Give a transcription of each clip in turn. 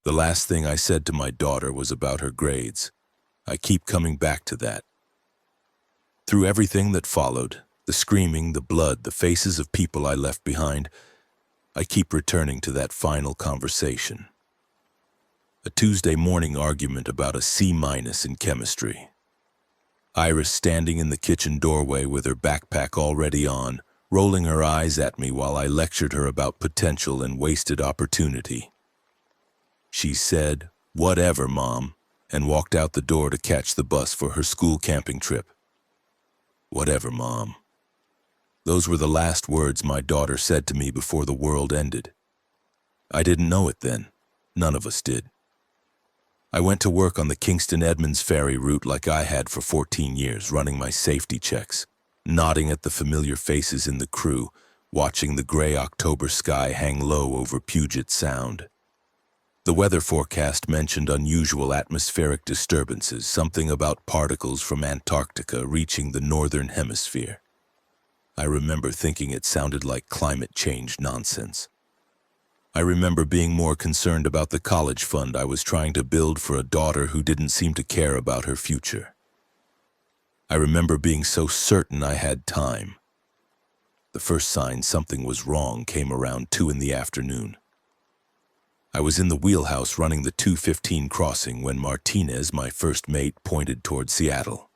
The last thing I said to my daughter was about her grades. I keep coming back to that. Through everything that followed, the screaming, the blood, the faces of people I left behind, I keep returning to that final conversation. A Tuesday morning argument about a C- in chemistry. Iris standing in the kitchen doorway with her backpack already on, rolling her eyes at me while I lectured her about potential and wasted opportunity. She said, "Whatever, Mom," and walked out the door to catch the bus for her school camping trip. Whatever, Mom. Those were the last words my daughter said to me before the world ended. I didn't know it then. None of us did. I went to work on the Kingston-Edmonds ferry route like I had for 14 years, running my safety checks, nodding at the familiar faces in the crew, watching the gray October sky hang low over Puget Sound. The weather forecast mentioned unusual atmospheric disturbances, something about particles from Antarctica reaching the northern hemisphere. I remember thinking it sounded like climate change nonsense. I remember being more concerned about the college fund I was trying to build for a daughter who didn't seem to care about her future. I remember being so certain I had time. The first sign something was wrong came around 2 in the afternoon. I was in the wheelhouse running the 215 crossing when Martinez, my first mate, pointed toward Seattle.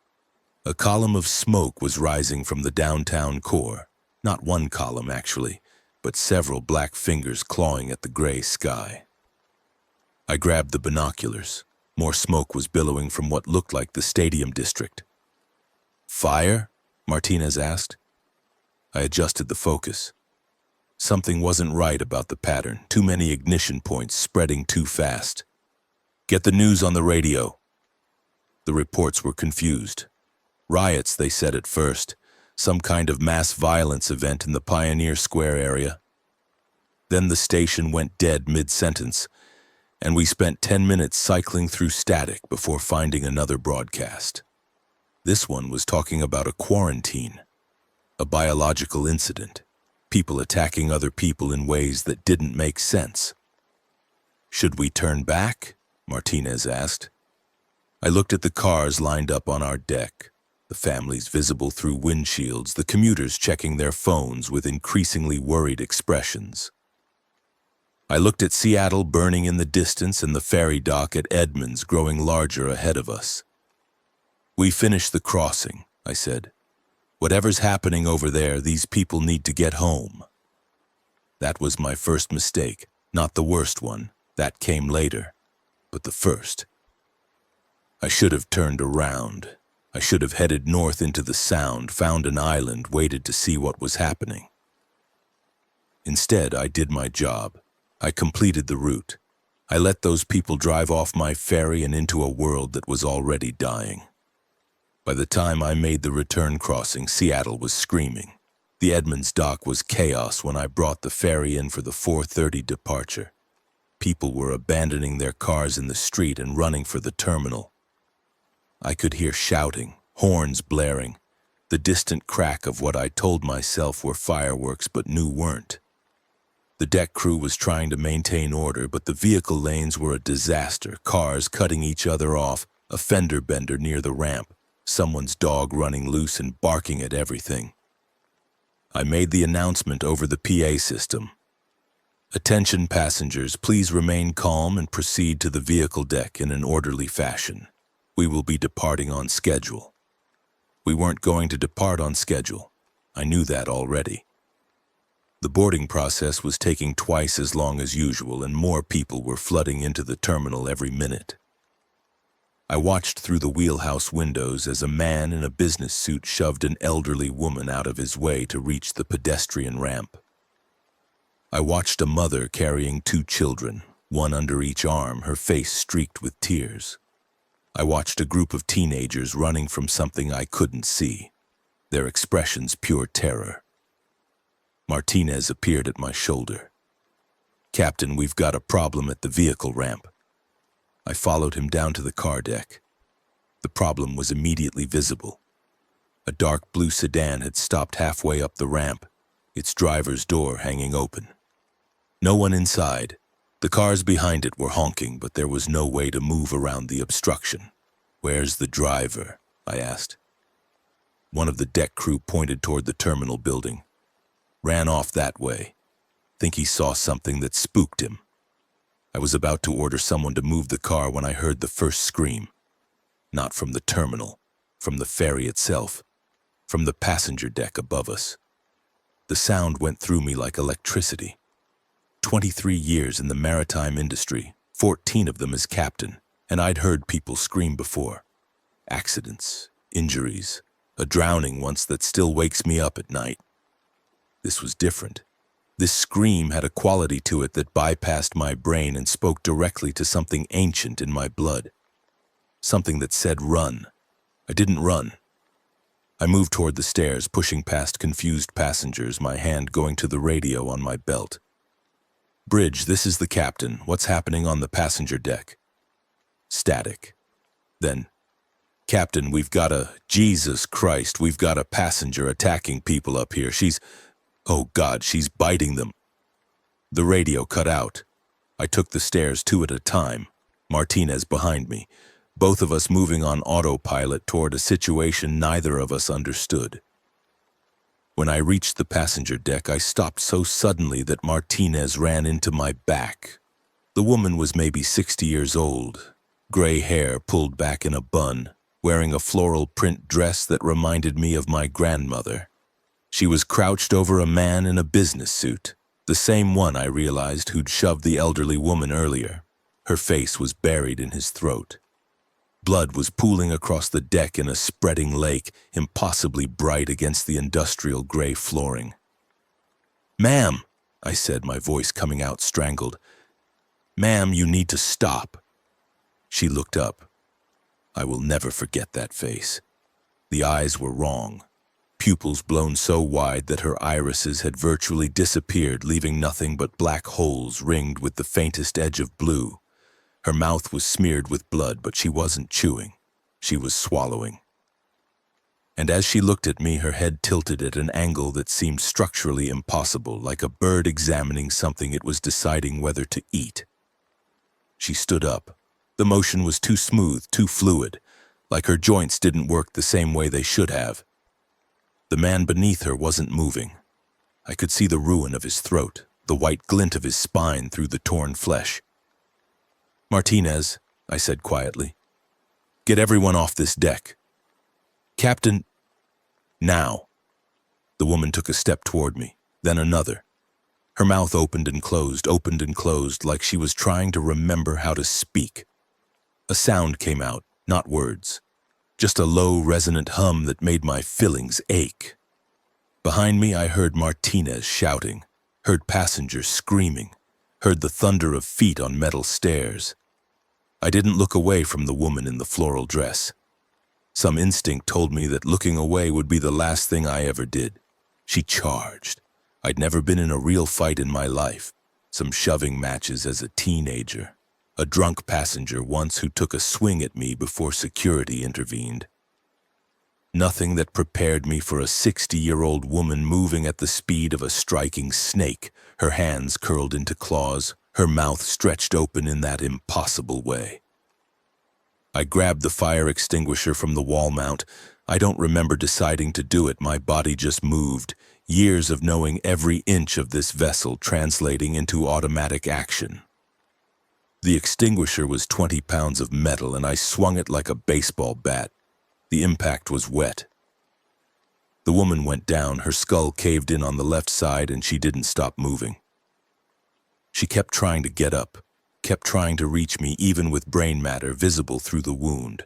A column of smoke was rising from the downtown core. Not one column, actually, but several black fingers clawing at the gray sky. I grabbed the binoculars. More smoke was billowing from what looked like the stadium district. "Fire?" Martinez asked. I adjusted the focus. Something wasn't right about the pattern. Too many ignition points spreading too fast. "Get the news on the radio." The reports were confused. Riots, they said at first. Some kind of mass violence event in the Pioneer Square area. Then the station went dead mid-sentence, and we spent 10 minutes cycling through static before finding another broadcast. This one was talking about a quarantine, a biological incident, people attacking other people in ways that didn't make sense. "Should we turn back?" Martinez asked. I looked at the cars lined up on our deck. The families visible through windshields, the commuters checking their phones with increasingly worried expressions. I looked at Seattle burning in the distance and the ferry dock at Edmonds growing larger ahead of us. "We finished the crossing," I said. "Whatever's happening over there, these people need to get home." That was my first mistake, not the worst one. That came later, but the first. I should have turned around. I should have headed north into the Sound, found an island, waited to see what was happening. Instead, I did my job. I completed the route. I let those people drive off my ferry and into a world that was already dying. By the time I made the return crossing, Seattle was screaming. The Edmonds dock was chaos when I brought the ferry in for the 4:30 departure. People were abandoning their cars in the street and running for the terminal. I could hear shouting, horns blaring, the distant crack of what I told myself were fireworks but knew weren't. The deck crew was trying to maintain order, but the vehicle lanes were a disaster, cars cutting each other off, a fender bender near the ramp, someone's dog running loose and barking at everything. I made the announcement over the PA system. "Attention passengers, please remain calm and proceed to the vehicle deck in an orderly fashion. We will be departing on schedule." We weren't going to depart on schedule. I knew that already. The boarding process was taking twice as long as usual, and more people were flooding into the terminal every minute. I watched through the wheelhouse windows as a man in a business suit shoved an elderly woman out of his way to reach the pedestrian ramp. I watched a mother carrying 2 children, one under each arm, her face streaked with tears. I watched a group of teenagers running from something I couldn't see, their expressions pure terror. Martinez appeared at my shoulder. "Captain, we've got a problem at the vehicle ramp." I followed him down to the car deck. The problem was immediately visible. A dark blue sedan had stopped halfway up the ramp, its driver's door hanging open. No one inside, The cars behind it were honking, but there was no way to move around the obstruction. "Where's the driver?" I asked. One of the deck crew pointed toward the terminal building. "Ran off that way. Think he saw something that spooked him." I was about to order someone to move the car when I heard the first scream. Not from the terminal, from the ferry itself, from the passenger deck above us. The sound went through me like electricity. 23 years in the maritime industry, 14 of them as captain, and I'd heard people scream before. Accidents, injuries, a drowning once that still wakes me up at night. This was different. This scream had a quality to it that bypassed my brain and spoke directly to something ancient in my blood. Something that said run. I didn't run. I moved toward the stairs, pushing past confused passengers, my hand going to the radio on my belt. "Bridge, this is the captain. What's happening on the passenger deck?" Static. Then, "Captain, Jesus Christ, we've got a passenger attacking people up here. Oh God, she's biting them." The radio cut out. I took the stairs 2 at a time, Martinez behind me, both of us moving on autopilot toward a situation neither of us understood. When I reached the passenger deck, I stopped so suddenly that Martinez ran into my back. The woman was maybe 60 years old, gray hair pulled back in a bun, wearing a floral print dress that reminded me of my grandmother. She was crouched over a man in a business suit, the same one I realized who'd shoved the elderly woman earlier. Her face was buried in his throat. Blood was pooling across the deck in a spreading lake, impossibly bright against the industrial gray flooring. "Ma'am," I said, my voice coming out strangled. "Ma'am, you need to stop." She looked up. I will never forget that face. The eyes were wrong. Pupils blown so wide that her irises had virtually disappeared, leaving nothing but black holes ringed with the faintest edge of blue. Her mouth was smeared with blood, but she wasn't chewing. She was swallowing. And as she looked at me, her head tilted at an angle that seemed structurally impossible, like a bird examining something it was deciding whether to eat. She stood up. The motion was too smooth, too fluid, like her joints didn't work the same way they should have. The man beneath her wasn't moving. I could see the ruin of his throat, the white glint of his spine through the torn flesh. "Martinez," I said quietly, "get everyone off this deck." "Captain, now." The woman took a step toward me, then another. Her mouth opened and closed, like she was trying to remember how to speak. A sound came out, not words, just a low, resonant hum that made my fillings ache. Behind me, I heard Martinez shouting, heard passengers screaming, heard the thunder of feet on metal stairs. I didn't look away from the woman in the floral dress. Some instinct told me that looking away would be the last thing I ever did. She charged. I'd never been in a real fight in my life. Some shoving matches as a teenager. A drunk passenger once who took a swing at me before security intervened. Nothing that prepared me for a 60-year-old woman moving at the speed of a striking snake, her hands curled into claws, her mouth stretched open in that impossible way. I grabbed the fire extinguisher from the wall mount. I don't remember deciding to do it, my body just moved, years of knowing every inch of this vessel translating into automatic action. The extinguisher was 20 pounds of metal, and I swung it like a baseball bat. The impact was wet. The woman went down, her skull caved in on the left side, and she didn't stop moving. She kept trying to get up, kept trying to reach me, even with brain matter visible through the wound.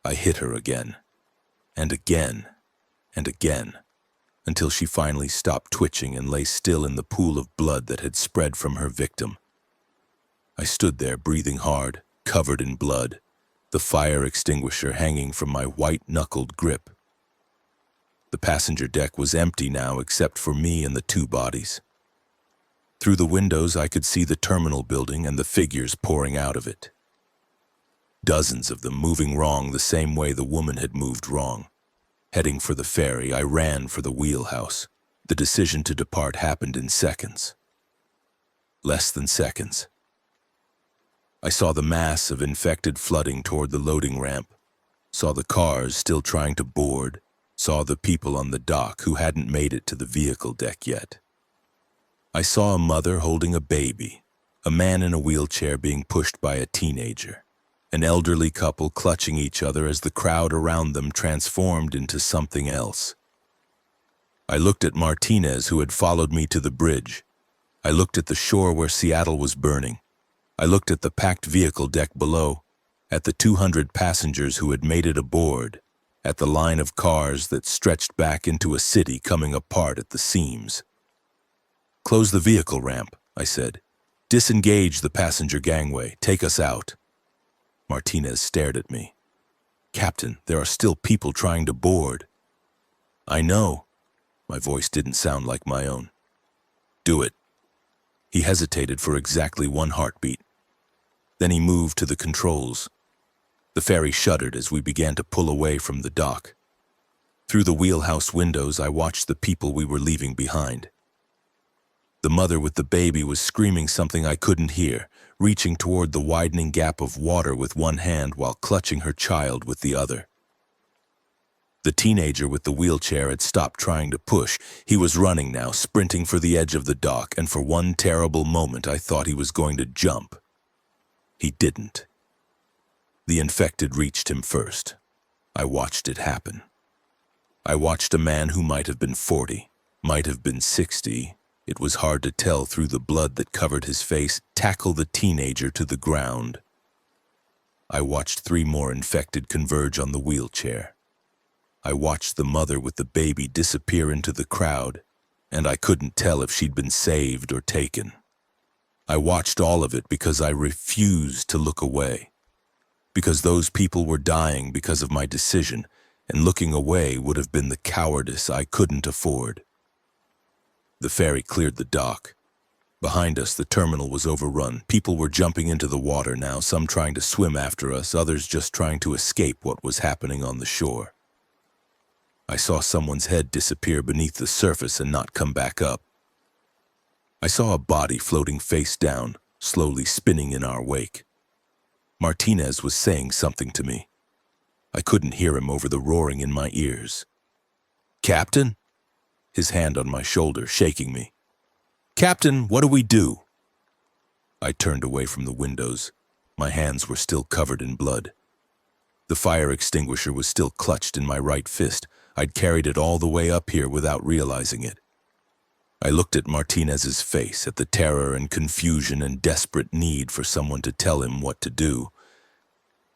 I hit her again, and again, and again, until she finally stopped twitching and lay still in the pool of blood that had spread from her victim. I stood there, breathing hard, covered in blood, the fire extinguisher hanging from my white-knuckled grip. The passenger deck was empty now except for me and the 2 bodies. Through the windows, I could see the terminal building and the figures pouring out of it. Dozens of them moving wrong the same way the woman had moved wrong. Heading for the ferry, I ran for the wheelhouse. The decision to depart happened in seconds. Less than seconds. I saw the mass of infected flooding toward the loading ramp, saw the cars still trying to board, saw the people on the dock who hadn't made it to the vehicle deck yet. I saw a mother holding a baby, a man in a wheelchair being pushed by a teenager, an elderly couple clutching each other as the crowd around them transformed into something else. I looked at Martinez, who had followed me to the bridge. I looked at the shore where Seattle was burning. I looked at the packed vehicle deck below, at the 200 passengers who had made it aboard, at the line of cars that stretched back into a city coming apart at the seams. "Close the vehicle ramp," I said. "Disengage the passenger gangway. Take us out." Martinez stared at me. "Captain, there are still people trying to board." "I know." My voice didn't sound like my own. "Do it." He hesitated for exactly one heartbeat. Then he moved to the controls. The ferry shuddered as we began to pull away from the dock. Through the wheelhouse windows, I watched the people we were leaving behind. The mother with the baby was screaming something I couldn't hear, reaching toward the widening gap of water with one hand while clutching her child with the other. The teenager with the wheelchair had stopped trying to push. He was running now, sprinting for the edge of the dock, and for one terrible moment I thought he was going to jump. He didn't. The infected reached him first. I watched it happen. I watched a man who might have been 40, might have been 60, it was hard to tell through the blood that covered his face, tackle the teenager to the ground. I watched 3 more infected converge on the wheelchair. I watched the mother with the baby disappear into the crowd, and I couldn't tell if she'd been saved or taken. I watched all of it because I refused to look away, because those people were dying because of my decision, and looking away would have been the cowardice I couldn't afford. The ferry cleared the dock. Behind us, the terminal was overrun. People were jumping into the water now, some trying to swim after us, others just trying to escape what was happening on the shore. I saw someone's head disappear beneath the surface and not come back up. I saw a body floating face down, slowly spinning in our wake. Martinez was saying something to me. I couldn't hear him over the roaring in my ears. "Captain?" His hand on my shoulder, shaking me. "Captain, what do we do?" I turned away from the windows. My hands were still covered in blood. The fire extinguisher was still clutched in my right fist. I'd carried it all the way up here without realizing it. I looked at Martinez's face, at the terror and confusion and desperate need for someone to tell him what to do.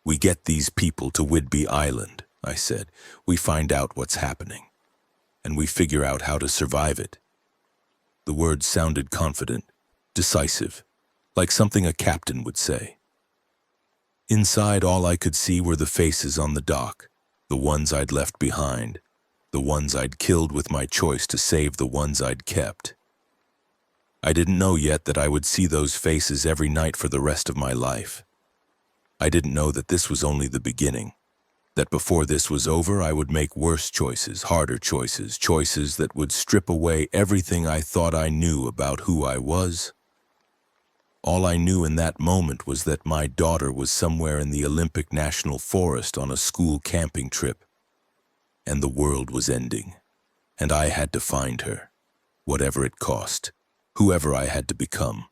"We get these people to Whidbey Island," I said. "We find out what's happening, and we figure out how to survive it." The words sounded confident, decisive, like something a captain would say. Inside, all I could see were the faces on the dock, the ones I'd left behind, the ones I'd killed with my choice to save the ones I'd kept. I didn't know yet that I would see those faces every night for the rest of my life. I didn't know that this was only the beginning, that before this was over I would make worse choices, harder choices, choices that would strip away everything I thought I knew about who I was. All I knew in that moment was that my daughter was somewhere in the Olympic National Forest on a school camping trip, and the world was ending, and I had to find her, whatever it cost, whoever I had to become.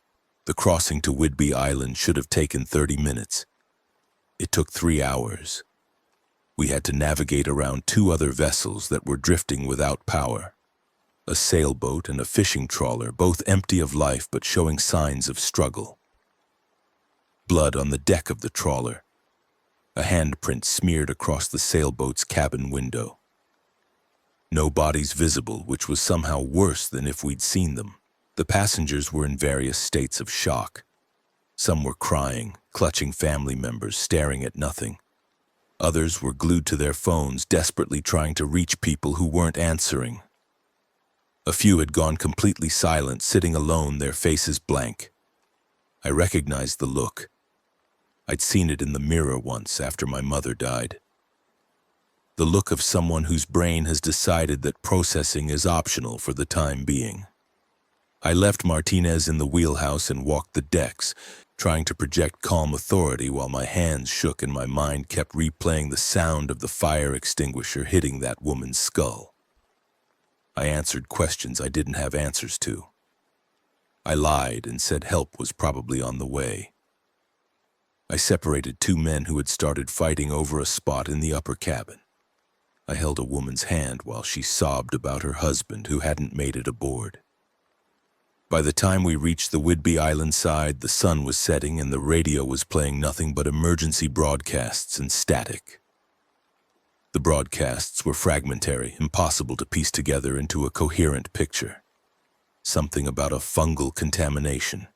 The crossing to Whidbey Island should have taken 30 minutes. It took 3 hours. We had to navigate around 2 other vessels that were drifting without power, a sailboat and a fishing trawler, both empty of life but showing signs of struggle. Blood on the deck of the trawler, a handprint smeared across the sailboat's cabin window. No bodies visible, which was somehow worse than if we'd seen them. The passengers were in various states of shock. Some were crying, clutching family members, staring at nothing. Others were glued to their phones, desperately trying to reach people who weren't answering. A few had gone completely silent, sitting alone, their faces blank. I recognized the look. I'd seen it in the mirror once after my mother died. The look of someone whose brain has decided that processing is optional for the time being. I left Martinez in the wheelhouse and walked the decks. trying to project calm authority while my hands shook and my mind kept replaying the sound of the fire extinguisher hitting that woman's skull. I answered questions I didn't have answers to. I lied and said help was probably on the way. I separated two men who had started fighting over a spot in the upper cabin. I held a woman's hand while she sobbed about her husband who hadn't made it aboard. By the time we reached the Whidbey Island side, the sun was setting and the radio was playing nothing but emergency broadcasts and static. The broadcasts were fragmentary, impossible to piece together into a coherent picture. Something about a fungal contamination.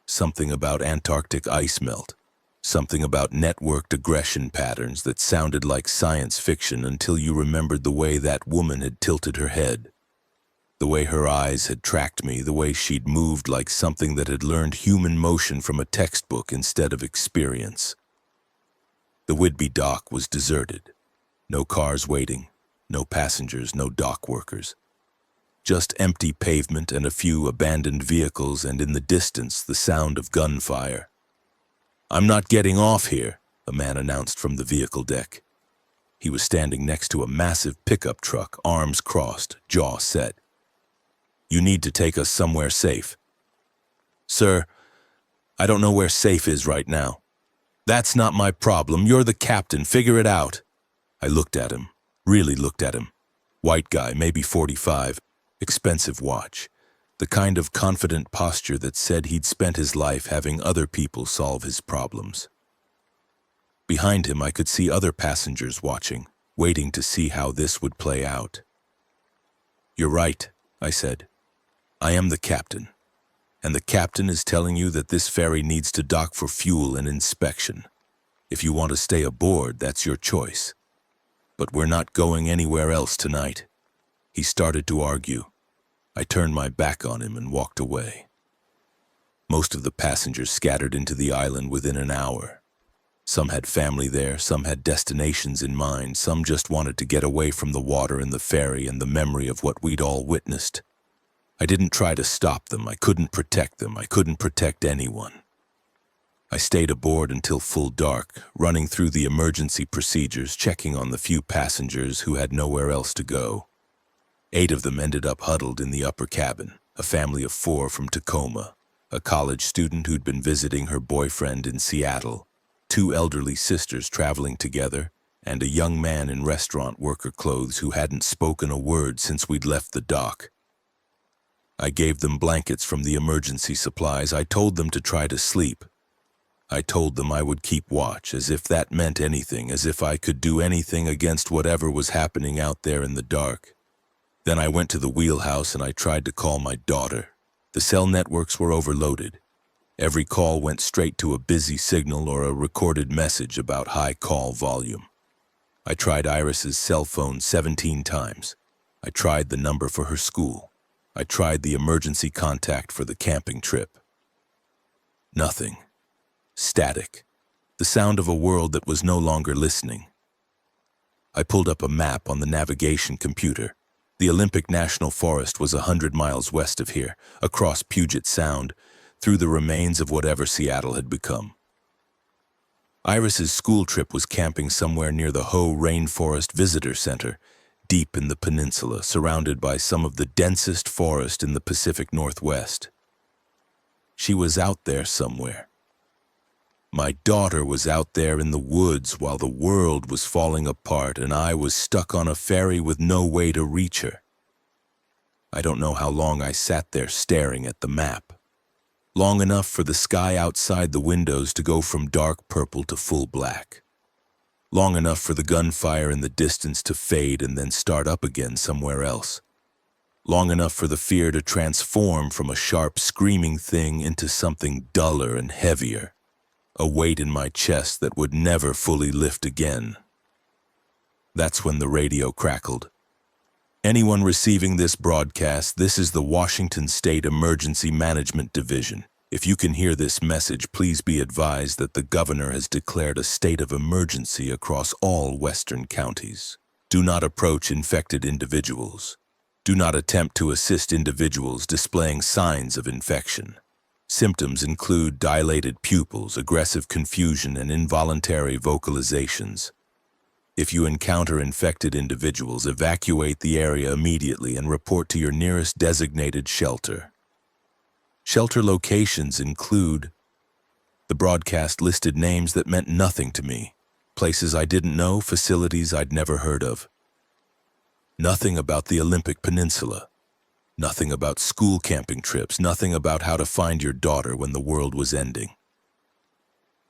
Something about Antarctic ice melt. Something about networked aggression patterns that sounded like science fiction until you remembered the way that woman had tilted her head. The way her eyes had tracked me, the way she'd moved like something that had learned human motion from a textbook instead of experience. The Whidbey dock was deserted. No cars waiting, no passengers, no dock workers. Just empty pavement and a few abandoned vehicles, and in the distance, the sound of gunfire. "I'm not getting off here," a man announced from the vehicle deck. He was standing next to a massive pickup truck, arms crossed, jaw set. "You need to take us somewhere safe." "Sir, I don't know where safe is right now." "That's not my problem. You're the captain. Figure it out." I looked at him, really looked at him. White guy, maybe 45. Expensive watch, the kind of confident posture that said he'd spent his life having other people solve his problems. Behind him, I could see other passengers watching, waiting to see how this would play out. "You're right," I said. "I am the captain, and the captain is telling you that this ferry needs to dock for fuel and inspection. If you want to stay aboard, that's your choice. But we're not going anywhere else tonight." He started to argue. I turned my back on him and walked away. Most of the passengers scattered into the island within an hour. Some had family there, some had destinations in mind, some just wanted to get away from the water and the ferry and the memory of what we'd all witnessed. I didn't try to stop them, I couldn't protect them, I couldn't protect anyone. I stayed aboard until full dark, running through the emergency procedures, checking on the few passengers who had nowhere else to go. 8 of them ended up huddled in the upper cabin, a family of 4 from Tacoma, a college student who'd been visiting her boyfriend in Seattle, 2 elderly sisters traveling together, and a young man in restaurant worker clothes who hadn't spoken a word since we'd left the dock. I gave them blankets from the emergency supplies. I told them to try to sleep. I told them I would keep watch, as if that meant anything, as if I could do anything against whatever was happening out there in the dark. Then I went to the wheelhouse and I tried to call my daughter. The cell networks were overloaded. Every call went straight to a busy signal or a recorded message about high call volume. I tried Iris's cell phone 17 times. I tried the number for her school. I tried the emergency contact for the camping trip. Nothing. Static. The sound of a world that was no longer listening. I pulled up a map on the navigation computer. The Olympic National Forest was 100 miles west of here, across Puget Sound, through the remains of whatever Seattle had become. Iris's school trip was camping somewhere near the Hoh Rainforest Visitor Center, deep in the peninsula, surrounded by some of the densest forest in the Pacific Northwest. She was out there somewhere. My daughter was out there in the woods while the world was falling apart and I was stuck on a ferry with no way to reach her. I don't know how long I sat there staring at the map. Long enough for the sky outside the windows to go from dark purple to full black. Long enough for the gunfire in the distance to fade and then start up again somewhere else. Long enough for the fear to transform from a sharp screaming thing into something duller and heavier. A weight in my chest that would never fully lift again. That's when the radio crackled. "Anyone receiving this broadcast, this is the Washington State Emergency Management Division. If you can hear this message, please be advised that the governor has declared a state of emergency across all western counties. Do not approach infected individuals. Do not attempt to assist individuals displaying signs of infection. Symptoms include dilated pupils, aggressive confusion, and involuntary vocalizations. If you encounter infected individuals, evacuate the area immediately and report to your nearest designated shelter. Shelter locations include... The broadcast listed names that meant nothing to me, places I didn't know, facilities I'd never heard of. Nothing about the Olympic Peninsula. Nothing about school camping trips, nothing about how to find your daughter when the world was ending.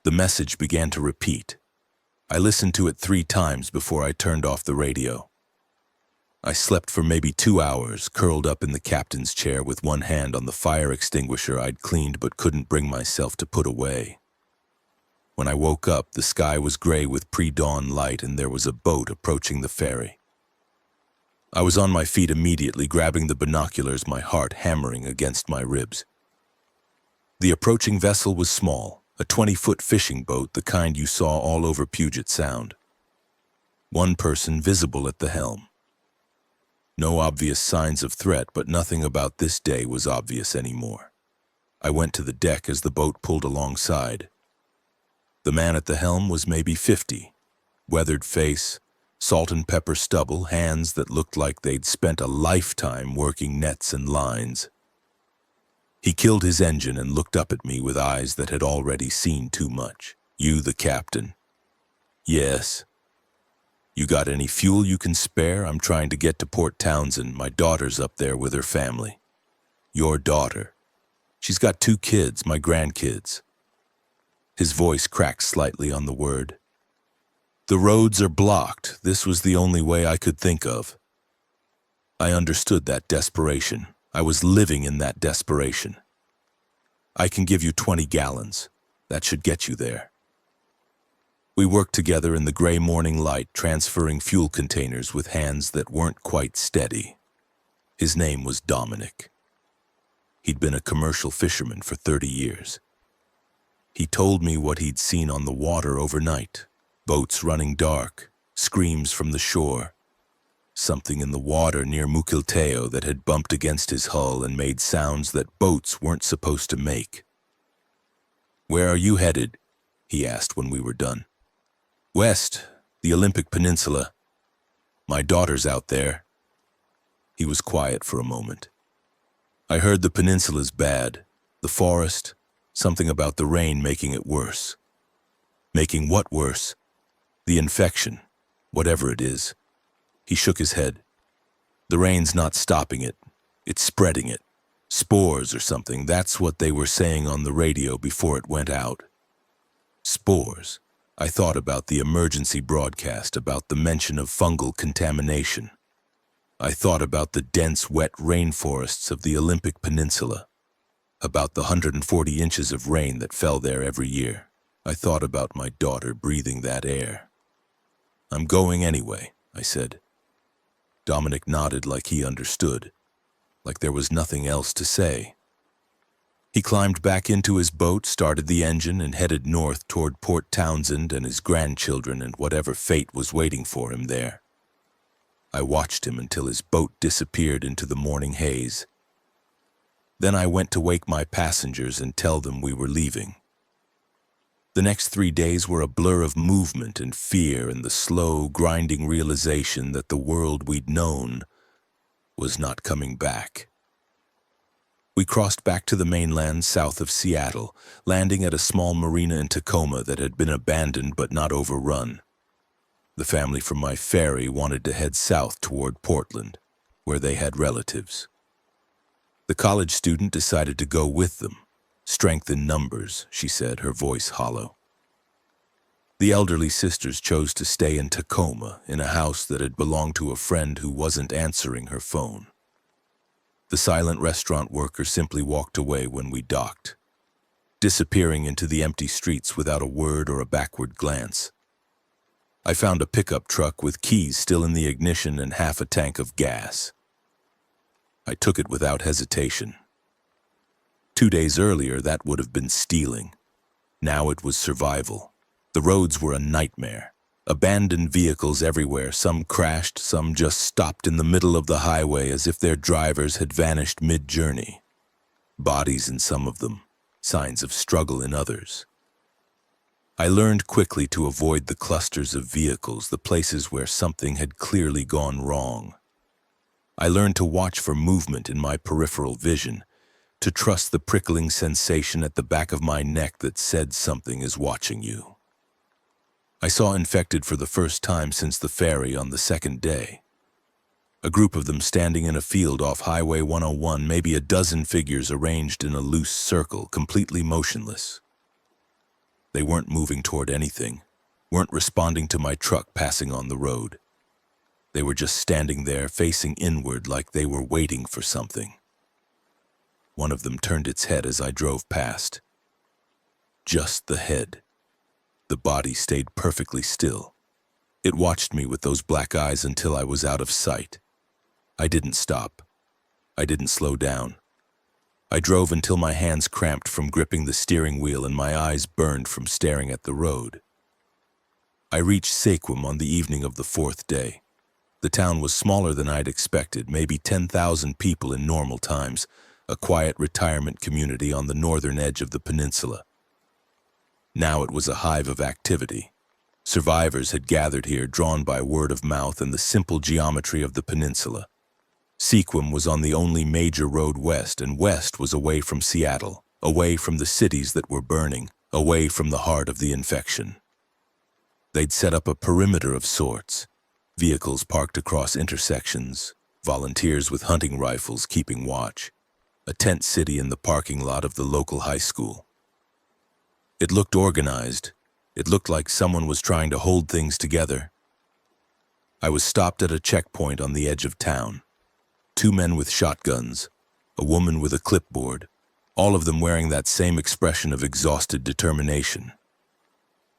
The message began to repeat. I listened to it 3 times before I turned off the radio. I slept for maybe 2 hours, curled up in the captain's chair with one hand on the fire extinguisher I'd cleaned but couldn't bring myself to put away. When I woke up, the sky was gray with pre-dawn light and there was a boat approaching the ferry. I was on my feet immediately, grabbing the binoculars, my heart hammering against my ribs. The approaching vessel was small, a 20-foot fishing boat, the kind you saw all over Puget Sound. One person visible at the helm. No obvious signs of threat, but nothing about this day was obvious anymore. I went to the deck as the boat pulled alongside. The man at the helm was maybe 50, weathered face, salt and pepper stubble, hands that looked like they'd spent a lifetime working nets and lines. He killed his engine and looked up at me with eyes that had already seen too much. You, the captain? Yes. You got any fuel you can spare? I'm trying to get to Port Townsend. My daughter's up there with her family. Your daughter? She's got 2 kids, my grandkids. His voice cracked slightly on the word. The roads are blocked. This was the only way I could think of. I understood that desperation. I was living in that desperation. I can give you 20 gallons. That should get you there. We worked together in the gray morning light, transferring fuel containers with hands that weren't quite steady. His name was Dominic. He'd been a commercial fisherman for 30 years. He told me what he'd seen on the water overnight. Boats running dark, screams from the shore. Something in the water near Mukilteo that had bumped against his hull and made sounds that boats weren't supposed to make. Where are you headed? He asked when we were done. West, the Olympic Peninsula. My daughter's out there. He was quiet for a moment. I heard the peninsula's bad. The forest, something about the rain making it worse. Making what worse? The infection, whatever it is. He shook his head. The rain's not stopping it. It's spreading it. Spores or something. That's what they were saying on the radio before it went out. Spores. I thought about the emergency broadcast, about the mention of fungal contamination. I thought about the dense, wet rainforests of the Olympic Peninsula, about the 140 inches of rain that fell there every year. I thought about my daughter breathing that air. I'm going anyway, I said. Dominic nodded like he understood, like there was nothing else to say. He climbed back into his boat, started the engine, and headed north toward Port Townsend and his grandchildren and whatever fate was waiting for him there. I watched him until his boat disappeared into the morning haze. Then I went to wake my passengers and tell them we were leaving. The next 3 days were a blur of movement and fear and the slow, grinding realization that the world we'd known was not coming back. We crossed back to the mainland south of Seattle, landing at a small marina in Tacoma that had been abandoned but not overrun. The family from my ferry wanted to head south toward Portland, where they had relatives. The college student decided to go with them. Strength in numbers, she said, her voice hollow. The elderly sisters chose to stay in Tacoma, in a house that had belonged to a friend who wasn't answering her phone. The silent restaurant worker simply walked away when we docked, disappearing into the empty streets without a word or a backward glance. I found a pickup truck with keys still in the ignition and half a tank of gas. I took it without hesitation. 2 days earlier, that would have been stealing. Now it was survival. The roads were a nightmare. Abandoned vehicles everywhere, some crashed, some just stopped in the middle of the highway as if their drivers had vanished mid-journey. Bodies in some of them, signs of struggle in others. I learned quickly to avoid the clusters of vehicles, the places where something had clearly gone wrong. I learned to watch for movement in my peripheral vision, to trust the prickling sensation at the back of my neck that said something is watching you. I saw infected for the first time since the ferry on the second day. A group of them standing in a field off Highway 101, maybe a dozen figures arranged in a loose circle, completely motionless. They weren't moving toward anything, weren't responding to my truck passing on the road. They were just standing there, facing inward like they were waiting for something. One of them turned its head as I drove past. Just the head. The body stayed perfectly still. It watched me with those black eyes until I was out of sight. I didn't stop. I didn't slow down. I drove until my hands cramped from gripping the steering wheel and my eyes burned from staring at the road. I reached Sequim on the evening of the fourth day. The town was smaller than I'd expected, maybe 10,000 people in normal times, a quiet retirement community on the northern edge of the peninsula. Now it was a hive of activity. Survivors had gathered here, drawn by word of mouth and the simple geometry of the peninsula. Sequim was on the only major road west, and west was away from Seattle, away from the cities that were burning, away from the heart of the infection. They'd set up a perimeter of sorts, vehicles parked across intersections, volunteers with hunting rifles keeping watch, a tent city in the parking lot of the local high school. It looked organized. It looked like someone was trying to hold things together. I was stopped at a checkpoint on the edge of town. 2 men with shotguns, a woman with a clipboard, all of them wearing that same expression of exhausted determination.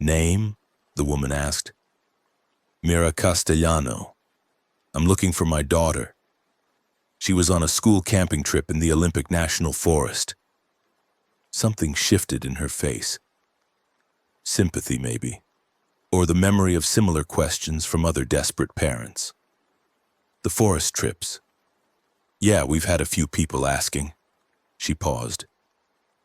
"Name?" the woman asked. "Mira Castellano. I'm looking for my daughter. She was on a school camping trip in the Olympic National Forest." Something shifted in her face. Sympathy, maybe, or the memory of similar questions from other desperate parents. "The forest trips. Yeah, we've had a few people asking." She paused.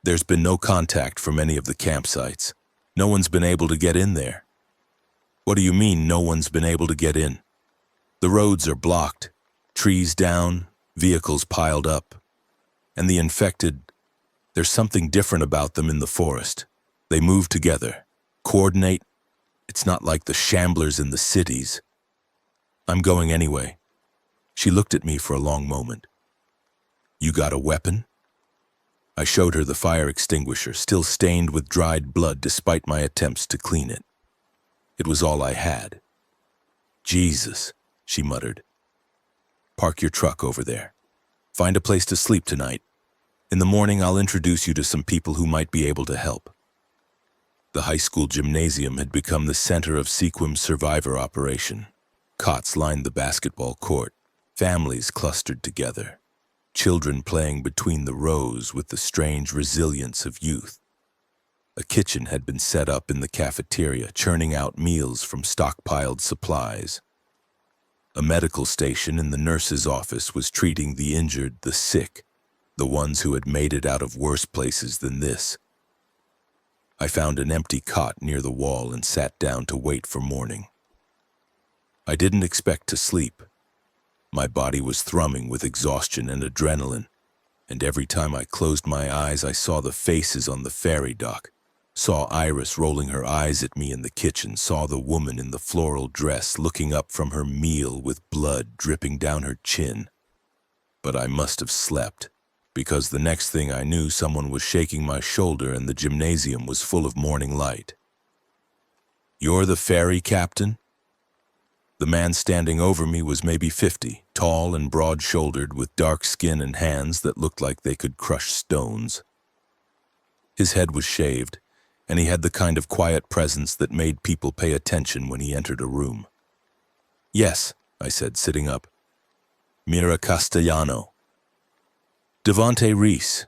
"There's been no contact from any of the campsites. No one's been able to get in there." "What do you mean, no one's been able to get in?" "The roads are blocked, trees down, vehicles piled up. And the infected, there's something different about them in the forest. They move together, coordinate. It's not like the shamblers in the cities." "I'm going anyway." She looked at me for a long moment. "You got a weapon?" I showed her the fire extinguisher, still stained with dried blood despite my attempts to clean it. It was all I had. "Jesus," she muttered. "Park your truck over there. Find a place to sleep tonight. In the morning, I'll introduce you to some people who might be able to help." The high school gymnasium had become the center of Sequim's survivor operation. Cots lined the basketball court, families clustered together, children playing between the rows with the strange resilience of youth. A kitchen had been set up in the cafeteria, churning out meals from stockpiled supplies. A medical station in the nurse's office was treating the injured, the sick, the ones who had made it out of worse places than this. I found an empty cot near the wall and sat down to wait for morning. I didn't expect to sleep. My body was thrumming with exhaustion and adrenaline, and every time I closed my eyes, I saw the faces on the ferry dock, saw Iris rolling her eyes at me in the kitchen, saw the woman in the floral dress looking up from her meal with blood dripping down her chin. But I must have slept, because the next thing I knew, someone was shaking my shoulder and the gymnasium was full of morning light. "You're the ferry captain?" The man standing over me was maybe 50, tall and broad-shouldered, with dark skin and hands that looked like they could crush stones. His head was shaved, and he had the kind of quiet presence that made people pay attention when he entered a room. "Yes," I said, sitting up. "Mira Castellano." "Devonte Reese."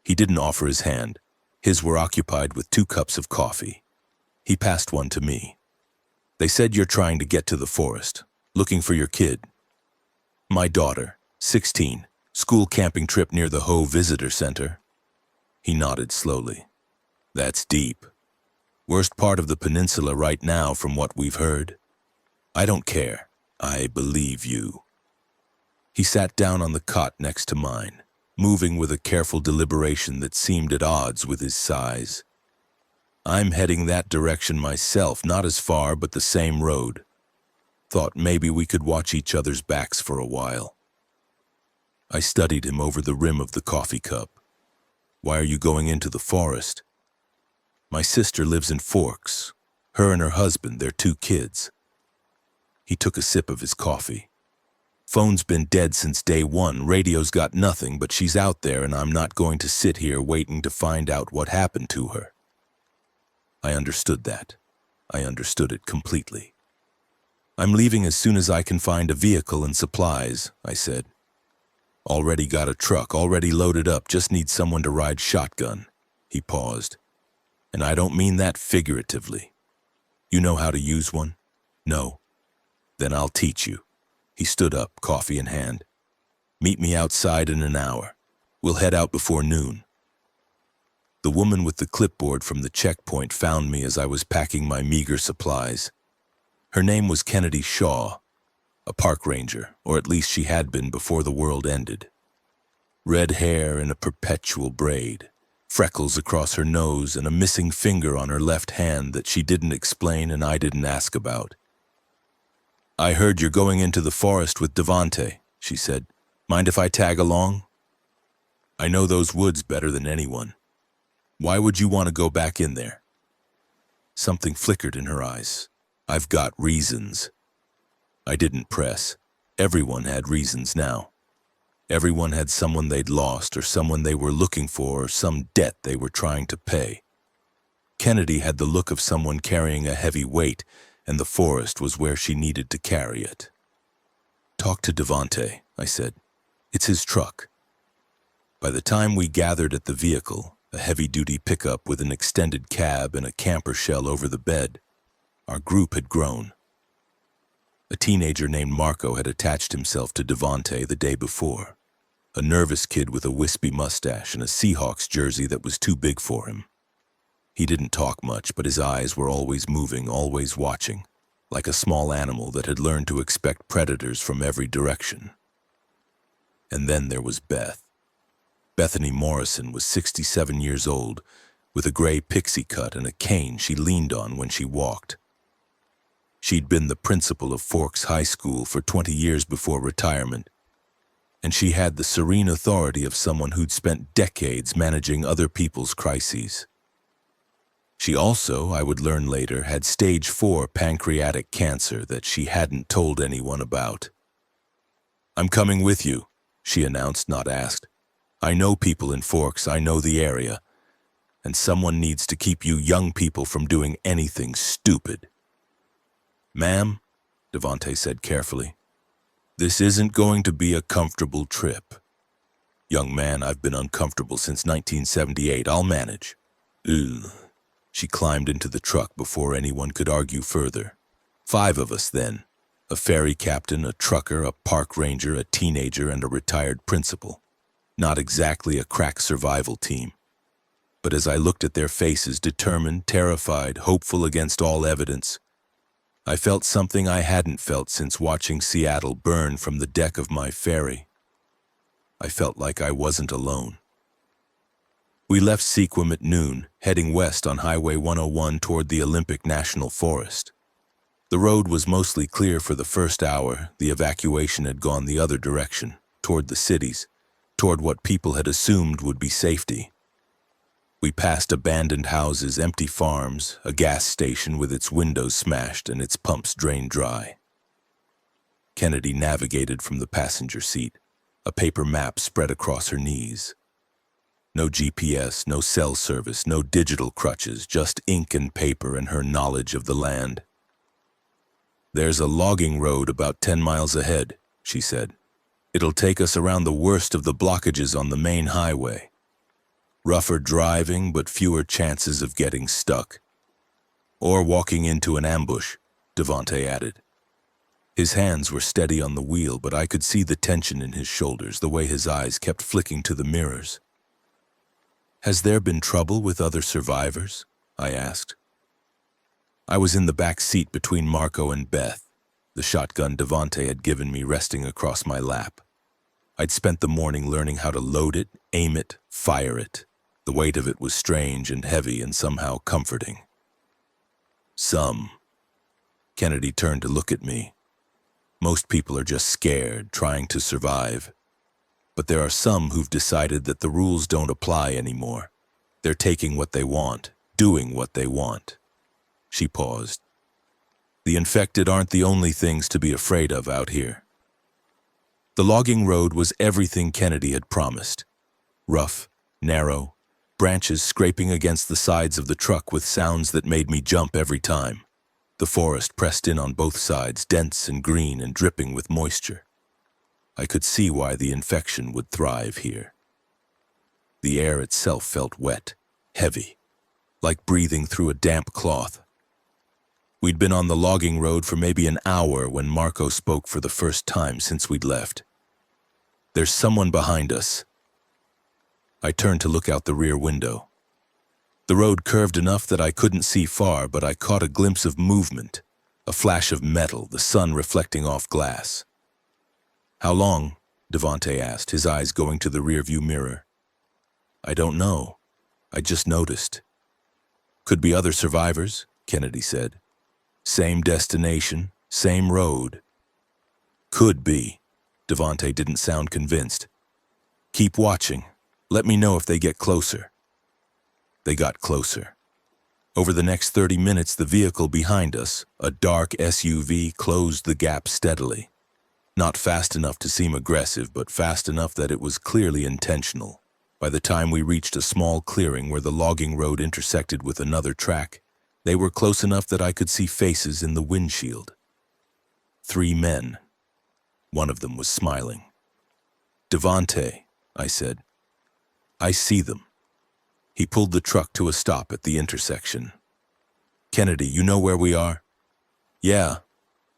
He didn't offer his hand. His were occupied with 2 cups of coffee. He passed one to me. "They said you're trying to get to the forest, looking for your kid." "My daughter, 16, school camping trip near the Ho Visitor Center." He nodded slowly. That's deep. Worst part of the peninsula right now from what we've heard. I don't care. I believe you. He sat down on the cot next to mine, moving with a careful deliberation that seemed at odds with his size. I'm heading that direction myself, not as far, but the same road. Thought maybe we could watch each other's backs for a while. I studied him over the rim of the coffee cup. Why are you going into the forest? My sister lives in Forks. Her and her husband, their 2 kids. He took a sip of his coffee. Phone's been dead since day 1. Radio's got nothing, but she's out there and I'm not going to sit here waiting to find out what happened to her. I understood that. I understood it completely. I'm leaving as soon as I can find a vehicle and supplies, I said. Already got a truck, already loaded up, just need someone to ride shotgun. He paused. And I don't mean that figuratively. You know how to use one? No. Then I'll teach you. He stood up, coffee in hand. Meet me outside in an hour. We'll head out before noon. The woman with the clipboard from the checkpoint found me as I was packing my meager supplies. Her name was Kennedy Shaw, a park ranger, or at least she had been before the world ended. Red hair in a perpetual braid, freckles across her nose, and a missing finger on her left hand that she didn't explain and I didn't ask about. I heard you're going into the forest with Devante, she said. Mind if I tag along? I know those woods better than anyone. Why would you want to go back in there? Something flickered in her eyes. I've got reasons. I didn't press. Everyone had reasons now. Everyone had someone they'd lost or someone they were looking for or some debt they were trying to pay. Kennedy had the look of someone carrying a heavy weight, and the forest was where she needed to carry it. Talk to Devante, I said. It's his truck. By the time we gathered at the vehicle, a heavy-duty pickup with an extended cab and a camper shell over the bed, our group had grown. A teenager named Marco had attached himself to Devante the day before, a nervous kid with a wispy mustache and a Seahawks jersey that was too big for him. He didn't talk much, but his eyes were always moving, always watching, like a small animal that had learned to expect predators from every direction. And then there was Beth. Bethany Morrison was 67 years old, with a gray pixie cut and a cane she leaned on when she walked. She'd been the principal of Forks High School for 20 years before retirement, and she had the serene authority of someone who'd spent decades managing other people's crises. She also, I would learn later, had stage 4 pancreatic cancer that she hadn't told anyone about. I'm coming with you, she announced, not asked. I know people in Forks, I know the area, and someone needs to keep you young people from doing anything stupid. Ma'am, Devante said carefully, this isn't going to be a comfortable trip. Young man, I've been uncomfortable since 1978. I'll manage. Ugh. She climbed into the truck before anyone could argue further. 5 of us then. A ferry captain, a trucker, a park ranger, a teenager, and a retired principal. Not exactly a crack survival team. But as I looked at their faces, determined, terrified, hopeful against all evidence, I felt something I hadn't felt since watching Seattle burn from the deck of my ferry. I felt like I wasn't alone. We left Sequim at noon, heading west on Highway 101 toward the Olympic National Forest. The road was mostly clear for the first hour. The evacuation had gone the other direction, toward the cities, toward what people had assumed would be safety. We passed abandoned houses, empty farms, a gas station with its windows smashed and its pumps drained dry. Kennedy navigated from the passenger seat, a paper map spread across her knees. No GPS, no cell service, no digital crutches, just ink and paper and her knowledge of the land. There's a logging road about 10 miles ahead, she said. It'll take us around the worst of the blockages on the main highway. Rougher driving, but fewer chances of getting stuck. Or walking into an ambush, Devante added. His hands were steady on the wheel, but I could see the tension in his shoulders, the way his eyes kept flicking to the mirrors. Has there been trouble with other survivors? I asked. I was in the back seat between Marco and Beth, the shotgun Devante had given me resting across my lap. I'd spent the morning learning how to load it, aim it, fire it. The weight of it was strange and heavy and somehow comforting. Kennedy turned to look at me. Most people are just scared, trying to survive. But there are some who've decided that the rules don't apply anymore. They're taking what they want, doing what they want. She paused. The infected aren't the only things to be afraid of out here. The logging road was everything Kennedy had promised. Rough, narrow, branches scraping against the sides of the truck with sounds that made me jump every time. The forest pressed in on both sides, dense and green and dripping with moisture. I could see why the infection would thrive here. The air itself felt wet, heavy, like breathing through a damp cloth. We'd been on the logging road for maybe an hour when Marco spoke for the first time since we'd left. There's someone behind us. I turned to look out the rear window. The road curved enough that I couldn't see far, but I caught a glimpse of movement, a flash of metal, the sun reflecting off glass. How long? Devante asked, his eyes going to the rearview mirror. I don't know. I just noticed. Could be other survivors, Kennedy said. Same destination, same road. Could be. Devante didn't sound convinced. Keep watching. Let me know if they get closer. They got closer. Over the next 30 minutes, the vehicle behind us, a dark SUV, closed the gap steadily. Not fast enough to seem aggressive, but fast enough that it was clearly intentional. By the time we reached a small clearing where the logging road intersected with another track, they were close enough that I could see faces in the windshield. 3 men. One of them was smiling. Devante, I said. I see them. He pulled the truck to a stop at the intersection. Kennedy, you know where we are? Yeah.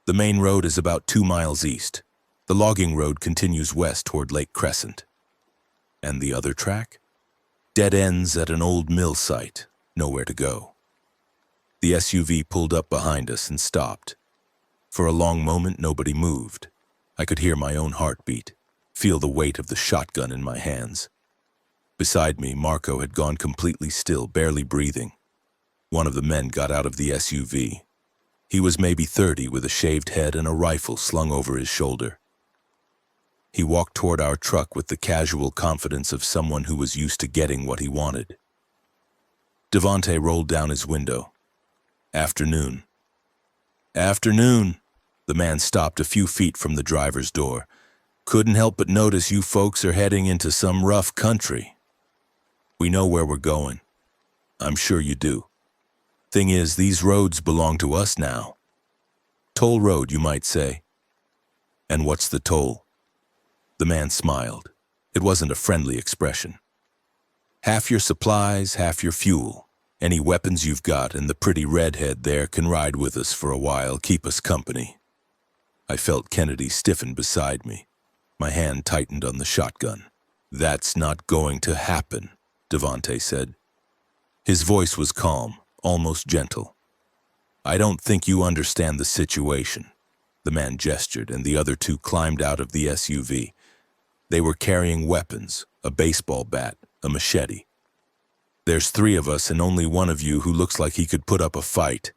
The main road is about 2 miles east. The logging road continues west toward Lake Crescent. And the other track? Dead ends at an old mill site. Nowhere to go. The SUV pulled up behind us and stopped. For a long moment, nobody moved. I could hear my own heartbeat, feel the weight of the shotgun in my hands. Beside me, Marco had gone completely still, barely breathing. One of the men got out of the SUV. He was maybe 30 with a shaved head and a rifle slung over his shoulder. He walked toward our truck with the casual confidence of someone who was used to getting what he wanted. Devante rolled down his window. Afternoon. Afternoon. The man stopped a few feet from the driver's door. Couldn't help but notice you folks are heading into some rough country. We know where we're going. I'm sure you do. Thing is, these roads belong to us now. Toll road, you might say. And what's the toll? The man smiled. It wasn't a friendly expression. Half your supplies, half your fuel. Any weapons you've got, and the pretty redhead there can ride with us for a while, keep us company. I felt Kennedy stiffen beside me. My hand tightened on the shotgun. That's not going to happen, Devante said. His voice was calm, almost gentle. I don't think you understand the situation. The man gestured, and the other 2 climbed out of the SUV. They were carrying weapons, a baseball bat, a machete. There's 3 of us and only one of you who looks like he could put up a fight.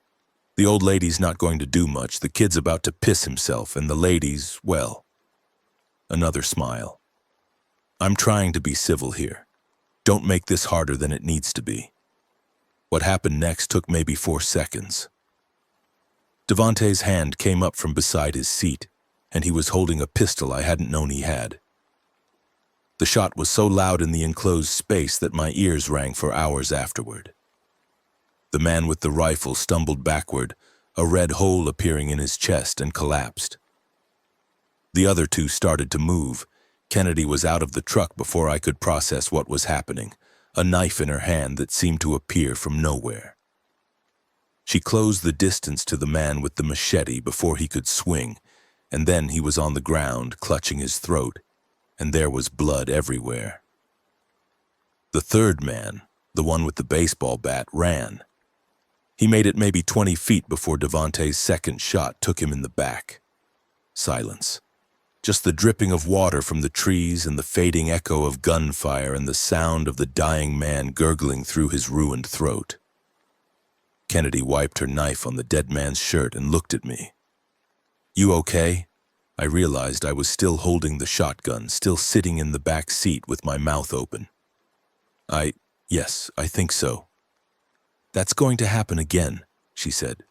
The old lady's not going to do much, the kid's about to piss himself, and the lady's, well... Another smile. I'm trying to be civil here. Don't make this harder than it needs to be. What happened next took maybe 4 seconds. Devante's hand came up from beside his seat, and he was holding a pistol I hadn't known he had. The shot was so loud in the enclosed space that my ears rang for hours afterward. The man with the rifle stumbled backward, a red hole appearing in his chest, and collapsed. The other 2 started to move. Kennedy was out of the truck before I could process what was happening, a knife in her hand that seemed to appear from nowhere. She closed the distance to the man with the machete before he could swing, and then he was on the ground, clutching his throat, and there was blood everywhere. The third man, the one with the baseball bat, ran. He made it maybe 20 feet before Devante's second shot took him in the back. Silence. Just the dripping of water from the trees and the fading echo of gunfire and the sound of the dying man gurgling through his ruined throat. Kennedy wiped her knife on the dead man's shirt and looked at me. "You okay?" I realized I was still holding the shotgun, still sitting in the back seat with my mouth open. Yes, I think so." "That's going to happen again," she said.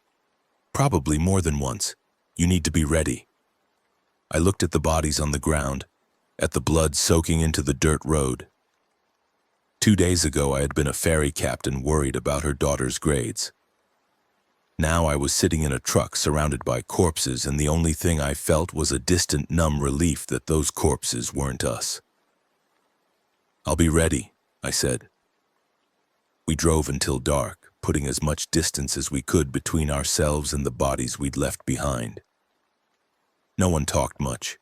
"Probably more than once. You need to be ready." I looked at the bodies on the ground, at the blood soaking into the dirt road. 2 days ago I had been a ferry captain worried about her daughter's grades. Now I was sitting in a truck surrounded by corpses, and the only thing I felt was a distant, numb relief that those corpses weren't us. "I'll be ready," I said. We drove until dark, putting as much distance as we could between ourselves and the bodies we'd left behind. No one talked much.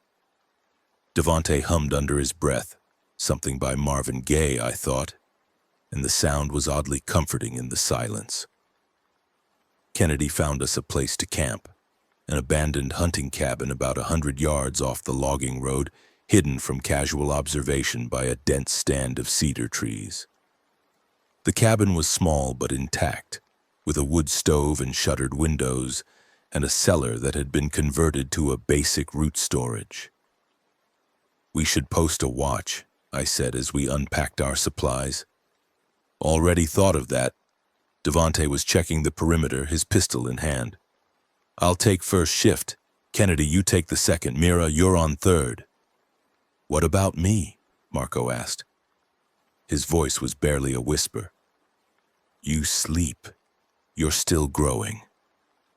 Devante hummed under his breath, something by Marvin Gaye, I thought, and the sound was oddly comforting in the silence. Kennedy found us a place to camp, an abandoned hunting cabin about 100 yards off the logging road, hidden from casual observation by a dense stand of cedar trees. The cabin was small but intact, with a wood stove and shuttered windows, and a cellar that had been converted to a basic root storage. "We should post a watch," I said as we unpacked our supplies. "Already thought of that." Devante was checking the perimeter, his pistol in hand. "I'll take first shift. Kennedy, you take the second. Mira, you're on third." "What about me?" Marco asked. His voice was barely a whisper. "You sleep. You're still growing."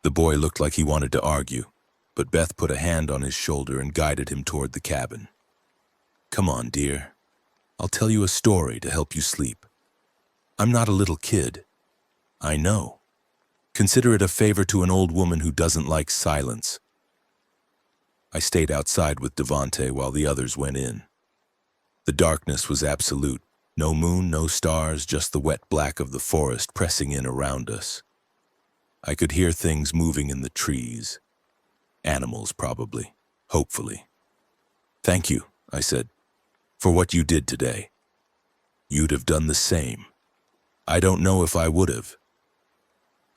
The boy looked like he wanted to argue, but Beth put a hand on his shoulder and guided him toward the cabin. "Come on, dear. I'll tell you a story to help you sleep. I'm not a little kid. I know. Consider it a favor to an old woman who doesn't like silence." I stayed outside with Devante while the others went in. The darkness was absolute. No moon, no stars, just the wet black of the forest pressing in around us. I could hear things moving in the trees. Animals, probably. Hopefully. "Thank you," I said, "for what you did today. You'd have done the same. I don't know if I would have."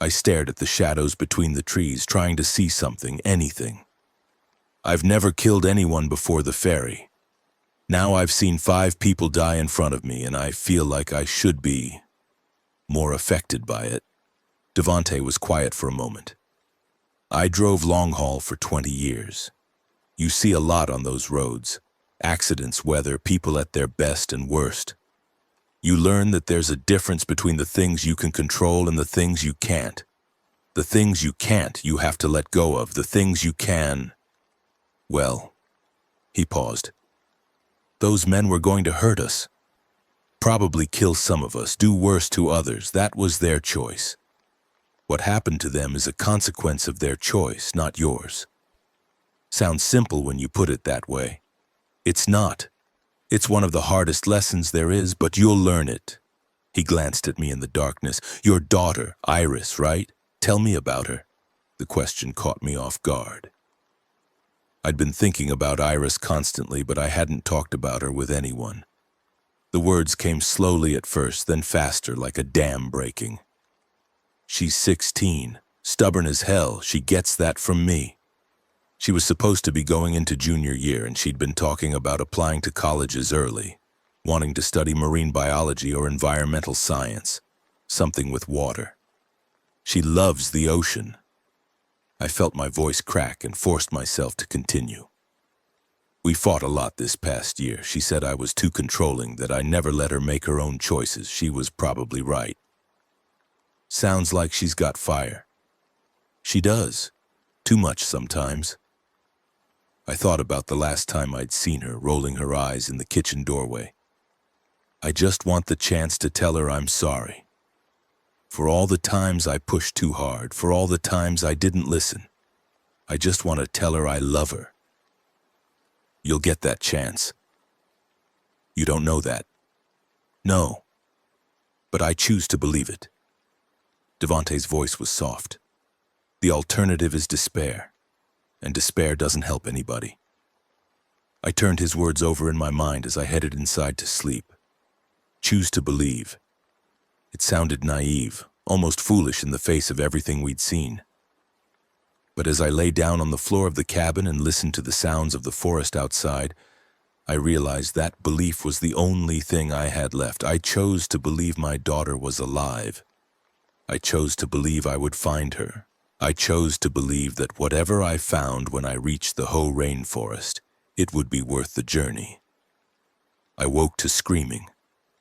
I stared at the shadows between the trees, trying to see something, anything. I've never killed anyone before the ferry. Now I've seen 5 people die in front of me, and I feel like I should be more affected by it. Devante was quiet for a moment. "I drove long haul for 20 years. You see a lot on those roads. Accidents, weather, people at their best and worst. You learn that there's a difference between the things you can control and the things you can't. The things you can't, you have to let go of. The things you can, well," he paused. "Those men were going to hurt us. Probably kill some of us, do worse to others. That was their choice. What happened to them is a consequence of their choice, not yours. Sounds simple when you put it that way. It's not. It's one of the hardest lessons there is, but you'll learn it." He glanced at me in the darkness. "Your daughter, Iris, right? Tell me about her." The question caught me off guard. I'd been thinking about Iris constantly, but I hadn't talked about her with anyone. The words came slowly at first, then faster, like a dam breaking. "She's 16, stubborn as hell. She gets that from me." She was supposed to be going into junior year, and she'd been talking about applying to colleges early, wanting to study marine biology or environmental science, something with water. She loves the ocean. I felt my voice crack and forced myself to continue. "We fought a lot this past year. She said I was too controlling, that I never let her make her own choices. She was probably right. Sounds like she's got fire." "She does. Too much sometimes." I thought about the last time I'd seen her, rolling her eyes in the kitchen doorway. I just want the chance to tell her I'm sorry. For all the times I pushed too hard, for all the times I didn't listen. I just want to tell her I love her. "You'll get that chance." "You don't know that." "No, but I choose to believe it. Devante's voice was soft. The alternative is despair, and despair doesn't help anybody. I turned his words over in my mind as I headed inside to sleep. Choose to believe. It sounded naive, almost foolish in the face of everything we'd seen. But as I lay down on the floor of the cabin and listened to the sounds of the forest outside, I realized that belief was the only thing I had left. I chose to believe my daughter was alive. I chose to believe I would find her. I chose to believe that whatever I found when I reached the Ho rainforest, it would be worth the journey. I woke to screaming.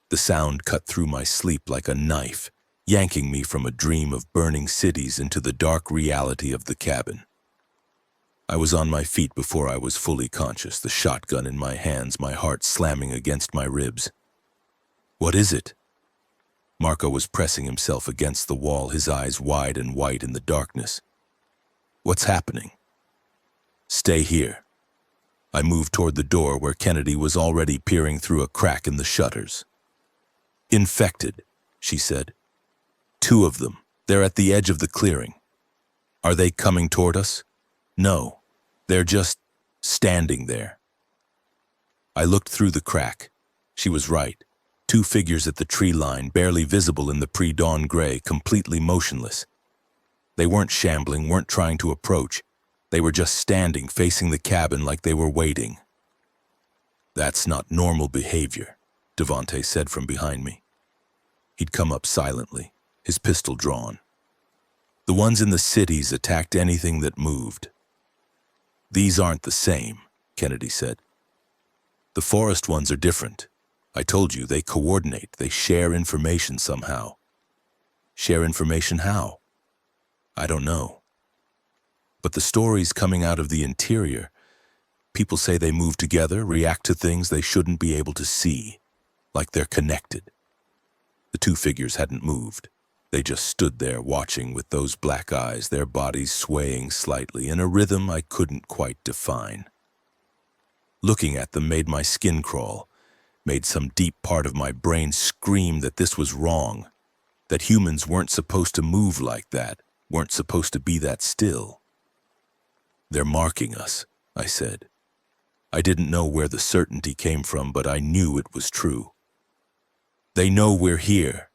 The sound cut through my sleep like a knife, yanking me from a dream of burning cities into the dark reality of the cabin. I was on my feet before I was fully conscious, the shotgun in my hands, my heart slamming against my ribs. What is it? Marco was pressing himself against the wall, his eyes wide and white in the darkness. What's happening? Stay here. I moved toward the door where Kennedy was already peering through a crack in the shutters. Infected, she said. 2 of them. They're at the edge of the clearing. Are they coming toward us? No. They're just standing there. I looked through the crack. She was right. 2 figures at the tree line, barely visible in the pre-dawn gray, completely motionless. They weren't shambling, weren't trying to approach. They were just standing, facing the cabin like they were waiting. That's not normal behavior, Devante said from behind me. He'd come up silently, his pistol drawn. The ones in the cities attacked anything that moved. These aren't the same, Kennedy said. The forest ones are different. I told you, they coordinate, they share information somehow. Share information how? I don't know. But the stories coming out of the interior, people say they move together, react to things they shouldn't be able to see, like they're connected. The 2 figures hadn't moved. They just stood there watching with those black eyes, their bodies swaying slightly in a rhythm I couldn't quite define. Looking at them made my skin crawl, made some deep part of my brain scream that this was wrong, that humans weren't supposed to move like that, weren't supposed to be that still. They're marking us, I said. I didn't know where the certainty came from, but I knew it was true. They know we're here.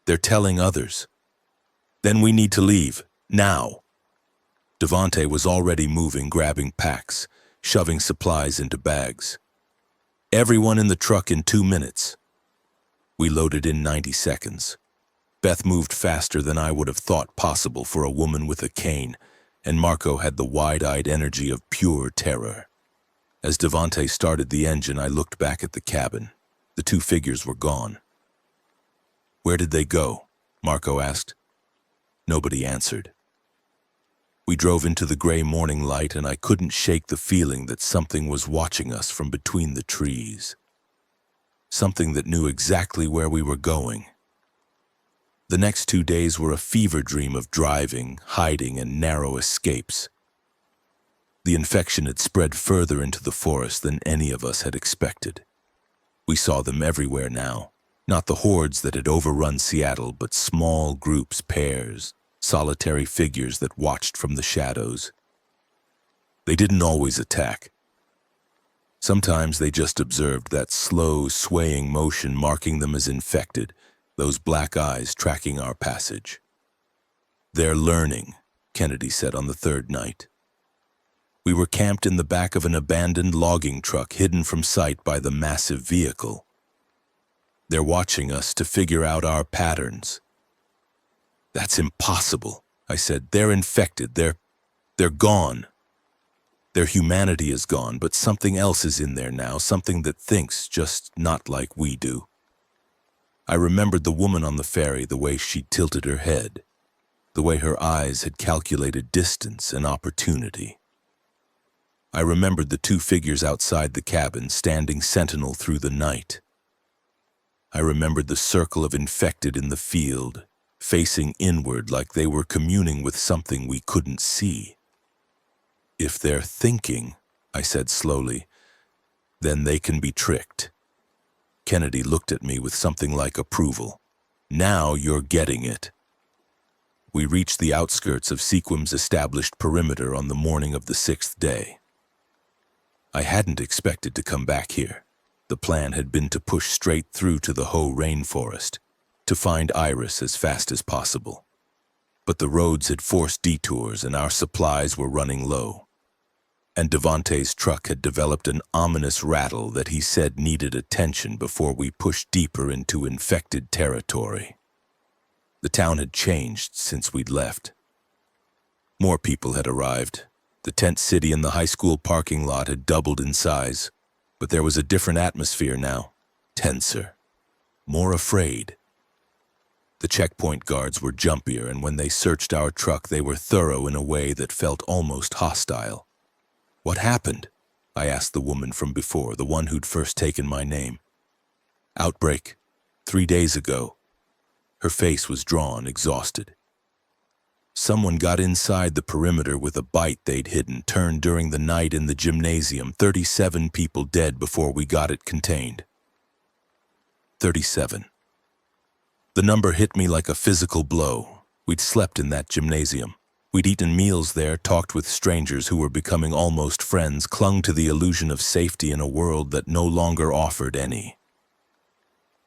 They're telling others. Then we need to leave, now. Devante was already moving, grabbing packs, shoving supplies into bags. Everyone in the truck in 2 minutes. We loaded in 90 seconds. Beth moved faster than I would have thought possible for a woman with a cane, and Marco had the wide-eyed energy of pure terror. As Devante started the engine, I looked back at the cabin. The 2 figures were gone. Where did they go? Marco asked. Nobody answered. We drove into the gray morning light, and I couldn't shake the feeling that something was watching us from between the trees. Something that knew exactly where we were going. The next 2 days were a fever dream of driving, hiding, and narrow escapes. The infection had spread further into the forest than any of us had expected. We saw them everywhere now, not the hordes that had overrun Seattle, but small groups, pairs, solitary figures that watched from the shadows. They didn't always attack. Sometimes they just observed that slow, swaying motion marking them as infected, those black eyes tracking our passage. They're learning, Kennedy said on the 3rd night. We were camped in the back of an abandoned logging truck hidden from sight by the massive vehicle. They're watching us to figure out our patterns. That's impossible, I said. They're infected. They're gone. Their humanity is gone, but something else is in there now, something that thinks, just not like we do. I remembered the woman on the ferry, the way she tilted her head, the way her eyes had calculated distance and opportunity. I remembered the 2 figures outside the cabin, standing sentinel through the night. I remembered the circle of infected in the field, facing inward like they were communing with something we couldn't see. If they're thinking, I said slowly, then they can be tricked. Kennedy looked at me with something like approval. Now you're getting it. We reached the outskirts of Sequim's established perimeter on the morning of the 6th day. I hadn't expected to come back here. The plan had been to push straight through to the Hoh rainforest, to find Iris as fast as possible. But the roads had forced detours and our supplies were running low. And Devante's truck had developed an ominous rattle that he said needed attention before we pushed deeper into infected territory. The town had changed since we'd left. More people had arrived. The tent city and the high school parking lot had doubled in size, but there was a different atmosphere now, tenser, more afraid. The checkpoint guards were jumpier, and when they searched our truck, they were thorough in a way that felt almost hostile. "What happened?" I asked the woman from before, the one who'd first taken my name. "Outbreak. 3 days ago." Her face was drawn, exhausted. "Someone got inside the perimeter with a bite they'd hidden, turned during the night in the gymnasium. 37 people dead before we got it contained." 37. The number hit me like a physical blow. We'd slept in that gymnasium. We'd eaten meals there, talked with strangers who were becoming almost friends, clung to the illusion of safety in a world that no longer offered any.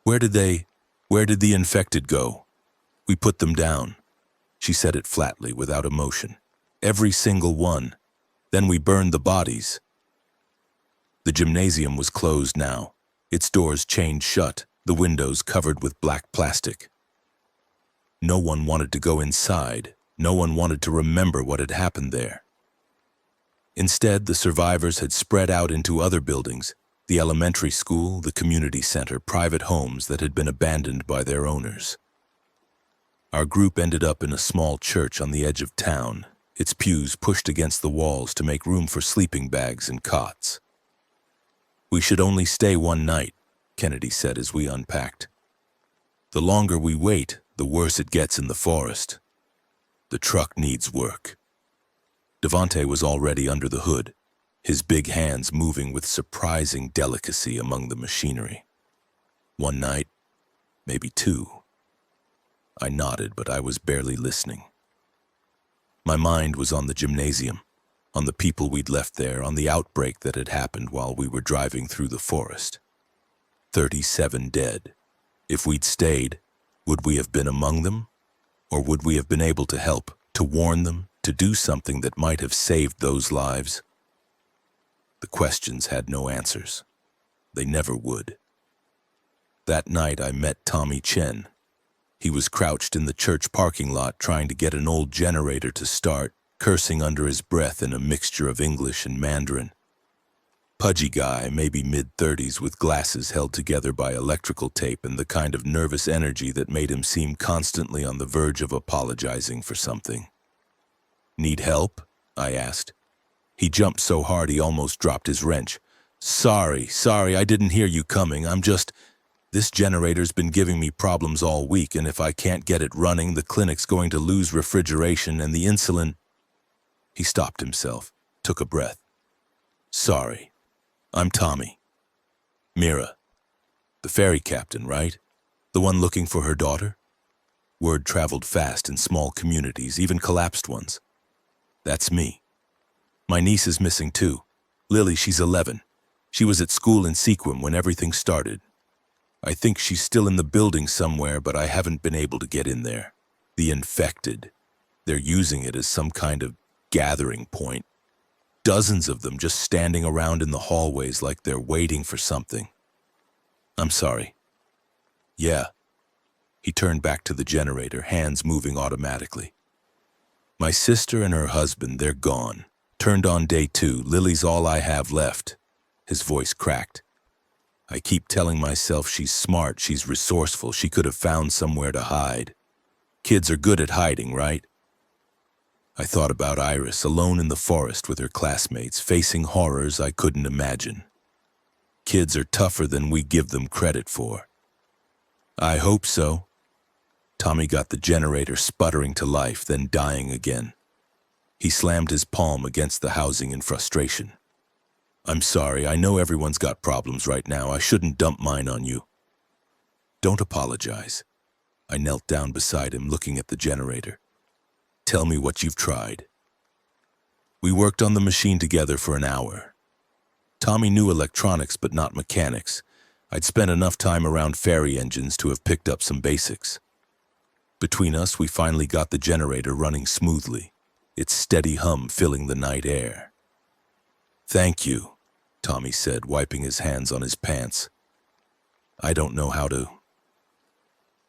Where did the infected go?" "We put them down." She said it flatly, without emotion. "Every single one. Then we burned the bodies." The gymnasium was closed now, its doors chained shut, the windows covered with black plastic. No one wanted to go inside. No one wanted to remember what had happened there. Instead, the survivors had spread out into other buildings, the elementary school, the community center, private homes that had been abandoned by their owners. Our group ended up in a small church on the edge of town, its pews pushed against the walls to make room for sleeping bags and cots. "We should only stay one night," Kennedy said as we unpacked. "The longer we wait, the worse it gets in the forest. The truck needs work." Devante was already under the hood, his big hands moving with surprising delicacy among the machinery. "One night, maybe 2. I nodded, but I was barely listening. My mind was on the gymnasium, on the people we'd left there, on the outbreak that had happened while we were driving through the forest. 37 dead. If we'd stayed, would we have been among them? Or would we have been able to help, to warn them, to do something that might have saved those lives? The questions had no answers. They never would. That night I met Tommy Chen. He was crouched in the church parking lot trying to get an old generator to start, cursing under his breath in a mixture of English and Mandarin. Pudgy guy, maybe mid-30s, with glasses held together by electrical tape and the kind of nervous energy that made him seem constantly on the verge of apologizing for something. "Need help?" I asked. He jumped so hard he almost dropped his wrench. Sorry, I didn't hear you coming. This generator's been giving me problems all week, and if I can't get it running, the clinic's going to lose refrigeration and the insulin." He stopped himself, took a breath. "Sorry. I'm Tommy. Mira. The ferry captain, right? The one looking for her daughter?" Word traveled fast in small communities, even collapsed ones. "That's me. My niece is missing too. Lily, she's 11. She was at school in Sequim when everything started. I think she's still in the building somewhere, but I haven't been able to get in there. The infected. They're using it as some kind of gathering point. Dozens of them just standing around in the hallways like they're waiting for something. I'm sorry." "Yeah." He turned back to the generator, hands moving automatically. "My sister and her husband, they're gone. Turned on day 2. Lily's all I have left." His voice cracked. "I keep telling myself she's smart, she's resourceful, she could have found somewhere to hide. Kids are good at hiding, right?" I thought about Iris, alone in the forest with her classmates, facing horrors I couldn't imagine. Kids are tougher than we give them credit for. "I hope so." Tommy got the generator sputtering to life, then dying again. He slammed his palm against the housing in frustration. "I'm sorry, I know everyone's got problems right now. I shouldn't dump mine on you." "Don't apologize. I knelt down beside him, looking at the generator. Tell me what you've tried. We worked on the machine together for an hour. Tommy knew electronics but not mechanics. I'd spent enough time around ferry engines to have picked up some basics. Between us, we finally got the generator running smoothly, its steady hum filling the night air. Thank you, Tommy said, wiping his hands on his pants. I don't know how to.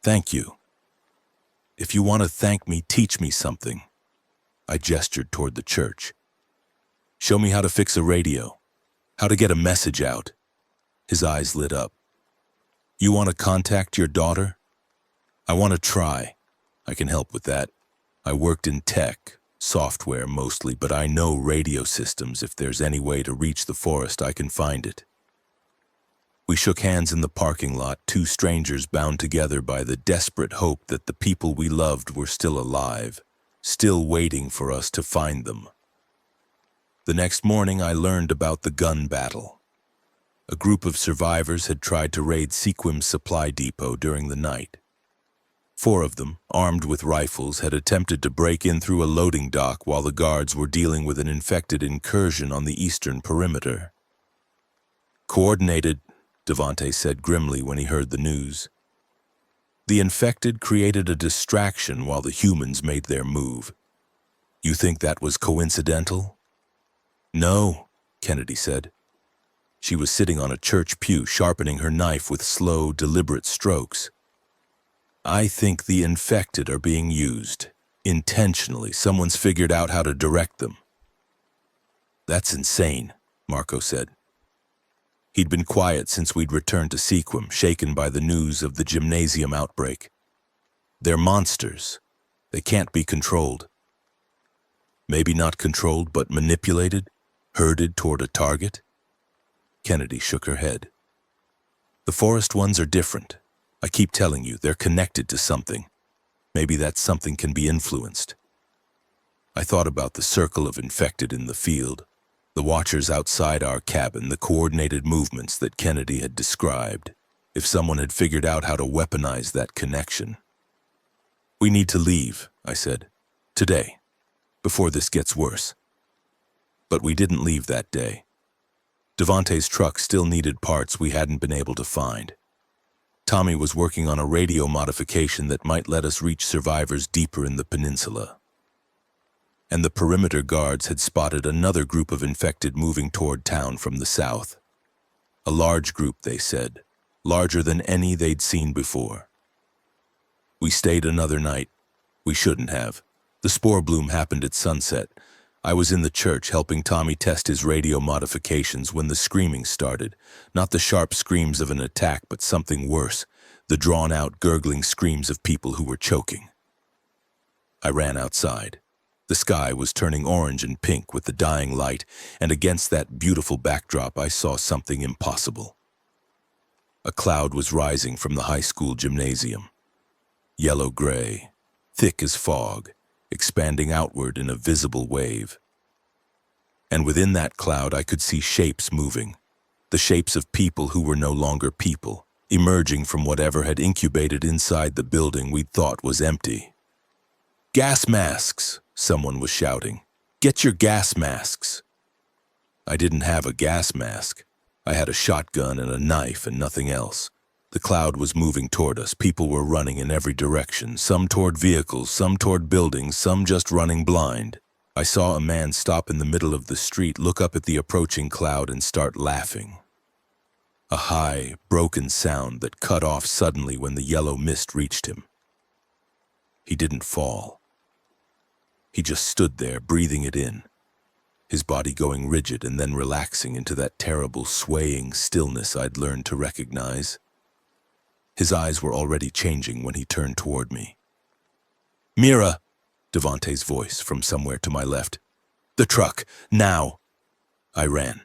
Thank you. If you want to thank me, teach me something. I gestured toward the church. Show me how to fix a radio, how to get a message out. His eyes lit up. You want to contact your daughter? I want to try. I can help with that. I worked in tech, software mostly, but I know radio systems. If there's any way to reach the forest, I can find it. We shook hands in the parking lot, two strangers bound together by the desperate hope that the people we loved were still alive, still waiting for us to find them. The next morning, I learned about the gun battle. A group of survivors had tried to raid Sequim's supply depot during the night. 4 of them, armed with rifles, had attempted to break in through a loading dock while the guards were dealing with an infected incursion on the eastern perimeter. Coordinated, Devante said grimly when he heard the news. The infected created a distraction while the humans made their move. You think that was coincidental? No, Kennedy said. She was sitting on a church pew, sharpening her knife with slow, deliberate strokes. I think the infected are being used. Intentionally, someone's figured out how to direct them. That's insane, Marco said. He'd been quiet since we'd returned to Sequim, shaken by the news of the gymnasium outbreak. They're monsters. They can't be controlled. Maybe not controlled, but manipulated, herded toward a target? Kennedy shook her head. The forest ones are different. I keep telling you, they're connected to something. Maybe that something can be influenced. I thought about the circle of infected in the field, the watchers outside our cabin, the coordinated movements that Kennedy had described. If someone had figured out how to weaponize that connection. We need to leave, I said. Today, before this gets worse. But we didn't leave that day. Devante's truck still needed parts we hadn't been able to find. Tommy was working on a radio modification that might let us reach survivors deeper in the peninsula. And the perimeter guards had spotted another group of infected moving toward town from the south. A large group, they said, larger than any they'd seen before. We stayed another night. We shouldn't have. The spore bloom happened at sunset. I was in the church helping Tommy test his radio modifications when the screaming started. Not the sharp screams of an attack, but something worse. The drawn-out, gurgling screams of people who were choking. I ran outside. The sky was turning orange and pink with the dying light, and against that beautiful backdrop I saw something impossible. A cloud was rising from the high school gymnasium. Yellow-gray, thick as fog, expanding outward in a visible wave. And within that cloud I could see shapes moving, the shapes of people who were no longer people, emerging from whatever had incubated inside the building we'd thought was empty. Gas masks! Someone was shouting. Get your gas masks! I didn't have a gas mask. I had a shotgun and a knife and nothing else. The cloud was moving toward us. People were running in every direction, some toward vehicles, some toward buildings, some just running blind. I saw a man stop in the middle of the street, look up at the approaching cloud and start laughing. A high, broken sound that cut off suddenly when the yellow mist reached him. He didn't fall. He just stood there, breathing it in, his body going rigid and then relaxing into that terrible, swaying stillness I'd learned to recognize. His eyes were already changing when he turned toward me. Mira! Devante's voice from somewhere to my left. The truck, now! I ran.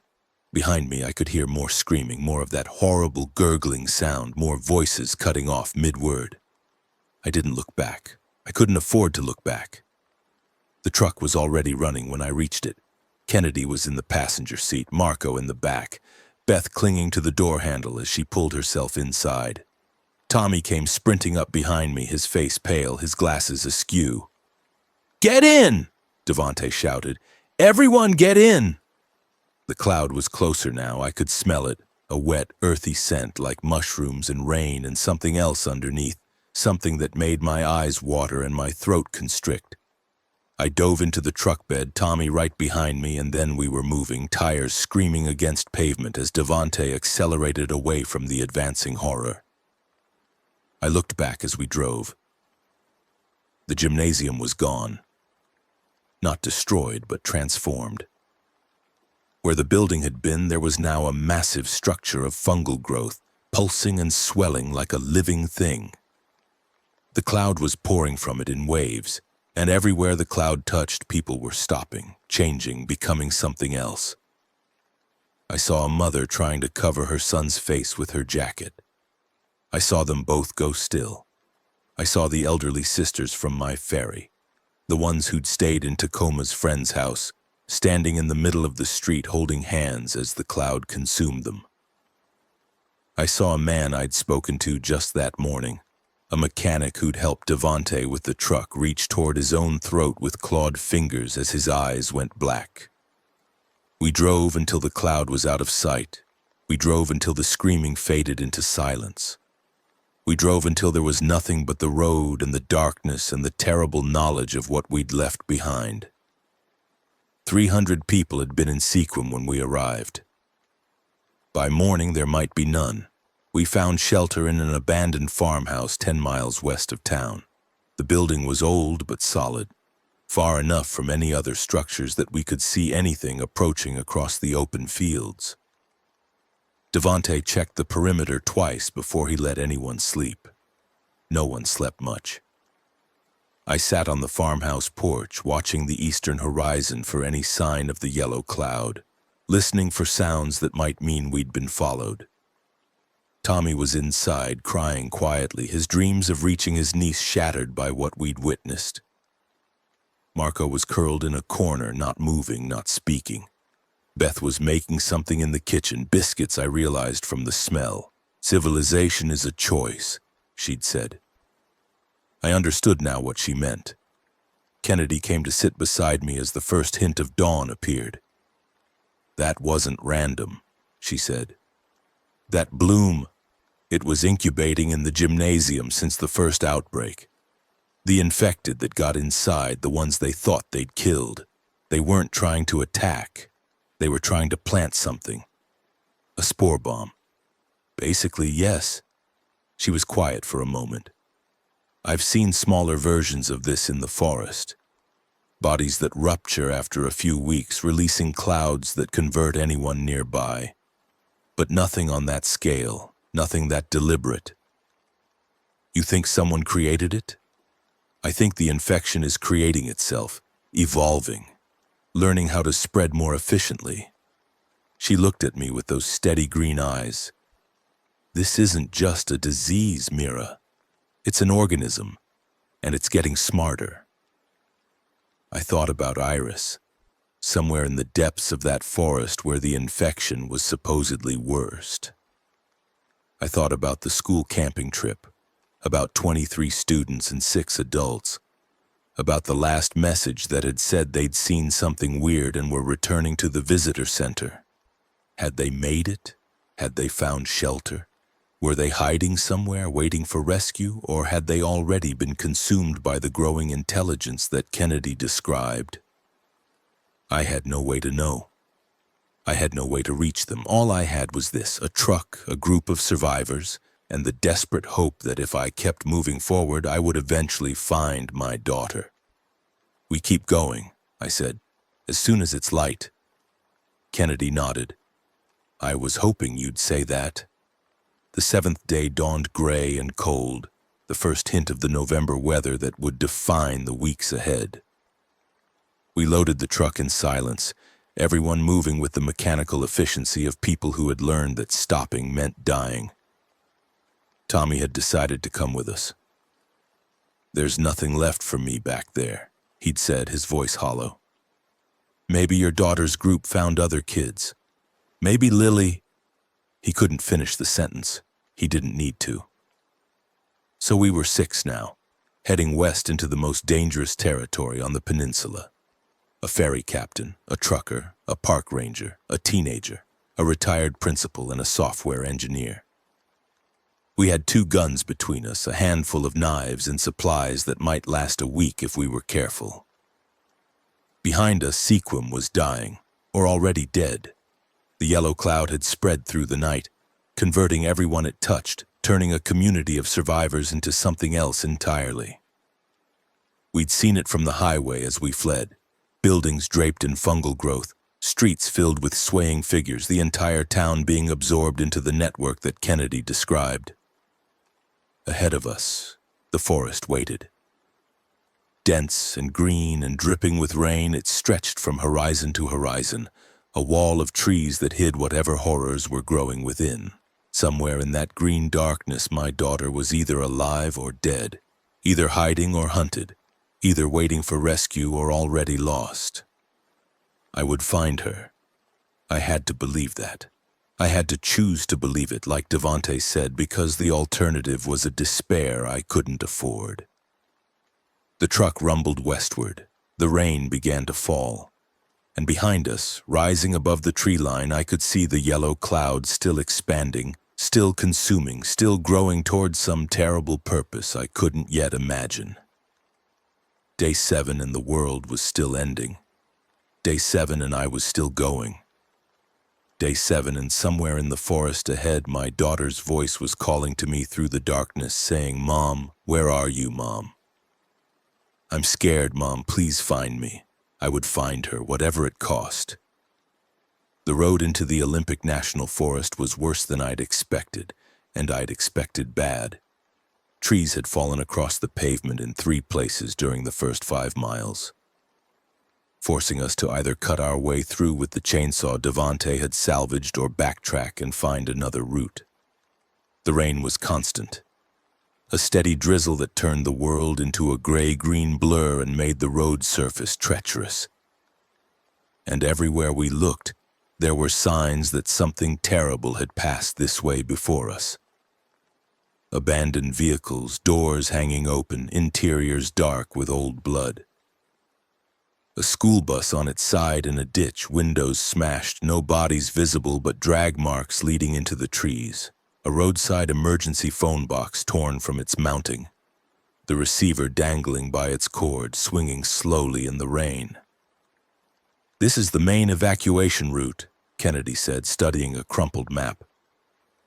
Behind me I could hear more screaming, more of that horrible gurgling sound, more voices cutting off mid-word. I didn't look back. I couldn't afford to look back. The truck was already running when I reached it. Kennedy was in the passenger seat, Marco in the back, Beth clinging to the door handle as she pulled herself inside. Tommy came sprinting up behind me, his face pale, his glasses askew. "Get in!" Devante shouted. "Everyone get in!" The cloud was closer now. I could smell it, a wet, earthy scent like mushrooms and rain and something else underneath, something that made my eyes water and my throat constrict. I dove into the truck bed, Tommy right behind me, and then we were moving, tires screaming against pavement as Devante accelerated away from the advancing horror. I looked back as we drove. The gymnasium was gone. Not destroyed, but transformed. Where the building had been, there was now a massive structure of fungal growth, pulsing and swelling like a living thing. The cloud was pouring from it in waves, and everywhere the cloud touched, people were stopping, changing, becoming something else. I saw a mother trying to cover her son's face with her jacket. I saw them both go still. I saw the elderly sisters from my ferry, the ones who'd stayed in Tacoma's friend's house, standing in the middle of the street holding hands as the cloud consumed them. I saw a man I'd spoken to just that morning, a mechanic who'd helped Devante with the truck, reach toward his own throat with clawed fingers as his eyes went black. We drove until the cloud was out of sight. We drove until the screaming faded into silence. We drove until there was nothing but the road and the darkness and the terrible knowledge of what we'd left behind. 300 people had been in Sequim when we arrived. By morning, there might be none. We found shelter in an abandoned farmhouse 10 miles west of town. The building was old but solid, far enough from any other structures that we could see anything approaching across the open fields. Devante checked the perimeter twice before he let anyone sleep. No one slept much. I sat on the farmhouse porch, watching the eastern horizon for any sign of the yellow cloud, listening for sounds that might mean we'd been followed. Tommy was inside, crying quietly, his dreams of reaching his niece shattered by what we'd witnessed. Marco was curled in a corner, not moving, not speaking. Beth was making something in the kitchen, biscuits, I realized from the smell. "Civilization is a choice," she'd said. I understood now what she meant. Kennedy came to sit beside me as the first hint of dawn appeared. "That wasn't random," she said. "That bloom, it was incubating in the gymnasium since the first outbreak. The infected that got inside, the ones they thought they'd killed, they weren't trying to attack. They were trying to plant something. A spore bomb. Basically, yes." She was quiet for a moment. "I've seen smaller versions of this in the forest. Bodies that rupture after a few weeks, releasing clouds that convert anyone nearby. But nothing on that scale, nothing that deliberate. You think someone created it? I think the infection is creating itself, evolving, learning how to spread more efficiently." She looked at me with those steady green eyes. "This isn't just a disease, Mira. It's an organism, and it's getting smarter." I thought about Iris, somewhere in the depths of that forest where the infection was supposedly worst. I thought about the school camping trip, about 23 students and 6 adults, about the last message that had said they'd seen something weird and were returning to the visitor center. Had they made it? Had they found shelter? Were they hiding somewhere, waiting for rescue, or had they already been consumed by the growing intelligence that Kennedy described? I had no way to know. I had no way to reach them. All I had was this, a truck, a group of survivors, and the desperate hope that if I kept moving forward, I would eventually find my daughter. "We keep going," I said, "as soon as it's light." Kennedy nodded. "I was hoping you'd say that." The 7th day dawned gray and cold, the first hint of the November weather that would define the weeks ahead. We loaded the truck in silence, everyone moving with the mechanical efficiency of people who had learned that stopping meant dying. Tommy had decided to come with us. "There's nothing left for me back there," he'd said, his voice hollow. "Maybe your daughter's group found other kids. Maybe Lily—" He couldn't finish the sentence. He didn't need to. So we were 6 now, heading west into the most dangerous territory on the peninsula. A ferry captain, a trucker, a park ranger, a teenager, a retired principal, and a software engineer. We had 2 guns between us, a handful of knives, and supplies that might last a week if we were careful. Behind us, Sequim was dying, or already dead. The yellow cloud had spread through the night, converting everyone it touched, turning a community of survivors into something else entirely. We'd seen it from the highway as we fled. Buildings draped in fungal growth, streets filled with swaying figures, the entire town being absorbed into the network that Kennedy described. Ahead of us, the forest waited. Dense and green and dripping with rain, it stretched from horizon to horizon, a wall of trees that hid whatever horrors were growing within. Somewhere in that green darkness, my daughter was either alive or dead, either hiding or hunted, either waiting for rescue or already lost. I would find her. I had to believe that. I had to choose to believe it, like Devante said, because the alternative was a despair I couldn't afford. The truck rumbled westward. The rain began to fall. And behind us, rising above the tree line, I could see the yellow cloud still expanding, still consuming, still growing towards some terrible purpose I couldn't yet imagine. Day 7 and the world was still ending. Day 7 and I was still going. Day 7 and somewhere in the forest ahead, my daughter's voice was calling to me through the darkness, saying, "Mom, where are you, Mom? I'm scared, Mom, please find me." I would find her, whatever it cost. The road into the Olympic National Forest was worse than I'd expected, and I'd expected bad. Trees had fallen across the pavement in 3 places during the first 5 miles. Forcing us to either cut our way through with the chainsaw Devante had salvaged or backtrack and find another route. The rain was constant. A steady drizzle that turned the world into a gray-green blur and made the road surface treacherous. And everywhere we looked, there were signs that something terrible had passed this way before us. Abandoned vehicles, doors hanging open, interiors dark with old blood. A school bus on its side in a ditch, windows smashed, no bodies visible but drag marks leading into the trees. A roadside emergency phone box torn from its mounting, the receiver dangling by its cord, swinging slowly in the rain. "This is the main evacuation route," Kennedy said, studying a crumpled map.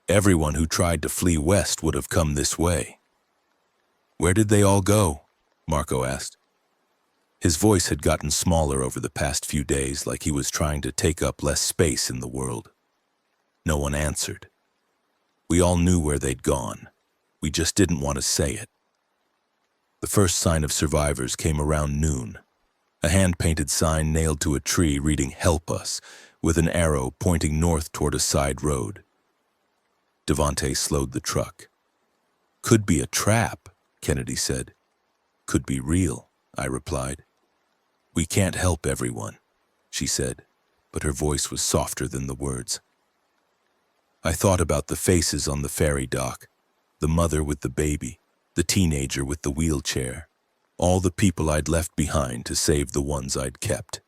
"Everyone who tried to flee west would have come this way." "Where did they all go?" Marco asked. His voice had gotten smaller over the past few days, like he was trying to take up less space in the world. No one answered. We all knew where they'd gone. We just didn't want to say it. The first sign of survivors came around noon. A hand-painted sign nailed to a tree reading "Help Us," with an arrow pointing north toward a side road. Devante slowed the truck. "Could be a trap," Kennedy said. "Could be real," I replied. "We can't help everyone," she said, but her voice was softer than the words. I thought about the faces on the ferry dock, the mother with the baby, the teenager with the wheelchair, all the people I'd left behind to save the ones I'd kept.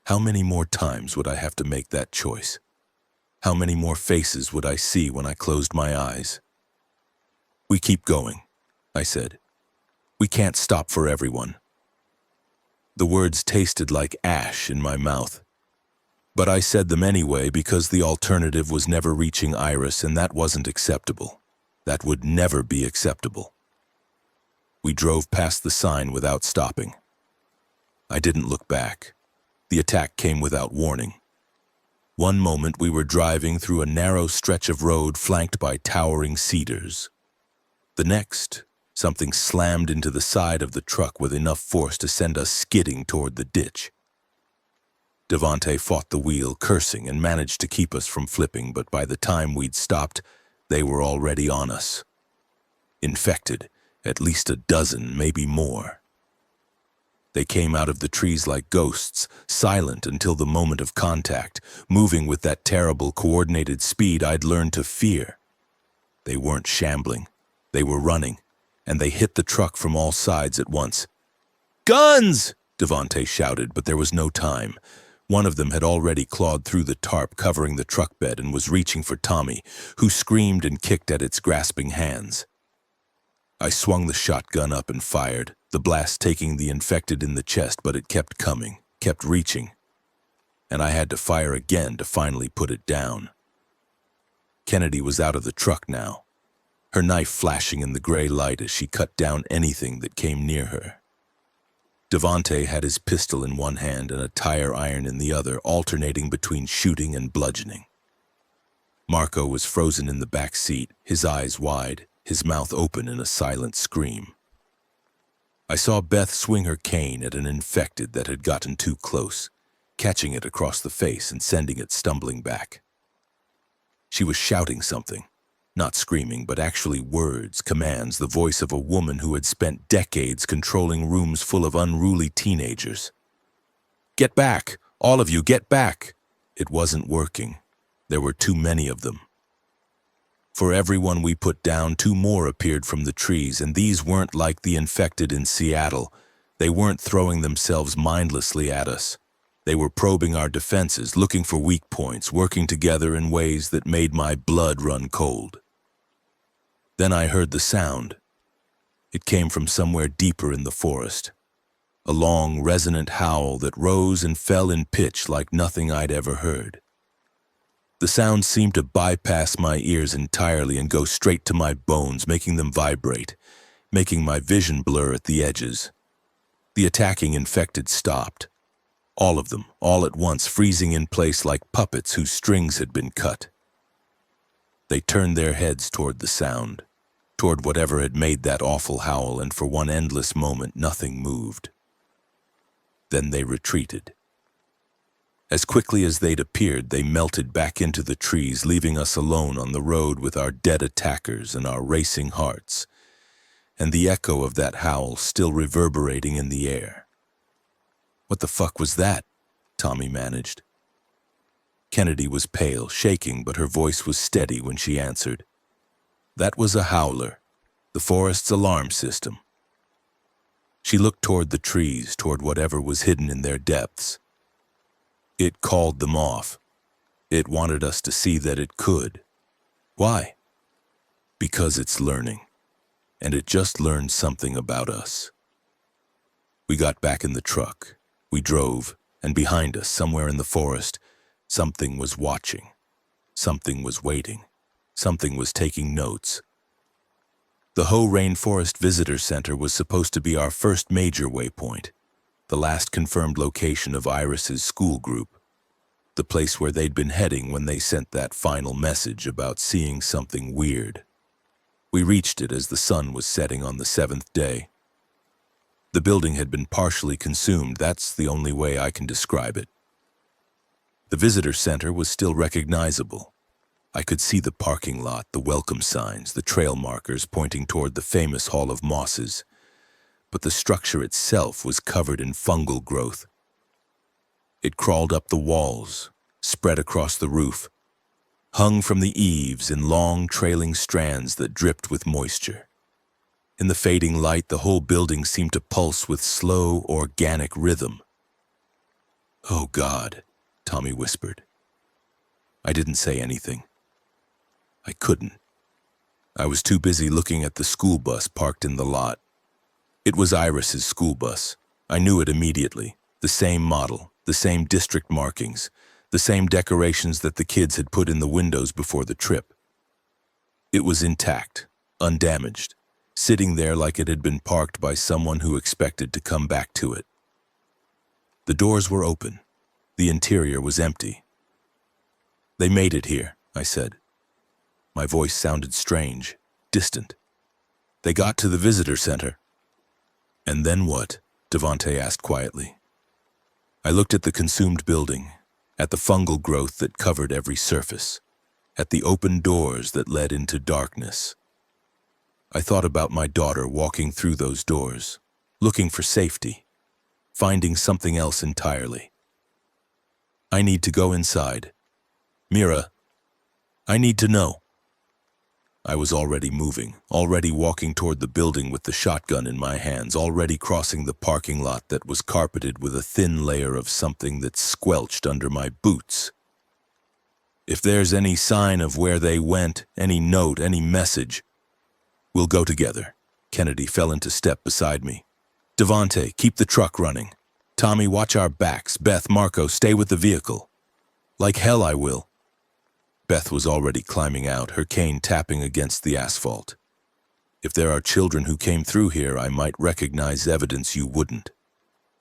How many more times would I have to make that choice? How many more faces would I see when I closed my eyes? "We keep going," I said. "We can't stop for everyone." The words tasted like ash in my mouth. But I said them anyway because the alternative was never reaching Iris, and that wasn't acceptable. That would never be acceptable. We drove past the sign without stopping. I didn't look back. The attack came without warning. One moment we were driving through a narrow stretch of road flanked by towering cedars. The next, something slammed into the side of the truck with enough force to send us skidding toward the ditch. Devante fought the wheel, cursing, and managed to keep us from flipping, but by the time we'd stopped, they were already on us. Infected, at least a dozen, maybe more. They came out of the trees like ghosts, silent until the moment of contact, moving with that terrible coordinated speed I'd learned to fear. They weren't shambling. They were running. and they hit the truck from all sides at once. "Guns!" Devante shouted, but there was no time. One of them had already clawed through the tarp covering the truck bed and was reaching for Tommy, who screamed and kicked at its grasping hands. I swung the shotgun up and fired, the blast taking the infected in the chest, but it kept coming, kept reaching, and I had to fire again to finally put it down. Kennedy was out of the truck now, her knife flashing in the gray light as she cut down anything that came near her. Devante had his pistol in one hand and a tire iron in the other, alternating between shooting and bludgeoning. Marco was frozen in the back seat, his eyes wide, his mouth open in a silent scream. I saw Beth swing her cane at an infected that had gotten too close, catching it across the face and sending it stumbling back. She was shouting something, not screaming, but actually words, commands, the voice of a woman who had spent decades controlling rooms full of unruly teenagers. "Get back! All of you, get back!" It wasn't working. There were too many of them. For everyone we put down, two more appeared from the trees, and these weren't like the infected in Seattle. They weren't throwing themselves mindlessly at us. They were probing our defenses, looking for weak points, working together in ways that made my blood run cold. Then I heard the sound. It came from somewhere deeper in the forest. A long, resonant howl that rose and fell in pitch like nothing I'd ever heard. The sound seemed to bypass my ears entirely and go straight to my bones, making them vibrate, making my vision blur at the edges. The attacking infected stopped. All of them, all at once, freezing in place like puppets whose strings had been cut. They turned their heads toward the sound, toward whatever had made that awful howl, and for one endless moment nothing moved. Then they retreated. As quickly as they'd appeared, they melted back into the trees, leaving us alone on the road with our dead attackers and our racing hearts, and the echo of that howl still reverberating in the air. "What the fuck was that?" Tommy managed. Kennedy was pale, shaking, but her voice was steady when she answered. "That was a howler, the forest's alarm system." She looked toward the trees, toward whatever was hidden in their depths. It called them off. It wanted us to see that it could. Why? Because it's learning, and it just learned something about us. We got back in the truck. We drove, and behind us, somewhere in the forest, something was watching. Something was waiting. Something was taking notes. The Hoh Rainforest Visitor Center was supposed to be our first major waypoint, the last confirmed location of Iris's school group, the place where they'd been heading when they sent that final message about seeing something weird. We reached it as the sun was setting on the 7th day. The building had been partially consumed. That's the only way I can describe it. The visitor center was still recognizable. I could see the parking lot, the welcome signs, the trail markers pointing toward the famous Hall of Mosses, but the structure itself was covered in fungal growth. It crawled up the walls, spread across the roof, hung from the eaves in long trailing strands that dripped with moisture. In the fading light, the whole building seemed to pulse with slow, organic rhythm. "Oh God," Tommy whispered. I didn't say anything. I couldn't. I was too busy looking at the school bus parked in the lot. It was Iris's school bus. I knew it immediately. The same model, the same district markings, the same decorations that the kids had put in the windows before the trip. It was intact, undamaged, sitting there like it had been parked by someone who expected to come back to it. The doors were open. The interior was empty. "They made it here," I said. My voice sounded strange, distant. "They got to the visitor center." "And then what?" Devante asked quietly. I looked at the consumed building, at the fungal growth that covered every surface, at the open doors that led into darkness. I thought about my daughter walking through those doors, looking for safety, finding something else entirely. "I need to go inside. Mira, I need to know." I was already moving, already walking toward the building with the shotgun in my hands, already crossing the parking lot that was carpeted with a thin layer of something that squelched under my boots. If there's any sign of where they went, any note, any message, we'll go together. Kennedy fell into step beside me. Devante, keep the truck running. Tommy, watch our backs. Beth, Marco, stay with the vehicle. Like hell I will. Beth was already climbing out, her cane tapping against the asphalt. If there are children who came through here, I might recognize evidence you wouldn't.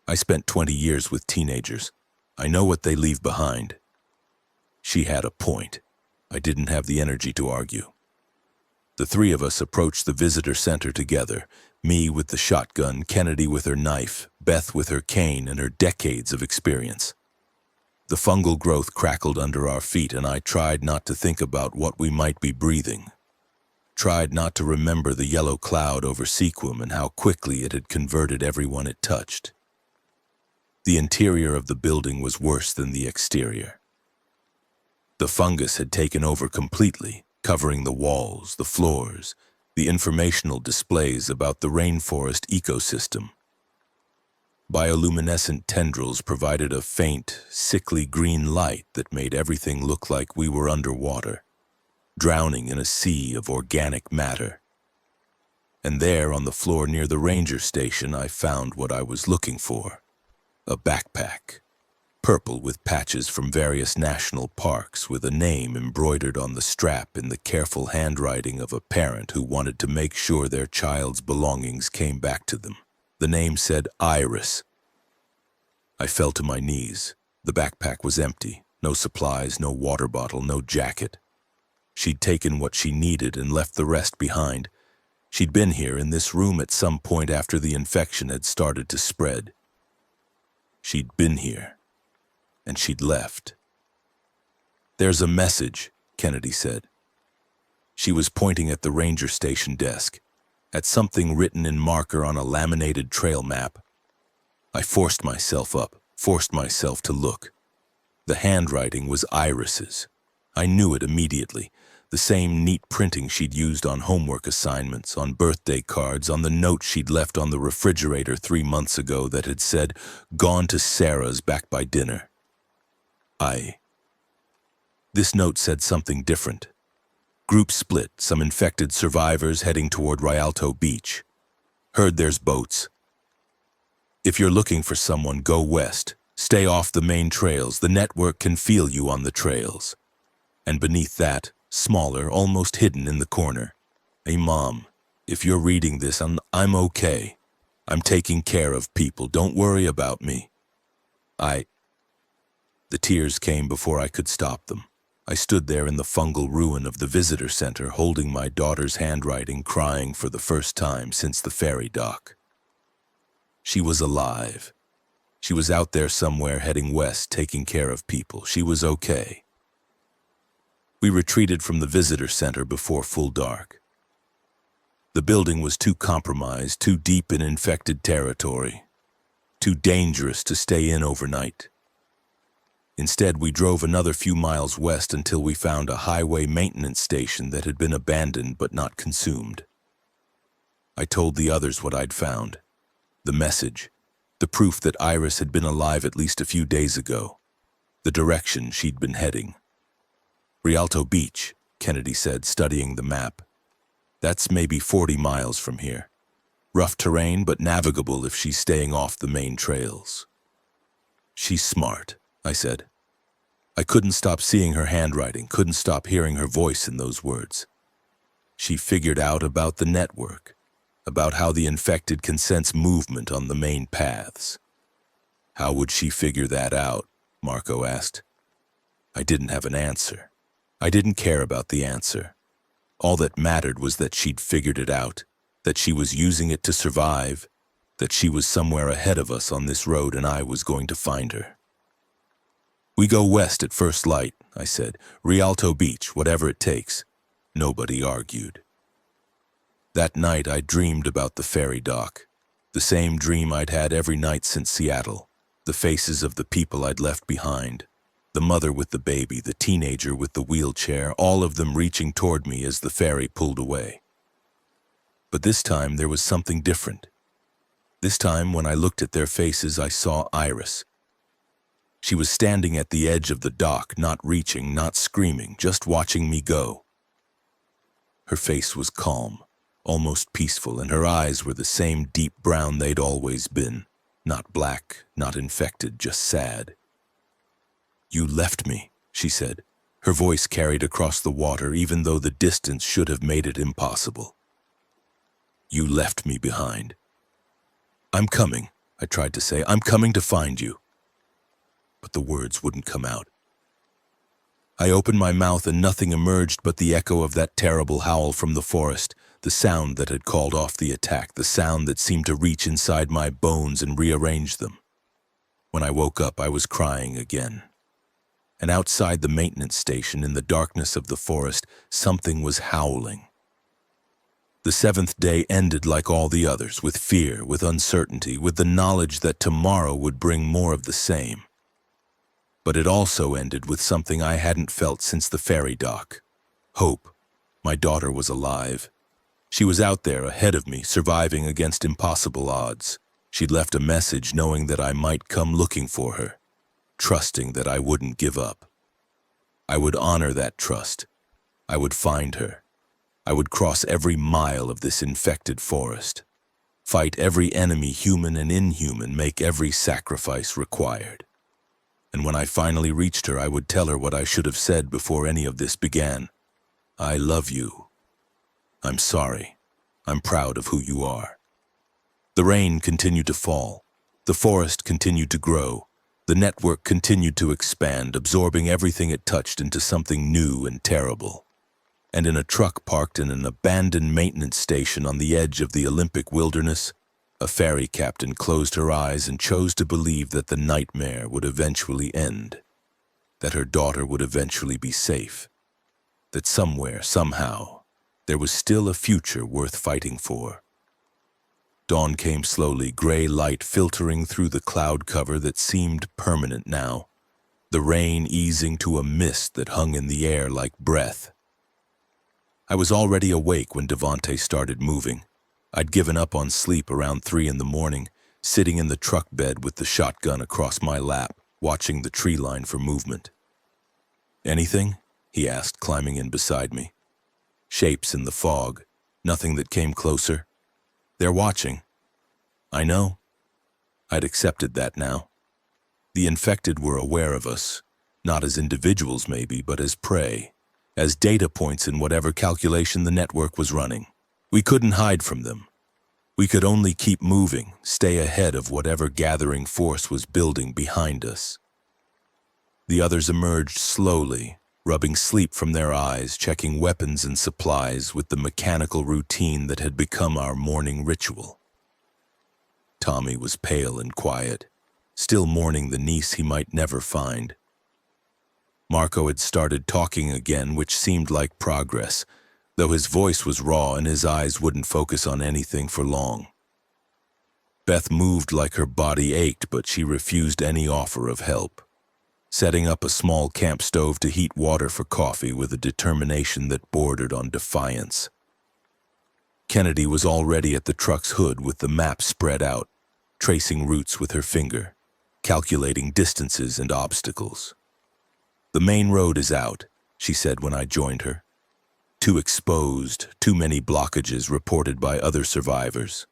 I spent 20 years with teenagers. I know what they leave behind. She had a point. I didn't have the energy to argue. The three of us approached the visitor center together, me with the shotgun, Kennedy with her knife, Beth with her cane and her decades of experience. The fungal growth crackled under our feet, and I tried not to think about what we might be breathing. Tried not to remember the yellow cloud over Sequim and how quickly it had converted everyone it touched. The interior of the building was worse than the exterior. The fungus had taken over completely, covering the walls, the floors, the informational displays about the rainforest ecosystem. Bioluminescent tendrils provided a faint, sickly green light that made everything look like we were underwater, drowning in a sea of organic matter. And there on the floor near the ranger station, I found what I was looking for. A backpack, purple with patches from various national parks, with a name embroidered on the strap in the careful handwriting of a parent who wanted to make sure their child's belongings came back to them. The name said Iris. I fell to my knees. The backpack was empty. No supplies, no water bottle, no jacket. She'd taken what she needed and left the rest behind. She'd been here in this room at some point after the infection had started to spread. She'd been here, and she'd left. There's a message, Kennedy said. She was pointing at the ranger station desk, at something written in marker on a laminated trail map. I forced myself up, forced myself to look. The handwriting was Iris's. I knew it immediately. The same neat printing she'd used on homework assignments, on birthday cards, on the note she'd left on the refrigerator 3 months ago that had said, "Gone to Sarah's back by dinner." This note said something different. Group split, some infected survivors heading toward Rialto Beach. Heard there's boats. If you're looking for someone, go west. Stay off the main trails. The network can feel you on the trails. And beneath that, smaller, almost hidden in the corner, "Hey, Mom, if you're reading this, I'm okay. I'm taking care of people. Don't worry about me." The tears came before I could stop them. I stood there in the fungal ruin of the visitor center, holding my daughter's handwriting, crying for the first time since the ferry dock. She was alive. She was out there somewhere heading west, taking care of people. She was okay. We retreated from the visitor center before full dark. The building was too compromised, too deep in infected territory, too dangerous to stay in overnight. Instead, we drove another few miles west until we found a highway maintenance station that had been abandoned but not consumed. I told the others what I'd found. The message, the proof that Iris had been alive at least a few days ago, the direction she'd been heading. "Rialto Beach," Kennedy said, studying the map. "That's maybe 40 miles from here. Rough terrain, but navigable if she's staying off the main trails." "She's smart," I said. I couldn't stop seeing her handwriting, couldn't stop hearing her voice in those words. She figured out about the network, about how the infected can sense movement on the main paths. "How would she figure that out?" Marco asked. I didn't have an answer. I didn't care about the answer. All that mattered was that she'd figured it out, that she was using it to survive, that she was somewhere ahead of us on this road and I was going to find her. "We go west at first light," I said. "Rialto Beach, whatever it takes." Nobody argued. That night I dreamed about the ferry dock, the same dream I'd had every night since Seattle, the faces of the people I'd left behind, The mother with the baby, the teenager with the wheelchair, all of them reaching toward me as the ferry pulled away. But this time there was something different. This time when I looked at their faces, I saw Iris. She was standing at the edge of the dock, not reaching, not screaming, just watching me go. Her face was calm, almost peaceful, and her eyes were the same deep brown they'd always been. Not black, not infected, just sad. "You left me," she said. Her voice carried across the water, even though the distance should have made it impossible. "You left me behind." "I'm coming," I tried to say. "I'm coming to find you." But the words wouldn't come out. I opened my mouth and nothing emerged but the echo of that terrible howl from the forest, the sound that had called off the attack, the sound that seemed to reach inside my bones and rearrange them. When I woke up, I was crying again. And outside the maintenance station, in the darkness of the forest, something was howling. The seventh day ended like all the others, with fear, with uncertainty, with the knowledge that tomorrow would bring more of the same. But it also ended with something I hadn't felt since the ferry dock. Hope. My daughter was alive. She was out there ahead of me, surviving against impossible odds. She'd left a message knowing that I might come looking for her, trusting that I wouldn't give up. I would honor that trust. I would find her. I would cross every mile of this infected forest, fight every enemy, human and inhuman, make every sacrifice required. And when I finally reached her, I would tell her what I should have said before any of this began. "I love you. I'm sorry. I'm proud of who you are." The rain continued to fall. The forest continued to grow. The network continued to expand, absorbing everything it touched into something new and terrible. And in a truck parked in an abandoned maintenance station on the edge of the Olympic wilderness, a ferry captain closed her eyes and chose to believe that the nightmare would eventually end, that her daughter would eventually be safe, that somewhere, somehow, there was still a future worth fighting for. Dawn came slowly, gray light filtering through the cloud cover that seemed permanent now, the rain easing to a mist that hung in the air like breath. I was already awake when Devante started moving. I'd given up on sleep around 3 in the morning, sitting in the truck bed with the shotgun across my lap, watching the tree line for movement. "Anything?" he asked, climbing in beside me. "Shapes in the fog, nothing that came closer. They're watching." "I know." I'd accepted that now. The infected were aware of us, not as individuals maybe, but as prey, as data points in whatever calculation the network was running. We couldn't hide from them. We could only keep moving, stay ahead of whatever gathering force was building behind us. The others emerged slowly, rubbing sleep from their eyes, checking weapons and supplies with the mechanical routine that had become our morning ritual. Tommy was pale and quiet, still mourning the niece he might never find. Marco had started talking again, which seemed like progress, though his voice was raw and his eyes wouldn't focus on anything for long. Beth moved like her body ached, but she refused any offer of help, setting up a small camp stove to heat water for coffee with a determination that bordered on defiance. Kennedy was already at the truck's hood with the map spread out, tracing routes with her finger, calculating distances and obstacles. "The main road is out," she said when I joined her. "Too exposed, too many blockages reported by other survivors.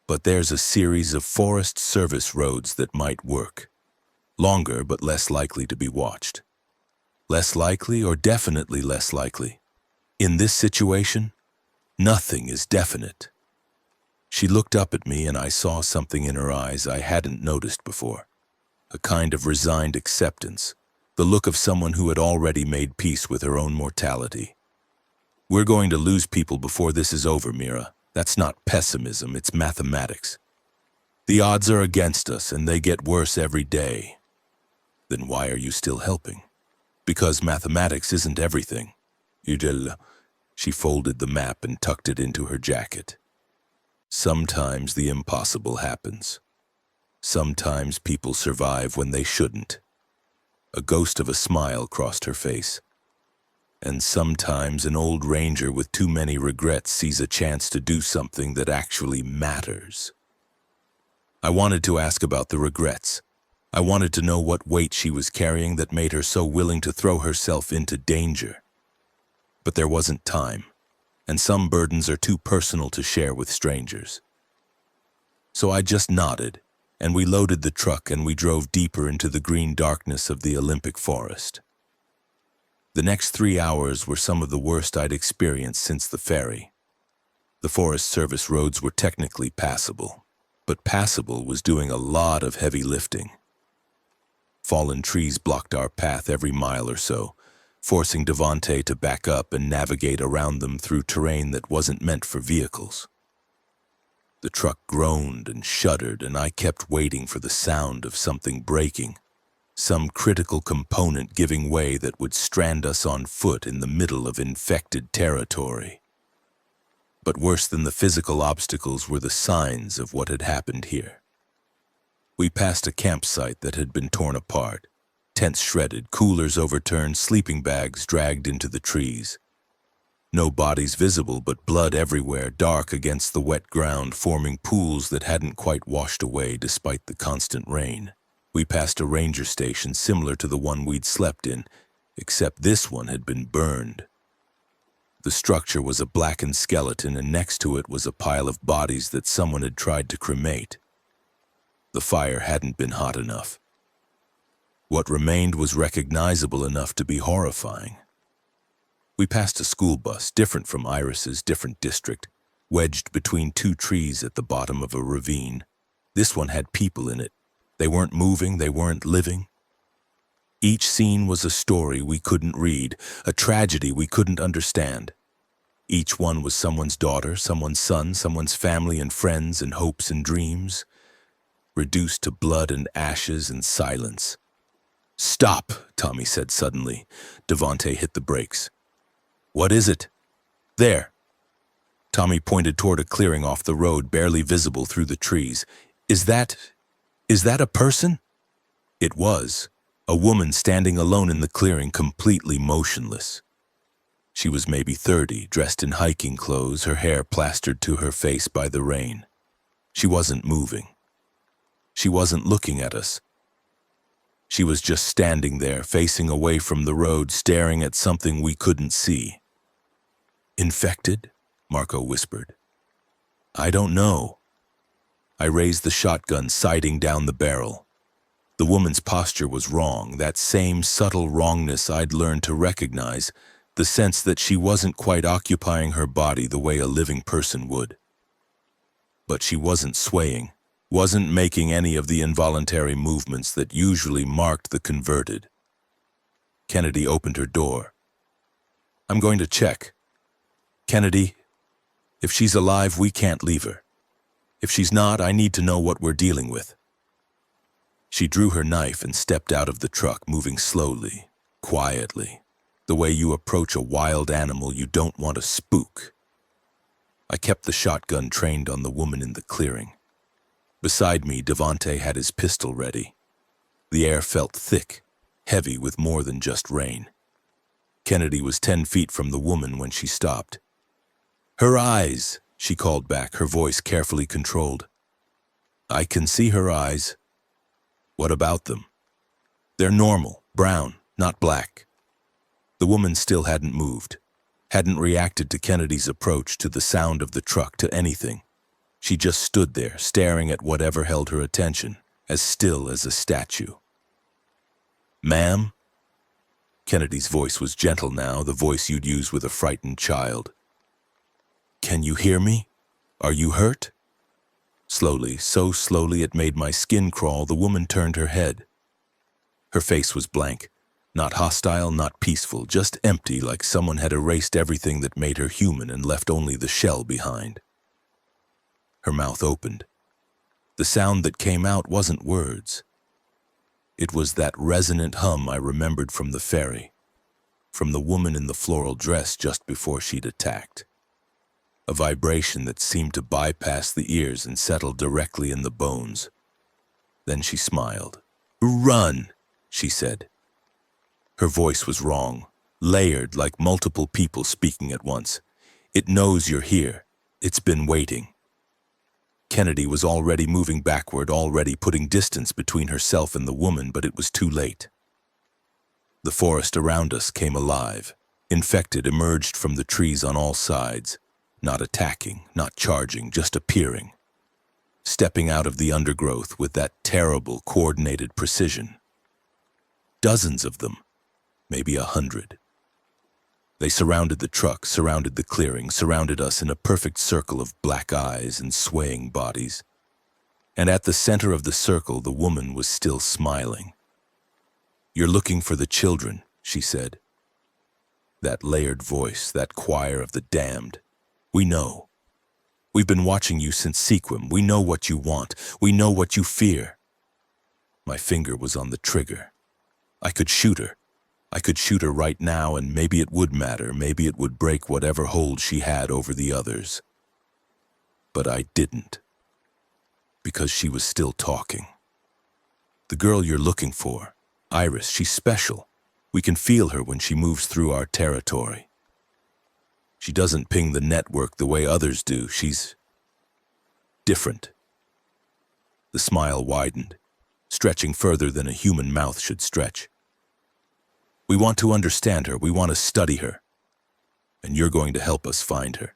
But there's a series of Forest Service roads that might work. Longer, but less likely to be watched. Less likely or definitely less likely? In this situation, nothing is definite." She looked up at me and I saw something in her eyes I hadn't noticed before. A kind of resigned acceptance, the look of someone who had already made peace with her own mortality. "We're going to lose people before this is over, Mira. That's not pessimism, it's mathematics. The odds are against us and they get worse every day." "Then why are you still helping?" "Because mathematics isn't everything." She folded the map and tucked it into her jacket. "Sometimes the impossible happens. Sometimes people survive when they shouldn't. A ghost of a smile crossed her face. And sometimes an old ranger with too many regrets sees a chance to do something that actually matters. I wanted to ask about the regrets. I wanted to know what weight she was carrying that made her so willing to throw herself into danger. But there wasn't time, and some burdens are too personal to share with strangers. So I just nodded, and we loaded the truck and we drove deeper into the green darkness of the Olympic forest. The next 3 hours were some of the worst I'd experienced since the ferry. The Forest Service roads were technically passable, but passable was doing a lot of heavy lifting. Fallen trees blocked our path every mile or so, forcing Devante to back up and navigate around them through terrain that wasn't meant for vehicles. The truck groaned and shuddered, and I kept waiting for the sound of something breaking, some critical component giving way that would strand us on foot in the middle of infected territory. But worse than the physical obstacles were the signs of what had happened here. We passed a campsite that had been torn apart, tents shredded, coolers overturned, sleeping bags dragged into the trees. No bodies visible, but blood everywhere, dark against the wet ground, forming pools that hadn't quite washed away despite the constant rain. We passed a ranger station similar to the one we'd slept in, except this one had been burned. The structure was a blackened skeleton, and next to it was a pile of bodies that someone had tried to cremate. The fire hadn't been hot enough. What remained was recognizable enough to be horrifying. We passed a school bus, different from Iris's, different district, wedged between 2 trees at the bottom of a ravine. This one had people in it. They weren't moving, they weren't living. Each scene was a story we couldn't read, a tragedy we couldn't understand. Each one was someone's daughter, someone's son, someone's family and friends and hopes and dreams, reduced to blood and ashes and silence. "Stop," Tommy said suddenly. Devante hit the brakes. "What is it?" "There." Tommy pointed toward a clearing off the road, barely visible through the trees. Is that a person?" It was. A woman standing alone in the clearing, completely motionless. She was maybe 30, dressed in hiking clothes, her hair plastered to her face by the rain. She wasn't moving. She wasn't looking at us. She was just standing there, facing away from the road, staring at something we couldn't see. "Infected?" Marco whispered. "I don't know." I raised the shotgun, sighting down the barrel. The woman's posture was wrong, that same subtle wrongness I'd learned to recognize, the sense that she wasn't quite occupying her body the way a living person would. But she wasn't swaying, wasn't making any of the involuntary movements that usually marked the converted. Kennedy opened her door. "I'm going to check. Kennedy, if she's alive, we can't leave her. If she's not, I need to know what we're dealing with." She drew her knife and stepped out of the truck, moving slowly, quietly, the way you approach a wild animal you don't want to spook. I kept the shotgun trained on the woman in the clearing. Beside me, Devante had his pistol ready. The air felt thick, heavy with more than just rain. Kennedy was 10 feet from the woman when she stopped. "Her eyes," she called back, her voice carefully controlled. "I can see her eyes." "What about them?" "They're normal, brown, not black." The woman still hadn't moved, hadn't reacted to Kennedy's approach, to the sound of the truck, to anything. She just stood there, staring at whatever held her attention, as still as a statue. "Ma'am?" Kennedy's voice was gentle now, the voice you'd use with a frightened child. "Can you hear me? Are you hurt?" Slowly, so slowly it made my skin crawl, the woman turned her head. Her face was blank, not hostile, not peaceful, just empty, like someone had erased everything that made her human and left only the shell behind. Her mouth opened. The sound that came out wasn't words. It was that resonant hum I remembered from the ferry, from the woman in the floral dress just before she'd attacked. A vibration that seemed to bypass the ears and settle directly in the bones. Then she smiled. "Run," she said. Her voice was wrong, layered like multiple people speaking at once. It knows you're here. It's been waiting. Kennedy was already moving backward, already putting distance between herself and the woman, but it was too late. The forest around us came alive. Infected emerged from the trees on all sides, not attacking, not charging, just appearing, stepping out of the undergrowth with that terrible, coordinated precision. Dozens of them, maybe 100. They surrounded the truck, surrounded the clearing, surrounded us in a perfect circle of black eyes and swaying bodies. And at the center of the circle, the woman was still smiling. "You're looking for the children," she said. That layered voice, that choir of the damned. "We know. We've been watching you since Sequim. We know what you want. We know what you fear." My finger was on the trigger. I could shoot her. I could shoot her right now, and maybe it would matter. Maybe it would break whatever hold she had over the others. But I didn't. Because she was still talking. "The girl you're looking for, Iris, she's special. We can feel her when she moves through our territory. She doesn't ping the network the way others do. She's different." The smile widened, stretching further than a human mouth should stretch. "We want to understand her. We want to study her. And you're going to help us find her."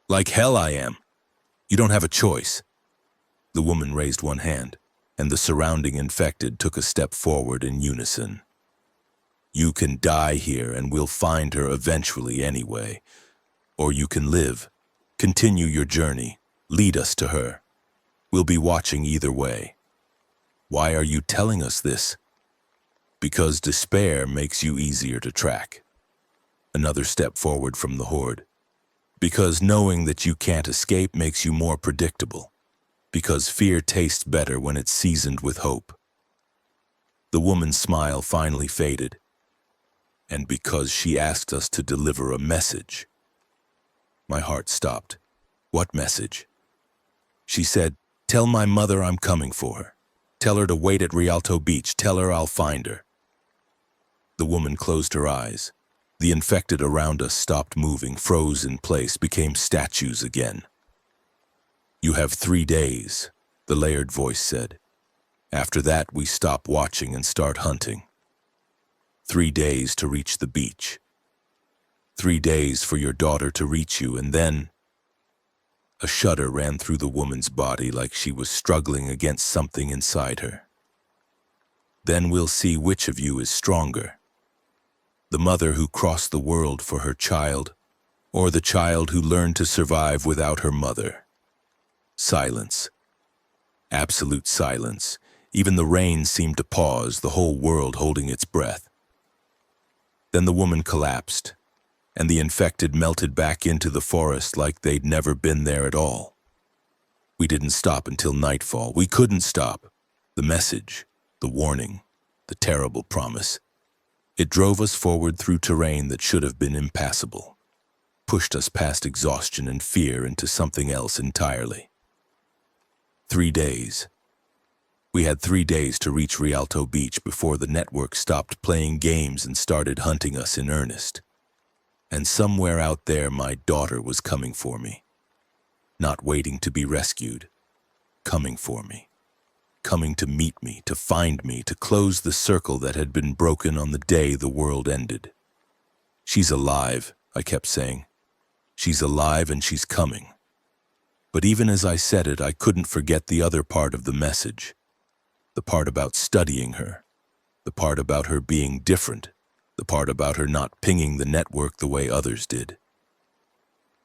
"Like hell I am. You don't have a choice." The woman raised one hand, and the surrounding infected took a step forward in unison. "You can die here, and we'll find her eventually anyway. Or you can live, continue your journey, lead us to her. We'll be watching either way." "Why are you telling us this?" "Because despair makes you easier to track." Another step forward from the horde. "Because knowing that you can't escape makes you more predictable. Because fear tastes better when it's seasoned with hope." The woman's smile finally faded. "And because she asked us to deliver a message." My heart stopped. "What message?" She said, "Tell my mother I'm coming for her. Tell her to wait at Rialto Beach. Tell her I'll find her." The woman closed her eyes. The infected around us stopped moving, froze in place, became statues again. "You have 3 days," the layered voice said. "After that, we stop watching and start hunting. 3 days to reach the beach. 3 days for your daughter to reach you, and then—" A shudder ran through the woman's body like she was struggling against something inside her. "Then we'll see which of you is stronger. The mother who crossed the world for her child, or the child who learned to survive without her mother." Silence. Absolute silence. Even the rain seemed to pause, the whole world holding its breath. Then the woman collapsed, and the infected melted back into the forest like they'd never been there at all. We didn't stop until nightfall. We couldn't stop. The message, the warning, the terrible promise. It drove us forward through terrain that should have been impassable, pushed us past exhaustion and fear into something else entirely. 3 days. We had 3 days to reach Rialto Beach before the network stopped playing games and started hunting us in earnest. And somewhere out there, my daughter was coming for me. Not waiting to be rescued. Coming for me. Coming to meet me, to find me, to close the circle that had been broken on the day the world ended. "She's alive," I kept saying. "She's alive and she's coming." But even as I said it, I couldn't forget the other part of the message. The part about studying her. The part about her being different. The part about her not pinging the network the way others did.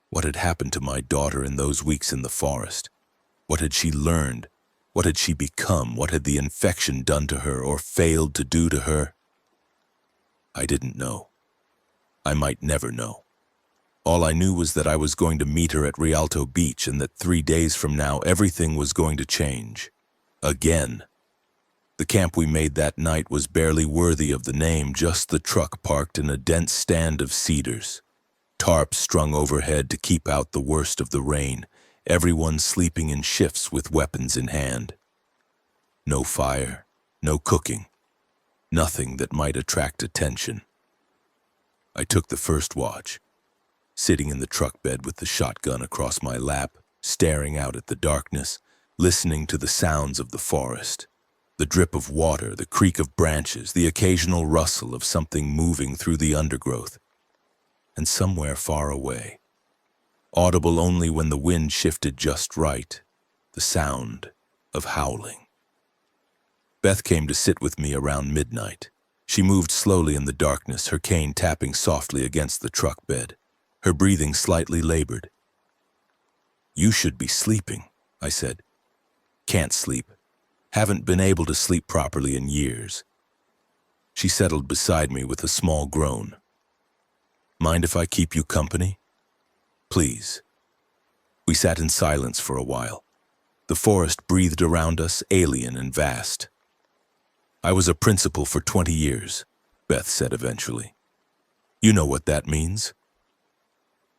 What had happened to my daughter in those weeks in the forest? What had she learned? What had she become? What had the infection done to her or failed to do to her? I didn't know. I might never know. All I knew was that I was going to meet her at Rialto Beach and that 3 days from now everything was going to change. Again. The camp we made that night was barely worthy of the name, just the truck parked in a dense stand of cedars. Tarps strung overhead to keep out the worst of the rain, everyone sleeping in shifts with weapons in hand. No fire, no cooking. nothing that might attract attention. I took the first watch, sitting in the truck bed with the shotgun across my lap, staring out at the darkness, listening to the sounds of the forest. The drip of water, the creak of branches, the occasional rustle of something moving through the undergrowth. And somewhere far away, audible only when the wind shifted just right, the sound of howling. Beth came to sit with me around midnight. She moved slowly in the darkness, her cane tapping softly against the truck bed, her breathing slightly labored. "You should be sleeping," I said. "Can't sleep. Haven't been able to sleep properly in years." She settled beside me with a small groan. "Mind if I keep you company?" "Please." We sat in silence for a while. The forest breathed around us, alien and vast. "I was a principal for 20 years, Beth said eventually. "You know what that means?"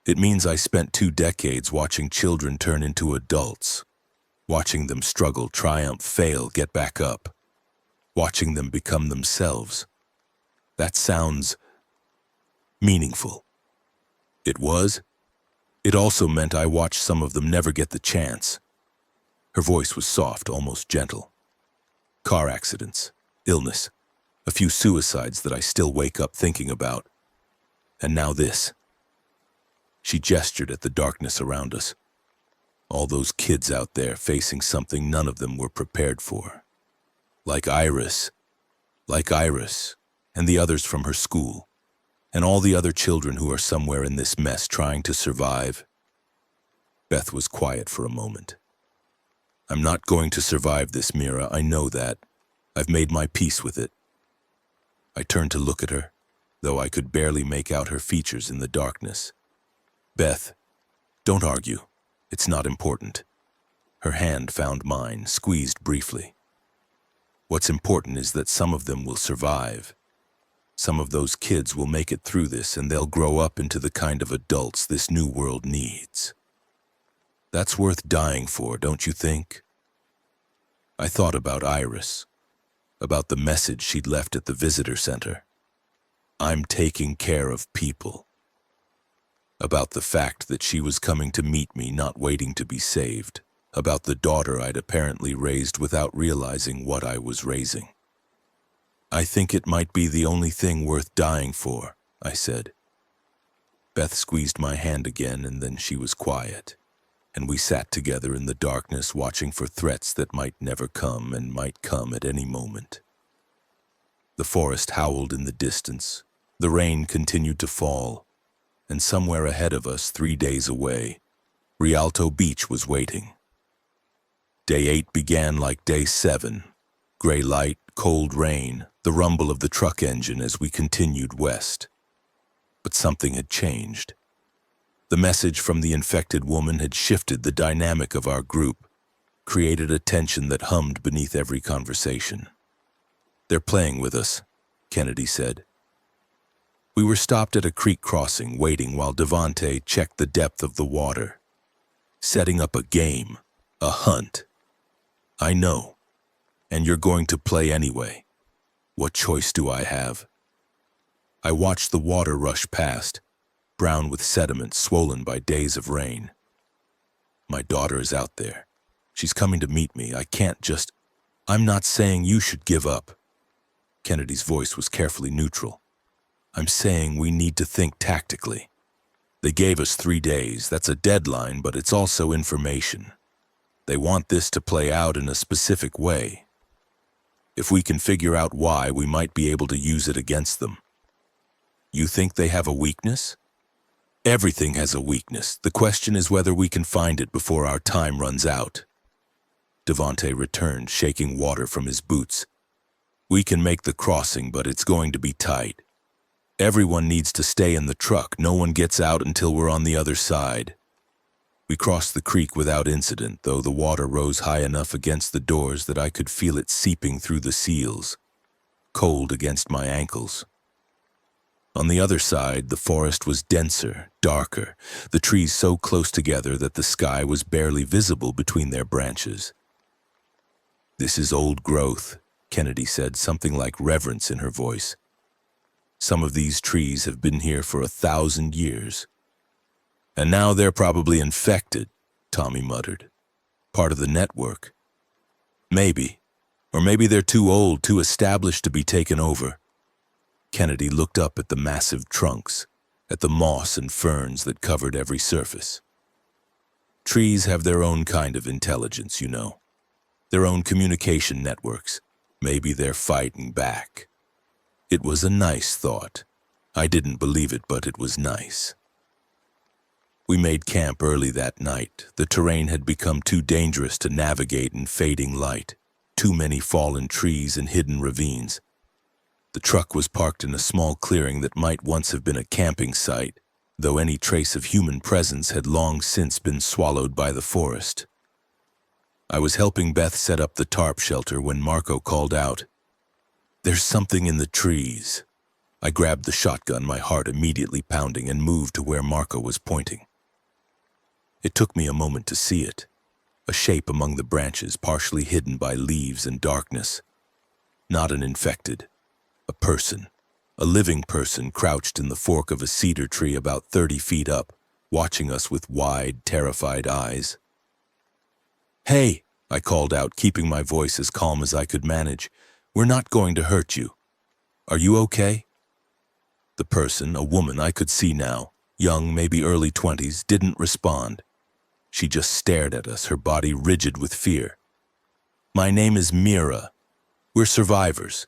"It means I spent 2 decades watching children turn into adults, watching them struggle, triumph, fail, get back up, watching them become themselves. That sounds meaningful." It was. It also meant I watched some of them never get the chance. Her voice was soft, almost gentle. Car accidents, illness, a few suicides that I still wake up thinking about. And now this. She gestured at the darkness around us. All those kids out there facing something none of them were prepared for. Like Iris, and the others from her school, and all the other children who are somewhere in this mess trying to survive. Beth was quiet for a moment. "I'm not going to survive this, Mira, I know that. I've made my peace with it." I turned to look at her, though I could barely make out her features in the darkness. "Beth, don't argue. It's not important." Her hand found mine, squeezed briefly. "What's important is that some of them will survive. Some of those kids will make it through this, and they'll grow up into the kind of adults this new world needs. That's worth dying for, don't you think?" I thought about Iris, about the message she'd left at the visitor center. "I'm taking care of people." About the fact that she was coming to meet me, not waiting to be saved. About the daughter I'd apparently raised without realizing what I was raising. "I think it might be the only thing worth dying for," I said. Beth squeezed my hand again, and then she was quiet, and we sat together in the darkness watching for threats that might never come and might come at any moment. The forest howled in the distance. The rain continued to fall, and somewhere ahead of us, 3 days away, Rialto Beach was waiting. Day 8 began like day 7. Gray light, cold rain, the rumble of the truck engine as we continued west. But something had changed. The message from the infected woman had shifted the dynamic of our group, created a tension that hummed beneath every conversation. "They're playing with us," Kennedy said. We were stopped at a creek crossing, waiting while Devante checked the depth of the water. "Setting up a game, a hunt." "I know. And you're going to play anyway. What choice do I have?" I watched the water rush past, brown with sediment swollen by days of rain. "My daughter is out there. She's coming to meet me. I can't just—" "I'm not saying you should give up." Kennedy's voice was carefully neutral. "I'm saying we need to think tactically. They gave us 3 days. That's a deadline, but it's also information. They want this to play out in a specific way. If we can figure out why, we might be able to use it against them." "You think they have a weakness?" "Everything has a weakness. The question is whether we can find it before our time runs out." Devante returned, shaking water from his boots. "We can make the crossing, but it's going to be tight. Everyone needs to stay in the truck. No one gets out until we're on the other side." We crossed the creek without incident, though the water rose high enough against the doors that I could feel it seeping through the seals, cold against my ankles. On the other side, the forest was denser, darker, the trees so close together that the sky was barely visible between their branches. "This is old growth," Kennedy said, something like reverence in her voice. Some of these trees have been here for 1,000 years. And now they're probably infected, Tommy muttered. Part of the network. Maybe. Or maybe they're too old, too established to be taken over. Kennedy looked up at the massive trunks, at the moss and ferns that covered every surface. Trees have their own kind of intelligence, you know. Their own communication networks. Maybe they're fighting back. It was a nice thought. I didn't believe it, but it was nice. We made camp early that night. The terrain had become too dangerous to navigate in fading light. Too many fallen trees and hidden ravines. The truck was parked in a small clearing that might once have been a camping site, though any trace of human presence had long since been swallowed by the forest. I was helping Beth set up the tarp shelter when Marco called out, "There's something in the trees." I grabbed the shotgun, my heart immediately pounding, and moved to where Marco was pointing. It took me a moment to see it, a shape among the branches partially hidden by leaves and darkness. Not an infected, a person, a living person crouched in the fork of a cedar tree about 30 feet up, watching us with wide, terrified eyes. "Hey," I called out, keeping my voice as calm as I could manage. "We're not going to hurt you. Are you okay?" The person, a woman I could see now, young, maybe early 20s, didn't respond. She just stared at us, her body rigid with fear. "My name is Mira. We're survivors.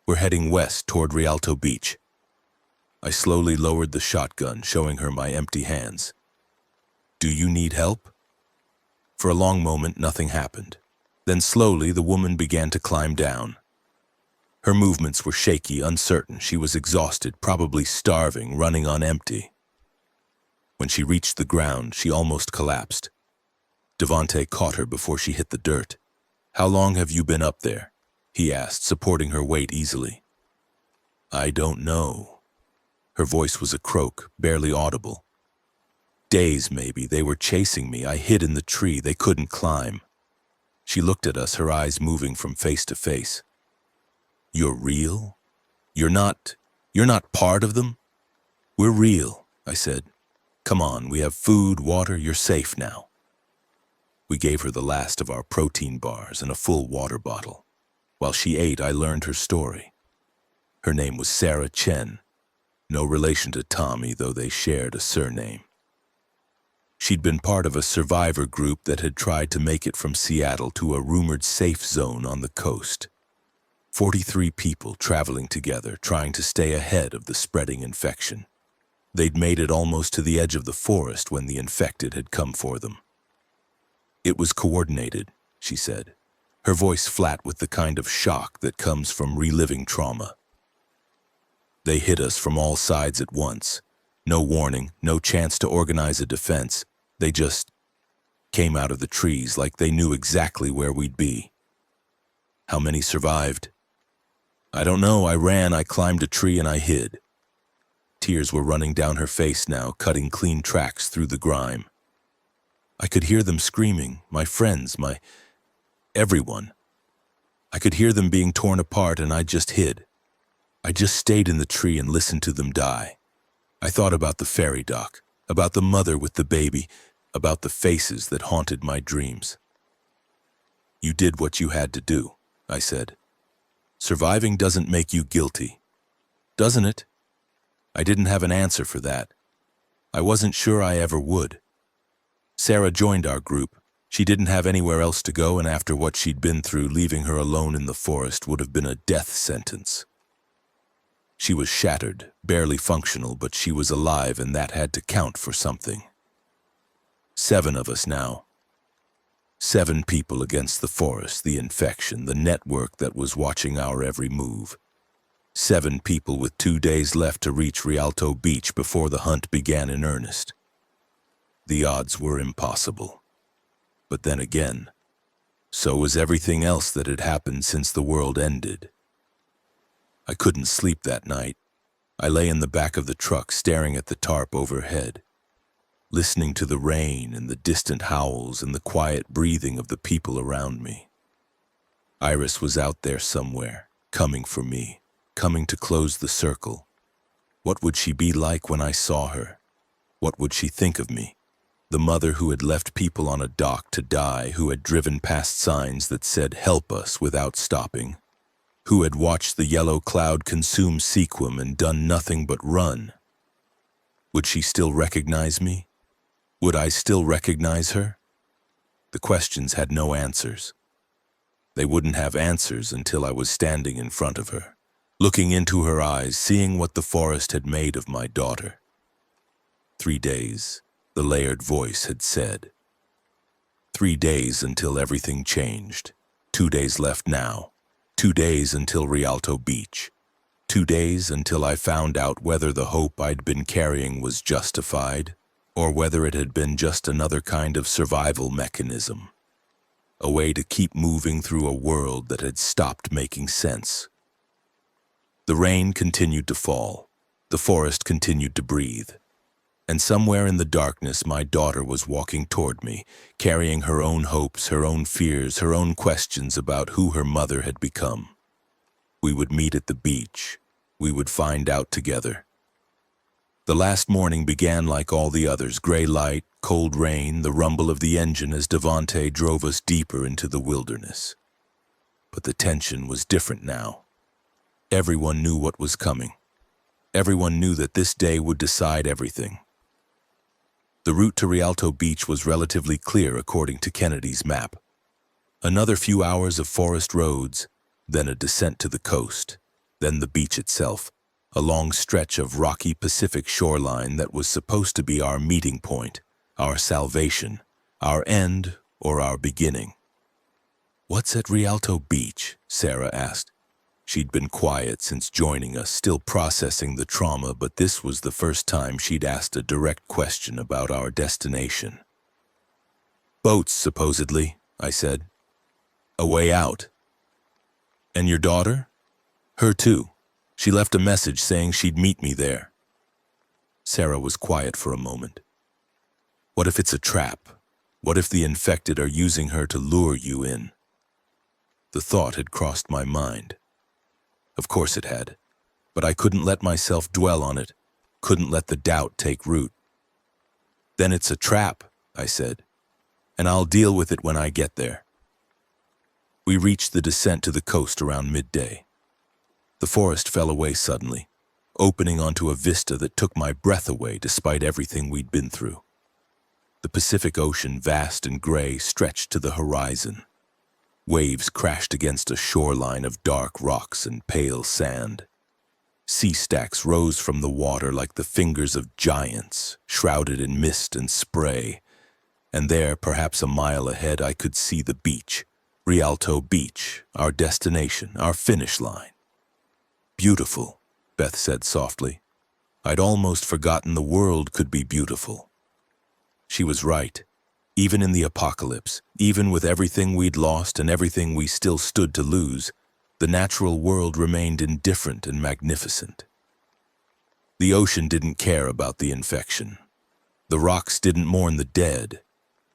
We're heading west toward Rialto Beach." I slowly lowered the shotgun, showing her my empty hands. "Do you need help?" For a long moment, nothing happened. Then slowly, the woman began to climb down. Her movements were shaky, uncertain. She was exhausted, probably starving, running on empty. When she reached the ground, she almost collapsed. Devante caught her before she hit the dirt. "How long have you been up there?" he asked, supporting her weight easily. "I don't know." Her voice was a croak, barely audible. "Days, maybe. They were chasing me. I hid in the tree. They couldn't climb." She looked at us, her eyes moving from face to face. "You're real? You're not part of them?" "We're real," I said. "Come on, we have food, water, you're safe now." We gave her the last of our protein bars and a full water bottle. While she ate, I learned her story. Her name was Sarah Chen, no relation to Tommy, though they shared a surname. She'd been part of a survivor group that had tried to make it from Seattle to a rumored safe zone on the coast. 43 people traveling together, trying to stay ahead of the spreading infection. They'd made it almost to the edge of the forest when the infected had come for them. "It was coordinated," she said, her voice flat with the kind of shock that comes from reliving trauma. "They hit us from all sides at once. No warning, no chance to organize a defense. They just came out of the trees like they knew exactly where we'd be." "How many survived?" "I don't know. I ran, I climbed a tree, and I hid." Tears were running down her face now, cutting clean tracks through the grime. I could hear them screaming, my friends, everyone. I could hear them being torn apart, and I just hid. I just stayed in the tree and listened to them die. I thought about the ferry dock, about the mother with the baby, about the faces that haunted my dreams. "You did what you had to do," I said. "Surviving doesn't make you guilty, doesn't it?" I didn't have an answer for that. I wasn't sure I ever would. Sarah joined our group. She didn't have anywhere else to go, and after what she'd been through, leaving her alone in the forest would have been a death sentence. She was shattered, barely functional, but she was alive, and that had to count for something. 7 of us now. 7 people against the forest, the infection, the network that was watching our every move. 7 people with 2 days left to reach Rialto Beach before the hunt began in earnest. The odds were impossible. But then again, so was everything else that had happened since the world ended. I couldn't sleep that night. I lay in the back of the truck staring at the tarp overhead, listening to the rain and the distant howls and the quiet breathing of the people around me. Iris was out there somewhere, coming for me, coming to close the circle. What would she be like when I saw her? What would she think of me? The mother who had left people on a dock to die, who had driven past signs that said, "Help us," without stopping, who had watched the yellow cloud consume Sequim and done nothing but run. Would she still recognize me? Would I still recognize her? The questions had no answers. They wouldn't have answers until I was standing in front of her, looking into her eyes, seeing what the forest had made of my daughter. 3 days, the layered voice had said. 3 days until everything changed. 2 days left now. 2 days until Rialto Beach. 2 days until I found out whether the hope I'd been carrying was justified, or whether it had been just another kind of survival mechanism. A way to keep moving through a world that had stopped making sense. The rain continued to fall. The forest continued to breathe. And somewhere in the darkness, my daughter was walking toward me, carrying her own hopes, her own fears, her own questions about who her mother had become. We would meet at the beach. We would find out together. The last morning began like all the others, gray light, cold rain, the rumble of the engine as Devante drove us deeper into the wilderness. But the tension was different now. Everyone knew what was coming. Everyone knew that this day would decide everything. The route to Rialto Beach was relatively clear according to Kennedy's map. Another few hours of forest roads, then a descent to the coast, then the beach itself, a long stretch of rocky Pacific shoreline that was supposed to be our meeting point, our salvation, our end or our beginning. "What's at Rialto Beach?" Sarah asked. She'd been quiet since joining us, still processing the trauma, but this was the first time she'd asked a direct question about our destination. "Boats, supposedly," I said. "A way out." "And your daughter?" "Her too. She left a message saying she'd meet me there." Sarah was quiet for a moment. "What if it's a trap? What if the infected are using her to lure you in?" The thought had crossed my mind. Of course it had, but I couldn't let myself dwell on it, couldn't let the doubt take root. "Then it's a trap," I said, "and I'll deal with it when I get there." We reached the descent to the coast around midday. The forest fell away suddenly, opening onto a vista that took my breath away despite everything we'd been through. The Pacific Ocean, vast and gray, stretched to the horizon. Waves crashed against a shoreline of dark rocks and pale sand. Sea stacks rose from the water like the fingers of giants, shrouded in mist and spray. And there, perhaps a mile ahead, I could see the beach, Rialto Beach, our destination, our finish line. "Beautiful," Beth said softly. "I'd almost forgotten the world could be beautiful." She was right. Even in the apocalypse, even with everything we'd lost and everything we still stood to lose, the natural world remained indifferent and magnificent. The ocean didn't care about the infection. The rocks didn't mourn the dead.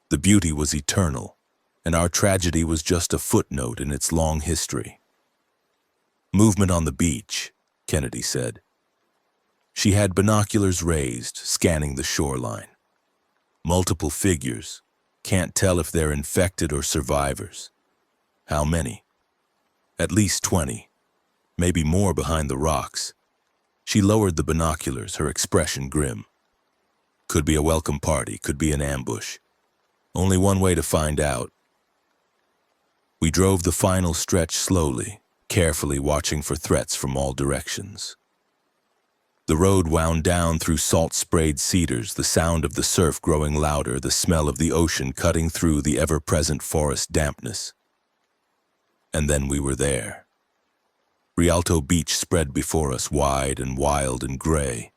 The beauty was eternal, and our tragedy was just a footnote in its long history. "Movement on the beach," Kennedy said. She had binoculars raised, scanning the shoreline. "Multiple figures. Can't tell if they're infected or survivors." "How many?" "At least 20. Maybe more behind the rocks." She lowered the binoculars, her expression grim. "Could be a welcome party, could be an ambush. Only one way to find out." We drove the final stretch slowly, carefully watching for threats from all directions. The road wound down through salt-sprayed cedars, the sound of the surf growing louder, the smell of the ocean cutting through the ever-present forest dampness. And then we were there. Rialto Beach spread before us, wide and wild and gray.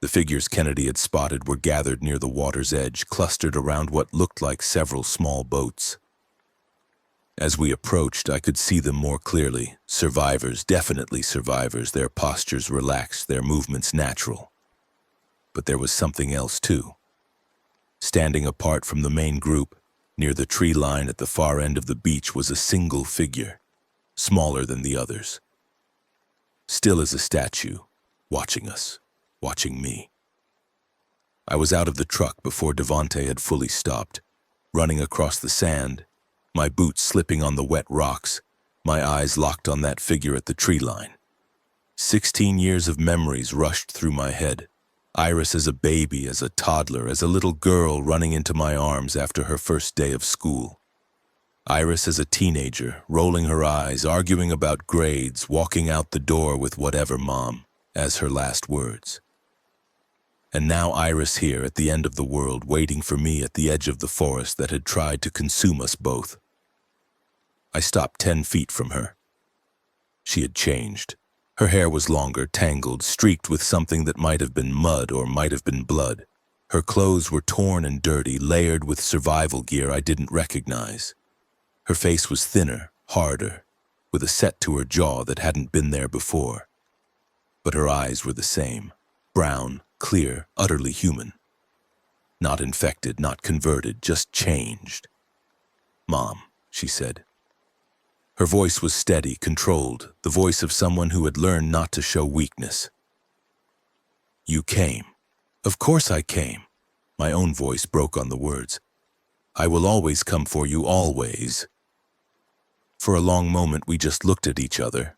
The figures Kennedy had spotted were gathered near the water's edge, clustered around what looked like several small boats. As we approached, I could see them more clearly. Survivors, definitely survivors, their postures relaxed, their movements natural. But there was something else too. Standing apart from the main group, near the tree line at the far end of the beach, was a single figure. smaller than the others. Still as a statue, watching us, watching me. I was out of the truck before Devante had fully stopped, running across the sand, my boots slipping on the wet rocks, my eyes locked on that figure at the tree line. 16 years of memories rushed through my head. Iris as a baby, as a toddler, as a little girl running into my arms after her first day of school. Iris as a teenager, rolling her eyes, arguing about grades, walking out the door with "whatever, Mom," as her last words. And now Iris here at the end of the world, waiting for me at the edge of the forest that had tried to consume us both. I stopped 10 feet from her. She had changed. Her hair was longer, tangled, streaked with something that might have been mud or might have been blood. Her clothes were torn and dirty, layered with survival gear I didn't recognize. Her face was thinner, harder, with a set to her jaw that hadn't been there before. But her eyes were the same, brown, clear, utterly human. Not infected, not converted, just changed. "Mom," she said. Her voice was steady, controlled, the voice of someone who had learned not to show weakness. "You came." "Of course I came." My own voice broke on the words. "I will always come for you, always." For a long moment we just looked at each other.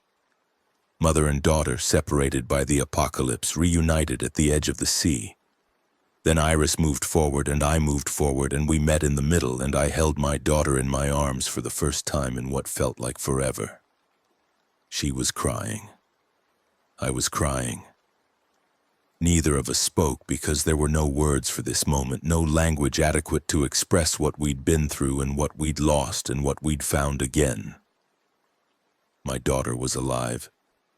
Mother and daughter, separated by the apocalypse, reunited at the edge of the sea. Then Iris moved forward and I moved forward, and we met in the middle, and I held my daughter in my arms for the first time in what felt like forever. She was crying. I was crying. Neither of us spoke because there were no words for this moment, no language adequate to express what we'd been through and what we'd lost and what we'd found again. My daughter was alive.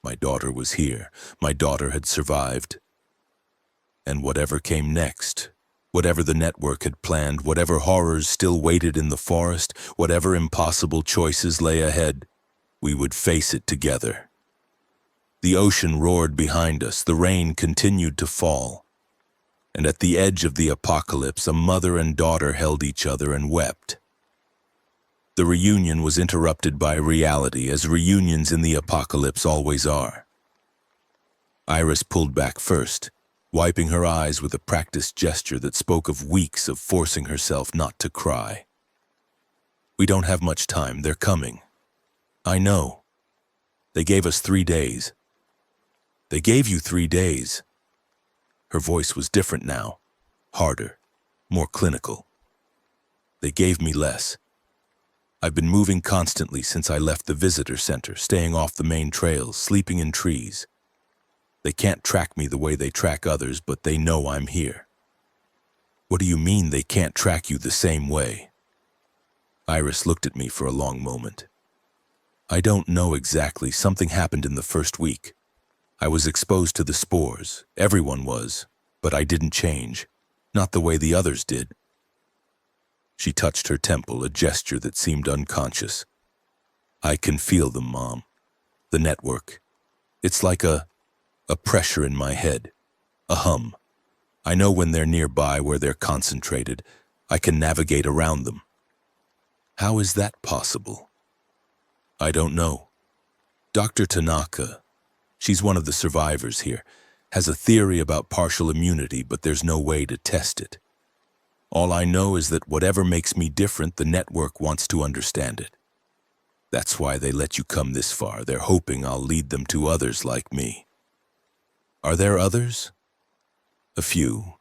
My daughter was here. My daughter had survived. And whatever came next, whatever the network had planned, whatever horrors still waited in the forest, whatever impossible choices lay ahead, we would face it together. The ocean roared behind us, the rain continued to fall. And at the edge of the apocalypse, a mother and daughter held each other and wept. The reunion was interrupted by reality, as reunions in the apocalypse always are. Iris pulled back first, wiping her eyes with a practiced gesture that spoke of weeks of forcing herself not to cry. "We don't have much time. They're coming." "I know. They gave us 3 days." "They gave you 3 days." Her voice was different now, harder, more clinical. "They gave me less. I've been moving constantly since I left the visitor center, staying off the main trails, sleeping in trees. They can't track me the way they track others, but they know I'm here." "What do you mean they can't track you the same way?" Iris looked at me for a long moment. "I don't know exactly. Something happened in the first week. I was exposed to the spores. Everyone was, but I didn't change. Not the way the others did." She touched her temple, a gesture that seemed unconscious. "I can feel them, Mom. The network. It's like a pressure in my head, a hum. I know when they're nearby, where they're concentrated. I can navigate around them." "How is that possible?" "I don't know. Dr. Tanaka, she's one of the survivors here, has a theory about partial immunity, but there's no way to test it. All I know is that whatever makes me different, the network wants to understand it. That's why they let you come this far. They're hoping I'll lead them to others like me." "Are there others?" "A few.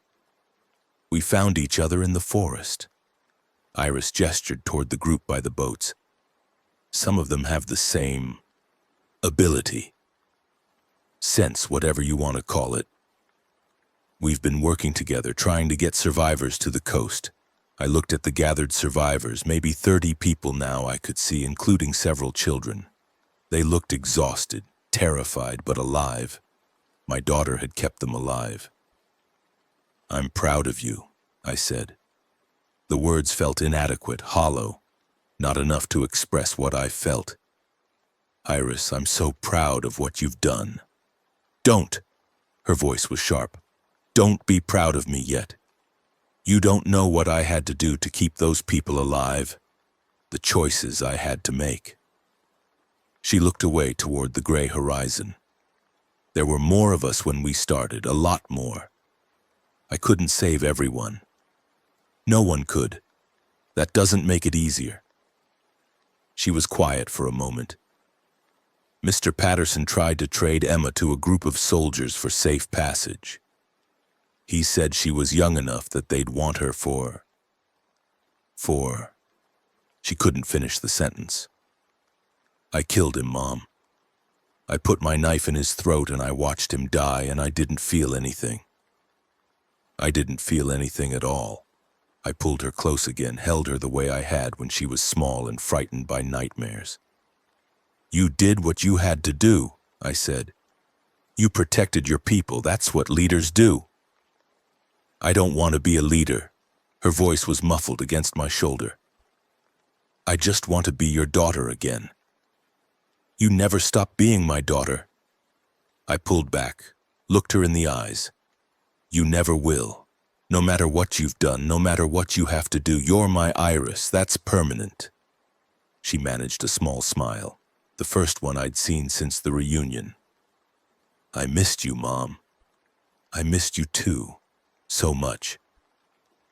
We found each other in the forest." Iris gestured toward the group by the boats. "Some of them have the same ability. Sense, whatever you want to call it. We've been working together, trying to get survivors to the coast. I looked at the gathered survivors, maybe 30 people now I could see, including several children. They looked exhausted, terrified, but alive. My daughter had kept them alive." "I'm proud of you," I said. The words felt inadequate, hollow, not enough to express what I felt. "Iris, I'm so proud of what you've done." "Don't!" Her voice was sharp. "Don't be proud of me yet. You don't know what I had to do to keep those people alive, the choices I had to make." She looked away toward the gray horizon. There were more of us when we started, a lot more. I couldn't save everyone. No one could. That doesn't make it easier. She was quiet for a moment. Mr. Patterson tried to trade Emma to a group of soldiers for safe passage. He said she was young enough that they'd want her for... She couldn't finish the sentence. I killed him, Mom. I put my knife in his throat and I watched him die, and I didn't feel anything. I didn't feel anything at all. I pulled her close again, held her the way I had when she was small and frightened by nightmares. You did what you had to do, I said. You protected your people. That's what leaders do. I don't want to be a leader. Her voice was muffled against my shoulder. I just want to be your daughter again. You never stopped being my daughter. I pulled back, looked her in the eyes. You never will. No matter what you've done, no matter what you have to do, you're my Iris. That's permanent. She managed a small smile, the first one I'd seen since the reunion. I missed you, Mom. I missed you too, so much.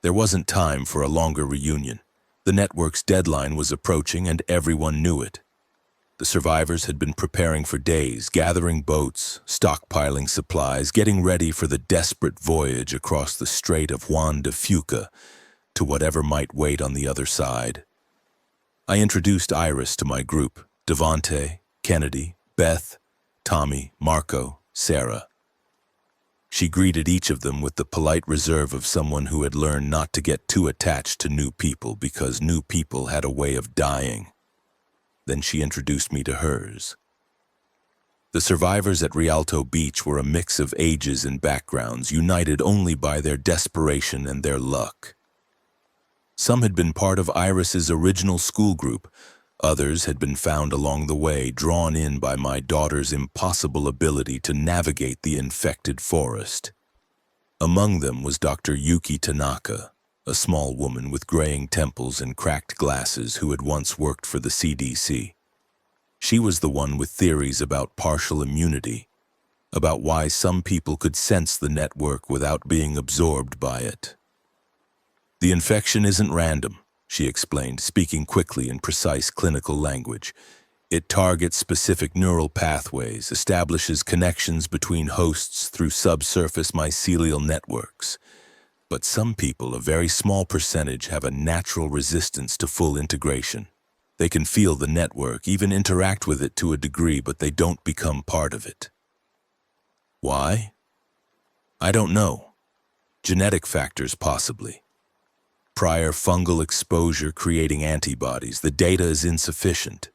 There wasn't time for a longer reunion. The network's deadline was approaching and everyone knew it. The survivors had been preparing for days, gathering boats, stockpiling supplies, getting ready for the desperate voyage across the Strait of Juan de Fuca to whatever might wait on the other side. I introduced Iris to my group: Devante, Kennedy, Beth, Tommy, Marco, Sarah. She greeted each of them with the polite reserve of someone who had learned not to get too attached to new people because new people had a way of dying. Then she introduced me to hers. The survivors at Rialto Beach were a mix of ages and backgrounds, united only by their desperation and their luck. Some had been part of Iris's original school group. Others had been found along the way, drawn in by my daughter's impossible ability to navigate the infected forest. Among them was Dr. Yuki Tanaka, a small woman with graying temples and cracked glasses who had once worked for the CDC. She was the one with theories about partial immunity, about why some people could sense the network without being absorbed by it. The infection isn't random, she explained, speaking quickly in precise clinical language. It targets specific neural pathways, establishes connections between hosts through subsurface mycelial networks. But some people, a very small percentage, have a natural resistance to full integration. They can feel the network, even interact with it to a degree, but they don't become part of it. Why? I don't know. Genetic factors, possibly. Prior fungal exposure creating antibodies. The data is insufficient.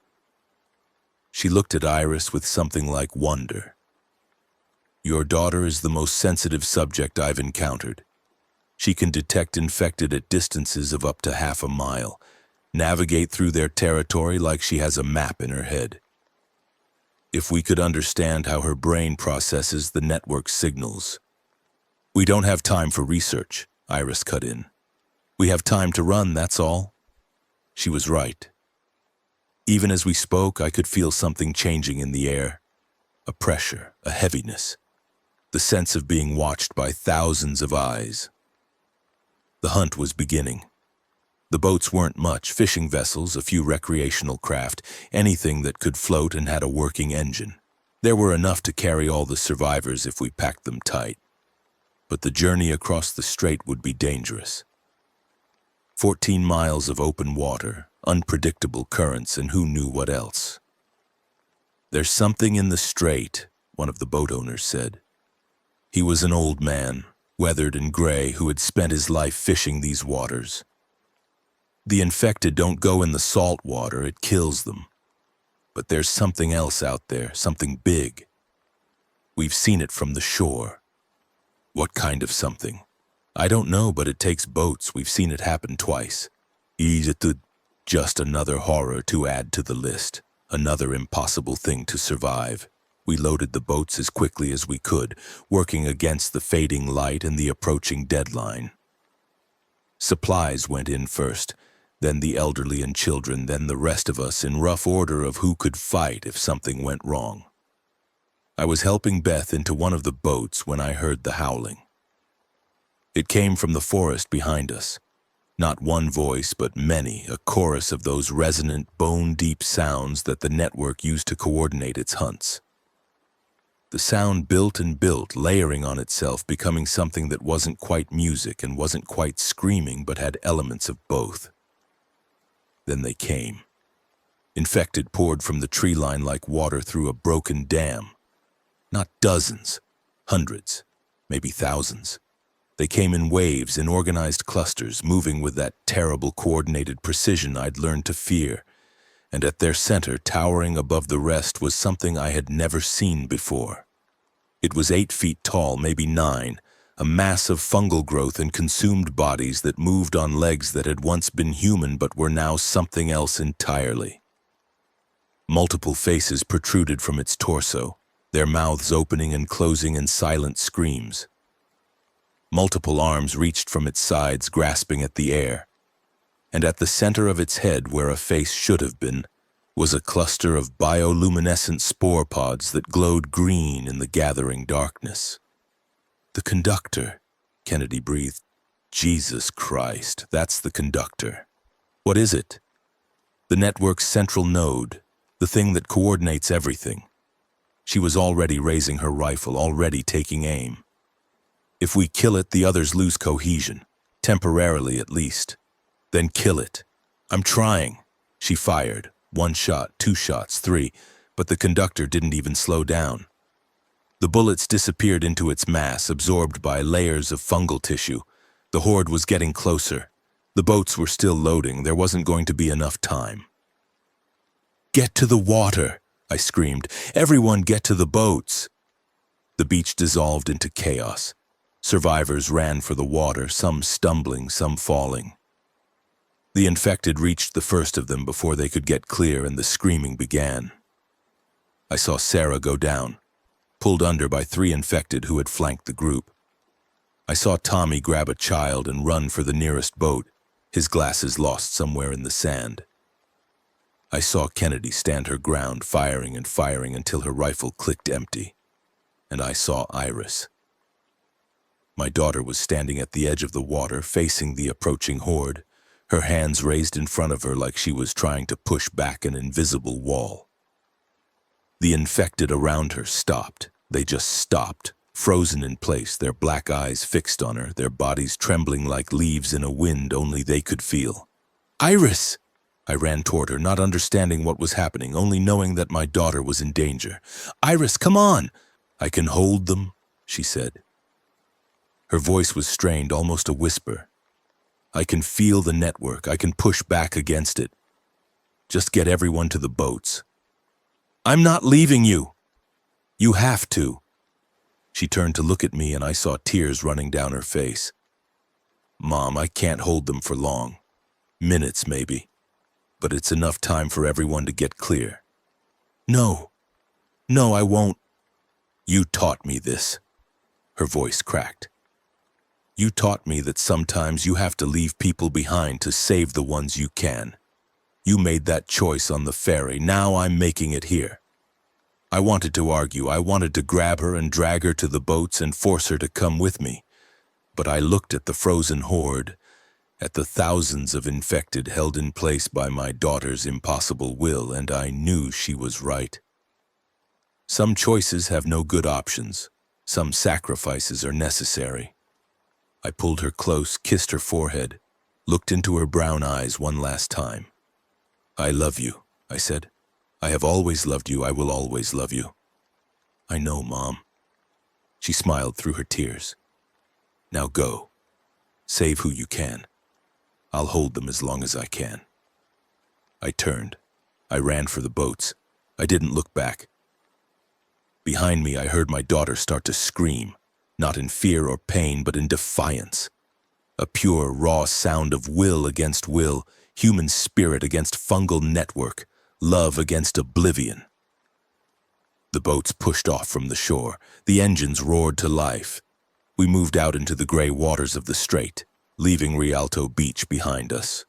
She looked at Iris with something like wonder. Your daughter is the most sensitive subject I've encountered. She can detect infected at distances of up to half a mile, navigate through their territory like she has a map in her head. If we could understand how her brain processes the network signals. We don't have time for research, Iris cut in. We have time to run, that's all. She was right. Even as we spoke, I could feel something changing in the air. A pressure, a heaviness, the sense of being watched by thousands of eyes. The hunt was beginning. The boats weren't much, fishing vessels, a few recreational craft, anything that could float and had a working engine. There were enough to carry all the survivors if we packed them tight. But the journey across the strait would be dangerous. 14 miles of open water, unpredictable currents, and who knew what else. There's something in the strait, one of the boat owners said. He was an old man, weathered and gray, who had spent his life fishing these waters. The infected don't go in the salt water, it kills them. But there's something else out there, something big. We've seen it from the shore. What kind of something? I don't know, but it takes boats. We've seen it happen twice. Just another horror to add to the list, another impossible thing to survive. We loaded the boats as quickly as we could, working against the fading light and the approaching deadline. Supplies went in first, then the elderly and children, then the rest of us in rough order of who could fight if something went wrong. I was helping Beth into one of the boats when I heard the howling. It came from the forest behind us. Not one voice, but many, a chorus of those resonant, bone-deep sounds that the network used to coordinate its hunts. The sound built and built, layering on itself, becoming something that wasn't quite music and wasn't quite screaming, but had elements of both. Then they came. Infected poured from the tree line like water through a broken dam. Not dozens, hundreds, maybe thousands. They came in waves, in organized clusters, moving with that terrible coordinated precision I'd learned to fear. And at their center, towering above the rest, was something I had never seen before. It was 8 feet tall, maybe 9, a mass of fungal growth and consumed bodies that moved on legs that had once been human but were now something else entirely. Multiple faces protruded from its torso, their mouths opening and closing in silent screams. Multiple arms reached from its sides, grasping at the air. And at the center of its head, where a face should have been, was a cluster of bioluminescent spore pods that glowed green in the gathering darkness. The conductor, Kennedy breathed. Jesus Christ, that's the conductor. What is it? The network's central node, the thing that coordinates everything. She was already raising her rifle, already taking aim. If we kill it, the others lose cohesion, temporarily at least. Then kill it. I'm trying. She fired. 1 shot, 2 shots, 3, but the conductor didn't even slow down. The bullets disappeared into its mass, absorbed by layers of fungal tissue. The horde was getting closer. The boats were still loading. There wasn't going to be enough time. Get to the water, I screamed. Everyone get to the boats. The beach dissolved into chaos. Survivors ran for the water, some stumbling, some falling. The infected reached the first of them before they could get clear, and the screaming began. I saw Sarah go down, pulled under by 3 infected who had flanked the group. I saw Tommy grab a child and run for the nearest boat, his glasses lost somewhere in the sand. I saw Kennedy stand her ground, firing and firing until her rifle clicked empty. And I saw Iris. My daughter was standing at the edge of the water, facing the approaching horde, her hands raised in front of her like she was trying to push back an invisible wall. The infected around her stopped. They just stopped, frozen in place, their black eyes fixed on her, their bodies trembling like leaves in a wind only they could feel. Iris! I ran toward her, not understanding what was happening, only knowing that my daughter was in danger. Iris, come on! I can hold them, she said. Her voice was strained, almost a whisper. I can feel the network. I can push back against it. Just get everyone to the boats. I'm not leaving you. You have to. She turned to look at me, and I saw tears running down her face. Mom, I can't hold them for long. Minutes, maybe. But it's enough time for everyone to get clear. No, I won't. You taught me this. Her voice cracked. You taught me that sometimes you have to leave people behind to save the ones you can. You made that choice on the ferry. Now I'm making it here. I wanted to argue. I wanted to grab her and drag her to the boats and force her to come with me. But I looked at the frozen horde, at the thousands of infected held in place by my daughter's impossible will, and I knew she was right. Some choices have no good options. Some sacrifices are necessary. I pulled her close, kissed her forehead, looked into her brown eyes one last time. I love you, I said. I have always loved you. I will always love you. I know, Mom. She smiled through her tears. Now go. Save who you can. I'll hold them as long as I can. I turned. I ran for the boats. I didn't look back. Behind me, I heard my daughter start to scream. Not in fear or pain, but in defiance. A pure, raw sound of will against will, human spirit against fungal network, love against oblivion. The boats pushed off from the shore. The engines roared to life. We moved out into the gray waters of the strait, leaving Rialto Beach behind us.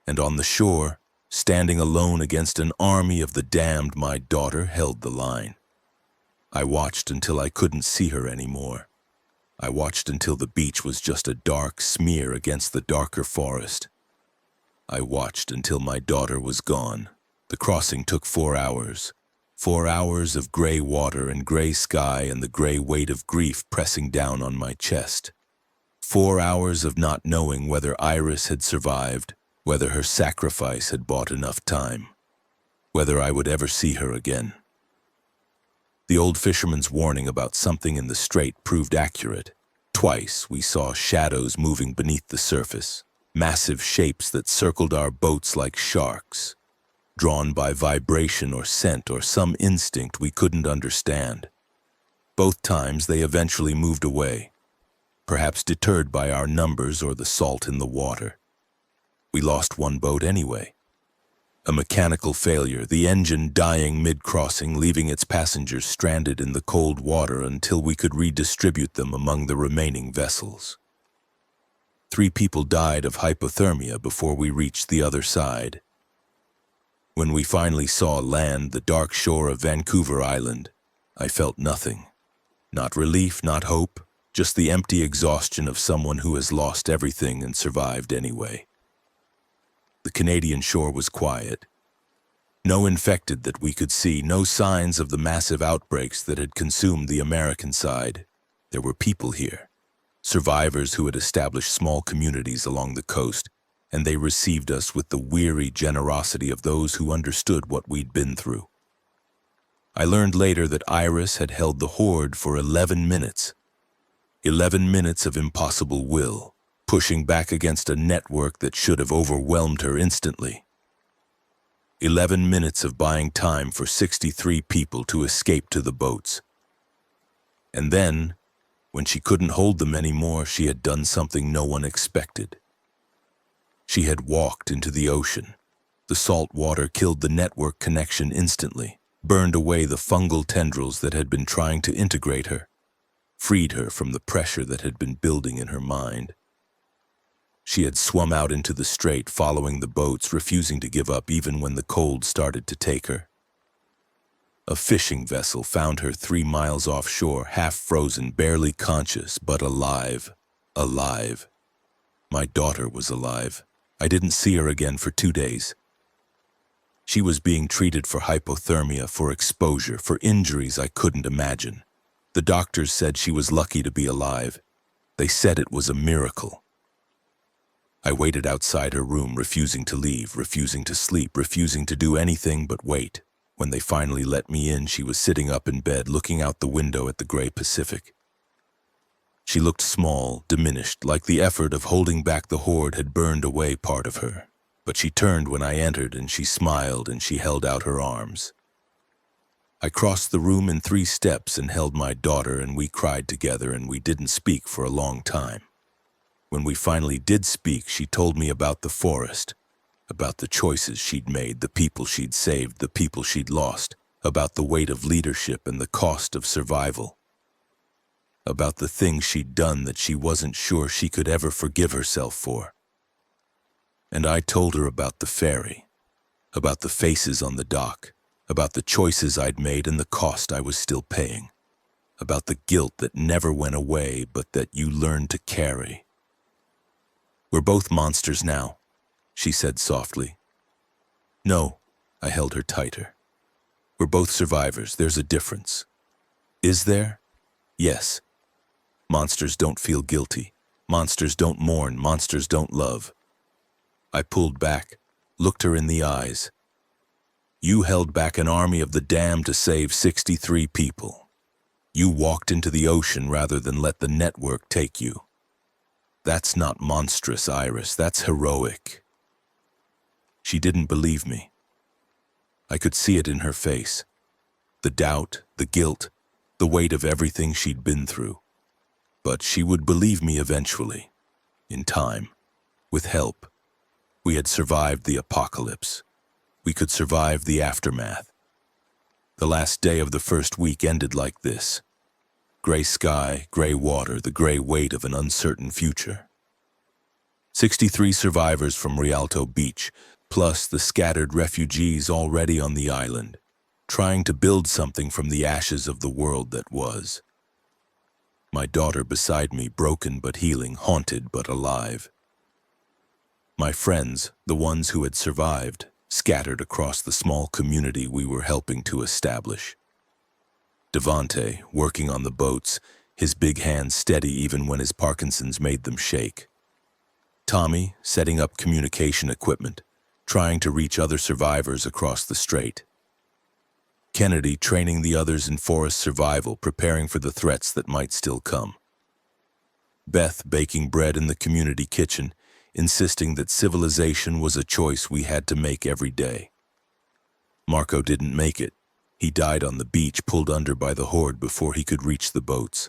And on the shore, standing alone against an army of the damned, my daughter held the line. I watched until I couldn't see her anymore. I watched until the beach was just a dark smear against the darker forest. I watched until my daughter was gone. The crossing took 4 hours. 4 hours of gray water and gray sky and the gray weight of grief pressing down on my chest. 4 hours of not knowing whether Iris had survived, whether her sacrifice had bought enough time, whether I would ever see her again. The old fisherman's warning about something in the strait proved accurate. Twice we saw shadows moving beneath the surface, massive shapes that circled our boats like sharks, drawn by vibration or scent or some instinct we couldn't understand. Both times they eventually moved away, perhaps deterred by our numbers or the salt in the water. We lost one boat anyway. A mechanical failure, the engine dying mid-crossing, leaving its passengers stranded in the cold water until we could redistribute them among the remaining vessels. 3 people died of hypothermia before we reached the other side. When we finally saw land, the dark shore of Vancouver Island, I felt nothing. Not relief, not hope, just the empty exhaustion of someone who has lost everything and survived anyway. The Canadian shore was quiet. No infected that we could see, no signs of the massive outbreaks that had consumed the American side. There were people here, survivors who had established small communities along the coast, and they received us with the weary generosity of those who understood what we'd been through. I learned later that Iris had held the horde for 11 minutes. 11 minutes of impossible will, pushing back against a network that should have overwhelmed her instantly. 11 minutes of buying time for 63 people to escape to the boats. And then, when she couldn't hold them anymore, she had done something no one expected. She had walked into the ocean. The salt water killed the network connection instantly, burned away the fungal tendrils that had been trying to integrate her, freed her from the pressure that had been building in her mind. She had swum out into the strait, following the boats, refusing to give up even when the cold started to take her. A fishing vessel found her 3 miles offshore, half frozen, barely conscious, but alive. Alive. My daughter was alive. I didn't see her again for 2 days. She was being treated for hypothermia, for exposure, for injuries I couldn't imagine. The doctors said she was lucky to be alive. They said it was a miracle. I waited outside her room, refusing to leave, refusing to sleep, refusing to do anything but wait. When they finally let me in, she was sitting up in bed, looking out the window at the gray Pacific. She looked small, diminished, like the effort of holding back the horde had burned away part of her. But she turned when I entered, and she smiled, and she held out her arms. I crossed the room in 3 steps and held my daughter, and we cried together, and we didn't speak for a long time. When we finally did speak, she told me about the forest, about the choices she'd made, the people she'd saved, the people she'd lost, about the weight of leadership and the cost of survival, about the things she'd done that she wasn't sure she could ever forgive herself for. And I told her about the ferry, about the faces on the dock, about the choices I'd made and the cost I was still paying, about the guilt that never went away but that you learned to carry. "We're both monsters now," she said softly. "No," I held her tighter. "We're both survivors. There's a difference." "Is there?" "Yes. Monsters don't feel guilty. Monsters don't mourn. Monsters don't love." I pulled back, looked her in the eyes. "You held back an army of the damned to save 63 people. You walked into the ocean rather than let the network take you. That's not monstrous, Iris. That's heroic." She didn't believe me. I could see it in her face. The doubt, the guilt, the weight of everything she'd been through. But she would believe me eventually. In time. With help. We had survived the apocalypse. We could survive the aftermath. The last day of the first week ended like this. Gray sky, gray water, the gray weight of an uncertain future. 63 survivors from Rialto Beach, plus the scattered refugees already on the island, trying to build something from the ashes of the world that was. My daughter beside me, broken but healing, haunted but alive. My friends, the ones who had survived, scattered across the small community we were helping to establish. Devante, working on the boats, his big hands steady even when his Parkinson's made them shake. Tommy, setting up communication equipment, trying to reach other survivors across the strait. Kennedy training the others in forest survival, preparing for the threats that might still come. Beth baking bread in the community kitchen, insisting that civilization was a choice we had to make every day. Marco didn't make it. He died on the beach, pulled under by the horde before he could reach the boats.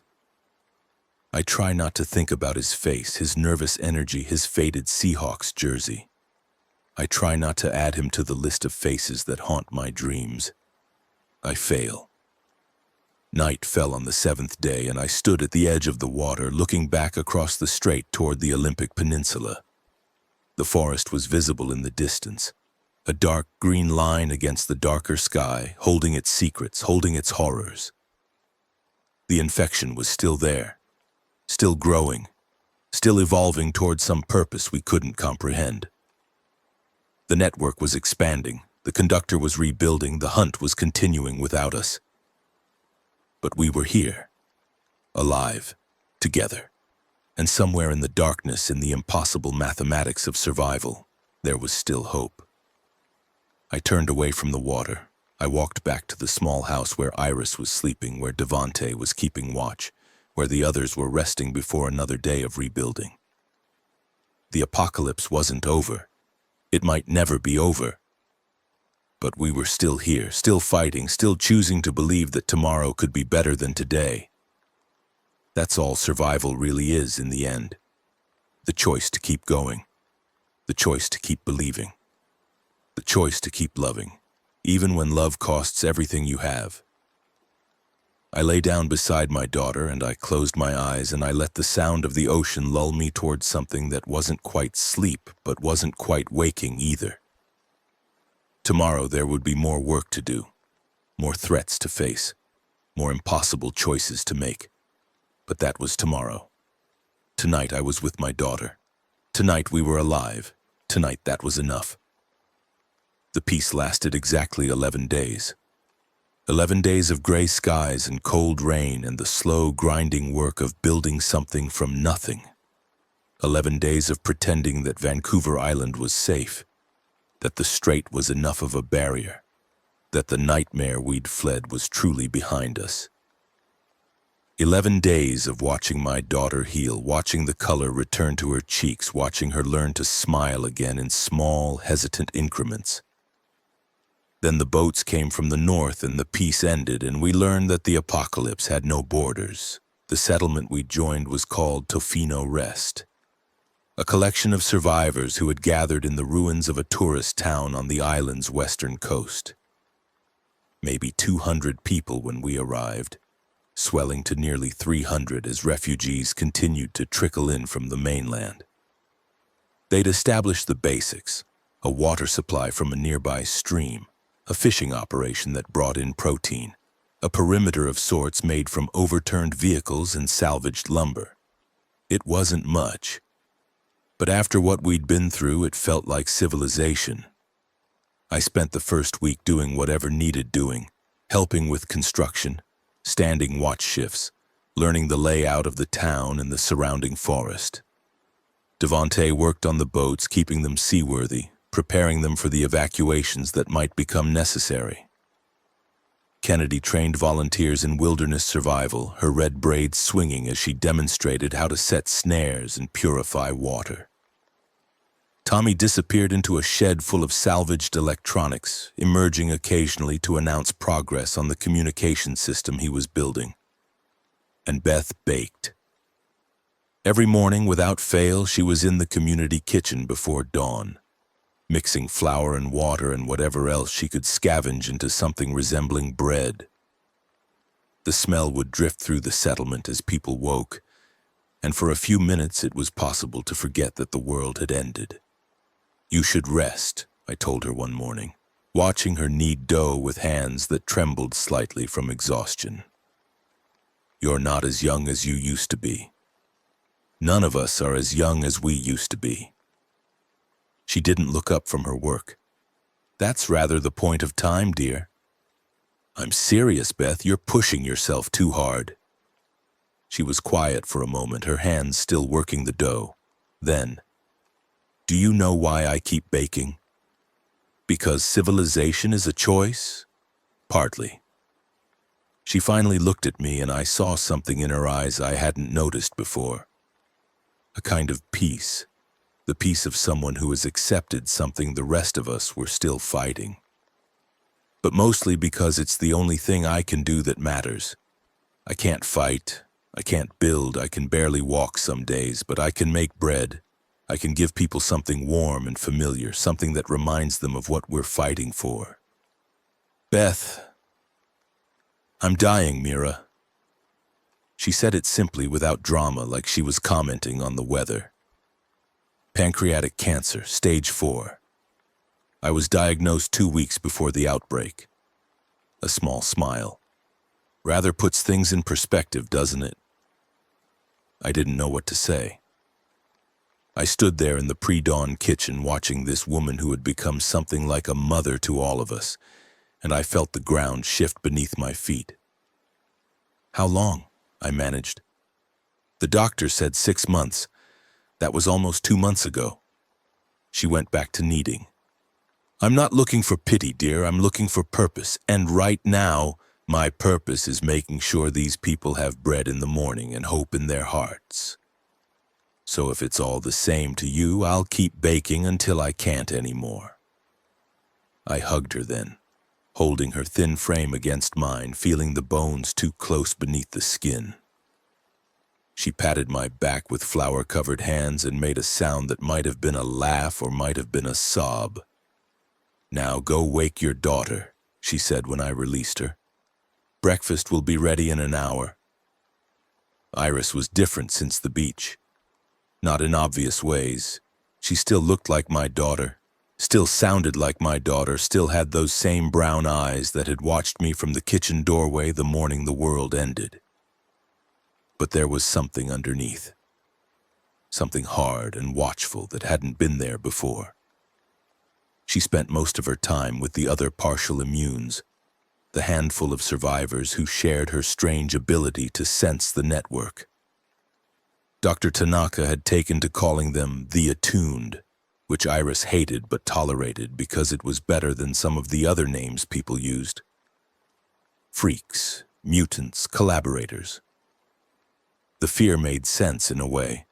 I try not to think about his face, his nervous energy, his faded Seahawks jersey. I try not to add him to the list of faces that haunt my dreams. I fail. Night fell on the 7th day, and I stood at the edge of the water, looking back across the strait toward the Olympic Peninsula. The forest was visible in the distance, a dark green line against the darker sky, holding its secrets, holding its horrors. The infection was still there, still growing, still evolving toward some purpose we couldn't comprehend. The network was expanding, the conductor was rebuilding, the hunt was continuing without us. But we were here, alive, together, and somewhere in the darkness, in the impossible mathematics of survival, there was still hope. I turned away from the water. I walked back to the small house where Iris was sleeping, where Devante was keeping watch, where the others were resting before another day of rebuilding. The apocalypse wasn't over. It might never be over. But we were still here, still fighting, still choosing to believe that tomorrow could be better than today. That's all survival really is in the end. The choice to keep going. The choice to keep believing. The choice to keep loving, even when love costs everything you have. I lay down beside my daughter and I closed my eyes and I let the sound of the ocean lull me towards something that wasn't quite sleep, but wasn't quite waking either. Tomorrow there would be more work to do, more threats to face, more impossible choices to make. But that was tomorrow. Tonight I was with my daughter. Tonight we were alive. Tonight that was enough. The peace lasted exactly 11 days. 11 days of gray skies and cold rain and the slow grinding work of building something from nothing. 11 days of pretending that Vancouver Island was safe, that the strait was enough of a barrier, that the nightmare we'd fled was truly behind us. 11 days of watching my daughter heal, watching the color return to her cheeks, watching her learn to smile again in small, hesitant increments. Then the boats came from the north and the peace ended, and we learned that the apocalypse had no borders. The settlement we joined was called Tofino Rest, a collection of survivors who had gathered in the ruins of a tourist town on the island's western coast. Maybe 200 people when we arrived, swelling to nearly 300 as refugees continued to trickle in from the mainland. They'd established the basics, a water supply from a nearby stream, a fishing operation that brought in protein, a perimeter of sorts made from overturned vehicles and salvaged lumber. It wasn't much, but after what we'd been through, it felt like civilization. I spent the first week doing whatever needed doing, helping with construction, standing watch shifts, learning the layout of the town and the surrounding forest. Devante worked on the boats, keeping them seaworthy, preparing them for the evacuations that might become necessary. Kennedy trained volunteers in wilderness survival, her red braids swinging as she demonstrated how to set snares and purify water. Tommy disappeared into a shed full of salvaged electronics, emerging occasionally to announce progress on the communication system he was building. And Beth baked. Every morning, without fail, she was in the community kitchen before dawn, mixing flour and water and whatever else she could scavenge into something resembling bread. The smell would drift through the settlement as people woke, and for a few minutes it was possible to forget that the world had ended. "You should rest," I told her one morning, watching her knead dough with hands that trembled slightly from exhaustion. "You're not as young as you used to be. None of us are as young as we used to be." She didn't look up from her work. "That's rather the point of time, dear." "I'm serious, Beth. You're pushing yourself too hard." She was quiet for a moment, her hands still working the dough. Then, "Do you know why I keep baking? Because civilization is a choice? Partly." She finally looked at me, and I saw something in her eyes I hadn't noticed before. A kind of peace, the peace of someone who has accepted something the rest of us were still fighting. But mostly because it's the only thing I can do that matters. I can't fight, I can't build, I can barely walk some days, but I can make bread. I can give people something warm and familiar, something that reminds them of what we're fighting for. "Beth, I'm dying, Mira." She said it simply, without drama, like she was commenting on the weather. "Pancreatic cancer, stage 4. I was diagnosed 2 weeks before the outbreak." A small smile. "Rather puts things in perspective, doesn't it?" I didn't know what to say. I stood there in the pre-dawn kitchen watching this woman who had become something like a mother to all of us, and I felt the ground shift beneath my feet. "How long?" I managed. "The doctor said 6 months. That was almost 2 months ago." She went back to kneading. "I'm not looking for pity, dear. I'm looking for purpose. And right now, my purpose is making sure these people have bread in the morning and hope in their hearts. So if it's all the same to you, I'll keep baking until I can't anymore." I hugged her then, holding her thin frame against mine, feeling the bones too close beneath the skin. She patted my back with flour-covered hands and made a sound that might have been a laugh or might have been a sob. "Now go wake your daughter," she said when I released her. "Breakfast will be ready in an hour." Iris was different since the beach. Not in obvious ways. She still looked like my daughter, still sounded like my daughter, still had those same brown eyes that had watched me from the kitchen doorway the morning the world ended. But there was something underneath. Something hard and watchful that hadn't been there before. She spent most of her time with the other partial immunes, the handful of survivors who shared her strange ability to sense the network. Dr. Tanaka had taken to calling them the attuned, which Iris hated but tolerated because it was better than some of the other names people used. Freaks, mutants, collaborators. The fear made sense in a way.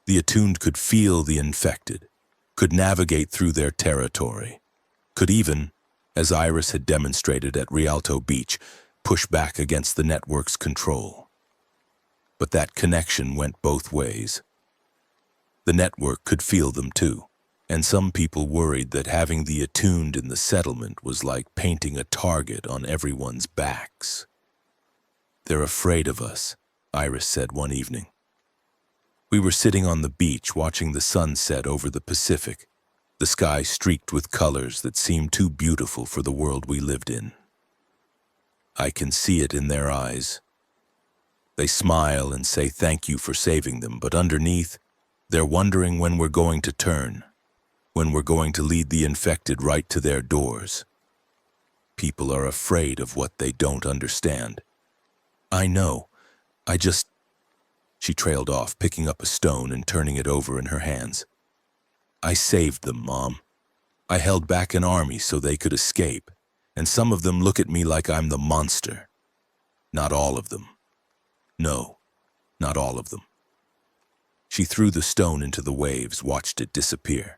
The attuned could feel the infected, could navigate through their territory, could even, as Iris had demonstrated at Rialto Beach, push back against the network's control. But that connection went both ways. The network could feel them too, and some people worried that having the attuned in the settlement was like painting a target on everyone's backs. "They're afraid of us," Iris said one evening. We were sitting on the beach watching the sun set over the Pacific, the sky streaked with colors that seemed too beautiful for the world we lived in. "I can see it in their eyes. They smile and say thank you for saving them, but underneath, they're wondering when we're going to turn, when we're going to lead the infected right to their doors. People are afraid of what they don't understand." "I know. I just..." She trailed off, picking up a stone and turning it over in her hands. "I saved them, Mom. I held back an army so they could escape, and some of them look at me like I'm the monster. Not all of them. No, not all of them." She threw the stone into the waves, watched it disappear.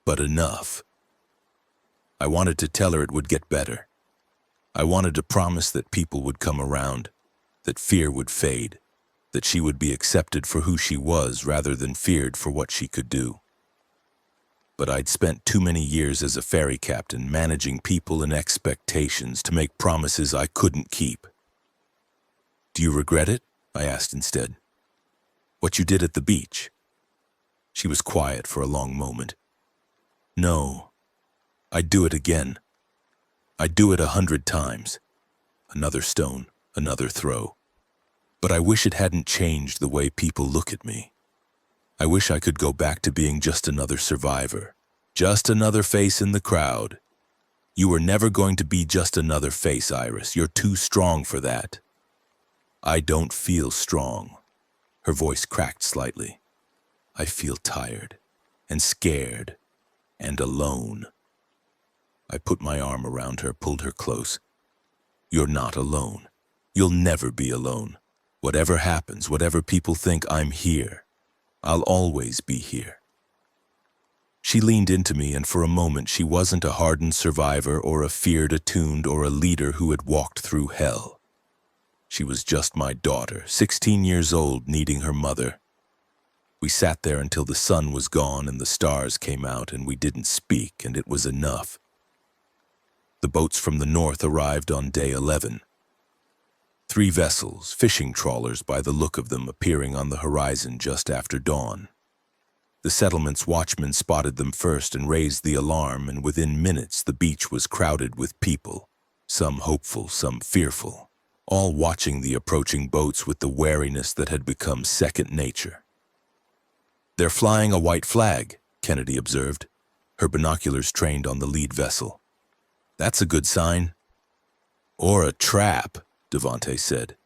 "But enough." I wanted to tell her it would get better. I wanted to promise that people would come around, that fear would fade, that she would be accepted for who she was rather than feared for what she could do. But I'd spent too many years as a ferry captain managing people and expectations to make promises I couldn't keep. "Do you regret it?" I asked instead. What you did at the beach. She was quiet for a long moment. No, I'd do it again. I'd do it 100 times. Another stone, another throw. But I wish it hadn't changed the way people look at me. I wish I could go back to being just another survivor. Just another face in the crowd. You were never going to be just another face, Iris. You're too strong for that. I don't feel strong. Her voice cracked slightly. I feel tired and scared and alone. I put my arm around her, pulled her close. You're not alone. You'll never be alone. Whatever happens, whatever people think, I'm here. I'll always be here. She leaned into me, and for a moment she wasn't a hardened survivor or a feared attuned or a leader who had walked through hell. She was just my daughter, 16 years old, needing her mother. We sat there until the sun was gone and the stars came out, and we didn't speak, and it was enough. The boats from the north arrived on day 11. 3 vessels, fishing trawlers by the look of them, appearing on the horizon just after dawn. The settlement's watchmen spotted them first and raised the alarm, and within minutes the beach was crowded with people, some hopeful, some fearful, all watching the approaching boats with the wariness that had become second nature. They're flying a white flag, Kennedy observed, her binoculars trained on the lead vessel. That's a good sign. Or a trap, Devante said.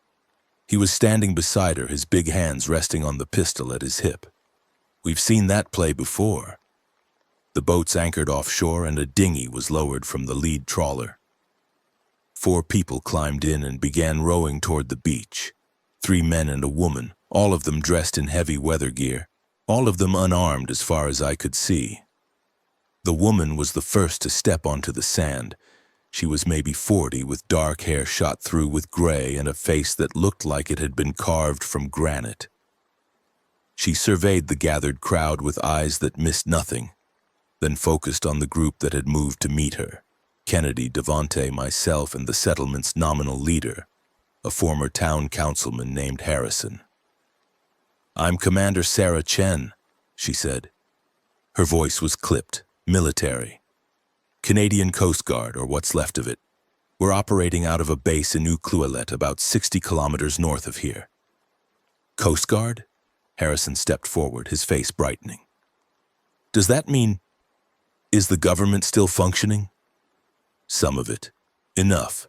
He was standing beside her, his big hands resting on the pistol at his hip. We've seen that play before. The boats anchored offshore and a dinghy was lowered from the lead trawler. 4 people climbed in and began rowing toward the beach. 3 men and a woman, all of them dressed in heavy weather gear, all of them unarmed as far as I could see. The woman was the first to step onto the sand. She was maybe 40, with dark hair shot through with gray and a face that looked like it had been carved from granite. She surveyed the gathered crowd with eyes that missed nothing, then focused on the group that had moved to meet her. Kennedy, Devante, myself, and the settlement's nominal leader, a former town councilman named Harrison. I'm Commander Sarah Chen, she said. Her voice was clipped, military. Canadian Coast Guard, or what's left of it. We're operating out of a base in Ucluelet, about 60 kilometers north of here. Coast Guard? Harrison stepped forward, his face brightening. Does that mean, is the government still functioning? Some of it. Enough.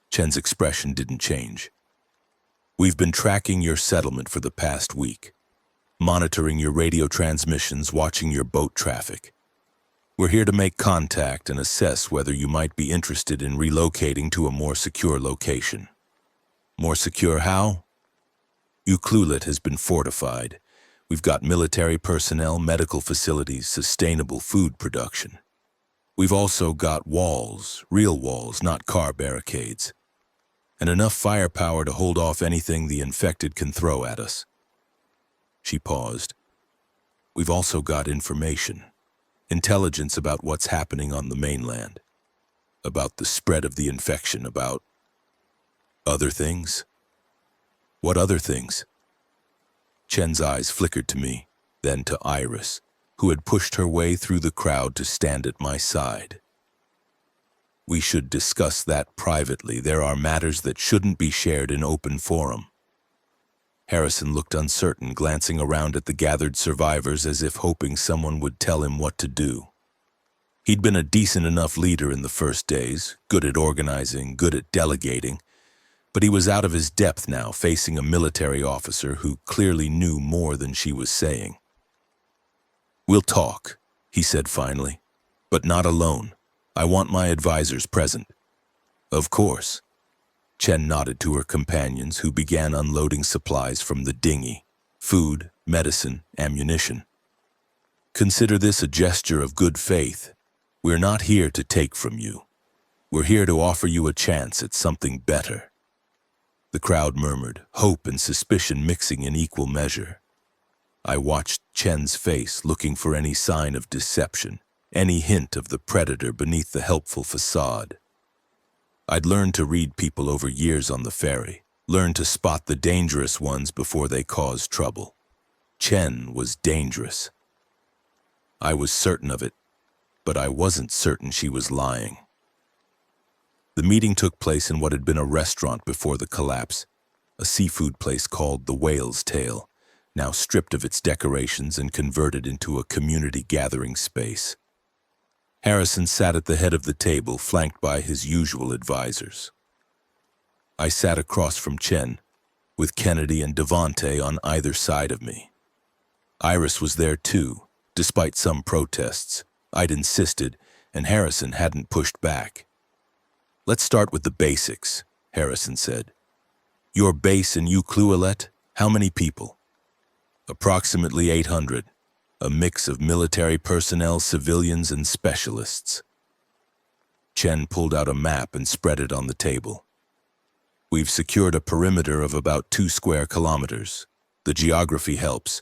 Chen's expression didn't change. We've been tracking your settlement for the past week, monitoring your radio transmissions, watching your boat traffic. We're here to make contact and assess whether you might be interested in relocating to a more secure location. More secure how? Ucluelet has been fortified. We've got military personnel, medical facilities, sustainable food production. We've also got walls, real walls, not car barricades, and enough firepower to hold off anything the infected can throw at us. She paused. We've also got information. Intelligence about what's happening on the mainland, about the spread of the infection, about other things. What other things? Chen's eyes flickered to me, then to Iris, who had pushed her way through the crowd to stand at my side. We should discuss that privately. There are matters that shouldn't be shared in open forum. Harrison looked uncertain, glancing around at the gathered survivors as if hoping someone would tell him what to do. He'd been a decent enough leader in the first days, good at organizing, good at delegating, but he was out of his depth now, facing a military officer who clearly knew more than she was saying. We'll talk, he said finally, but not alone. I want my advisors present. Of course. Chen nodded to her companions, who began unloading supplies from the dinghy: food, medicine, ammunition. Consider this a gesture of good faith. We're not here to take from you. We're here to offer you a chance at something better. The crowd murmured, hope and suspicion mixing in equal measure. I watched Chen's face, looking for any sign of deception, any hint of the predator beneath the helpful facade. I'd learned to read people over years on the ferry. Learn to spot the dangerous ones before they cause trouble. Chen was dangerous. I was certain of it, but I wasn't certain she was lying. The meeting took place in what had been a restaurant before the collapse, a seafood place called the Whale's Tail, now stripped of its decorations and converted into a community gathering space. Harrison sat at the head of the table, flanked by his usual advisors. I sat across from Chen, with Kennedy and Devante on either side of me. Iris was there too, despite some protests. I'd insisted, and Harrison hadn't pushed back. "Let's start with the basics," Harrison said. "Your base in Ucluelet, how many people?" "Approximately 800, a mix of military personnel, civilians, and specialists." Chen pulled out a map and spread it on the table. "We've secured a perimeter of about 2 square kilometers. The geography helps.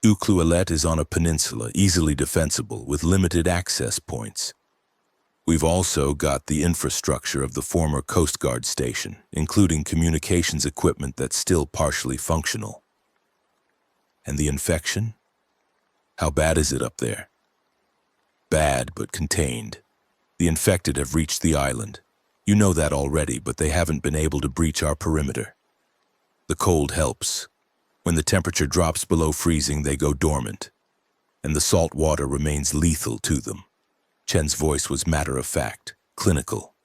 Ucluelet is on a peninsula, easily defensible, with limited access points. We've also got the infrastructure of the former Coast Guard station, including communications equipment that's still partially functional." "And the infection? How bad is it up there?" "Bad, but contained. The infected have reached the island. You know that already, but they haven't been able to breach our perimeter. The cold helps. When the temperature drops below freezing, they go dormant, and the salt water remains lethal to them." Chen's voice was matter-of-fact, clinical.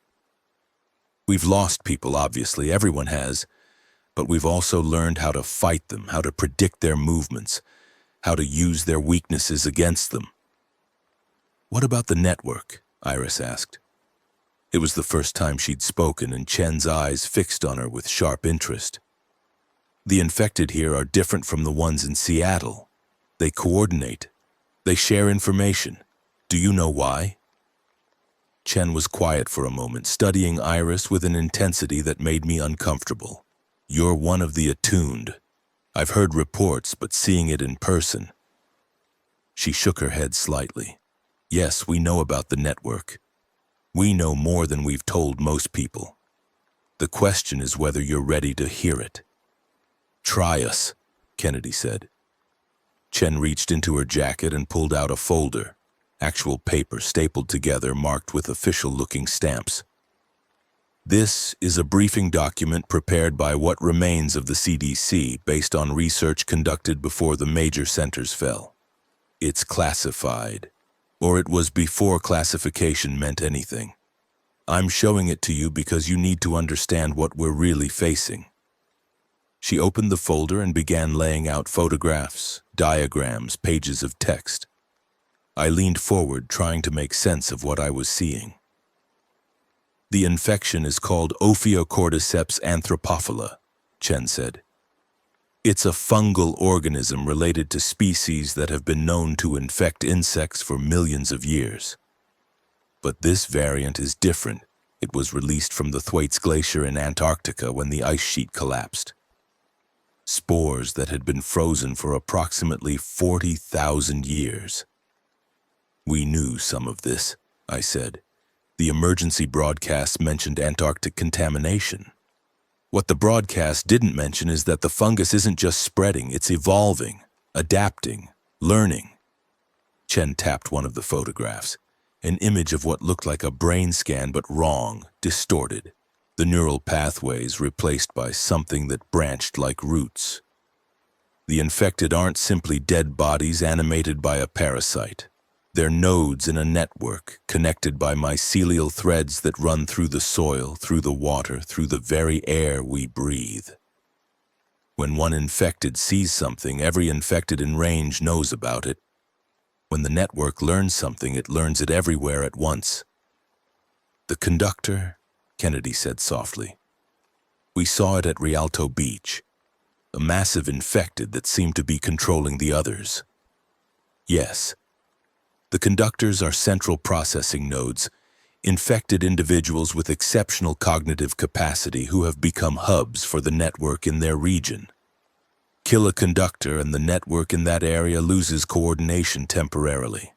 "We've lost people, obviously, everyone has, but we've also learned how to fight them, how to predict their movements, how to use their weaknesses against them." "What about the network?" Iris asked. It was the first time she'd spoken, and Chen's eyes fixed on her with sharp interest. "The infected here are different from the ones in Seattle. They coordinate. They share information. Do you know why?" Chen was quiet for a moment, studying Iris with an intensity that made me uncomfortable. "You're one of the attuned. I've heard reports, but seeing it in person." She shook her head slightly. "Yes, we know about the network. We know more than we've told most people. The question is whether you're ready to hear it." "Try us," Kennedy said. Chen reached into her jacket and pulled out a folder, actual paper stapled together, marked with official-looking stamps. "This is a briefing document prepared by what remains of the CDC based on research conducted before the major centers fell. It's classified, or it was before classification meant anything. I'm showing it to you because you need to understand what we're really facing." She opened the folder and began laying out photographs, diagrams, pages of text. I leaned forward, trying to make sense of what I was seeing. "The infection is called Ophiocordyceps anthropophila," Chen said. "It's a fungal organism related to species that have been known to infect insects for millions of years. But this variant is different. It was released from the Thwaites Glacier in Antarctica when the ice sheet collapsed. Spores that had been frozen for approximately 40,000 years. We knew some of this," I said. "The emergency broadcast mentioned Antarctic contamination. What the broadcast didn't mention is that the fungus isn't just spreading, it's evolving, adapting, learning." Chen tapped one of the photographs, an image of what looked like a brain scan but wrong, distorted. The neural pathways replaced by something that branched like roots. The infected aren't simply dead bodies animated by a parasite. They're nodes in a network, connected by mycelial threads that run through the soil, through the water, through the very air we breathe. When one infected sees something, every infected in range knows about it. When the network learns something, it learns it everywhere at once." "The conductor," Kennedy said softly. "We saw it at Rialto Beach. A massive infected that seemed to be controlling the others." "Yes. The conductors are central processing nodes, infected individuals with exceptional cognitive capacity who have become hubs for the network in their region. Kill a conductor and the network in that area loses coordination temporarily.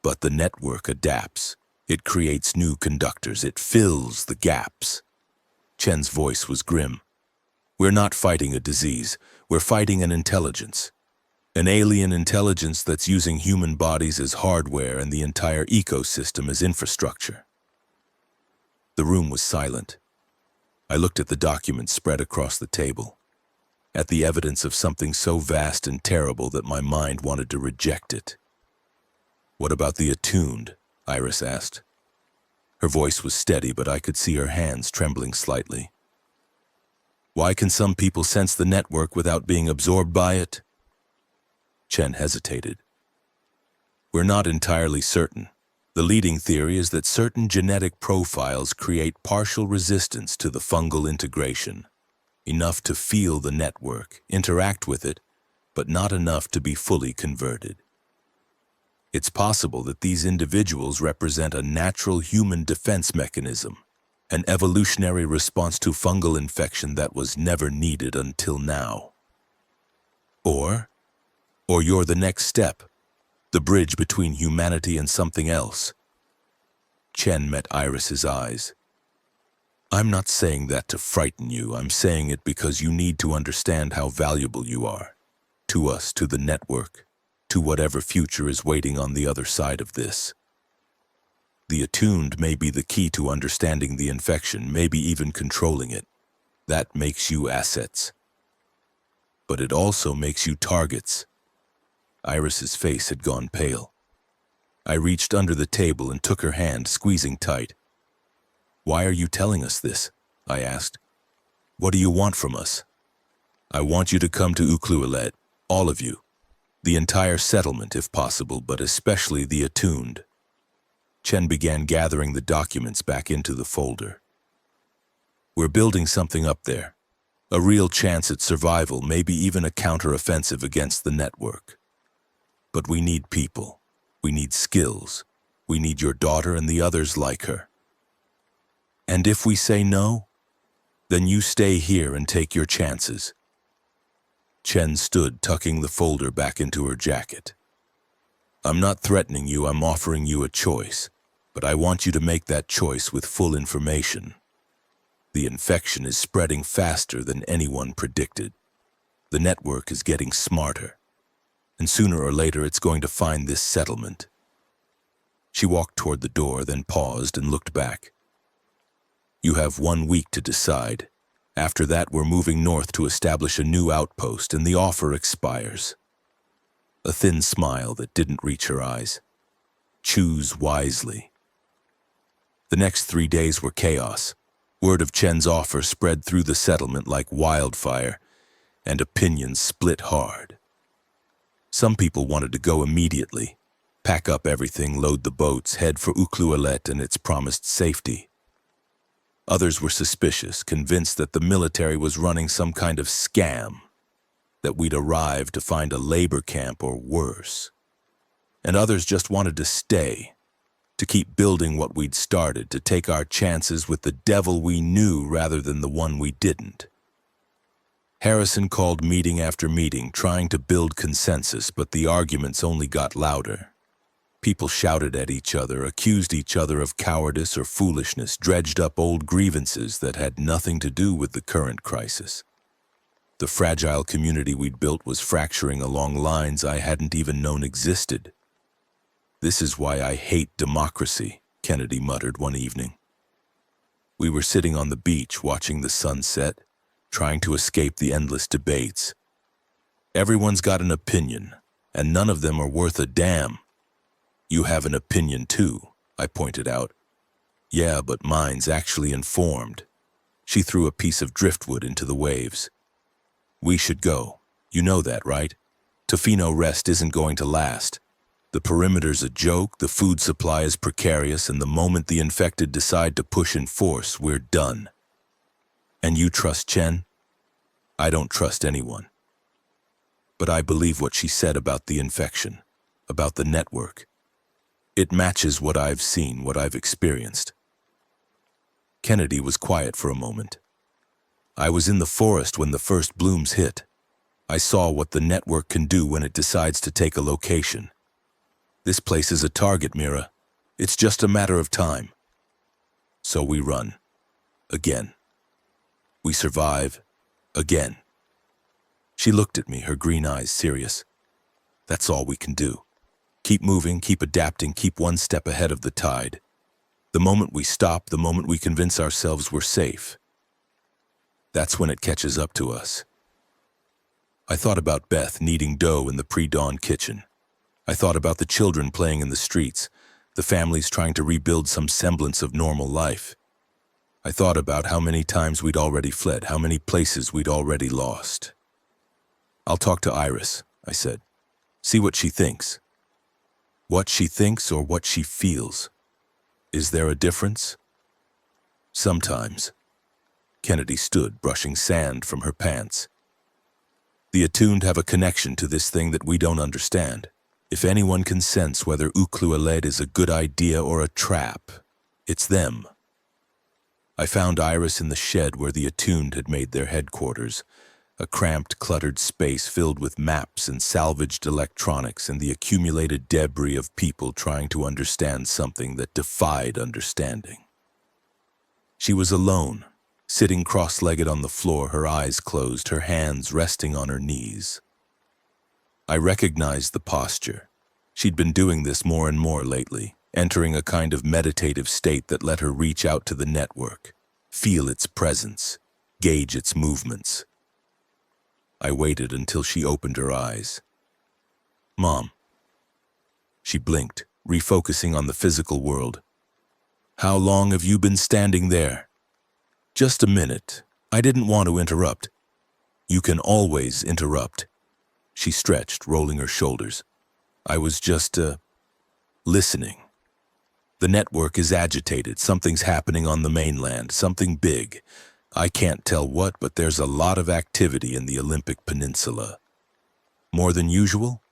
But the network adapts. It creates new conductors. It fills the gaps." Chen's voice was grim. We're not fighting a disease, we're fighting an intelligence. An alien intelligence that's using human bodies as hardware and the entire ecosystem as infrastructure. The room was silent. I looked at the documents spread across the table, at the evidence of something so vast and terrible that my mind wanted to reject it. "What about the attuned?" Iris asked. Her voice was steady, but I could see her hands trembling slightly. "Why can some people sense the network without being absorbed by it?" Chen hesitated. "We're not entirely certain. The leading theory is that certain genetic profiles create partial resistance to the fungal integration, enough to feel the network, interact with it, but not enough to be fully converted. It's possible that these individuals represent a natural human defense mechanism, an evolutionary response to fungal infection that was never needed until now. Or you're the next step, the bridge between humanity and something else." Chen met Iris's eyes. "I'm not saying that to frighten you. I'm saying it because you need to understand how valuable you are. To us, to the network, to whatever future is waiting on the other side of this. The attuned may be the key to understanding the infection, maybe even controlling it. That makes you assets. But it also makes you targets." Iris's face had gone pale. I reached under the table and took her hand, squeezing tight. "Why are you telling us this?" I asked. "What do you want from us?" "I want you to come to Uklualet, all of you. The entire settlement, if possible, but especially the attuned." Chen began gathering the documents back into the folder. "We're building something up there. A real chance at survival, maybe even a counter-offensive against the network. But we need people. We need skills. We need your daughter and the others like her. And if we say no, then you stay here and take your chances." Chen stood, tucking the folder back into her jacket. "I'm not threatening you, I'm offering you a choice, but I want you to make that choice with full information. The infection is spreading faster than anyone predicted. The network is getting smarter, and sooner or later it's going to find this settlement." She walked toward the door, then paused and looked back. "You have 1 week to decide. After that, we're moving north to establish a new outpost, and the offer expires." A thin smile that didn't reach her eyes. "Choose wisely." The next 3 days were chaos. Word of Chen's offer spread through the settlement like wildfire, and opinions split hard. Some people wanted to go immediately, pack up everything, load the boats, head for Uklualet and its promised safety. Others were suspicious, convinced that the military was running some kind of scam, that we'd arrived to find a labor camp or worse. And others just wanted to stay, to keep building what we'd started, to take our chances with the devil we knew rather than the one we didn't. Harrison called meeting after meeting, trying to build consensus, but the arguments only got louder. People shouted at each other, accused each other of cowardice or foolishness, dredged up old grievances that had nothing to do with the current crisis. The fragile community we'd built was fracturing along lines I hadn't even known existed. "This is why I hate democracy," Kennedy muttered one evening. We were sitting on the beach watching the sun set, trying to escape the endless debates. "Everyone's got an opinion, and none of them are worth a damn." "You have an opinion too," I pointed out. "Yeah, but mine's actually informed." She threw a piece of driftwood into the waves. "We should go. You know that, right? Tofino Rest isn't going to last. The perimeter's a joke, the food supply is precarious, and the moment the infected decide to push in force, we're done." "And you trust Chen?" "I don't trust anyone. But I believe what she said about the infection, about the network. It matches what I've seen, what I've experienced." Kennedy was quiet for a moment. "I was in the forest when the first blooms hit. I saw what the network can do when it decides to take a location. This place is a target, Mira. It's just a matter of time. So we run. Again. We survive, Again. She looked at me, her green eyes serious. That's all we can do. Keep moving, keep adapting, keep one step ahead of the tide. The moment we stop, the moment we convince ourselves we're safe, that's when it catches up to us. I thought about Beth kneading dough in the pre-dawn kitchen. I thought about the children playing in the streets, the families trying to rebuild some semblance of normal life. I thought about how many times we'd already fled, how many places we'd already lost. I'll talk to Iris, I said. See what she thinks. What she thinks or what she feels. Is there a difference? Sometimes. Kennedy stood, brushing sand from her pants. The attuned have a connection to this thing that we don't understand. If anyone can sense whether Uklueled is a good idea or a trap, it's them. I found Iris in the shed where the attuned had made their headquarters, a cramped, cluttered space filled with maps and salvaged electronics and the accumulated debris of people trying to understand something that defied understanding. She was alone, sitting cross-legged on the floor, her eyes closed, her hands resting on her knees. I recognized the posture. She'd been doing this more and more lately, entering a kind of meditative state that let her reach out to the network, feel its presence, gauge its movements. I waited until she opened her eyes. Mom. She blinked, refocusing on the physical world. How long have you been standing there? Just a minute. I didn't want to interrupt. You can always interrupt. She stretched, rolling her shoulders. I was just, listening. The network is agitated. Something's happening on the mainland, something big. I can't tell what, but there's a lot of activity in the Olympic Peninsula. More than usual?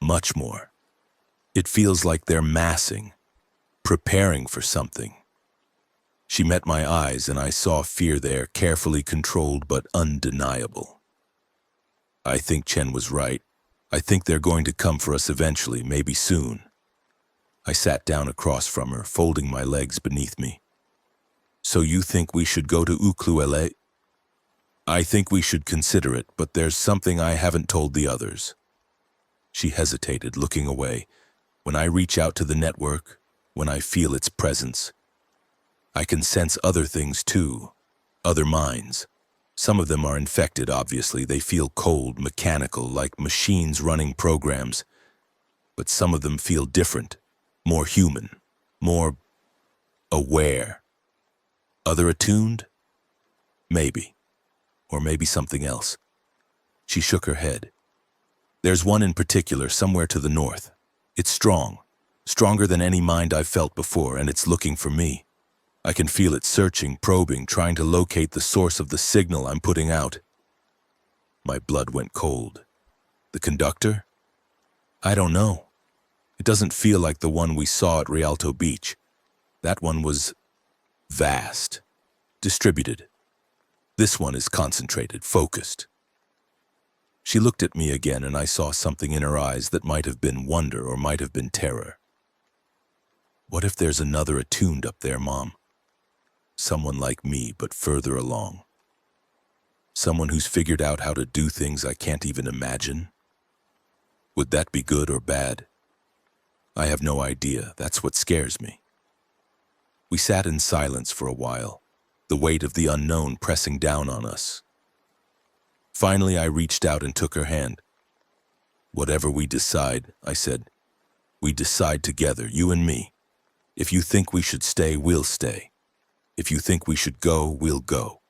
Much more. It feels like they're massing, preparing for something. She met my eyes and I saw fear there, carefully controlled but undeniable. I think Chen was right. I think they're going to come for us eventually, maybe soon. I sat down across from her, folding my legs beneath me. So you think we should go to Uklueled? I think we should consider it, but there's something I haven't told the others. She hesitated, looking away. When I reach out to the network, when I feel its presence, I can sense other things too, other minds. Some of them are infected, obviously. They feel cold, mechanical, like machines running programs. But some of them feel different, more human, more aware. Other attuned? Maybe. Or maybe something else. She shook her head. There's one in particular, somewhere to the north. It's strong, stronger than any mind I've felt before, and it's looking for me. I can feel it searching, probing, trying to locate the source of the signal I'm putting out. My blood went cold. The conductor? I don't know. It doesn't feel like the one we saw at Rialto Beach. That one was vast, distributed. This one is concentrated, focused. She looked at me again and I saw something in her eyes that might have been wonder or might have been terror. What if there's another attuned up there, Mom? Someone like me, but further along. Someone who's figured out how to do things I can't even imagine. Would that be good or bad? I have no idea. That's what scares me. We sat in silence for a while, the weight of the unknown pressing down on us. Finally, I reached out and took her hand. Whatever we decide, I said, we decide together, you and me. If you think we should stay, we'll stay. If you think we should go, we'll go.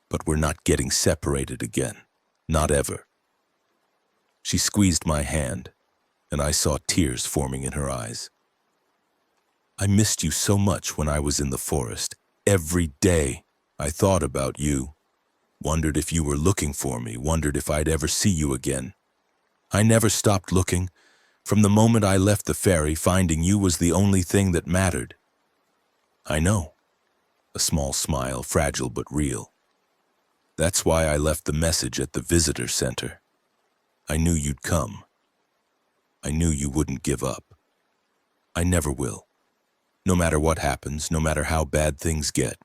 But we're not getting separated again. Not ever. She squeezed my hand, and I saw tears forming in her eyes. I missed you so much when I was in the forest. Every day I thought about you, wondered if you were looking for me, wondered if I'd ever see you again. I never stopped looking. From the moment I left the ferry, finding you was the only thing that mattered. I know. A small smile, fragile but real. That's why I left the message at the visitor center. I knew you'd come. I knew you wouldn't give up. I never will. No matter what happens, no matter how bad things get.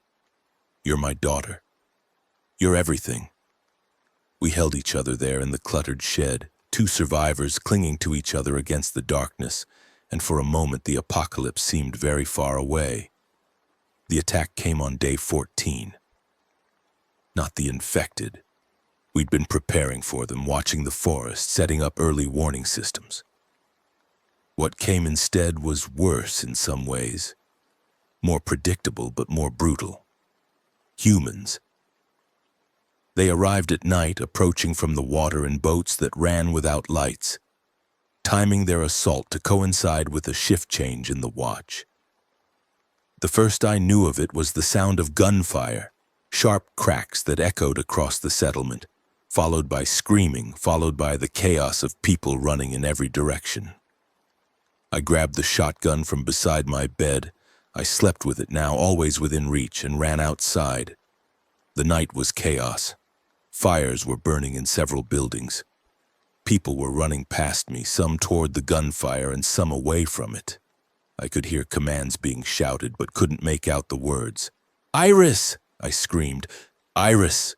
You're my daughter. You're everything. We held each other there in the cluttered shed, two survivors clinging to each other against the darkness, and for a moment the apocalypse seemed very far away. The attack came on day 14. Not the infected. We'd been preparing for them, watching the forest, setting up early warning systems. What came instead was worse in some ways. More predictable, but more brutal. Humans. They arrived at night, approaching from the water in boats that ran without lights, timing their assault to coincide with a shift change in the watch. The first I knew of it was the sound of gunfire, sharp cracks that echoed across the settlement, followed by screaming, followed by the chaos of people running in every direction. I grabbed the shotgun from beside my bed. I slept with it now, always within reach, and ran outside. The night was chaos. Fires were burning in several buildings. People were running past me, some toward the gunfire and some away from it. I could hear commands being shouted, but couldn't make out the words. "Iris!" I screamed. "Iris!"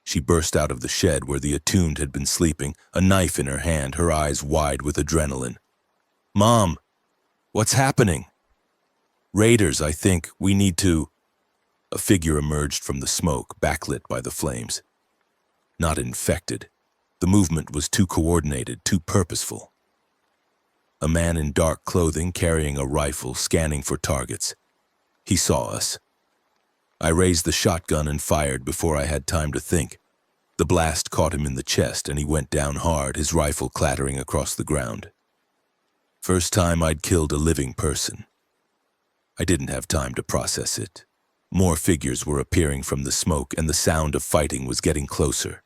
She burst out of the shed where the attuned had been sleeping, a knife in her hand, her eyes wide with adrenaline. "Mom, what's happening?" "Raiders, I think. We need to—" A figure emerged from the smoke, backlit by the flames. Not infected. The movement was too coordinated, too purposeful. A man in dark clothing carrying a rifle, scanning for targets. He saw us. I raised the shotgun and fired before I had time to think. The blast caught him in the chest and he went down hard, his rifle clattering across the ground. First time I'd killed a living person. I didn't have time to process it. More figures were appearing from the smoke and the sound of fighting was getting closer.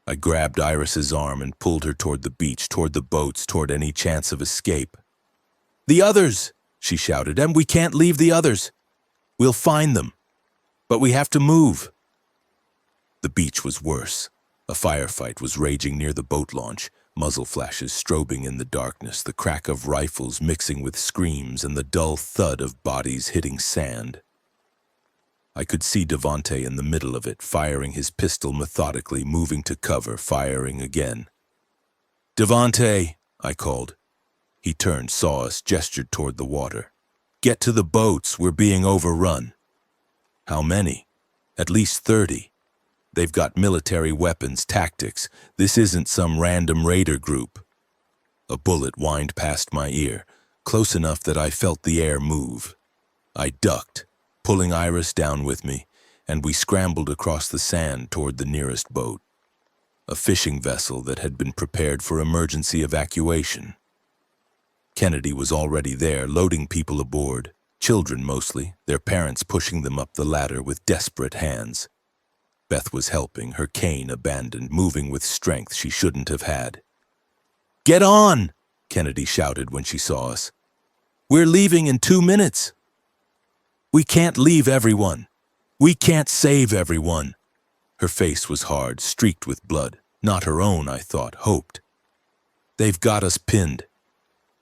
I grabbed Iris's arm and pulled her toward the beach, toward the boats, toward any chance of escape. "The others!" she shouted, "and we can't leave the others. We'll find them, but we have to move." The beach was worse. A firefight was raging near the boat launch, muzzle flashes strobing in the darkness, the crack of rifles mixing with screams and the dull thud of bodies hitting sand. I could see Devante in the middle of it, firing his pistol methodically, moving to cover, firing again. "Devante," I called. He turned, saw us, gestured toward the water. "Get to the boats, we're being overrun." "How many?" "At least 30. They've got military weapons, tactics. This isn't some random raider group." A bullet whined past my ear, close enough that I felt the air move. I ducked, pulling Iris down with me, and we scrambled across the sand toward the nearest boat. A fishing vessel that had been prepared for emergency evacuation. Kennedy was already there, loading people aboard, children mostly, their parents pushing them up the ladder with desperate hands. Beth was helping, her cane abandoned, moving with strength she shouldn't have had. "Get on!" Kennedy shouted when she saw us. "We're leaving in 2 minutes." "We can't leave everyone. We can't save everyone." Her face was hard, streaked with blood. Not her own, I thought, hoped. "They've got us pinned.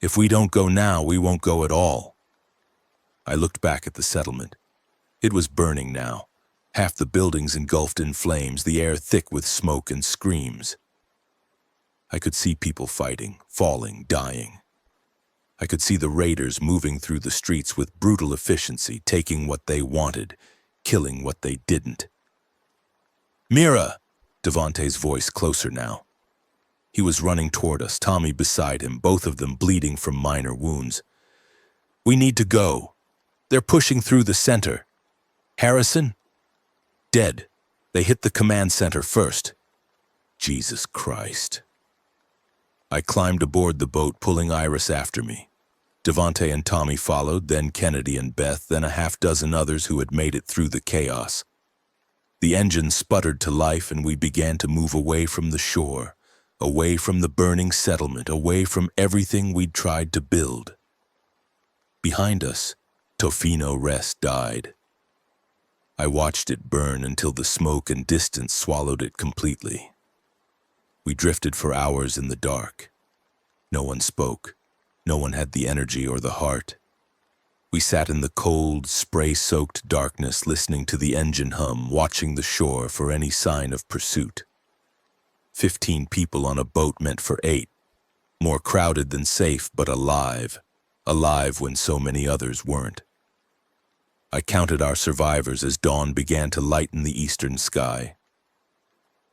If we don't go now, we won't go at all." I looked back at the settlement. It was burning now. Half the buildings engulfed in flames, the air thick with smoke and screams. I could see people fighting, falling, dying. I could see the raiders moving through the streets with brutal efficiency, taking what they wanted, killing what they didn't. "Mira!" Devante's voice closer now. He was running toward us, Tommy beside him, both of them bleeding from minor wounds. "We need to go. They're pushing through the center. Harrison? Dead. They hit the command center first." Jesus Christ. I climbed aboard the boat, pulling Iris after me. Devante and Tommy followed, then Kennedy and Beth, then a half-dozen others who had made it through the chaos. The engine sputtered to life and we began to move away from the shore, away from the burning settlement, away from everything we'd tried to build. Behind us, Tofino Rest died. I watched it burn until the smoke and distance swallowed it completely. We drifted for hours in the dark. No one spoke. No one had the energy or the heart. We sat in the cold, spray-soaked darkness, listening to the engine hum, watching the shore for any sign of pursuit. 15 people on a boat meant for 8. More crowded than safe, but alive. Alive when so many others weren't. I counted our survivors as dawn began to lighten the eastern sky.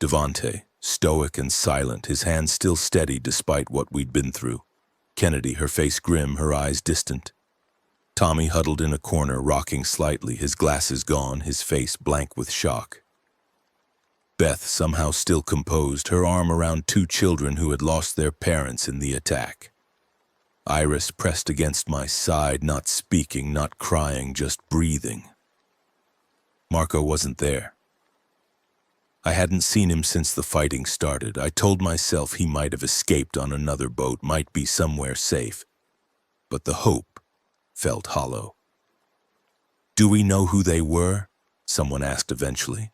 Devante, stoic and silent, his hands still steady despite what we'd been through. Kennedy, her face grim, her eyes distant. Tommy huddled in a corner, rocking slightly, his glasses gone, his face blank with shock. Beth, somehow still composed, her arm around 2 children who had lost their parents in the attack. Iris pressed against my side, not speaking, not crying, just breathing. Marco wasn't there. I hadn't seen him since the fighting started. I told myself he might have escaped on another boat, might be somewhere safe. But the hope felt hollow. "Do we know who they were?" someone asked eventually.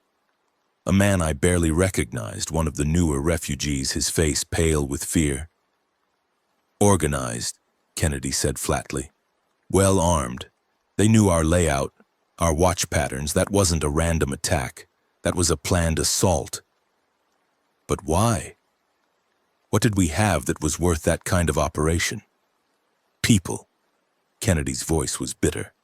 A man I barely recognized, one of the newer refugees, his face pale with fear. "Organized," Kennedy said flatly. "Well armed. They knew our layout, our watch patterns. That wasn't a random attack. That was a planned assault." But why? What did we have that was worth that kind of operation? People. Kennedy's voice was bitter.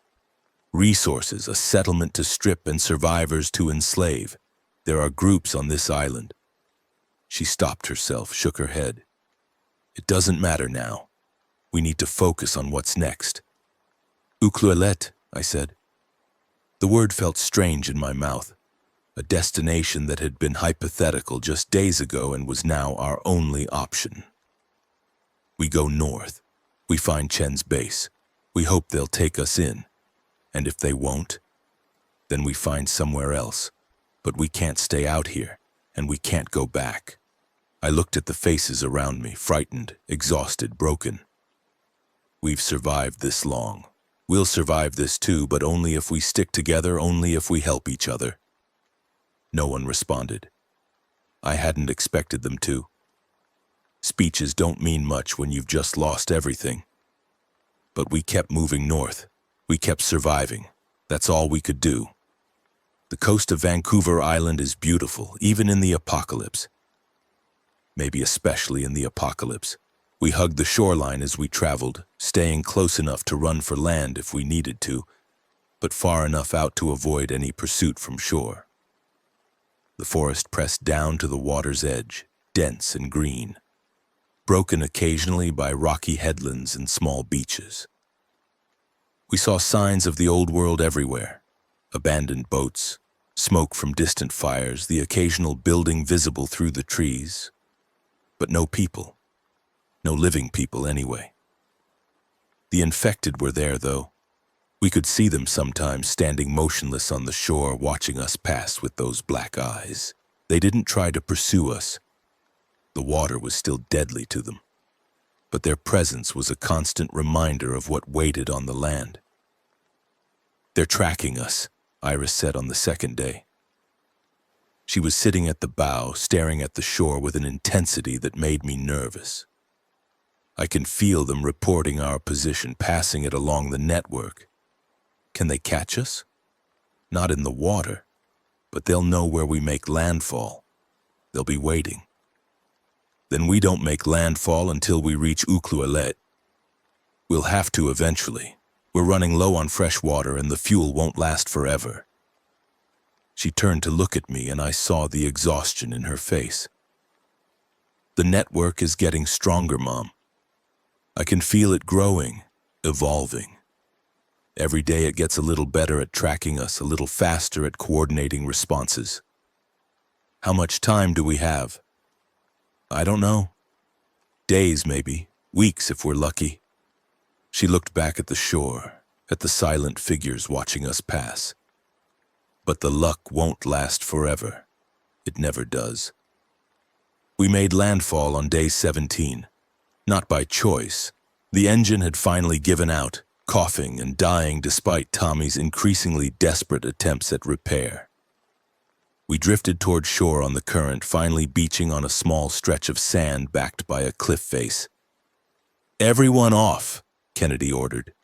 Resources, a settlement to strip and survivors to enslave. There are groups on this island. She stopped herself, shook her head. "It doesn't matter now. We need to focus on what's next." "Ucluelet," I said. The word felt strange in my mouth. A destination that had been hypothetical just days ago and was now our only option. We go north. We find Chen's base. We hope they'll take us in. And if they won't, then we find somewhere else. But we can't stay out here, and we can't go back. I looked at the faces around me, frightened, exhausted, broken. We've survived this long. We'll survive this too, but only if we stick together, only if we help each other. No one responded. I hadn't expected them to. Speeches don't mean much when you've just lost everything. But we kept moving north. We kept surviving. That's all we could do. The coast of Vancouver Island is beautiful, even in the apocalypse. Maybe especially in the apocalypse. We hugged the shoreline as we traveled, staying close enough to run for land if we needed to, but far enough out to avoid any pursuit from shore. The forest pressed down to the water's edge, dense and green, broken occasionally by rocky headlands and small beaches. We saw signs of the old world everywhere. Abandoned boats, smoke from distant fires, the occasional building visible through the trees. But no people. No living people anyway. The infected were there, though. We could see them sometimes standing motionless on the shore, watching us pass with those black eyes. They didn't try to pursue us. The water was still deadly to them. But their presence was a constant reminder of what waited on the land. "They're tracking us," Iris said on the second day. She was sitting at the bow, staring at the shore with an intensity that made me nervous. I can feel them reporting our position, passing it along the network. Can they catch us? Not in the water, but they'll know where we make landfall. They'll be waiting. Then we don't make landfall until we reach Ucluelet. We'll have to eventually. We're running low on fresh water and the fuel won't last forever. She turned to look at me and I saw the exhaustion in her face. "The network is getting stronger, Mom. I can feel it growing, evolving. Every day it gets a little better at tracking us, a little faster at coordinating responses. How much time do we have? I don't know. Days maybe, weeks if we're lucky." She looked back at the shore, at the silent figures watching us pass. "But the luck won't last forever. It never does." We made landfall on day 17. Not by choice. The engine had finally given out, coughing and dying despite Tommy's increasingly desperate attempts at repair. We drifted toward shore on the current, finally beaching on a small stretch of sand backed by a cliff face. "Everyone off," Kennedy ordered.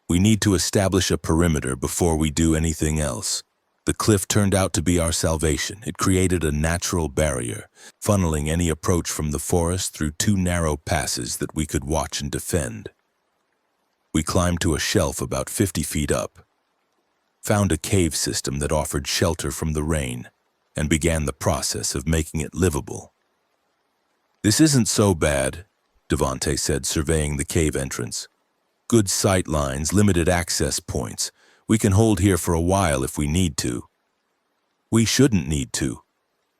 "We need to establish a perimeter before we do anything else." The cliff turned out to be our salvation. It created a natural barrier, funneling any approach from the forest through two narrow passes that we could watch and defend. We climbed to a shelf about 50 feet up, found a cave system that offered shelter from the rain, and began the process of making it livable. "This isn't so bad," Devante said, surveying the cave entrance. "Good sight lines, limited access points. We can hold here for a while if we need to." "We shouldn't need to."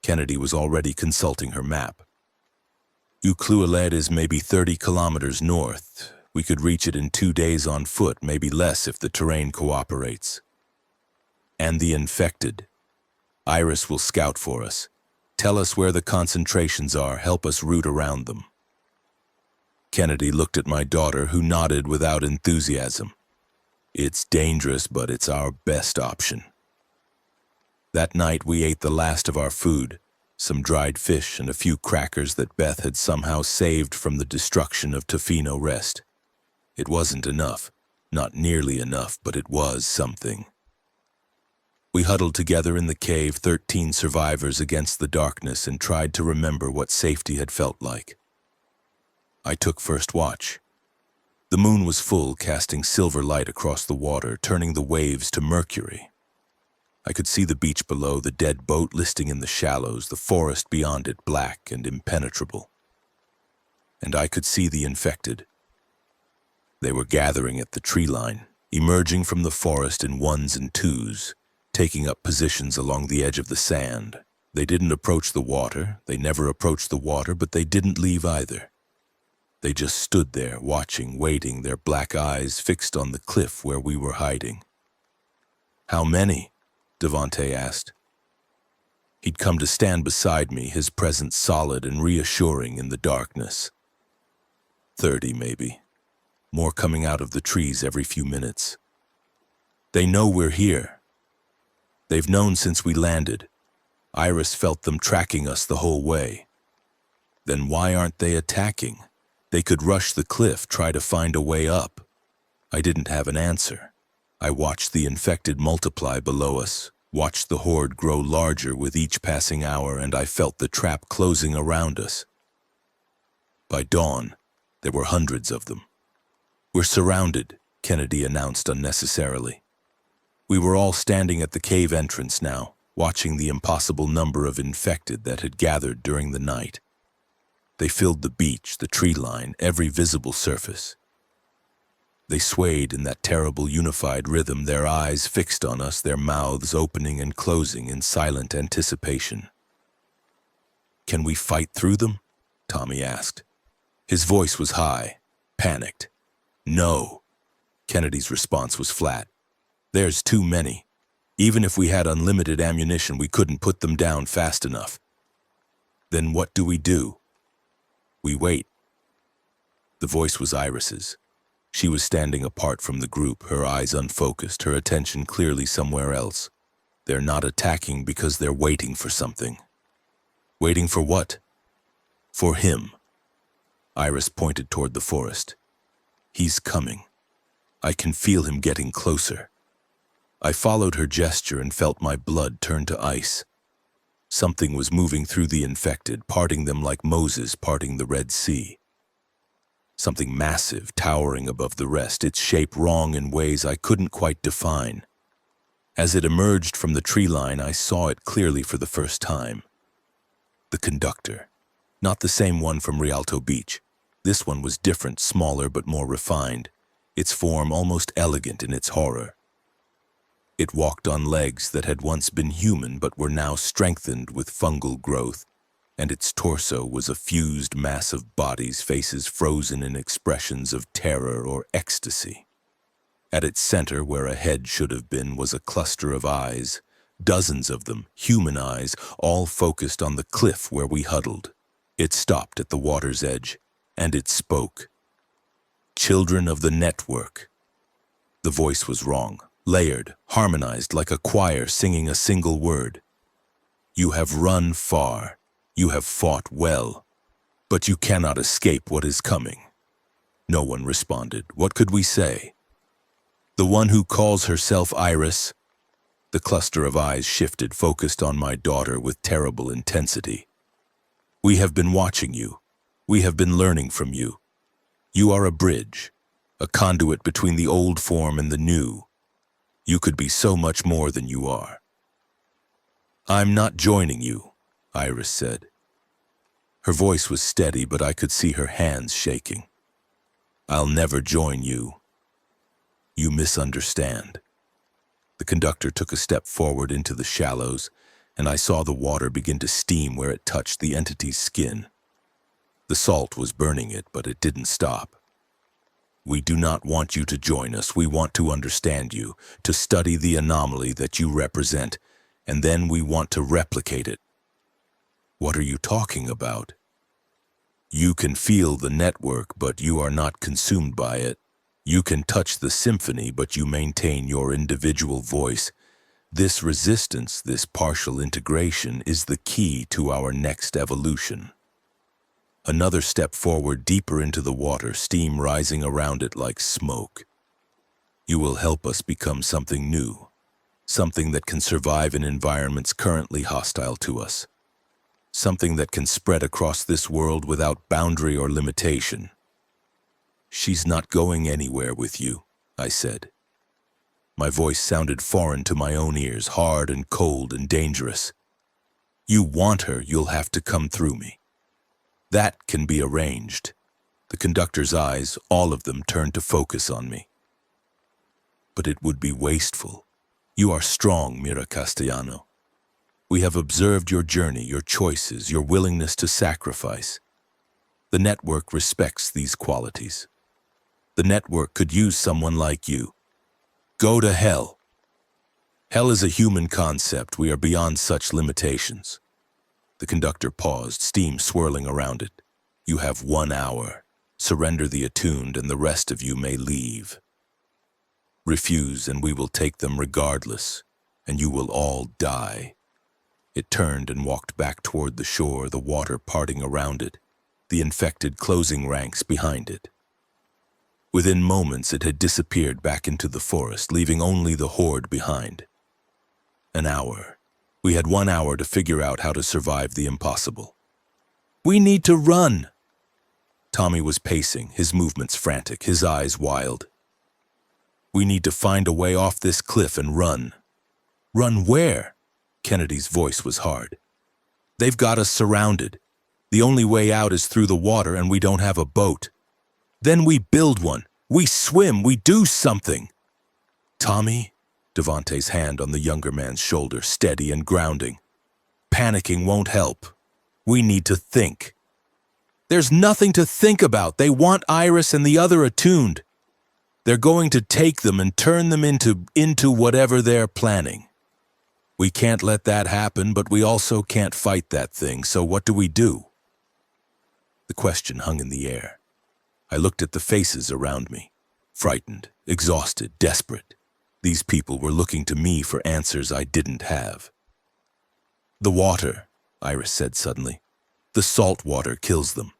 Kennedy was already consulting her map. Uclueled is maybe 30 kilometers north. We could reach it in 2 days on foot, maybe less if the terrain cooperates. "And the infected. Iris will scout for us. Tell us where the concentrations are, help us route around them." Kennedy looked at my daughter, who nodded without enthusiasm. "It's dangerous, but it's our best option." That night we ate the last of our food, some dried fish and a few crackers that Beth had somehow saved from the destruction of Tofino Rest. It wasn't enough, not nearly enough, but it was something. We huddled together in the cave, 13 survivors against the darkness, and tried to remember what safety had felt like. I took first watch. The moon was full, casting silver light across the water, turning the waves to mercury. I could see the beach below, the dead boat listing in the shallows, the forest beyond it black and impenetrable. And I could see the infected. They were gathering at the tree line, emerging from the forest in ones and twos, taking up positions along the edge of the sand. They didn't approach the water. They never approached the water, but they didn't leave either. They just stood there, watching, waiting, their black eyes fixed on the cliff where we were hiding. "How many?" Devante asked. He'd come to stand beside me, his presence solid and reassuring in the darkness. 30, maybe. More coming out of the trees every few minutes. "They know we're here. They've known since we landed. Iris felt them tracking us the whole way." "Then why aren't they attacking? They could rush the cliff, try to find a way up." I didn't have an answer. I watched the infected multiply below us, watched the horde grow larger with each passing hour, and I felt the trap closing around us. By dawn, there were hundreds of them. "We're surrounded," Kennedy announced unnecessarily. We were all standing at the cave entrance now, watching the impossible number of infected that had gathered during the night. They filled the beach, the tree line, every visible surface. They swayed in that terrible unified rhythm, their eyes fixed on us, their mouths opening and closing in silent anticipation. "Can we fight through them?" Tommy asked. His voice was high, panicked. "No." Kennedy's response was flat. "There's too many. Even if we had unlimited ammunition, we couldn't put them down fast enough." "Then what do we do?" "We wait." The voice was Iris's. She was standing apart from the group, her eyes unfocused, her attention clearly somewhere else. "They're not attacking because they're waiting for something." "Waiting for what?" "For him." Iris pointed toward the forest. "He's coming. I can feel him getting closer." I followed her gesture and felt my blood turn to ice. Something was moving through the infected, parting them like Moses parting the Red Sea. Something massive, towering above the rest, its shape wrong in ways I couldn't quite define. As it emerged from the tree line, I saw it clearly for the first time. The conductor. Not the same one from Rialto Beach. This one was different, smaller but more refined, its form almost elegant in its horror. It walked on legs that had once been human but were now strengthened with fungal growth, and its torso was a fused mass of bodies, faces frozen in expressions of terror or ecstasy. At its center, where a head should have been, was a cluster of eyes, dozens of them, human eyes, all focused on the cliff where we huddled. It stopped at the water's edge, and it spoke. "Children of the network." The voice was wrong, layered, harmonized like a choir singing a single word. "You have run far. You have fought well, but you cannot escape what is coming." No one responded. What could we say? "The one who calls herself Iris." The cluster of eyes shifted, focused on my daughter with terrible intensity. We have been watching you. We have been learning from you. You are a bridge, a conduit between the old form and the new. You could be so much more than you are. I'm not joining you, Iris said. Her voice was steady, but I could see her hands shaking. I'll never join you. You misunderstand. The conductor took a step forward into the shallows, and I saw the water begin to steam where it touched the entity's skin. The salt was burning it, but it didn't stop. We do not want you to join us. We want to understand you, to study the anomaly that you represent, and then we want to replicate it. What are you talking about? You can feel the network, but you are not consumed by it. You can touch the symphony, but you maintain your individual voice. This resistance, this partial integration, is the key to our next evolution. Another step forward, deeper into the water, steam rising around it like smoke. You will help us become something new, something that can survive in environments currently hostile to us, something that can spread across this world without boundary or limitation. She's not going anywhere with you, I said. My voice sounded foreign to my own ears, hard and cold and dangerous. You want her, you'll have to come through me. That can be arranged. The conductor's eyes, all of them, turned to focus on me. But it would be wasteful. You are strong, Mira Castellano. We have observed your journey, your choices, your willingness to sacrifice. The network respects these qualities. The network could use someone like you. Go to hell. Hell is a human concept. We are beyond such limitations. The conductor paused, steam swirling around it. You have 1 hour. Surrender the attuned, and the rest of you may leave. Refuse, and we will take them regardless, and you will all die. It turned and walked back toward the shore, the water parting around it, the infected closing ranks behind it. Within moments, it had disappeared back into the forest, leaving only the horde behind. An hour. We had 1 hour to figure out how to survive the impossible. We need to run. Tommy was pacing, his movements frantic, his eyes wild. We need to find a way off this cliff and run. Run where? Kennedy's voice was hard. They've got us surrounded. The only way out is through the water, and we don't have a boat. Then we build one. We swim. We do something. Tommy? Devante's hand on the younger man's shoulder, steady and grounding. Panicking won't help. We need to think. There's nothing to think about. They want Iris and the other attuned. They're going to take them and turn them into whatever they're planning. We can't let that happen, but we also can't fight that thing, so what do we do? The question hung in the air. I looked at the faces around me, frightened, exhausted, desperate. These people were looking to me for answers I didn't have. The water, Iris said suddenly. The salt water kills them.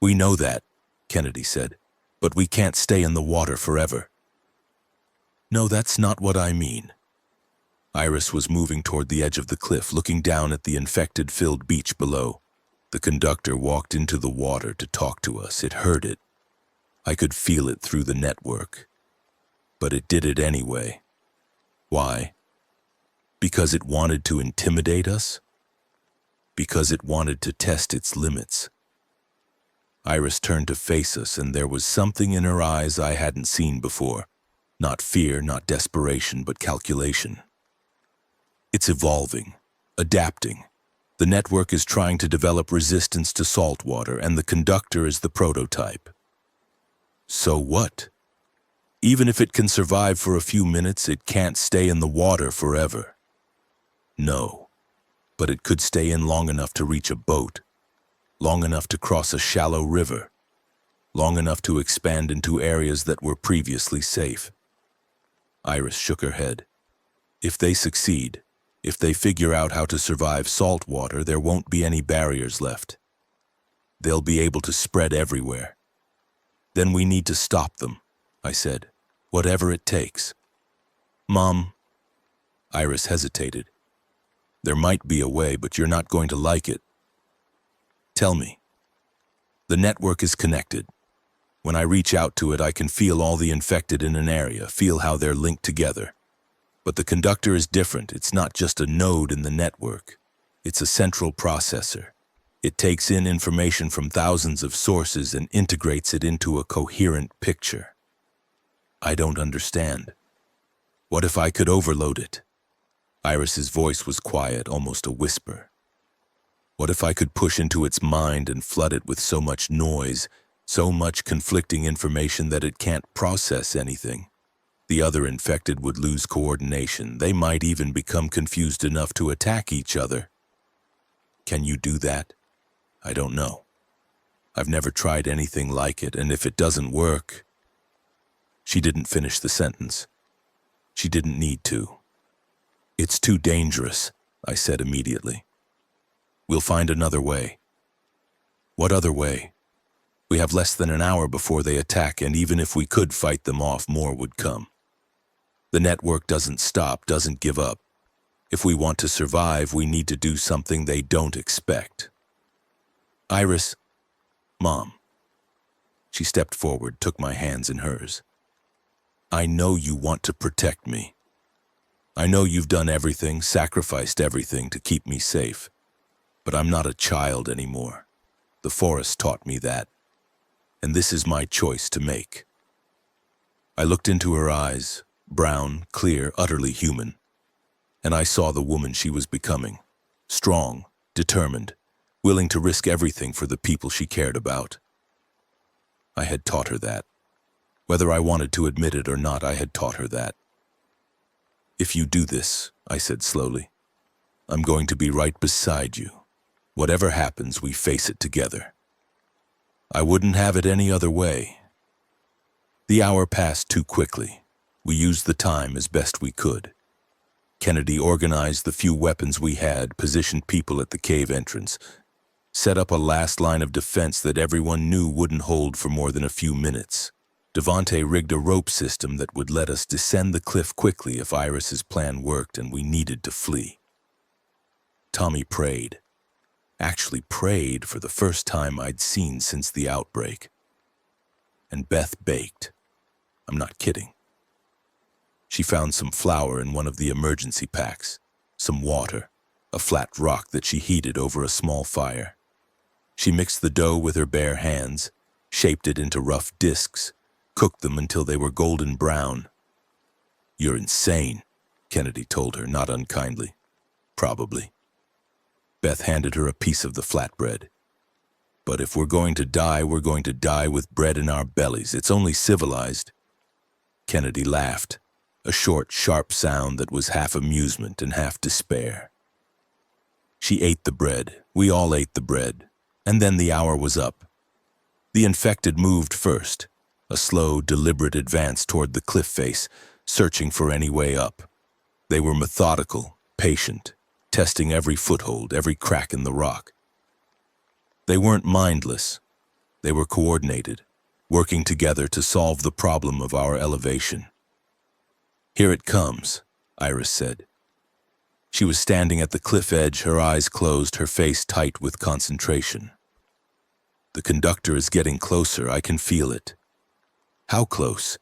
We know that, Kennedy said, but we can't stay in the water forever. No, that's not what I mean. Iris was moving toward the edge of the cliff, looking down at the infected-filled beach below. The conductor walked into the water to talk to us. It heard it. I could feel it through the network. But it did it anyway. Why? Because it wanted to intimidate us? Because it wanted to test its limits. Iris turned to face us, and there was something in her eyes I hadn't seen before. Not fear, not desperation, but calculation. It's evolving, adapting. The network is trying to develop resistance to salt water, and the conductor is the prototype. So what? Even if it can survive for a few minutes, it can't stay in the water forever. No, but it could stay in long enough to reach a boat, long enough to cross a shallow river, long enough to expand into areas that were previously safe. Iris shook her head. If they succeed, if they figure out how to survive salt water, there won't be any barriers left. They'll be able to spread everywhere. Then we need to stop them, I said, whatever it takes. Mom, Iris hesitated. There might be a way, but you're not going to like it. Tell me. The network is connected. When I reach out to it, I can feel all the infected in an area, feel how they're linked together. But the conductor is different. It's not just a node in the network. It's a central processor. It takes in information from thousands of sources and integrates it into a coherent picture. I don't understand. What if I could overload it? Iris's voice was quiet, almost a whisper. What if I could push into its mind and flood it with so much noise, so much conflicting information that it can't process anything? The other infected would lose coordination. They might even become confused enough to attack each other. Can you do that? I don't know. I've never tried anything like it, and if it doesn't work... She didn't finish the sentence. She didn't need to. It's too dangerous, I said immediately. We'll find another way. What other way? We have less than an hour before they attack, and even if we could fight them off, more would come. The network doesn't stop, doesn't give up. If we want to survive, we need to do something they don't expect. Iris, Mom. She stepped forward, took my hands in hers. I know you want to protect me. I know you've done everything, sacrificed everything to keep me safe. But I'm not a child anymore. The forest taught me that. And this is my choice to make. I looked into her eyes, brown, clear, utterly human. And I saw the woman she was becoming. Strong, determined, willing to risk everything for the people she cared about. I had taught her that. Whether I wanted to admit it or not, I had taught her that. If you do this, I said slowly, I'm going to be right beside you. Whatever happens, we face it together. I wouldn't have it any other way. The hour passed too quickly. We used the time as best we could. Kennedy organized the few weapons we had, positioned people at the cave entrance, set up a last line of defense that everyone knew wouldn't hold for more than a few minutes. Devante rigged a rope system that would let us descend the cliff quickly if Iris's plan worked and we needed to flee. Tommy prayed. Actually prayed for the first time I'd seen since the outbreak. And Beth baked. I'm not kidding. She found some flour in one of the emergency packs, some water, a flat rock that she heated over a small fire. She mixed the dough with her bare hands, shaped it into rough discs, cooked them until they were golden brown. You're insane, Kennedy told her, not unkindly. Probably. Beth handed her a piece of the flatbread. But if we're going to die, we're going to die with bread in our bellies. It's only civilized. Kennedy laughed, a short, sharp sound that was half amusement and half despair. She ate the bread. We all ate the bread. And then the hour was up. The infected moved first, a slow, deliberate advance toward the cliff face, searching for any way up. They were methodical, patient, testing every foothold, every crack in the rock. They weren't mindless. They were coordinated, working together to solve the problem of our elevation. Here it comes, Iris said. She was standing at the cliff edge, her eyes closed, her face tight with concentration. The conductor is getting closer, I can feel it. How close?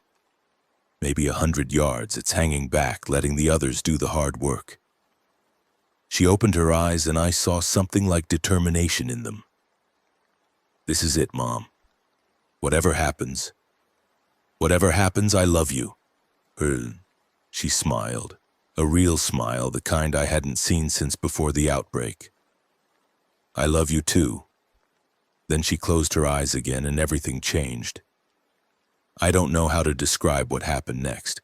Maybe 100 yards, it's hanging back, letting the others do the hard work. She opened her eyes and I saw something like determination in them. This is it, Mom. Whatever happens, I love you. She smiled, a real smile, the kind I hadn't seen since before the outbreak. I love you too. Then she closed her eyes again and everything changed. I don't know how to describe what happened next.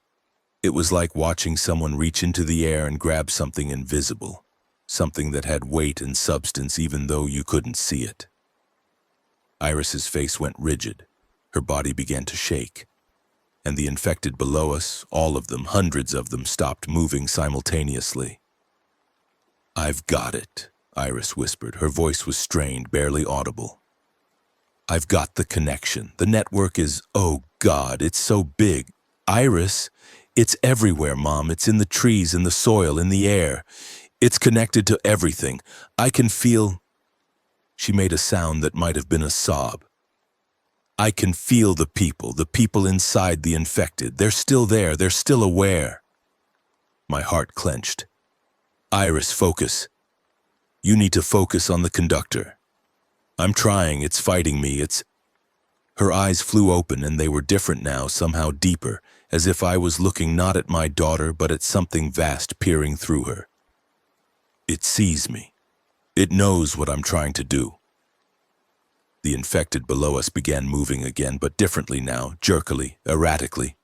It was like watching someone reach into the air and grab something invisible, something that had weight and substance even though you couldn't see it. Iris's face went rigid. Her body began to shake. And the infected below us, all of them, hundreds of them, stopped moving simultaneously. I've got it, Iris whispered. Her voice was strained, barely audible. I've got the connection. The network is, oh God, it's so big. Iris, It's everywhere, Mom. It's in the trees, in the soil, in the air. It's connected to everything. I can feel—" She made a sound that might have been a sob. "I can feel the people inside the infected. They're still there. They're still aware." My heart clenched. "Iris, focus. You need to focus on the conductor. I'm trying. It's fighting me. It's—" Her eyes flew open, and they were different now, somehow deeper, as if I was looking not at my daughter but at something vast peering through her. "It sees me. It knows what I'm trying to do." The infected below us began moving again, but differently now, jerkily, erratically,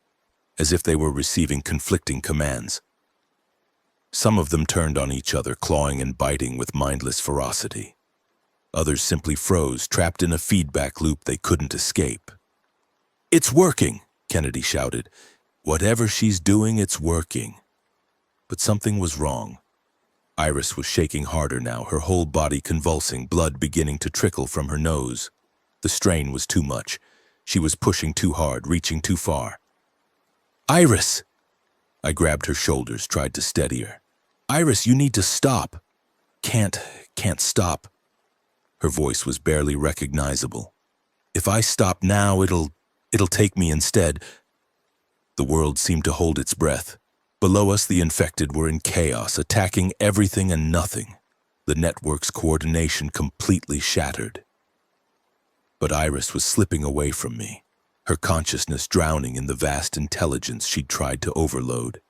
as if they were receiving conflicting commands. Some of them turned on each other, clawing and biting with mindless ferocity. Others simply froze, trapped in a feedback loop they couldn't escape. "It's working!" Kennedy shouted. "Whatever she's doing, it's working." But something was wrong. Iris was shaking harder now, her whole body convulsing, blood beginning to trickle from her nose. The strain was too much. She was pushing too hard, reaching too far. "Iris!" I grabbed her shoulders, tried to steady her. "Iris, you need to stop." Can't stop." Her voice was barely recognizable. "If I stop now, it'll take me instead." The world seemed to hold its breath. Below us, the infected were in chaos, attacking everything and nothing. The network's coordination completely shattered. But Iris was slipping away from me, her consciousness drowning in the vast intelligence she'd tried to overload.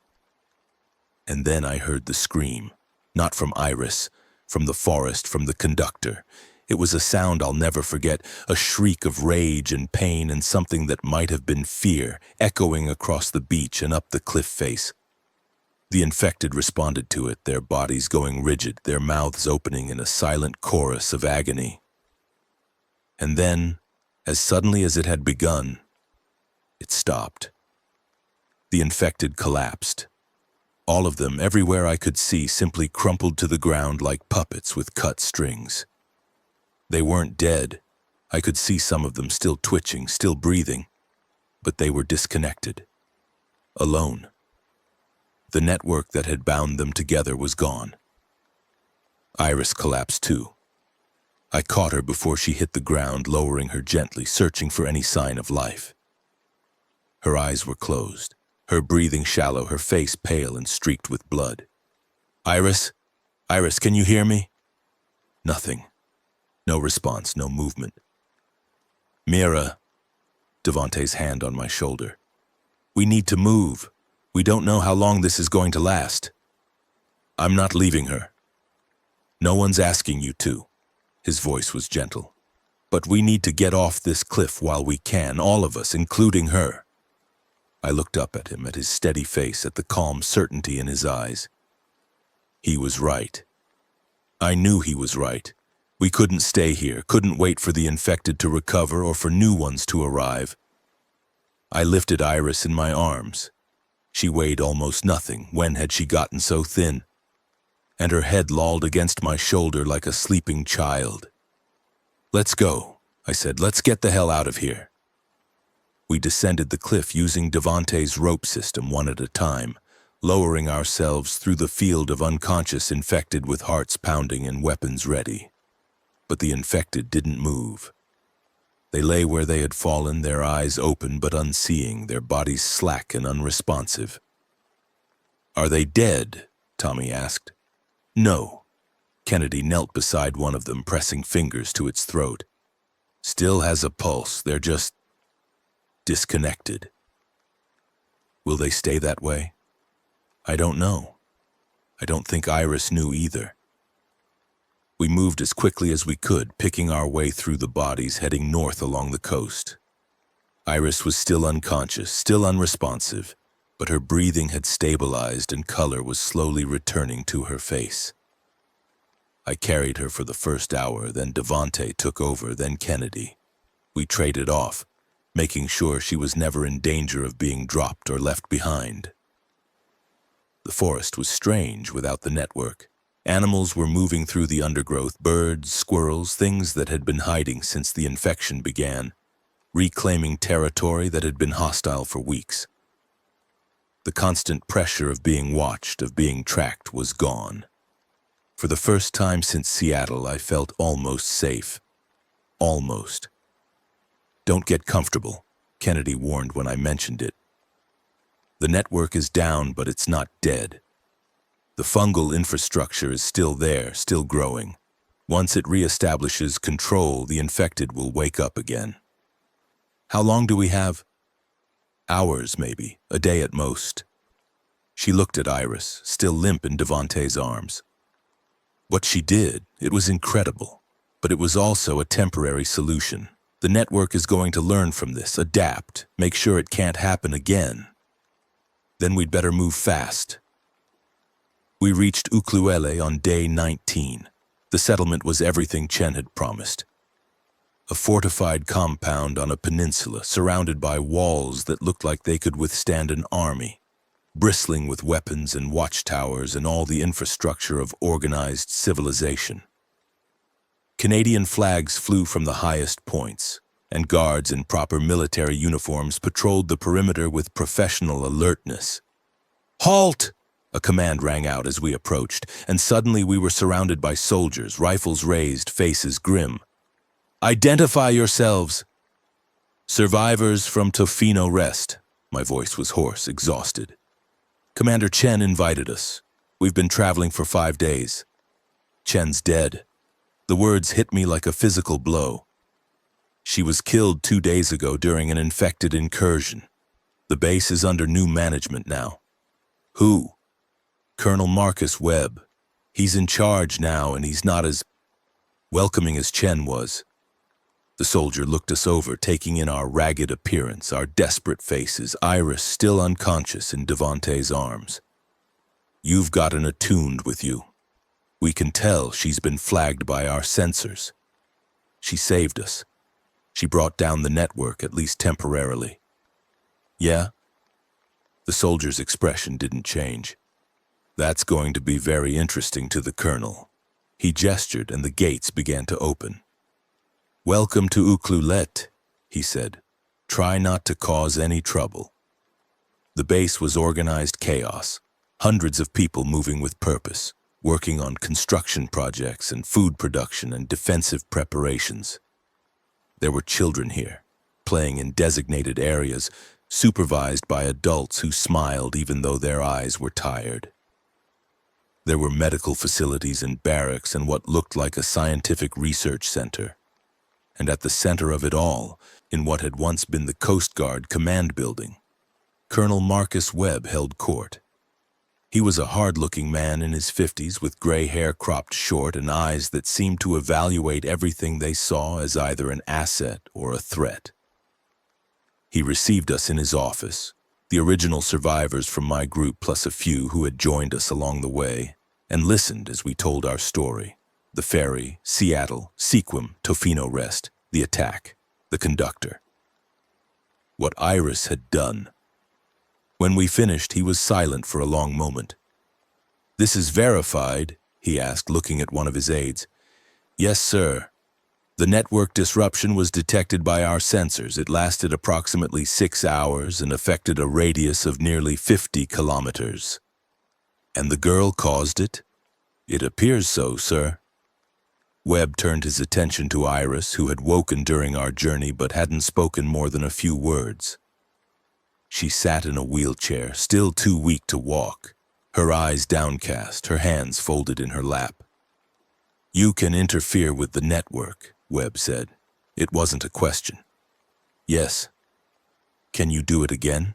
And then I heard the scream, not from Iris, from the forest, from the conductor. It was a sound I'll never forget, a shriek of rage and pain and something that might have been fear, echoing across the beach and up the cliff face. The infected responded to it, their bodies going rigid, their mouths opening in a silent chorus of agony. And then, as suddenly as it had begun, it stopped. The infected collapsed. All of them, everywhere I could see, simply crumpled to the ground like puppets with cut strings. They weren't dead. I could see some of them still twitching, still breathing, but they were disconnected, alone. The network that had bound them together was gone. Iris collapsed too. I caught her before she hit the ground, lowering her gently, searching for any sign of life. Her eyes were closed, her breathing shallow, her face pale and streaked with blood. "Iris? Iris, can you hear me?" Nothing. No response, no movement. "Mira," Devante's hand on my shoulder. "We need to move. We don't know how long this is going to last." "I'm not leaving her." "No one's asking you to." His voice was gentle. "But we need to get off this cliff while we can, all of us, including her." I looked up at him, at his steady face, at the calm certainty in his eyes. He was right. I knew he was right. We couldn't stay here, couldn't wait for the infected to recover or for new ones to arrive. I lifted Iris in my arms. She weighed almost nothing. When had she gotten so thin? And her head lolled against my shoulder like a sleeping child. "Let's go," I said. "Let's get the hell out of here." We descended the cliff using Devante's rope system one at a time, lowering ourselves through the field of unconscious infected with hearts pounding and weapons ready. But the infected didn't move. They lay where they had fallen, their eyes open but unseeing, their bodies slack and unresponsive. "Are they dead?" Tommy asked. "No." Kennedy knelt beside one of them, pressing fingers to its throat. "Still has a pulse. They're just disconnected." "Will they stay that way?" "I don't know. I don't think Iris knew either." We moved as quickly as we could, picking our way through the bodies, heading north along the coast. Iris was still unconscious, still unresponsive, but her breathing had stabilized and color was slowly returning to her face. I carried her for the first hour, then Devante took over, then Kennedy. We traded off, making sure she was never in danger of being dropped or left behind. The forest was strange without the network. Animals were moving through the undergrowth, birds, squirrels, things that had been hiding since the infection began, reclaiming territory that had been hostile for weeks. The constant pressure of being watched, of being tracked, was gone. For the first time since Seattle, I felt almost safe. Almost. "Don't get comfortable," Kennedy warned when I mentioned it. "The network is down, but it's not dead. The fungal infrastructure is still there, still growing. Once it reestablishes control, the infected will wake up again." "How long do we have?" "Hours, maybe. A day at most." She looked at Iris, still limp in Devante's arms. What she did, it was incredible, but it was also a temporary solution. The network is going to learn from this, adapt, make sure it can't happen again. Then we'd better move fast. We reached Ucluele on day 19. The settlement was everything Chen had promised. A fortified compound on a peninsula surrounded by walls that looked like they could withstand an army, bristling with weapons and watchtowers and all the infrastructure of organized civilization. Canadian flags flew from the highest points, and guards in proper military uniforms patrolled the perimeter with professional alertness. "Halt!" a command rang out as we approached, and suddenly we were surrounded by soldiers, rifles raised, faces grim. "Identify yourselves!" "Survivors from Tofino Rest." My voice was hoarse, exhausted. "Commander Chen invited us. We've been traveling for 5 days. Chen's dead." The words hit me like a physical blow. She was killed 2 days ago during an infected incursion. The base is under new management now. "Who?" "Colonel Marcus Webb. He's in charge now, and he's not as welcoming as Chen was." The soldier looked us over, taking in our ragged appearance, our desperate faces, Iris still unconscious in Devante's arms. "You've got an attuned with you. We can tell she's been flagged by our sensors. She saved us. She brought down the network, at least temporarily." "Yeah?" The soldier's expression didn't change. "That's going to be very interesting to the colonel." He gestured and the gates began to open. "Welcome to Uclulet," he said. "Try not to cause any trouble." The base was organized chaos, hundreds of people moving with purpose, working on construction projects and food production and defensive preparations. There were children here, playing in designated areas, supervised by adults who smiled even though their eyes were tired. There were medical facilities and barracks and what looked like a scientific research center. And at the center of it all, in what had once been the Coast Guard command building, Colonel Marcus Webb held court. He was a hard-looking man in his 50s with gray hair cropped short and eyes that seemed to evaluate everything they saw as either an asset or a threat. He received us in his office, the original survivors from my group plus a few who had joined us along the way, and listened as we told our story. The ferry, Seattle, Sequim, Tofino Rest, the attack, the conductor. What Iris had done. When we finished, he was silent for a long moment. "This is verified?" he asked, looking at one of his aides. "Yes, sir. The network disruption was detected by our sensors. It lasted approximately 6 hours and affected a radius of nearly 50 kilometers. And the girl caused it?" "It appears so, sir." Webb turned his attention to Iris, who had woken during our journey but hadn't spoken more than a few words. She sat in a wheelchair, still too weak to walk, her eyes downcast, her hands folded in her lap. "You can interfere with the network," Webb said. It wasn't a question. "Yes." "Can you do it again?"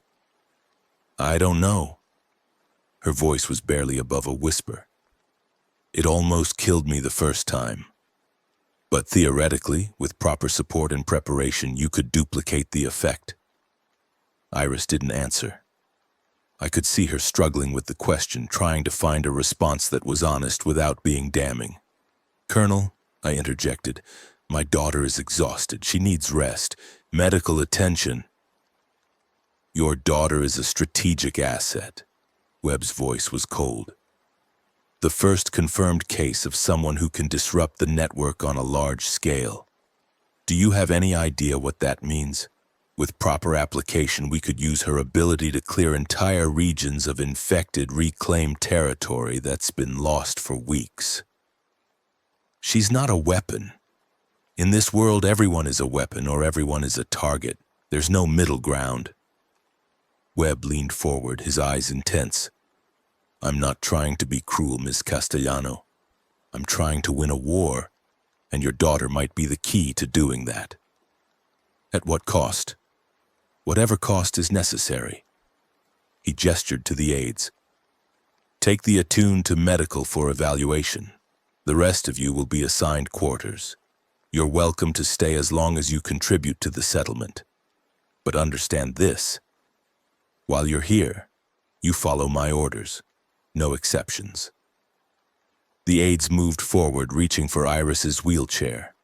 "I don't know." Her voice was barely above a whisper. "It almost killed me the first time. But theoretically, with proper support and preparation, you could duplicate the effect." Iris didn't answer. I could see her struggling with the question, trying to find a response that was honest without being damning. "Colonel," I interjected, "my daughter is exhausted. She needs rest, medical attention." "Your daughter is a strategic asset." Webb's voice was cold. "The first confirmed case of someone who can disrupt the network on a large scale. Do you have any idea what that means? With proper application, we could use her ability to clear entire regions of infected, reclaimed territory that's been lost for weeks. She's not a weapon. In this world, everyone is a weapon or everyone is a target. There's no middle ground. Webb leaned forward, his eyes intense. I'm not trying to be cruel, Miss Castellano. I'm trying to win a war, and your daughter might be the key to doing that. At what cost? Whatever cost is necessary. He gestured to the aides. Take the attuned to medical for evaluation. The rest of you will be assigned quarters. You're welcome to stay as long as you contribute to the settlement. But understand this. While you're here, you follow my orders. No exceptions. The aides moved forward, reaching for Iris's wheelchair.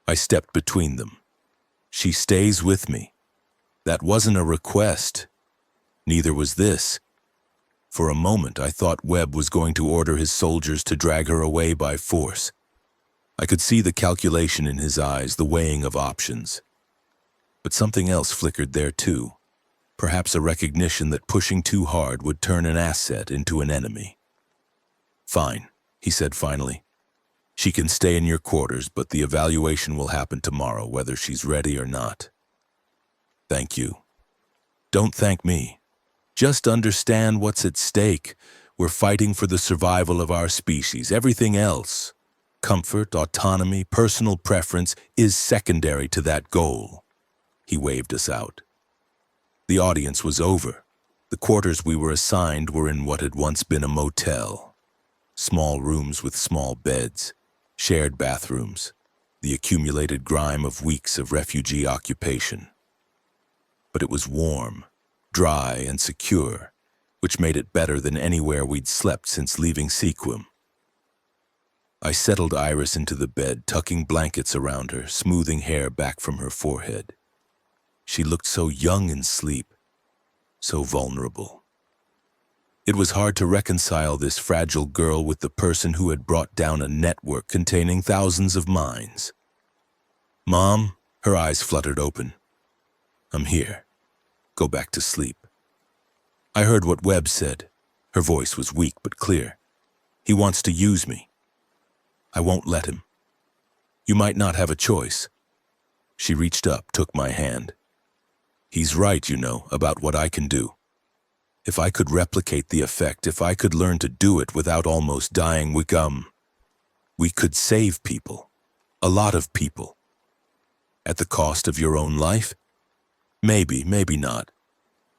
I stepped between them. She stays with me. That wasn't a request. Neither was this. For a moment, I thought Webb was going to order his soldiers to drag her away by force. I could see the calculation in his eyes, the weighing of options. But something else flickered there too. Perhaps a recognition that pushing too hard would turn an asset into an enemy. Fine, he said finally. She can stay in your quarters, but the evaluation will happen tomorrow, whether she's ready or not. Thank you. Don't thank me. Just understand what's at stake. We're fighting for the survival of our species. Everything else, comfort, autonomy, personal preference, is secondary to that goal. He waved us out. The audience was over. The quarters we were assigned were in what had once been a motel. Small rooms with small beds, shared bathrooms, the accumulated grime of weeks of refugee occupation. But it was warm, dry, and secure, which made it better than anywhere we'd slept since leaving Sequim. I settled Iris into the bed, tucking blankets around her, smoothing hair back from her forehead. She looked so young in sleep, so vulnerable. It was hard to reconcile this fragile girl with the person who had brought down a network containing thousands of minds. Mom, her eyes fluttered open. I'm here. Go back to sleep. I heard what Webb said. Her voice was weak but clear. He wants to use me. I won't let him. You might not have a choice. She reached up, took my hand. He's right, you know, about what I can do. If I could replicate the effect, if I could learn to do it without almost dying, we could save people. A lot of people. At the cost of your own life? Maybe, maybe not.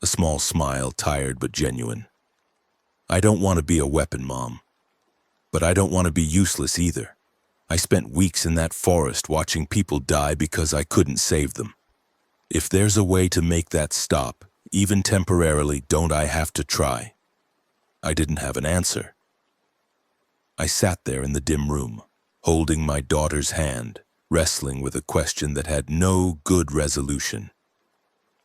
A small smile, tired but genuine. I don't want to be a weapon, Mom. But I don't want to be useless either. I spent weeks in that forest watching people die because I couldn't save them. If there's a way to make that stop, even temporarily, don't I have to try? I didn't have an answer. I sat there in the dim room, holding my daughter's hand, wrestling with a question that had no good resolution.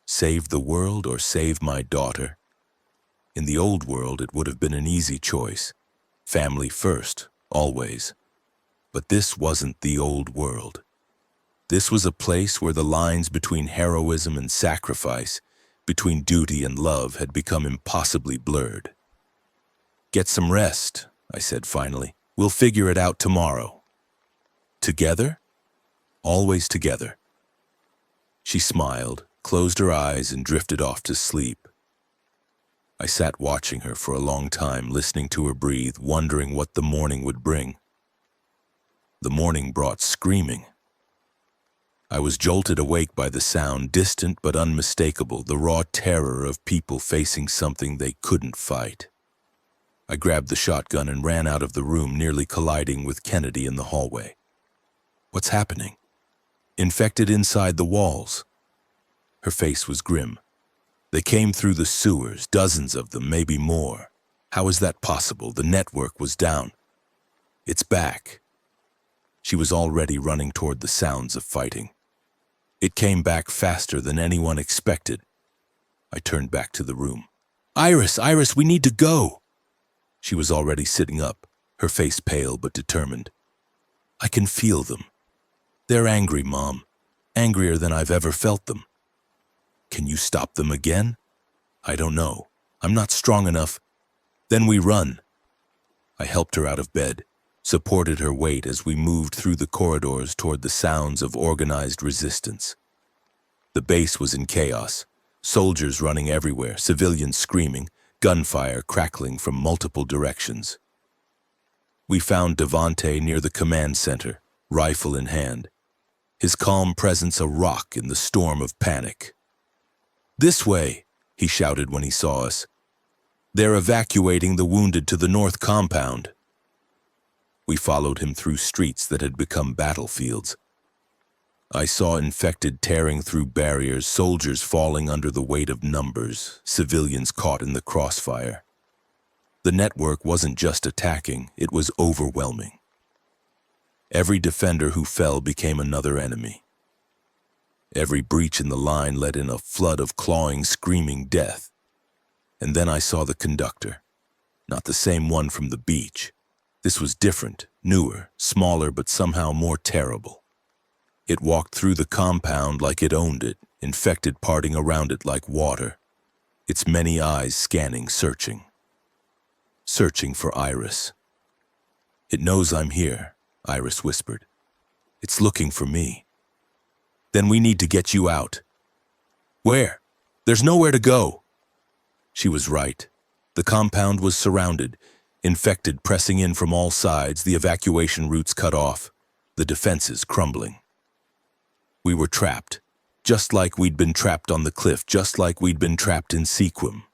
Save the world or save my daughter? In the old world, it would have been an easy choice. Family first, always. But this wasn't the old world. This was a place where the lines between heroism and sacrifice, between duty and love, had become impossibly blurred. Get some rest, I said finally. We'll figure it out tomorrow. Together? Always together. She smiled, closed her eyes, and drifted off to sleep. I sat watching her for a long time, listening to her breathe, wondering what the morning would bring. The morning brought screaming. I was jolted awake by the sound, distant but unmistakable, the raw terror of people facing something they couldn't fight. I grabbed the shotgun and ran out of the room, nearly colliding with Kennedy in the hallway. What's happening? Infected inside the walls. Her face was grim. They came through the sewers, dozens of them, maybe more. How is that possible? The network was down. It's back. She was already running toward the sounds of fighting. It came back faster than anyone expected. I turned back to the room. Iris, we need to go. She was already sitting up, her face pale but determined. I can feel them. They're angry, Mom. Angrier than I've ever felt them. Can you stop them again? I don't know. I'm not strong enough. Then we run. I helped her out of bed, supported her weight as we moved through the corridors toward the sounds of organized resistance. The base was in chaos, soldiers running everywhere, civilians screaming, gunfire crackling from multiple directions. We found Devante near the command center, rifle in hand, his calm presence a rock in the storm of panic. "This way," he shouted when he saw us. "They're evacuating the wounded to the north compound." We followed him through streets that had become battlefields. I saw infected tearing through barriers, soldiers falling under the weight of numbers, civilians caught in the crossfire. The network wasn't just attacking, it was overwhelming. Every defender who fell became another enemy. Every breach in the line let in a flood of clawing, screaming death. And then I saw the conductor. Not the same one from the beach. This was different, newer, smaller, but somehow more terrible. It walked through the compound like it owned it, infected parting around it like water. Its many eyes scanning, searching. Searching for Iris. "It knows I'm here," Iris whispered. "It's looking for me." "Then we need to get you out." "Where? There's nowhere to go." She was right. The compound was surrounded, infected pressing in from all sides, the evacuation routes cut off, the defenses crumbling. We were trapped, just like we'd been trapped on the cliff, just like we'd been trapped in Sequim.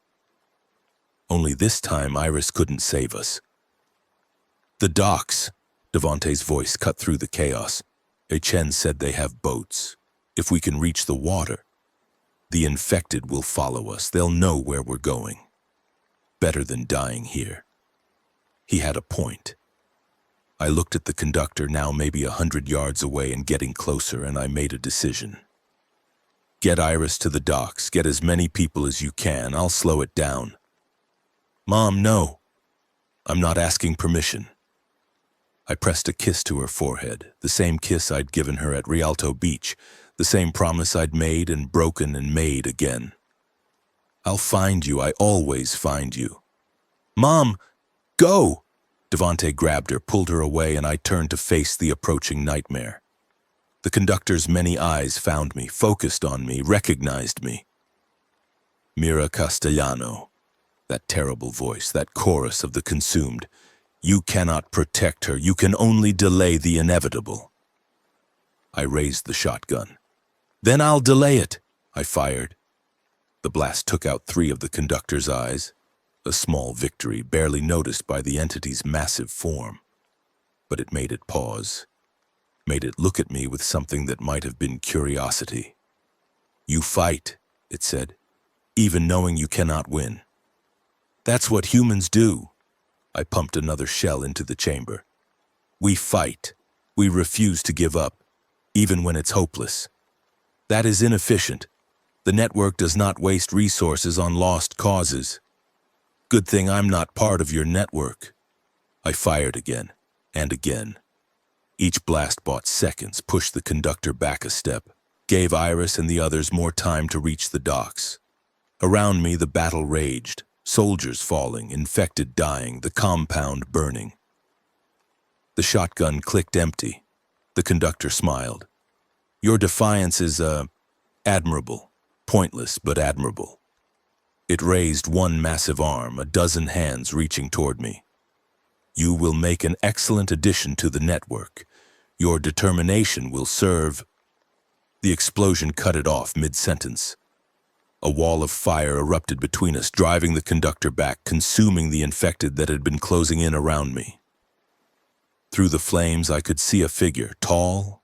Only this time Iris couldn't save us. "The docks," Devante's voice cut through the chaos. Chen said they have boats. If we can reach the water, the infected will follow us. They'll know where we're going. Better than dying here. He had a point. I looked at the conductor, now maybe 100 yards away and getting closer, and I made a decision. "Get Iris to the docks. Get as many people as you can. I'll slow it down." "Mom, no. I'm not asking permission." I pressed a kiss to her forehead, the same kiss I'd given her at Rialto Beach, the same promise I'd made and broken and made again. "I'll find you. I always find you." "Mom, go!" Devante grabbed her, pulled her away, and I turned to face the approaching nightmare. The conductor's many eyes found me, focused on me, recognized me. Mira Castellano, that terrible voice, that chorus of the consumed. "You cannot protect her. You can only delay the inevitable." I raised the shotgun. "Then I'll delay it," I fired. The blast took out 3 of the conductor's eyes. A small victory, barely noticed by the entity's massive form. But it made it pause. Made it look at me with something that might have been curiosity. "You fight," it said, "even knowing you cannot win." "That's what humans do." I pumped another shell into the chamber. "We fight. We refuse to give up, even when it's hopeless. That is inefficient. The network does not waste resources on lost causes. Good thing I'm not part of your network." I fired again, and again. Each blast bought seconds, pushed the conductor back a step, gave Iris and the others more time to reach the docks. Around me, the battle raged, soldiers falling, infected dying, the compound burning. The shotgun clicked empty. The conductor smiled. "Your defiance is, admirable. Pointless, but admirable." It raised one massive arm, a dozen hands reaching toward me. "You will make an excellent addition to the network. Your determination will serve—" The explosion cut it off mid-sentence. A wall of fire erupted between us, driving the conductor back, consuming the infected that had been closing in around me. Through the flames, I could see a figure, tall,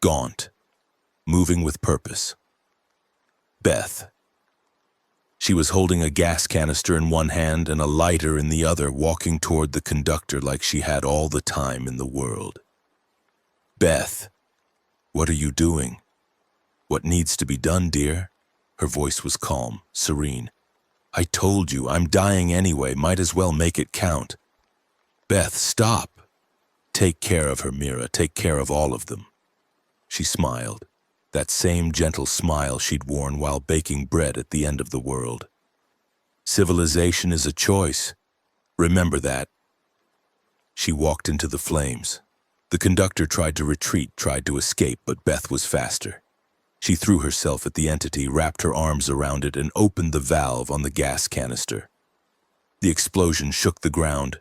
gaunt, moving with purpose. Beth. She was holding a gas canister in one hand and a lighter in the other, walking toward the conductor like she had all the time in the world. "Beth, what are you doing?" "What needs to be done, dear?" Her voice was calm, serene. "I told you, I'm dying anyway, might as well make it count." "Beth, stop. Take care of her, Mira, take care of all of them." She smiled. That same gentle smile she'd worn while baking bread at the end of the world. Civilization is a choice. Remember that. She walked into the flames. The conductor tried to retreat, tried to escape, but Beth was faster. She threw herself at the entity, wrapped her arms around it, and opened the valve on the gas canister. The explosion shook the ground.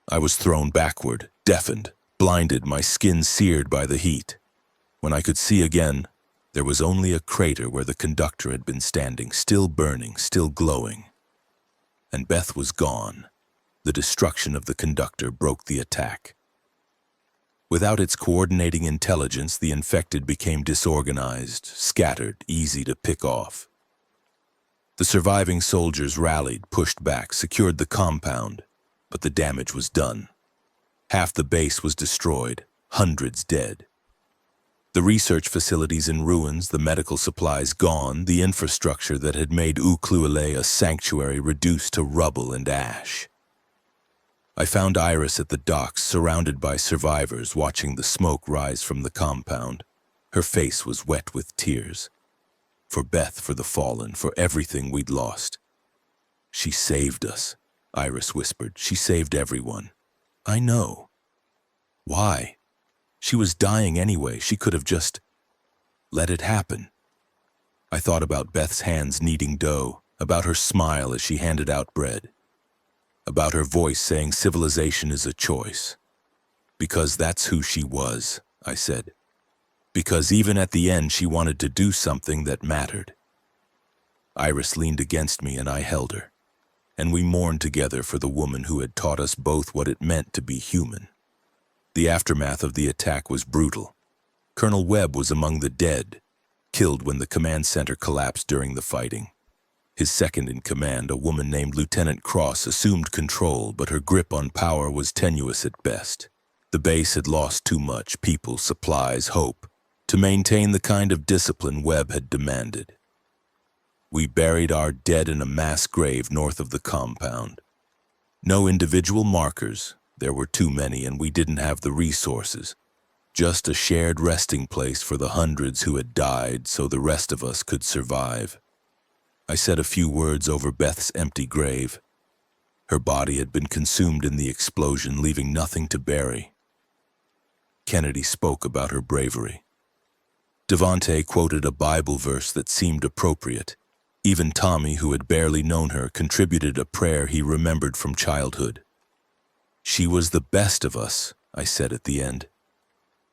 I was thrown backward, deafened, blinded, my skin seared by the heat. When I could see again, there was only a crater where the conductor had been standing, still burning, still glowing. And Beth was gone. The destruction of the conductor broke the attack. Without its coordinating intelligence, the infected became disorganized, scattered, easy to pick off. The surviving soldiers rallied, pushed back, secured the compound, but the damage was done. Half the base was destroyed, hundreds dead. The research facilities in ruins, the medical supplies gone, the infrastructure that had made Ukluele a sanctuary reduced to rubble and ash. I found Iris at the docks, surrounded by survivors, watching the smoke rise from the compound. Her face was wet with tears. For Beth, for the fallen, for everything we'd lost. She saved us, Iris whispered. She saved everyone. I know. Why? She was dying anyway. She could have just let it happen. I thought about Beth's hands kneading dough, about her smile as she handed out bread, about her voice saying civilization is a choice. Because that's who she was, I said. Because even at the end she wanted to do something that mattered. Iris leaned against me and I held her, and we mourned together for the woman who had taught us both what it meant to be human. The aftermath of the attack was brutal. Colonel Webb was among the dead, killed when the command center collapsed during the fighting. His second in command, a woman named Lieutenant Cross, assumed control, but her grip on power was tenuous at best. The base had lost too much, people, supplies, hope, to maintain the kind of discipline Webb had demanded. We buried our dead in a mass grave north of the compound. No individual markers. There were too many, and we didn't have the resources. Just a shared resting place for the hundreds who had died so the rest of us could survive. I said a few words over Beth's empty grave. Her body had been consumed in the explosion, leaving nothing to bury. Kennedy spoke about her bravery. Devante quoted a Bible verse that seemed appropriate. Even Tommy, who had barely known her, contributed a prayer he remembered from childhood. She was the best of us, I said at the end,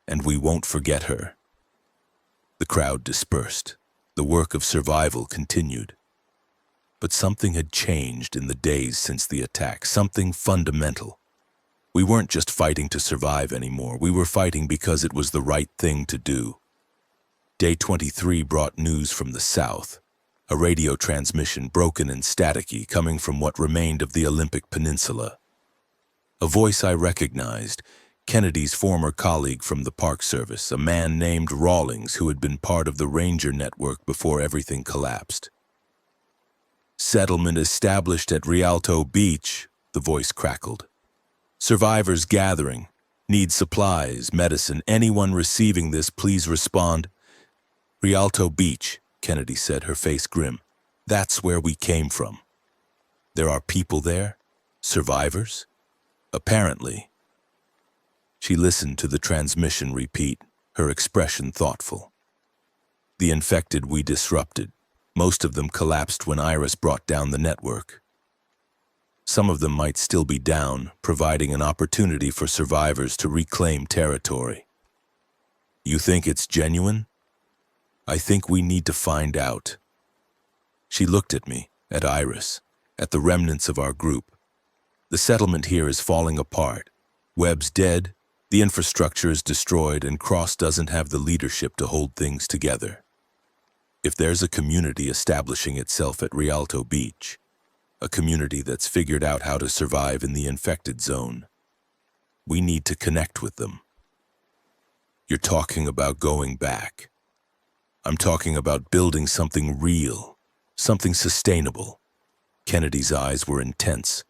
and we won't forget her. The crowd dispersed. The work of survival continued. But something had changed in the days since the attack, something fundamental. We weren't just fighting to survive anymore. We were fighting because it was the right thing to do. Day 23 brought news from the south, a radio transmission broken and staticky coming from what remained of the Olympic Peninsula. A voice I recognized, Kennedy's former colleague from the Park Service, a man named Rawlings who had been part of the Ranger network before everything collapsed. Settlement established at Rialto Beach, the voice crackled. Survivors gathering. Need supplies, medicine. Anyone receiving this, please respond. Rialto Beach, Kennedy said, her face grim. That's where we came from. There are people there? Survivors? Apparently. She listened to the transmission repeat, her expression thoughtful. The infected we disrupted. Most of them collapsed when Iris brought down the network. Some of them might still be down, providing an opportunity for survivors to reclaim territory. You think it's genuine? I think we need to find out. She looked at me, at Iris, at the remnants of our group. The settlement here is falling apart. Webb's dead, the infrastructure is destroyed, and Cross doesn't have the leadership to hold things together. If there's a community establishing itself at Rialto Beach, a community that's figured out how to survive in the infected zone, we need to connect with them. You're talking about going back. I'm talking about building something real, something sustainable. Kennedy's eyes were intense.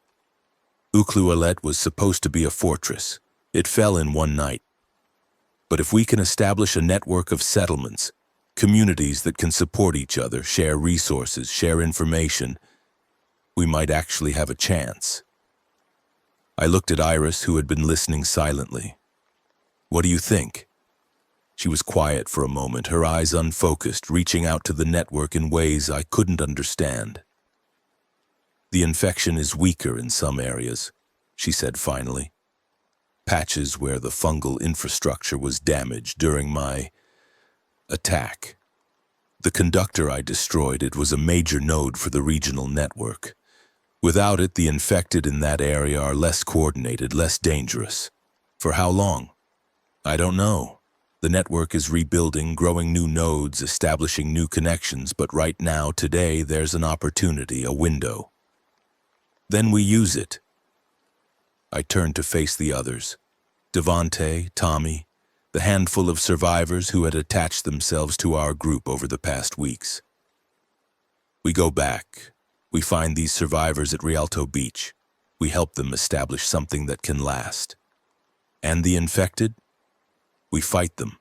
Uklualet was supposed to be a fortress. It fell in one night. But if we can establish a network of settlements, communities that can support each other, share resources, share information, we might actually have a chance. I looked at Iris, who had been listening silently. What do you think? She was quiet for a moment, her eyes unfocused, reaching out to the network in ways I couldn't understand. The infection is weaker in some areas, she said finally. Patches where the fungal infrastructure was damaged during my attack. The conductor I destroyed, it was a major node for the regional network. Without it, the infected in that area are less coordinated, less dangerous. For how long? I don't know. The network is rebuilding, growing new nodes, establishing new connections, but right now, today, there's an opportunity, a window. Then we use it. I turned to face the others. Devante, Tommy, the handful of survivors who had attached themselves to our group over the past weeks. We go back. We find these survivors at Rialto Beach. We help them establish something that can last. And the infected? We fight them.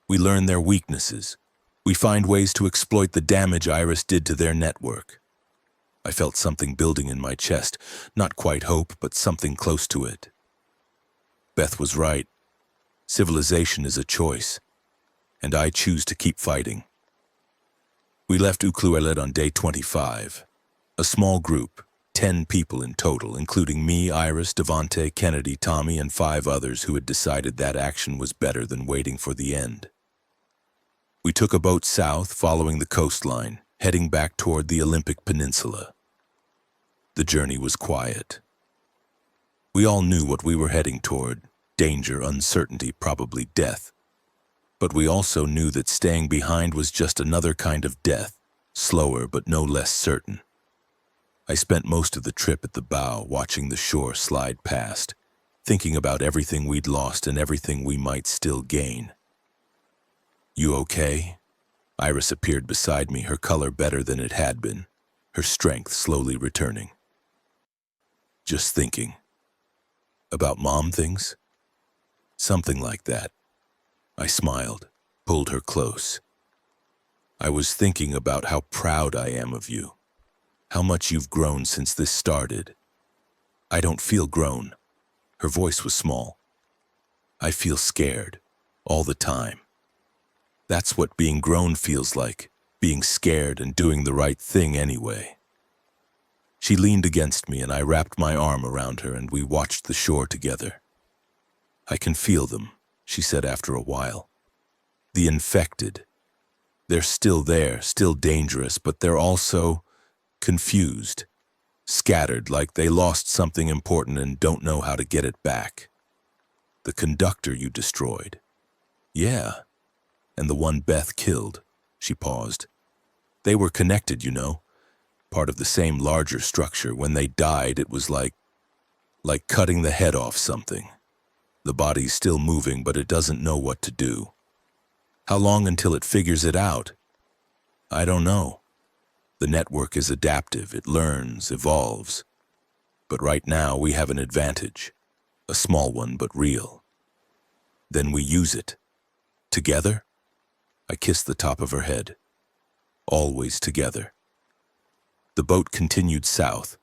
We learn their weaknesses. We find ways to exploit the damage Iris did to their network. I felt something building in my chest, not quite hope, but something close to it. Beth was right. Civilization is a choice, and I choose to keep fighting. We left Ucluelet on day 25. A small group, 10 people in total, including me, Iris, Devante, Kennedy, Tommy, and 5 others who had decided that action was better than waiting for the end. We took a boat south, following the coastline, heading back toward the Olympic Peninsula. The journey was quiet. We all knew what we were heading toward: danger, uncertainty, probably death. But we also knew that staying behind was just another kind of death, slower but no less certain. I spent most of the trip at the bow, watching the shore slide past, thinking about everything we'd lost and everything we might still gain. You okay? Iris appeared beside me, her color better than it had been, her strength slowly returning. Just thinking. About Mom things? Something like that. I smiled, pulled her close. I was thinking about how proud I am of you. How much you've grown since this started. I don't feel grown. Her voice was small. I feel scared, all the time. That's what being grown feels like, being scared and doing the right thing anyway. She leaned against me and I wrapped my arm around her and we watched the shore together. I can feel them, she said after a while. The infected. They're still there, still dangerous, but they're also confused, scattered, like they lost something important and don't know how to get it back. The conductor you destroyed. Yeah, and the one Beth killed. She paused. They were connected, you know, part of the same larger structure. When they died, it was like cutting the head off something. The body's still moving, but it doesn't know what to do. How long until it figures it out? I don't know. The network is adaptive, it learns, evolves. But right now we have an advantage, a small one but real. Then we use it. Together? I kissed the top of her head. Always together. The boat continued south.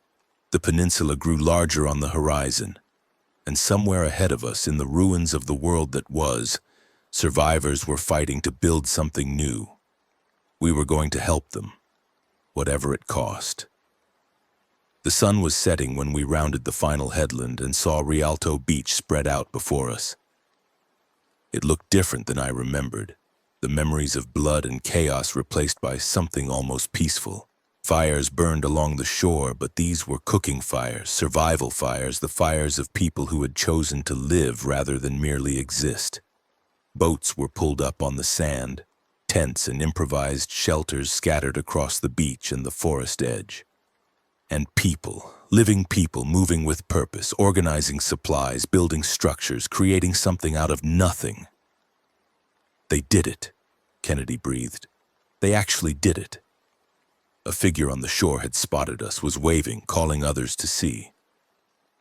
The peninsula grew larger on the horizon. And somewhere ahead of us, in the ruins of the world that was, survivors were fighting to build something new. We were going to help them, whatever it cost. The sun was setting when we rounded the final headland and saw Rialto Beach spread out before us. It looked different than I remembered, the memories of blood and chaos replaced by something almost peaceful. Fires burned along the shore, but these were cooking fires, survival fires, the fires of people who had chosen to live rather than merely exist. Boats were pulled up on the sand, tents and improvised shelters scattered across the beach and the forest edge. And people, living people moving with purpose, organizing supplies, building structures, creating something out of nothing. They did it, Kennedy breathed. They actually did it. A figure on the shore had spotted us, was waving, calling others to see.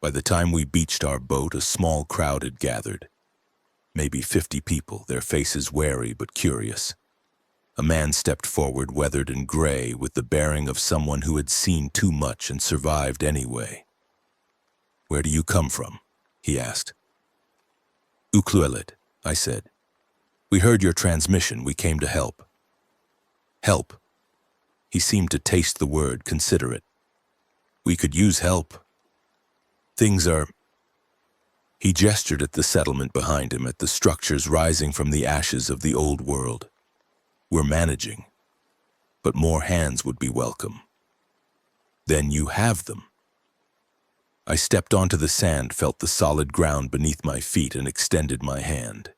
By the time we beached our boat, a small crowd had gathered. Maybe 50 people, their faces wary but curious. A man stepped forward, weathered and gray, with the bearing of someone who had seen too much and survived anyway. "Where do you come from?" he asked. "Ukluelet," I said. "We heard your transmission. We came to help." "Help?" He seemed to taste the word, consider it. "We could use help. Things are—" He gestured at the settlement behind him, at the structures rising from the ashes of the old world. "We're managing, but more hands would be welcome." "Then you have them." I stepped onto the sand, felt the solid ground beneath my feet, and extended my hand.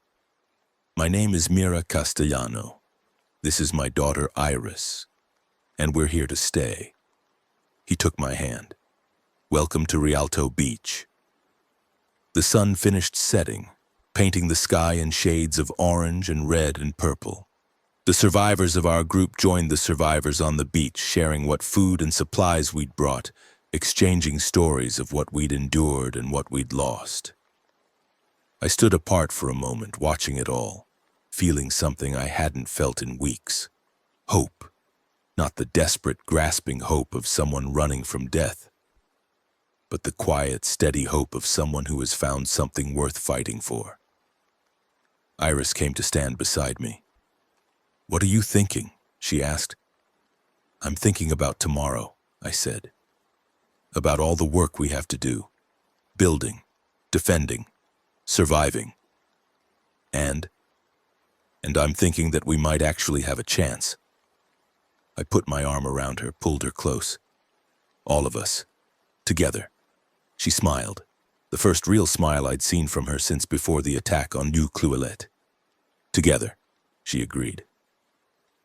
"My name is Mira Castellano. This is my daughter Iris, and we're here to stay." He took my hand. "Welcome to Rialto Beach." The sun finished setting, painting the sky in shades of orange and red and purple. The survivors of our group joined the survivors on the beach, sharing what food and supplies we'd brought, exchanging stories of what we'd endured and what we'd lost. I stood apart for a moment, watching it all, feeling something I hadn't felt in weeks. Hope. Not the desperate, grasping hope of someone running from death, but the quiet, steady hope of someone who has found something worth fighting for. Iris came to stand beside me. "What are you thinking?" she asked. "I'm thinking about tomorrow," I said. "About all the work we have to do. Building, defending, surviving. And I'm thinking that we might actually have a chance." I put my arm around her, pulled her close. "All of us. Together." She smiled, the first real smile I'd seen from her since before the attack on New Cluelet. "Together," she agreed.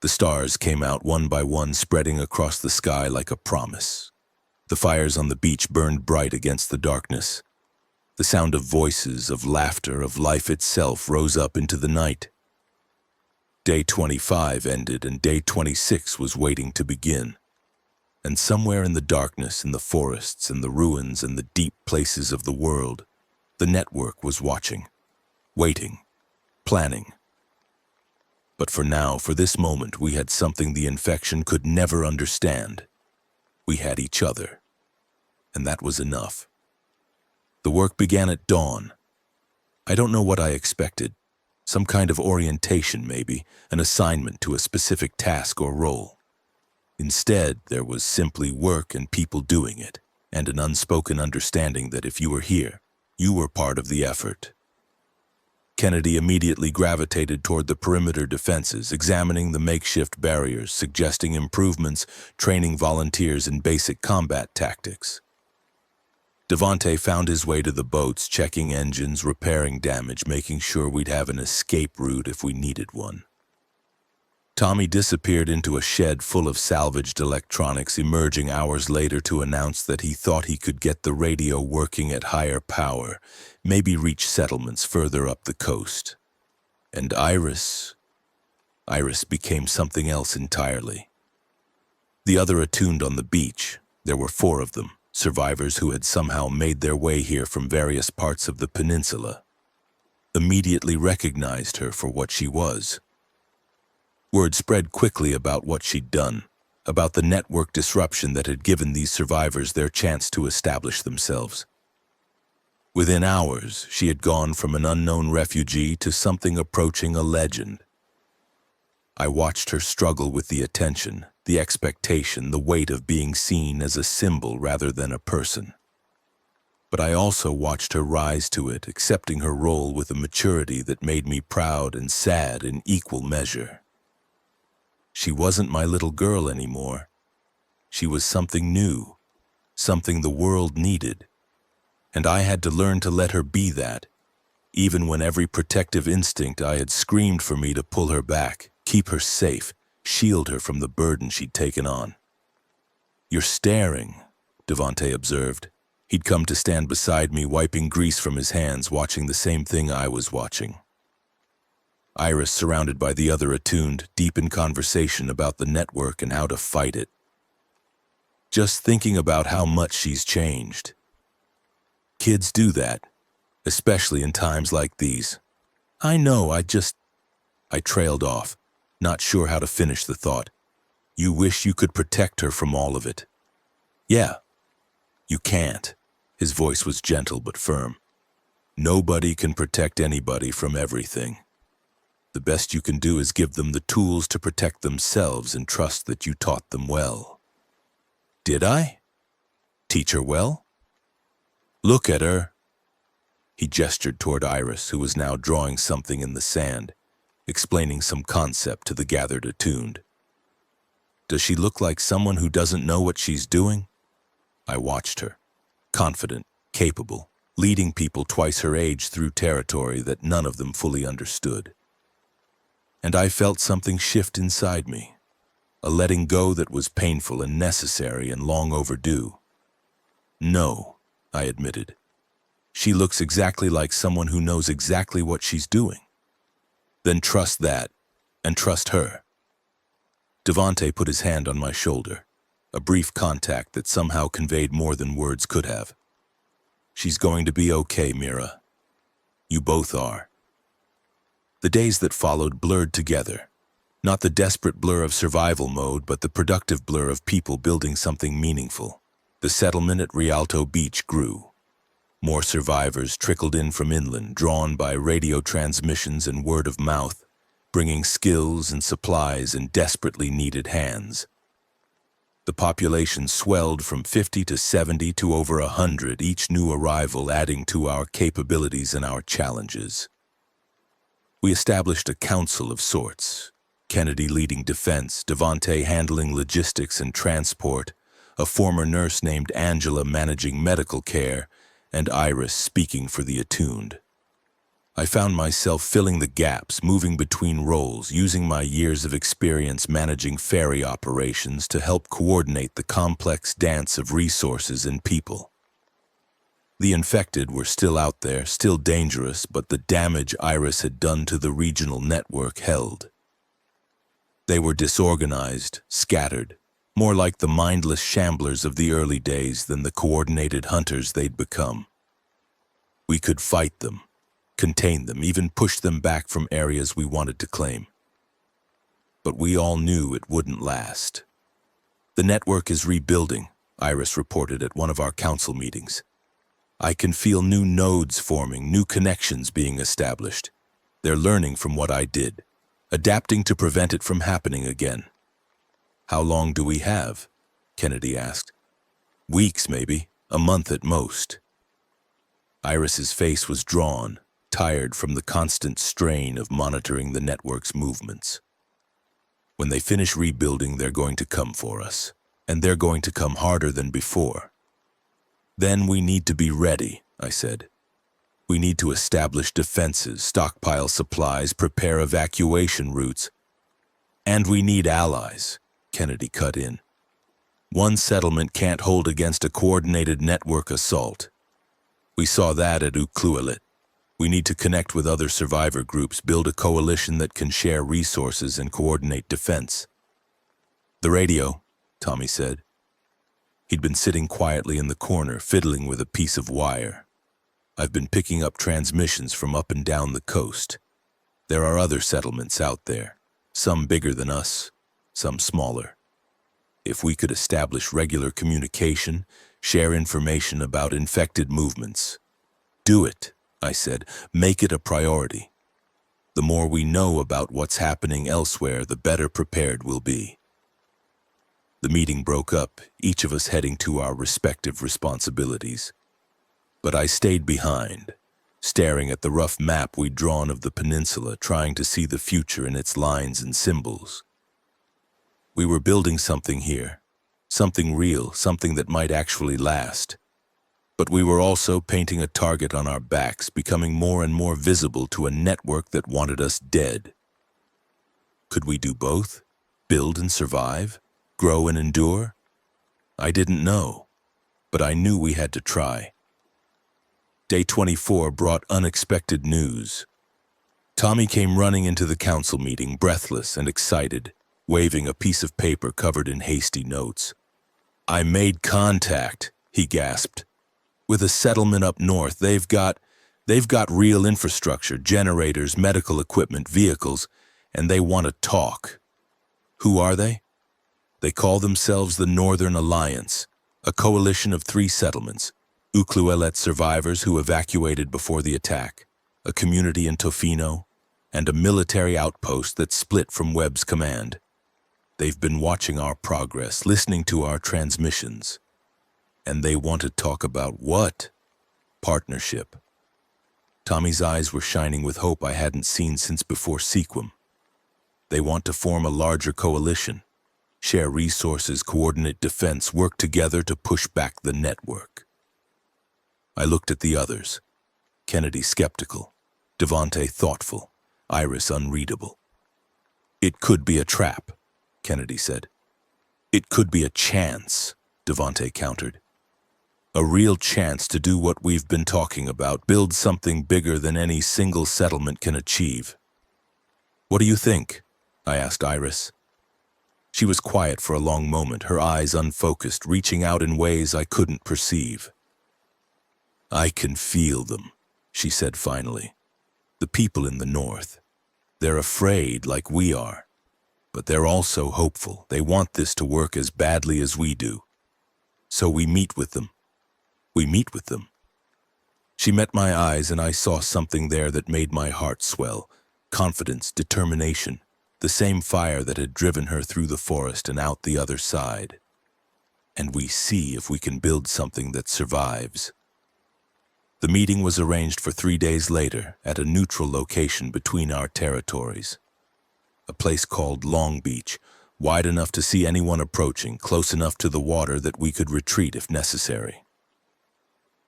The stars came out one by one, spreading across the sky like a promise. The fires on the beach burned bright against the darkness. The sound of voices, of laughter, of life itself rose up into the night. Day 25 ended and day 26 was waiting to begin. And somewhere in the darkness, in the forests, in the ruins, in the deep places of the world, the network was watching, waiting, planning. But for now, for this moment, we had something the infection could never understand. We had each other, and that was enough. The work began at dawn. I don't know what I expected. Some kind of orientation, maybe, an assignment to a specific task or role. Instead, there was simply work and people doing it, and an unspoken understanding that if you were here, you were part of the effort. Kennedy immediately gravitated toward the perimeter defenses, examining the makeshift barriers, suggesting improvements, training volunteers in basic combat tactics. Devante found his way to the boats, checking engines, repairing damage, making sure we'd have an escape route if we needed one. Tommy disappeared into a shed full of salvaged electronics, emerging hours later to announce that he thought he could get the radio working at higher power, maybe reach settlements further up the coast. And Iris became something else entirely. The other attuned on the beach, there were 4 of them, survivors who had somehow made their way here from various parts of the peninsula, immediately recognized her for what she was. Word spread quickly about what she'd done, about the network disruption that had given these survivors their chance to establish themselves. Within hours, she had gone from an unknown refugee to something approaching a legend. I watched her struggle with the attention, the expectation, the weight of being seen as a symbol rather than a person. But I also watched her rise to it, accepting her role with a maturity that made me proud and sad in equal measure. She wasn't my little girl anymore. She was something new, something the world needed. And I had to learn to let her be that, even when every protective instinct I had screamed for me to pull her back, keep her safe, shield her from the burden she'd taken on. "You're staring," Devante observed. He'd come to stand beside me, wiping grease from his hands, watching the same thing I was watching. Iris, surrounded by the other attuned, deep in conversation about the network and how to fight it. Just thinking about how much she's changed. Kids do that, especially in times like these. I know, I trailed off, not sure how to finish the thought. You wish you could protect her from all of it. Yeah, you can't. His voice was gentle but firm. Nobody can protect anybody from everything. The best you can do is give them the tools to protect themselves and trust that you taught them well. Did I? Teach her well? Look at her. He gestured toward Iris, who was now drawing something in the sand, explaining some concept to the gathered attuned. Does she look like someone who doesn't know what she's doing? I watched her, confident, capable, leading people twice her age through territory that none of them fully understood. And I felt something shift inside me, a letting go that was painful and necessary and long overdue. No, I admitted. She looks exactly like someone who knows exactly what she's doing. Then trust that, and trust her. Devante put his hand on my shoulder, a brief contact that somehow conveyed more than words could have. She's going to be okay, Mira. You both are. The days that followed blurred together, not the desperate blur of survival mode, but the productive blur of people building something meaningful. The settlement at Rialto Beach grew. More survivors trickled in from inland, drawn by radio transmissions and word of mouth, bringing skills and supplies in desperately needed hands. The population swelled from 50 to 70 to over 100, each new arrival adding to our capabilities and our challenges. We established a council of sorts, Kennedy leading defense, Devante handling logistics and transport, a former nurse named Angela managing medical care, and Iris speaking for the attuned. I found myself filling the gaps, moving between roles, using my years of experience managing ferry operations to help coordinate the complex dance of resources and people. The infected were still out there, still dangerous, but the damage Iris had done to the regional network held. They were disorganized, scattered, more like the mindless shamblers of the early days than the coordinated hunters they'd become. We could fight them, contain them, even push them back from areas we wanted to claim. But we all knew it wouldn't last. The network is rebuilding, Iris reported at one of our council meetings. I can feel new nodes forming, new connections being established. They're learning from what I did, adapting to prevent it from happening again. How long do we have? Kennedy asked. Weeks, maybe, a month at most. Iris's face was drawn, tired from the constant strain of monitoring the network's movements. When they finish rebuilding, they're going to come for us, and they're going to come harder than before. Then we need to be ready, I said. We need to establish defenses, stockpile supplies, prepare evacuation routes. And we need allies, Kennedy cut in. One settlement can't hold against a coordinated network assault. We saw that at Uklualit. We need to connect with other survivor groups, build a coalition that can share resources and coordinate defense. The radio, Tommy said. He'd been sitting quietly in the corner, fiddling with a piece of wire. I've been picking up transmissions from up and down the coast. There are other settlements out there, some bigger than us, some smaller. If we could establish regular communication, share information about infected movements. Do it, I said. Make it a priority. The more we know about what's happening elsewhere, the better prepared we'll be. The meeting broke up, each of us heading to our respective responsibilities. But I stayed behind, staring at the rough map we'd drawn of the peninsula, trying to see the future in its lines and symbols. We were building something here, something real, something that might actually last. But we were also painting a target on our backs, becoming more and more visible to a network that wanted us dead. Could we do both? Build and survive? Grow and endure? I didn't know, but I knew we had to try. Day 24 brought unexpected news. Tommy came running into the council meeting, breathless and excited, waving a piece of paper covered in hasty notes. I made contact, he gasped. With a settlement up north, they've got They've got real infrastructure, generators, medical equipment, vehicles, and they want to talk. Who are they? They call themselves the Northern Alliance, a coalition of 3 settlements, Ukluelet survivors who evacuated before the attack, a community in Tofino, and a military outpost that split from Webb's command. They've been watching our progress, listening to our transmissions. And they want to talk about what? Partnership. Tommy's eyes were shining with hope I hadn't seen since before Sequim. They want to form a larger coalition, share resources, coordinate defense, work together to push back the network. I looked at the others. Kennedy skeptical, Devante thoughtful, Iris unreadable. It could be a trap, Kennedy said. It could be a chance, Devante countered. A real chance to do what we've been talking about, build something bigger than any single settlement can achieve. What do you think? I asked Iris. She was quiet for a long moment, her eyes unfocused, reaching out in ways I couldn't perceive. I can feel them, she said finally. The people in the north. They're afraid like we are, but they're also hopeful. They want this to work as badly as we do. So we meet with them. She met my eyes and I saw something there that made my heart swell. Confidence, determination, the same fire that had driven her through the forest and out the other side. And we see if we can build something that survives. The meeting was arranged for 3 days later at a neutral location between our territories. A place called Long Beach, wide enough to see anyone approaching, close enough to the water that we could retreat if necessary.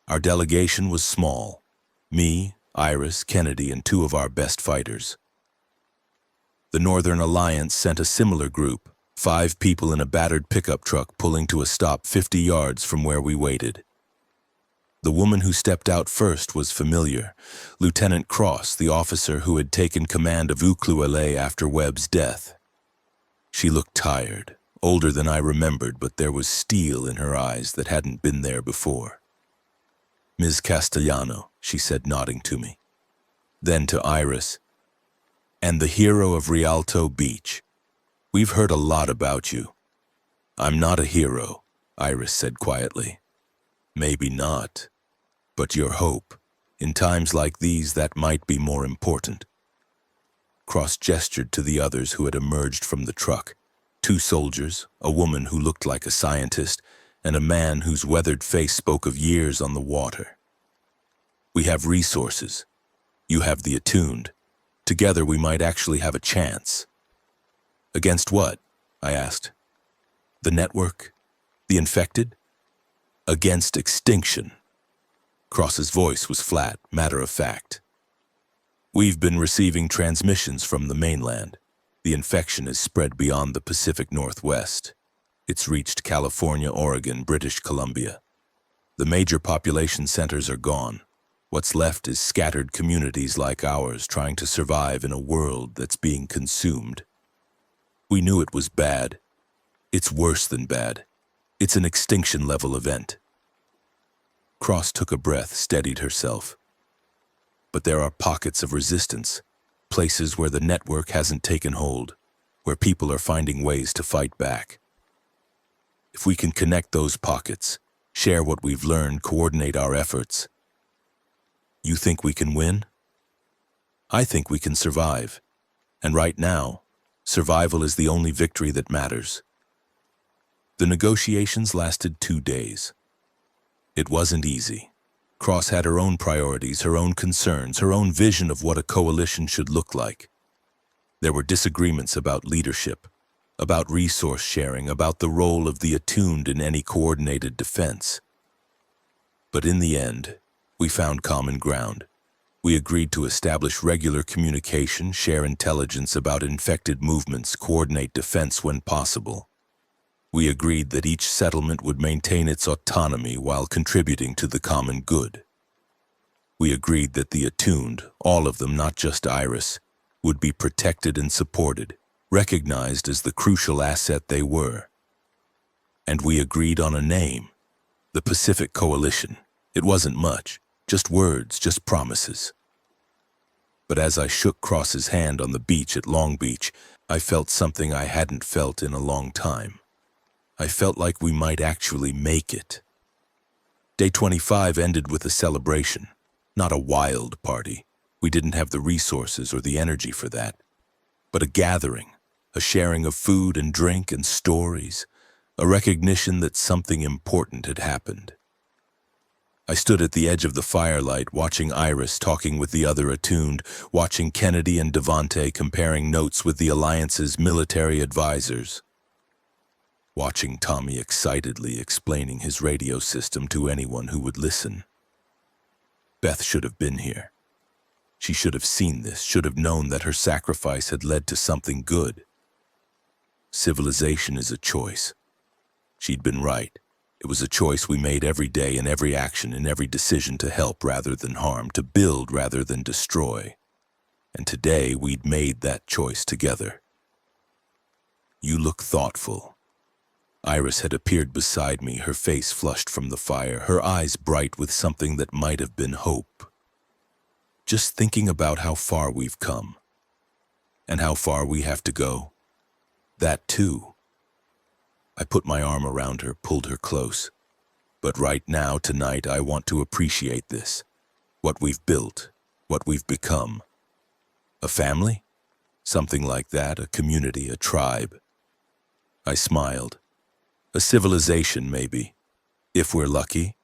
Our delegation was small. Me, Iris, Kennedy, and 2 of our best fighters. The Northern Alliance sent a similar group, 5 people in a battered pickup truck pulling to a stop 50 yards from where we waited. The woman who stepped out first was familiar, Lieutenant Cross, the officer who had taken command of Ukluelet after Webb's death. She looked tired, older than I remembered, but there was steel in her eyes that hadn't been there before. Ms. Castellano, she said, nodding to me. Then to Iris. And the hero of Rialto Beach. We've heard a lot about you. I'm not a hero, Iris said quietly. Maybe not, but your hope. In times like these, that might be more important. Cross gestured to the others who had emerged from the truck. 2 soldiers, a woman who looked like a scientist, and a man whose weathered face spoke of years on the water. We have resources. You have the attuned. Together we might actually have a chance. Against what? I asked. The network? The infected? Against extinction. Cross's voice was flat, matter-of-fact. We've been receiving transmissions from the mainland. The infection has spread beyond the Pacific Northwest. It's reached California, Oregon, British Columbia. The major population centers are gone. What's left is scattered communities like ours trying to survive in a world that's being consumed. We knew it was bad. It's worse than bad. It's an extinction-level event. Cross took a breath, steadied herself. But there are pockets of resistance, places where the network hasn't taken hold, where people are finding ways to fight back. If we can connect those pockets, share what we've learned, coordinate our efforts, you think we can win? I think we can survive. And right now, survival is the only victory that matters. The negotiations lasted 2 days. It wasn't easy. Cross had her own priorities, her own concerns, her own vision of what a coalition should look like. There were disagreements about leadership, about resource sharing, about the role of the attuned in any coordinated defense. But in the end, we found common ground. We agreed to establish regular communication, share intelligence about infected movements, coordinate defense when possible. We agreed that each settlement would maintain its autonomy while contributing to the common good. We agreed that the attuned, all of them, not just Iris, would be protected and supported, recognized as the crucial asset they were. And we agreed on a name, the Pacific Coalition. It wasn't much, Just words, just promises. But as I shook Cross's hand on the beach at Long Beach, I felt something I hadn't felt in a long time. I felt like we might actually make it. Day 25 ended with a celebration, not a wild party. We didn't have the resources or the energy for that. But a gathering, a sharing of food and drink and stories, a recognition that something important had happened. I stood at the edge of the firelight, watching Iris talking with the other attuned, watching Kennedy and Devante comparing notes with the Alliance's military advisors, watching Tommy excitedly explaining his radio system to anyone who would listen. Beth should have been here. She should have seen this, should have known that her sacrifice had led to something good. Civilization is a choice. She'd been right. It was a choice we made every day in every action, in every decision, to help rather than harm, to build rather than destroy. And today we'd made that choice together. You look thoughtful. Iris had appeared beside me, her face flushed from the fire, her eyes bright with something that might have been hope. Just thinking about how far we've come, and how far we have to go. That too. I put my arm around her, pulled her close. But right now, tonight, I want to appreciate this. What we've built, what we've become. A family? Something like that, a community, a tribe. I smiled. A civilization, maybe, if we're lucky.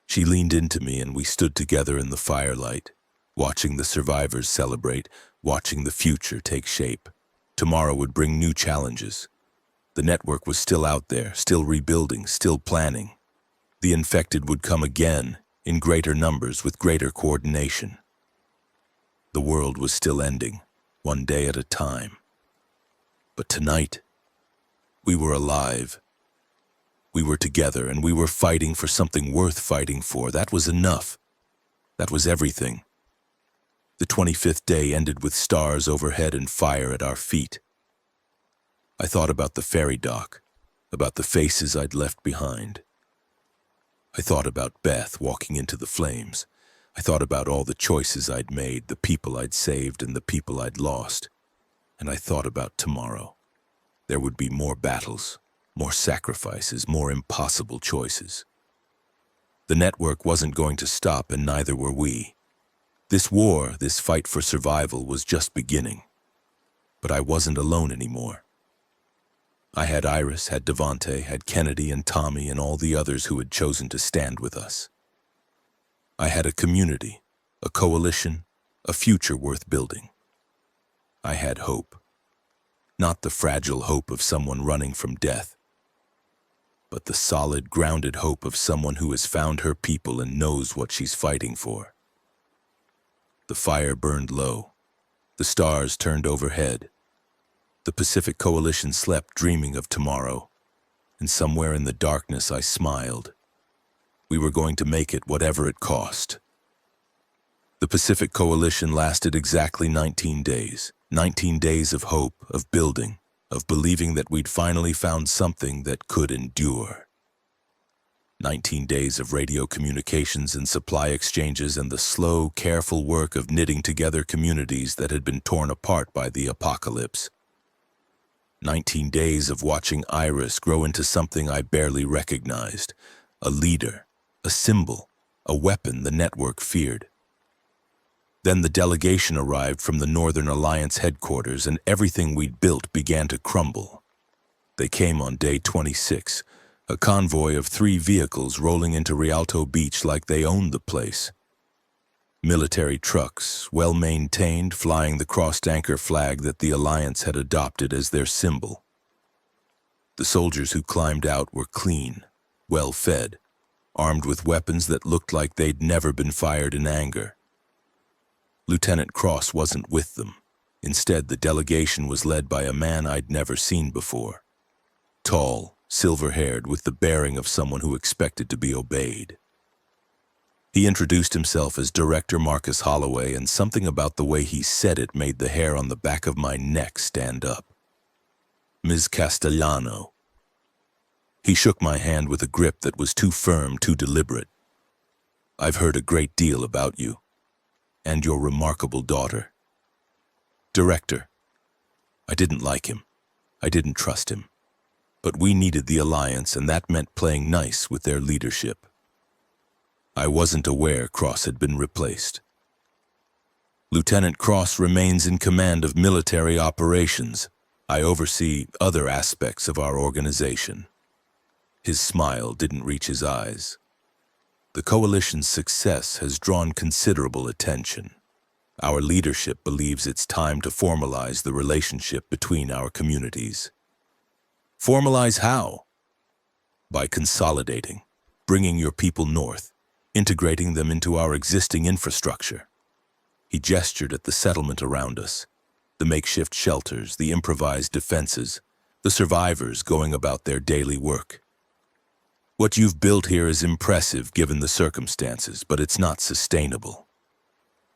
She leaned into me and we stood together in the firelight, watching the survivors celebrate, watching the future take shape. Tomorrow would bring new challenges. The network was still out there, still rebuilding, still planning. The infected would come again, in greater numbers with greater coordination. The world was still ending, one day at a time. But tonight, we were alive. We were together and we were fighting for something worth fighting for. That was enough. That was everything. The 25th day ended with stars overhead and fire at our feet. I thought about the ferry dock, about the faces I'd left behind. I thought about Beth walking into the flames. I thought about all the choices I'd made, the people I'd saved and the people I'd lost. And I thought about tomorrow. There would be more battles, more sacrifices, more impossible choices. The network wasn't going to stop, and neither were we. This war, this fight for survival, was just beginning. But I wasn't alone anymore. I had Iris, had Devante, had Kennedy and Tommy and all the others who had chosen to stand with us. I had a community, a coalition, a future worth building. I had hope. Not the fragile hope of someone running from death, but the solid, grounded hope of someone who has found her people and knows what she's fighting for. The fire burned low. The stars turned overhead. The Pacific Coalition slept, dreaming of tomorrow, and somewhere in the darkness I smiled. We were going to make it, whatever it cost. The Pacific Coalition lasted exactly 19 days. 19 days of hope, of building, of believing that we'd finally found something that could endure. 19 days of radio communications and supply exchanges and the slow, careful work of knitting together communities that had been torn apart by the apocalypse. 19 days of watching Iris grow into something I barely recognized, a leader, a symbol, a weapon the network feared. Then the delegation arrived from the Northern Alliance headquarters and everything we'd built began to crumble. They came on day 26, a convoy of 3 vehicles rolling into Rialto Beach like they owned the place. Military trucks, well-maintained, flying the crossed-anchor flag that the Alliance had adopted as their symbol. The soldiers who climbed out were clean, well-fed, armed with weapons that looked like they'd never been fired in anger. Lieutenant Cross wasn't with them. Instead, the delegation was led by a man I'd never seen before. Tall, silver-haired, with the bearing of someone who expected to be obeyed. He introduced himself as Director Marcus Holloway, and something about the way he said it made the hair on the back of my neck stand up. Ms. Castellano. He shook my hand with a grip that was too firm, too deliberate. I've heard a great deal about you and your remarkable daughter. Director, I didn't like him. I didn't trust him. But we needed the alliance, and that meant playing nice with their leadership. I wasn't aware Cross had been replaced. Lieutenant Cross remains in command of military operations. I oversee other aspects of our organization. His smile didn't reach his eyes. The coalition's success has drawn considerable attention. Our leadership believes it's time to formalize the relationship between our communities. Formalize how? By consolidating, bringing your people north, integrating them into our existing infrastructure. He gestured at the settlement around us, the makeshift shelters, the improvised defenses, the survivors going about their daily work. What you've built here is impressive given the circumstances, but it's not sustainable.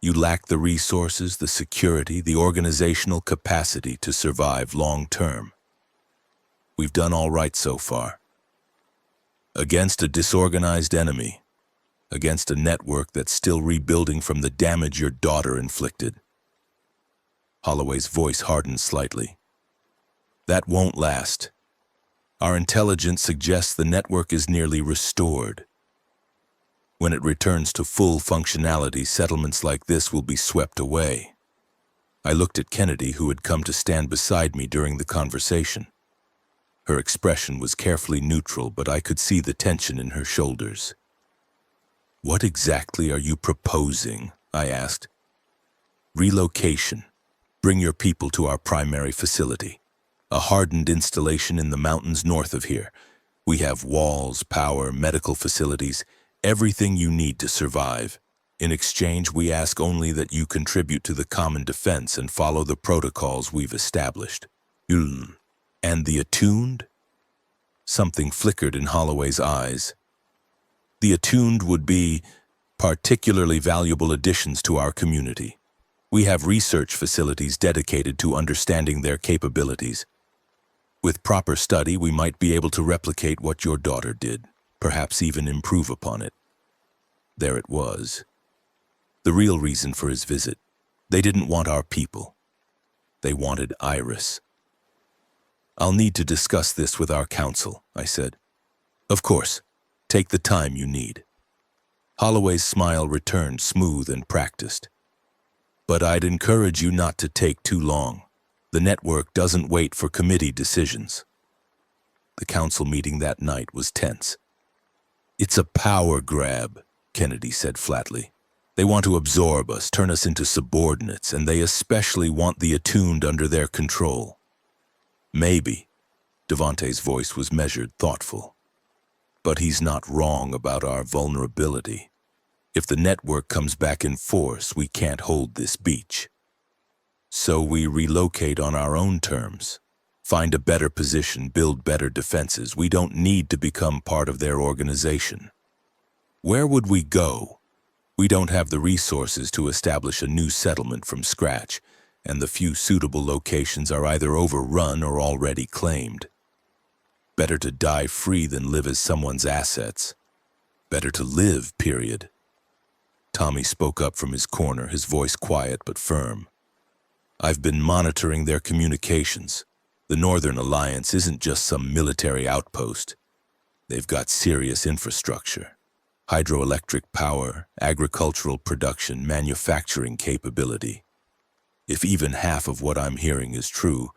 You lack the resources, the security, the organizational capacity to survive long-term. We've done all right so far. Against a disorganized enemy, against a network that's still rebuilding from the damage your daughter inflicted. Holloway's voice hardened slightly. That won't last. Our intelligence suggests the network is nearly restored. When it returns to full functionality, settlements like this will be swept away. I looked at Kennedy, who had come to stand beside me during the conversation. Her expression was carefully neutral, but I could see the tension in her shoulders. What exactly are you proposing? I asked. Relocation. Bring your people to our primary facility. A hardened installation in the mountains north of here. We have walls, power, medical facilities, everything you need to survive. In exchange, we ask only that you contribute to the common defense and follow the protocols we've established. And the attuned? Something flickered in Holloway's eyes. The attuned would be particularly valuable additions to our community. We have research facilities dedicated to understanding their capabilities. With proper study, we might be able to replicate what your daughter did, perhaps even improve upon it. There it was. The real reason for his visit. They didn't want our people. They wanted Iris. I'll need to discuss this with our council, I said. Of course. Take the time you need. Holloway's smile returned, smooth and practiced. But I'd encourage you not to take too long. The network doesn't wait for committee decisions. The council meeting that night was tense. It's a power grab, Kennedy said flatly. They want to absorb us, turn us into subordinates, and they especially want the attuned under their control. Maybe. Devante's voice was measured, thoughtful. But he's not wrong about our vulnerability. If the network comes back in force, we can't hold this beach. So we relocate on our own terms. Find a better position, build better defenses. We don't need to become part of their organization. Where would we go? We don't have the resources to establish a new settlement from scratch, and the few suitable locations are either overrun or already claimed. Better to die free than live as someone's assets. Better to live, period. Tommy spoke up from his corner, his voice quiet but firm. I've been monitoring their communications. The Northern Alliance isn't just some military outpost. They've got serious infrastructure. Hydroelectric power, agricultural production, manufacturing capability. If even half of what I'm hearing is true,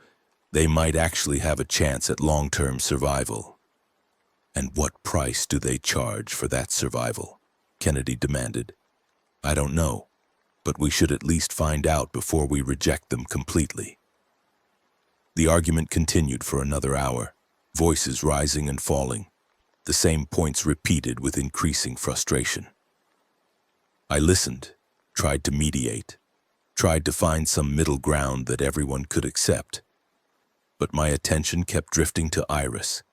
they might actually have a chance at long-term survival. And what price do they charge for that survival? Kennedy demanded. I don't know, but we should at least find out before we reject them completely. The argument continued for another hour, voices rising and falling, the same points repeated with increasing frustration. I listened, tried to mediate, tried to find some middle ground that everyone could accept. But my attention kept drifting to Iris.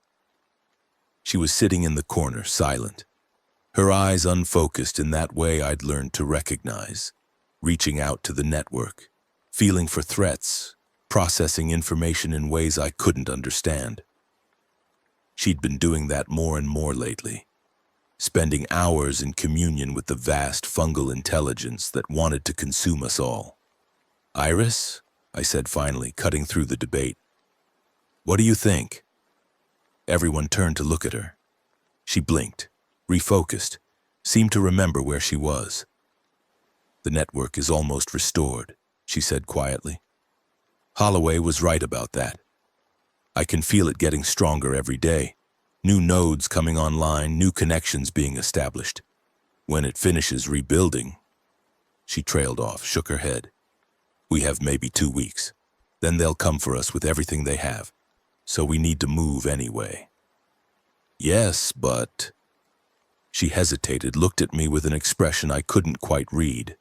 She was sitting in the corner, silent, her eyes unfocused in that way I'd learned to recognize, reaching out to the network, feeling for threats, processing information in ways I couldn't understand. She'd been doing that more and more lately. spending hours in communion with the vast fungal intelligence that wanted to consume us all. "Iris?" I said finally, cutting through the debate. "What do you think?" Everyone turned to look at her. She blinked, refocused, seemed to remember where she was. "The network is almost restored," she said quietly. "Holloway was right about that. I can feel it getting stronger every day. New nodes coming online, new connections being established. When it finishes rebuilding..." She trailed off, shook her head. "We have maybe 2 weeks. Then they'll come for us with everything they have. So we need to move anyway." "Yes, but..." She hesitated, looked at me with an expression I couldn't quite read.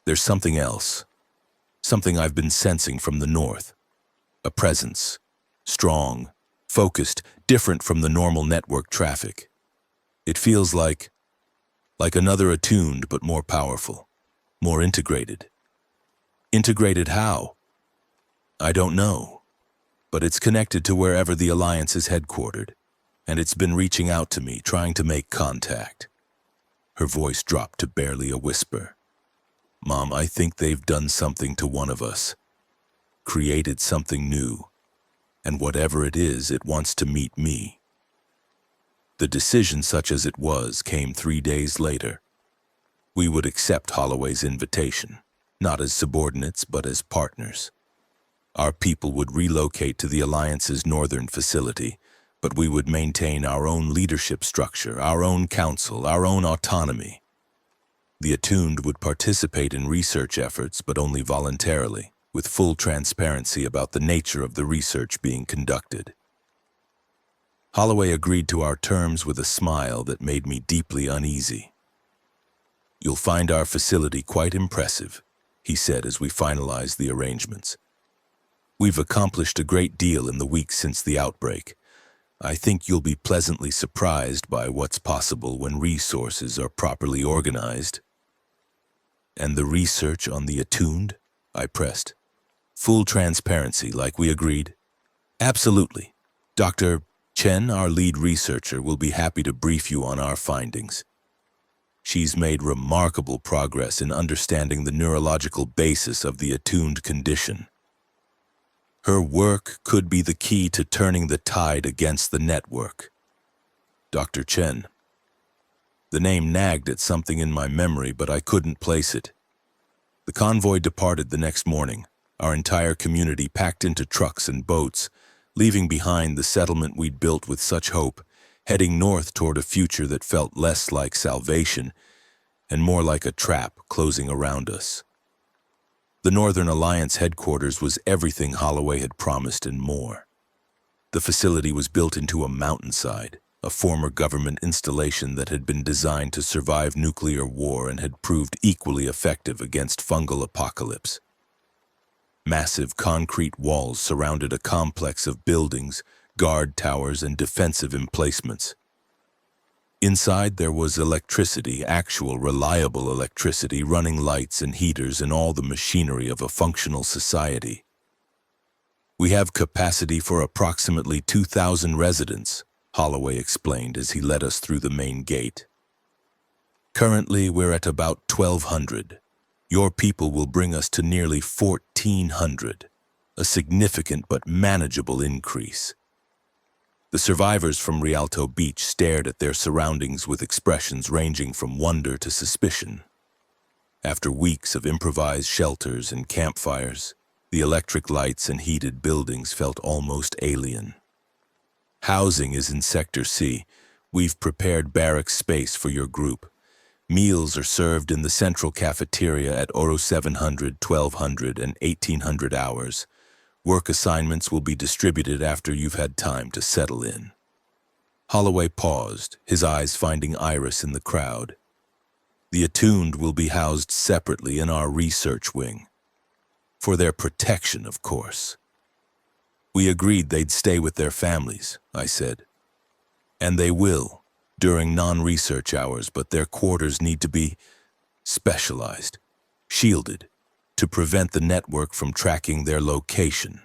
"There's something else. Something I've been sensing from the north. A presence. Strong, focused, different from the normal network traffic. It feels like another attuned but more powerful, more integrated." "Integrated how?" "I don't know, but it's connected to wherever the Alliance is headquartered, and it's been reaching out to me, trying to make contact." Her voice dropped to barely a whisper. "Mom, I think they've done something to one of us, created something new, and whatever it is, it wants to meet me." The decision, such as it was, came 3 days later. We would accept Holloway's invitation, not as subordinates, but as partners. Our people would relocate to the Alliance's northern facility, but we would maintain our own leadership structure, our own council, our own autonomy. The attuned would participate in research efforts, but only voluntarily, with full transparency about the nature of the research being conducted. Holloway agreed to our terms with a smile that made me deeply uneasy. "You'll find our facility quite impressive," he said as we finalized the arrangements. "We've accomplished a great deal in the weeks since the outbreak. I think you'll be pleasantly surprised by what's possible when resources are properly organized." "And the research on the attuned?" I pressed. "Full transparency, like we agreed?" "Absolutely. Dr. Chen, our lead researcher, will be happy to brief you on our findings. She's made remarkable progress in understanding the neurological basis of the attuned condition. Her work could be the key to turning the tide against the network." Dr. Chen. The name nagged at something in my memory, but I couldn't place it. The convoy departed the next morning, our entire community packed into trucks and boats, leaving behind the settlement we'd built with such hope, heading north toward a future that felt less like salvation and more like a trap closing around us. The Northern Alliance headquarters was everything Holloway had promised and more. The facility was built into a mountainside, a former government installation that had been designed to survive nuclear war and had proved equally effective against fungal apocalypse. Massive concrete walls surrounded a complex of buildings, guard towers, and defensive emplacements. Inside there was electricity, actual reliable electricity, running lights and heaters and all the machinery of a functional society. "We have capacity for approximately 2,000 residents," Holloway explained as he led us through the main gate. "Currently, we're at about 1,200. Your people will bring us to nearly 1,400, a significant but manageable increase." The survivors from Rialto Beach stared at their surroundings with expressions ranging from wonder to suspicion. After weeks of improvised shelters and campfires, the electric lights and heated buildings felt almost alien. "Housing is in Sector C. We've prepared barracks space for your group. Meals are served in the central cafeteria at Oro 700, 1200, and 1800 hours. Work assignments will be distributed after you've had time to settle in." Holloway paused, his eyes finding Iris in the crowd. "The attuned will be housed separately in our research wing. For their protection, of course." "We agreed they'd stay with their families," I said. "And they will, during non-research hours, but their quarters need to be specialized, shielded, to prevent the network from tracking their location."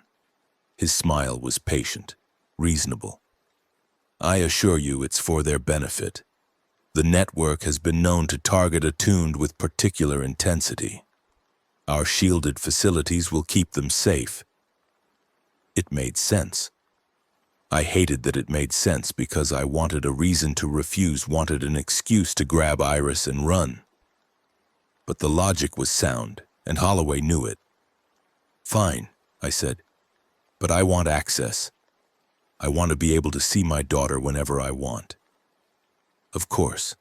His smile was patient, reasonable. "I assure you it's for their benefit. The network has been known to target attuned with particular intensity. Our shielded facilities will keep them safe. It made sense. I hated that it made sense because I wanted a reason to refuse, wanted an excuse to grab Iris and run. But the logic was sound, and Holloway knew it. Fine, I said, but I want access. I want to be able to see my daughter whenever I want. Of course,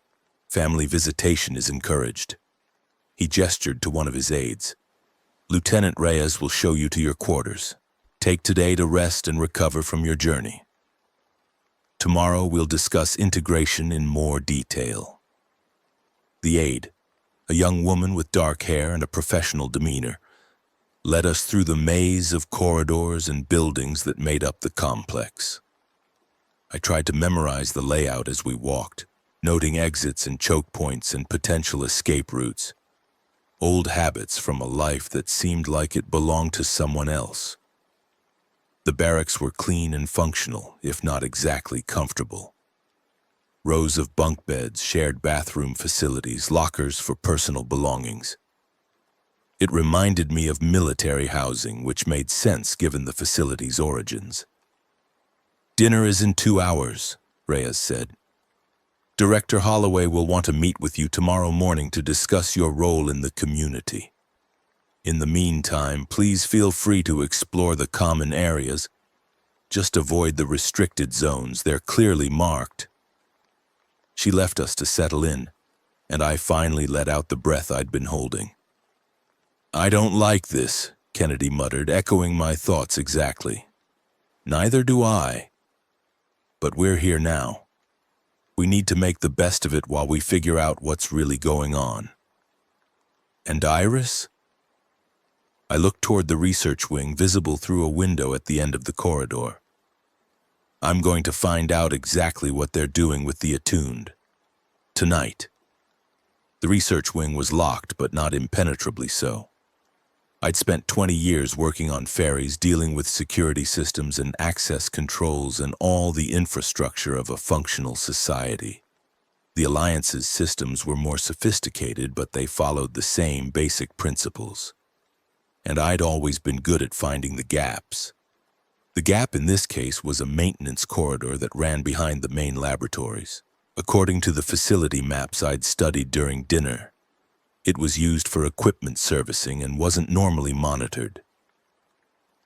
family visitation is encouraged. He gestured to one of his aides. Lieutenant Reyes will show you to your quarters. Take today to rest and recover from your journey. Tomorrow we'll discuss integration in more detail. The aide, a young woman with dark hair and a professional demeanor, led us through the maze of corridors and buildings that made up the complex. I tried to memorize the layout as we walked, noting exits and choke points and potential escape routes. Old habits from a life that seemed like it belonged to someone else. The barracks were clean and functional, if not exactly comfortable. Rows of bunk beds, shared bathroom facilities, lockers for personal belongings. It reminded me of military housing, which made sense given the facility's origins. Dinner is in 2 hours, Reyes said. Director Holloway will want to meet with you tomorrow morning to discuss your role in the community. In the meantime, please feel free to explore the common areas. Just avoid the restricted zones, they're clearly marked. She left us to settle in, and I finally let out the breath I'd been holding. I don't like this, Kennedy muttered, echoing my thoughts exactly. Neither do I. But we're here now. We need to make the best of it while we figure out what's really going on. And Iris? I looked toward the research wing, visible through a window at the end of the corridor. I'm going to find out exactly what they're doing with the attuned. Tonight. The research wing was locked, but not impenetrably so. I'd spent 20 years working on ferries, dealing with security systems and access controls and all the infrastructure of a functional society. The Alliance's systems were more sophisticated, but they followed the same basic principles. And I'd always been good at finding the gaps. The gap in this case was a maintenance corridor that ran behind the main laboratories. According to the facility maps I'd studied during dinner, it was used for equipment servicing and wasn't normally monitored.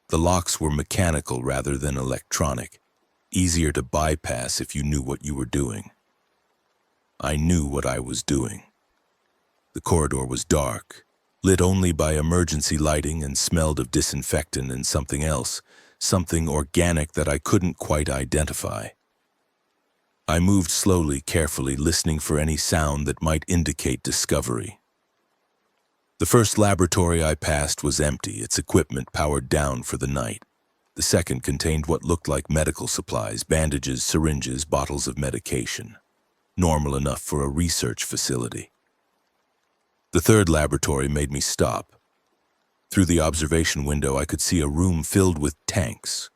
The locks were mechanical rather than electronic, easier to bypass if you knew what you were doing. I knew what I was doing. The corridor was dark, lit only by emergency lighting, and smelled of disinfectant and something else, something organic that I couldn't quite identify. I moved slowly, carefully, listening for any sound that might indicate discovery. The first laboratory I passed was empty, its equipment powered down for the night. The second contained what looked like medical supplies, bandages, syringes, bottles of medication. Normal enough for a research facility. The third laboratory made me stop. Through the observation window, I could see a room filled with tanks.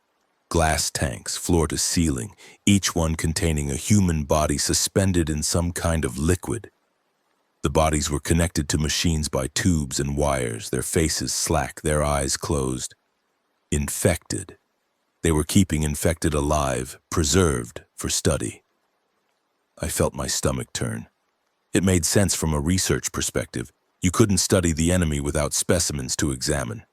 Glass tanks, floor to ceiling, each one containing a human body suspended in some kind of liquid. The bodies were connected to machines by tubes and wires, their faces slack, their eyes closed. Infected. They were keeping infected alive, preserved for study. I felt my stomach turn. It made sense from a research perspective. You couldn't study the enemy without specimens to examine.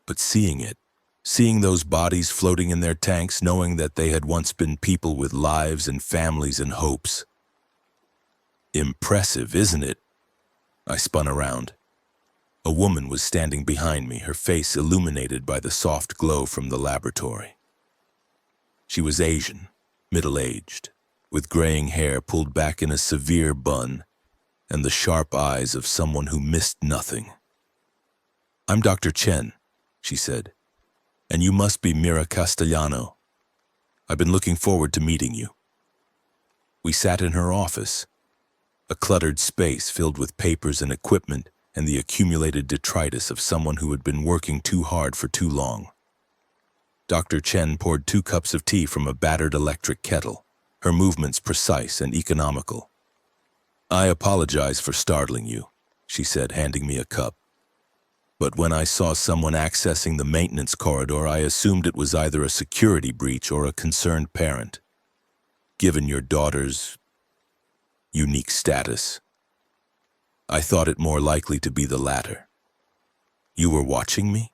But seeing it, seeing those bodies floating in their tanks, knowing that they had once been people with lives and families and hopes. Impressive, isn't it? I spun around. A woman was standing behind me, her face illuminated by the soft glow from the laboratory. She was Asian, middle-aged, with graying hair pulled back in a severe bun, and the sharp eyes of someone who missed nothing. I'm Dr. Chen, she said, and you must be Mira Castellano. I've been looking forward to meeting you. We sat in her office, a cluttered space filled with papers and equipment and the accumulated detritus of someone who had been working too hard for too long. Dr. Chen poured 2 cups of tea from a battered electric kettle, her movements precise and economical. I apologize for startling you, she said, handing me a cup. But when I saw someone accessing the maintenance corridor, I assumed it was either a security breach or a concerned parent. Given your daughter's unique status, I thought it more likely to be the latter. You were watching me?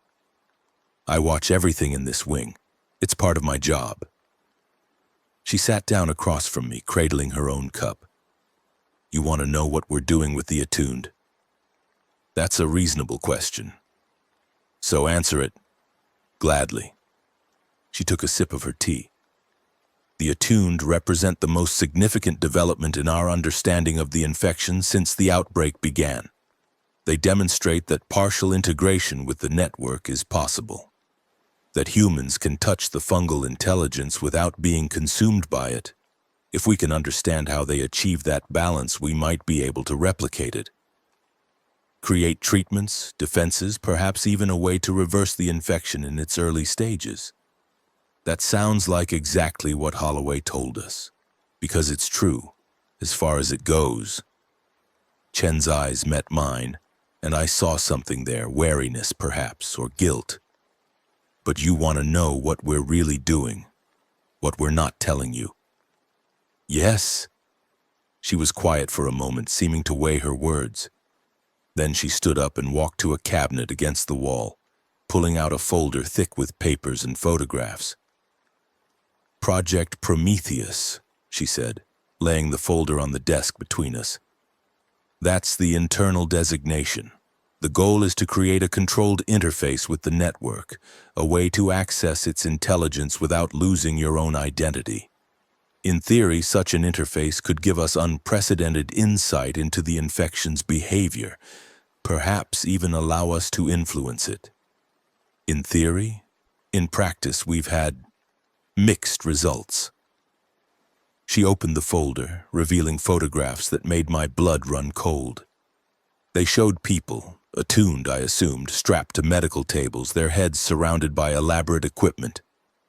I watch everything in this wing. It's part of my job. She sat down across from me, cradling her own cup. You want to know what we're doing with the attuned? That's a reasonable question. So answer it gladly. She took a sip of her tea. The attuned represent the most significant development in our understanding of the infection since the outbreak began. They demonstrate that partial integration with the network is possible, that humans can touch the fungal intelligence without being consumed by it. If we can understand how they achieve that balance, we might be able to replicate it. Create treatments, defenses, perhaps even a way to reverse the infection in its early stages. That sounds like exactly what Holloway told us, because it's true, as far as it goes. Chen's eyes met mine, and I saw something there, wariness perhaps, or guilt. But you want to know what we're really doing, what we're not telling you. Yes. She was quiet for a moment, seeming to weigh her words. Then she stood up and walked to a cabinet against the wall, pulling out a folder thick with papers and photographs. Project Prometheus, she said, laying the folder on the desk between us. That's the internal designation. The goal is to create a controlled interface with the network, a way to access its intelligence without losing your own identity. In theory, such an interface could give us unprecedented insight into the infection's behavior, perhaps even allow us to influence it. In theory, in practice, we've had mixed results. She opened the folder, revealing photographs that made my blood run cold. They showed people, attuned, I assumed, strapped to medical tables, their heads surrounded by elaborate equipment,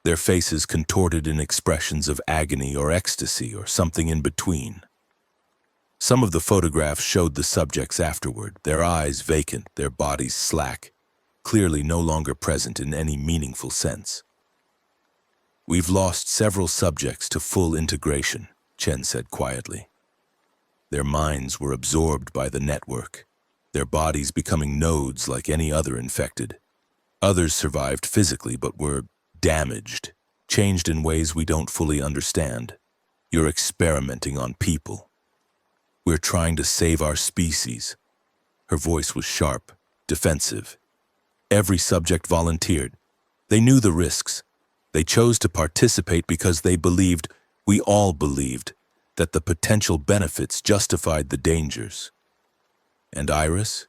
their faces contorted in expressions of agony or ecstasy or something in between. Some of the photographs showed the subjects afterward, their eyes vacant, their bodies slack, clearly no longer present in any meaningful sense. We've lost several subjects to full integration, Chen said quietly. Their minds were absorbed by the network, their bodies becoming nodes like any other infected. Others survived physically but were damaged, changed in ways we don't fully understand. You're experimenting on people. We're trying to save our species. Her voice was sharp, defensive. Every subject volunteered. They knew the risks. They chose to participate because they believed, we all believed, that the potential benefits justified the dangers. And Iris?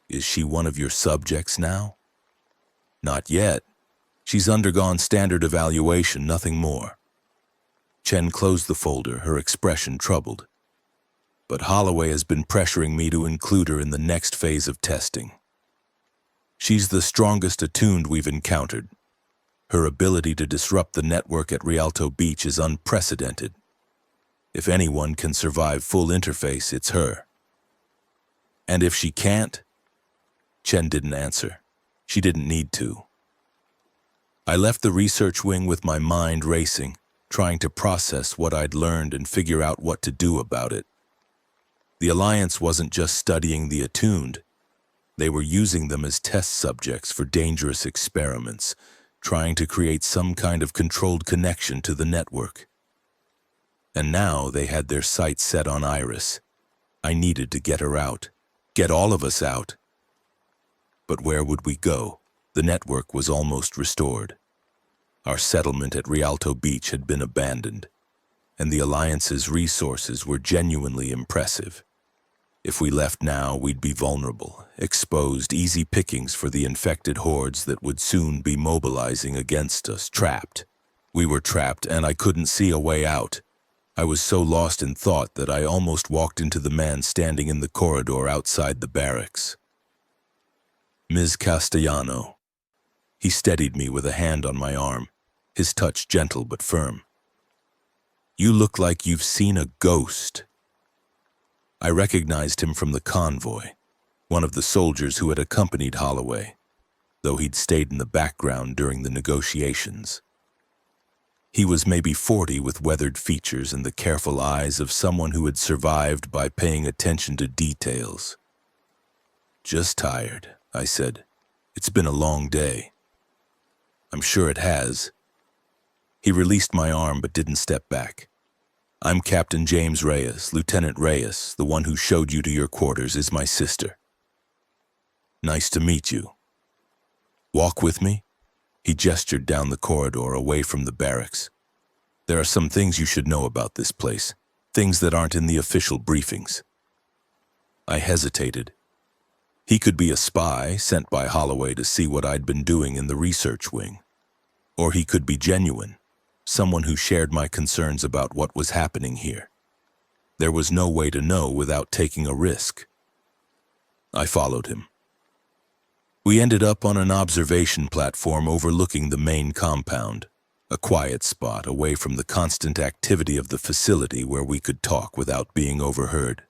Is she one of your subjects now? Not yet. She's undergone standard evaluation, nothing more. Chen closed the folder, her expression troubled. But Holloway has been pressuring me to include her in the next phase of testing. She's the strongest attuned we've encountered. Her ability to disrupt the network at Rialto Beach is unprecedented. If anyone can survive full interface, it's her. And if she can't? Chen didn't answer. She didn't need to. I left the research wing with my mind racing, trying to process what I'd learned and figure out what to do about it. The Alliance wasn't just studying the attuned. They were using them as test subjects for dangerous experiments, trying to create some kind of controlled connection to the network. And now they had their sights set on Iris. I needed to get her out, get all of us out. But where would we go? The network was almost restored. Our settlement at Rialto Beach had been abandoned, and the Alliance's resources were genuinely impressive. If we left now, we'd be vulnerable, exposed, easy pickings for the infected hordes that would soon be mobilizing against us, trapped. We were trapped, and I couldn't see a way out. I was so lost in thought that I almost walked into the man standing in the corridor outside the barracks. Ms. Castellano. He steadied me with a hand on my arm, his touch gentle but firm. You look like you've seen a ghost. I recognized him from the convoy, one of the soldiers who had accompanied Holloway, though he'd stayed in the background during the negotiations. He was maybe 40 with weathered features and the careful eyes of someone who had survived by paying attention to details. "Just tired," I said. "It's been a long day." "I'm sure it has." He released my arm but didn't step back. "I'm Captain James Reyes. Lieutenant Reyes, the one who showed you to your quarters, is my sister." "Nice to meet you. Walk with me?" He gestured down the corridor away from the barracks. "There are some things you should know about this place, things that aren't in the official briefings." I hesitated. He could be a spy sent by Holloway to see what I'd been doing in the research wing. Or he could be genuine, someone who shared my concerns about what was happening here. There was no way to know without taking a risk. I followed him. We ended up on an observation platform overlooking the main compound, a quiet spot away from the constant activity of the facility where we could talk without being overheard.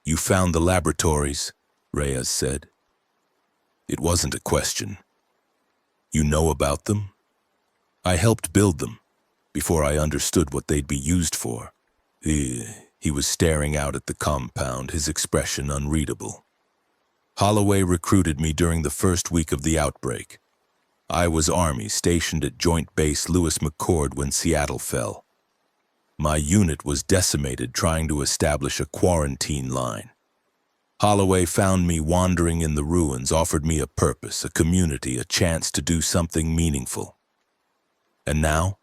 "You found the laboratories," Reyes said. It wasn't a question. "You know about them?" "I helped build them, before I understood what they'd be used for." He was staring out at the compound, his expression unreadable. "Holloway recruited me during the first week of the outbreak. I was Army stationed at Joint Base Lewis McChord when Seattle fell. My unit was decimated trying to establish a quarantine line. Holloway found me wandering in the ruins, offered me a purpose, a community, a chance to do something meaningful. And now?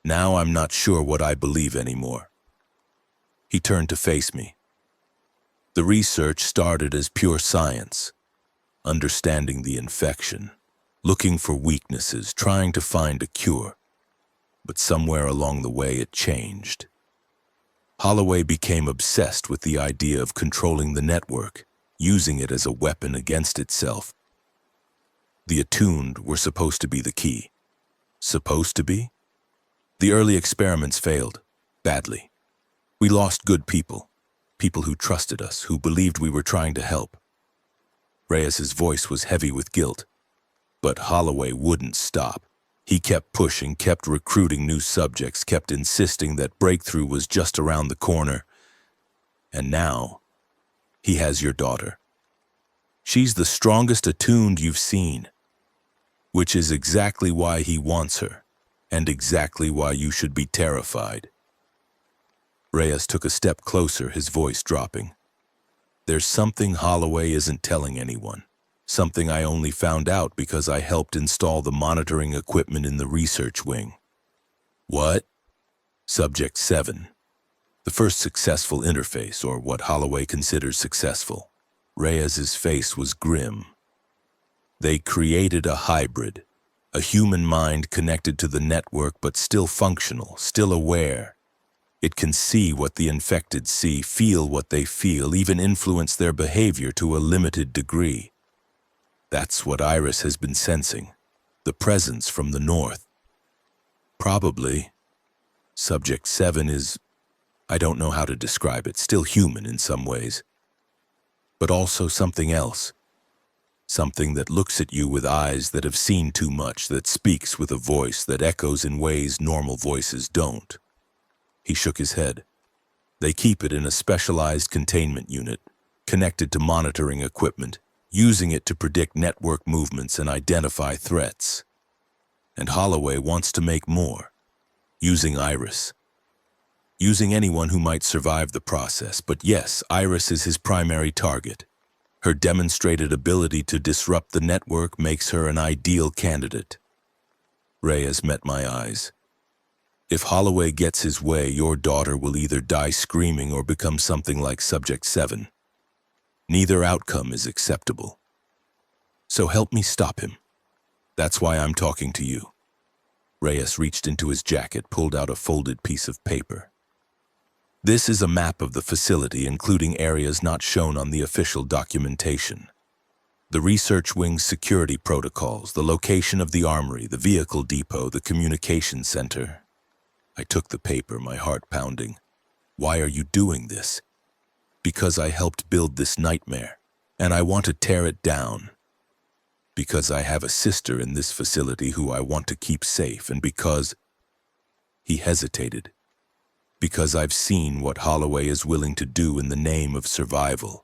Now I'm not sure what I believe anymore." He turned to face me. "The research started as pure science, understanding the infection, looking for weaknesses, trying to find a cure. But somewhere along the way it changed. Holloway became obsessed with the idea of controlling the network, using it as a weapon against itself. The attuned were supposed to be the key. Supposed to be? The early experiments failed, badly. We lost good people. People who trusted us, who believed we were trying to help." Reyes's voice was heavy with guilt. But Holloway wouldn't stop. He kept pushing, kept recruiting new subjects, kept insisting that breakthrough was just around the corner. And now, he has your daughter. She's the strongest attuned you've seen, which is exactly why he wants her, and exactly why you should be terrified. Reyes took a step closer, his voice dropping. "There's something Holloway isn't telling anyone, something I only found out because I helped install the monitoring equipment in the research wing." "What?" "Subject 7. The first successful interface, or what Holloway considers successful." Reyes's face was grim. "They created a hybrid, a human mind connected to the network but still functional, still aware. It can see what the infected see, feel what they feel, even influence their behavior to a limited degree. That's what Iris has been sensing, the presence from the north. Probably. Subject 7 is, I don't know how to describe it, still human in some ways. But also something else. Something that looks at you with eyes that have seen too much, that speaks with a voice that echoes in ways normal voices don't." He shook his head. "They keep it in a specialized containment unit, connected to monitoring equipment, using it to predict network movements and identify threats. And Holloway wants to make more, using Iris. Using anyone who might survive the process, but yes, Iris is his primary target. Her demonstrated ability to disrupt the network makes her an ideal candidate." Reyes met my eyes. "If Holloway gets his way, your daughter will either die screaming or become something like Subject 7. Neither outcome is acceptable. So help me stop him. That's why I'm talking to you." Reyes reached into his jacket, pulled out a folded piece of paper. "This is a map of the facility, including areas not shown on the official documentation. The research wing's security protocols, the location of the armory, the vehicle depot, the communication center." I took the paper, my heart pounding. Why are you doing this? Because I helped build this nightmare, and I want to tear it down. Because I have a sister in this facility who I want to keep safe, and because—" He hesitated. "Because I've seen what Holloway is willing to do in the name of survival,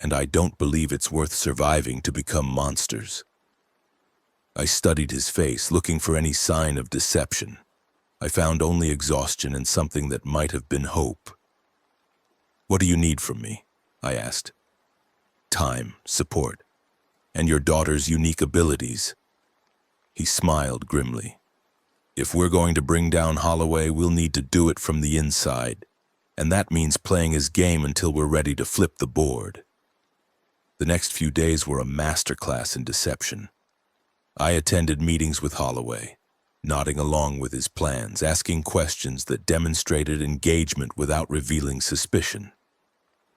and I don't believe it's worth surviving to become monsters." I studied his face, looking for any sign of deception. I found only exhaustion and something that might have been hope. "What do you need from me?" I asked. "Time, support, and your daughter's unique abilities." He smiled grimly. "If we're going to bring down Holloway, we'll need to do it from the inside, and that means playing his game until we're ready to flip the board." The next few days were a masterclass in deception. I attended meetings with Holloway, nodding along with his plans, asking questions that demonstrated engagement without revealing suspicion.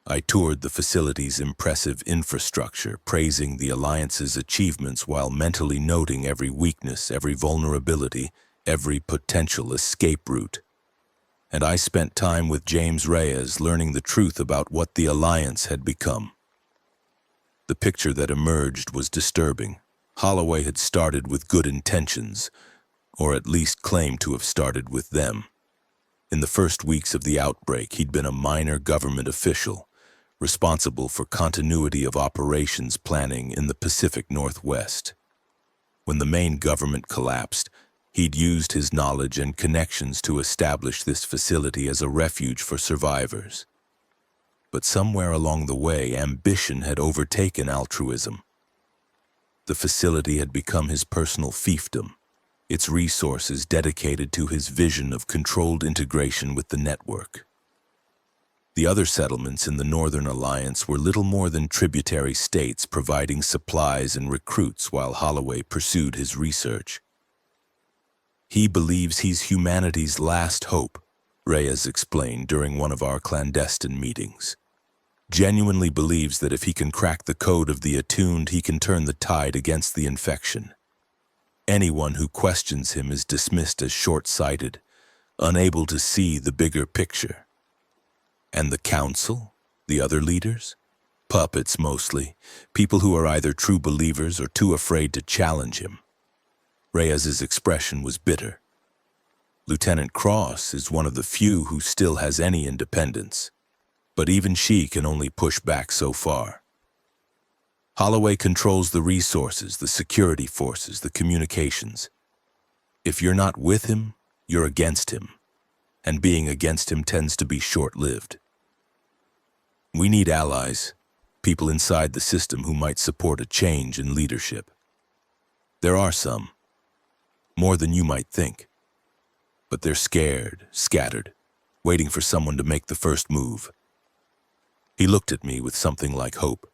I toured the facility's impressive infrastructure, praising the Alliance's achievements while mentally noting every weakness, every vulnerability, every potential escape route. And I spent time with James Reyes, learning the truth about what the Alliance had become. The picture that emerged was disturbing. Holloway had started with good intentions, or at least claimed to have started with them. In the first weeks of the outbreak, he'd been a minor government official, responsible for continuity of operations planning in the Pacific Northwest. When the main government collapsed, he'd used his knowledge and connections to establish this facility as a refuge for survivors. But somewhere along the way, ambition had overtaken altruism. The facility had become his personal fiefdom, its resources dedicated to his vision of controlled integration with the network. The other settlements in the Northern Alliance were little more than tributary states providing supplies and recruits while Holloway pursued his research. "He believes he's humanity's last hope," Reyes explained during one of our clandestine meetings. "Genuinely believes that if he can crack the code of the attuned, he can turn the tide against the infection. Anyone who questions him is dismissed as short-sighted, unable to see the bigger picture. And the council, the other leaders? Puppets mostly, people who are either true believers or too afraid to challenge him." Reyes's expression was bitter. "Lieutenant Cross is one of the few who still has any independence, but even she can only push back so far. Holloway controls the resources, the security forces, the communications. If you're not with him, you're against him, and being against him tends to be short-lived. We need allies, people inside the system who might support a change in leadership. There are some, more than you might think, but they're scared, scattered, waiting for someone to make the first move." He looked at me with something like hope.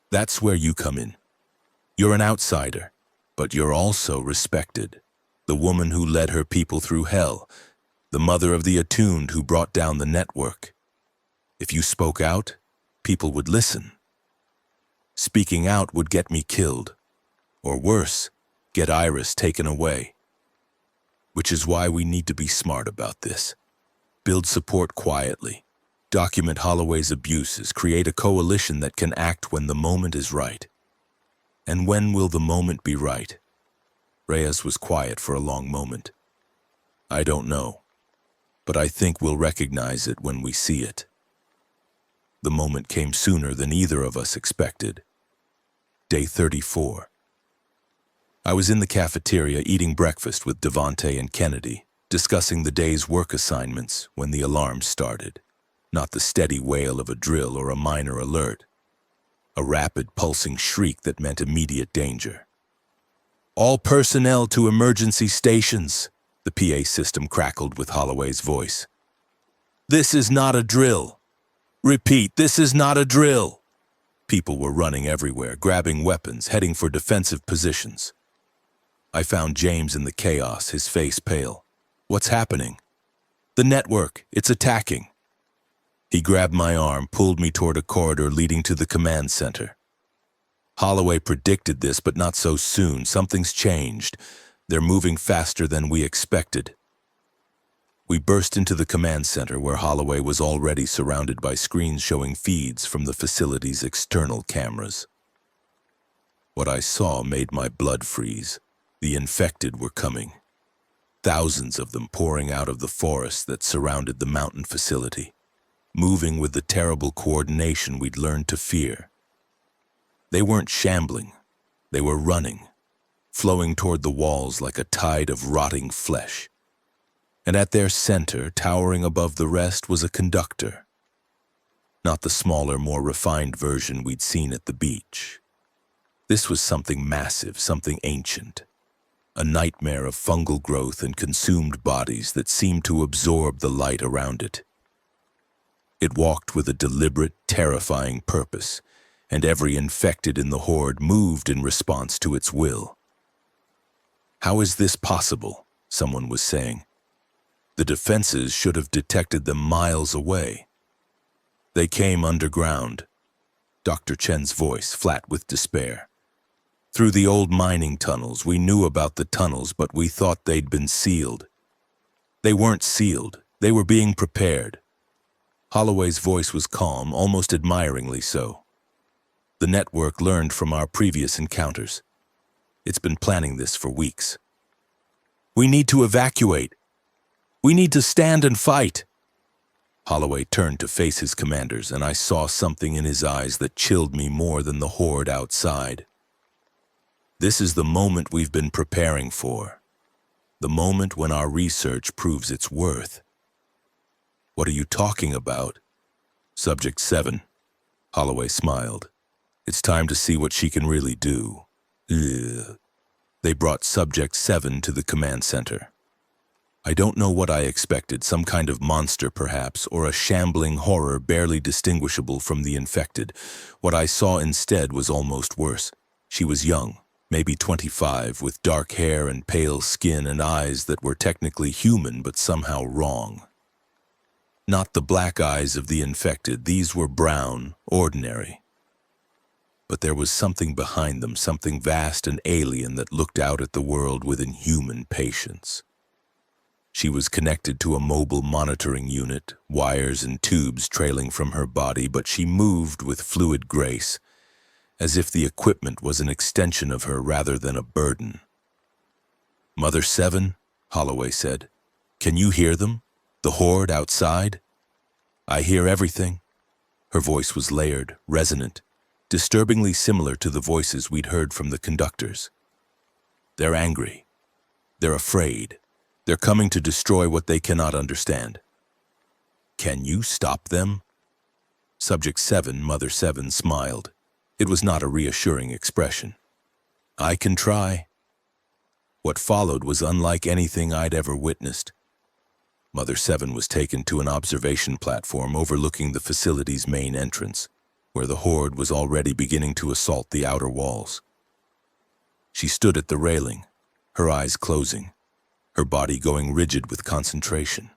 "That's where you come in. You're an outsider, but you're also respected. The woman who led her people through hell, the mother of the attuned who brought down the network. If you spoke out, people would listen. Speaking out would get me killed, or worse, get Iris taken away. Which is why we need to be smart about this. Build support quietly. Document Holloway's abuses. Create a coalition that can act when the moment is right. And when will the moment be right?" Reyes was quiet for a long moment. "I don't know, but I think we'll recognize it when we see it." The moment came sooner than either of us expected. Day 34. I was in the cafeteria eating breakfast with Devante and Kennedy, discussing the day's work assignments when the alarm started. Not the steady wail of a drill or a minor alert. A rapid, pulsing shriek that meant immediate danger. "All personnel to emergency stations," the PA system crackled with Holloway's voice. "This is not a drill. Repeat, this is not a drill." People were running everywhere, grabbing weapons, heading for defensive positions. I found James in the chaos, his face pale. "What's happening?" "The network, it's attacking." He grabbed my arm, pulled me toward a corridor leading to the command center. Holloway predicted this, but not so soon. Something's changed. They're moving faster than we expected. We burst into the command center where Holloway was already surrounded by screens showing feeds from the facility's external cameras. What I saw made my blood freeze. The infected were coming. Thousands of them pouring out of the forest that surrounded the mountain facility, moving with the terrible coordination we'd learned to fear. They weren't shambling, they were running, flowing toward the walls like a tide of rotting flesh. And at their center, towering above the rest, was a conductor. Not the smaller, more refined version we'd seen at the beach. This was something massive, something ancient. A nightmare of fungal growth and consumed bodies that seemed to absorb the light around it. It walked with a deliberate, terrifying purpose, and every infected in the horde moved in response to its will. "How is this possible?" someone was saying. "The defenses should have detected them miles away." "They came underground," Dr. Chen's voice flat with despair. "Through the old mining tunnels. We knew about the tunnels, but we thought they'd been sealed." "They weren't sealed. They were being prepared." Holloway's voice was calm, almost admiringly so. "The network learned from our previous encounters. It's been planning this for weeks." "We need to evacuate. We need to stand and fight." Holloway turned to face his commanders, and I saw something in his eyes that chilled me more than the horde outside. "This is the moment we've been preparing for. The moment when our research proves its worth." "What are you talking about?" "Subject 7. Holloway smiled. "It's time to see what she can really do." Ugh. They brought Subject 7 to the command center. I don't know what I expected, some kind of monster perhaps, or a shambling horror barely distinguishable from the infected. What I saw instead was almost worse. She was young, maybe 25, with dark hair and pale skin and eyes that were technically human but somehow wrong. Not the black eyes of the infected, these were brown, ordinary. But there was something behind them, something vast and alien that looked out at the world with inhuman patience. She was connected to a mobile monitoring unit, wires and tubes trailing from her body, but she moved with fluid grace, as if the equipment was an extension of her rather than a burden. "Mother 7, Holloway said. "Can you hear them? The horde outside?" "I hear everything." Her voice was layered, resonant, disturbingly similar to the voices we'd heard from the conductors. "They're angry. They're afraid. They're coming to destroy what they cannot understand." "Can you stop them?" Subject 7, Mother 7, smiled. It was not a reassuring expression. "I can try." What followed was unlike anything I'd ever witnessed. Mother 7 was taken to an observation platform overlooking the facility's main entrance, where the horde was already beginning to assault the outer walls. She stood at the railing, her eyes closing, her body going rigid with concentration.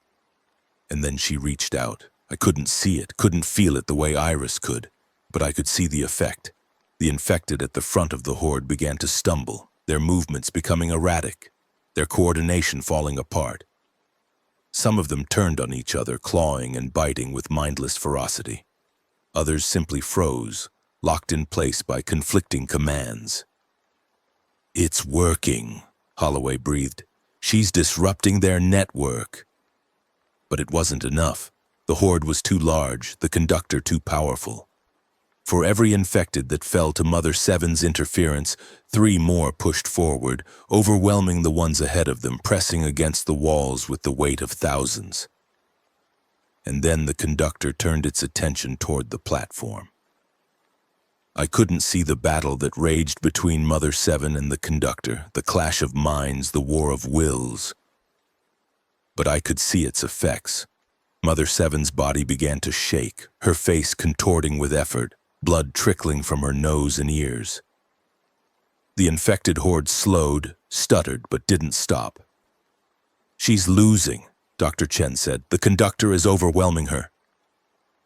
And then she reached out. I couldn't see it, couldn't feel it the way Iris could, but I could see the effect. The infected at the front of the horde began to stumble, their movements becoming erratic, their coordination falling apart. Some of them turned on each other, clawing and biting with mindless ferocity. Others simply froze, locked in place by conflicting commands. "It's working," Holloway breathed. "She's disrupting their network." But it wasn't enough. The horde was too large, the conductor too powerful. For every infected that fell to Mother 7's interference, 3 more pushed forward, overwhelming the ones ahead of them, pressing against the walls with the weight of thousands. And then the conductor turned its attention toward the platform. I couldn't see the battle that raged between Mother 7 and the conductor, the clash of minds, the war of wills. But I could see its effects. Mother 7's body began to shake, her face contorting with effort, blood trickling from her nose and ears. The infected horde slowed, stuttered, but didn't stop. "She's losing," Dr. Chen said. "The conductor is overwhelming her."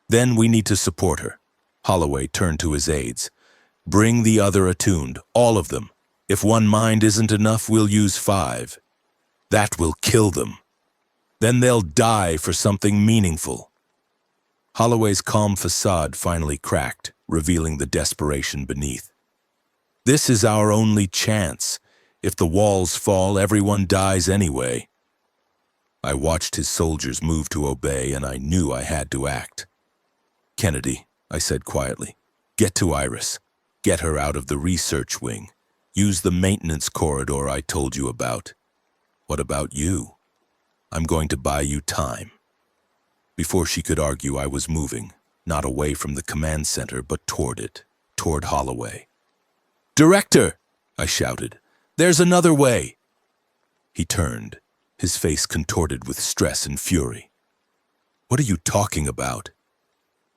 "Then we need to support her." Holloway turned to his aides. "Bring the other attuned, all of them. If one mind isn't enough, we'll use 5. That will kill them." Then they'll die for something meaningful. Holloway's calm facade finally cracked, revealing the desperation beneath. This is our only chance. If the walls fall, everyone dies anyway. I watched his soldiers move to obey, and I knew I had to act. Kennedy, I said quietly, get to Iris. Get her out of the research wing. Use the maintenance corridor I told you about. What about you? I'm going to buy you time. Before she could argue, I was moving, not away from the command center, but toward it, toward Holloway. "Director!" I shouted. "There's another way!" He turned, his face contorted with stress and fury. "What are you talking about?"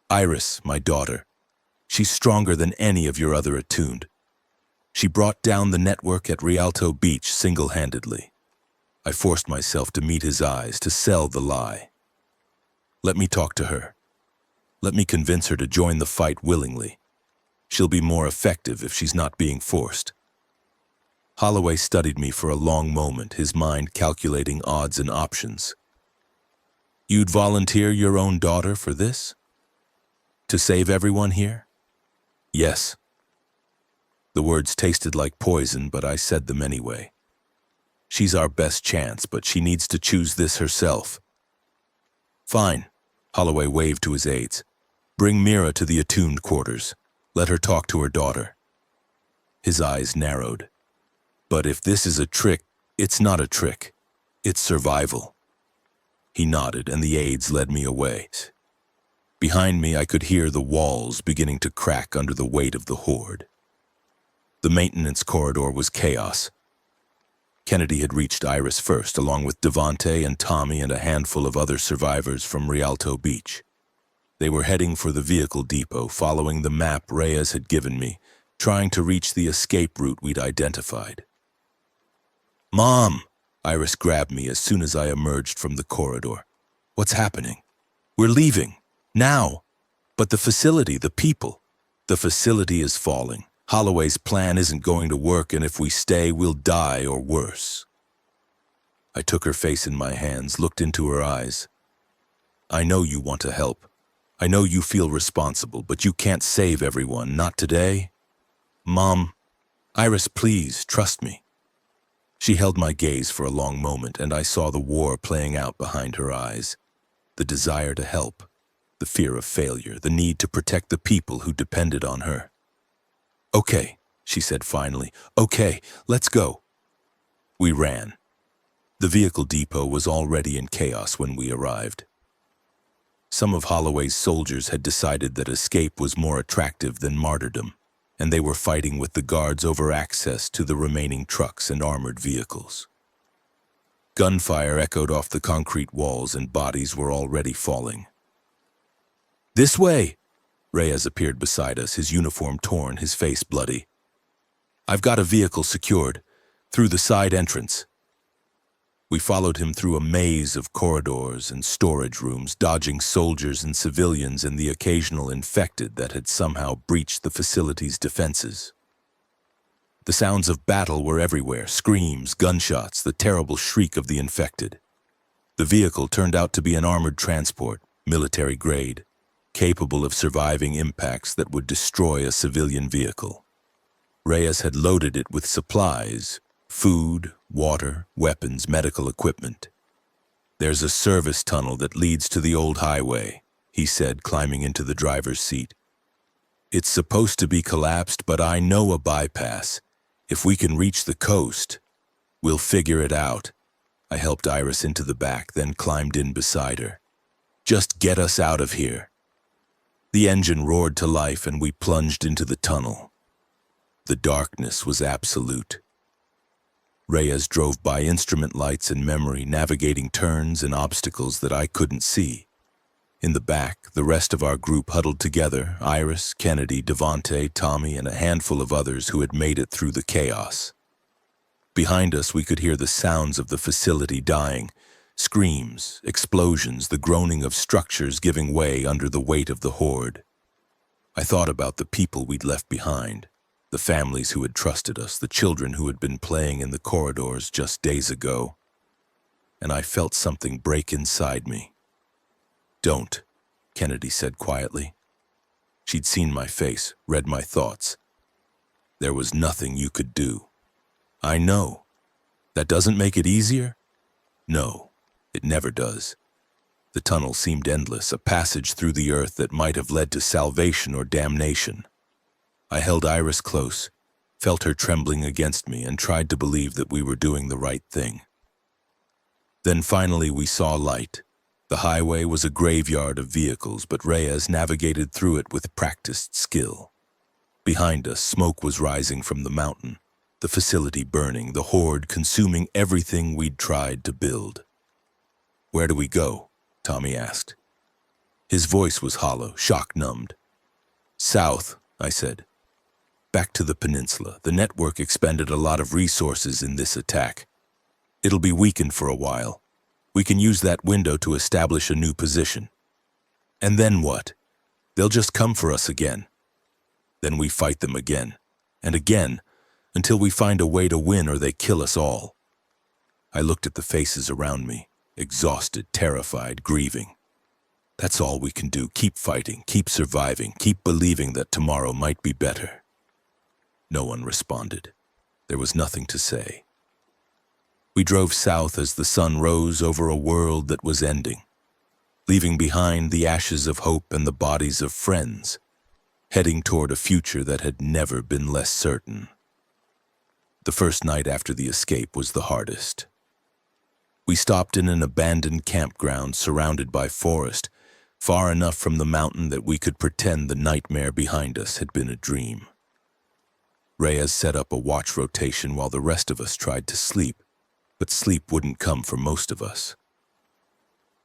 "Iris, my daughter. She's stronger than any of your other attuned. She brought down the network at Rialto Beach single-handedly." I forced myself to meet his eyes, to sell the lie. "Let me talk to her. Let me convince her to join the fight willingly. She'll be more effective if she's not being forced." Holloway studied me for a long moment, his mind calculating odds and options. "You'd volunteer your own daughter for this? To save everyone here?" "Yes." The words tasted like poison, but I said them anyway. "She's our best chance, but she needs to choose this herself." "Fine." Holloway waved to his aides. "Bring Mira to the attuned quarters. Let her talk to her daughter." His eyes narrowed. "But if this is a trick, it's not a trick. It's survival." He nodded, and the aides led me away. Behind me, I could hear the walls beginning to crack under the weight of the horde. The maintenance corridor was chaos. Kennedy had reached Iris first, along with Devante and Tommy and a handful of other survivors from Rialto Beach. They were heading for the vehicle depot, following the map Reyes had given me, trying to reach the escape route we'd identified. "Mom!" Iris grabbed me as soon as I emerged from the corridor. "What's happening?" "We're leaving. Now." "But the facility, the people." "The facility is falling. Holloway's plan isn't going to work, and if we stay, we'll die or worse." I took her face in my hands, looked into her eyes. "I know you want to help. I know you feel responsible, but you can't save everyone, not today." "Mom." "Iris, please, trust me." She held my gaze for a long moment, and I saw the war playing out behind her eyes. The desire to help, the fear of failure, the need to protect the people who depended on her. "Okay," she said finally. "Okay, let's go." We ran. The vehicle depot was already in chaos when we arrived. Some of Holloway's soldiers had decided that escape was more attractive than martyrdom, and they were fighting with the guards over access to the remaining trucks and armored vehicles. Gunfire echoed off the concrete walls, and bodies were already falling. "This way!" Reyes appeared beside us, his uniform torn, his face bloody. "I've got a vehicle secured, through the side entrance." We followed him through a maze of corridors and storage rooms, dodging soldiers and civilians and the occasional infected that had somehow breached the facility's defenses. The sounds of battle were everywhere, screams, gunshots, the terrible shriek of the infected. The vehicle turned out to be an armored transport, military grade, capable of surviving impacts that would destroy a civilian vehicle. Reyes had loaded it with supplies, food, water, weapons, medical equipment. "There's a service tunnel that leads to the old highway," he said, climbing into the driver's seat. "It's supposed to be collapsed, but I know a bypass. If we can reach the coast, we'll figure it out." I helped Iris into the back, then climbed in beside her. "Just get us out of here." The engine roared to life, and we plunged into the tunnel. The darkness was absolute. Reyes drove by instrument lights and memory, navigating turns and obstacles that I couldn't see. In the back, the rest of our group huddled together, Iris, Kennedy, Devante, Tommy, and a handful of others who had made it through the chaos. Behind us, we could hear the sounds of the facility dying. Screams, explosions, the groaning of structures giving way under the weight of the horde. I thought about the people we'd left behind, the families who had trusted us, the children who had been playing in the corridors just days ago. and I felt something break inside me. "Don't," Kennedy said quietly. She'd seen my face, read my thoughts. "There was nothing you could do." "I know. That doesn't make it easier?" "No, it never does." The tunnel seemed endless, a passage through the earth that might have led to salvation or damnation. I held Iris close, felt her trembling against me, and tried to believe that we were doing the right thing. Then finally we saw light. The highway was a graveyard of vehicles, but Reyes navigated through it with practiced skill. Behind us, smoke was rising from the mountain, the facility burning, the horde consuming everything we'd tried to build. "Where do we go?" Tommy asked. His voice was hollow, shock-numbed. "South," I said. "Back to the peninsula. The network expended a lot of resources in this attack. It'll be weakened for a while. We can use that window to establish a new position. And then what? They'll just come for us again. Then we fight them again, and again, until we find a way to win or they kill us all." I looked at the faces around me, exhausted, terrified, grieving. "That's all we can do. Keep fighting, keep surviving, keep believing that tomorrow might be better." No one responded. There was nothing to say. We drove south as the sun rose over a world that was ending, leaving behind the ashes of hope and the bodies of friends, heading toward a future that had never been less certain. The first night after the escape was the hardest. We stopped in an abandoned campground surrounded by forest, far enough from the mountain that we could pretend the nightmare behind us had been a dream. Reyes set up a watch rotation while the rest of us tried to sleep, but sleep wouldn't come for most of us.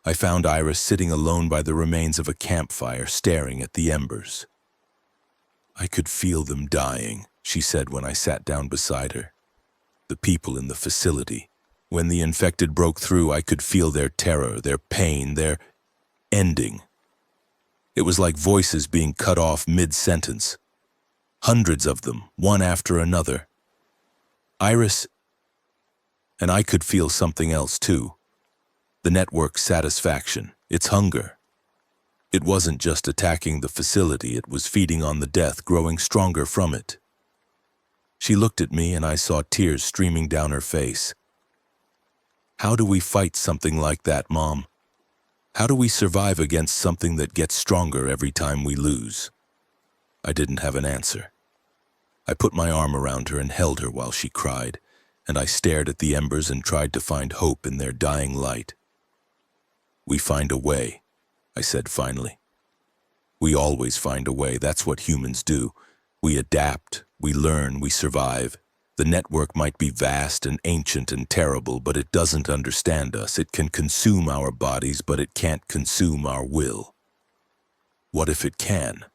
I found Iris sitting alone by the remains of a campfire, staring at the embers. "I could feel them dying," she said when I sat down beside her. "The people in the facility. When the infected broke through, I could feel their terror, their pain, their ending. It was like voices being cut off mid-sentence. Hundreds of them, one after another. Iris..." And I could feel something else too. The network's satisfaction, its hunger. It wasn't just attacking the facility, it was feeding on the death, growing stronger from it. She looked at me and I saw tears streaming down her face. "How do we fight something like that, Mom? How do we survive against something that gets stronger every time we lose?" I didn't have an answer. I put my arm around her and held her while she cried, and I stared at the embers and tried to find hope in their dying light. "We find a way," I said finally. "We always find a way. That's what humans do. We adapt, we learn, we survive. The network might be vast and ancient and terrible, but it doesn't understand us. It can consume our bodies, but it can't consume our will." What if it can?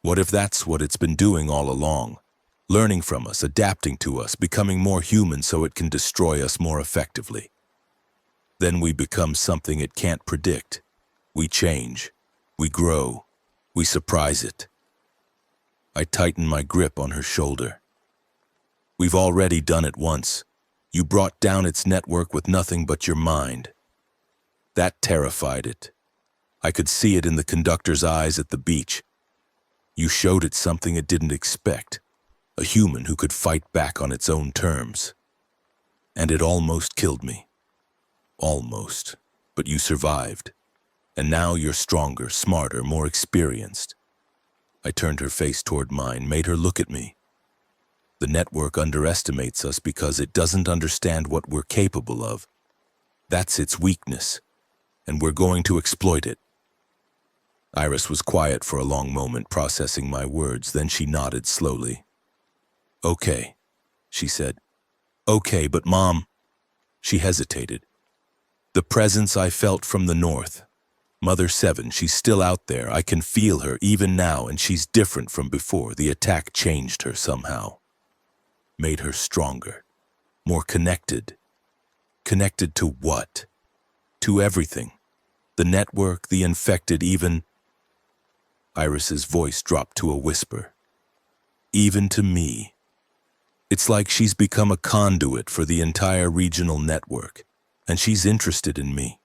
What if that's what it's been doing all along? Learning from us, adapting to us, becoming more human so it can destroy us more effectively. Then we become something it can't predict. We change, we grow, we surprise it. I tightened my grip on her shoulder. "We've already done it once. You brought down its network with nothing but your mind. That terrified it. I could see it in the conductor's eyes at the beach. You showed it something it didn't expect. A human who could fight back on its own terms. And it almost killed me. Almost. But you survived. And now you're stronger, smarter, more experienced." I turned her face toward mine, made her look at me. "The network underestimates us because it doesn't understand what we're capable of. That's its weakness, and we're going to exploit it." Iris was quiet for a long moment, processing my words, then she nodded slowly. "Okay," she said. "Okay, but Mom..." She hesitated. "The presence I felt from the north. Mother Seven, she's still out there. I can feel her even now, and she's different from before. The attack changed her somehow. Made her stronger, more connected. Connected to what? To everything. The network, the infected, even..." Iris's voice dropped to a whisper. "Even to me. It's like she's become a conduit for the entire regional network. And she's interested in me.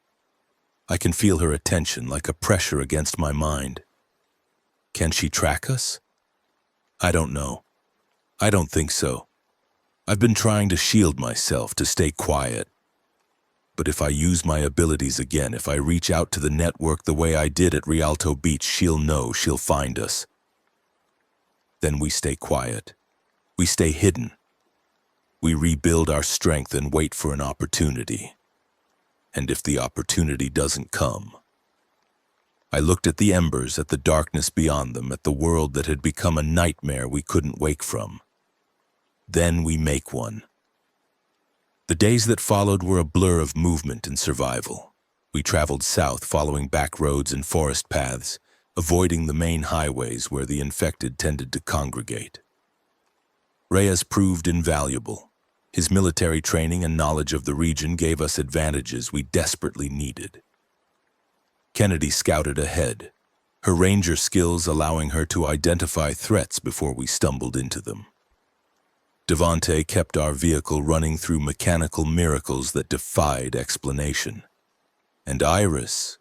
I can feel her attention like a pressure against my mind. Can she track us? I don't know. I don't think so. I've been trying to shield myself, to stay quiet. But if I use my abilities again, if I reach out to the network the way I did at Rialto Beach, she'll know, she'll find us. Then we stay quiet. We stay hidden. We rebuild our strength and wait for an opportunity. And if the opportunity doesn't come... I looked at the embers, at the darkness beyond them, at the world that had become a nightmare we couldn't wake from. Then we make one. The days that followed were a blur of movement and survival. We traveled south, following back roads and forest paths, avoiding the main highways where the infected tended to congregate. Reyes proved invaluable. His military training and knowledge of the region gave us advantages we desperately needed. Kennedy scouted ahead, her ranger skills allowing her to identify threats before we stumbled into them. Devante kept our vehicle running through mechanical miracles that defied explanation. And Iris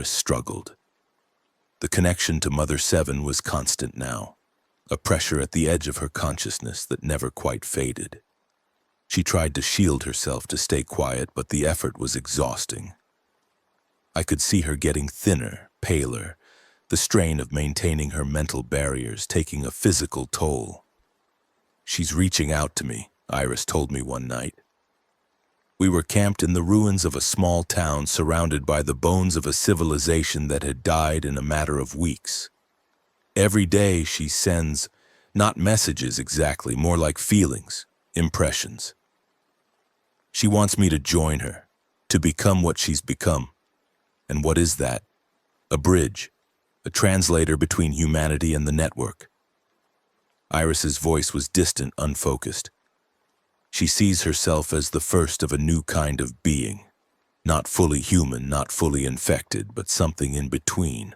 struggled. The connection to Mother Seven was constant now, a pressure at the edge of her consciousness that never quite faded. She tried to shield herself to stay quiet, but the effort was exhausting. I could see her getting thinner, paler, the strain of maintaining her mental barriers taking a physical toll. "She's reaching out to me," Iris told me one night. We were camped in the ruins of a small town surrounded by the bones of a civilization that had died in a matter of weeks. Every day she sends, not messages exactly, more like feelings, impressions. She wants me to join her, to become what she's become. And what is that? A bridge, a translator between humanity and the network. Iris's voice was distant, unfocused. She sees herself as the first of a new kind of being, not fully human, not fully infected, but something in between.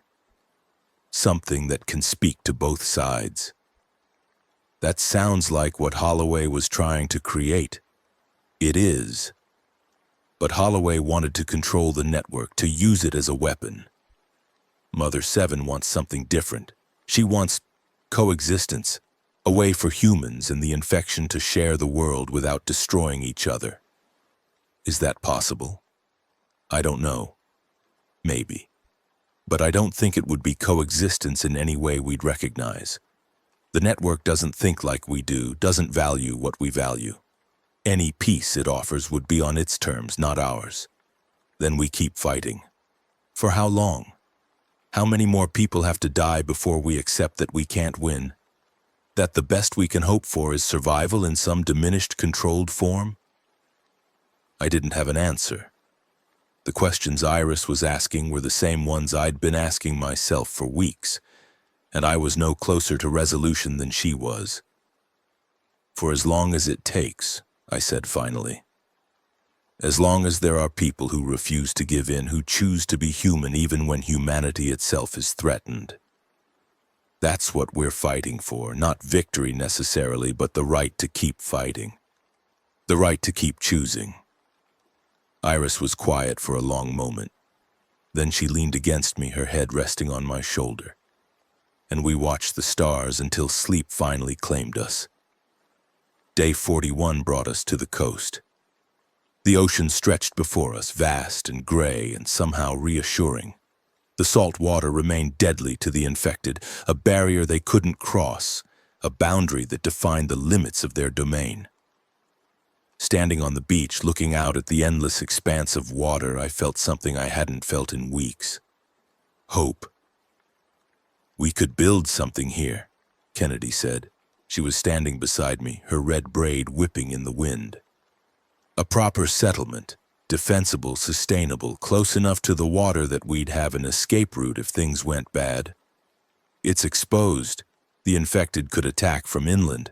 Something that can speak to both sides. That sounds like what Holloway was trying to create. It is. But Holloway wanted to control the network, to use it as a weapon. Mother Seven wants something different. She wants coexistence, a way for humans and the infection to share the world without destroying each other. Is that possible? I don't know. Maybe. But I don't think it would be coexistence in any way we'd recognize. The network doesn't think like we do, doesn't value what we value. Any peace it offers would be on its terms, not ours. Then we keep fighting. For how long? How many more people have to die before we accept that we can't win? That the best we can hope for is survival in some diminished, controlled form? I didn't have an answer. The questions Iris was asking were the same ones I'd been asking myself for weeks, and I was no closer to resolution than she was. For as long as it takes, I said finally. As long as there are people who refuse to give in, who choose to be human even when humanity itself is threatened. That's what we're fighting for, not victory necessarily, but the right to keep fighting. The right to keep choosing. Iris was quiet for a long moment. Then she leaned against me, her head resting on my shoulder. And we watched the stars until sleep finally claimed us. Day 41 brought us to the coast. The ocean stretched before us, vast and gray and somehow reassuring. The salt water remained deadly to the infected, a barrier they couldn't cross, a boundary that defined the limits of their domain. Standing on the beach, looking out at the endless expanse of water, I felt something I hadn't felt in weeks. Hope. "We could build something here," Kennedy said. She was standing beside me, her red braid whipping in the wind. "A proper settlement, defensible, sustainable, close enough to the water that we'd have an escape route if things went bad. It's exposed. The infected could attack from inland.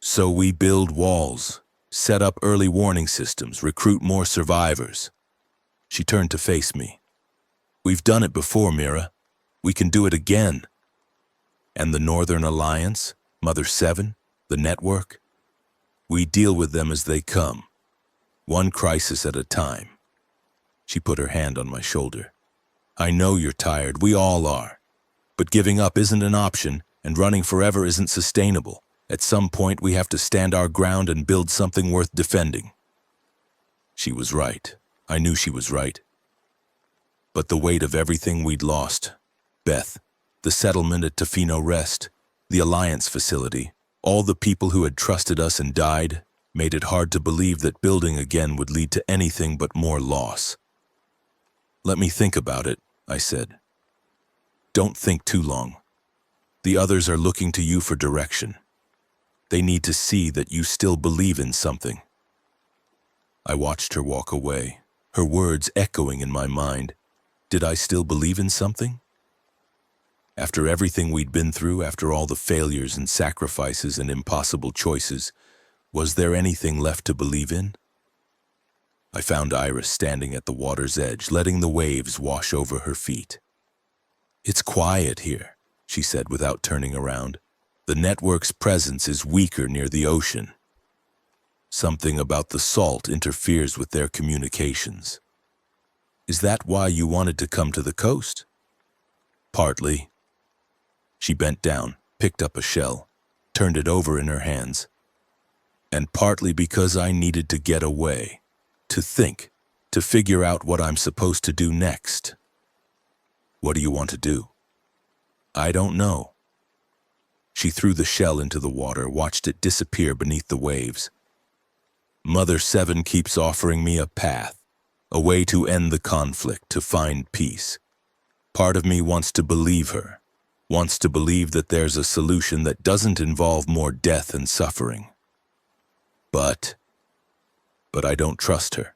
So we build walls, set up early warning systems, recruit more survivors." She turned to face me. "We've done it before, Mira. We can do it again." "And the Northern Alliance? Mother Seven? The network? We deal with them as they come. one crisis at a time. She put her hand on my shoulder. I know you're tired, we all are. But giving up isn't an option, and running forever isn't sustainable. At some point, we have to stand our ground and build something worth defending. She was right. I knew she was right. But the weight of everything we'd lost, Beth, the settlement at Tofino Rest, the Alliance facility, all the people who had trusted us and died, made it hard to believe that building again would lead to anything but more loss. Let me think about it, I said. Don't think too long. The others are looking to you for direction. They need to see that you still believe in something. I watched her walk away, her words echoing in my mind. Did I still believe in something? After everything we'd been through, after all the failures and sacrifices and impossible choices, was there anything left to believe in? I found Iris standing at the water's edge, letting the waves wash over her feet. It's quiet here, she said without turning around. The network's presence is weaker near the ocean. Something about the salt interferes with their communications. Is that why you wanted to come to the coast? Partly. She bent down, picked up a shell, turned it over in her hands. And partly because I needed to get away, to think, to figure out what I'm supposed to do next. What do you want to do? I don't know. She threw the shell into the water, watched it disappear beneath the waves. Mother Seven keeps offering me a path, a way to end the conflict, to find peace. Part of me wants to believe her, wants to believe that there's a solution that doesn't involve more death and suffering. But I don't trust her.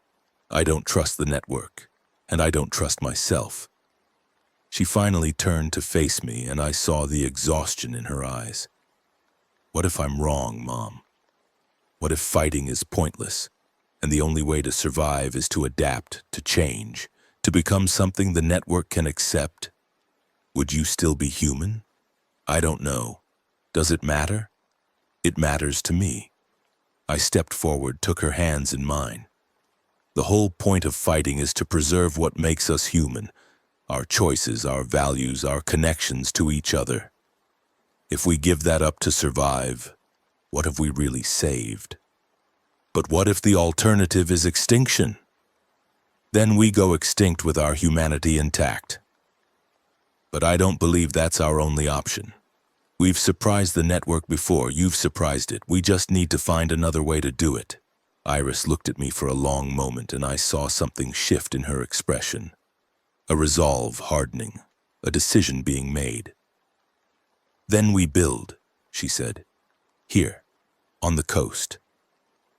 I don't trust the network, and I don't trust myself. She finally turned to face me, and I saw the exhaustion in her eyes. What if I'm wrong, Mom? What if fighting is pointless, and the only way to survive is to adapt, to change, to become something the network can accept? Would you still be human? I don't know. Does it matter? It matters to me. I stepped forward, took her hands in mine. The whole point of fighting is to preserve what makes us human, our choices, our values, our connections to each other. If we give that up to survive, what have we really saved? But what if the alternative is extinction? Then we go extinct with our humanity intact. But I don't believe that's our only option. We've surprised the network before, you've surprised it. We just need to find another way to do it. Iris looked at me for a long moment, and I saw something shift in her expression. A resolve hardening, a decision being made. Then we build, she said. Here, on the coast.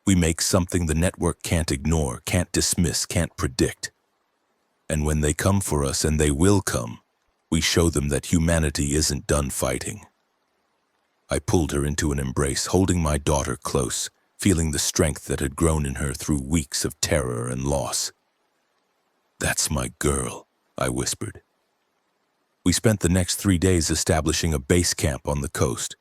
We make something the network can't ignore, can't dismiss, can't predict. And when they come for us, and they will come, we show them that humanity isn't done fighting. I pulled her into an embrace, holding my daughter close, feeling the strength that had grown in her through weeks of terror and loss. That's my girl, I whispered. We spent the next 3 days establishing a base camp on the coast.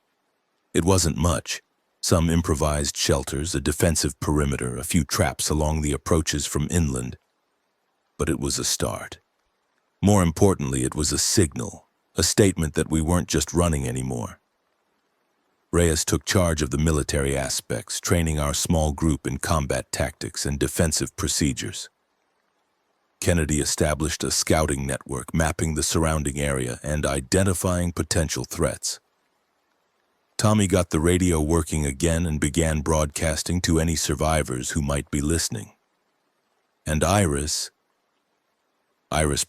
It wasn't much. Some improvised shelters, a defensive perimeter, a few traps along the approaches from inland. But it was a start. More importantly, it was a signal, a statement that we weren't just running anymore. Reyes took charge of the military aspects, training our small group in combat tactics and defensive procedures. Kennedy established a scouting network, mapping the surrounding area and identifying potential threats. Tommy got the radio working again and began broadcasting to any survivors who might be listening. And Iris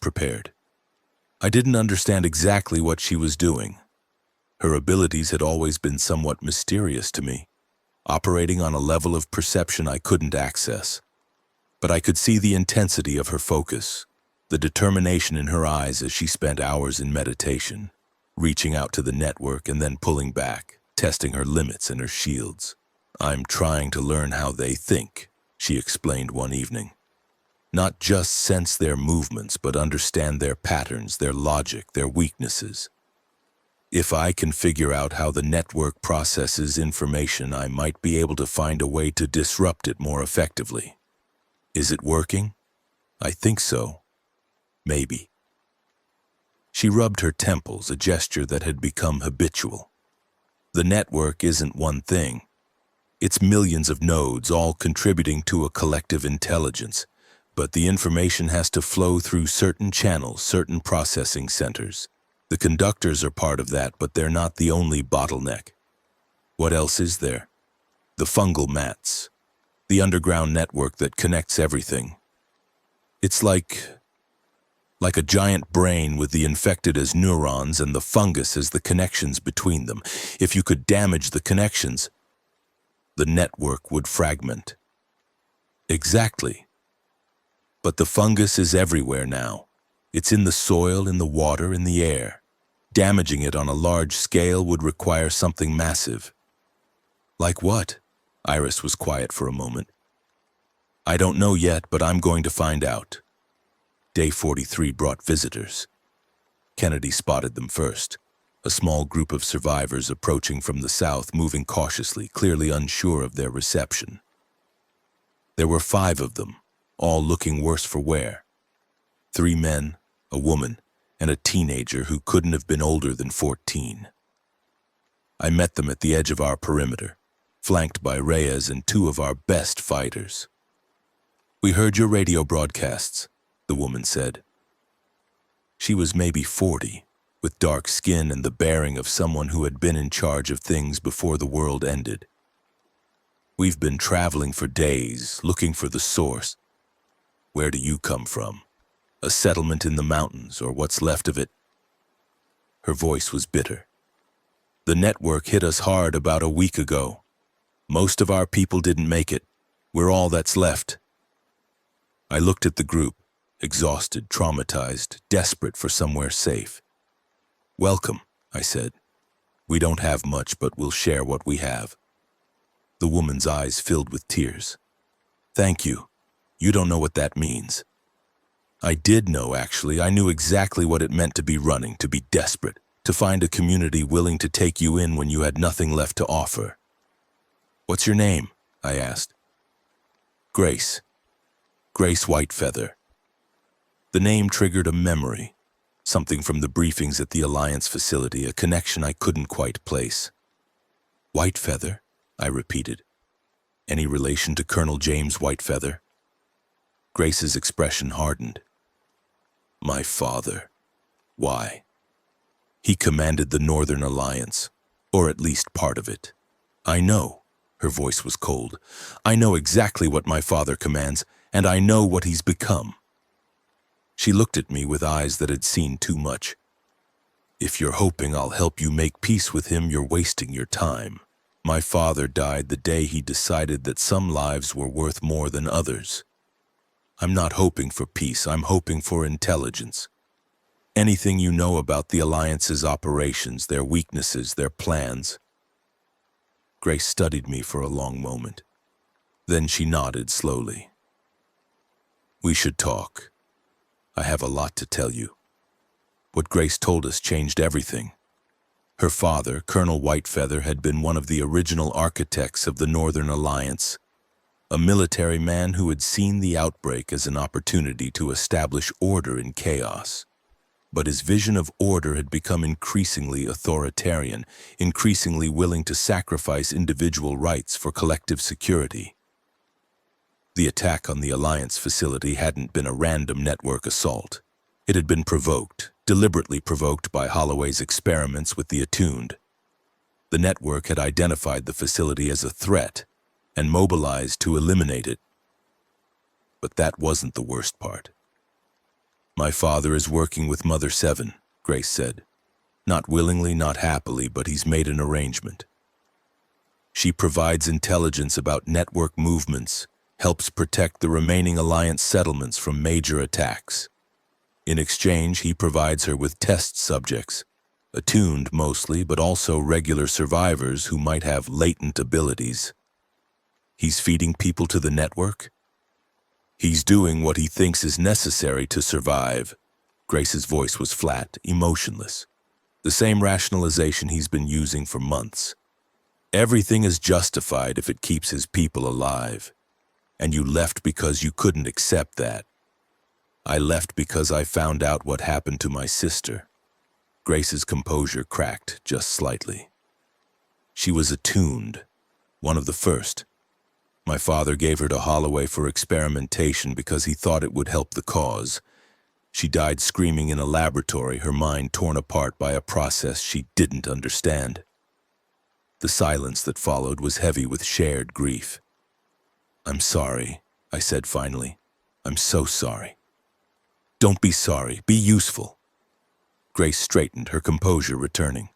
prepared. I didn't understand exactly what she was doing. Her abilities had always been somewhat mysterious to me, operating on a level of perception I couldn't access. But I could see the intensity of her focus, the determination in her eyes as she spent hours in meditation, reaching out to the network and then pulling back, testing her limits and her shields. I'm trying to learn how they think, she explained one evening. Not just sense their movements, but understand their patterns, their logic, their weaknesses. If I can figure out how the network processes information, I might be able to find a way to disrupt it more effectively. Is it working? I think so. Maybe. She rubbed her temples, a gesture that had become habitual. The network isn't one thing. It's millions of nodes, all contributing to a collective intelligence. But the information has to flow through certain channels, certain processing centers. The conductors are part of that, but they're not the only bottleneck. What else is there? The fungal mats. The underground network that connects everything. It's like a giant brain with the infected as neurons and the fungus as the connections between them. If you could damage the connections, the network would fragment. Exactly. But the fungus is everywhere now. It's in the soil, in the water, in the air. Damaging it on a large scale would require something massive. Like what? Iris was quiet for a moment. I don't know yet, but I'm going to find out. Day 43 brought visitors. Kennedy spotted them first. A small group of survivors approaching from the south, moving cautiously, clearly unsure of their reception. There were 5 of them, all looking worse for wear. 3 men, a woman, and a teenager who couldn't have been older than 14. I met them at the edge of our perimeter, flanked by Reyes and 2 of our best fighters. We heard your radio broadcasts, the woman said. She was maybe 40, with dark skin and the bearing of someone who had been in charge of things before the world ended. We've been traveling for days, looking for the source. Where do you come from? A settlement in the mountains, or what's left of it? Her voice was bitter. The network hit us hard about a week ago. Most of our people didn't make it. We're all that's left. I looked at the group, exhausted, traumatized, desperate for somewhere safe. Welcome, I said. We don't have much, but we'll share what we have. The woman's eyes filled with tears. Thank you. You don't know what that means. I did know, actually. I knew exactly what it meant to be running, to be desperate, to find a community willing to take you in when you had nothing left to offer. What's your name? I asked. Grace. Grace Whitefeather. The name triggered a memory, something from the briefings at the Alliance facility, a connection I couldn't quite place. Whitefeather, I repeated. Any relation to Colonel James Whitefeather? Grace's expression hardened. My father. Why? He commanded the Northern Alliance, or at least part of it. I know. Her voice was cold. I know exactly what my father commands, and I know what he's become. She looked at me with eyes that had seen too much. If you're hoping I'll help you make peace with him, you're wasting your time. My father died the day he decided that some lives were worth more than others. I'm not hoping for peace, I'm hoping for intelligence. Anything you know about the Alliance's operations, their weaknesses, their plans. Grace studied me for a long moment. Then she nodded slowly. We should talk. I have a lot to tell you. What Grace told us changed everything. Her father, Colonel Whitefeather, had been one of the original architects of the Northern Alliance, a military man who had seen the outbreak as an opportunity to establish order in chaos. But his vision of order had become increasingly authoritarian, increasingly willing to sacrifice individual rights for collective security. The attack on the Alliance facility hadn't been a random network assault. It had been provoked, deliberately provoked by Holloway's experiments with the attuned. The network had identified the facility as a threat and mobilized to eliminate it. But that wasn't the worst part. My father is working with Mother 7, Grace said. Not willingly, not happily, but he's made an arrangement. She provides intelligence about network movements, helps protect the remaining Alliance settlements from major attacks. In exchange, he provides her with test subjects, attuned mostly, but also regular survivors who might have latent abilities. He's feeding people to the network? He's doing what he thinks is necessary to survive. Grace's voice was flat, emotionless. The same rationalization he's been using for months. Everything is justified if it keeps his people alive. And you left because you couldn't accept that. I left because I found out what happened to my sister. Grace's composure cracked just slightly. She was attuned, one of the first. My father gave her to Holloway for experimentation because he thought it would help the cause. She died screaming in a laboratory, her mind torn apart by a process she didn't understand. The silence that followed was heavy with shared grief. "I'm sorry," I said finally. "I'm so sorry." "Don't be sorry, be useful." Grace straightened, her composure returning.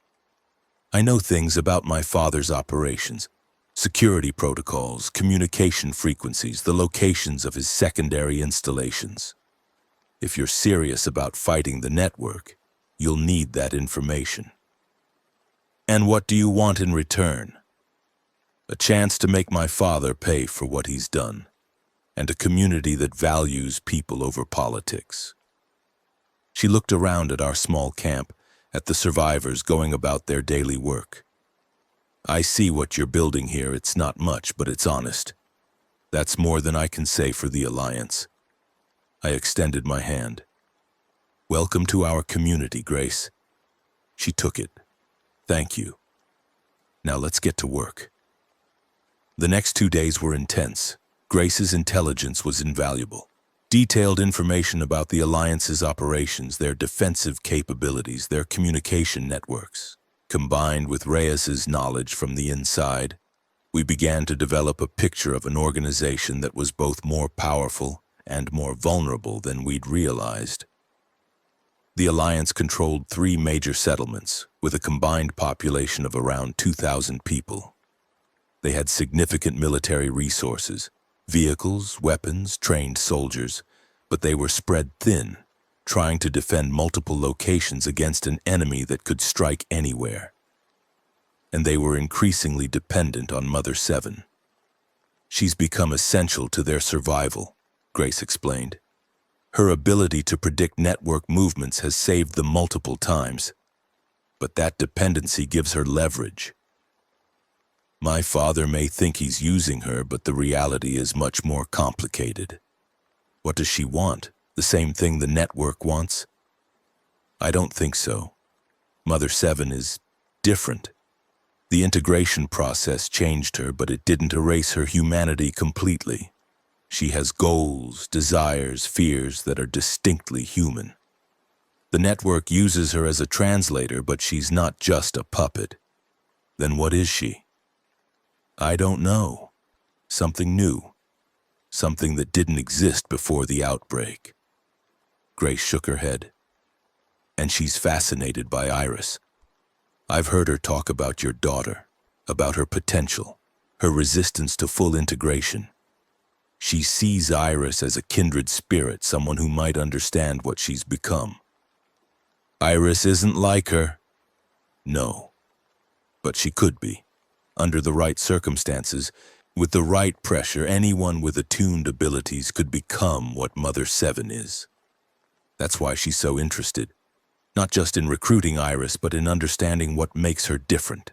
"I know things about my father's operations. Security protocols, communication frequencies, the locations of his secondary installations. If you're serious about fighting the network, you'll need that information." "And what do you want in return?" "A chance to make my father pay for what he's done, and a community that values people over politics." She looked around at our small camp, at the survivors going about their daily work. "I see what you're building here. It's not much, but it's honest. That's more than I can say for the Alliance." I extended my hand. "Welcome to our community, Grace." She took it. "Thank you. Now let's get to work." The next 2 days were intense. Grace's intelligence was invaluable. Detailed information about the Alliance's operations, their defensive capabilities, their communication networks. Combined with Reyes's knowledge from the inside, we began to develop a picture of an organization that was both more powerful and more vulnerable than we'd realized. The Alliance controlled 3 major settlements, with a combined population of around 2,000 people. They had significant military resources, vehicles, weapons, trained soldiers, but they were spread thin, trying to defend multiple locations against an enemy that could strike anywhere. And they were increasingly dependent on Mother Seven. "She's become essential to their survival," Grace explained. "Her ability to predict network movements has saved them multiple times, but that dependency gives her leverage. My father may think he's using her, but the reality is much more complicated. What does she want? The same thing the network wants?" "I don't think so. Mother Seven is different. The integration process changed her, but it didn't erase her humanity completely. She has goals, desires, fears that are distinctly human. The network uses her as a translator, but she's not just a puppet. Then what is she?" "I don't know. Something new. Something that didn't exist before the outbreak." Grace shook her head. "And she's fascinated by Iris. I've heard her talk about your daughter, about her potential, her resistance to full integration. She sees Iris as a kindred spirit, someone who might understand what she's become." "Iris isn't like her." "No, but she could be. Under the right circumstances, with the right pressure, anyone with attuned abilities could become what Mother Seven is. That's why she's so interested, not just in recruiting Iris, but in understanding what makes her different."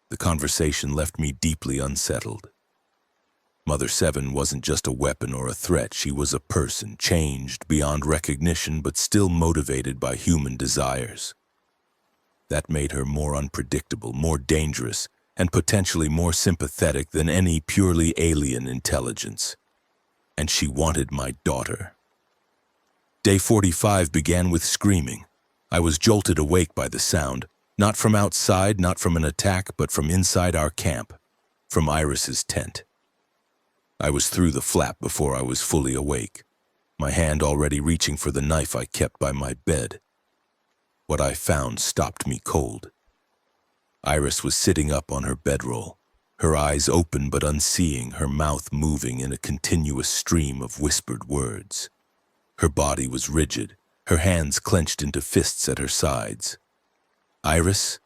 The conversation left me deeply unsettled. Mother Seven wasn't just a weapon or a threat. She was a person, changed beyond recognition, but still motivated by human desires. That made her more unpredictable, more dangerous, and potentially more sympathetic than any purely alien intelligence. And she wanted my daughter. Day 45 began with screaming. I was jolted awake by the sound, not from outside, not from an attack, but from inside our camp, from Iris's tent. I was through the flap before I was fully awake, my hand already reaching for the knife I kept by my bed. What I found stopped me cold. Iris was sitting up on her bedroll, her eyes open but unseeing, her mouth moving in a continuous stream of whispered words. Her body was rigid, her hands clenched into fists at her sides. "Iris?"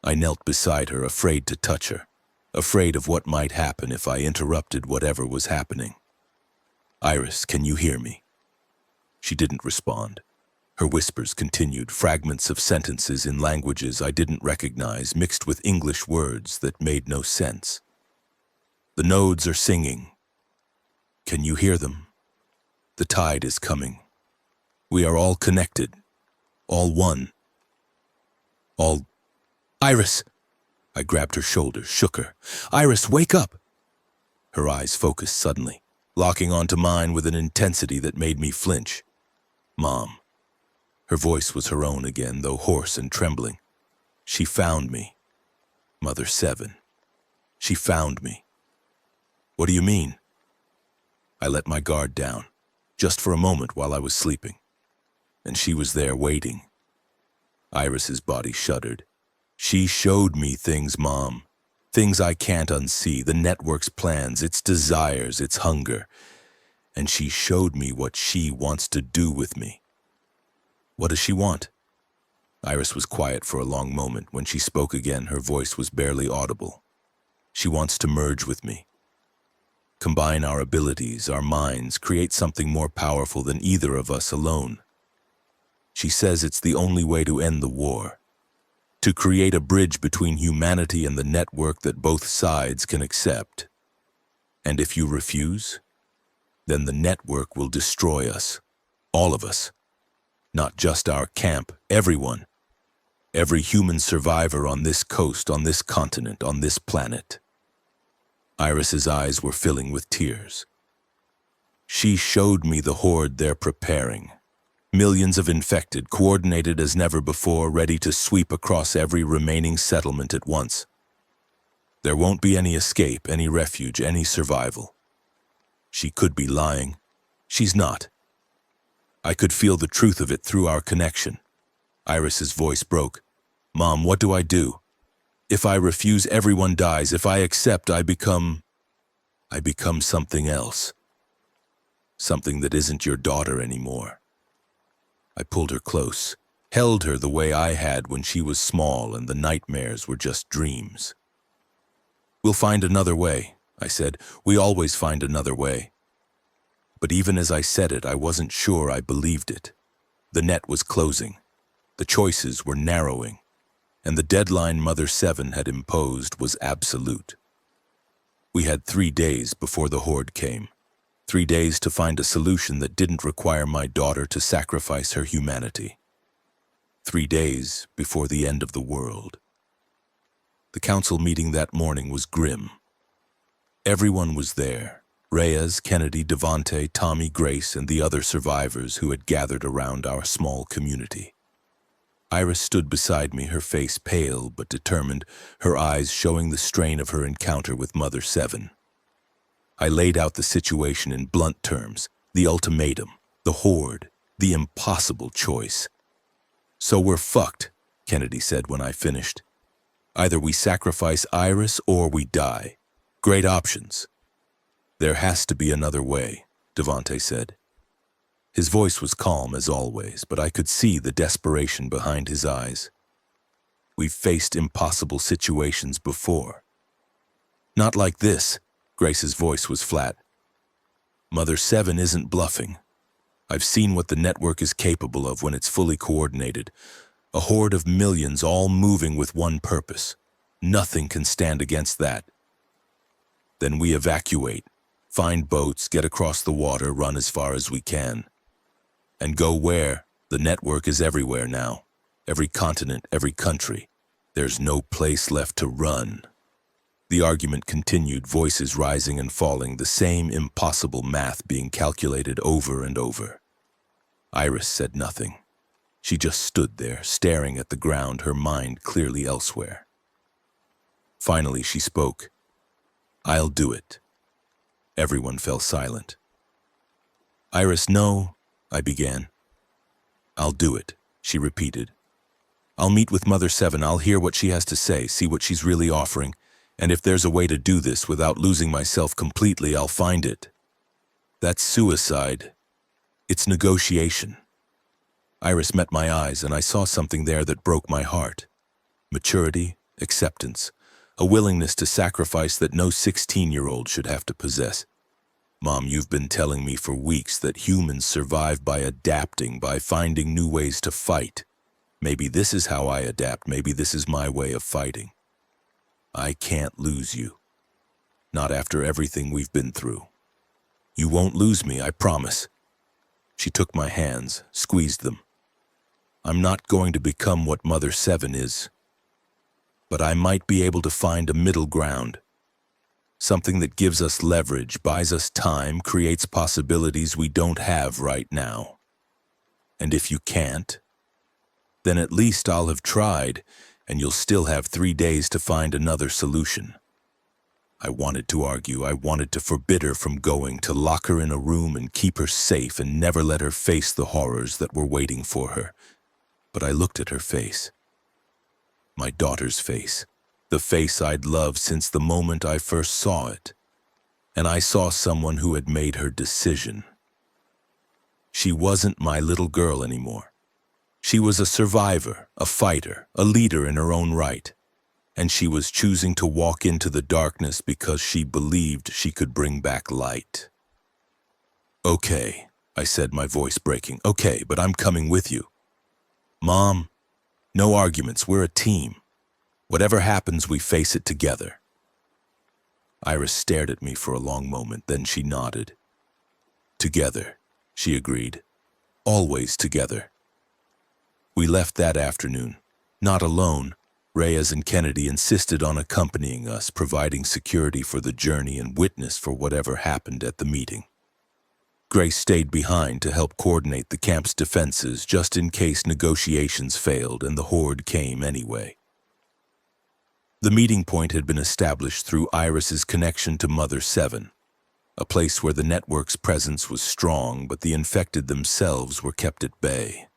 I knelt beside her, afraid to touch her, afraid of what might happen if I interrupted whatever was happening. "Iris, can you hear me?" She didn't respond. Her whispers continued, fragments of sentences in languages I didn't recognize, mixed with English words that made no sense. The nodes are singing. Can you hear them? The tide is coming. We are all connected, all one, all... Iris! I grabbed her shoulders, shook her. Iris, wake up! Her eyes focused suddenly, locking onto mine with an intensity that made me flinch. Mom. Her voice was her own again, though hoarse and trembling. She found me. Mother Seven. She found me. What do you mean? I let my guard down, just for a moment while I was sleeping. And she was there waiting. Iris's body shuddered. She showed me things, Mom. Things I can't unsee, the network's plans, its desires, its hunger. And she showed me what she wants to do with me. What does she want? Iris was quiet for a long moment. When she spoke again, her voice was barely audible. She wants to merge with me. Combine our abilities, our minds, create something more powerful than either of us alone. She says it's the only way to end the war. To create a bridge between humanity and the network that both sides can accept. And if you refuse, then the network will destroy us. All of us. Not just our camp, everyone. Every human survivor on this coast, on this continent, on this planet. Iris's eyes were filling with tears. She showed me the horde they're preparing. Millions of infected, coordinated as never before, ready to sweep across every remaining settlement at once. There won't be any escape, any refuge, any survival. She could be lying. She's not. I could feel the truth of it through our connection. Iris's voice broke. Mom, what do I do? If I refuse, everyone dies. If I accept, I become something else. Something that isn't your daughter anymore. I pulled her close, held her the way I had when she was small and the nightmares were just dreams. We'll find another way, I said. We always find another way. But even as I said it, I wasn't sure I believed it. The net was closing. The choices were narrowing. And the deadline Mother Seven had imposed was absolute. We had 3 days before the horde came. 3 days to find a solution that didn't require my daughter to sacrifice her humanity. 3 days before the end of the world. The council meeting that morning was grim. Everyone was there. Reyes, Kennedy, Devante, Tommy, Grace, and the other survivors who had gathered around our small community. Iris stood beside me, her face pale but determined, her eyes showing the strain of her encounter with Mother Seven. I laid out the situation in blunt terms, the ultimatum, the horde, the impossible choice. So we're fucked, Kennedy said when I finished. Either we sacrifice Iris or we die. Great options. There has to be another way, Devante said. His voice was calm as always, but I could see the desperation behind his eyes. We've faced impossible situations before. Not like this. Grace's voice was flat. Mother Seven isn't bluffing. I've seen what the network is capable of when it's fully coordinated. A horde of millions all moving with one purpose. Nothing can stand against that. Then we evacuate, find boats, get across the water, run as far as we can. And go where? The network is everywhere now. Every continent, every country. There's no place left to run. The argument continued, voices rising and falling, the same impossible math being calculated over and over. Iris said nothing. She just stood there, staring at the ground, her mind clearly elsewhere. Finally, she spoke. I'll do it. Everyone fell silent. Iris, no, I began. I'll do it, she repeated. I'll meet with Mother Seven. I'll hear what she has to say, see what she's really offering. And if there's a way to do this without losing myself completely, I'll find it. That's suicide. It's negotiation. Iris met my eyes, and I saw something there that broke my heart. Maturity, acceptance, a willingness to sacrifice that no 16-year-old should have to possess. Mom, you've been telling me for weeks that humans survive by adapting, by finding new ways to fight. Maybe this is how I adapt. Maybe this is my way of fighting. I can't lose you. Not after everything we've been through. You won't lose me, I promise. She took my hands, squeezed them. I'm not going to become what Mother Seven is, but I might be able to find a middle ground. Something that gives us leverage, buys us time, creates possibilities we don't have right now. And if you can't, then at least I'll have tried, and you'll still have 3 days to find another solution. I wanted to argue. I wanted to forbid her from going, to lock her in a room and keep her safe and never let her face the horrors that were waiting for her. But I looked at her face. My daughter's face. The face I'd loved since the moment I first saw it. And I saw someone who had made her decision. She wasn't my little girl anymore. She was a survivor, a fighter, a leader in her own right. And she was choosing to walk into the darkness because she believed she could bring back light. Okay, I said, my voice breaking. Okay, but I'm coming with you. Mom, no arguments, we're a team. Whatever happens, we face it together. Iris stared at me for a long moment, then she nodded. Together, she agreed. Always together. We left that afternoon, not alone. Reyes and Kennedy insisted on accompanying us, providing security for the journey and witness for whatever happened at the meeting. Grace stayed behind to help coordinate the camp's defenses just in case negotiations failed and the horde came anyway. The meeting point had been established through Iris's connection to Mother Seven, a place where the network's presence was strong but the infected themselves were kept at bay.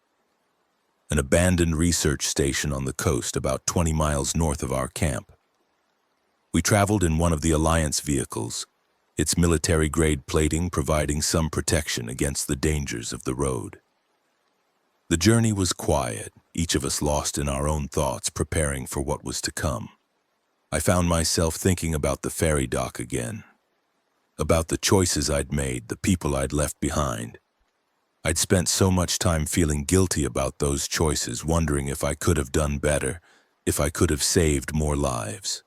An abandoned research station on the coast about 20 miles north of our camp. We traveled in one of the Alliance vehicles, its military-grade plating providing some protection against the dangers of the road. The journey was quiet, each of us lost in our own thoughts, preparing for what was to come. I found myself thinking about the ferry dock again, about the choices I'd made, the people I'd left behind. I'd spent so much time feeling guilty about those choices, wondering if I could have done better, if I could have saved more lives.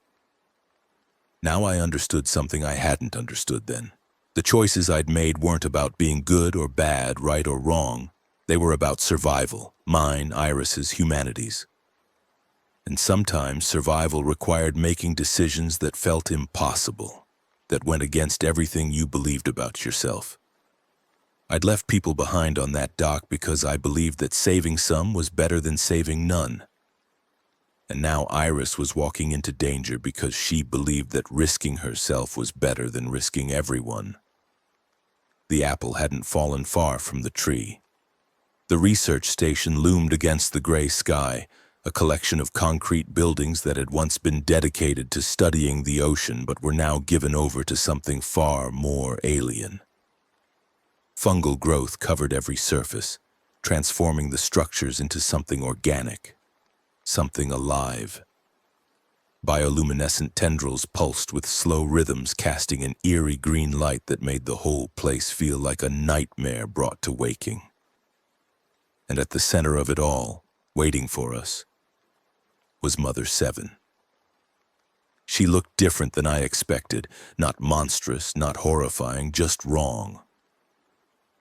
Now I understood something I hadn't understood then. The choices I'd made weren't about being good or bad, right or wrong. They were about survival, mine, Iris's, humanity's. And sometimes survival required making decisions that felt impossible, that went against everything you believed about yourself. I'd left people behind on that dock because I believed that saving some was better than saving none. And now Iris was walking into danger because she believed that risking herself was better than risking everyone. The apple hadn't fallen far from the tree. The research station loomed against the gray sky, a collection of concrete buildings that had once been dedicated to studying the ocean but were now given over to something far more alien. Fungal growth covered every surface, transforming the structures into something organic, something alive. Bioluminescent tendrils pulsed with slow rhythms, casting an eerie green light that made the whole place feel like a nightmare brought to waking. And at the center of it all, waiting for us, was Mother Seven. She looked different than I expected, not monstrous, not horrifying, just wrong.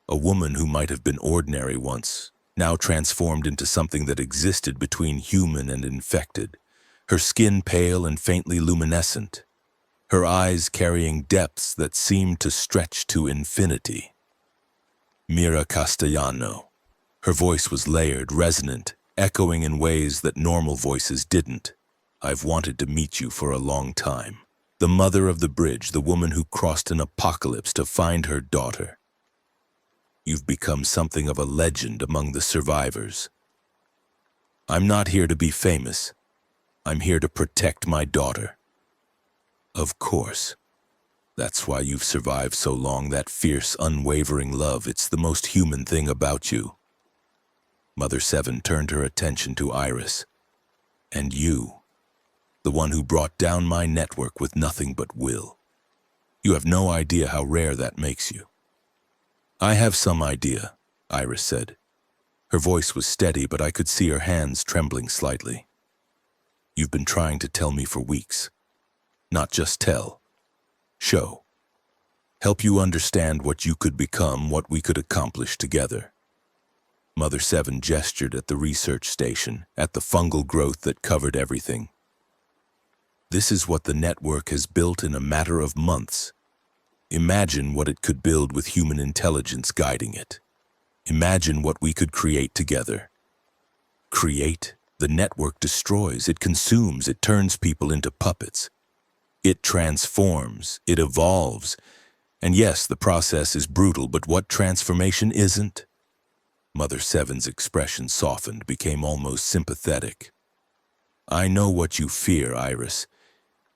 A woman who might have been ordinary once, now transformed into something that existed between human and infected, her skin pale and faintly luminescent, her eyes carrying depths that seemed to stretch to infinity. Mira Castellano. Her voice was layered, resonant, echoing in ways that normal voices didn't. I've wanted to meet you for a long time. The mother of the bridge, the woman who crossed an apocalypse to find her daughter. You've become something of a legend among the survivors. I'm not here to be famous. I'm here to protect my daughter. Of course. That's why you've survived so long, that fierce, unwavering love. It's the most human thing about you. Mother Seven turned her attention to Iris. And you, the one who brought down my network with nothing but will. You have no idea how rare that makes you. I have some idea, Iris said. Her voice was steady, but I could see her hands trembling slightly. You've been trying to tell me for weeks. Not just tell. show. Help you understand what you could become, what we could accomplish together. Mother Seven gestured at the research station, at the fungal growth that covered everything. This is what the network has built in a matter of months. Imagine what it could build with human intelligence guiding it. Imagine what we could create together. Create? The network destroys, it consumes, it turns people into puppets. It transforms, it evolves. And yes, the process is brutal, but what transformation isn't? Mother Seven's expression softened, became almost sympathetic. I know what you fear, Iris.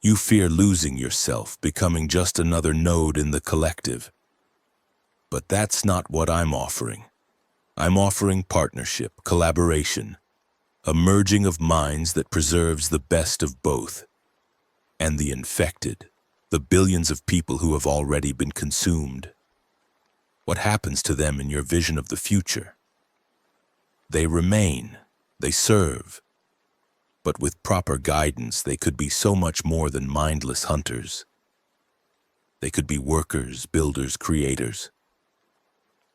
You fear losing yourself, becoming just another node in the collective. But that's not what I'm offering. I'm offering partnership, collaboration, a merging of minds that preserves the best of both. And the infected, the billions of people who have already been consumed. What happens to them in your vision of the future? They remain, they serve. But with proper guidance, they could be so much more than mindless hunters. They could be workers, builders, creators.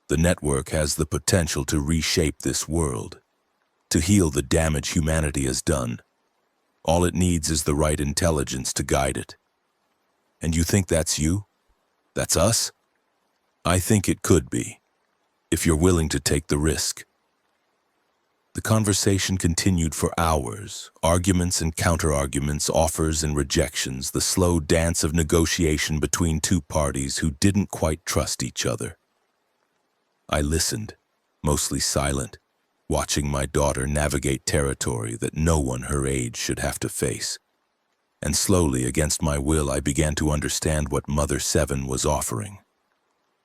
The network has the potential to reshape this world, to heal the damage humanity has done. All it needs is the right intelligence to guide it. And you think that's you? That's us? I think it could be, if you're willing to take the risk. The conversation continued for hours, arguments and counter-arguments, offers and rejections, the slow dance of negotiation between two parties who didn't quite trust each other. I listened, mostly silent, watching my daughter navigate territory that no one her age should have to face. And slowly, against my will, I began to understand what Mother Seven was offering.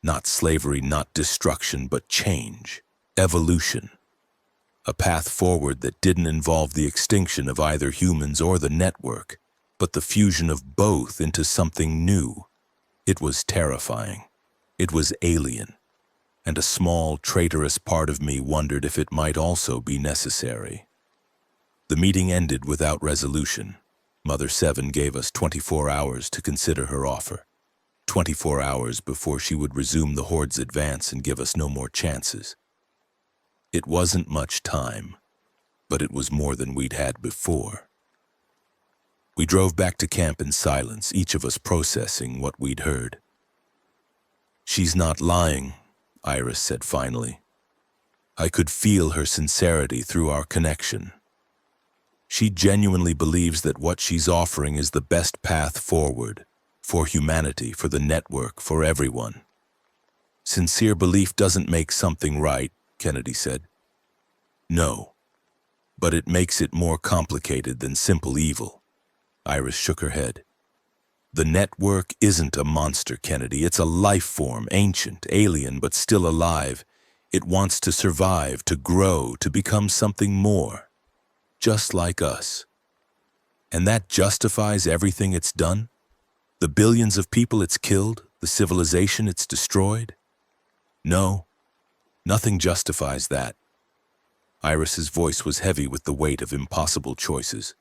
Not slavery, not destruction, but change, evolution. A path forward that didn't involve the extinction of either humans or the network, but the fusion of both into something new. It was terrifying. It was alien. And a small, traitorous part of me wondered if it might also be necessary. The meeting ended without resolution. Mother Seven gave us 24 hours to consider her offer. 24 hours before she would resume the Horde's advance and give us no more chances. It wasn't much time, but it was more than we'd had before. We drove back to camp in silence, each of us processing what we'd heard. She's not lying, Iris said finally. I could feel her sincerity through our connection. She genuinely believes that what she's offering is the best path forward, for humanity, for the network, for everyone. Sincere belief doesn't make something right, Kennedy said. No, but it makes it more complicated than simple evil. Iris shook her head. The network isn't a monster, Kennedy. It's a life form, ancient, alien, but still alive. It wants to survive, to grow, to become something more, just like us. And that justifies everything it's done? The billions of people it's killed, the civilization it's destroyed? No, nothing justifies that. Iris's voice was heavy with the weight of impossible choices.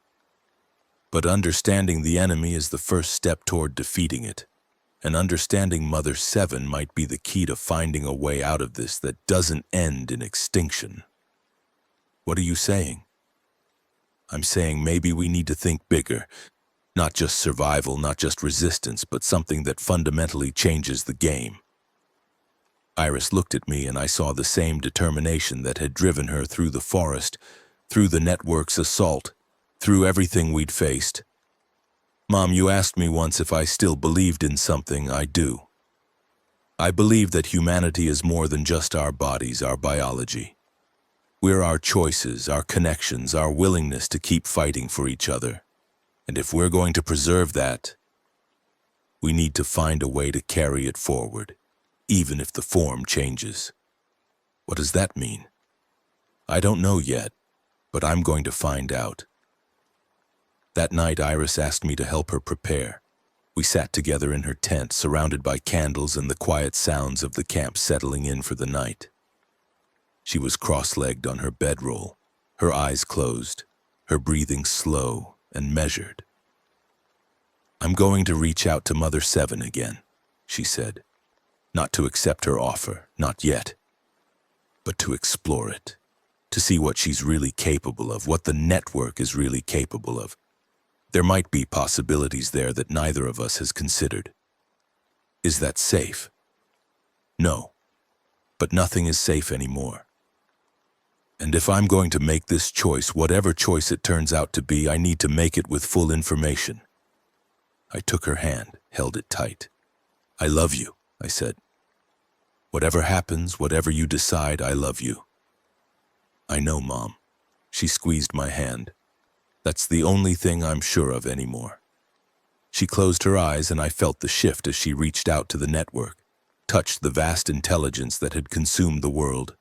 But understanding the enemy is the first step toward defeating it. And understanding Mother Seven might be the key to finding a way out of this that doesn't end in extinction. What are you saying? I'm saying maybe we need to think bigger. Not just survival, not just resistance, but something that fundamentally changes the game. Iris looked at me and I saw the same determination that had driven her through the forest, through the network's assault, through everything we'd faced. Mom, you asked me once if I still believed in something. I do. I believe that humanity is more than just our bodies, our biology. We're our choices, our connections, our willingness to keep fighting for each other. And if we're going to preserve that, we need to find a way to carry it forward, even if the form changes. What does that mean? I don't know yet, but I'm going to find out. That night, Iris asked me to help her prepare. We sat together in her tent, surrounded by candles and the quiet sounds of the camp settling in for the night. She was cross-legged on her bedroll, her eyes closed, her breathing slow and measured. I'm going to reach out to Mother Seven again, she said. Not to accept her offer, not yet, but to explore it, to see what she's really capable of, what the network is really capable of. There might be possibilities there that neither of us has considered. Is that safe? No, but nothing is safe anymore. And if I'm going to make this choice, whatever choice it turns out to be, I need to make it with full information. I took her hand, held it tight. I love you, I said. Whatever happens, whatever you decide, I love you. I know, Mom. She squeezed my hand. That's the only thing I'm sure of anymore. She closed her eyes and I felt the shift as she reached out to the network, touched the vast intelligence that had consumed the world,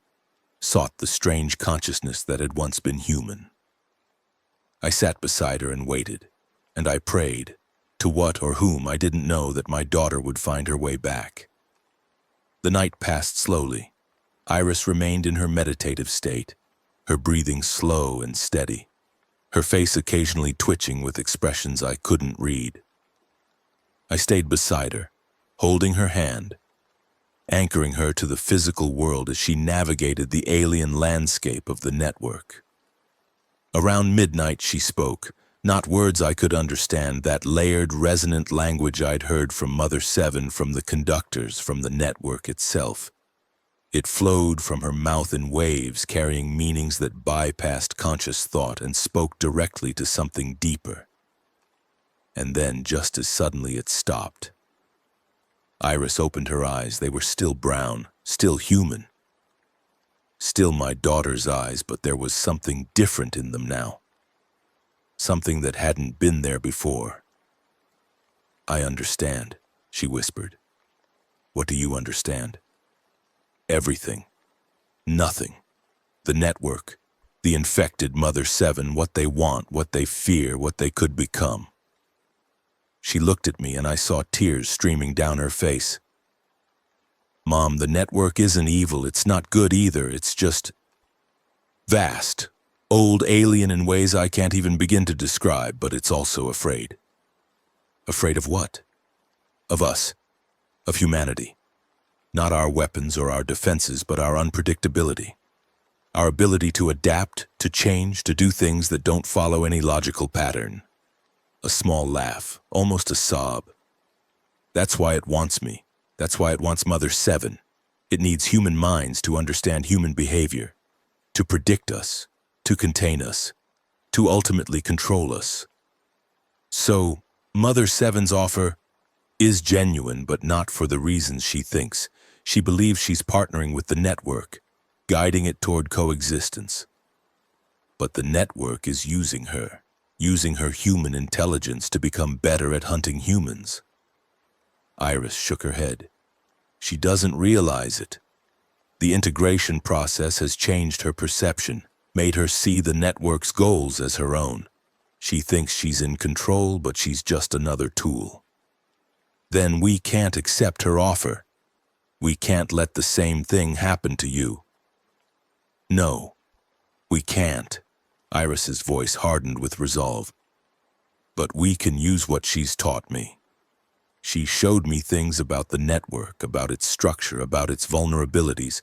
sought the strange consciousness that had once been human. I sat beside her and waited, and I prayed, to what or whom I didn't know, that my daughter would find her way back. The night passed slowly. Iris remained in her meditative state, her breathing slow and steady, her face occasionally twitching with expressions I couldn't read. I stayed beside her, holding her hand, anchoring her to the physical world as she navigated the alien landscape of the network. Around midnight she spoke, not words I could understand, that layered, resonant language I'd heard from Mother Seven, from the conductors, from the network itself. It flowed from her mouth in waves, carrying meanings that bypassed conscious thought and spoke directly to something deeper. And then, just as suddenly, it stopped. Iris opened her eyes. They were still brown, still human. Still my daughter's eyes, but there was something different in them now. Something that hadn't been there before. I understand, she whispered. What do you understand? Everything. Nothing. The network. The infected Mother Seven, what they want, what they fear, what they could become. She looked at me and I saw tears streaming down her face. Mom, the network isn't evil, it's not good either, it's just vast, old, alien in ways I can't even begin to describe, but it's also afraid. Afraid of what? Of us, of humanity. Not our weapons or our defenses, but our unpredictability. Our ability to adapt, to change, to do things that don't follow any logical pattern. A small laugh, almost a sob. That's why it wants me. That's why it wants Mother Seven. It needs human minds to understand human behavior, to predict us, to contain us, to ultimately control us. So, Mother Seven's offer is genuine, but not for the reasons she thinks. She believes she's partnering with the network, guiding it toward coexistence. But the network is using her human intelligence to become better at hunting humans. Iris shook her head. She doesn't realize it. The integration process has changed her perception, made her see the network's goals as her own. She thinks she's in control, but she's just another tool. Then we can't accept her offer. We can't let the same thing happen to you. No, we can't. Iris's voice hardened with resolve. But we can use what she's taught me. She showed me things about the network, about its structure, about its vulnerabilities,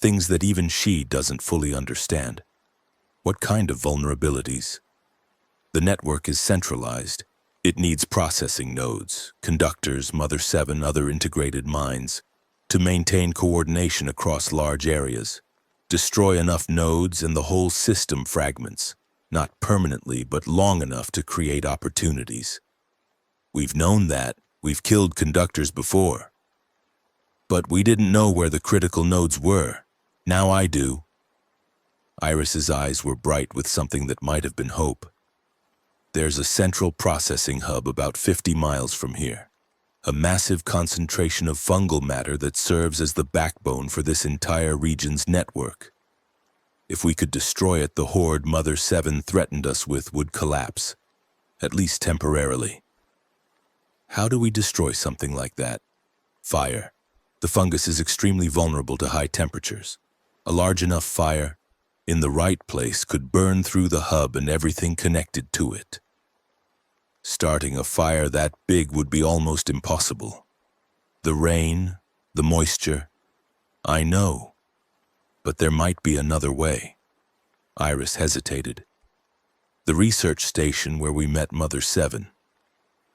things that even she doesn't fully understand. What kind of vulnerabilities? The network is centralized. It needs processing nodes, conductors, Mother Seven, other integrated minds, to maintain coordination across large areas. Destroy enough nodes and the whole system fragments, not permanently, but long enough to create opportunities. We've known that. We've killed conductors before. But we didn't know where the critical nodes were. Now I do. Iris's eyes were bright with something that might have been hope. There's a central processing hub about 50 miles from here. A massive concentration of fungal matter that serves as the backbone for this entire region's network. If we could destroy it, the horde Mother Seven threatened us with would collapse, at least temporarily. How do we destroy something like that? Fire. The fungus is extremely vulnerable to high temperatures. A large enough fire, in the right place, could burn through the hub and everything connected to it. Starting a fire that big would be almost impossible. The rain, the moisture, I know, but there might be another way. Iris hesitated. The research station where we met Mother Seven.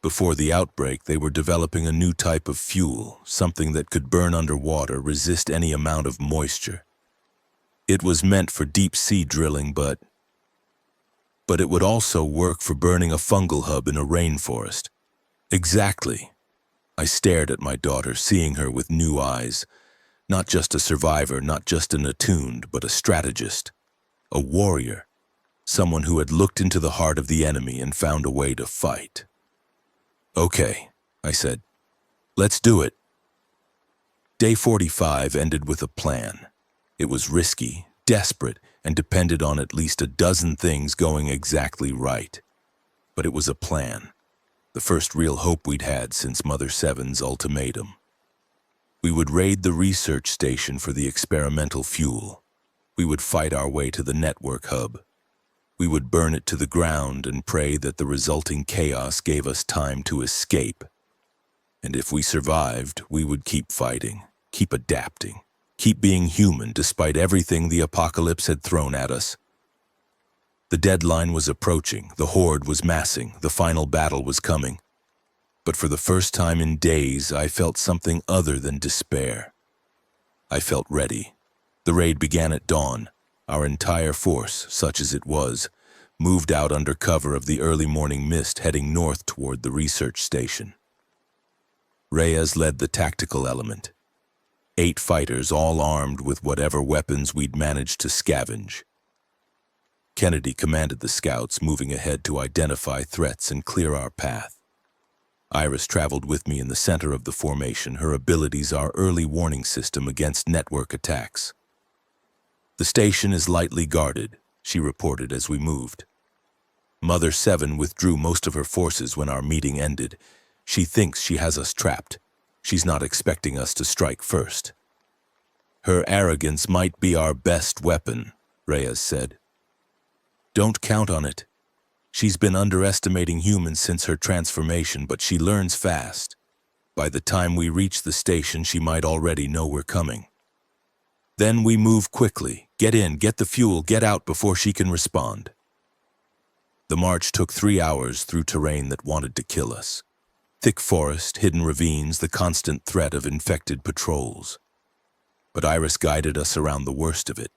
Before the outbreak, they were developing a new type of fuel, something that could burn underwater, resist any amount of moisture. It was meant for deep-sea drilling, but it would also work for burning a fungal hub in a rainforest. Exactly. I stared at my daughter, seeing her with new eyes. Not just a survivor, not just an attuned, but a strategist. A warrior. Someone who had looked into the heart of the enemy and found a way to fight. Okay, I said. Let's do it. Day 45 ended with a plan. It was risky, desperate, and depended on at least a dozen things going exactly right. But it was a plan. The first real hope we'd had since Mother Seven's ultimatum. We would raid the research station for the experimental fuel. We would fight our way to the network hub. We would burn it to the ground and pray that the resulting chaos gave us time to escape. And if we survived, we would keep fighting, keep adapting. Keep being human despite everything the apocalypse had thrown at us. The deadline was approaching, the horde was massing, the final battle was coming. But for the first time in days, I felt something other than despair. I felt ready. The raid began at dawn. Our entire force, such as it was, moved out under cover of the early morning mist, heading north toward the research station. Reyes led the tactical element. 8 fighters, all armed with whatever weapons we'd managed to scavenge. Kennedy commanded the scouts, moving ahead to identify threats and clear our path. Iris traveled with me in the center of the formation, her abilities our early warning system against network attacks. The station is lightly guarded, she reported as we moved. Mother Seven withdrew most of her forces when our meeting ended. She thinks she has us trapped. She's not expecting us to strike first. Her arrogance might be our best weapon, Reyes said. Don't count on it. She's been underestimating humans since her transformation, but she learns fast. By the time we reach the station, she might already know we're coming. Then we move quickly. Get in, get the fuel, get out before she can respond. The march took 3 hours through terrain that wanted to kill us. Thick forest, hidden ravines, the constant threat of infected patrols. But Iris guided us around the worst of it,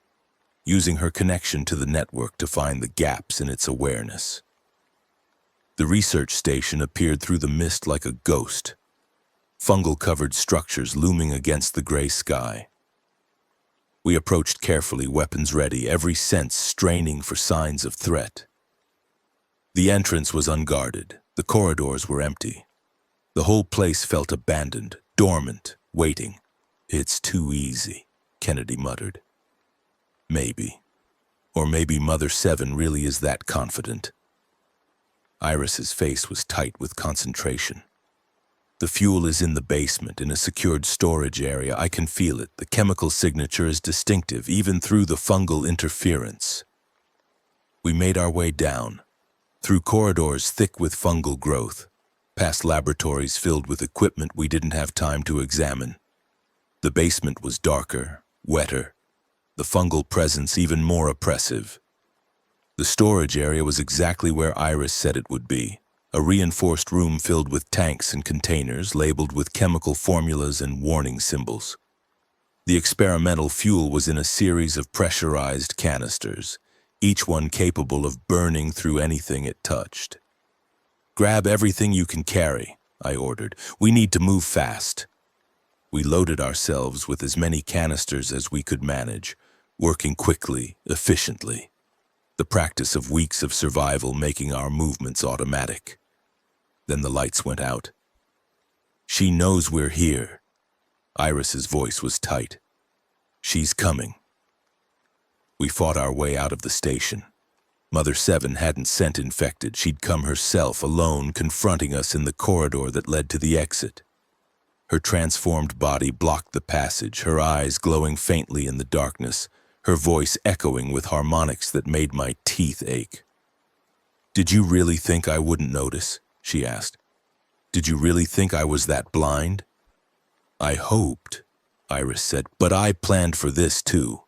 using her connection to the network to find the gaps in its awareness. The research station appeared through the mist like a ghost, fungal-covered structures looming against the gray sky. We approached carefully, weapons ready, every sense straining for signs of threat. The entrance was unguarded, the corridors were empty. The whole place felt abandoned, dormant, waiting. It's too easy, Kennedy muttered. Maybe. Or maybe Mother Seven really is that confident. Iris's face was tight with concentration. The fuel is in the basement, in a secured storage area. I can feel it. The chemical signature is distinctive, even through the fungal interference. We made our way down, through corridors thick with fungal growth, past laboratories filled with equipment we didn't have time to examine. The basement was darker, wetter, the fungal presence even more oppressive. The storage area was exactly where Iris said it would be, a reinforced room filled with tanks and containers labeled with chemical formulas and warning symbols. The experimental fuel was in a series of pressurized canisters, each one capable of burning through anything it touched. Grab everything you can carry, I ordered. We need to move fast. We loaded ourselves with as many canisters as we could manage, working quickly, efficiently. The practice of weeks of survival making our movements automatic. Then the lights went out. She knows we're here. Iris's voice was tight. She's coming. We fought our way out of the station. Mother Seven hadn't sent infected. She'd come herself, alone, confronting us in the corridor that led to the exit. Her transformed body blocked the passage, her eyes glowing faintly in the darkness, her voice echoing with harmonics that made my teeth ache. Did you really think I wouldn't notice? she asked. "Did you really think I was that blind?" "I hoped," Iris said, "but I planned for this too."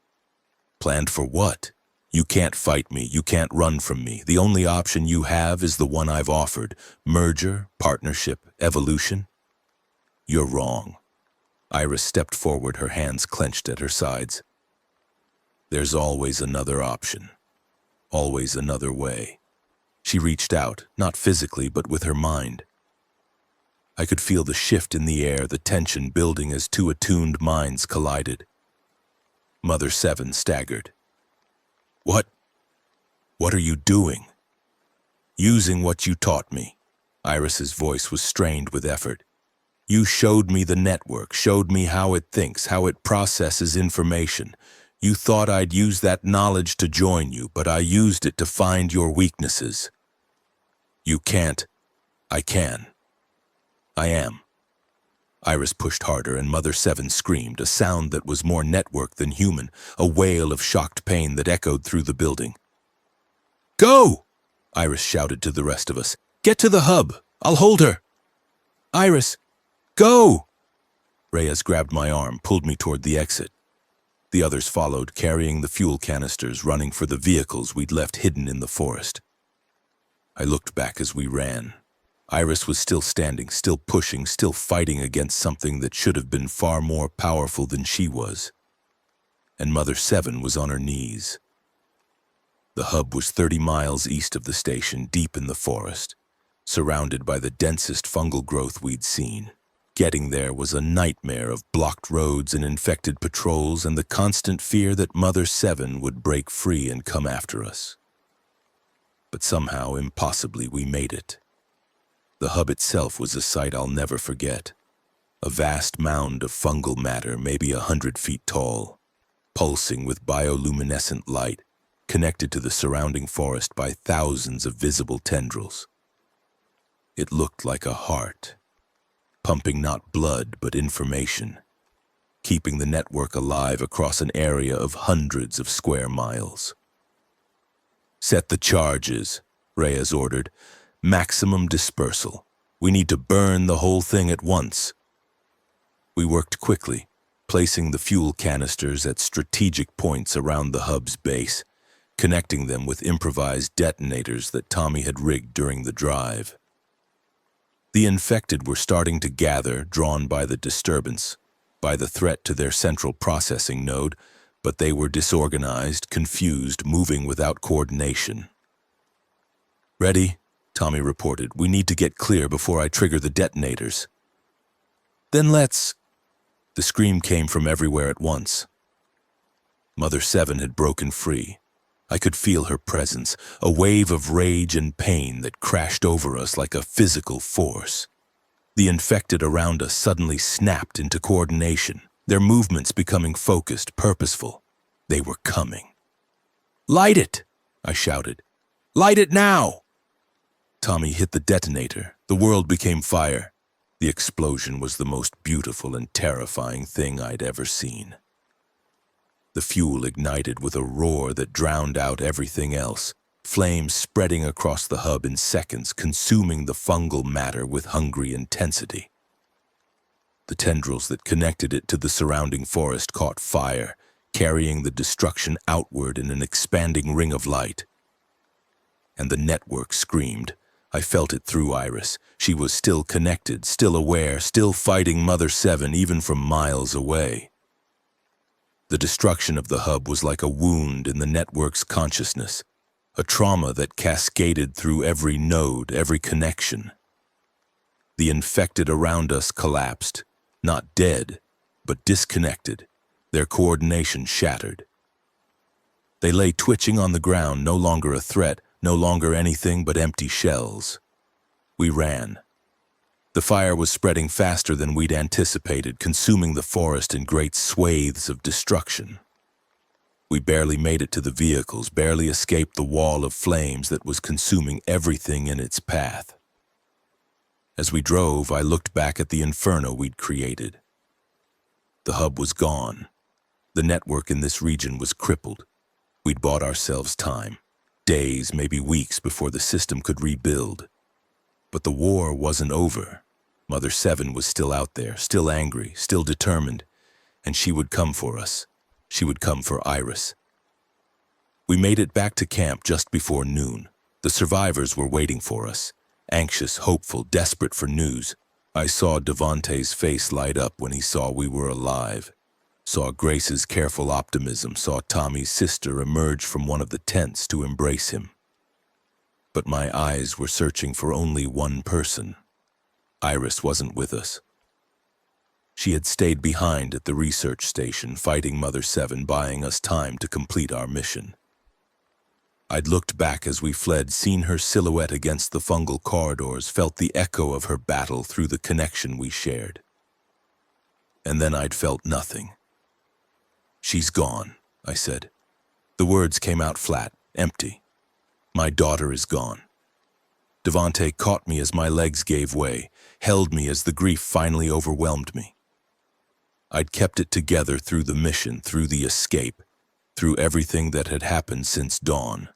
"Planned for what?" "You can't fight me, you can't run from me. The only option you have is the one I've offered. Merger, partnership, evolution." "You're wrong." Iris stepped forward, her hands clenched at her sides. "There's always another option. Always another way." She reached out, not physically, but with her mind. I could feel the shift in the air, the tension building as two attuned minds collided. Mother Seven staggered. What are you doing?" "Using what you taught me." Iris's voice was strained with effort. "You showed me the network, showed me how it thinks, how it processes information. You thought I'd use that knowledge to join you, but I used it to find your weaknesses." "You can't." "I can. I am." Iris pushed harder, and Mother Seven screamed, a sound that was more network than human, a wail of shocked pain that echoed through the building. "Go!" Iris shouted to the rest of us. "Get to the hub. I'll hold her." "Iris, go!" Reyes grabbed my arm, pulled me toward the exit. The others followed, carrying the fuel canisters, running for the vehicles we'd left hidden in the forest. I looked back as we ran. Iris was still standing, still pushing, still fighting against something that should have been far more powerful than she was. And Mother Seven was on her knees. The hub was 30 miles east of the station, deep in the forest, surrounded by the densest fungal growth we'd seen. Getting there was a nightmare of blocked roads and infected patrols and the constant fear that Mother Seven would break free and come after us. But somehow, impossibly, we made it. The hub itself was a sight I'll never forget. A vast mound of fungal matter, maybe 100 feet tall, pulsing with bioluminescent light, connected to the surrounding forest by thousands of visible tendrils. It looked like a heart, pumping not blood but information, keeping the network alive across an area of hundreds of square miles. "Set the charges," Reyes ordered. "Maximum dispersal. We need to burn the whole thing at once." We worked quickly, placing the fuel canisters at strategic points around the hub's base, connecting them with improvised detonators that Tommy had rigged during the drive. The infected were starting to gather, drawn by the disturbance, by the threat to their central processing node, but they were disorganized, confused, moving without coordination. "Ready?" Tommy reported. "We need to get clear before I trigger the detonators." "Then let's—" The scream came from everywhere at once. Mother Seven had broken free. I could feel her presence, a wave of rage and pain that crashed over us like a physical force. The infected around us suddenly snapped into coordination, their movements becoming focused, purposeful. They were coming. "Light it!" I shouted. "Light it now!" Tommy hit the detonator. The world became fire. The explosion was the most beautiful and terrifying thing I'd ever seen. The fuel ignited with a roar that drowned out everything else, flames spreading across the hub in seconds, consuming the fungal matter with hungry intensity. The tendrils that connected it to the surrounding forest caught fire, carrying the destruction outward in an expanding ring of light. And the network screamed. I felt it through Iris. She was still connected, still aware, still fighting Mother Seven even from miles away. The destruction of the hub was like a wound in the network's consciousness, a trauma that cascaded through every node, every connection. The infected around us collapsed, not dead, but disconnected, their coordination shattered. They lay twitching on the ground, no longer a threat, no longer anything but empty shells. We ran. The fire was spreading faster than we'd anticipated, consuming the forest in great swathes of destruction. We barely made it to the vehicles, barely escaped the wall of flames that was consuming everything in its path. As we drove, I looked back at the inferno we'd created. The hub was gone. The network in this region was crippled. We'd bought ourselves time. Days, maybe weeks before the system could rebuild. But the war wasn't over. Mother Seven was still out there, still angry, still determined, and she would come for us. She would come for Iris. We made it back to camp just before noon. The survivors were waiting for us, anxious, hopeful, desperate for news. I saw Devante's face light up when he saw we were alive, saw Grace's careful optimism, saw Tommy's sister emerge from one of the tents to embrace him. But my eyes were searching for only one person. Iris wasn't with us. She had stayed behind at the research station, fighting Mother Seven, buying us time to complete our mission. I'd looked back as we fled, seen her silhouette against the fungal corridors, felt the echo of her battle through the connection we shared. And then I'd felt nothing. "She's gone," I said. The words came out flat, empty. My daughter is gone. Devante caught me as my legs gave way, held me as the grief finally overwhelmed me. I'd kept it together through the mission, through the escape, through everything that had happened since dawn.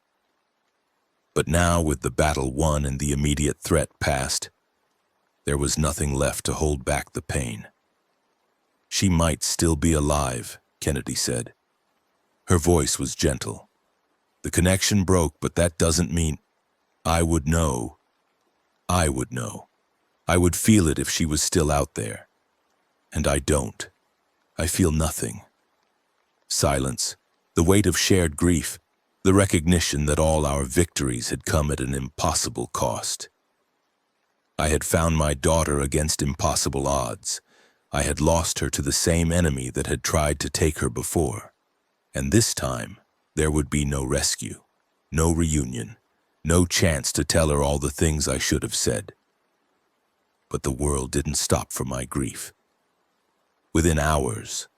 But now, with the battle won and the immediate threat past, there was nothing left to hold back the pain. "She might still be alive," Kennedy said. Her voice was gentle. "The connection broke, but that doesn't mean I would know. I would know. I would feel it if she was still out there. And I don't. I feel nothing." Silence, the weight of shared grief, the recognition that all our victories had come at an impossible cost. I had found my daughter against impossible odds. I had lost her to the same enemy that had tried to take her before. And this time, there would be no rescue, no reunion, no chance to tell her all the things I should have said. But the world didn't stop for my grief. Within hours,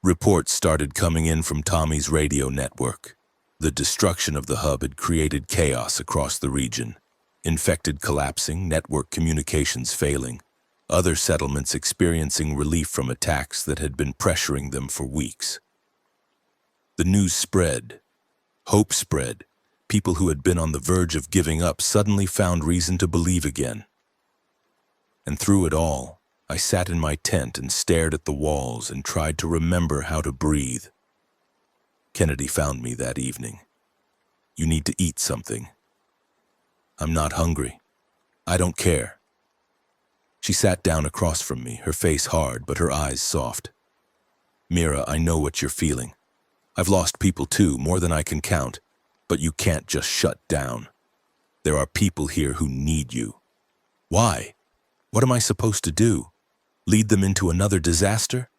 reports started coming in from Tommy's radio network. The destruction of the hub had created chaos across the region. Infected collapsing, network communications failing, other settlements experiencing relief from attacks that had been pressuring them for weeks. The news spread. Hope spread. People who had been on the verge of giving up suddenly found reason to believe again. And through it all, I sat in my tent and stared at the walls and tried to remember how to breathe. Kennedy found me that evening. "You need to eat something." "I'm not hungry. I don't care." She sat down across from me, her face hard but her eyes soft. "Mira, I know what you're feeling. I've lost people too, more than I can count, but you can't just shut down. There are people here who need you." "Why? What am I supposed to do? Lead them into another disaster?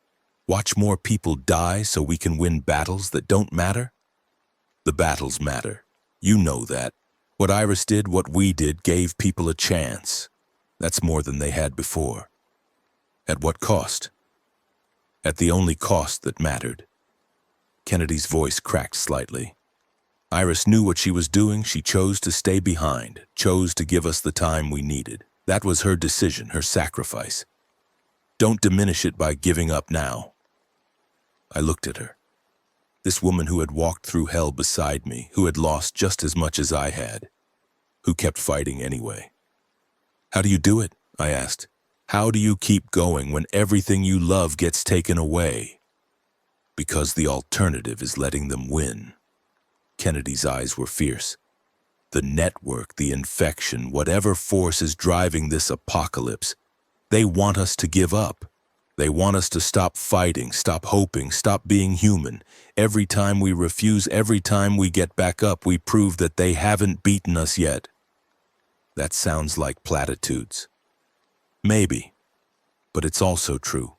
Watch more people die so we can win battles that don't matter?" "The battles matter. You know that. What Iris did, what we did, gave people a chance. That's more than they had before." "At what cost?" "At the only cost that mattered." Kennedy's voice cracked slightly. "Iris knew what she was doing. She chose to stay behind, chose to give us the time we needed. That was her decision, her sacrifice. Don't diminish it by giving up now." I looked at her. This woman who had walked through hell beside me, who had lost just as much as I had, who kept fighting anyway. "How do you do it?" I asked. "How do you keep going when everything you love gets taken away?" "Because the alternative is letting them win." Kennedy's eyes were fierce. "The network, the infection, whatever force is driving this apocalypse, they want us to give up. They want us to stop fighting, stop hoping, stop being human. Every time we refuse, every time we get back up, we prove that they haven't beaten us yet." That sounds like platitudes. Maybe, but it's also true.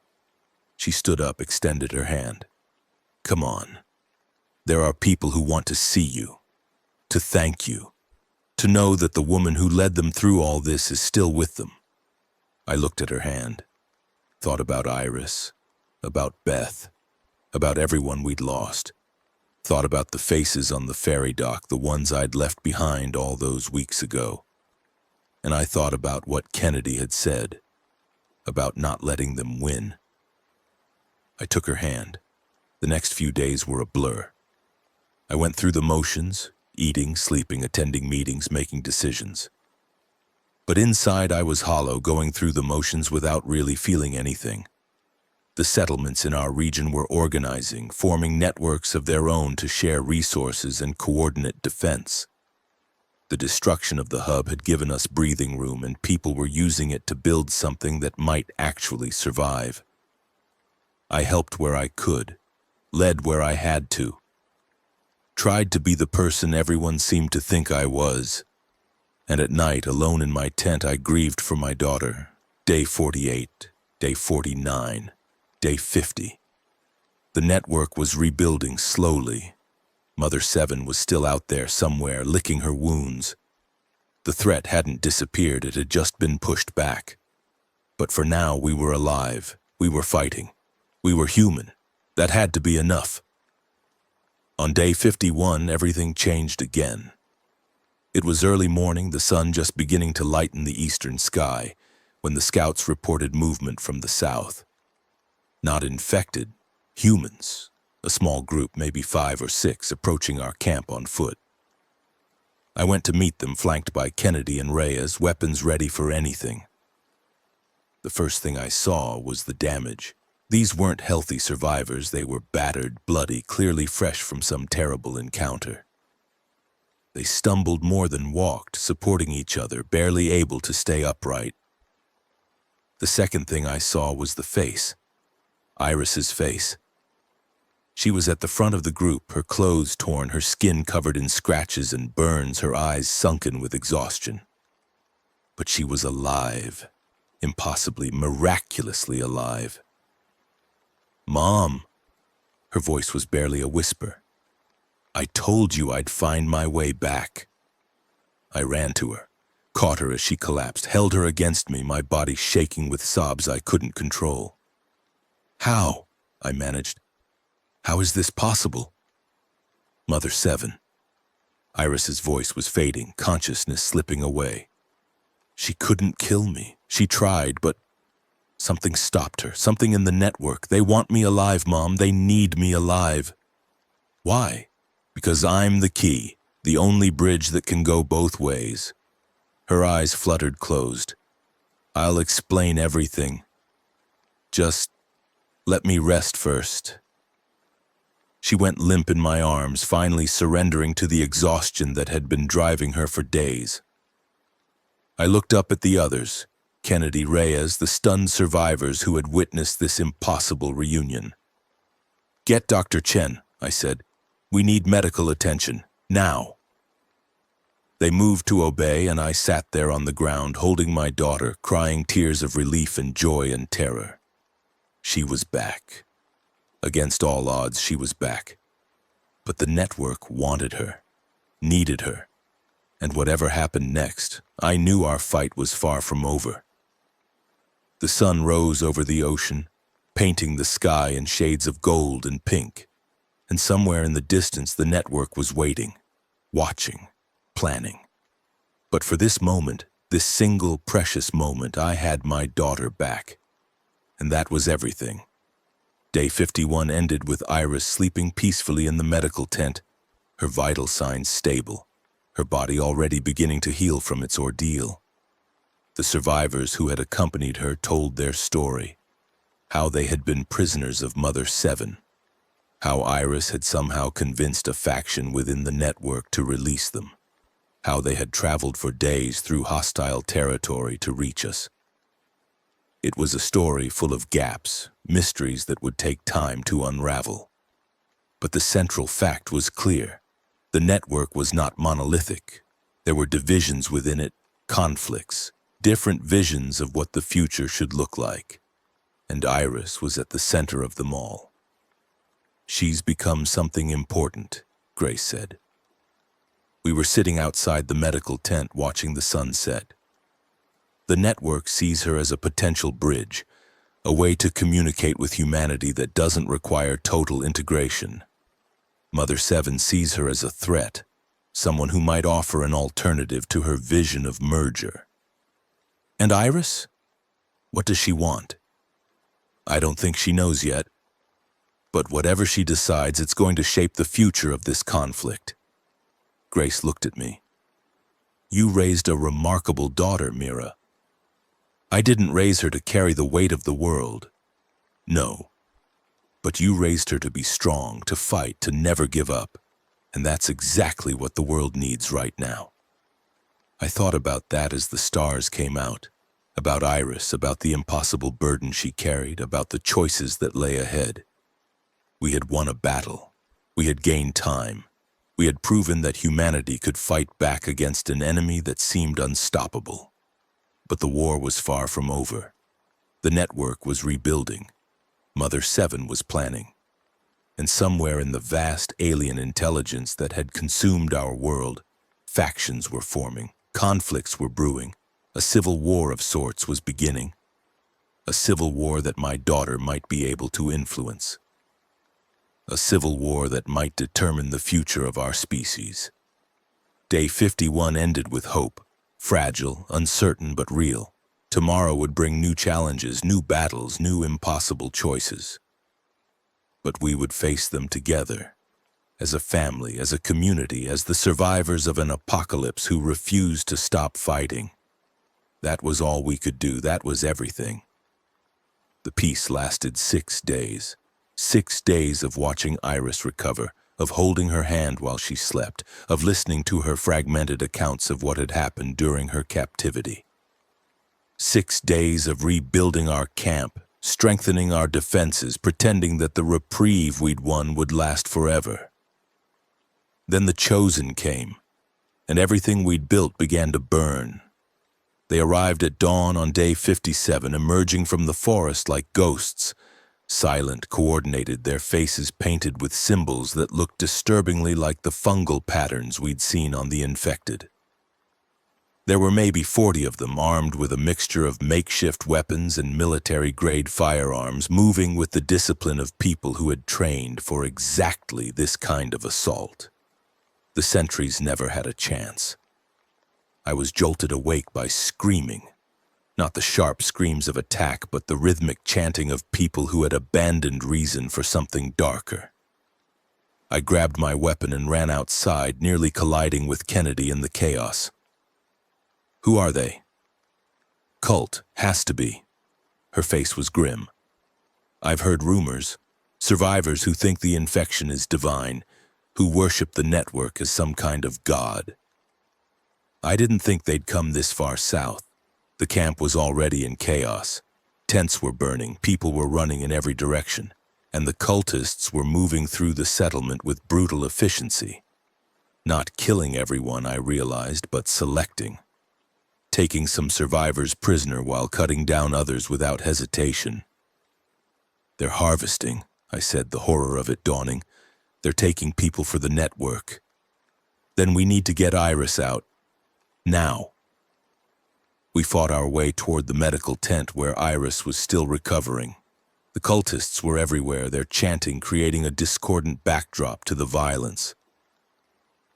She stood up, extended her hand. "Come on. There are people who want to see you, to thank you, to know that the woman who led them through all this is still with them." I looked at her hand, thought about Iris, about Beth, about everyone we'd lost, thought about the faces on the ferry dock, the ones I'd left behind all those weeks ago. And I thought about what Kennedy had said, about not letting them win. I took her hand. The next few days were a blur. I went through the motions, eating, sleeping, attending meetings, making decisions. But inside I was hollow, going through the motions without really feeling anything. The settlements in our region were organizing, forming networks of their own to share resources and coordinate defense. The destruction of the hub had given us breathing room, and people were using it to build something that might actually survive. I helped where I could, led where I had to, tried to be the person everyone seemed to think I was. And at night, alone in my tent, I grieved for my daughter. Day 48, day 49, day 50. The network was rebuilding slowly. Mother Seven was still out there somewhere, licking her wounds. The threat hadn't disappeared, it had just been pushed back. But for now, we were alive. We were fighting. We were human. That had to be enough. On day 51, everything changed again. It was early morning, the sun just beginning to lighten the eastern sky, when the scouts reported movement from the south. Not infected, humans, a small group, maybe 5 or 6, approaching our camp on foot. I went to meet them, flanked by Kennedy and Reyes, weapons ready for anything. The first thing I saw was the damage. These weren't healthy survivors, they were battered, bloody, clearly fresh from some terrible encounter. They stumbled more than walked, supporting each other, barely able to stay upright. The second thing I saw was the face. Iris's face. She was at the front of the group, her clothes torn, her skin covered in scratches and burns, her eyes sunken with exhaustion. But she was alive, impossibly, miraculously alive. "Mom," her voice was barely a whisper. "I told you I'd find my way back." I ran to her, caught her as she collapsed, held her against me, my body shaking with sobs I couldn't control. "How?" I managed. "How is this possible?" "Mother Seven." Iris's voice was fading, consciousness slipping away. "She couldn't kill me. She tried, but something stopped her, something in the network. They want me alive, Mom. They need me alive." "Why?" "Because I'm the key, the only bridge that can go both ways." Her eyes fluttered closed. "I'll explain everything. Just let me rest first." She went limp in my arms, finally surrendering to the exhaustion that had been driving her for days. I looked up at the others, Kennedy, Reyes, the stunned survivors who had witnessed this impossible reunion. "Get Dr. Chen," I said. "We need medical attention, now." They moved to obey, and I sat there on the ground, holding my daughter, crying tears of relief and joy and terror. She was back. Against all odds, she was back. But the network wanted her, needed her. And whatever happened next, I knew our fight was far from over. The sun rose over the ocean, painting the sky in shades of gold and pink. And somewhere in the distance, the network was waiting, watching, planning. But for this moment, this single precious moment, I had my daughter back. And that was everything. Day 51 ended with Iris sleeping peacefully in the medical tent, her vital signs stable, her body already beginning to heal from its ordeal. The survivors who had accompanied her told their story, how they had been prisoners of Mother Seven, how Iris had somehow convinced a faction within the network to release them, how they had traveled for days through hostile territory to reach us. It was a story full of gaps, mysteries that would take time to unravel. But the central fact was clear. The network was not monolithic. There were divisions within it, conflicts, different visions of what the future should look like. And Iris was at the center of them all. "She's become something important," Grace said. We were sitting outside the medical tent watching the sun set. The network sees her as a potential bridge, a way to communicate with humanity that doesn't require total integration. Mother Seven sees her as a threat, someone who might offer an alternative to her vision of merger. And Iris? What does she want? I don't think she knows yet. But whatever she decides, it's going to shape the future of this conflict. Grace looked at me. You raised a remarkable daughter, Mira. I didn't raise her to carry the weight of the world. No. But you raised her to be strong, to fight, to never give up. And that's exactly what the world needs right now. I thought about that as the stars came out, about Iris, about the impossible burden she carried, about the choices that lay ahead. We had won a battle. We had gained time. We had proven that humanity could fight back against an enemy that seemed unstoppable. But the war was far from over. The network was rebuilding. Mother Seven was planning. And somewhere in the vast alien intelligence that had consumed our world, factions were forming, conflicts were brewing, a civil war of sorts was beginning. A civil war that my daughter might be able to influence. A civil war that might determine the future of our species. Day 51 ended with hope, fragile, uncertain, but real. Tomorrow would bring new challenges, new battles, new impossible choices. But we would face them together, as a family, as a community, as the survivors of an apocalypse who refused to stop fighting. That was all we could do, that was everything. The peace lasted 6 days. 6 days of watching Iris recover, of holding her hand while she slept, of listening to her fragmented accounts of what had happened during her captivity. 6 days of rebuilding our camp, strengthening our defenses, pretending that the reprieve we'd won would last forever. Then the Chosen came, and everything we'd built began to burn. They arrived at dawn on day 57, emerging from the forest like ghosts, silent, coordinated, their faces painted with symbols that looked disturbingly like the fungal patterns we'd seen on the infected. There were maybe 40 of them, armed with a mixture of makeshift weapons and military-grade firearms, moving with the discipline of people who had trained for exactly this kind of assault. The sentries never had a chance. I was jolted awake by screaming. Not the sharp screams of attack, but the rhythmic chanting of people who had abandoned reason for something darker. I grabbed my weapon and ran outside, nearly colliding with Kennedy in the chaos. Who are they? Cult, has to be. Her face was grim. I've heard rumors. Survivors who think the infection is divine, who worship the network as some kind of god. I didn't think they'd come this far south. The camp was already in chaos. Tents were burning, people were running in every direction, and the cultists were moving through the settlement with brutal efficiency. Not killing everyone, I realized, but selecting. Taking some survivors prisoner while cutting down others without hesitation. They're harvesting, I said, the horror of it dawning. They're taking people for the network. Then we need to get Iris out. Now. We fought our way toward the medical tent where Iris was still recovering. The cultists were everywhere, their chanting creating a discordant backdrop to the violence.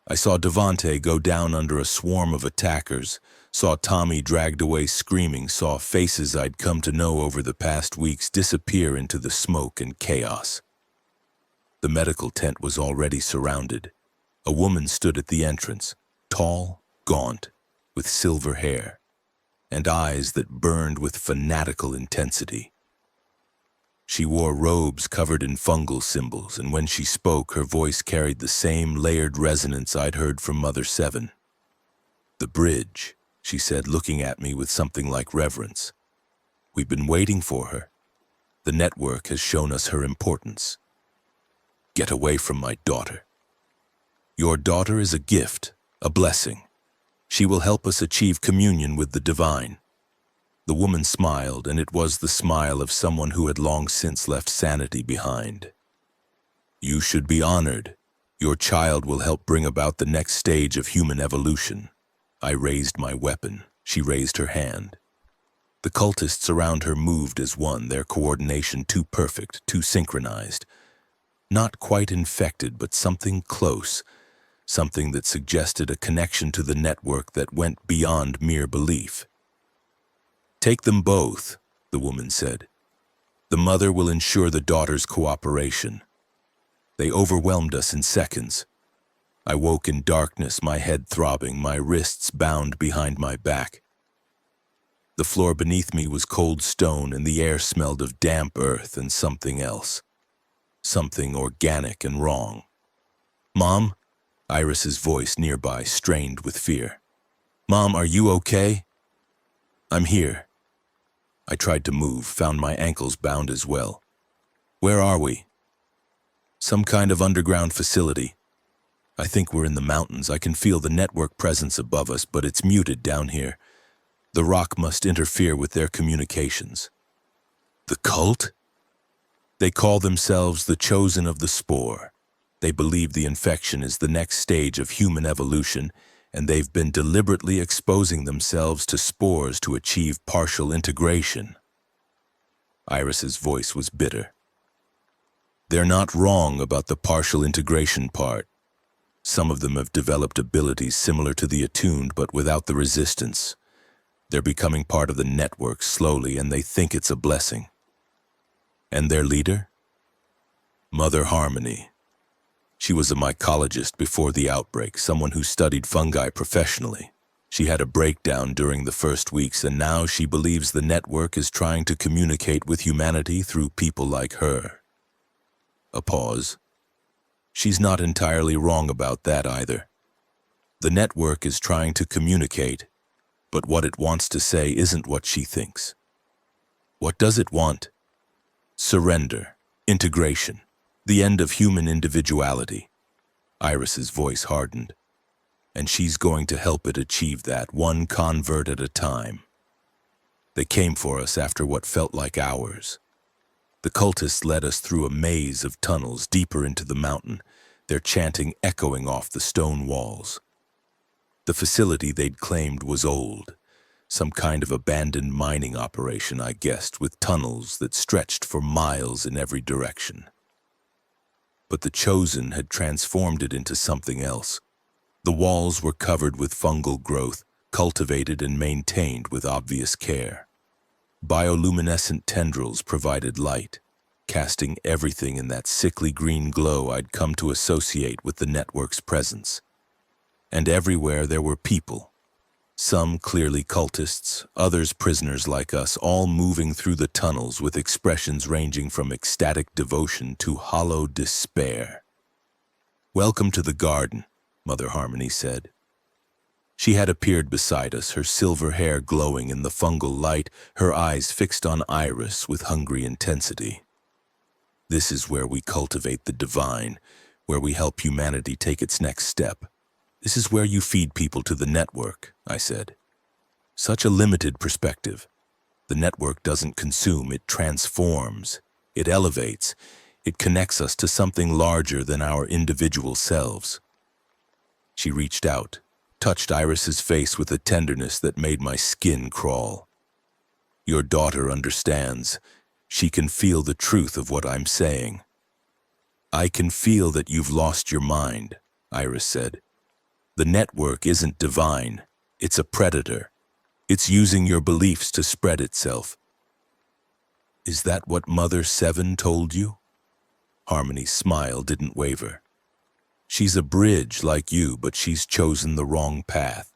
I saw Devante go down under a swarm of attackers, saw Tommy dragged away screaming, saw faces I'd come to know over the past weeks disappear into the smoke and chaos. The medical tent was already surrounded. A woman stood at the entrance, tall, gaunt, with silver hair, and eyes that burned with fanatical intensity. She wore robes covered in fungal symbols, and when she spoke, her voice carried the same layered resonance I'd heard from Mother Seven. "The bridge," she said, looking at me with something like reverence. "We've been waiting for her. The network has shown us her importance. Get away from my daughter. Your daughter is a gift, a blessing. She will help us achieve communion with the divine." The woman smiled, and it was the smile of someone who had long since left sanity behind. "You should be honored. Your child will help bring about the next stage of human evolution." I raised my weapon. She raised her hand. The cultists around her moved as one, their coordination too perfect, too synchronized. Not quite infected, but something close, something that suggested a connection to the network that went beyond mere belief. "Take them both," the woman said. "The mother will ensure the daughter's cooperation." They overwhelmed us in seconds. I woke in darkness, my head throbbing, my wrists bound behind my back. The floor beneath me was cold stone, and the air smelled of damp earth and something else. Something organic and wrong. "Mom?" Iris's voice nearby strained with fear. "Mom, are you okay?" "I'm here." I tried to move, found my ankles bound as well. "Where are we?" "Some kind of underground facility. I think we're in the mountains. I can feel the network presence above us, but it's muted down here. The rock must interfere with their communications." "The cult?" "They call themselves the Chosen of the Spore. They believe the infection is the next stage of human evolution, and they've been deliberately exposing themselves to spores to achieve partial integration." Iris's voice was bitter. "They're not wrong about the partial integration part. Some of them have developed abilities similar to the attuned, but without the resistance. They're becoming part of the network slowly, and they think it's a blessing." "And their leader?" "Mother Harmony. She was a mycologist before the outbreak, someone who studied fungi professionally. She had a breakdown during the first weeks, and now she believes the network is trying to communicate with humanity through people like her." A pause. "She's not entirely wrong about that either. The network is trying to communicate, but what it wants to say isn't what she thinks." "What does it want?" "Surrender, integration, the end of human individuality." Iris's voice hardened. "And she's going to help it achieve that, one convert at a time." "They came for us after what felt like hours. The cultists led us through a maze of tunnels deeper into the mountain, their chanting echoing off the stone walls. The facility they'd claimed was old, some kind of abandoned mining operation, I guessed, with tunnels that stretched for miles in every direction. But the Chosen had transformed it into something else. The walls were covered with fungal growth, cultivated and maintained with obvious care. Bioluminescent tendrils provided light, casting everything in that sickly green glow I'd come to associate with the network's presence. And everywhere there were people, some clearly cultists, others prisoners like us, all moving through the tunnels with expressions ranging from ecstatic devotion to hollow despair. "Welcome to the garden," Mother Harmony said. She had appeared beside us, her silver hair glowing in the fungal light, her eyes fixed on Iris with hungry intensity. "This is where we cultivate the divine, where we help humanity take its next step. This is where you feed people to the network," I said. "Such a limited perspective. The network doesn't consume, it transforms. It elevates. It connects us to something larger than our individual selves." She reached out, touched Iris's face with a tenderness that made my skin crawl. "Your daughter understands. She can feel the truth of what I'm saying." "I can feel that you've lost your mind," Iris said. "The network isn't divine. It's a predator. It's using your beliefs to spread itself." "Is that what Mother Seven told you?" Harmony's smile didn't waver. "She's a bridge like you, but she's chosen the wrong path.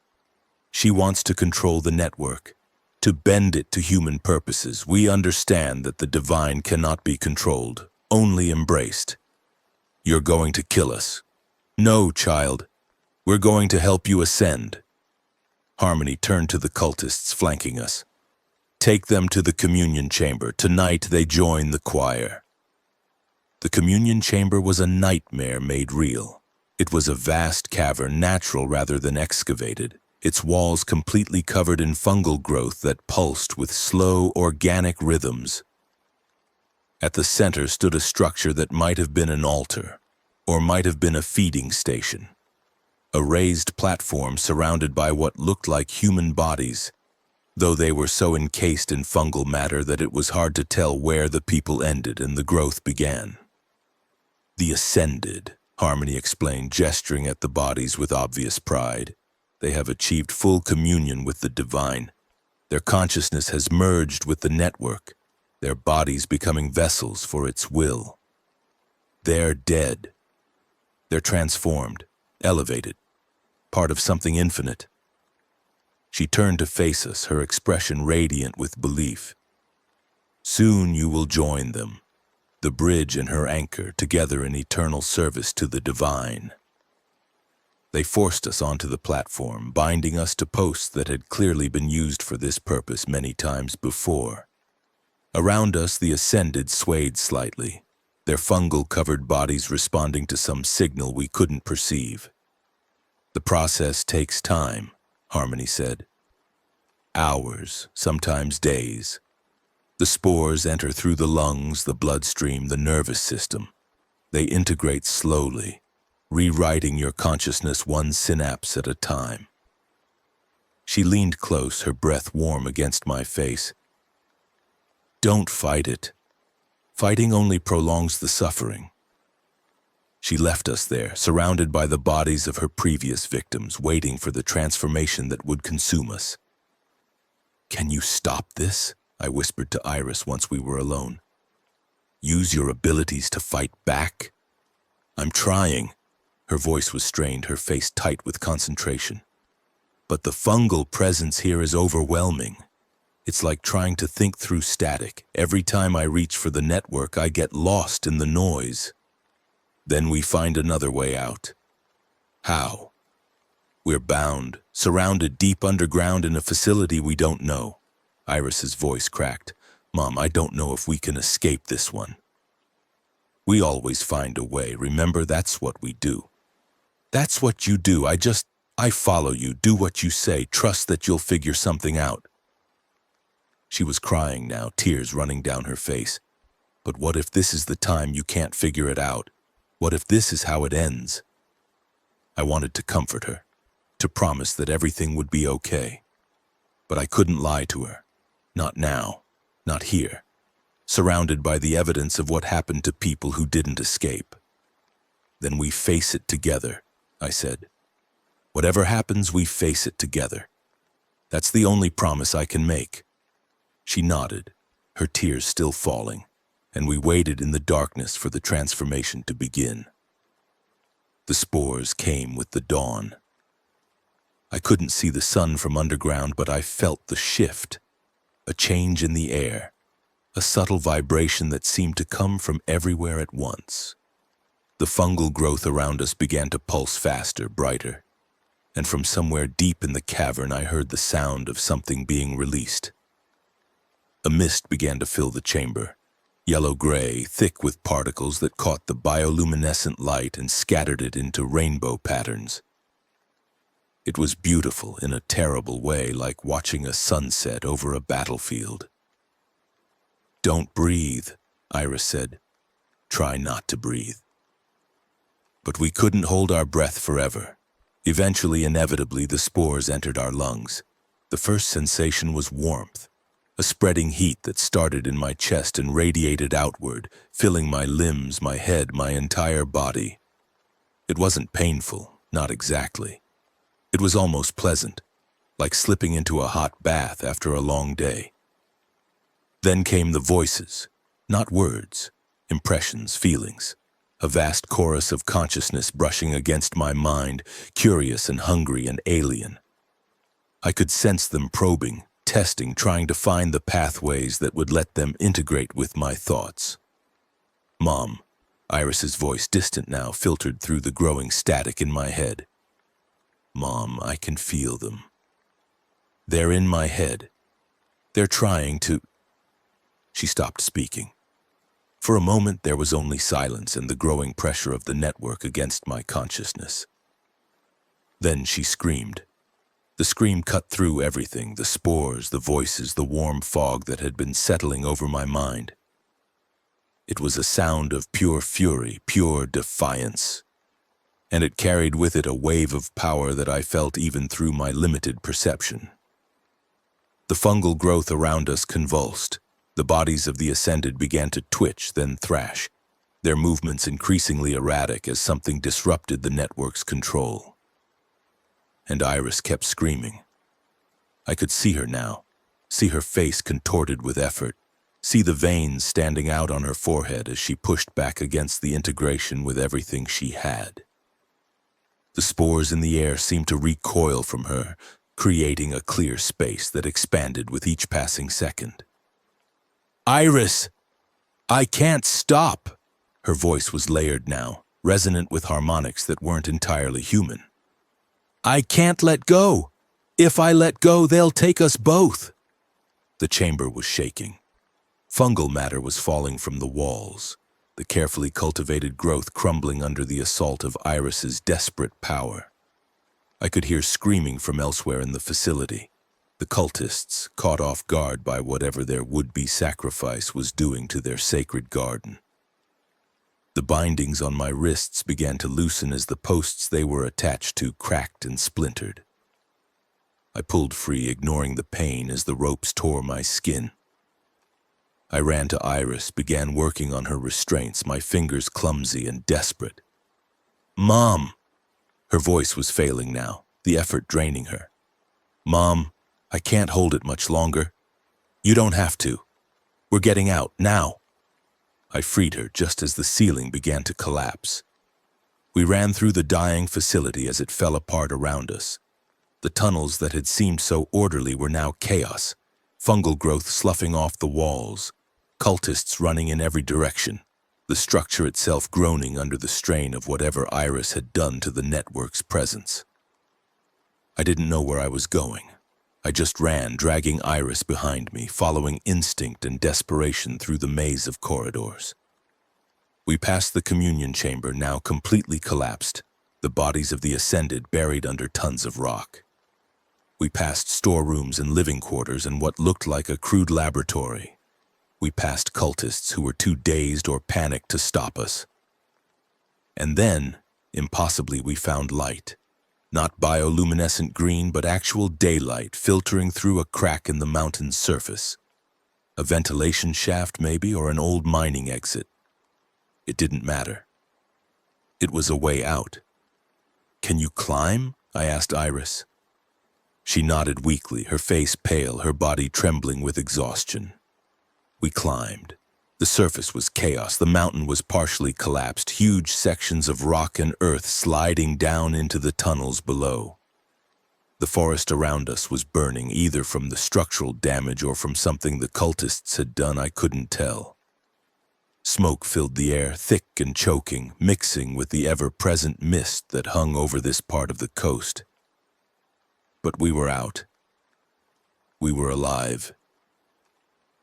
She wants to control the network, to bend it to human purposes. We understand that the divine cannot be controlled, only embraced. You're going to kill us." "No, child. We're going to help you ascend." Harmony turned to the cultists flanking us. "Take them to the communion chamber. Tonight they join the choir." The communion chamber was a nightmare made real. It was a vast cavern, natural rather than excavated, its walls completely covered in fungal growth that pulsed with slow, organic rhythms. At the center stood a structure that might have been an altar, or might have been a feeding station. A raised platform surrounded by what looked like human bodies, though they were so encased in fungal matter that it was hard to tell where the people ended and the growth began. "The Ascended," Harmony explained, gesturing at the bodies with obvious pride. "They have achieved full communion with the divine. Their consciousness has merged with the network, their bodies becoming vessels for its will. They're dead. They're transformed, elevated, part of something infinite. She turned to face us, her expression radiant with belief. Soon you will join them, the bridge and her anchor, together in eternal service to the divine. They forced us onto the platform, binding us to posts that had clearly been used for this purpose many times before. Around us, the ascended swayed slightly, their fungal-covered bodies responding to some signal we couldn't perceive. The process takes time, Harmony said. Hours, sometimes days. The spores enter through the lungs, the bloodstream, the nervous system. They integrate slowly, rewriting your consciousness one synapse at a time. She leaned close, her breath warm against my face. Don't fight it. Fighting only prolongs the suffering. She left us there, surrounded by the bodies of her previous victims, waiting for the transformation that would consume us. Can you stop this? I whispered to Iris once we were alone. Use your abilities to fight back? I'm trying. Her voice was strained, her face tight with concentration. But the fungal presence here is overwhelming. It's like trying to think through static. Every time I reach for the network, I get lost in the noise. Then we find another way out. How? We're bound, surrounded deep underground in a facility we don't know. Iris's voice cracked. Mom, I don't know if we can escape this one. We always find a way. Remember, that's what we do. That's what you do. I follow you. Do what you say. Trust that you'll figure something out. She was crying now, tears running down her face. But what if this is the time you can't figure it out? What if this is how it ends? I wanted to comfort her, to promise that everything would be okay. But I couldn't lie to her. Not now, not here, surrounded by the evidence of what happened to people who didn't escape. Then we face it together, I said. Whatever happens, we face it together. That's the only promise I can make. She nodded, her tears still falling, and we waited in the darkness for the transformation to begin. The spores came with the dawn. I couldn't see the sun from underground, but I felt the shift. A change in the air, a subtle vibration that seemed to come from everywhere at once. The fungal growth around us began to pulse faster, brighter, and from somewhere deep in the cavern I heard the sound of something being released. A mist began to fill the chamber, yellow-gray, thick with particles that caught the bioluminescent light and scattered it into rainbow patterns. It was beautiful in a terrible way, like watching a sunset over a battlefield. Don't breathe, Iris said. Try not to breathe. But we couldn't hold our breath forever. Eventually, inevitably, the spores entered our lungs. The first sensation was warmth, a spreading heat that started in my chest and radiated outward, filling my limbs, my head, my entire body. It wasn't painful, not exactly. It was almost pleasant, like slipping into a hot bath after a long day. Then came the voices, not words, impressions, feelings, a vast chorus of consciousness brushing against my mind, curious and hungry and alien. I could sense them probing, testing, trying to find the pathways that would let them integrate with my thoughts. Mom, Iris's voice, distant now, filtered through the growing static in my head. Mom, I can feel them. They're in my head. They're trying to... She stopped speaking. For a moment, there was only silence and the growing pressure of the network against my consciousness. Then she screamed. The scream cut through everything, the spores, the voices, the warm fog that had been settling over my mind. It was a sound of pure fury, pure defiance. And it carried with it a wave of power that I felt even through my limited perception. The fungal growth around us convulsed. The bodies of the ascended began to twitch, then thrash, their movements increasingly erratic as something disrupted the network's control. And Iris kept screaming. I could see her now, see her face contorted with effort, see the veins standing out on her forehead as she pushed back against the integration with everything she had. The spores in the air seemed to recoil from her, creating a clear space that expanded with each passing second. "Iris! I can't stop!" Her voice was layered now, resonant with harmonics that weren't entirely human. "I can't let go! If I let go, they'll take us both!" The chamber was shaking. Fungal matter was falling from the walls, the carefully cultivated growth crumbling under the assault of Iris's desperate power. I could hear screaming from elsewhere in the facility, the cultists caught off guard by whatever their would-be sacrifice was doing to their sacred garden. The bindings on my wrists began to loosen as the posts they were attached to cracked and splintered. I pulled free, ignoring the pain as the ropes tore my skin. I ran to Iris, began working on her restraints, my fingers clumsy and desperate. "Mom!" Her voice was failing now, the effort draining her. "Mom, I can't hold it much longer. You don't have to. We're getting out, now." I freed her just as the ceiling began to collapse. We ran through the dying facility as it fell apart around us. The tunnels that had seemed so orderly were now chaos, fungal growth sloughing off the walls, cultists running in every direction, the structure itself groaning under the strain of whatever Iris had done to the network's presence. I didn't know where I was going. I just ran, dragging Iris behind me, following instinct and desperation through the maze of corridors. We passed the communion chamber, now completely collapsed, the bodies of the ascended buried under tons of rock. We passed storerooms and living quarters and what looked like a crude laboratory. We passed cultists who were too dazed or panicked to stop us. And then, impossibly, we found light. Not bioluminescent green, but actual daylight filtering through a crack in the mountain's surface. A ventilation shaft, maybe, or an old mining exit. It didn't matter. It was a way out. "Can you climb?" I asked Iris. She nodded weakly, her face pale, her body trembling with exhaustion. We climbed. The surface was chaos. The mountain was partially collapsed, huge sections of rock and earth sliding down into the tunnels below. The forest around us was burning, either from the structural damage or from something the cultists had done. I couldn't tell. Smoke filled the air, thick and choking, mixing with the ever-present mist that hung over this part of the coast. But we were out. We were alive.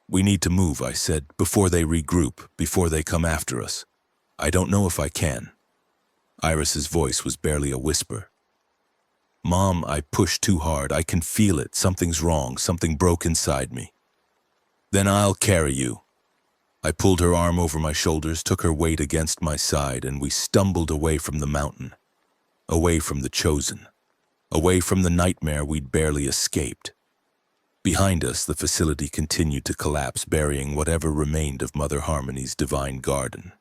"We need to move," I said, "before they regroup, before they come after us. I don't know if I can." Iris's voice was barely a whisper. "Mom, I pushed too hard. I can feel it. Something's wrong. Something broke inside me." "Then I'll carry you." I pulled her arm over my shoulders, took her weight against my side, and we stumbled away from the mountain, away from the chosen, away from the nightmare we'd barely escaped. Behind us, the facility continued to collapse, burying whatever remained of Mother Harmony's divine garden.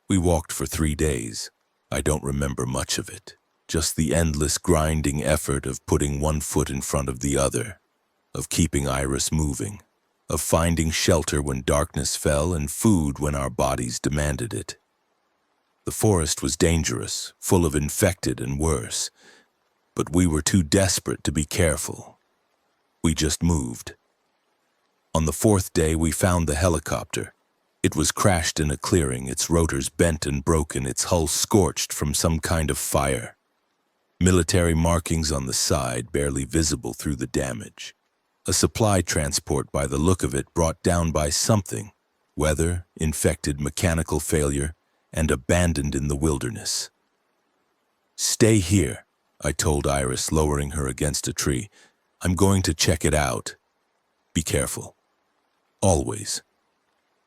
We walked for 3 days. I don't remember much of it, just the endless grinding effort of putting one foot in front of the other, of keeping Iris moving, of finding shelter when darkness fell and food when our bodies demanded it. The forest was dangerous, full of infected and worse, but we were too desperate to be careful. We just moved. On the 4th day, we found the helicopter. It was crashed in a clearing, its rotors bent and broken, its hull scorched from some kind of fire. Military markings on the side, barely visible through the damage. A supply transport by the look of it, brought down by something, weather, infected, mechanical failure, and abandoned in the wilderness. "Stay here," I told Iris, lowering her against a tree. "I'm going to check it out. Be careful. Always."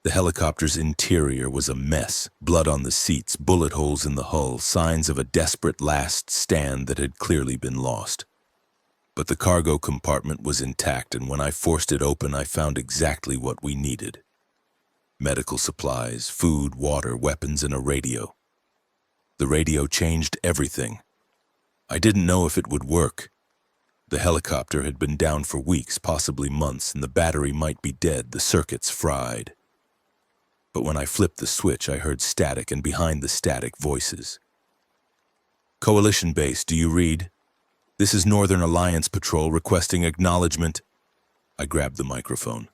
The helicopter's interior was a mess, blood on the seats, bullet holes in the hull, signs of a desperate last stand that had clearly been lost. But the cargo compartment was intact, and when I forced it open, I found exactly what we needed. Medical supplies, food, water, weapons, and a radio. The radio changed everything. I didn't know if it would work. The helicopter had been down for weeks, possibly months, and the battery might be dead, the circuits fried. But when I flipped the switch, I heard static, and behind the static, voices. Coalition base, do you read? This is Northern Alliance Patrol requesting acknowledgement. I grabbed the microphone.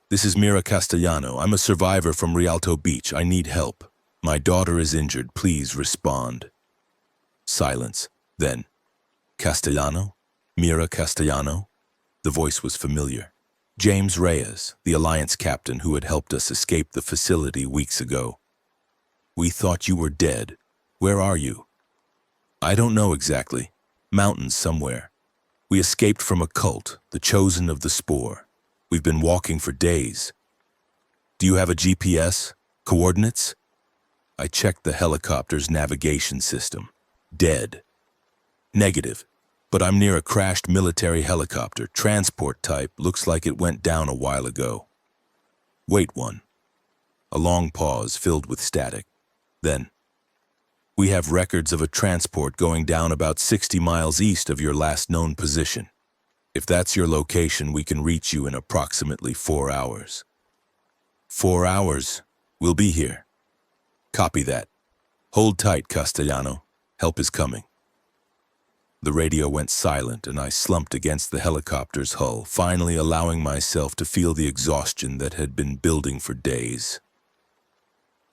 This is Mira Castellano. I'm a survivor from Rialto Beach. I need help. My daughter is injured. Please respond. Silence. Then, Castellano? Mira Castellano? The voice was familiar. James Reyes, the Alliance captain who had helped us escape the facility weeks ago. We thought you were dead. Where are you? I don't know exactly. Mountains somewhere. We escaped from a cult, the chosen of the spore. We've been walking for days. Do you have a GPS? Coordinates? I checked the helicopter's navigation system. Dead. Negative. But I'm near a crashed military helicopter, transport type, looks like it went down a while ago. Wait one. A long pause filled with static. Then, we have records of a transport going down about 60 miles east of your last known position. If that's your location, we can reach you in approximately 4 hours. 4 hours? We'll be here. Copy that. Hold tight, Castellano. Help is coming. The radio went silent and I slumped against the helicopter's hull, finally allowing myself to feel the exhaustion that had been building for days.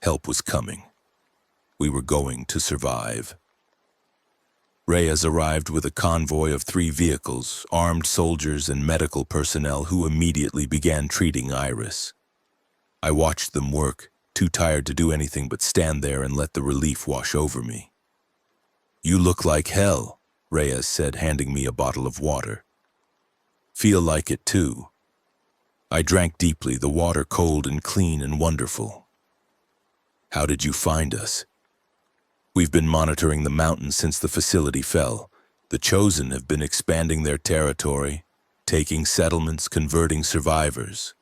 Help was coming. We were going to survive. Reyes arrived with a convoy of 3 vehicles, armed soldiers and medical personnel who immediately began treating Iris. I watched them work, too tired to do anything but stand there and let the relief wash over me. You look like hell, Reyes said, handing me a bottle of water. Feel like it too. I drank deeply, the water cold and clean and wonderful. How did you find us? We've been monitoring the mountains since the facility fell. The Chosen have been expanding their territory, taking settlements, converting survivors.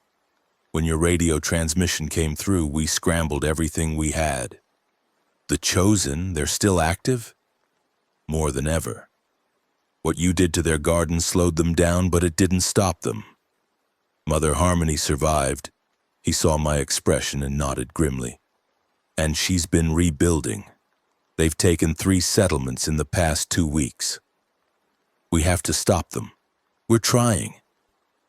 When your radio transmission came through, we scrambled everything we had. The Chosen, they're still active? More than ever. What you did to their garden slowed them down, but it didn't stop them. Mother Harmony survived. He saw my expression and nodded grimly. And she's been rebuilding. They've taken 3 settlements in the past 2 weeks. We have to stop them. We're trying.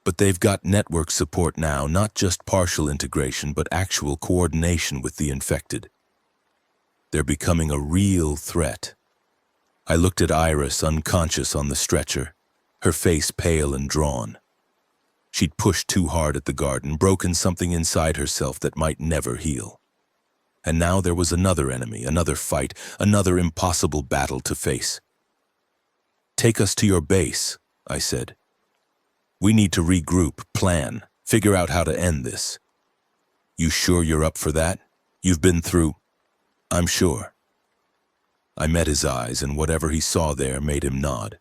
But they've got network support now, not just partial integration, but actual coordination with the infected. They're becoming a real threat. I looked at Iris, unconscious on the stretcher, her face pale and drawn. She'd pushed too hard at the garden, broken something inside herself that might never heal. And now there was another enemy, another fight, another impossible battle to face. Take us to your base, I said. We need to regroup, plan, figure out how to end this. You sure you're up for that? You've been through... I'm sure. I met his eyes, and whatever he saw there made him nod.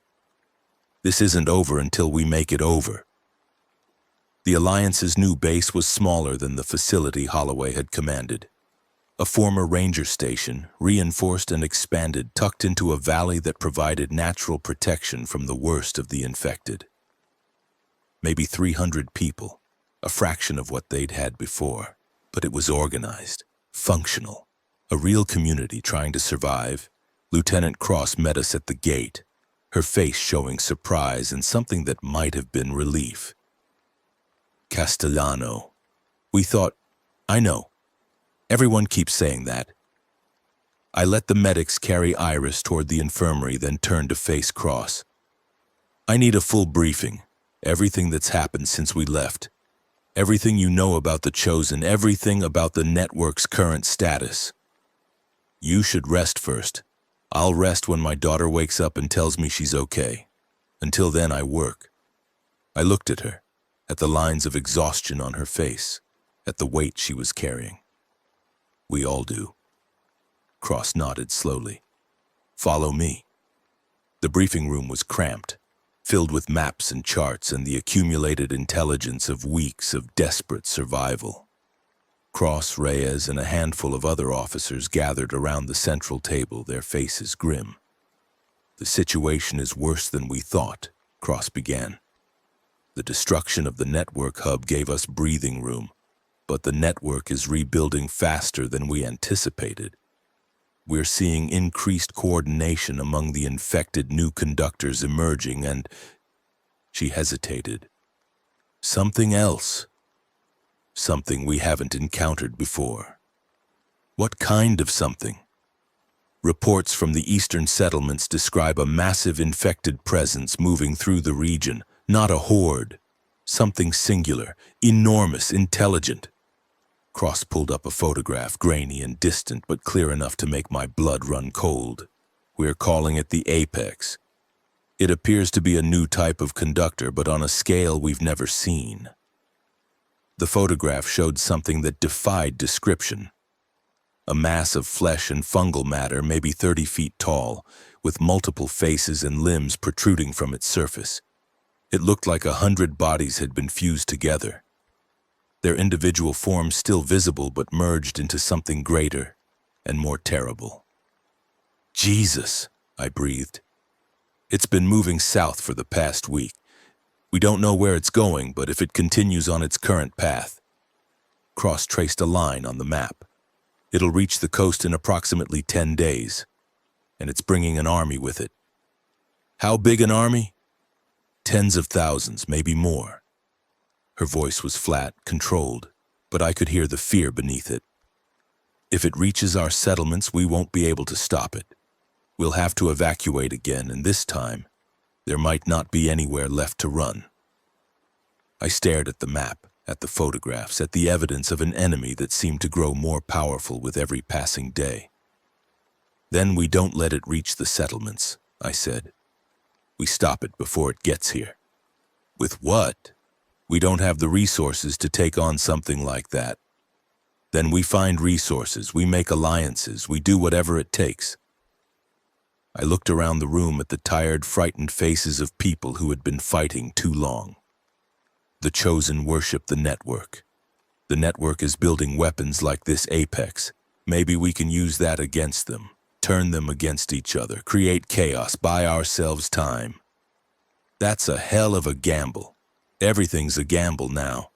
This isn't over until we make it over. The Alliance's new base was smaller than the facility Holloway had commanded. A former ranger station, reinforced and expanded, tucked into a valley that provided natural protection from the worst of the infected. Maybe 300 people, a fraction of what they'd had before, but it was organized, functional, a real community trying to survive. Lieutenant Cross met us at the gate, her face showing surprise and something that might have been relief. Castellano. We thought, I know. Everyone keeps saying that. I let the medics carry Iris toward the infirmary, then turned to face Cross. I need a full briefing. Everything that's happened since we left. Everything you know about the Chosen, everything about the network's current status. You should rest first. I'll rest when my daughter wakes up and tells me she's okay. Until then, I work. I looked at her, at the lines of exhaustion on her face, at the weight she was carrying. We all do. Cross nodded slowly. Follow me. The briefing room was cramped, filled with maps and charts and the accumulated intelligence of weeks of desperate survival. Cross, Reyes, and a handful of other officers gathered around the central table, their faces grim. The situation is worse than we thought, Cross began. The destruction of the network hub gave us breathing room, but the network is rebuilding faster than we anticipated. We're seeing increased coordination among the infected new conductors emerging and—" She hesitated. "Something else. Something we haven't encountered before." "What kind of something?" "Reports from the eastern settlements describe a massive infected presence moving through the region, not a horde. Something singular, enormous, intelligent." Cross pulled up a photograph, grainy and distant, but clear enough to make my blood run cold. "We're calling it the Apex. It appears to be a new type of conductor, but on a scale we've never seen." The photograph showed something that defied description. A mass of flesh and fungal matter, maybe 30 feet tall, with multiple faces and limbs protruding from its surface. It looked like 100 bodies had been fused together. Their individual forms still visible, but merged into something greater and more terrible. "Jesus," I breathed. "It's been moving south for the past week. We don't know where it's going, but if it continues on its current path—" Cross traced a line on the map. "It'll reach the coast in approximately 10 days, and it's bringing an army with it." "How big an army?" "Tens of thousands, maybe more." Her voice was flat, controlled, but I could hear the fear beneath it. "If it reaches our settlements, we won't be able to stop it. We'll have to evacuate again, and this time, there might not be anywhere left to run." I stared at the map, at the photographs, at the evidence of an enemy that seemed to grow more powerful with every passing day. "Then we don't let it reach the settlements," I said. "We stop it before it gets here." "With what?" "We don't have the resources to take on something like that." "Then we find resources, we make alliances, we do whatever it takes." I looked around the room at the tired, frightened faces of people who had been fighting too long. The chosen worship the network. The network is building weapons like this Apex. Maybe we can use that against them, turn them against each other, create chaos, buy ourselves time. That's a hell of a gamble. Everything's a gamble now.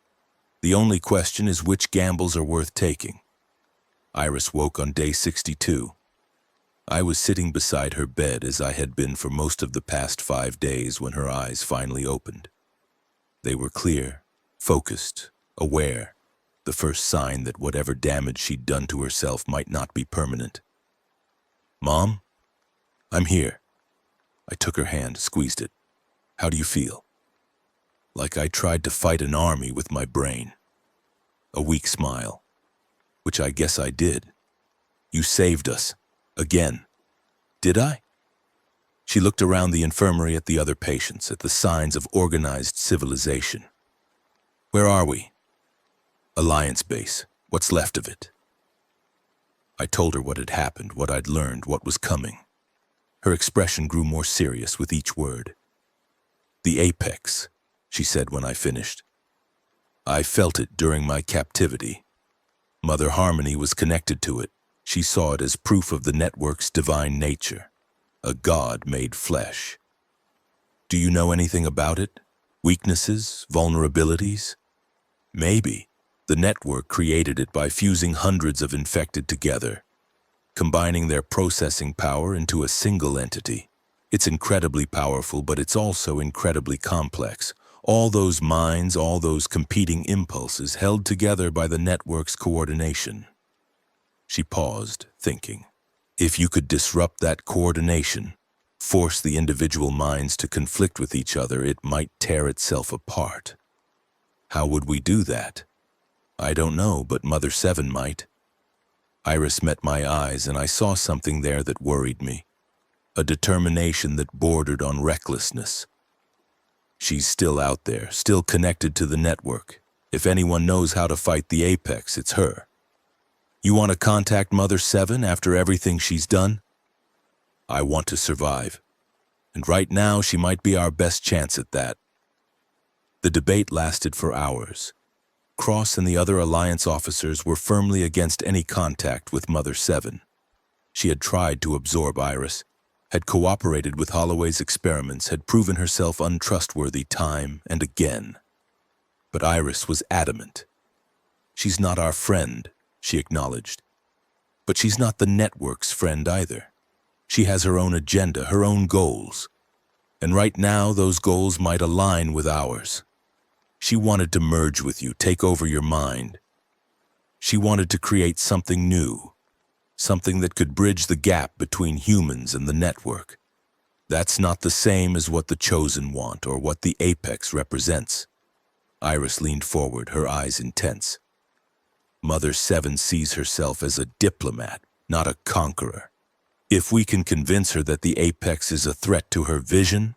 The only question is which gambles are worth taking. Iris woke on day 62. I was sitting beside her bed as I had been for most of the past 5 days when her eyes finally opened. They were clear, focused, aware, the first sign that whatever damage she'd done to herself might not be permanent. "Mom? I'm here." I took her hand, squeezed it. "How do you feel?" "Like I tried to fight an army with my brain." A weak smile. "Which I guess I did. You saved us. Again." "Did I?" She looked around the infirmary at the other patients, at the signs of organized civilization. "Where are we?" "Alliance base. What's left of it." I told her what had happened, what I'd learned, what was coming. Her expression grew more serious with each word. "The Apex," she said when I finished. "I felt it during my captivity. Mother Harmony was connected to it. She saw it as proof of the network's divine nature. A god made flesh. Do you know anything about it? Weaknesses? Vulnerabilities? Maybe. The network created it by fusing hundreds of infected together, combining their processing power into a single entity. It's incredibly powerful, but it's also incredibly complex. All those minds, all those competing impulses held together by the network's coordination." She paused, thinking. "If you could disrupt that coordination, force the individual minds to conflict with each other, it might tear itself apart. How would we do that? I don't know, but Mother Seven might." Iris met my eyes, and I saw something there that worried me. A determination that bordered on recklessness. "She's still out there, still connected to the network. If anyone knows how to fight the Apex, it's her. You want to contact Mother Seven after everything she's done?" "I want to survive. And right now, she might be our best chance at that." The debate lasted for hours. Cross and the other Alliance officers were firmly against any contact with Mother Seven. She had tried to absorb Iris, had cooperated with Holloway's experiments, had proven herself untrustworthy time and again. But Iris was adamant. "She's not our friend," she acknowledged. But she's not the network's friend either. She has her own agenda, her own goals. And right now, those goals might align with ours. She wanted to merge with you, take over your mind. She wanted to create something new, something that could bridge the gap between humans and the network. That's not the same as what the Chosen want or what the Apex represents. Iris leaned forward, her eyes intense. Mother Seven sees herself as a diplomat, not a conqueror. If we can convince her that the Apex is a threat to her vision,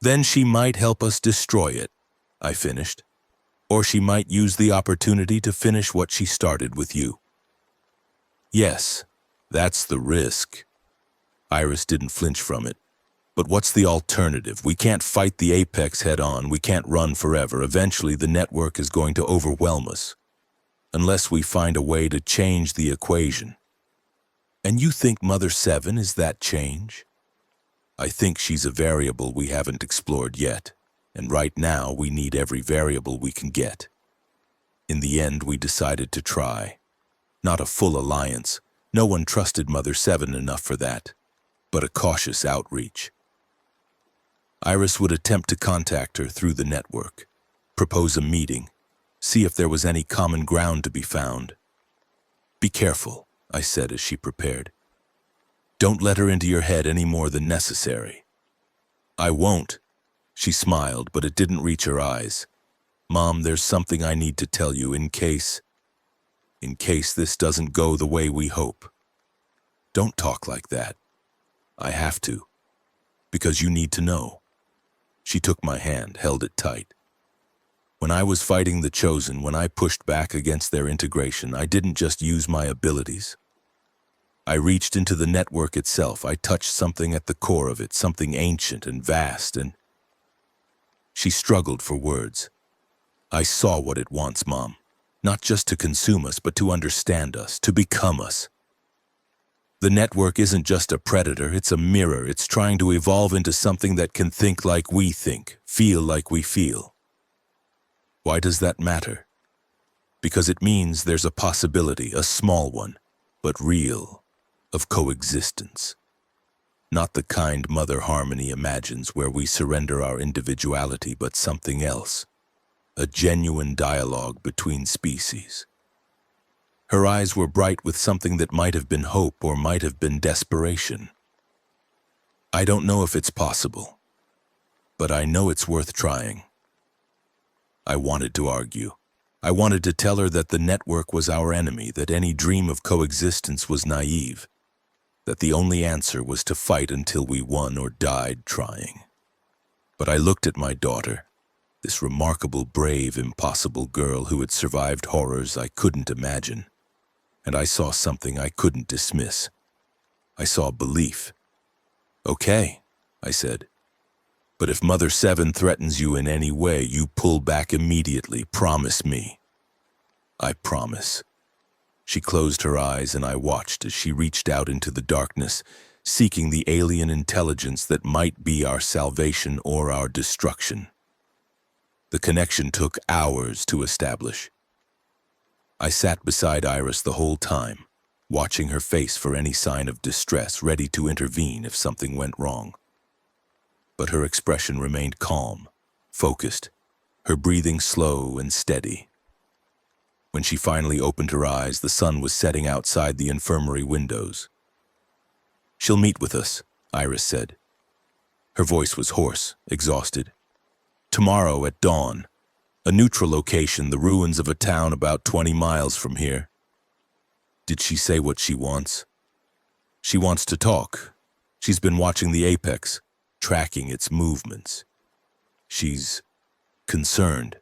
then she might help us destroy it, I finished. Or she might use the opportunity to finish what she started with you. Yes, that's the risk. Iris didn't flinch from it. But what's the alternative? We can't fight the Apex head-on. We can't run forever. Eventually, the network is going to overwhelm us, unless we find a way to change the equation. And you think Mother Seven is that change? I think she's a variable we haven't explored yet, and right now we need every variable we can get. In the end, we decided to try. Not a full alliance. No one trusted Mother Seven enough for that, but a cautious outreach. Iris would attempt to contact her through the network, propose a meeting, see if there was any common ground to be found. Be careful, I said as she prepared. Don't let her into your head any more than necessary. I won't. She smiled, but it didn't reach her eyes. Mom, there's something I need to tell you in case this doesn't go the way we hope. Don't talk like that. I have to, because you need to know. She took my hand, held it tight. When I was fighting the Chosen, when I pushed back against their integration, I didn't just use my abilities. I reached into the network itself. I touched something at the core of it, something ancient and vast, and she struggled for words. I saw what it wants, Mom. Not just to consume us, but to understand us, to become us. The network isn't just a predator, it's a mirror. It's trying to evolve into something that can think like we think, feel like we feel. Why does that matter? Because it means there's a possibility, a small one, but real, of coexistence. Not the kind Mother Harmony imagines where we surrender our individuality, but something else. A genuine dialogue between species. Her eyes were bright with something that might have been hope or might have been desperation. I don't know if it's possible, but I know it's worth trying. I wanted to argue. I wanted to tell her that the network was our enemy, that any dream of coexistence was naive, that the only answer was to fight until we won or died trying. But I looked at my daughter, this remarkable, brave, impossible girl who had survived horrors I couldn't imagine. And I saw something I couldn't dismiss. I saw belief. Okay, I said. But if Mother Seven threatens you in any way, you pull back immediately. Promise me. I promise. She closed her eyes and I watched as she reached out into the darkness, seeking the alien intelligence that might be our salvation or our destruction. The connection took hours to establish. I sat beside Iris the whole time, watching her face for any sign of distress, ready to intervene if something went wrong. But her expression remained calm, focused, her breathing slow and steady. When she finally opened her eyes, the sun was setting outside the infirmary windows. She'll meet with us, Iris said. Her voice was hoarse, exhausted. Tomorrow at dawn. A neutral location, the ruins of a town about 20 miles from here. Did she say what she wants? She wants to talk. She's been watching the Apex, tracking its movements. She's concerned.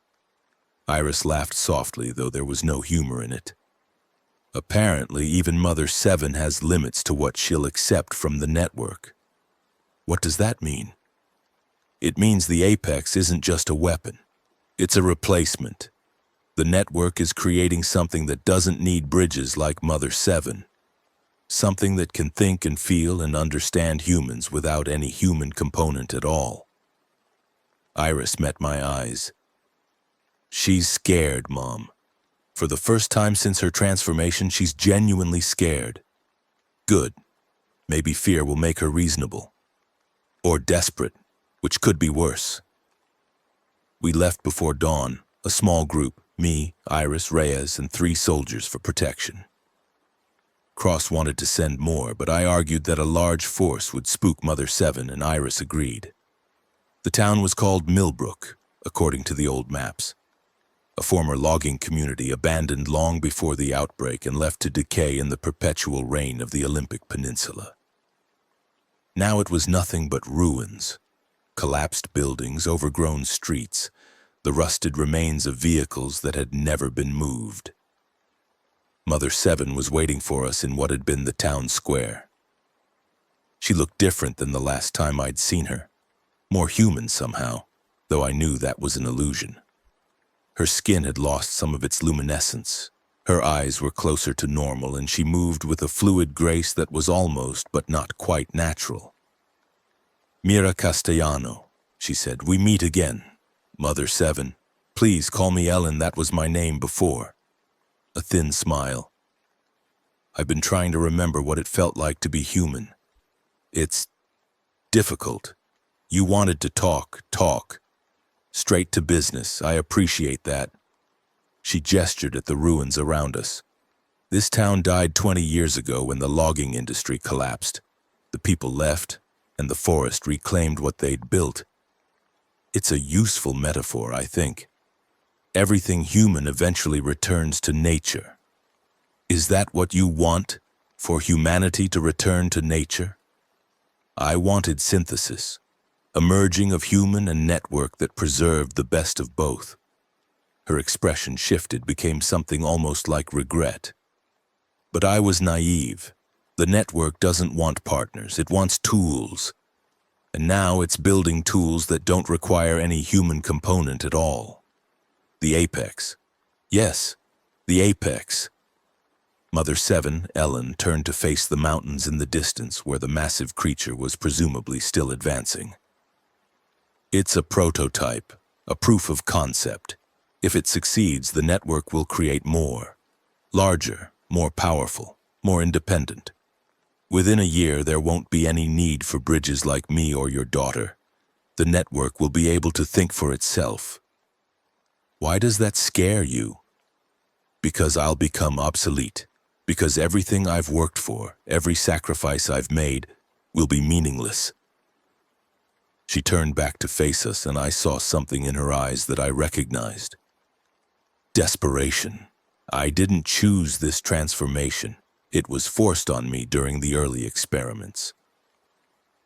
Iris laughed softly, though there was no humor in it. Apparently, even Mother Seven has limits to what she'll accept from the network. What does that mean? It means the Apex isn't just a weapon. It's a replacement. The network is creating something that doesn't need bridges like Mother Seven. Something that can think and feel and understand humans without any human component at all. Iris met my eyes. She's scared, Mom. For the first time since her transformation, she's genuinely scared. Good. Maybe fear will make her reasonable. Or desperate, which could be worse. We left before dawn, a small group, me, Iris, Reyes, and 3 soldiers for protection. Cross wanted to send more, but I argued that a large force would spook Mother Seven, and Iris agreed. The town was called Millbrook, according to the old maps. A former logging community abandoned long before the outbreak and left to decay in the perpetual reign of the Olympic Peninsula. Now it was nothing but ruins. Collapsed buildings, overgrown streets, the rusted remains of vehicles that had never been moved. Mother Seven was waiting for us in what had been the town square. She looked different than the last time I'd seen her. More human somehow, though I knew that was an illusion. Her skin had lost some of its luminescence. Her eyes were closer to normal, and she moved with a fluid grace that was almost but not quite natural. "Mira Castellano," she said, "we meet again. Mother Seven, please call me Ellen, that was my name before." A thin smile. I've been trying to remember what it felt like to be human. It's difficult. You wanted to talk. Straight to business, I appreciate that. She gestured at the ruins around us. This town died 20 years ago when the logging industry collapsed. The people left, and the forest reclaimed what they'd built. It's a useful metaphor, I think. Everything human eventually returns to nature. Is that what you want, for humanity to return to nature? I wanted synthesis, a merging of human and network that preserved the best of both. Her expression shifted, became something almost like regret. But I was naive. The network doesn't want partners, it wants tools. And now it's building tools that don't require any human component at all. The apex. Yes, the apex. Mother Seven, Ellen, turned to face the mountains in the distance where the massive creature was presumably still advancing. It's a prototype, a proof of concept. If it succeeds, the network will create more. Larger, more powerful, more independent. Within a year, there won't be any need for bridges like me or your daughter. The network will be able to think for itself. Why does that scare you? Because I'll become obsolete. Because everything I've worked for, every sacrifice I've made, will be meaningless. She turned back to face us, and I saw something in her eyes that I recognized. Desperation. I didn't choose this transformation. It was forced on me during the early experiments.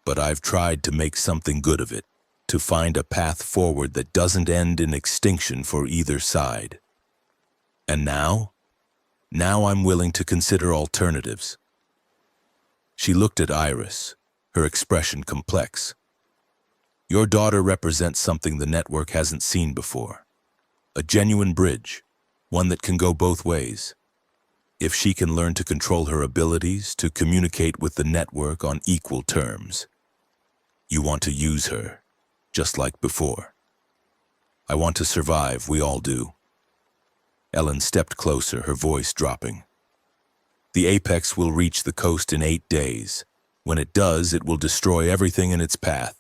But I've tried to make something good of it, to find a path forward that doesn't end in extinction for either side. And now? Now I'm willing to consider alternatives. She looked at Iris, her expression complex. Your daughter represents something the network hasn't seen before. A genuine bridge, one that can go both ways. If she can learn to control her abilities, to communicate with the network on equal terms. You want to use her, just like before. I want to survive, we all do. Ellen stepped closer, her voice dropping. The apex will reach the coast in 8 days. When it does, it will destroy everything in its path.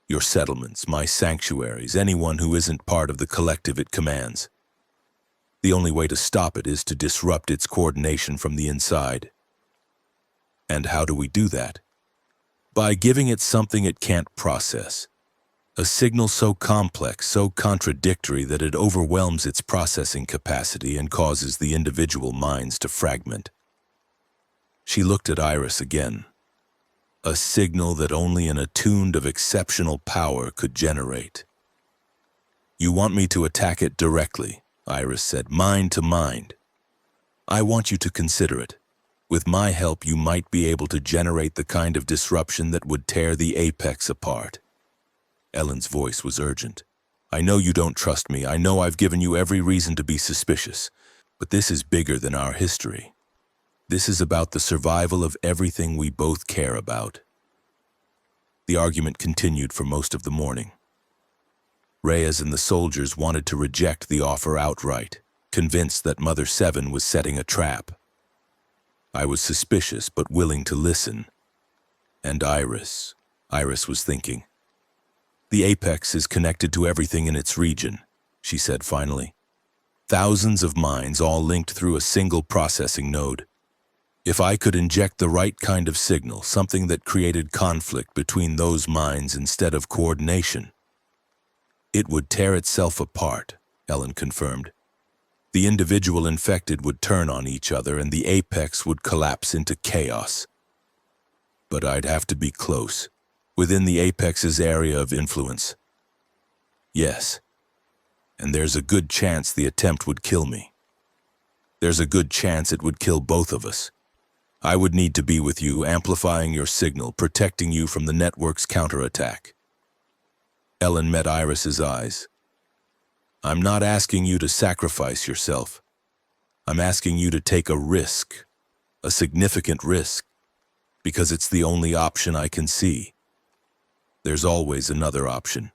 Your settlements, my sanctuaries, anyone who isn't part of the collective it commands. The only way to stop it is to disrupt its coordination from the inside. And how do we do that? By giving it something it can't process. A signal so complex, so contradictory that it overwhelms its processing capacity and causes the individual minds to fragment. She looked at Iris again. A signal that only an attuned of exceptional power could generate. You want me to attack it directly, Iris said, mind to mind. I want you to consider it. With my help, you might be able to generate the kind of disruption that would tear the apex apart. Ellen's voice was urgent. I know you don't trust me. I know I've given you every reason to be suspicious. But this is bigger than our history. This is about the survival of everything we both care about. The argument continued for most of the morning. Reyes and the soldiers wanted to reject the offer outright, convinced that Mother Seven was setting a trap. I was suspicious but willing to listen. And Iris was thinking. The apex is connected to everything in its region, she said finally. Thousands of minds all linked through a single processing node. If I could inject the right kind of signal, something that created conflict between those minds instead of coordination, it would tear itself apart, Ellen confirmed. The individual infected would turn on each other and the apex would collapse into chaos. But I'd have to be close, within the apex's area of influence. Yes, and there's a good chance the attempt would kill me. There's a good chance it would kill both of us. I would need to be with you, amplifying your signal, protecting you from the network's counterattack. Ellen met Iris's eyes. I'm not asking you to sacrifice yourself. I'm asking you to take a risk, a significant risk, because it's the only option I can see. There's always another option.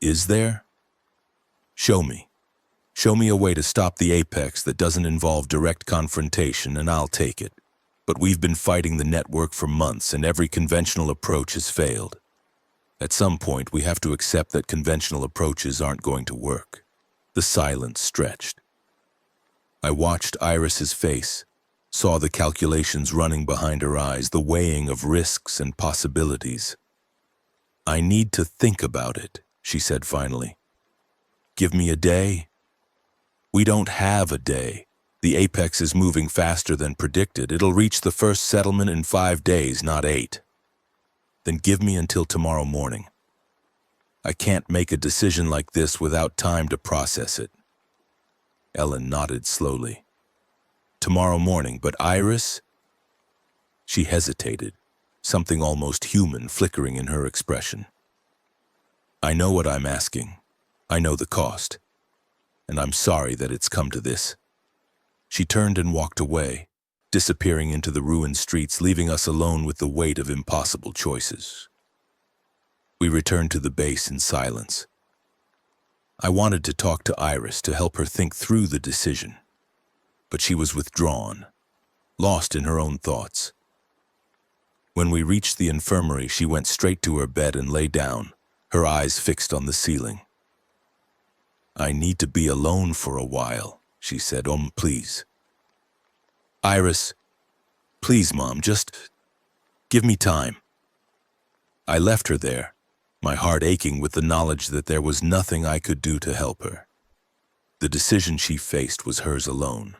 Is there? Show me. Show me a way to stop the apex that doesn't involve direct confrontation, and I'll take it. But we've been fighting the network for months, and every conventional approach has failed. At some point, we have to accept that conventional approaches aren't going to work. The silence stretched. I watched Iris's face, saw the calculations running behind her eyes, the weighing of risks and possibilities. I need to think about it, she said finally. Give me a day. We don't have a day. The apex is moving faster than predicted. It'll reach the first settlement in 5 days, not 8. Then give me until tomorrow morning. I can't make a decision like this without time to process it. Ellen nodded slowly. Tomorrow morning, but Iris? She hesitated, something almost human flickering in her expression. I know what I'm asking. I know the cost. And I'm sorry that it's come to this. She turned and walked away, disappearing into the ruined streets, leaving us alone with the weight of impossible choices. We returned to the base in silence. I wanted to talk to Iris to help her think through the decision, but she was withdrawn, lost in her own thoughts. When we reached the infirmary, she went straight to her bed and lay down, her eyes fixed on the ceiling. I need to be alone for a while, she said. Please. Iris, please, Mom, just give me time. I left her there, my heart aching with the knowledge that there was nothing I could do to help her. The decision she faced was hers alone,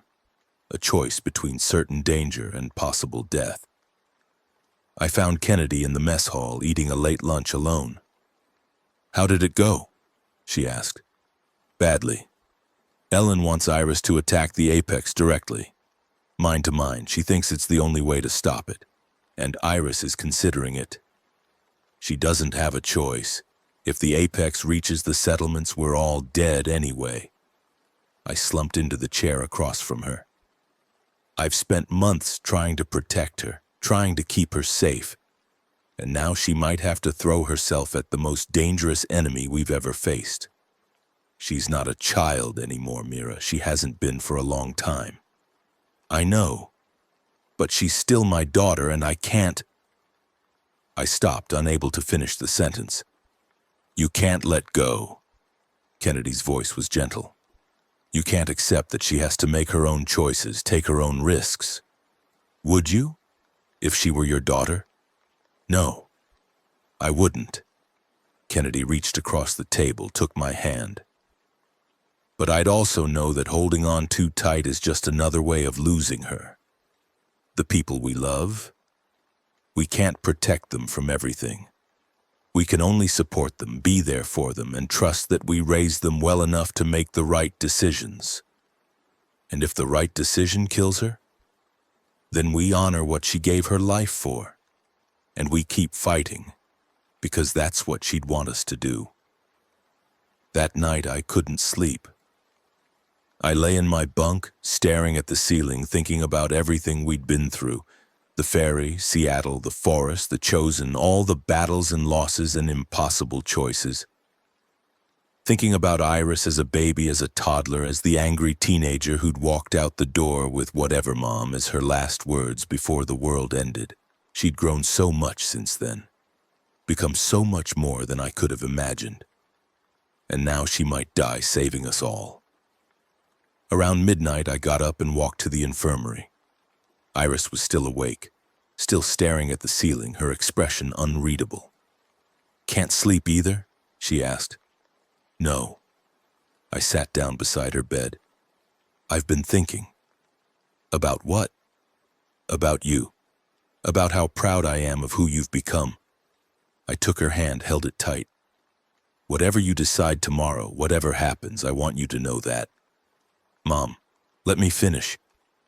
a choice between certain danger and possible death. I found Kennedy in the mess hall eating a late lunch alone. How did it go? She asked. Badly. Ellen wants Iris to attack the apex directly. Mind to mind, she thinks it's the only way to stop it, and Iris is considering it. She doesn't have a choice. If the apex reaches the settlements, we're all dead anyway. I slumped into the chair across from her. I've spent months trying to protect her, trying to keep her safe, and now she might have to throw herself at the most dangerous enemy we've ever faced. She's not a child anymore, Mira. She hasn't been for a long time. I know, but she's still my daughter and I can't. I stopped, unable to finish the sentence. You can't let go. Kennedy's voice was gentle. You can't accept that she has to make her own choices, take her own risks. Would you, if she were your daughter? No, I wouldn't. Kennedy reached across the table, took my hand. But I'd also know that holding on too tight is just another way of losing her. The people we love, we can't protect them from everything. We can only support them, be there for them, and trust that we raised them well enough to make the right decisions. And if the right decision kills her, then we honor what she gave her life for, and we keep fighting, because that's what she'd want us to do. That night I couldn't sleep. I lay in my bunk, staring at the ceiling, thinking about everything we'd been through. The ferry, Seattle, the forest, the chosen, all the battles and losses and impossible choices. thinking about Iris as a baby, as a toddler, as the angry teenager who'd walked out the door with "whatever, Mom" as her last words before the world ended. She'd grown so much since then, become so much more than I could have imagined. And now she might die saving us all. Around midnight, I got up and walked to the infirmary. Iris was still awake, still staring at the ceiling, her expression unreadable. "Can't sleep either?" she asked. "No." I sat down beside her bed. "I've been thinking." "About what?" "About you. About how proud I am of who you've become." I took her hand, held it tight. "Whatever you decide tomorrow, whatever happens, I want you to know that." "Mom, let me finish.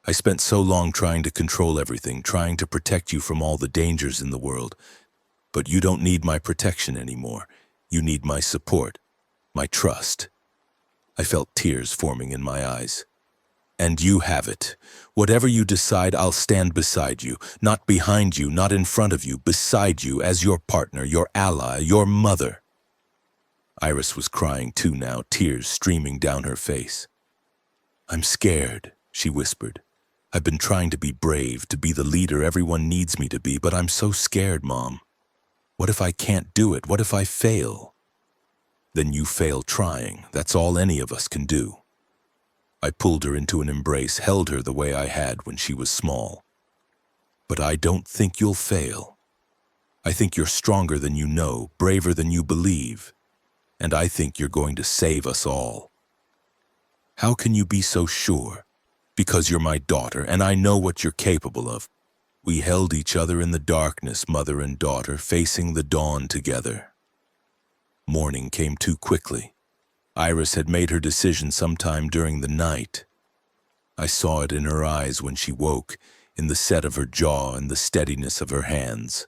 I spent so long trying to control everything, trying to protect you from all the dangers in the world. But you don't need my protection anymore. You need my support, my trust." I felt tears forming in my eyes. "And you have it. Whatever you decide, I'll stand beside you, not behind you, not in front of you, beside you as your partner, your ally, your mother." Iris was crying too now, tears streaming down her face. "I'm scared," she whispered. "I've been trying to be brave, to be the leader everyone needs me to be, but I'm so scared, Mom. What if I can't do it? What if I fail?" "Then you fail trying. That's all any of us can do." I pulled her into an embrace, held her the way I had when she was small. "But I don't think you'll fail. I think you're stronger than you know, braver than you believe, and I think you're going to save us all." "How can you be so sure?" "Because you're my daughter, and I know what you're capable of." We held each other in the darkness, mother and daughter, facing the dawn together. Morning came too quickly. Iris had made her decision sometime during the night. I saw it in her eyes when she woke, in the set of her jaw and the steadiness of her hands.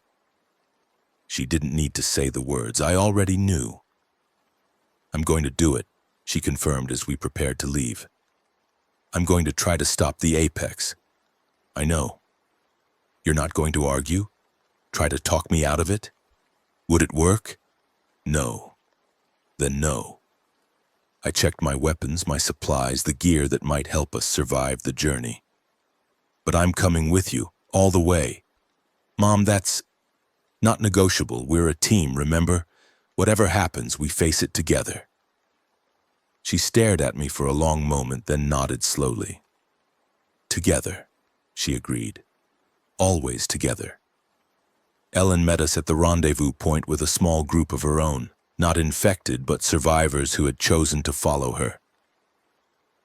She didn't need to say the words. I already knew. "I'm going to do it," she confirmed as we prepared to leave. "I'm going to try to stop the apex." "I know." "You're not going to argue? Try to talk me out of it? Would it work?" "No." "Then no." I checked my weapons, my supplies, the gear that might help us survive the journey. "But I'm coming with you, all the way." "Mom, that's not negotiable. We're a team, remember? Whatever happens, we face it together." She stared at me for a long moment, then nodded slowly. "Together," she agreed. "Always together." Ellen met us at the rendezvous point with a small group of her own, not infected but survivors who had chosen to follow her,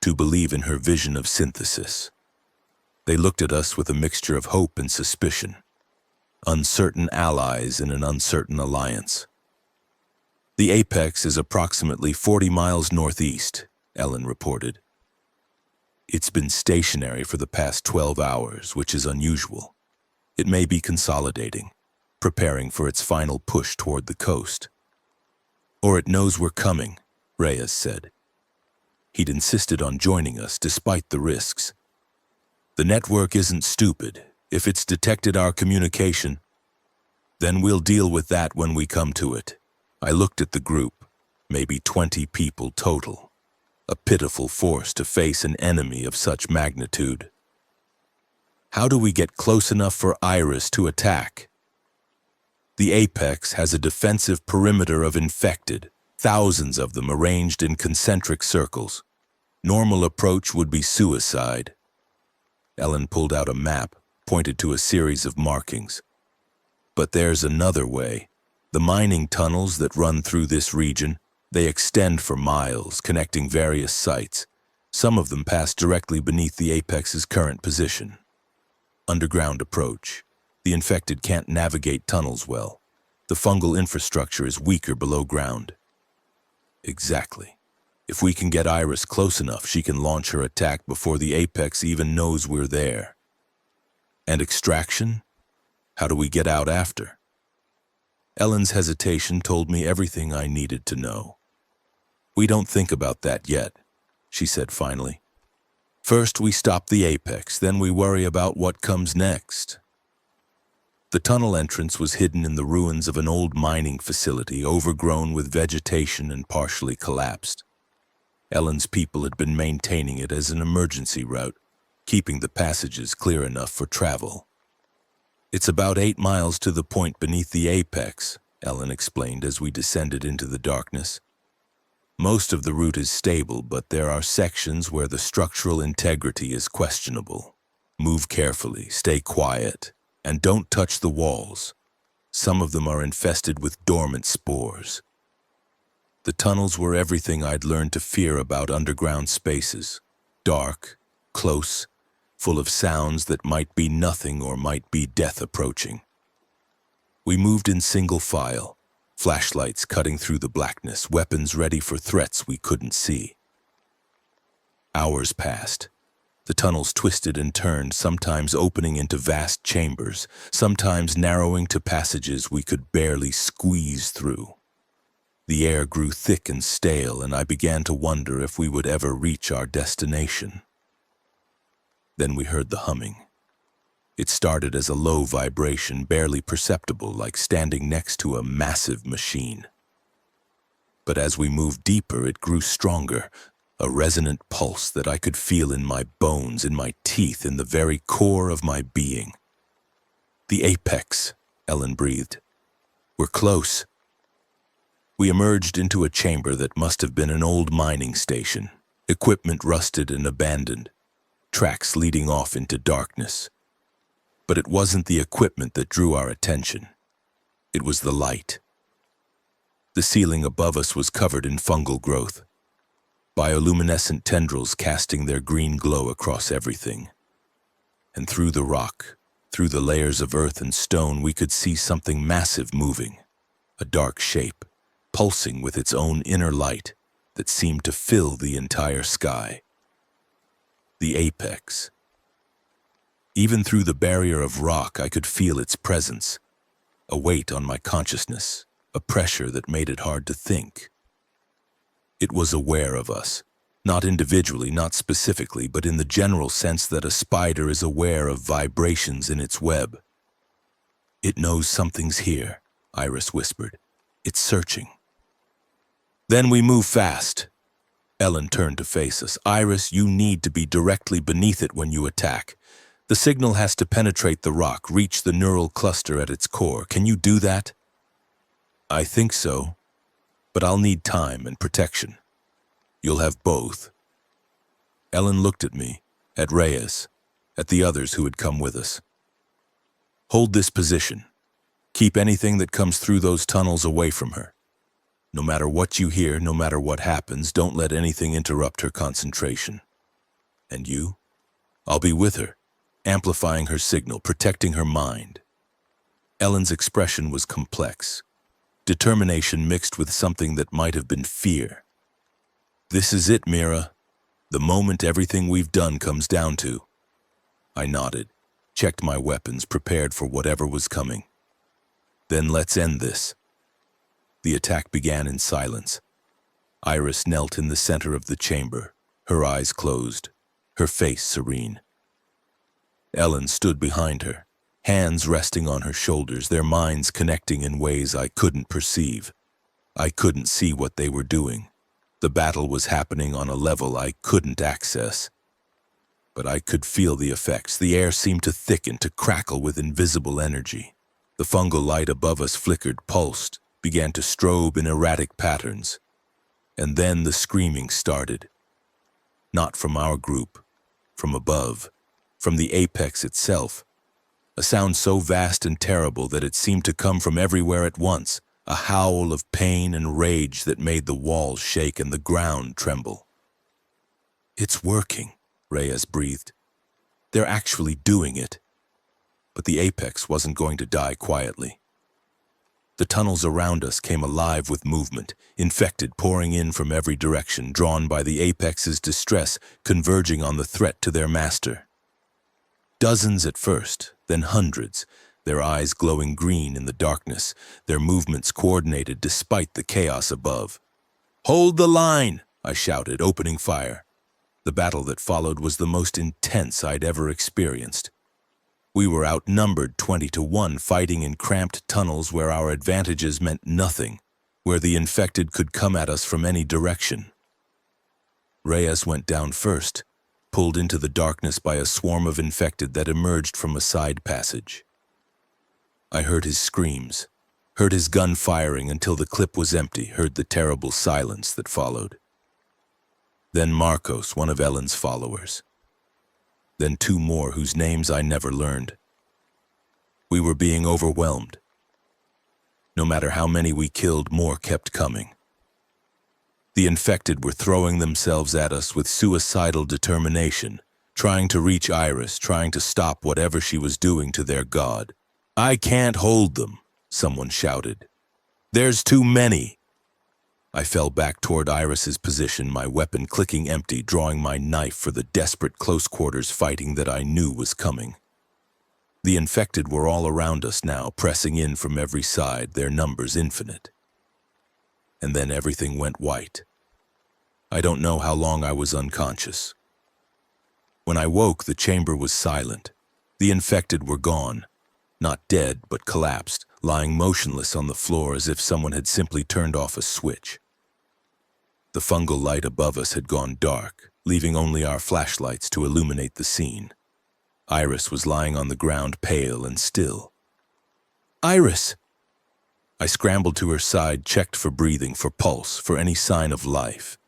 to believe in her vision of synthesis. They looked at us with a mixture of hope and suspicion, uncertain allies in an uncertain alliance. "The apex is approximately 40 miles northeast," Ellen reported. "It's been stationary for the past 12 hours, which is unusual. It may be consolidating, preparing for its final push toward the coast. Or it knows we're coming," Reyes said. He'd insisted on joining us despite the risks. "The network isn't stupid. If it's detected our communication, then we'll deal with that when we come to it." I looked at the group, maybe 20 people total. A pitiful force to face an enemy of such magnitude. "How do we get close enough for Iris to attack?" "The apex has a defensive perimeter of infected, thousands of them arranged in concentric circles. Normal approach would be suicide." Ellen pulled out a map, pointed to a series of markings. "But there's another way. The mining tunnels that run through this region, they extend for miles, connecting various sites. Some of them pass directly beneath the apex's current position. Underground approach. The infected can't navigate tunnels well. The fungal infrastructure is weaker below ground." "Exactly. If we can get Iris close enough, she can launch her attack before the apex even knows we're there." "And extraction? How do we get out after?" Ellen's hesitation told me everything I needed to know. "We don't think about that yet," she said finally. "First we stop the apex, then we worry about what comes next." The tunnel entrance was hidden in the ruins of an old mining facility, overgrown with vegetation and partially collapsed. Ellen's people had been maintaining it as an emergency route, keeping the passages clear enough for travel. "It's about 8 miles to the point beneath the apex," Ellen explained as we descended into the darkness. "Most of the route is stable, but there are sections where the structural integrity is questionable. Move carefully, stay quiet, and don't touch the walls. Some of them are infested with dormant spores." The tunnels were everything I'd learned to fear about underground spaces. Dark, close, full of sounds that might be nothing or might be death approaching. We moved in single file, flashlights cutting through the blackness, weapons ready for threats we couldn't see. Hours passed. The tunnels twisted and turned, sometimes opening into vast chambers, sometimes narrowing to passages we could barely squeeze through. The air grew thick and stale, and I began to wonder if we would ever reach our destination. Then we heard the humming. It started as a low vibration, barely perceptible, like standing next to a massive machine. But as we moved deeper, it grew stronger, a resonant pulse that I could feel in my bones, in my teeth, in the very core of my being. "The apex," Ellen breathed. "We're close." We emerged into a chamber that must have been an old mining station, equipment rusted and abandoned, tracks leading off into darkness. But it wasn't the equipment that drew our attention. It was the light. The ceiling above us was covered in fungal growth, bioluminescent tendrils casting their green glow across everything. And through the rock, through the layers of earth and stone, we could see something massive moving, a dark shape, pulsing with its own inner light that seemed to fill the entire sky. The apex. Even through the barrier of rock, I could feel its presence, a weight on my consciousness, a pressure that made it hard to think. It was aware of us, not individually, not specifically, but in the general sense that a spider is aware of vibrations in its web. "It knows something's here," Iris whispered. "It's searching." Then we move fast. Ellen turned to face us. "Iris, you need to be directly beneath it when you attack. The signal has to penetrate the rock, reach the neural cluster at its core. Can you do that?" "I think so, but I'll need time and protection." "You'll have both." Ellen looked at me, at Reyes, at the others who had come with us. "Hold this position. Keep anything that comes through those tunnels away from her. No matter what you hear, no matter what happens, don't let anything interrupt her concentration. And you? I'll be with her, amplifying her signal, protecting her mind." Ellen's expression was complex, determination mixed with something that might have been fear. "This is it, Mira. The moment everything we've done comes down to." I nodded, checked my weapons, prepared for whatever was coming. "Then let's end this." The attack began in silence. Iris knelt in the center of the chamber, her eyes closed, her face serene. Ellen stood behind her, hands resting on her shoulders, their minds connecting in ways I couldn't perceive. I couldn't see what they were doing. The battle was happening on a level I couldn't access. But I could feel the effects. The air seemed to thicken, to crackle with invisible energy. The fungal light above us flickered, pulsed, began to strobe in erratic patterns. And then the screaming started. Not from our group, from above, from the apex itself. A sound so vast and terrible that it seemed to come from everywhere at once, a howl of pain and rage that made the walls shake and the ground tremble. "It's working," Reyes breathed. "They're actually doing it." But the apex wasn't going to die quietly. The tunnels around us came alive with movement, infected, pouring in from every direction, drawn by the apex's distress, converging on the threat to their master. Dozens at first, then hundreds, their eyes glowing green in the darkness, their movements coordinated despite the chaos above. "Hold the line!" I shouted, opening fire. The battle that followed was the most intense I'd ever experienced. We were outnumbered 20-1, fighting in cramped tunnels where our advantages meant nothing, where the infected could come at us from any direction. Reyes went down first, pulled into the darkness by a swarm of infected that emerged from a side passage. I heard his screams, heard his gun firing until the clip was empty, heard the terrible silence that followed. Then Marcos, one of Ellen's followers. Then 2 more whose names I never learned. We were being overwhelmed. No matter how many we killed, more kept coming. The infected were throwing themselves at us with suicidal determination, trying to reach Iris, trying to stop whatever she was doing to their god. "I can't hold them," someone shouted. "There's too many." I fell back toward Iris's position, my weapon clicking empty, drawing my knife for the desperate close-quarters fighting that I knew was coming. The infected were all around us now, pressing in from every side, their numbers infinite. And then everything went white. I don't know how long I was unconscious. When I woke, the chamber was silent. The infected were gone. Not dead, but collapsed, lying motionless on the floor as if someone had simply turned off a switch. The fungal light above us had gone dark, leaving only our flashlights to illuminate the scene. Iris was lying on the ground, pale and still. "Iris!" I scrambled to her side, checked for breathing, for pulse, for any sign of life.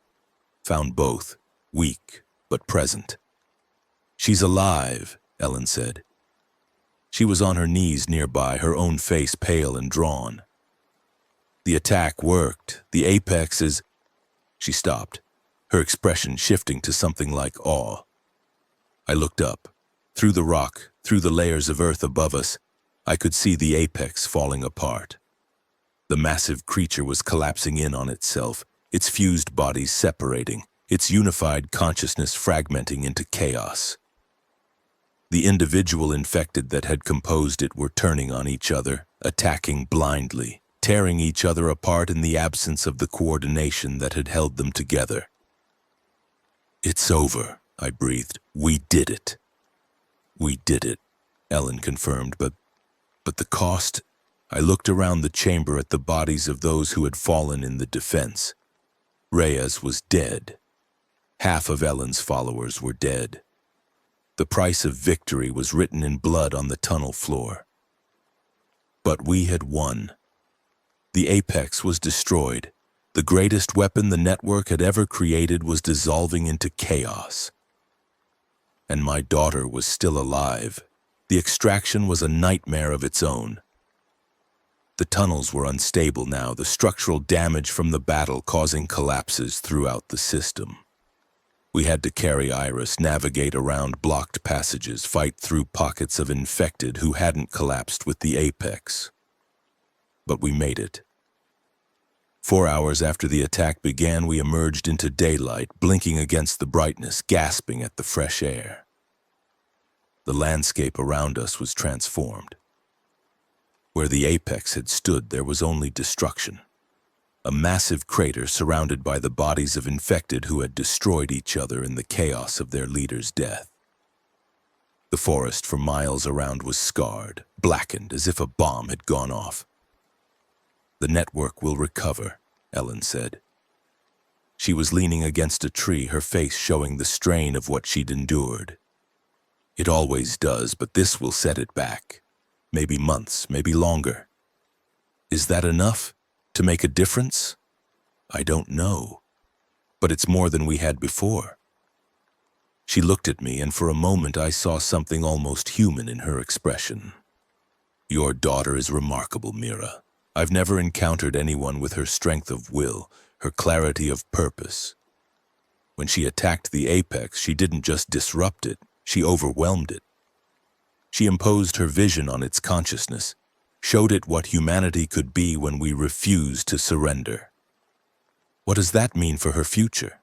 Found both, weak but present. "She's alive," Ellen said. She was on her knees nearby, her own face pale and drawn. "The attack worked. The apex is—" She stopped, her expression shifting to something like awe. I looked up. Through the rock, through the layers of earth above us, I could see the apex falling apart. The massive creature was collapsing in on itself, its fused bodies separating, its unified consciousness fragmenting into chaos. The individual infected that had composed it were turning on each other, attacking blindly, tearing each other apart in the absence of the coordination that had held them together. "It's over," I breathed. "We did it." "We did it," Ellen confirmed, but the cost? I looked around the chamber at the bodies of those who had fallen in the defense. Reyes was dead. Half of Ellen's followers were dead. The price of victory was written in blood on the tunnel floor. But we had won. The apex was destroyed. The greatest weapon the network had ever created was dissolving into chaos. And my daughter was still alive. The extraction was a nightmare of its own. The tunnels were unstable now, the structural damage from the battle causing collapses throughout the system. We had to carry Iris, navigate around blocked passages, fight through pockets of infected who hadn't collapsed with the apex. But we made it. 4 hours after the attack began, we emerged into daylight, blinking against the brightness, gasping at the fresh air. The landscape around us was transformed. Where the apex had stood, there was only destruction. A massive crater surrounded by the bodies of infected who had destroyed each other in the chaos of their leader's death. The forest for miles around was scarred, blackened as if a bomb had gone off. "The network will recover," Ellen said. She was leaning against a tree, her face showing the strain of what she'd endured. "It always does, but this will set it back. Maybe months, maybe longer. Is that enough? To make a difference? I don't know. But it's more than we had before." She looked at me, and for a moment I saw something almost human in her expression. "Your daughter is remarkable, Mira. I've never encountered anyone with her strength of will, her clarity of purpose. When she attacked the apex, she didn't just disrupt it, she overwhelmed it. She imposed her vision on its consciousness, showed it what humanity could be when we refused to surrender. What does that mean for her future?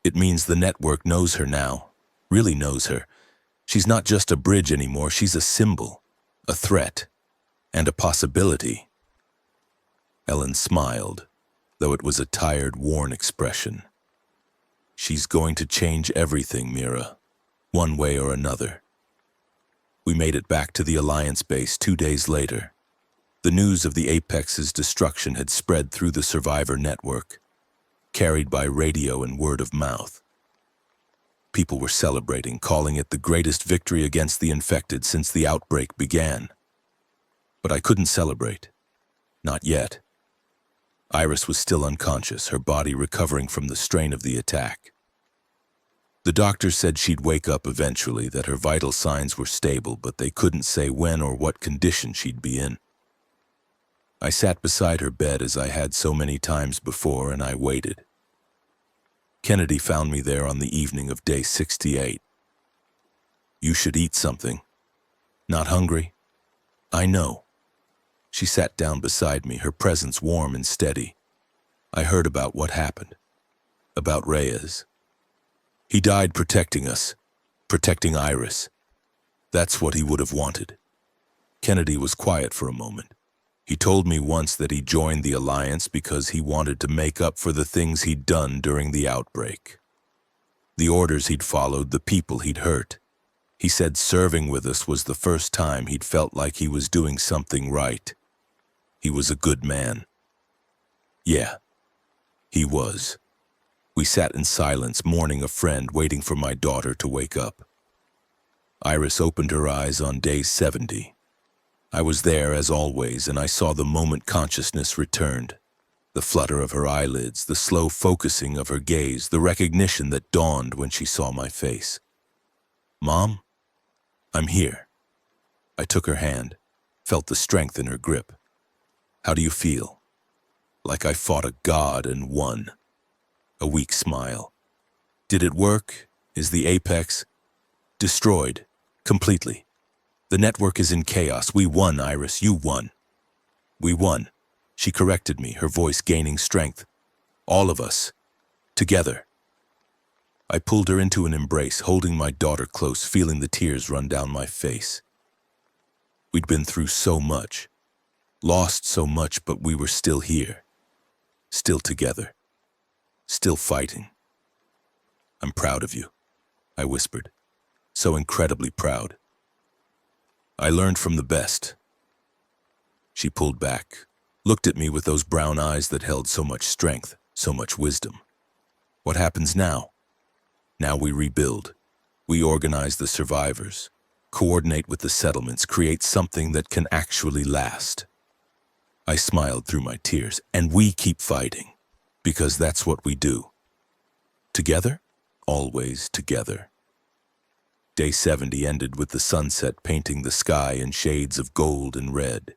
It means the network knows her now, really knows her. She's not just a bridge anymore, she's a symbol, a threat, and a possibility." Ellen smiled, though it was a tired, worn expression. "She's going to change everything, Mira, one way or another. We made it back to the Alliance base 2 days later. The news of the Apex's destruction had spread through the survivor network, carried by radio and word of mouth. People were celebrating, calling it the greatest victory against the infected since the outbreak began. But I couldn't celebrate. Not yet. Iris was still unconscious, her body recovering from the strain of the attack. The doctors said she'd wake up eventually, that her vital signs were stable, but they couldn't say when or what condition she'd be in. I sat beside her bed as I had so many times before, and I waited. Kennedy found me there on the evening of day 68. "You should eat something. Not hungry?" "I know." She sat down beside me, her presence warm and steady. "I heard about what happened. About Reyes. He died protecting us, protecting Iris. That's what he would have wanted." Kennedy was quiet for a moment. "He told me once that he joined the Alliance because he wanted to make up for the things he'd done during the outbreak. The orders he'd followed, the people he'd hurt. He said serving with us was the first time he'd felt like he was doing something right. He was a good man." "Yeah, he was." We sat in silence, mourning a friend, waiting for my daughter to wake up. Iris opened her eyes on day 70. I was there as always, and I saw the moment consciousness returned. The flutter of her eyelids, the slow focusing of her gaze, the recognition that dawned when she saw my face. "Mom, I'm here." I took her hand, felt the strength in her grip. "How do you feel?" "Like I fought a god and won." A weak smile. "Did it work? Is the Apex destroyed completely? The network is in chaos. We won, Iris. You won." "We won." She corrected me, her voice gaining strength. "All of us. Together." I pulled her into an embrace, holding my daughter close, feeling the tears run down my face. We'd been through so much, lost so much, but we were still here. Still together. Still fighting. "I'm proud of you," I whispered. "So incredibly proud. I learned from the best." She pulled back, looked at me with those brown eyes that held so much strength, so much wisdom. "What happens now?" "Now we rebuild. We organize the survivors, coordinate with the settlements, create something that can actually last." I smiled through my tears. "And we keep fighting, because that's what we do. Together, always together." Day 70 ended with the sunset painting the sky in shades of gold and red.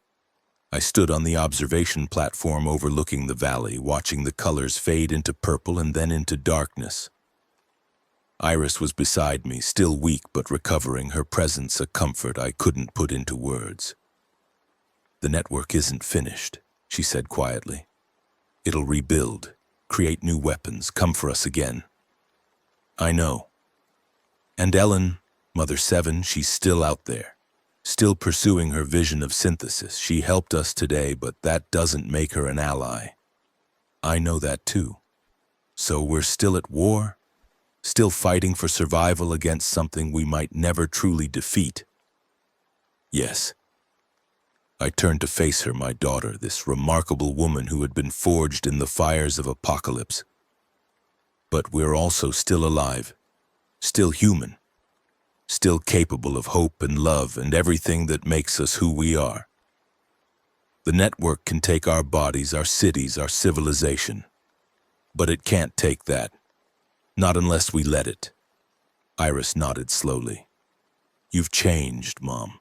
I stood on the observation platform overlooking the valley, watching the colors fade into purple and then into darkness. Iris was beside me, still weak but recovering, her presence a comfort I couldn't put into words. "The network isn't finished," she said quietly. "It'll rebuild, create new weapons, come for us again." "I know." "And Ellen, Mother 7, she's still out there, still pursuing her vision of synthesis. She helped us today, but that doesn't make her an ally." "I know that too. So we're still at war, still fighting for survival against something we might never truly defeat." "Yes." I turned to face her, my daughter, this remarkable woman who had been forged in the fires of apocalypse. "But we're also still alive, still human, still capable of hope and love and everything that makes us who we are. The network can take our bodies, our cities, our civilization, but it can't take that. Not unless we let it." Iris nodded slowly. "You've changed, Mom.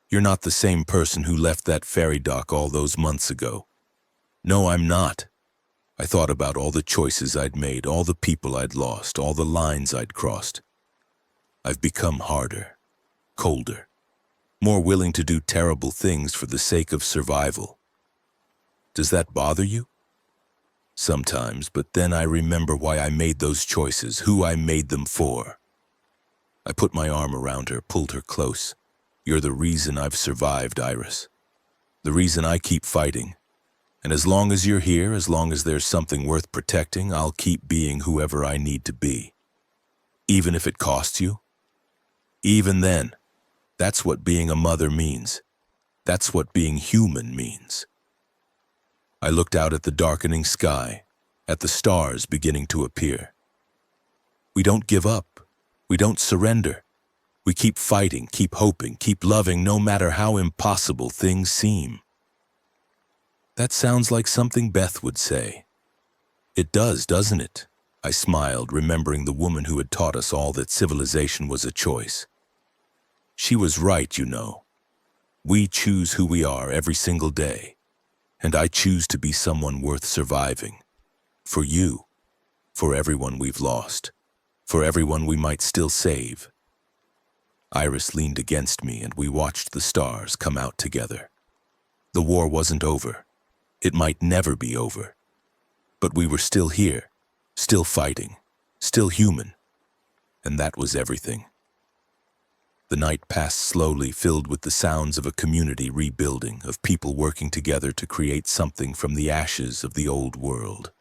You're not the same person who left that ferry dock all those months ago." "No, I'm not." I thought about all the choices I'd made, all the people I'd lost, all the lines I'd crossed. I've become harder, colder, more willing to do terrible things for the sake of survival. Does that bother you? Sometimes, but then I remember why I made those choices, who I made them for. I put my arm around her, pulled her close. "You're the reason I've survived, Iris. The reason I keep fighting. And as long as you're here, as long as there's something worth protecting, I'll keep being whoever I need to be. Even if it costs you? Even then, That's what being a mother means. That's what being human means. I looked out at the darkening sky, at the stars beginning to appear. We don't give up. We don't surrender. We keep fighting, keep hoping, keep loving, no matter how impossible things seem. That sounds like something Beth would say. It does, doesn't it? I smiled, remembering the woman who had taught us all that civilization was a choice. She was right, you know. We choose who we are every single day, and I choose to be someone worth surviving. For you, for everyone we've lost, for everyone we might still save. Iris leaned against me and we watched the stars come out together. The war wasn't over. It might never be over. But we were still here, still fighting, still human. And that was everything. The night passed slowly, filled with the sounds of a community rebuilding, of people working together to create something from the ashes of the old world.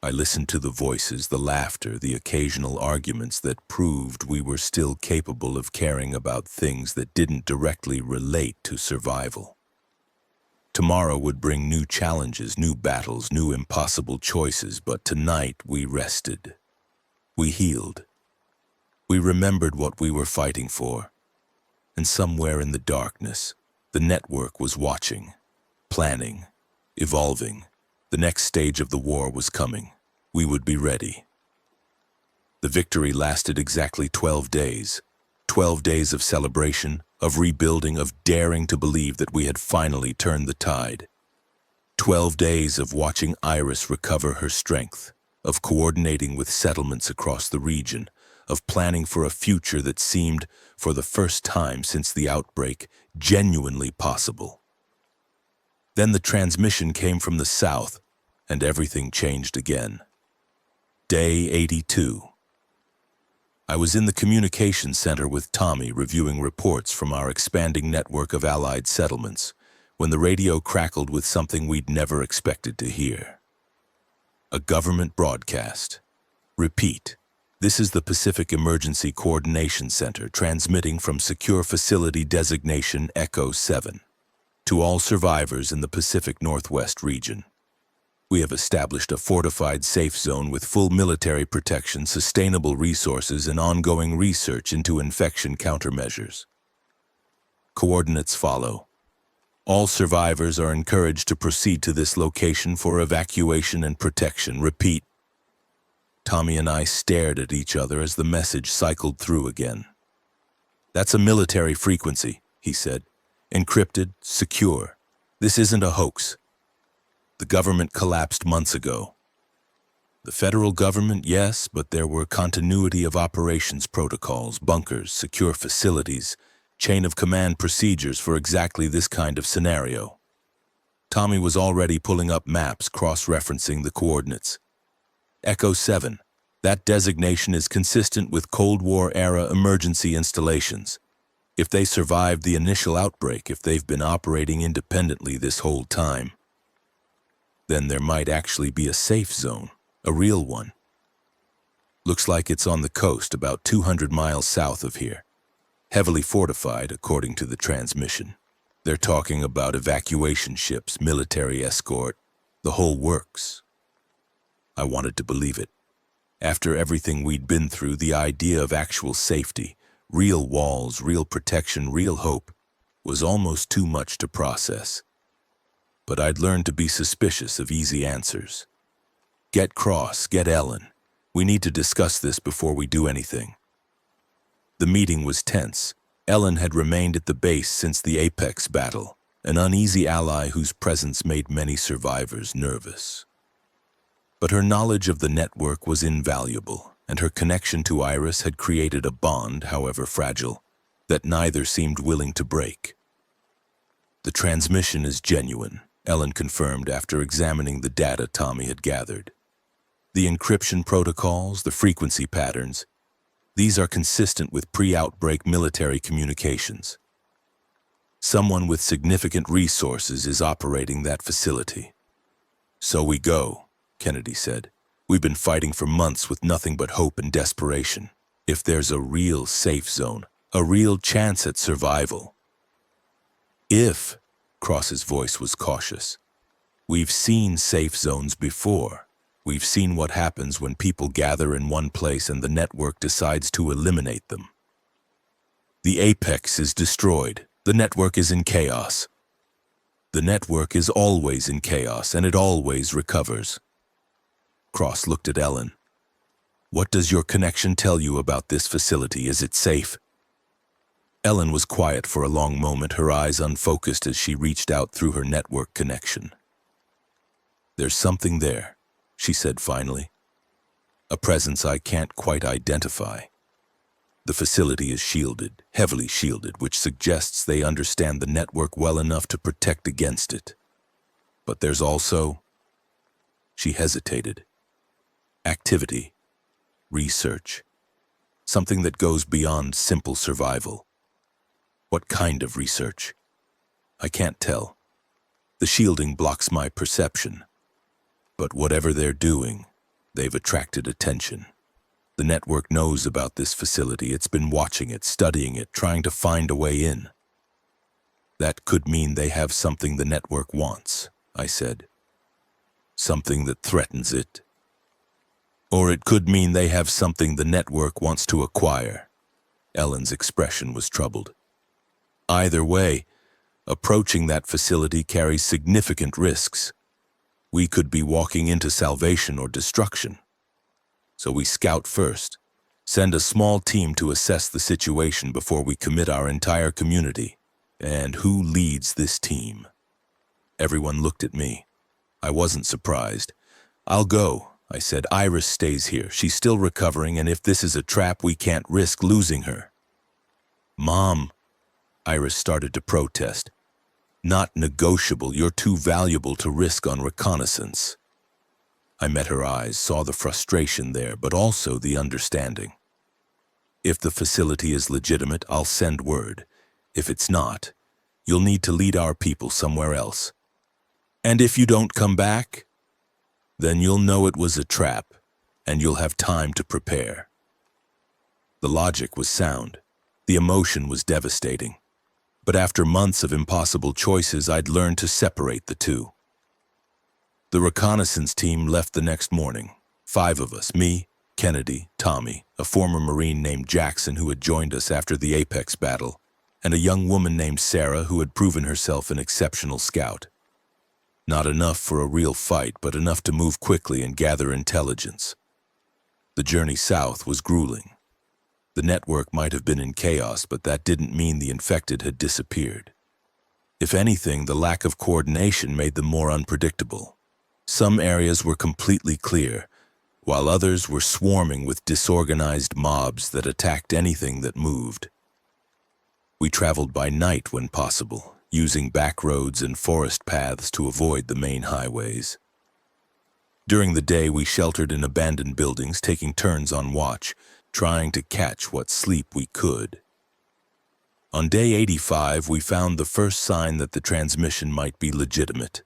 I listened to the voices, the laughter, the occasional arguments that proved we were still capable of caring about things that didn't directly relate to survival. Tomorrow would bring new challenges, new battles, new impossible choices, but tonight we rested. We healed. We remembered what we were fighting for. And somewhere in the darkness, the network was watching, planning, evolving. The next stage of the war was coming. We would be ready. The victory lasted exactly 12 days. 12 days of celebration, of rebuilding, of daring to believe that we had finally turned the tide. 12 days of watching Iris recover her strength, of coordinating with settlements across the region, of planning for a future that seemed, for the first time since the outbreak, genuinely possible. Then the transmission came from the south, and everything changed again. Day 82. I was in the communications center with Tommy reviewing reports from our expanding network of allied settlements when the radio crackled with something we'd never expected to hear. A government broadcast. Repeat. This is the Pacific Emergency Coordination Center transmitting from Secure Facility Designation Echo 7 to all survivors in the Pacific Northwest region. We have established a fortified safe zone with full military protection, sustainable resources, and ongoing research into infection countermeasures. Coordinates follow. All survivors are encouraged to proceed to this location for evacuation and protection. Repeat. Tommy and I stared at each other as the message cycled through again. That's a military frequency, he said. Encrypted, secure. This isn't a hoax. The government collapsed months ago. The federal government, yes, but there were continuity of operations protocols, bunkers, secure facilities, chain of command procedures for exactly this kind of scenario. Tommy was already pulling up maps, cross-referencing the coordinates. Echo 7. That designation is consistent with Cold War-era emergency installations. If they survived the initial outbreak, if they've been operating independently this whole time, then there might actually be a safe zone, a real one. Looks like it's on the coast, about 200 miles south of here. Heavily fortified, according to the transmission. They're talking about evacuation ships, military escort, the whole works. I wanted to believe it. After everything we'd been through, the idea of actual safety, real walls, real protection, real hope, was almost too much to process. But I'd learned to be suspicious of easy answers. Get Cross, get Ellen. We need to discuss this before we do anything. The meeting was tense. Ellen had remained at the base since the Apex battle, an uneasy ally whose presence made many survivors nervous. But her knowledge of the network was invaluable, and her connection to Iris had created a bond, however fragile, that neither seemed willing to break. The transmission is genuine, Ellen confirmed after examining the data Tommy had gathered. The encryption protocols, the frequency patterns, these are consistent with pre-outbreak military communications. Someone with significant resources is operating that facility. So we go, Kennedy said. We've been fighting for months with nothing but hope and desperation. If there's a real safe zone, A real chance at survival. If, Cross's voice was cautious, we've seen safe zones before. We've seen what happens when people gather in one place and the network decides to eliminate them. The apex is destroyed. The network is in chaos. The network is always in chaos, and it always recovers. Cross looked at Ellen. What does your connection tell you about this facility? Is it safe? Ellen was quiet for a long moment, her eyes unfocused as she reached out through her network connection. There's something there, she said finally. A presence I can't quite identify. The facility is shielded, heavily shielded, which suggests they understand the network well enough to protect against it. But there's also... She hesitated. Activity. Research. Something that goes beyond simple survival. What kind of research? I can't tell. The shielding blocks my perception. But whatever they're doing, they've attracted attention. The network knows about this facility. It's been watching it, studying it, trying to find a way in. That could mean they have something the network wants, I said. Something that threatens it. Or it could mean they have something the network wants to acquire. Ellen's expression was troubled. Either way, approaching that facility carries significant risks. We could be walking into salvation or destruction. So we scout first, send a small team to assess the situation before we commit our entire community. And who leads this team? Everyone looked at me. I wasn't surprised. I'll go, I said. Iris stays here. She's still recovering, and if this is a trap, we can't risk losing her. Mom, Iris started to protest. Not negotiable. You're too valuable to risk on reconnaissance. I met her eyes, saw the frustration there, but also the understanding. If the facility is legitimate, I'll send word. If it's not, you'll need to lead our people somewhere else. And if you don't come back, then you'll know it was a trap, and you'll have time to prepare. The logic was sound. The emotion was devastating. But after months of impossible choices, I'd learned to separate the two. The reconnaissance team left the next morning. 5 of us, me, Kennedy, Tommy, a former Marine named Jackson who had joined us after the Apex battle, and a young woman named Sarah who had proven herself an exceptional scout. Not enough for a real fight, but enough to move quickly and gather intelligence. The journey south was grueling. The network might have been in chaos, but that didn't mean the infected had disappeared. If anything, the lack of coordination made them more unpredictable. Some areas were completely clear, while others were swarming with disorganized mobs that attacked anything that moved. We traveled by night when possible, using back roads and forest paths to avoid the main highways. During the day, we sheltered in abandoned buildings, taking turns on watch, trying to catch what sleep we could. On day 85, we found the first sign that the transmission might be legitimate.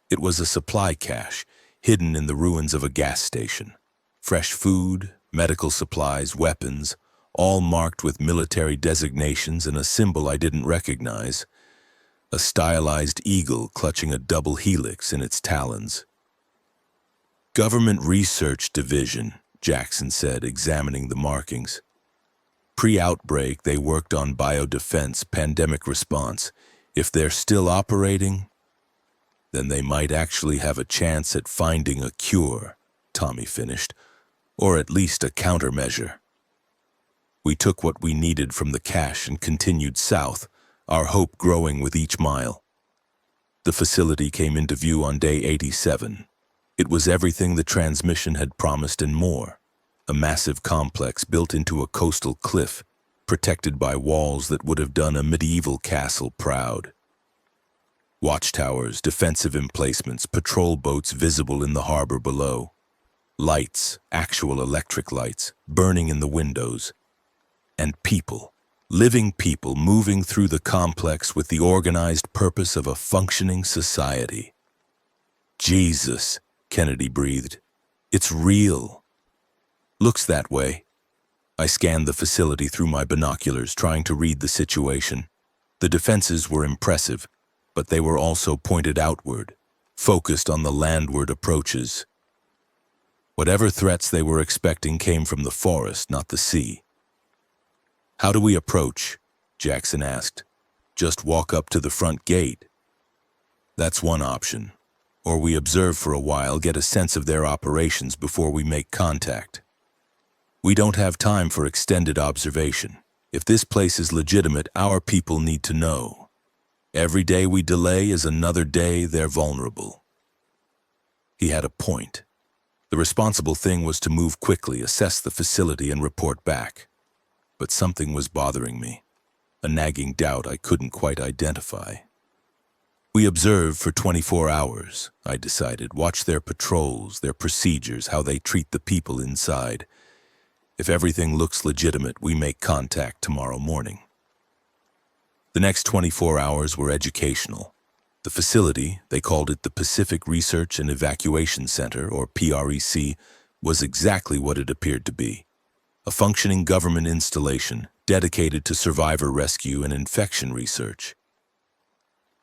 It was a supply cache, hidden in the ruins of a gas station. Fresh food, medical supplies, weapons, all marked with military designations and a symbol I didn't recognize. A stylized eagle clutching a double helix in its talons. Government Research Division, Jackson said, examining the markings. Pre-outbreak, they worked on biodefense, pandemic response. If they're still operating, then they might actually have a chance at finding a cure, Tommy finished, or at least a countermeasure. We took what we needed from the cache and continued south, our hope growing with each mile. The facility came into view on day 87. It was everything the transmission had promised and more. A massive complex built into a coastal cliff, protected by walls that would have done a medieval castle proud. Watchtowers, defensive emplacements, patrol boats visible in the harbor below. Lights, actual electric lights, burning in the windows. And people, living people moving through the complex with the organized purpose of a functioning society. Jesus, Kennedy breathed. It's real. Looks that way. I scanned the facility through my binoculars, trying to read the situation. The defenses were impressive, but they were also pointed outward, focused on the landward approaches. Whatever threats they were expecting came from the forest, not the sea. "How do we approach?" Jackson asked. "Just walk up to the front gate." "That's one option. Or we observe for a while, get a sense of their operations before we make contact. We don't have time for extended observation. If this place is legitimate, our people need to know. Every day we delay is another day they're vulnerable." He had a point. The responsible thing was to move quickly, assess the facility, and report back. But something was bothering me, a nagging doubt I couldn't quite identify. "We observe for 24 hours, I decided. Watch their patrols, their procedures, how they treat the people inside. If everything looks legitimate, we make contact tomorrow morning." The next 24 hours were educational. The facility, they called it the Pacific Research and Evacuation Center, or PREC, was exactly what it appeared to be. A functioning government installation dedicated to survivor rescue and infection research.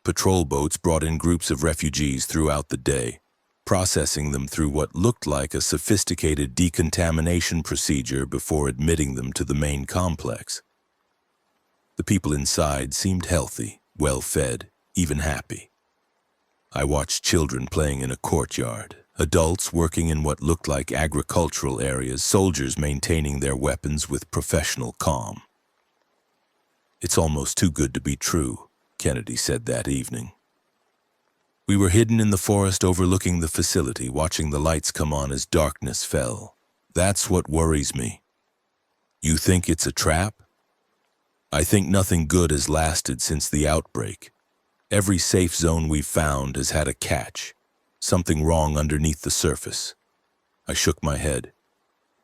Patrol boats brought in groups of refugees throughout the day, processing them through what looked like a sophisticated decontamination procedure before admitting them to the main complex. The people inside seemed healthy, well-fed, even happy. I watched children playing in a courtyard, adults working in what looked like agricultural areas, soldiers maintaining their weapons with professional calm. "It's almost too good to be true," Kennedy said that evening. We were hidden in the forest overlooking the facility, watching the lights come on as darkness fell. "That's what worries me." "You think it's a trap?" "I think nothing good has lasted since the outbreak. Every safe zone we've found has had a catch, something wrong underneath the surface." I shook my head.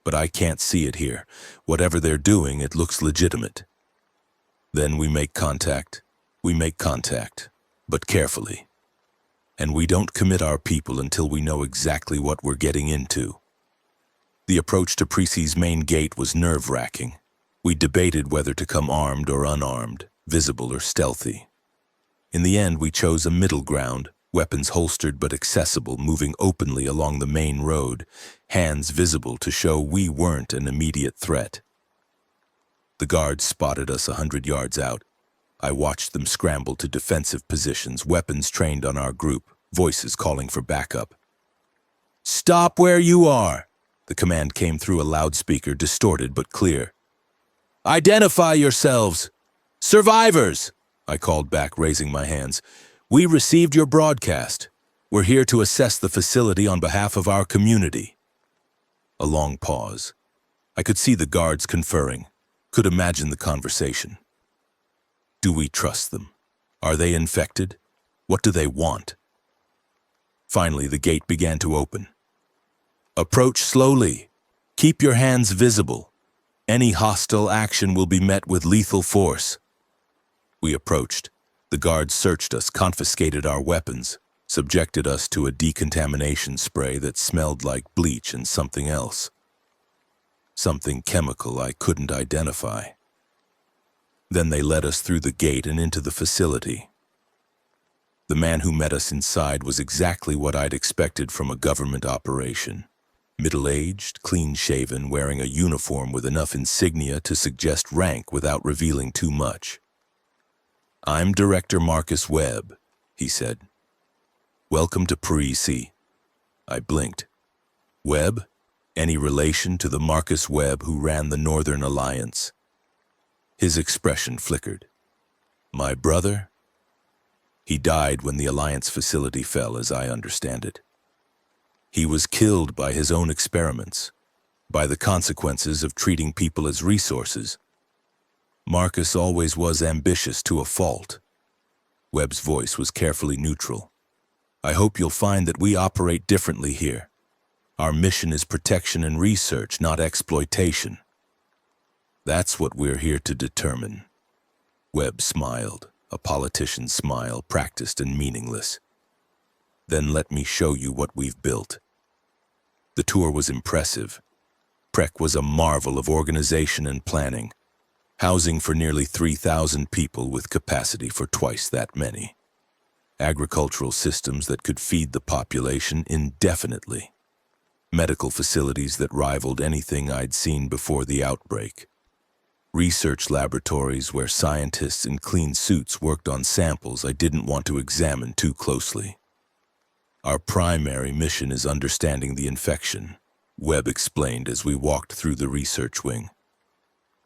"But I can't see it here. Whatever they're doing, it looks legitimate." "Then we make contact. We make contact, but carefully. And we don't commit our people until we know exactly what we're getting into." The approach to Precy's main gate was nerve-wracking. We debated whether to come armed or unarmed, visible or stealthy. In the end, we chose a middle ground, weapons holstered but accessible, moving openly along the main road, hands visible to show we weren't an immediate threat. The guards spotted us 100 yards out. I watched them scramble to defensive positions, weapons trained on our group, voices calling for backup. "Stop where you are!" The command came through a loudspeaker, distorted but clear. "Identify yourselves! Survivors!" I called back, raising my hands. "We received your broadcast. We're here to assess the facility on behalf of our community." A long pause. I could see the guards conferring, could imagine the conversation. Do we trust them? Are they infected? What do they want? Finally, the gate began to open. "Approach slowly. Keep your hands visible. Any hostile action will be met with lethal force." We approached. The guards searched us, confiscated our weapons, subjected us to a decontamination spray that smelled like bleach and something else. Something chemical I couldn't identify. Then they led us through the gate and into the facility. The man who met us inside was exactly what I'd expected from a government operation. Middle-aged, clean-shaven, wearing a uniform with enough insignia to suggest rank without revealing too much. "I'm Director Marcus Webb," he said. "Welcome to PREC." I blinked. "Webb? Any relation to the Marcus Webb who ran the Northern Alliance?" His expression flickered. "My brother? He died when the Alliance facility fell, as I understand it. He was killed by his own experiments, by the consequences of treating people as resources. Marcus always was ambitious to a fault." Webb's voice was carefully neutral. "I hope you'll find that we operate differently here. Our mission is protection and research, not exploitation." "That's what we're here to determine." Webb smiled, a politician's smile, practiced and meaningless. "Then let me show you what we've built." The tour was impressive. Prek was a marvel of organization and planning, housing for nearly 3,000 people with capacity for twice that many. Agricultural systems that could feed the population indefinitely. Medical facilities that rivaled anything I'd seen before the outbreak. Research laboratories where scientists in clean suits worked on samples I didn't want to examine too closely. Our primary mission is understanding the infection, Webb explained as we walked through the research wing.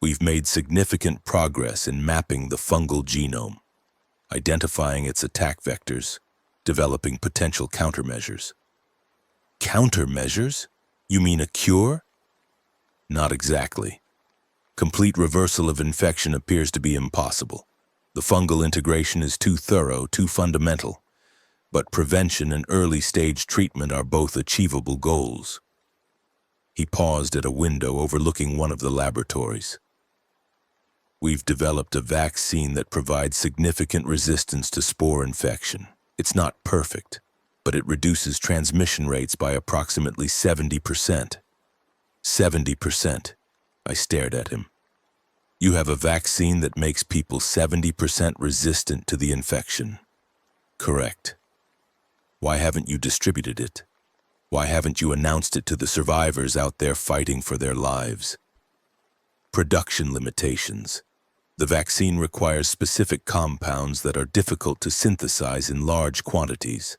We've made significant progress in mapping the fungal genome, identifying its attack vectors, developing potential countermeasures. Countermeasures? You mean a cure? Not exactly. Complete reversal of infection appears to be impossible. The fungal integration is too thorough, too fundamental. But prevention and early-stage treatment are both achievable goals. He paused at a window overlooking one of the laboratories. We've developed a vaccine that provides significant resistance to spore infection. It's not perfect, but it reduces transmission rates by approximately 70%. 70%. I stared at him. You have a vaccine that makes people 70% resistant to the infection. Correct. Why haven't you distributed it? Why haven't you announced it to the survivors out there fighting for their lives? Production limitations. The vaccine requires specific compounds that are difficult to synthesize in large quantities.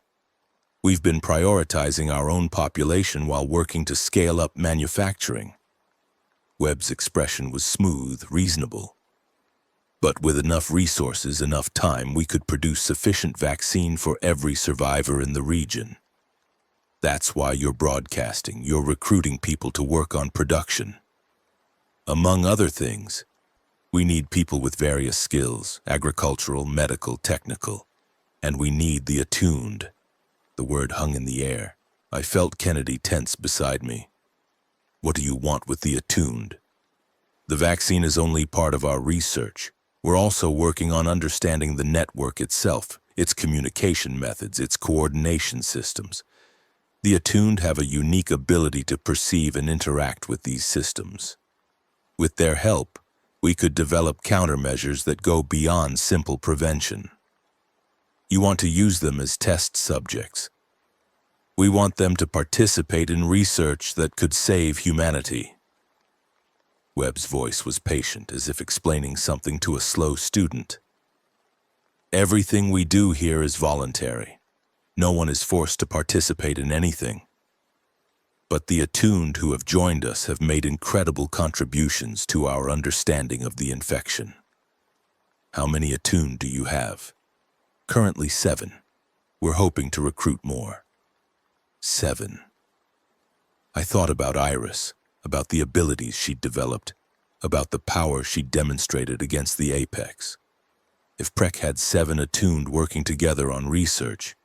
We've been prioritizing our own population while working to scale up manufacturing. Webb's expression was smooth, reasonable. But with enough resources, enough time, we could produce sufficient vaccine for every survivor in the region. That's why you're broadcasting, you're recruiting people to work on production. Among other things, we need people with various skills, agricultural, medical, technical. And we need the attuned. The word hung in the air. I felt Kennedy tense beside me. What do you want with the attuned? The vaccine is only part of our research. We're also working on understanding the network itself, its communication methods, its coordination systems. The attuned have a unique ability to perceive and interact with these systems. With their help, we could develop countermeasures that go beyond simple prevention. You want to use them as test subjects. We want them to participate in research that could save humanity. Webb's voice was patient, as if explaining something to a slow student. Everything we do here is voluntary. No one is forced to participate in anything. But the attuned who have joined us have made incredible contributions to our understanding of the infection. How many attuned do you have? Currently 7. We're hoping to recruit more. 7. I thought about Iris, about the abilities she'd developed, about the power she'd demonstrated against the Apex. If Prek had 7 attuned working together on research,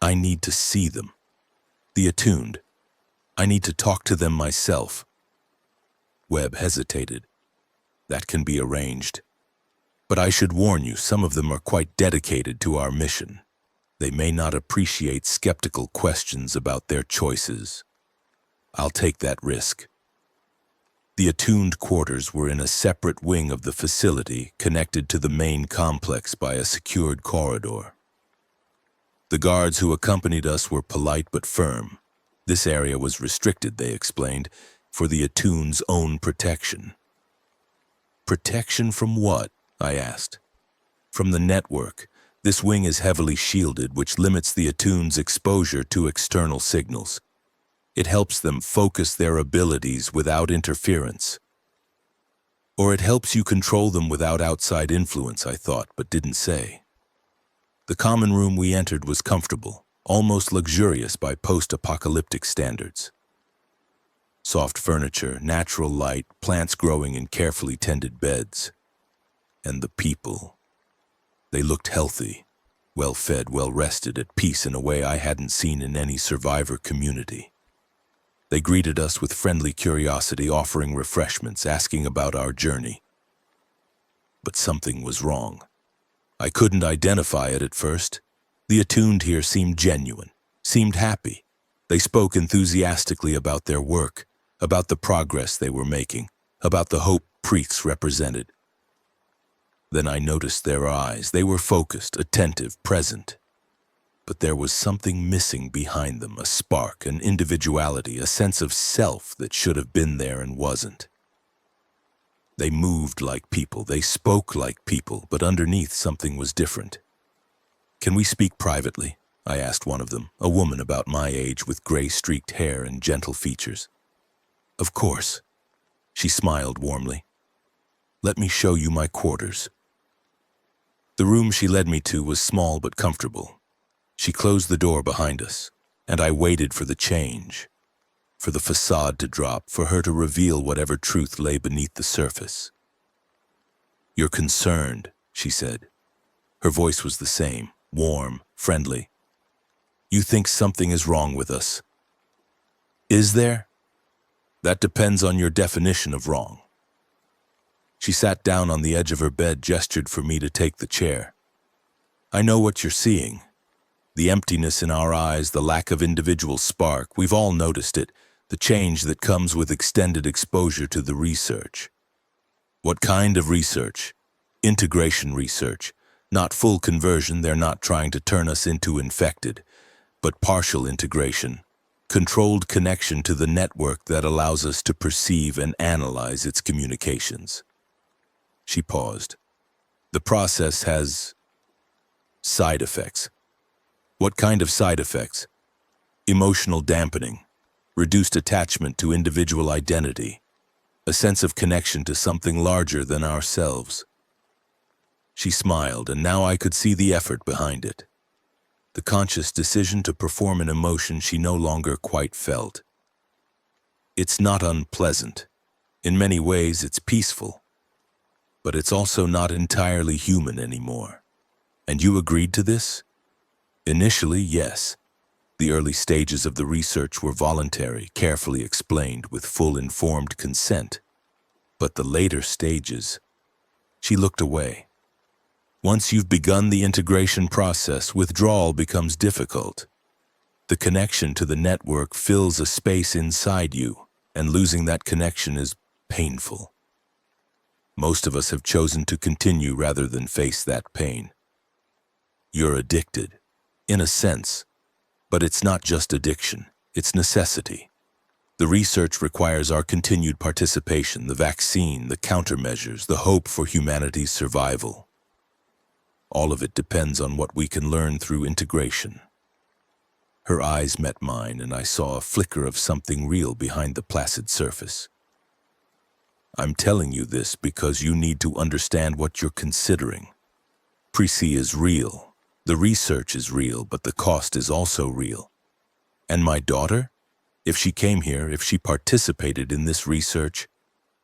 I need to see them. The attuned. I need to talk to them myself. Webb hesitated. That can be arranged. But I should warn you, some of them are quite dedicated to our mission. They may not appreciate skeptical questions about their choices. I'll take that risk. The attuned quarters were in a separate wing of the facility, connected to the main complex by a secured corridor. The guards who accompanied us were polite but firm. This area was restricted, they explained, for the attuned's own protection. Protection from what? I asked. From the network. This wing is heavily shielded, which limits the attune's exposure to external signals. It helps them focus their abilities without interference. Or it helps you control them without outside influence, I thought, but didn't say. The common room we entered was comfortable, almost luxurious by post-apocalyptic standards. Soft furniture, natural light, plants growing in carefully tended beds. And the people. They looked healthy, well-fed, well-rested, at peace in a way I hadn't seen in any survivor community. They greeted us with friendly curiosity, offering refreshments, asking about our journey. But something was wrong. I couldn't identify it at first. The attuned here seemed genuine, seemed happy. They spoke enthusiastically about their work, about the progress they were making, about the hope priests represented. Then I noticed their eyes. They were focused, attentive, present. But there was something missing behind them, a spark, an individuality, a sense of self that should have been there and wasn't. They moved like people, they spoke like people, but underneath something was different. "Can we speak privately?" I asked one of them, a woman about my age with gray-streaked hair and gentle features. "Of course." She smiled warmly. "Let me show you my quarters." The room she led me to was small but comfortable. She closed the door behind us, and I waited for the change, for the facade to drop, for her to reveal whatever truth lay beneath the surface. "You're concerned," she said. Her voice was the same, warm, friendly. "You think something is wrong with us. Is there? That depends on your definition of wrong." She sat down on the edge of her bed, gestured for me to take the chair. "I know what you're seeing. The emptiness in our eyes, the lack of individual spark, we've all noticed it, the change that comes with extended exposure to the research." "What kind of research?" "Integration research. Not full conversion, they're not trying to turn us into infected, but partial integration, controlled connection to the network that allows us to perceive and analyze its communications." She paused. "The process has side effects." "What kind of side effects?" "Emotional dampening, reduced attachment to individual identity, a sense of connection to something larger than ourselves." She smiled, and now I could see the effort behind it. The conscious decision to perform an emotion she no longer quite felt. "It's not unpleasant. In many ways, it's peaceful. But it's also not entirely human anymore. And you agreed to this?" "Initially, yes. The early stages of the research were voluntary, carefully explained, with full informed consent. But the later stages..." She looked away. "Once you've begun the integration process, withdrawal becomes difficult. The connection to the network fills a space inside you, and losing that connection is painful. Most of us have chosen to continue rather than face that pain. You're addicted, in a sense, but it's not just addiction, it's necessity. The research requires our continued participation, the vaccine, the countermeasures, the hope for humanity's survival. All of it depends on what we can learn through integration." Her eyes met mine, and I saw a flicker of something real behind the placid surface. "I'm telling you this because you need to understand what you're considering. Preci is real. The research is real, but the cost is also real. And my daughter? If she came here, if she participated in this research,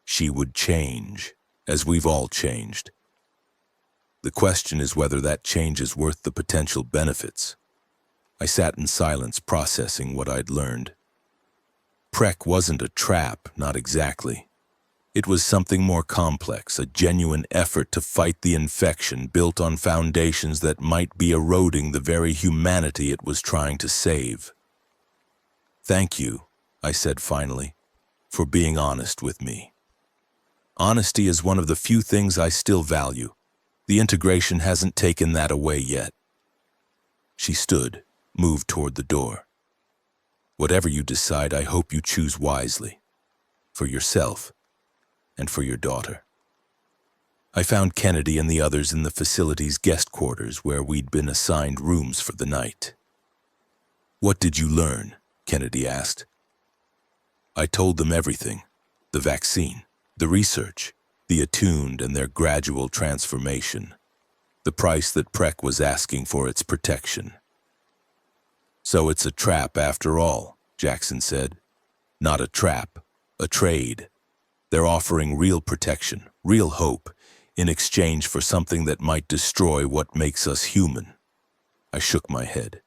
she would change, as we've all changed. The question is whether that change is worth the potential benefits." I sat in silence, processing what I'd learned. Prec wasn't a trap, not exactly. It was something more complex, a genuine effort to fight the infection built on foundations that might be eroding the very humanity it was trying to save. "Thank you," I said finally, "for being honest with me. Honesty is one of the few things I still value. The integration hasn't taken that away yet." She stood, moved toward the door. "Whatever you decide, I hope you choose wisely. For yourself, and for your daughter." I found Kennedy and the others in the facility's guest quarters where we'd been assigned rooms for the night. "What did you learn?" Kennedy asked. I told them everything. The vaccine, the research, the attuned and their gradual transformation, the price that Prec was asking for its protection. "So it's a trap after all," Jackson said. "Not a trap, a trade. They're offering real protection, real hope, in exchange for something that might destroy what makes us human." I shook my head.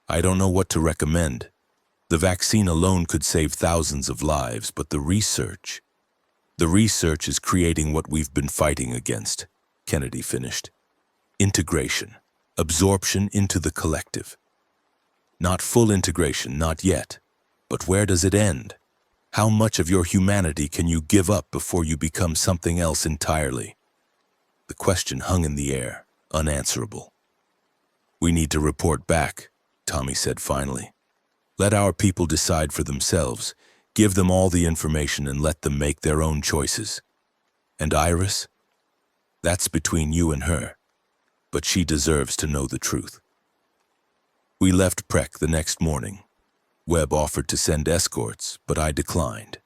"I don't know what to recommend. The vaccine alone could save thousands of lives, but the research is creating what we've been fighting against," Kennedy finished. "Integration, absorption into the collective. Not full integration, not yet. But where does it end? How much of your humanity can you give up before you become something else entirely? The question hung in the air, unanswerable. We need to report back, Tommy said finally. Let our people decide for themselves. Give them all the information and let them make their own choices. And Iris? That's between you and her, but she deserves to know the truth. We left Prek the next morning. Webb offered to send escorts, but I declined.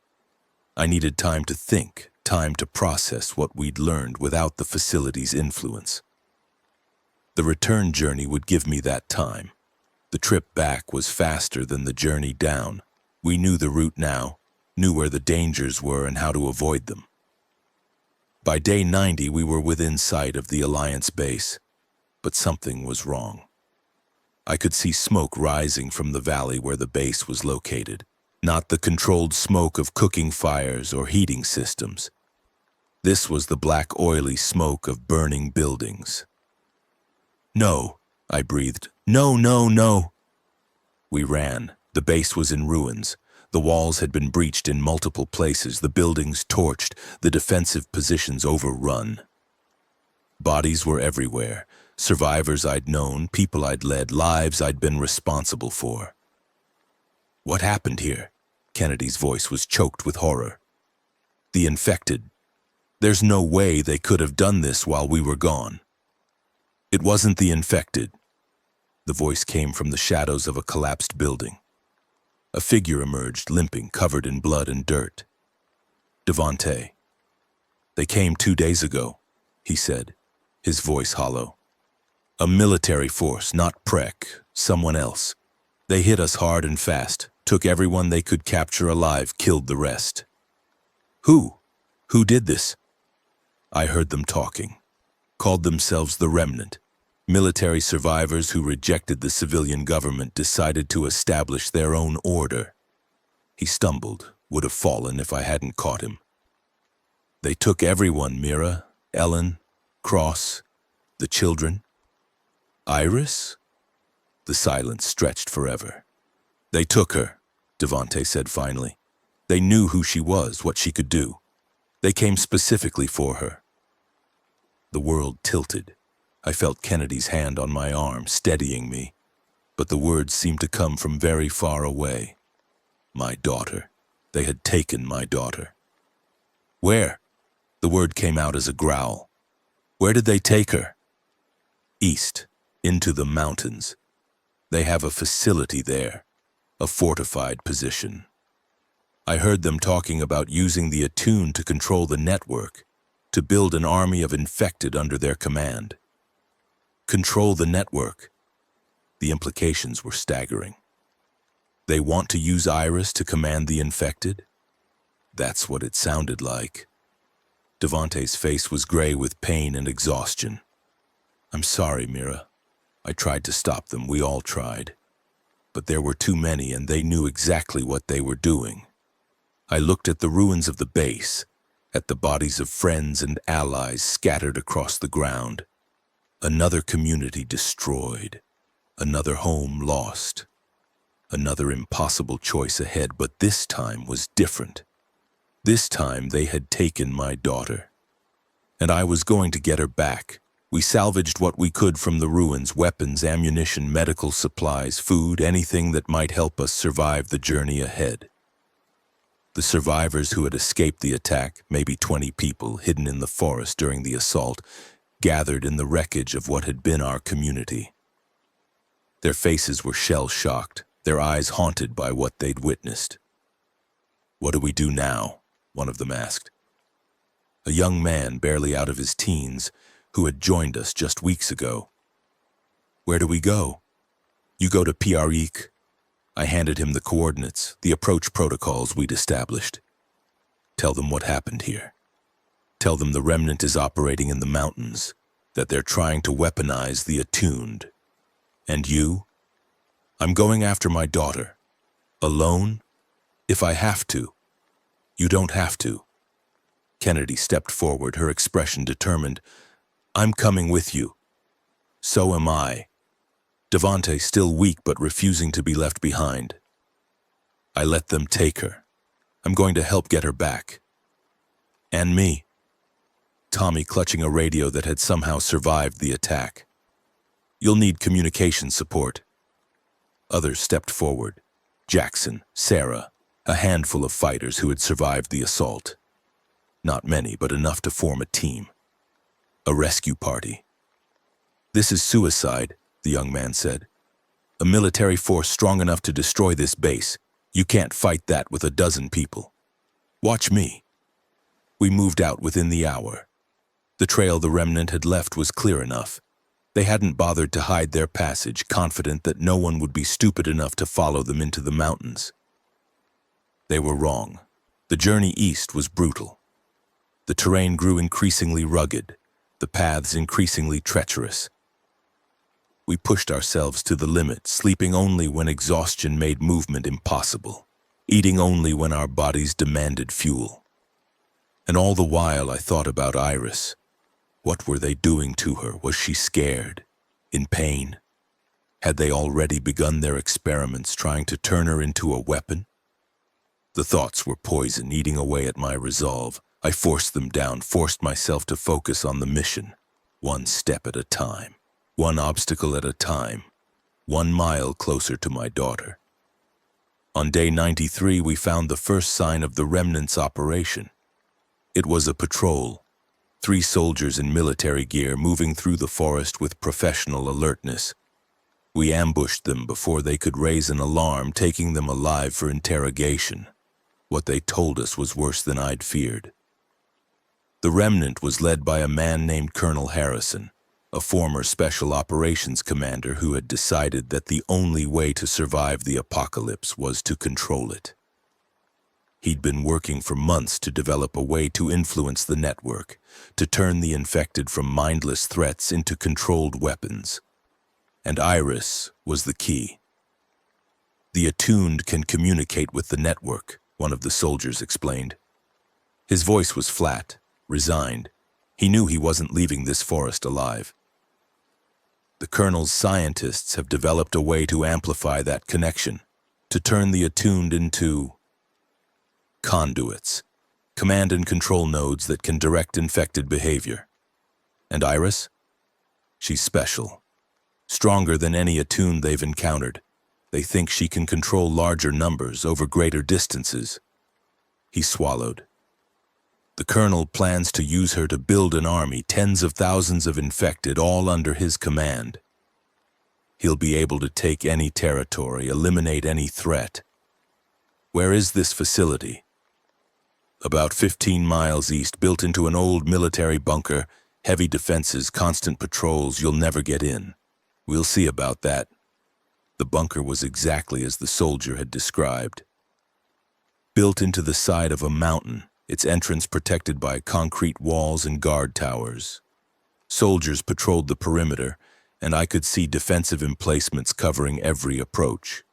I needed time to think, time to process what we'd learned without the facility's influence. The return journey would give me that time. The trip back was faster than the journey down. We knew the route now, knew where the dangers were and how to avoid them. By day 90, we were within sight of the Alliance base, but something was wrong. I could see smoke rising from the valley where the base was located, not the controlled smoke of cooking fires or heating systems. This was the black, oily smoke of burning buildings. No, I breathed. No, no, no. We ran. The base was in ruins. The walls had been breached in multiple places, the buildings torched, the defensive positions overrun. Bodies were everywhere. Survivors I'd known, people I'd led, lives I'd been responsible for. What happened here? Kennedy's voice was choked with horror. The infected. There's no way they could have done this while we were gone. It wasn't the infected. The voice came from the shadows of a collapsed building. A figure emerged, limping, covered in blood and dirt. Devante. They came 2 days ago, he said, his voice hollow. A military force, not Prek, someone else. They hit us hard and fast, took everyone they could capture alive, killed the rest. Who? Who did this? I heard them talking. Called themselves the Remnant. Military survivors who rejected the civilian government decided to establish their own order. He stumbled, would have fallen if I hadn't caught him. They took everyone, Mira, Ellen, Cross, the children. Iris? The silence stretched forever. They took her, Devante said finally. They knew who she was, what she could do. They came specifically for her. The world tilted. I felt Kennedy's hand on my arm, steadying me, but the words seemed to come from very far away. My daughter. They had taken my daughter. Where? The word came out as a growl. Where did they take her? East, into the mountains. They have a facility there, a fortified position. I heard them talking about using the Attune to control the network, to build an army of infected under their command. Control the network. The implications were staggering. They want to use Iris to command the infected? That's what it sounded like. Devante's face was gray with pain and exhaustion. I'm sorry, Mira. I tried to stop them, we all tried. But there were too many and they knew exactly what they were doing. I looked at the ruins of the base, at the bodies of friends and allies scattered across the ground. Another community destroyed, another home lost, another impossible choice ahead, but this time was different. This time they had taken my daughter, and I was going to get her back. We salvaged what we could from the ruins, weapons, ammunition, medical supplies, food, anything that might help us survive the journey ahead. The survivors who had escaped the attack, maybe 20 people hidden in the forest during the assault, gathered in the wreckage of what had been our community. Their faces were shell-shocked, their eyes haunted by what they'd witnessed. What do we do now? One of them asked. A young man, barely out of his teens, who had joined us just weeks ago. Where do we go? You go to Piarik. I handed him the coordinates, the approach protocols we'd established. Tell them what happened here. Tell them the Remnant is operating in the mountains, that they're trying to weaponize the attuned. And you? I'm going after my daughter. Alone? If I have to. You don't have to. Kennedy stepped forward, her expression determined. I'm coming with you. So am I. Devante still weak but refusing to be left behind. I let them take her. I'm going to help get her back. And me. Tommy clutching a radio that had somehow survived the attack. You'll need communication support. Others stepped forward. Jackson, Sarah, a handful of fighters who had survived the assault. Not many, but enough to form a team. A rescue party. This is suicide, the young man said. A military force strong enough to destroy this base. You can't fight that with a dozen people. Watch me. We moved out within the hour. The trail the remnant had left was clear enough. They hadn't bothered to hide their passage, confident that no one would be stupid enough to follow them into the mountains. They were wrong. The journey east was brutal. The terrain grew increasingly rugged, the paths increasingly treacherous. We pushed ourselves to the limit, sleeping only when exhaustion made movement impossible, eating only when our bodies demanded fuel. And all the while I thought about Iris. What were they doing to her? Was she scared? In pain? Had they already begun their experiments trying to turn her into a weapon? The thoughts were poison, eating away at my resolve. I forced them down, forced myself to focus on the mission. One step at a time, one obstacle at a time, 1 mile closer to my daughter. On day 93, we found the first sign of the remnant's operation. It was a patrol. 3 soldiers in military gear moving through the forest with professional alertness. We ambushed them before they could raise an alarm, taking them alive for interrogation. What they told us was worse than I'd feared. The remnant was led by a man named Colonel Harrison, a former special operations commander who had decided that the only way to survive the apocalypse was to control it. He'd been working for months to develop a way to influence the network, to turn the infected from mindless threats into controlled weapons. And Iris was the key. The attuned can communicate with the network, one of the soldiers explained. His voice was flat, resigned. He knew he wasn't leaving this forest alive. The colonel's scientists have developed a way to amplify that connection, to turn the attuned into conduits, command and control nodes that can direct infected behavior. And Iris? She's special. Stronger than any attuned they've encountered. They think she can control larger numbers over greater distances. He swallowed. The colonel plans to use her to build an army, tens of thousands of infected, all under his command. He'll be able to take any territory, eliminate any threat. Where is this facility? About 15 miles east, built into an old military bunker, heavy defenses, constant patrols. You'll never get in. We'll see about that. The bunker was exactly as the soldier had described. Built into the side of a mountain, its entrance protected by concrete walls and guard towers. Soldiers patrolled the perimeter, and I could see defensive emplacements covering every approach.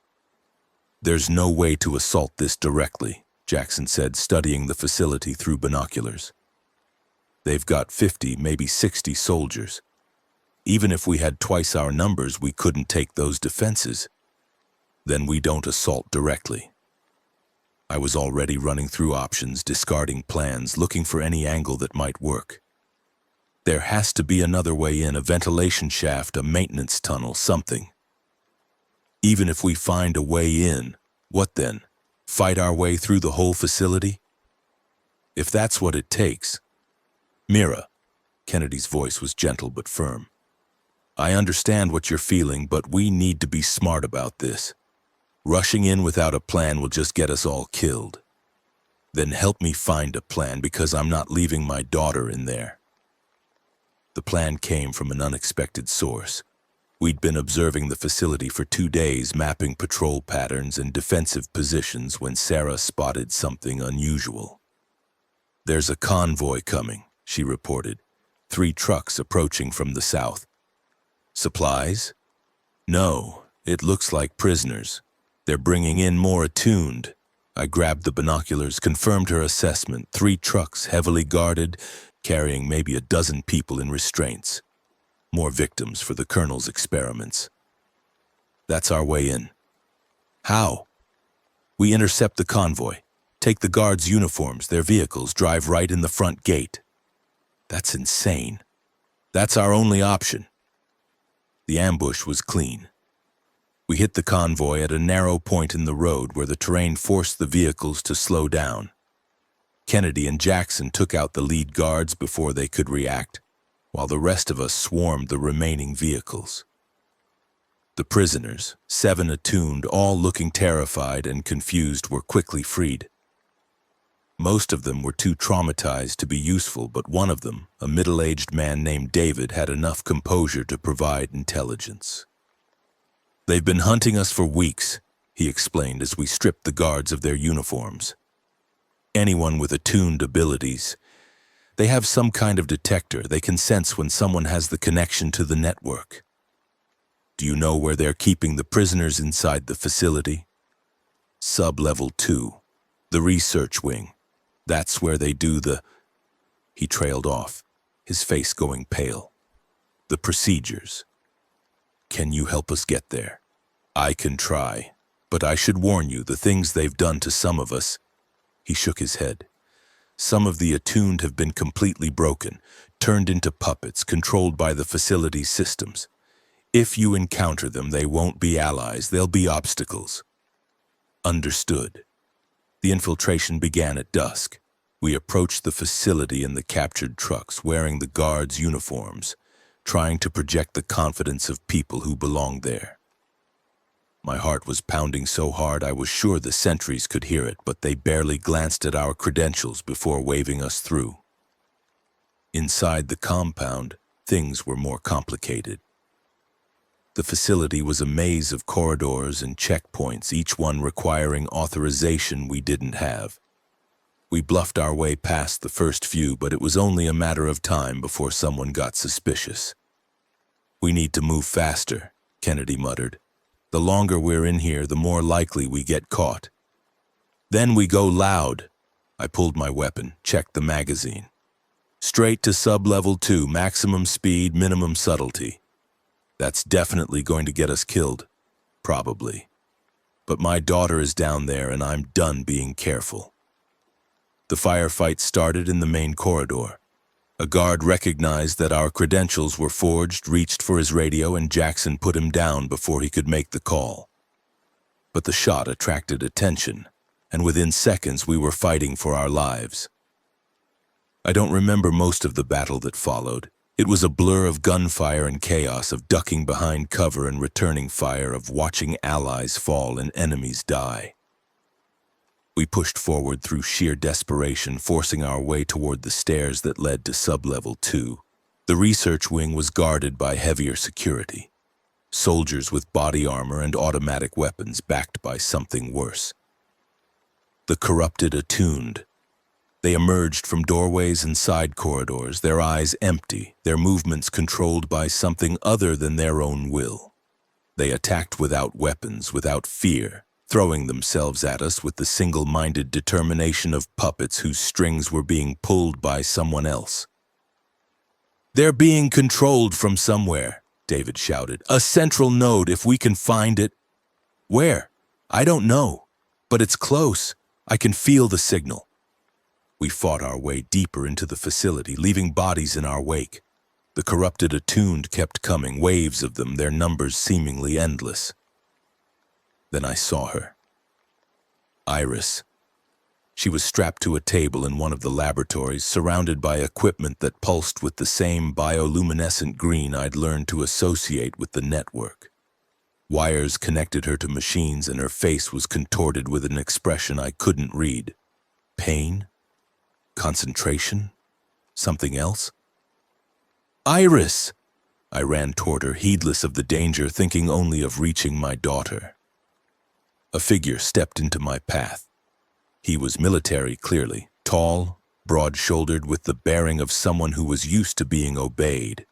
There's no way to assault this directly, Jackson said, studying the facility through binoculars. They've got 50, maybe 60 soldiers. Even if we had twice our numbers, we couldn't take those defenses. Then we don't assault directly. I was already running through options, discarding plans, looking for any angle that might work. There has to be another way in, a ventilation shaft, a maintenance tunnel, something. Even if we find a way in, what then? Fight our way through the whole facility? If that's what it takes. Mira, Kennedy's voice was gentle but firm. I understand what you're feeling, but we need to be smart about this. Rushing in without a plan will just get us all killed. Then help me find a plan, because I'm not leaving my daughter in there. The plan came from an unexpected source. We'd been observing the facility for 2 days, mapping patrol patterns and defensive positions when Sarah spotted something unusual. There's a convoy coming, she reported. 3 trucks approaching from the south. Supplies? No, it looks like prisoners. They're bringing in more attuned. I grabbed the binoculars, confirmed her assessment. 3 trucks, heavily guarded, carrying maybe a dozen people in restraints. More victims for the colonel's experiments. That's our way in. How? We intercept the convoy. Take the guards' uniforms, their vehicles drive right in the front gate. That's insane. That's our only option. The ambush was clean. We hit the convoy at a narrow point in the road where the terrain forced the vehicles to slow down. Kennedy and Jackson took out the lead guards before they could react, while the rest of us swarmed the remaining vehicles. The prisoners, 7 attuned, all looking terrified and confused, were quickly freed. Most of them were too traumatized to be useful, but one of them, a middle-aged man named David, had enough composure to provide intelligence. "They've been hunting us for weeks," he explained as we stripped the guards of their uniforms. "Anyone with attuned abilities. They have some kind of detector. They can sense when someone has the connection to the network." "Do you know where they're keeping the prisoners inside the facility?" "Sub-level 2, the research wing. That's where they do the—" He trailed off, his face going pale. "The procedures. Can you help us get there?" "I can try, but I should warn you, the things they've done to some of us—" He shook his head. "Some of the attuned have been completely broken, turned into puppets controlled by the facility's systems. If you encounter them, they won't be allies, they'll be obstacles." "Understood." The infiltration began at dusk. We approached the facility in the captured trucks, wearing the guards' uniforms, trying to project the confidence of people who belonged there. My heart was pounding so hard I was sure the sentries could hear it, but they barely glanced at our credentials before waving us through. Inside the compound, things were more complicated. The facility was a maze of corridors and checkpoints, each one requiring authorization we didn't have. We bluffed our way past the first few, but it was only a matter of time before someone got suspicious. "We need to move faster," Kennedy muttered. "The longer we're in here, the more likely we get caught." "Then we go loud." I pulled my weapon, checked the magazine. "Straight to sub-level 2, maximum speed, minimum subtlety." "That's definitely going to get us killed." "Probably. But my daughter is down there and I'm done being careful." The firefight started in the main corridor. A guard recognized that our credentials were forged, reached for his radio, and Jackson put him down before he could make the call. But the shot attracted attention, and within seconds we were fighting for our lives. I don't remember most of the battle that followed. It was a blur of gunfire and chaos, of ducking behind cover and returning fire, of watching allies fall and enemies die. We pushed forward through sheer desperation, forcing our way toward the stairs that led to sub-level 2. The research wing was guarded by heavier security. Soldiers with body armor and automatic weapons backed by something worse. The corrupted attuned. They emerged from doorways and side corridors, their eyes empty, their movements controlled by something other than their own will. They attacked without weapons, without fear, throwing themselves at us with the single-minded determination of puppets whose strings were being pulled by someone else. "They're being controlled from somewhere," David shouted. "A central node, if we can find it." "Where?" "I don't know, but it's close. I can feel the signal." We fought our way deeper into the facility, leaving bodies in our wake. The corrupted attuned kept coming, waves of them, their numbers seemingly endless. Then I saw her. Iris. She was strapped to a table in one of the laboratories, surrounded by equipment that pulsed with the same bioluminescent green I'd learned to associate with the network. Wires connected her to machines, and her face was contorted with an expression I couldn't read. Pain? Concentration? Something else? "Iris!" I ran toward her, heedless of the danger, thinking only of reaching my daughter. A figure stepped into my path. He was military, clearly, tall, broad-shouldered, with the bearing of someone who was used to being obeyed.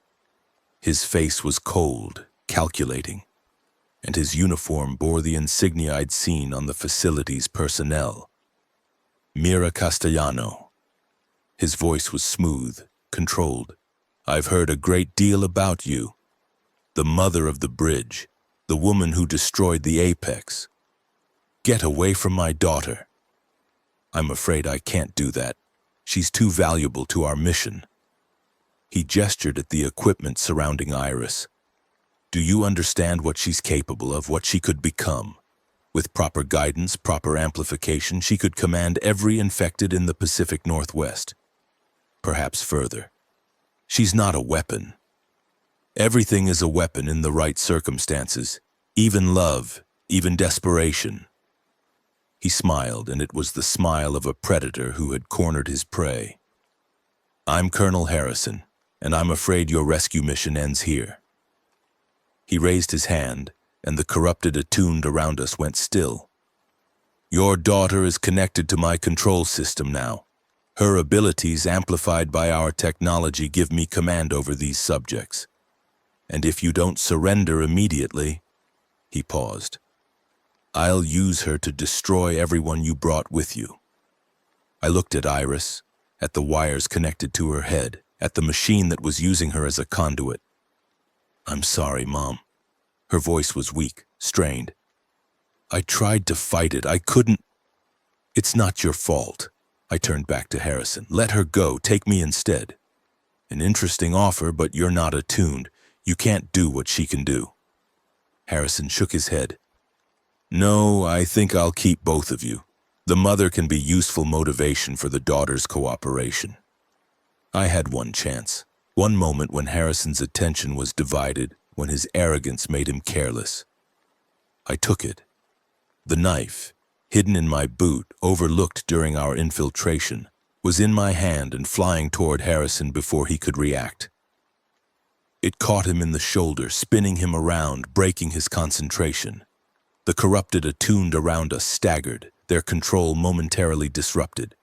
His face was cold, calculating, and his uniform bore the insignia I'd seen on the facility's personnel. Mira Castellano. His voice was smooth, controlled. "I've heard a great deal about you. The mother of the bridge, the woman who destroyed the Apex. Get away from my daughter." I'm afraid I can't do that. She's too valuable to our mission. He gestured at the equipment surrounding Iris. Do you understand what she's capable of, what she could become? With proper guidance, proper amplification, she could command every infected in the Pacific Northwest. Perhaps further. She's not a weapon. Everything is a weapon in the right circumstances, even love, even desperation. He smiled, and it was the smile of a predator who had cornered his prey. I'm Colonel Harrison, and I'm afraid your rescue mission ends here. He raised his hand, and the corrupted attuned around us went still. Your daughter is connected to my control system now. Her abilities, amplified by our technology, give me command over these subjects. And if you don't surrender immediately, he paused, I'll use her to destroy everyone you brought with you. I looked at Iris, at the wires connected to her head, at the machine that was using her as a conduit. I'm sorry, Mom. Her voice was weak, strained. I tried to fight it. I couldn't. It's not your fault. I turned back to Harrison. Let her go. Take me instead. An interesting offer, but you're not attuned. You can't do what she can do. Harrison shook his head. No, I think I'll keep both of you. The mother can be useful motivation for the daughter's cooperation. I had one chance, one moment when Harrison's attention was divided, when his arrogance made him careless. I took it. The knife, hidden in my boot, overlooked during our infiltration, was in my hand and flying toward Harrison before he could react. It caught him in the shoulder, spinning him around, breaking his concentration. The corrupted attuned around us staggered, their control momentarily disrupted.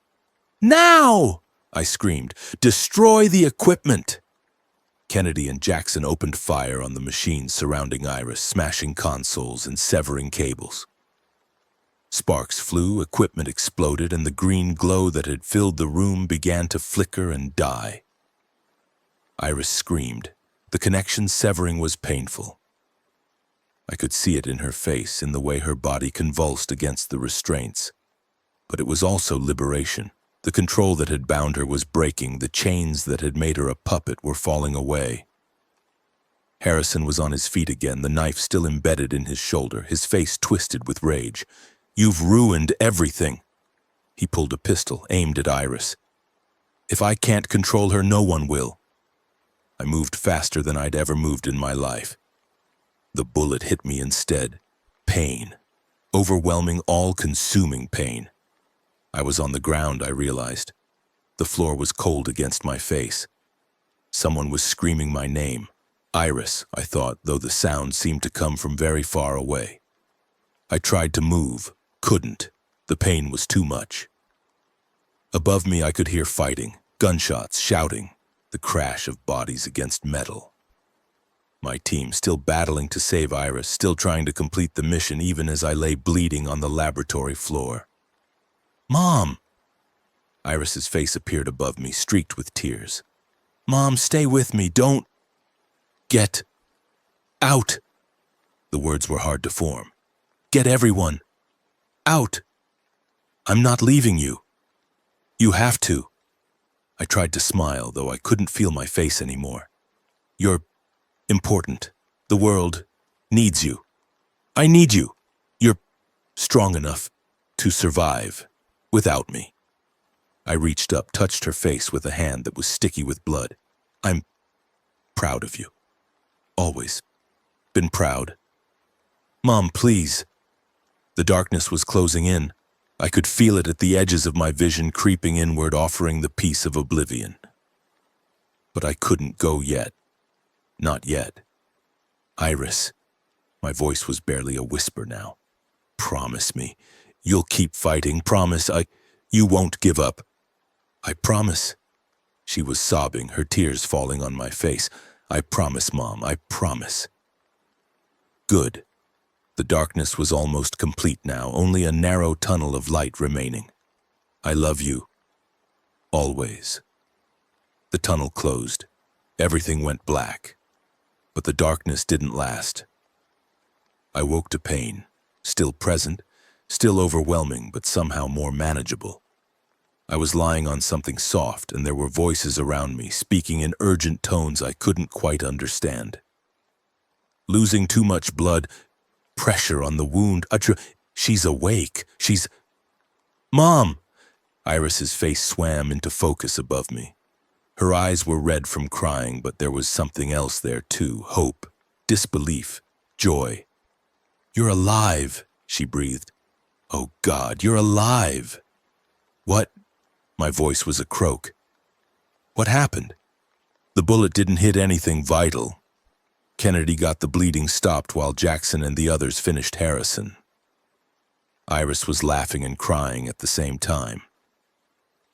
Now! I screamed. Destroy the equipment! Kennedy and Jackson opened fire on the machines surrounding Iris, smashing consoles and severing cables. Sparks flew, equipment exploded, and the green glow that had filled the room began to flicker and die. Iris screamed. The connection severing was painful. I could see it in her face, in the way her body convulsed against the restraints. But it was also liberation. The control that had bound her was breaking. The chains that had made her a puppet were falling away. Harrison was on his feet again, the knife still embedded in his shoulder, his face twisted with rage. You've ruined everything. He pulled a pistol, aimed at Iris. If I can't control her, no one will. I moved faster than I'd ever moved in my life. The bullet hit me instead. Pain. Overwhelming, all-consuming pain. I was on the ground, I realized. The floor was cold against my face. Someone was screaming my name. Iris, I thought, though the sound seemed to come from very far away. I tried to move, couldn't. The pain was too much. Above me I could hear fighting, gunshots, shouting, the crash of bodies against metal. My team still battling to save Iris, still trying to complete the mission even as I lay bleeding on the laboratory floor. Mom! Iris's face appeared above me, streaked with tears. Mom, stay with me, don't... Get... out! The words were hard to form. Get everyone... out! I'm not leaving you. You have to. I tried to smile, though I couldn't feel my face anymore. You're important. The world needs you. I need you. You're strong enough to survive without me. I reached up, touched her face with a hand that was sticky with blood. I'm proud of you. Always been proud. Mom, please. The darkness was closing in. I could feel it at the edges of my vision, creeping inward, offering the peace of oblivion. But I couldn't go yet. Not yet. Iris. My voice was barely a whisper now. Promise me. You'll keep fighting. Promise. You won't give up. I promise. She was sobbing, her tears falling on my face. I promise, Mom. I promise. Good. The darkness was almost complete now, only a narrow tunnel of light remaining. I love you. Always. The tunnel closed. Everything went black. But the darkness didn't last. I woke to pain, still present, still overwhelming, but somehow more manageable. I was lying on something soft, and there were voices around me, speaking in urgent tones I couldn't quite understand. Losing too much blood, pressure on the wound. She's awake. She's... Mom! Iris's face swam into focus above me. Her eyes were red from crying, but there was something else there too. Hope, disbelief, joy. You're alive, she breathed. Oh God, you're alive! What? My voice was a croak. What happened? The bullet didn't hit anything vital. Kennedy got the bleeding stopped while Jackson and the others finished Harrison. Iris was laughing and crying at the same time.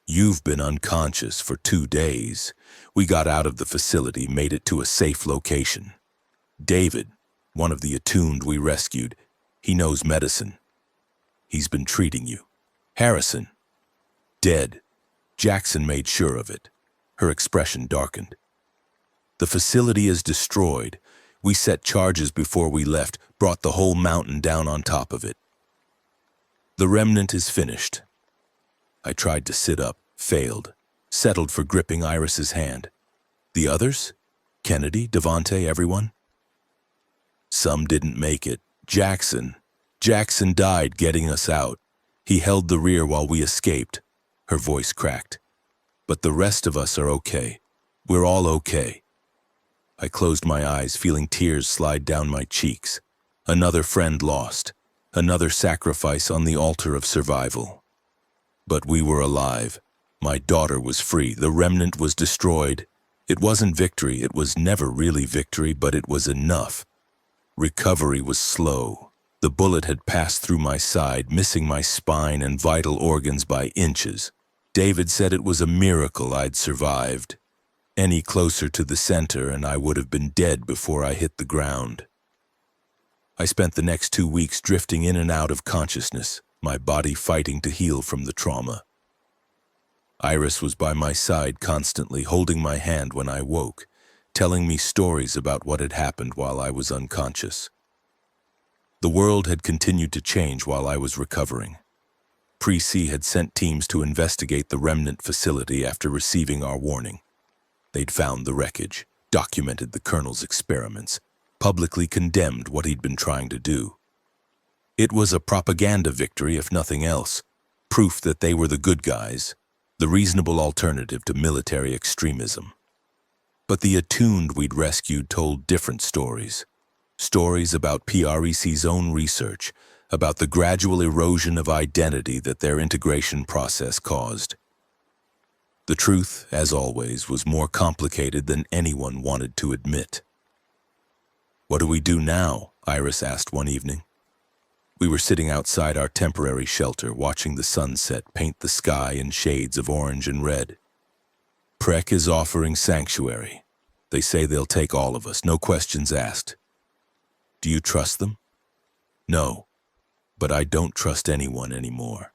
You've been unconscious for 2 days. We got out of the facility, made it to a safe location. David, one of the attuned we rescued, he knows medicine. He's been treating you. Harrison, dead. Jackson made sure of it. Her expression darkened. The facility is destroyed. We set charges before we left, brought the whole mountain down on top of it. The remnant is finished. I tried to sit up, failed, settled for gripping Iris's hand. The others? Kennedy, Devante, everyone? Some didn't make it. Jackson died getting us out. He held the rear while we escaped. Her voice cracked. But the rest of us are okay. We're all okay. I closed my eyes, feeling tears slide down my cheeks. Another friend lost. Another sacrifice on the altar of survival. But we were alive. My daughter was free. The remnant was destroyed. It wasn't victory. It was never really victory, but it was enough. Recovery was slow. The bullet had passed through my side, missing my spine and vital organs by inches. David said it was a miracle I'd survived. Any closer to the center and I would have been dead before I hit the ground. I spent the next 2 weeks drifting in and out of consciousness, my body fighting to heal from the trauma. Iris was by my side constantly, holding my hand when I woke, telling me stories about what had happened while I was unconscious. The world had continued to change while I was recovering. Pre-C had sent teams to investigate the remnant facility after receiving our warning. They'd found the wreckage, documented the colonel's experiments, publicly condemned what he'd been trying to do. It was a propaganda victory, if nothing else, proof that they were the good guys, the reasonable alternative to military extremism. But the attuned we'd rescued told different stories. Stories about PREC's own research, about the gradual erosion of identity that their integration process caused. The truth, as always, was more complicated than anyone wanted to admit. What do we do now? Iris asked one evening. We were sitting outside our temporary shelter, watching the sunset paint the sky in shades of orange and red. PREC is offering sanctuary. They say they'll take all of us, no questions asked. Do you trust them? No, but I don't trust anyone anymore.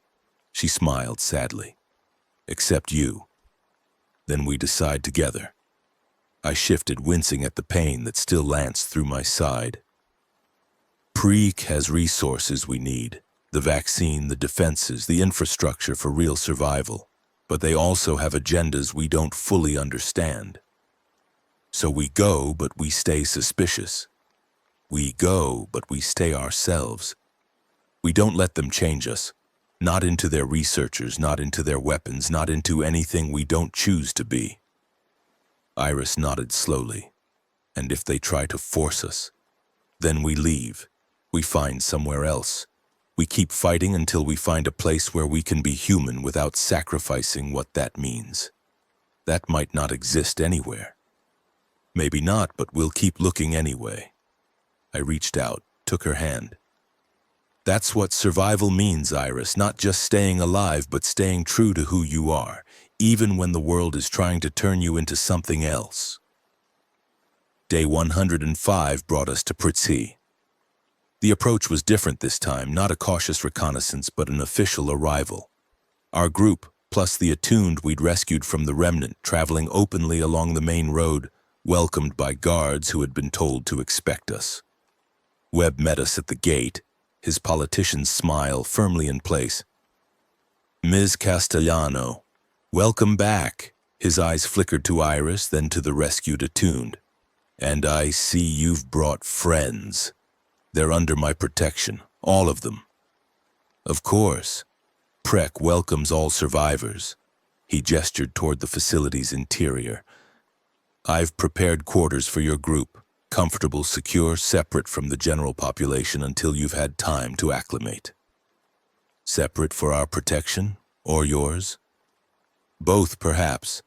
She smiled sadly. Except you. Then we decide together. I shifted, wincing at the pain that still lanced through my side. PREC has resources we need. The vaccine, the defenses, the infrastructure for real survival. But they also have agendas we don't fully understand. So we go, but we stay suspicious. We go, but we stay ourselves. We don't let them change us. Not into their researchers, not into their weapons, not into anything we don't choose to be. Iris nodded slowly. And if they try to force us, then we leave. We find somewhere else. We keep fighting until we find a place where we can be human without sacrificing what that means. That might not exist anywhere. Maybe not, but we'll keep looking anyway. I reached out, took her hand. That's what survival means, Iris, not just staying alive, but staying true to who you are, even when the world is trying to turn you into something else. Day 105 brought us to Pritzi. The approach was different this time, not a cautious reconnaissance, but an official arrival. Our group, plus the attuned we'd rescued from the remnant, traveling openly along the main road, welcomed by guards who had been told to expect us. Webb met us at the gate, his politician's smile firmly in place. Ms. Castellano, Welcome back. His eyes flickered to Iris, then to the rescued attuned. And I see you've brought friends. They're under my protection, all of them. Of course. Prek welcomes all survivors. He gestured toward the facility's interior. I've prepared quarters for your group, comfortable, secure, separate from the general population until you've had time to acclimate. Separate for our protection, or yours? Both, perhaps.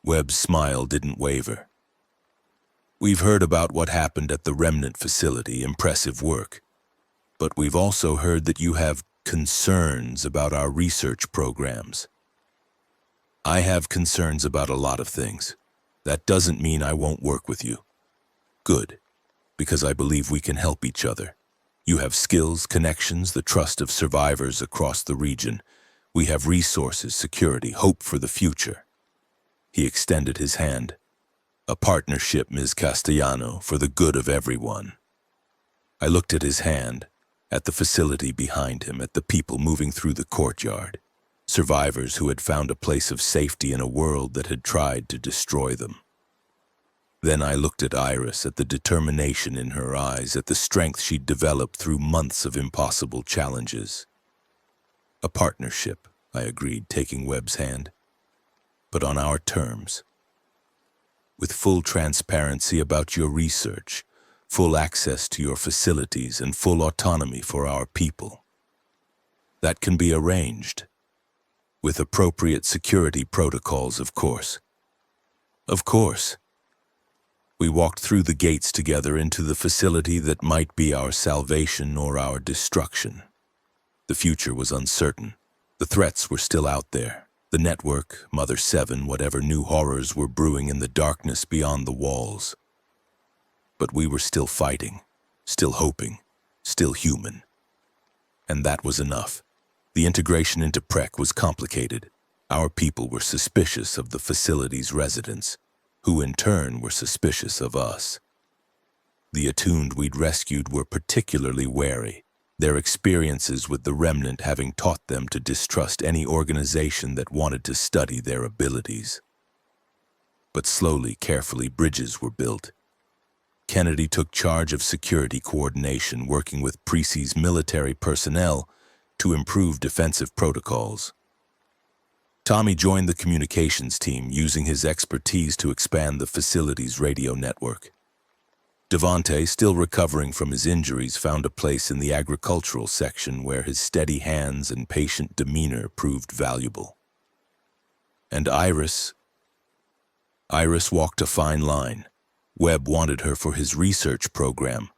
Webb's smile didn't waver. We've heard about what happened at the Remnant facility, impressive work. But we've also heard that you have concerns about our research programs. I have concerns about a lot of things. That doesn't mean I won't work with you. Good, because I believe we can help each other. You have skills, connections, the trust of survivors across the region. We have resources, security, hope for the future. He extended his hand. A partnership, Ms. Castellano, for the good of everyone. I looked at his hand, at the facility behind him, at the people moving through the courtyard, survivors who had found a place of safety in a world that had tried to destroy them. Then I looked at Iris, at the determination in her eyes, at the strength she'd developed through months of impossible challenges. A partnership, I agreed, taking Webb's hand. But on our terms. With full transparency about your research, full access to your facilities, and full autonomy for our people. That can be arranged. With appropriate security protocols, of course. Of course. We walked through the gates together into the facility that might be our salvation or our destruction. The future was uncertain. The threats were still out there. The network, Mother 7, whatever new horrors were brewing in the darkness beyond the walls. But we were still fighting, still hoping, still human. And that was enough. The integration into Prek was complicated. Our people were suspicious of the facility's residents, who in turn were suspicious of us. The attuned we'd rescued were particularly wary, their experiences with the Remnant having taught them to distrust any organization that wanted to study their abilities. But slowly, carefully, bridges were built. Kennedy took charge of security coordination, working with Precy's military personnel to improve defensive protocols. Tommy joined the communications team, using his expertise to expand the facility's radio network. Devante, still recovering from his injuries, found a place in the agricultural section where his steady hands and patient demeanor proved valuable. And Iris walked a fine line. Webb wanted her for his research program.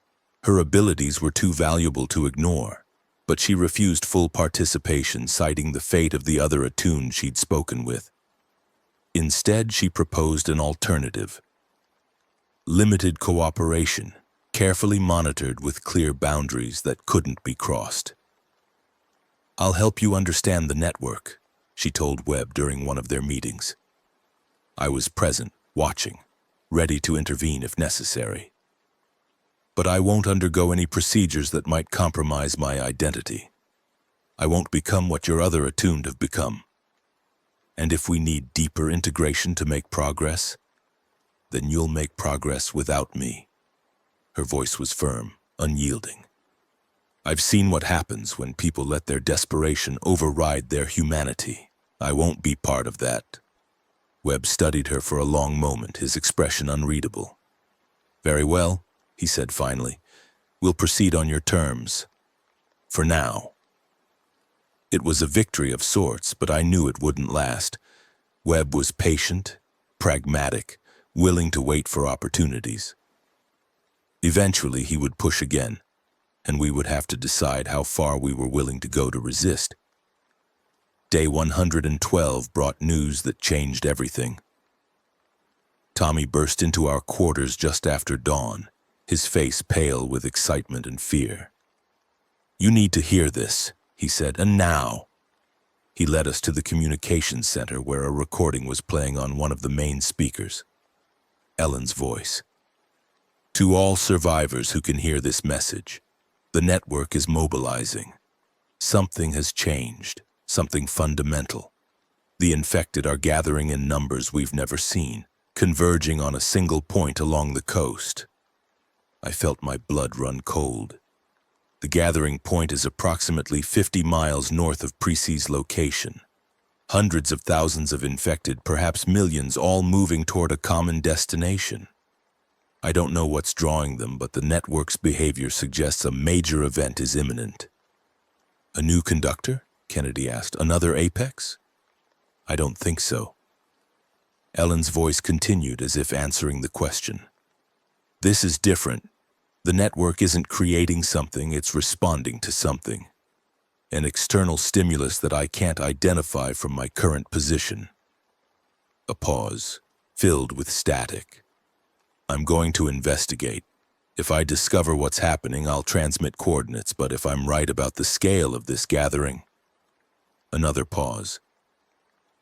Her abilities were too valuable to ignore, but she refused full participation, citing the fate of the other attuned she'd spoken with. Instead, she proposed an alternative. Limited cooperation, carefully monitored with clear boundaries that couldn't be crossed. I'll help you understand the network, she told Webb during one of their meetings. I was present, watching, ready to intervene if necessary. But I won't undergo any procedures that might compromise my identity. I won't become what your other attuned have become. And if we need deeper integration to make progress, then you'll make progress without me. Her voice was firm, unyielding. I've seen what happens when people let their desperation override their humanity. I won't be part of that. Webb studied her for a long moment, his expression unreadable. Very well, he said finally. We'll proceed on your terms. For now. It was a victory of sorts, but I knew it wouldn't last. Webb was patient, pragmatic, willing to wait for opportunities. Eventually, he would push again, and we would have to decide how far we were willing to go to resist. Day 112 brought news that changed everything. Tommy burst into our quarters just after dawn, his face pale with excitement and fear. You need to hear this, he said, and now. He led us to the communications center where a recording was playing on one of the main speakers. Ellen's voice. To all survivors who can hear this message, the network is mobilizing. Something has changed, something fundamental. The infected are gathering in numbers we've never seen, converging on a single point along the coast. I felt my blood run cold. The gathering point is approximately 50 miles north of Precy's location. Hundreds of thousands of infected, perhaps millions, all moving toward a common destination. I don't know what's drawing them, but the network's behavior suggests a major event is imminent. A new conductor? Kennedy asked. Another apex? I don't think so. Ellen's voice continued as if answering the question. This is different. The network isn't creating something, it's responding to something. An external stimulus that I can't identify from my current position. A pause, filled with static. I'm going to investigate. If I discover what's happening, I'll transmit coordinates, but if I'm right about the scale of this gathering... Another pause.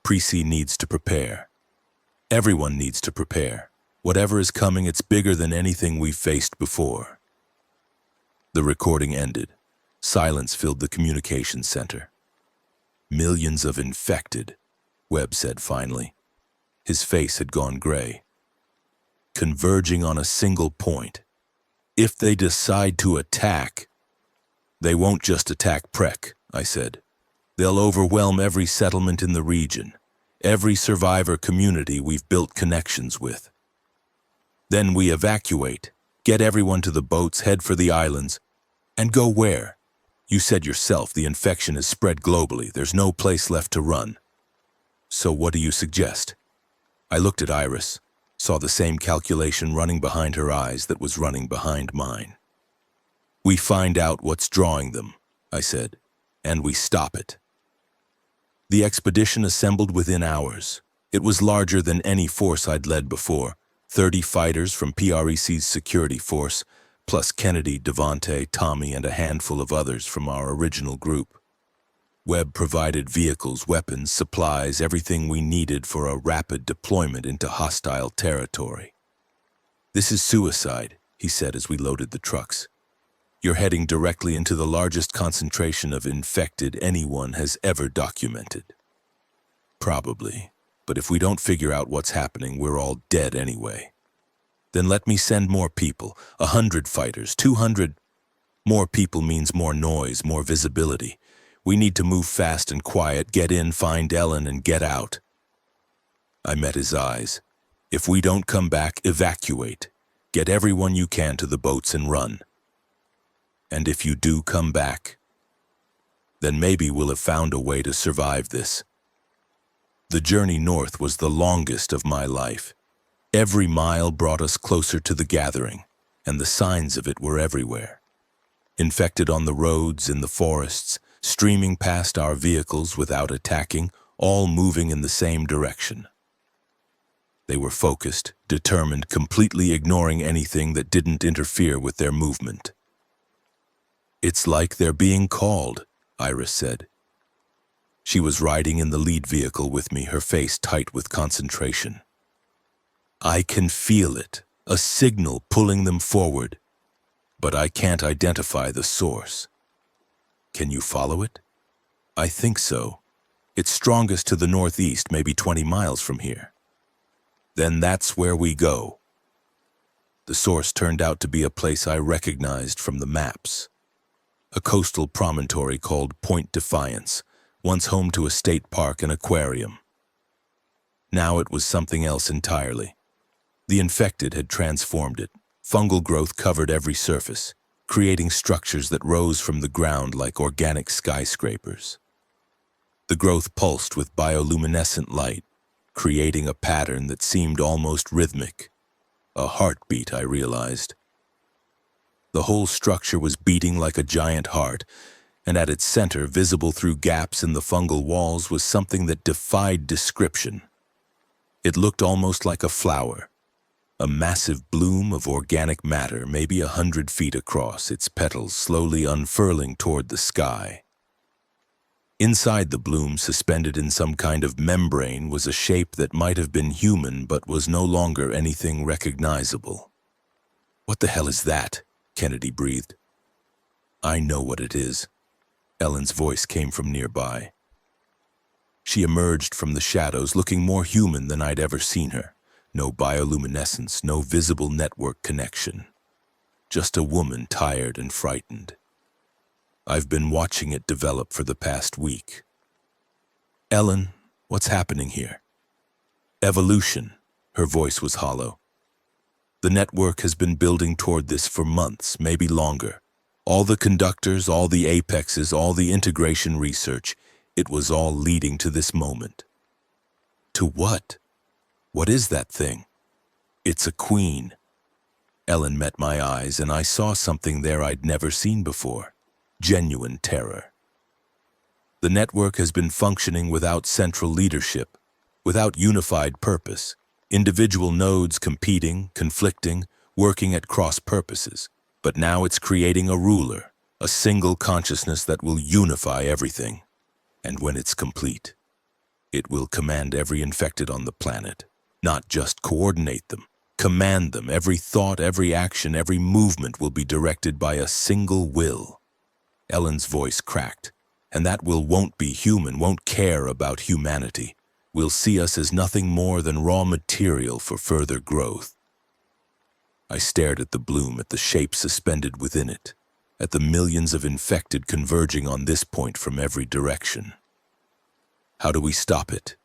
Precy needs to prepare. Everyone needs to prepare. Whatever is coming, it's bigger than anything we've faced before. The recording ended. Silence filled the communications center. Millions of infected, Webb said finally. His face had gone gray. Converging on a single point. If they decide to attack, they won't just attack Prek, I said. They'll overwhelm every settlement in the region, every survivor community we've built connections with. Then we evacuate, get everyone to the boats, head for the islands, and go where? You said yourself the infection is spread globally. There's no place left to run. So what do you suggest? I looked at Iris, saw the same calculation running behind her eyes that was running behind mine. We find out what's drawing them, I said, and we stop it. The expedition assembled within hours. It was larger than any force I'd led before. 30 fighters from PREC's security force, plus Kennedy, Devante, Tommy, and a handful of others from our original group. Webb provided vehicles, weapons, supplies, everything we needed for a rapid deployment into hostile territory. This is suicide, he said as we loaded the trucks. You're heading directly into the largest concentration of infected anyone has ever documented. Probably, but if we don't figure out what's happening, we're all dead anyway. Then let me send more people, 100 fighters, 200. More people means more noise, more visibility. We need to move fast and quiet, get in, find Ellen, and get out. I met his eyes. If we don't come back, evacuate. Get everyone you can to the boats and run. And if you do come back, then maybe we'll have found a way to survive this. The journey north was the longest of my life. Every mile brought us closer to the gathering, and the signs of it were everywhere. Infected on the roads, in the forests, streaming past our vehicles without attacking, all moving in the same direction. They were focused, determined, completely ignoring anything that didn't interfere with their movement. It's like they're being called, Iris said. She was riding in the lead vehicle with me, her face tight with concentration. I can feel it, a signal pulling them forward, but I can't identify the source. Can you follow it? I think so. It's strongest to the northeast, maybe 20 miles from here. Then that's where we go. The source turned out to be a place I recognized from the maps. A coastal promontory called Point Defiance, once home to a state park and aquarium. Now it was something else entirely. The infected had transformed it. Fungal growth covered every surface, creating structures that rose from the ground like organic skyscrapers. The growth pulsed with bioluminescent light, creating a pattern that seemed almost rhythmic. A heartbeat, I realized. The whole structure was beating like a giant heart, and at its center, visible through gaps in the fungal walls, was something that defied description. It looked almost like a flower, a massive bloom of organic matter, maybe 100 feet across, its petals slowly unfurling toward the sky. Inside the bloom, suspended in some kind of membrane, was a shape that might have been human but was no longer anything recognizable. What the hell is that? Kennedy breathed. I know what it is. Ellen's voice came from nearby. She emerged from the shadows looking more human than I'd ever seen her. No bioluminescence, no visible network connection. Just a woman tired and frightened. I've been watching it develop for the past week. Ellen, what's happening here? Evolution. Her voice was hollow. The network has been building toward this for months, maybe longer. All the conductors, all the apexes, all the integration research, it was all leading to this moment. To what? What is that thing? It's a queen. Ellen met my eyes, and I saw something there I'd never seen before. Genuine terror. The network has been functioning without central leadership, without unified purpose. Individual nodes competing, conflicting, working at cross purposes. But now it's creating a ruler, a single consciousness that will unify everything. And when it's complete, it will command every infected on the planet, not just coordinate them, command them. Every thought, every action, every movement will be directed by a single will. Ellen's voice cracked, and that will won't be human, won't care about humanity. Will see us as nothing more than raw material for further growth. I stared at the bloom, at the shape suspended within it, at the millions of infected converging on this point from every direction. How do we stop it?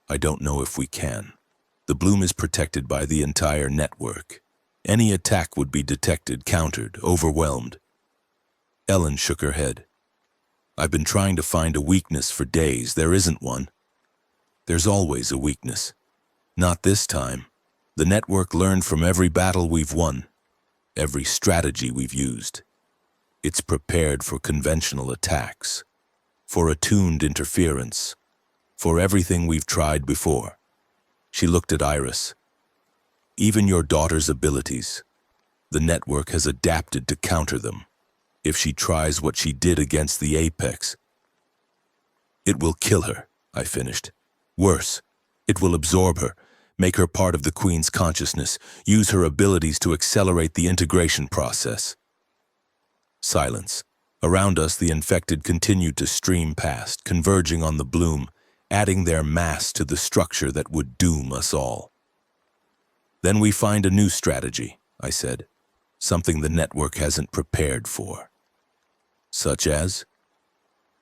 I don't know if we can. The bloom is protected by the entire network. Any attack would be detected, countered, overwhelmed. Ellen shook her head. I've been trying to find a weakness for days. There isn't one. There's always a weakness. Not this time. The network learned from every battle we've won, every strategy we've used. It's prepared for conventional attacks, for attuned interference, for everything we've tried before. She looked at Iris. Even your daughter's abilities, the network has adapted to counter them. If she tries what she did against the apex, it will kill her, I finished. Worse, it will absorb her, make her part of the Queen's consciousness, use her abilities to accelerate the integration process. Silence. Around us, the infected continued to stream past, converging on the bloom, adding their mass to the structure that would doom us all. Then we find a new strategy, I said, something the network hasn't prepared for. Such as?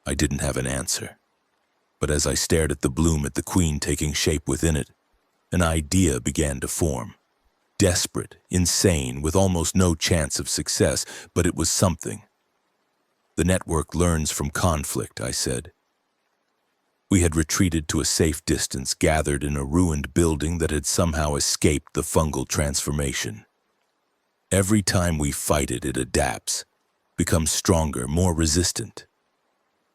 I didn't have an answer. But as I stared at the bloom, at the Queen taking shape within it, an idea began to form. Desperate, insane, with almost no chance of success, but it was something. The network learns from conflict, I said. We had retreated to a safe distance, gathered in a ruined building that had somehow escaped the fungal transformation. Every time we fight it, it adapts, becomes stronger, more resistant.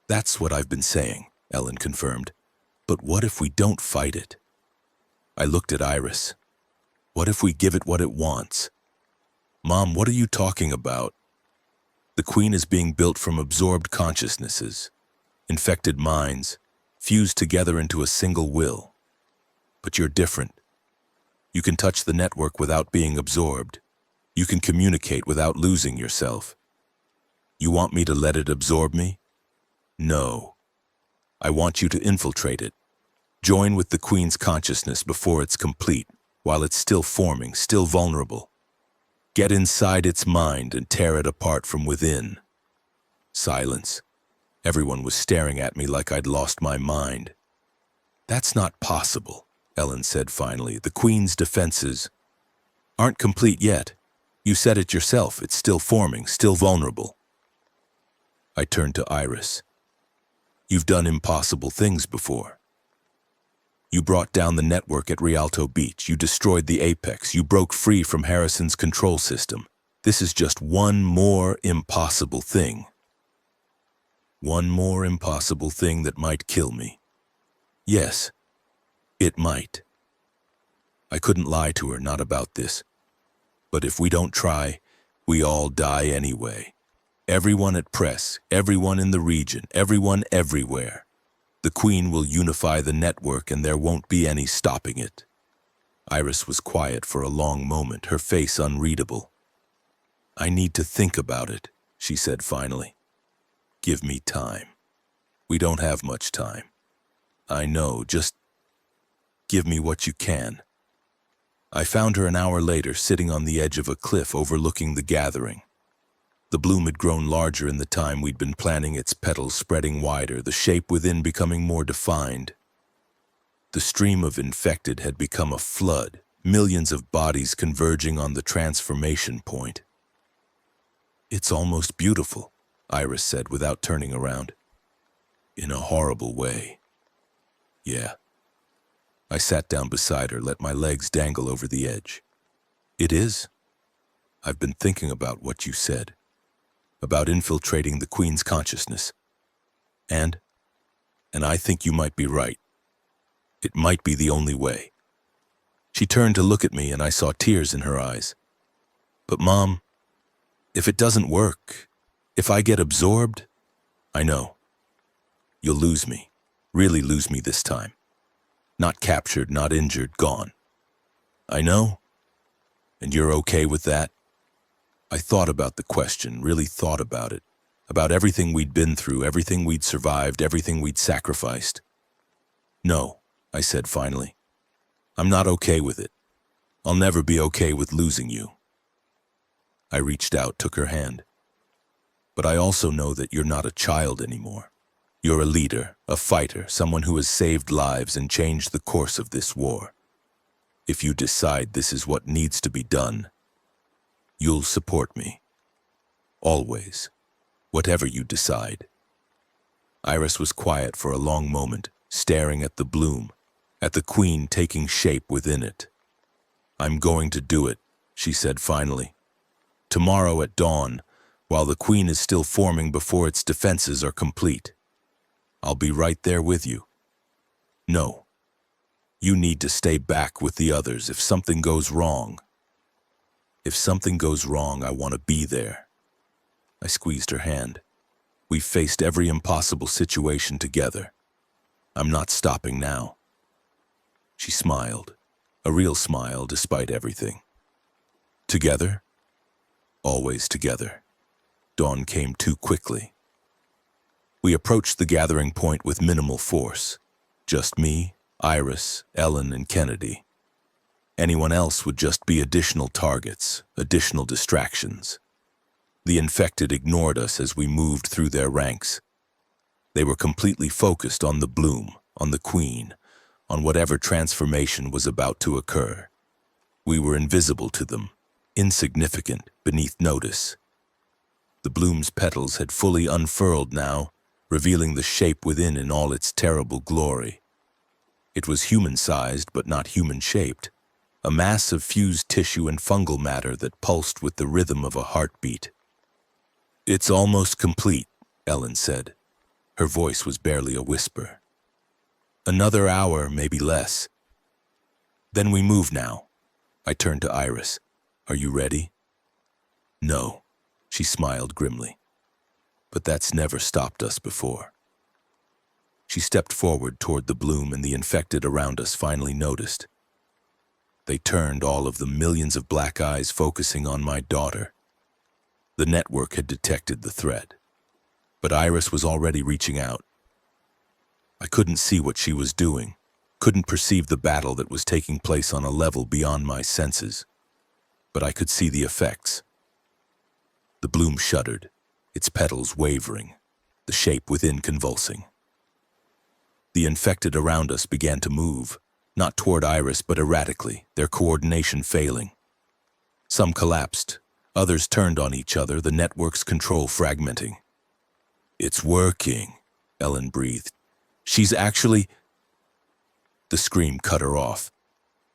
That's what I've been saying, Ellen confirmed. But what if we don't fight it? I looked at Iris. What if we give it what it wants? Mom, what are you talking about? The Queen is being built from absorbed consciousnesses, infected minds, fused together into a single will. But you're different. You can touch the network without being absorbed. You can communicate without losing yourself. You want me to let it absorb me? No. I want you to infiltrate it. Join with the Queen's consciousness before it's complete, while it's still forming, still vulnerable. Get inside its mind and tear it apart from within. Silence. Everyone was staring at me like I'd lost my mind. That's not possible, Ellen said finally. The Queen's defenses aren't complete yet. You said it yourself. It's still forming, still vulnerable. I turned to Iris. You've done impossible things before. You brought down the network at Rialto Beach. You destroyed the apex. You broke free from Harrison's control system. This is just one more impossible thing. One more impossible thing that might kill me. Yes, it might. I couldn't lie to her, not about this. But if we don't try, we all die anyway. Everyone at press, everyone in the region, everyone everywhere. The Queen will unify the network and there won't be any stopping it. Iris was quiet for a long moment, her face unreadable. I need to think about it, she said finally. Give me time. We don't have much time. I know, just give me what you can. I found her an hour later, sitting on the edge of a cliff overlooking the gathering. The bloom had grown larger in the time we'd been planning, its petals spreading wider, the shape within becoming more defined. The stream of infected had become a flood, millions of bodies converging on the transformation point. "It's almost beautiful," Iris said without turning around. "In a horrible way." "Yeah." I sat down beside her, let my legs dangle over the edge. "It is. I've been thinking about what you said, about infiltrating the Queen's consciousness. And I think you might be right. It might be the only way." She turned to look at me, and I saw tears in her eyes. "But Mom, if it doesn't work, if I get absorbed, I know. You'll lose me, really lose me this time. Not captured, not injured, gone. I know. And you're okay with that?" I thought about the question, really thought about it, about everything we'd been through, everything we'd survived, everything we'd sacrificed. "No," I said finally. "I'm not okay with it. I'll never be okay with losing you." I reached out, took her hand. "But I also know that you're not a child anymore. You're a leader, a fighter, someone who has saved lives and changed the course of this war. If you decide this is what needs to be done, you'll support me. Always. Whatever you decide." Iris was quiet for a long moment, staring at the bloom, at the Queen taking shape within it. "I'm going to do it," she said finally. "Tomorrow at dawn, while the Queen is still forming before its defenses are complete. I'll be right there with you. No, you need to stay back with the others if something goes wrong. If something goes wrong, I want to be there." I squeezed her hand. "We've faced every impossible situation together. I'm not stopping now." She smiled, a real smile despite everything. "Together? Always together." Dawn came too quickly. We approached the gathering point with minimal force. Just me, Iris, Ellen, and Kennedy. Anyone else would just be additional targets, additional distractions. The infected ignored us as we moved through their ranks. They were completely focused on the bloom, on the Queen, on whatever transformation was about to occur. We were invisible to them, insignificant, beneath notice. The bloom's petals had fully unfurled now, revealing the shape within in all its terrible glory. It was human-sized but not human-shaped, a mass of fused tissue and fungal matter that pulsed with the rhythm of a heartbeat. "It's almost complete," Ellen said. Her voice was barely a whisper. "Another hour, maybe less. Then we move now." I turned to Iris. "Are you ready?" "No," she smiled grimly. "But that's never stopped us before." She stepped forward toward the bloom, and the infected around us finally noticed. They turned, all of them, millions of black eyes focusing on my daughter. The network had detected the threat, but Iris was already reaching out. I couldn't see what she was doing, couldn't perceive the battle that was taking place on a level beyond my senses, but I could see the effects. The bloom shuddered, its petals wavering, the shape within convulsing. The infected around us began to move, not toward Iris but erratically, their coordination failing. Some collapsed, others turned on each other, the network's control fragmenting. "It's working," Ellen breathed. "She's actually—" The scream cut her off.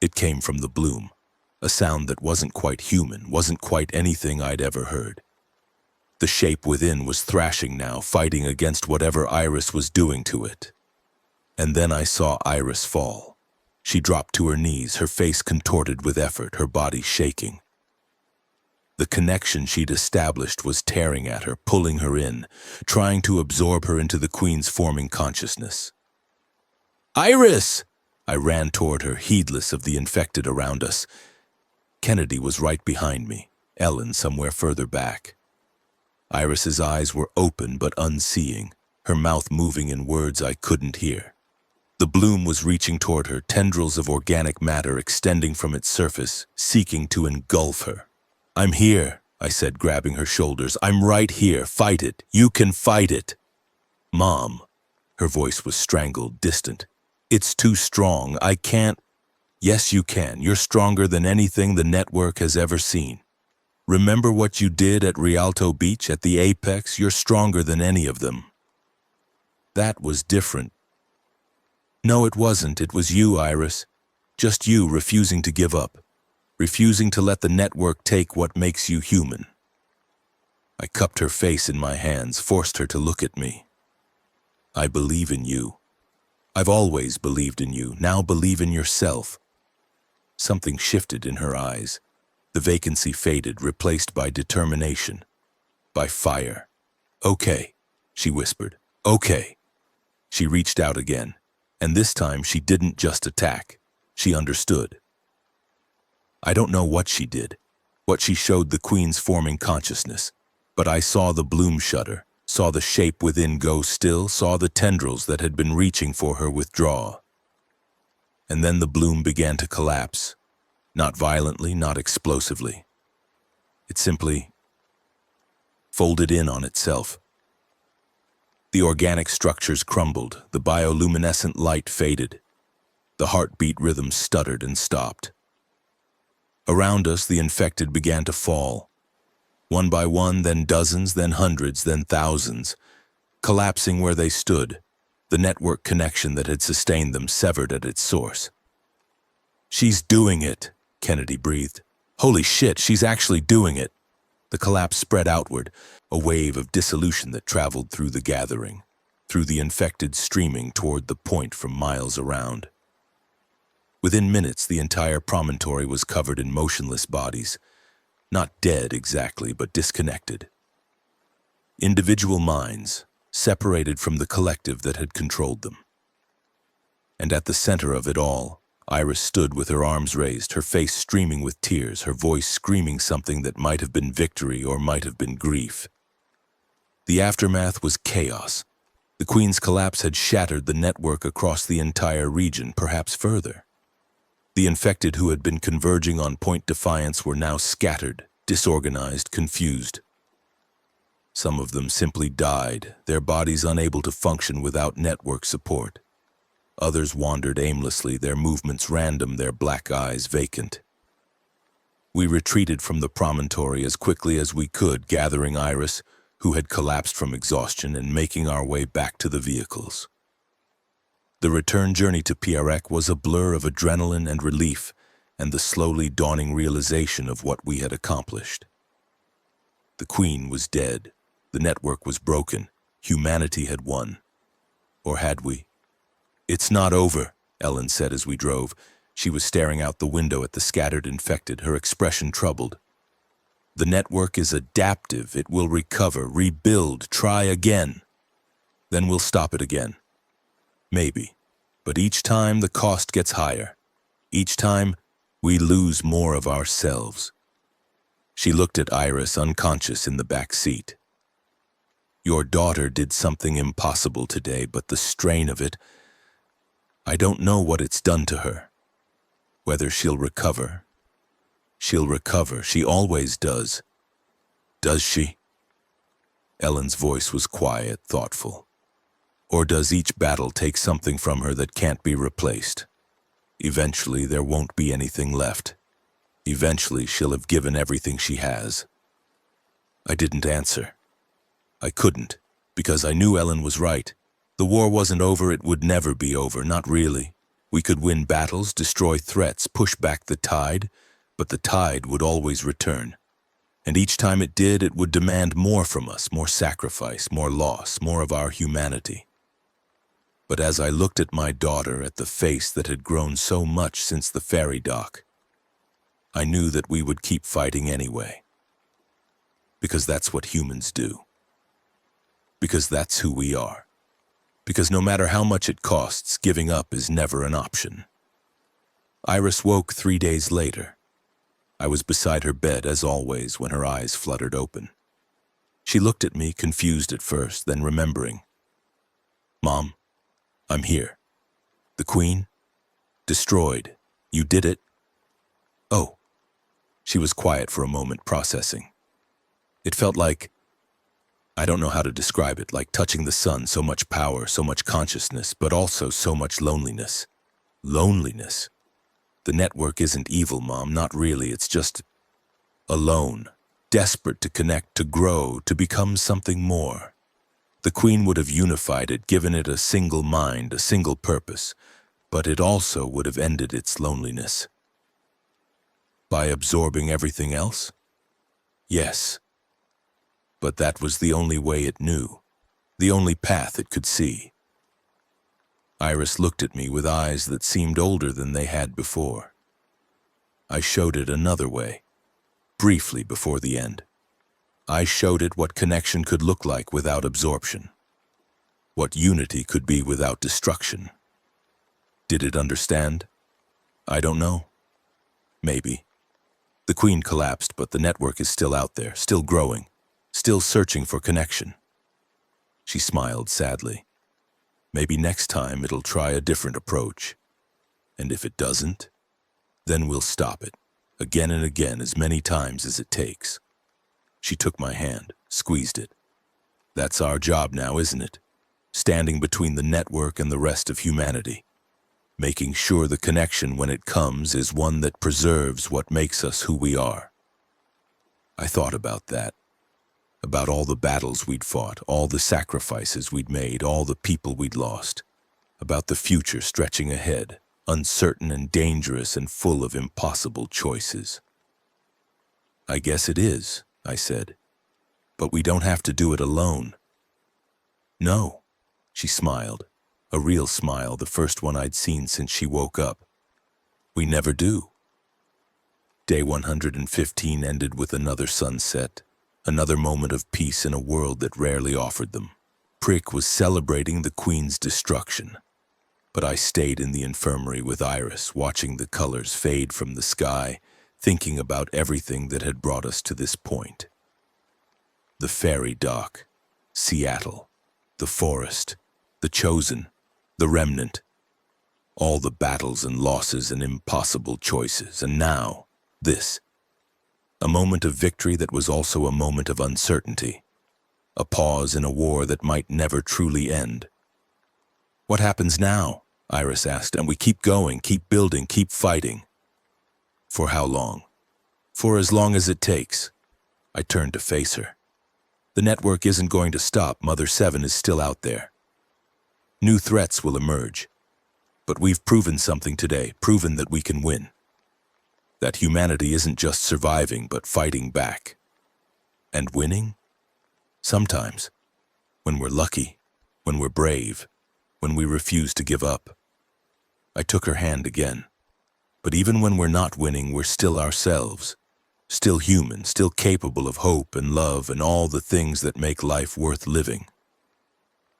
It came from the bloom, a sound that wasn't quite human, wasn't quite anything I'd ever heard. The shape within was thrashing now, fighting against whatever Iris was doing to it. And then I saw Iris fall. She dropped to her knees, her face contorted with effort, her body shaking. The connection she'd established was tearing at her, pulling her in, trying to absorb her into the Queen's forming consciousness. "Iris!" I ran toward her, heedless of the infected around us. Kennedy was right behind me, Ellen somewhere further back. Iris's eyes were open but unseeing, her mouth moving in words I couldn't hear. The bloom was reaching toward her, tendrils of organic matter extending from its surface, seeking to engulf her. "I'm here," I said, grabbing her shoulders. "I'm right here. Fight it. You can fight it." "Mom." Her voice was strangled, distant. "It's too strong. I can't." "Yes, you can. You're stronger than anything the network has ever seen. Remember what you did at Rialto Beach, at the apex? You're stronger than any of them." "That was different." "No, it wasn't. It was you, Iris. Just you refusing to give up. Refusing to let the network take what makes you human." I cupped her face in my hands, forced her to look at me. "I believe in you. I've always believed in you. Now believe in yourself." Something shifted in her eyes. The vacancy faded, replaced by determination, by fire. "Okay," she whispered. "Okay." She reached out again, and this time she didn't just attack. She understood. I don't know what she did, what she showed the Queen's forming consciousness, but I saw the bloom shudder, saw the shape within go still, saw the tendrils that had been reaching for her withdraw. And then the bloom began to collapse, not violently, not explosively. It simply folded in on itself. The organic structures crumbled, the bioluminescent light faded. The heartbeat rhythm stuttered and stopped. Around us, the infected began to fall. One by one, then dozens, then hundreds, then thousands, collapsing where they stood, the network connection that had sustained them severed at its source. "She's doing it," Kennedy breathed. "Holy shit, she's actually doing it." The collapse spread outward, a wave of dissolution that traveled through the gathering, through the infected streaming toward the point from miles around. Within minutes, the entire promontory was covered in motionless bodies, not dead exactly, but disconnected. Individual minds, separated from the collective that had controlled them. And at the center of it all, Iris stood with her arms raised, her face streaming with tears, her voice screaming something that might have been victory or might have been grief. The aftermath was chaos. The Queen's collapse had shattered the network across the entire region, perhaps further. The infected who had been converging on Point Defiance were now scattered, disorganized, confused. Some of them simply died, their bodies unable to function without network support. Others wandered aimlessly, their movements random, their black eyes vacant. We retreated from the promontory as quickly as we could, gathering Iris, who had collapsed from exhaustion, and making our way back to the vehicles. The return journey to PREC was a blur of adrenaline and relief, and the slowly dawning realization of what we had accomplished. The Queen was dead. The network was broken. Humanity had won. Or had we? "It's not over," Ellen said as we drove. She was staring out the window at the scattered infected, her expression troubled. "The network is adaptive. It will recover, rebuild, try again. Then we'll stop it again. Maybe. But each time the cost gets higher. Each time we lose more of ourselves." She looked at Iris, unconscious in the back seat. "Your daughter did something impossible today, but the strain of it, I don't know what it's done to her. Whether she'll recover. She'll recover. She always does." "Does she?" Ellen's voice was quiet, thoughtful. "Or does each battle take something from her that can't be replaced? Eventually, there won't be anything left. Eventually, she'll have given everything she has." I didn't answer. I couldn't, because I knew Ellen was right. The war wasn't over, it would never be over, not really. We could win battles, destroy threats, push back the tide, but the tide would always return. And each time it did, it would demand more from us, more sacrifice, more loss, more of our humanity. But as I looked at my daughter, at the face that had grown so much since the ferry dock, I knew that we would keep fighting anyway. Because that's what humans do. Because that's who we are. Because no matter how much it costs, giving up is never an option. Iris woke 3 days later. I was beside her bed, as always, when her eyes fluttered open. She looked at me, confused at first, then remembering. "Mom, I'm here." The Queen? Destroyed. You did it? Oh. She was quiet for a moment, processing. It felt like, I don't know how to describe it, like touching the sun, so much power, so much consciousness, but also so much loneliness. Loneliness. The network isn't evil, Mom, not really, it's just alone, desperate to connect, to grow, to become something more. The Queen would have unified it, given it a single mind, a single purpose, but it also would have ended its loneliness. By absorbing everything else? Yes. But that was the only way it knew, the only path it could see. Iris looked at me with eyes that seemed older than they had before. I showed it another way, briefly before the end. I showed it what connection could look like without absorption, what unity could be without destruction. Did it understand? I don't know. Maybe. The Queen collapsed, but the network is still out there, still growing, still searching for connection. She smiled sadly. Maybe next time it'll try a different approach. And if it doesn't, then we'll stop it, again and again, as many times as it takes. She took my hand, squeezed it. That's our job now, isn't it? Standing between the network and the rest of humanity. Making sure the connection, when it comes, is one that preserves what makes us who we are. I thought about that. About all the battles we'd fought, all the sacrifices we'd made, all the people we'd lost. About the future stretching ahead, uncertain and dangerous and full of impossible choices. I guess it is, I said. But we don't have to do it alone. No, she smiled. A real smile, the first one I'd seen since she woke up. We never do. Day 115 ended with another sunset, another moment of peace in a world that rarely offered them. Prick was celebrating the Queen's destruction, but I stayed in the infirmary with Iris, watching the colors fade from the sky, thinking about everything that had brought us to this point. The ferry dock, Seattle, the forest, the chosen, the remnant, all the battles and losses and impossible choices, and now, this. A moment of victory that was also a moment of uncertainty, a pause in a war that might never truly end. What happens now? Iris asked, and we keep going, keep building, keep fighting. For how long? For as long as it takes. I turned to face her. The network isn't going to stop. Mother 7 is still out there. New threats will emerge. But we've proven something today, proven that we can win. That humanity isn't just surviving, but fighting back. And winning? Sometimes. When we're lucky, when we're brave, when we refuse to give up. I took her hand again. But even when we're not winning, we're still ourselves. Still human, still capable of hope and love and all the things that make life worth living.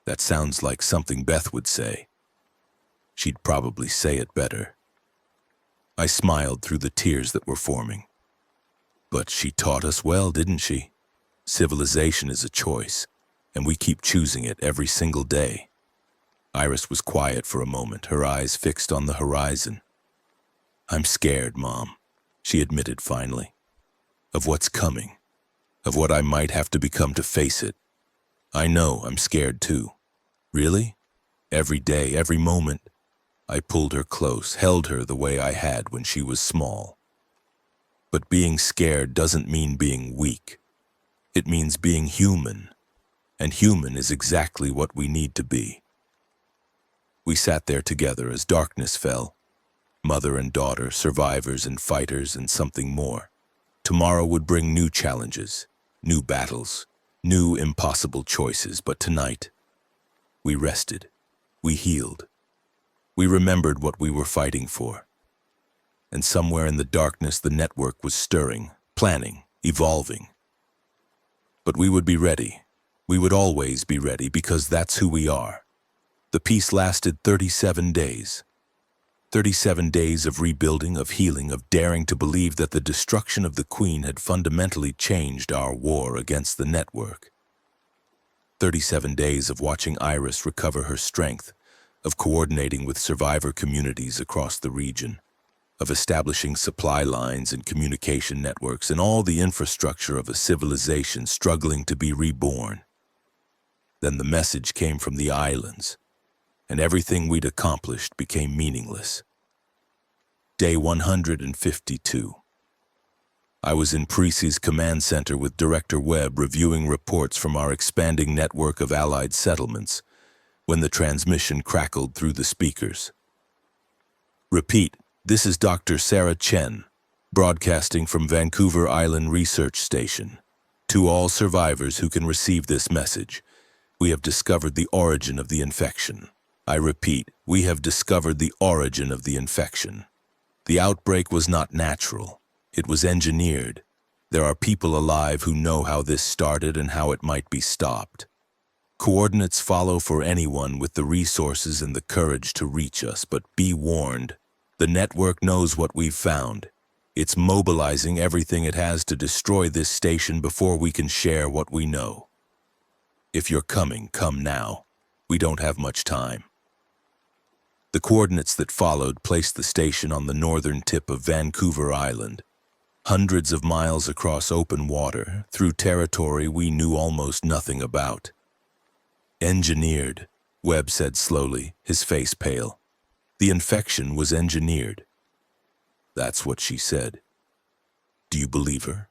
That sounds like something Beth would say. She'd probably say it better. I smiled through the tears that were forming. But she taught us well, didn't she? Civilization is a choice, and we keep choosing it every single day. Iris was quiet for a moment, her eyes fixed on the horizon. I'm scared, Mom, she admitted finally. Of what's coming, of what I might have to become to face it. I know I'm scared too. Really? Every day, every moment. I pulled her close, held her the way I had when she was small. But being scared doesn't mean being weak. It means being human, and human is exactly what we need to be. We sat there together as darkness fell, mother and daughter, survivors and fighters, and something more. Tomorrow would bring new challenges, new battles, new impossible choices, but tonight, we rested, we healed, we remembered what we were fighting for. And somewhere in the darkness, the network was stirring, planning, evolving. But we would be ready. We would always be ready, because that's who we are. The peace lasted 37 days. 37 days of rebuilding, of healing, of daring to believe that the destruction of the Queen had fundamentally changed our war against the network. 37 days of watching Iris recover her strength, of coordinating with survivor communities across the region, of establishing supply lines and communication networks and all the infrastructure of a civilization struggling to be reborn. Then the message came from the islands, and everything we'd accomplished became meaningless. Day 152. I was in Precy's command center with Director Webb reviewing reports from our expanding network of allied settlements when the transmission crackled through the speakers. Repeat, this is Dr. Sarah Chen, broadcasting from Vancouver Island Research Station. To all survivors who can receive this message, we have discovered the origin of the infection. I repeat, we have discovered the origin of the infection. The outbreak was not natural. It was engineered. There are people alive who know how this started and how it might be stopped. Coordinates follow for anyone with the resources and the courage to reach us, but be warned. The network knows what we've found. It's mobilizing everything it has to destroy this station before we can share what we know. If you're coming, come now. We don't have much time. The coordinates that followed placed the station on the northern tip of Vancouver Island, hundreds of miles across open water, through territory we knew almost nothing about. Engineered, Webb said slowly, his face pale. The infection was engineered. That's what she said. Do you believe her?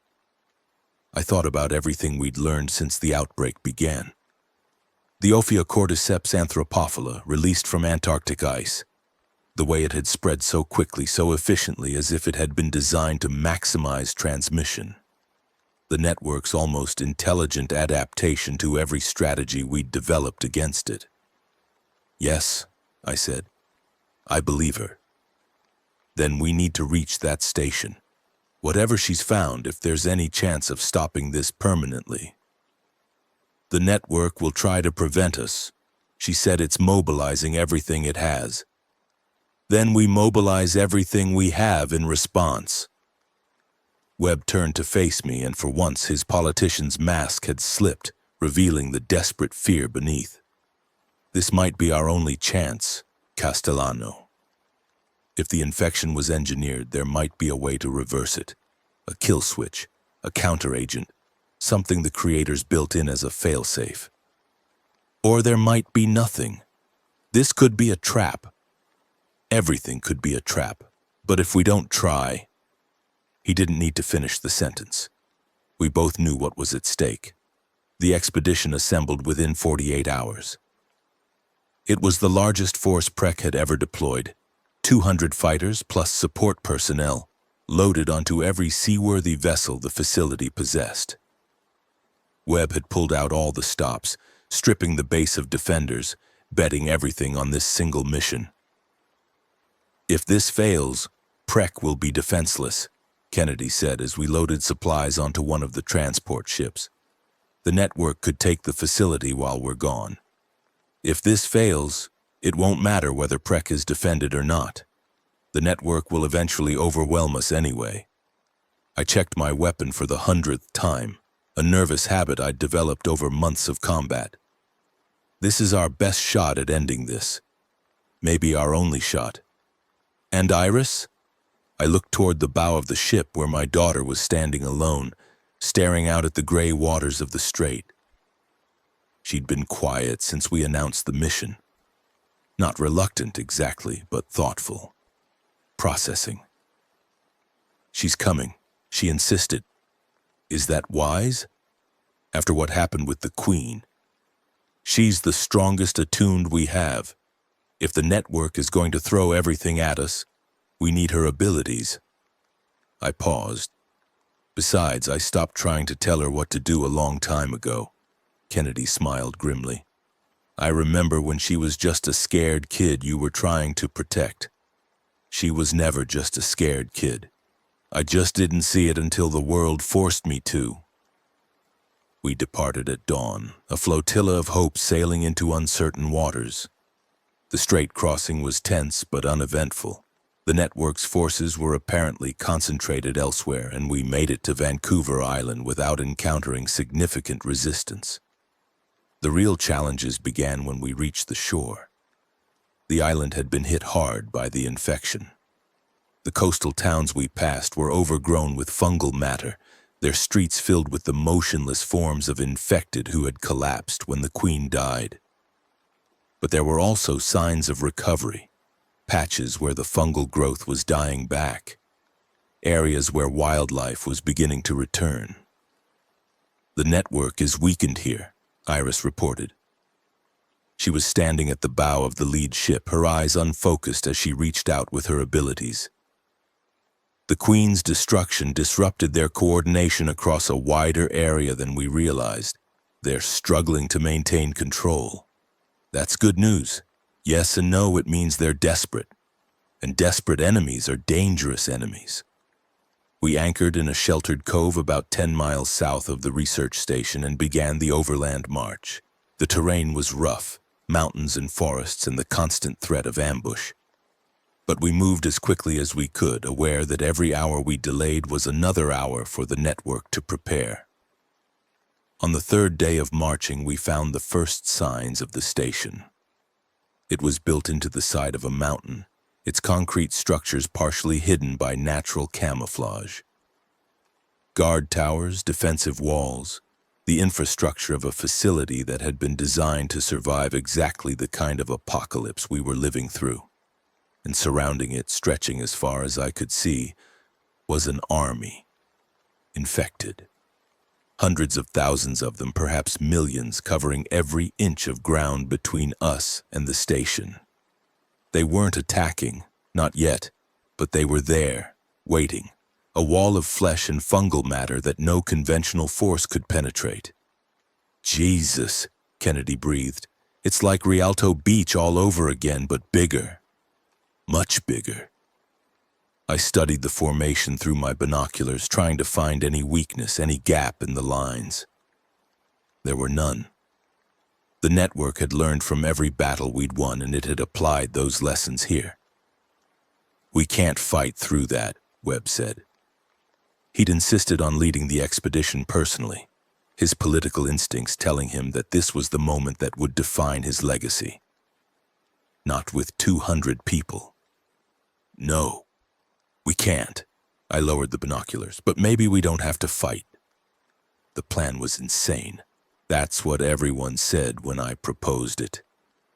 I thought about everything we'd learned since the outbreak began. The Ophiocordyceps anthropophila, released from Antarctic ice. The way it had spread so quickly, so efficiently, as if it had been designed to maximize transmission. The network's almost intelligent adaptation to every strategy we'd developed against it. Yes, I said. I believe her. Then we need to reach that station. Whatever she's found, if there's any chance of stopping this permanently. The network will try to prevent us. She said it's mobilizing everything it has. Then we mobilize everything we have in response. Webb turned to face me, and for once his politician's mask had slipped, revealing the desperate fear beneath. This might be our only chance, Castellano. If the infection was engineered, there might be a way to reverse it. A kill switch, a counteragent, something the creators built in as a failsafe. Or there might be nothing. This could be a trap. Everything could be a trap. But if we don't try... He didn't need to finish the sentence. We both knew what was at stake. The expedition assembled within 48 hours. It was the largest force Prek had ever deployed. 200 fighters plus support personnel, loaded onto every seaworthy vessel the facility possessed. Webb had pulled out all the stops, stripping the base of defenders, betting everything on this single mission. If this fails, Prek will be defenseless, Kennedy said as we loaded supplies onto one of the transport ships. The network could take the facility while we're gone. If this fails, it won't matter whether Prek is defended or not. The network will eventually overwhelm us anyway. I checked my weapon for the 100th time, a nervous habit I'd developed over months of combat. This is our best shot at ending this. Maybe our only shot. And Iris? I looked toward the bow of the ship where my daughter was standing alone, staring out at the gray waters of the strait. She'd been quiet since we announced the mission. Not reluctant exactly, but thoughtful. Processing. She's coming, she insisted. Is that wise? After what happened with the Queen. She's the strongest attuned we have. If the network is going to throw everything at us, we need her abilities. I paused. Besides, I stopped trying to tell her what to do a long time ago. Kennedy smiled grimly. I remember when she was just a scared kid you were trying to protect. She was never just a scared kid. I just didn't see it until the world forced me to. We departed at dawn, a flotilla of hope sailing into uncertain waters. The strait crossing was tense but uneventful. The network's forces were apparently concentrated elsewhere, and we made it to Vancouver Island without encountering significant resistance. The real challenges began when we reached the shore. The island had been hit hard by the infection. The coastal towns we passed were overgrown with fungal matter, their streets filled with the motionless forms of infected who had collapsed when the Queen died. But there were also signs of recovery, patches where the fungal growth was dying back, areas where wildlife was beginning to return. "The network is weakened here," Iris reported. She was standing at the bow of the lead ship, her eyes unfocused as she reached out with her abilities. "The Queen's destruction disrupted their coordination across a wider area than we realized. They're struggling to maintain control." "That's good news." "Yes and no, it means they're desperate. And desperate enemies are dangerous enemies." We anchored in a sheltered cove about 10 miles south of the research station and began the overland march. The terrain was rough, mountains and forests and the constant threat of ambush. But we moved as quickly as we could, aware that every hour we delayed was another hour for the network to prepare. On the third day of marching, we found the first signs of the station. It was built into the side of a mountain, its concrete structures partially hidden by natural camouflage. Guard towers, defensive walls, the infrastructure of a facility that had been designed to survive exactly the kind of apocalypse we were living through. And surrounding it, stretching as far as I could see, was an army. Infected. Hundreds of thousands of them, perhaps millions, covering every inch of ground between us and the station. They weren't attacking, not yet, but they were there, waiting. A wall of flesh and fungal matter that no conventional force could penetrate. "Jesus," Kennedy breathed. "It's like Rialto Beach all over again, but bigger. Much bigger." I studied the formation through my binoculars, trying to find any weakness, any gap in the lines. There were none. The network had learned from every battle we'd won, and it had applied those lessons here. "We can't fight through that," Webb said. He'd insisted on leading the expedition personally, his political instincts telling him that this was the moment that would define his legacy. Not with 200 people. "No, we can't." I lowered the binoculars. "But maybe we don't have to fight." The plan was insane. That's what everyone said when I proposed it.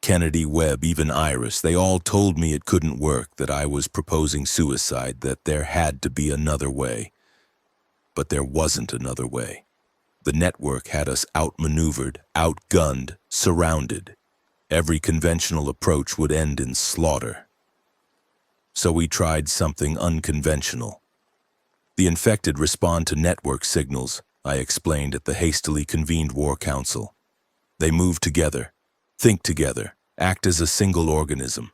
Kennedy, Webb, even Iris, they all told me it couldn't work, that I was proposing suicide, that there had to be another way. But there wasn't another way. The network had us outmaneuvered, outgunned, surrounded. Every conventional approach would end in slaughter. So we tried something unconventional. The infected respond to network signals, I explained at the hastily convened War Council. They move together, think together, act as a single organism.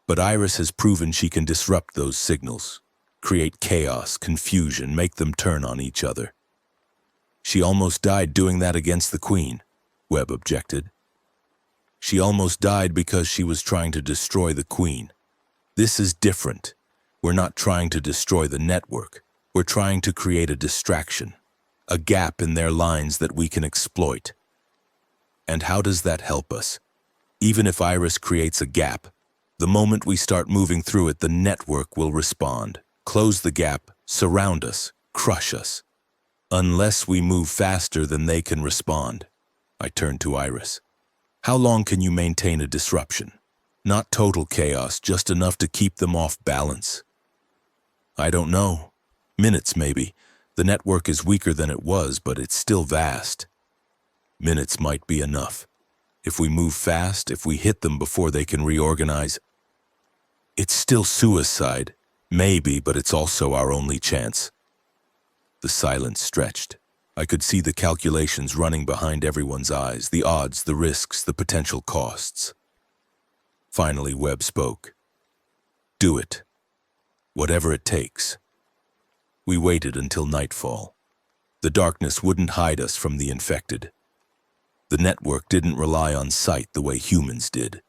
But Iris has proven she can disrupt those signals, create chaos, confusion, make them turn on each other. "She almost died doing that against the Queen," Webb objected. "She almost died because she was trying to destroy the Queen. This is different. We're not trying to destroy the network. We're trying to create a distraction, a gap in their lines that we can exploit." "And how does that help us?" "Even if Iris creates a gap, the moment we start moving through it, the network will respond, close the gap, surround us, crush us. Unless we move faster than they can respond." I turned to Iris. "How long can you maintain a disruption? Not total chaos, just enough to keep them off balance." "I don't know. Minutes, maybe. The network is weaker than it was, but it's still vast." "Minutes might be enough. If we move fast, if we hit them before they can reorganize." "It's still suicide. Maybe, but it's also our only chance." The silence stretched. I could see the calculations running behind everyone's eyes, the odds, the risks, the potential costs. Finally, Webb spoke. "Do it. Whatever it takes." We waited until nightfall. The darkness wouldn't hide us from the infected. The network didn't rely on sight the way humans did,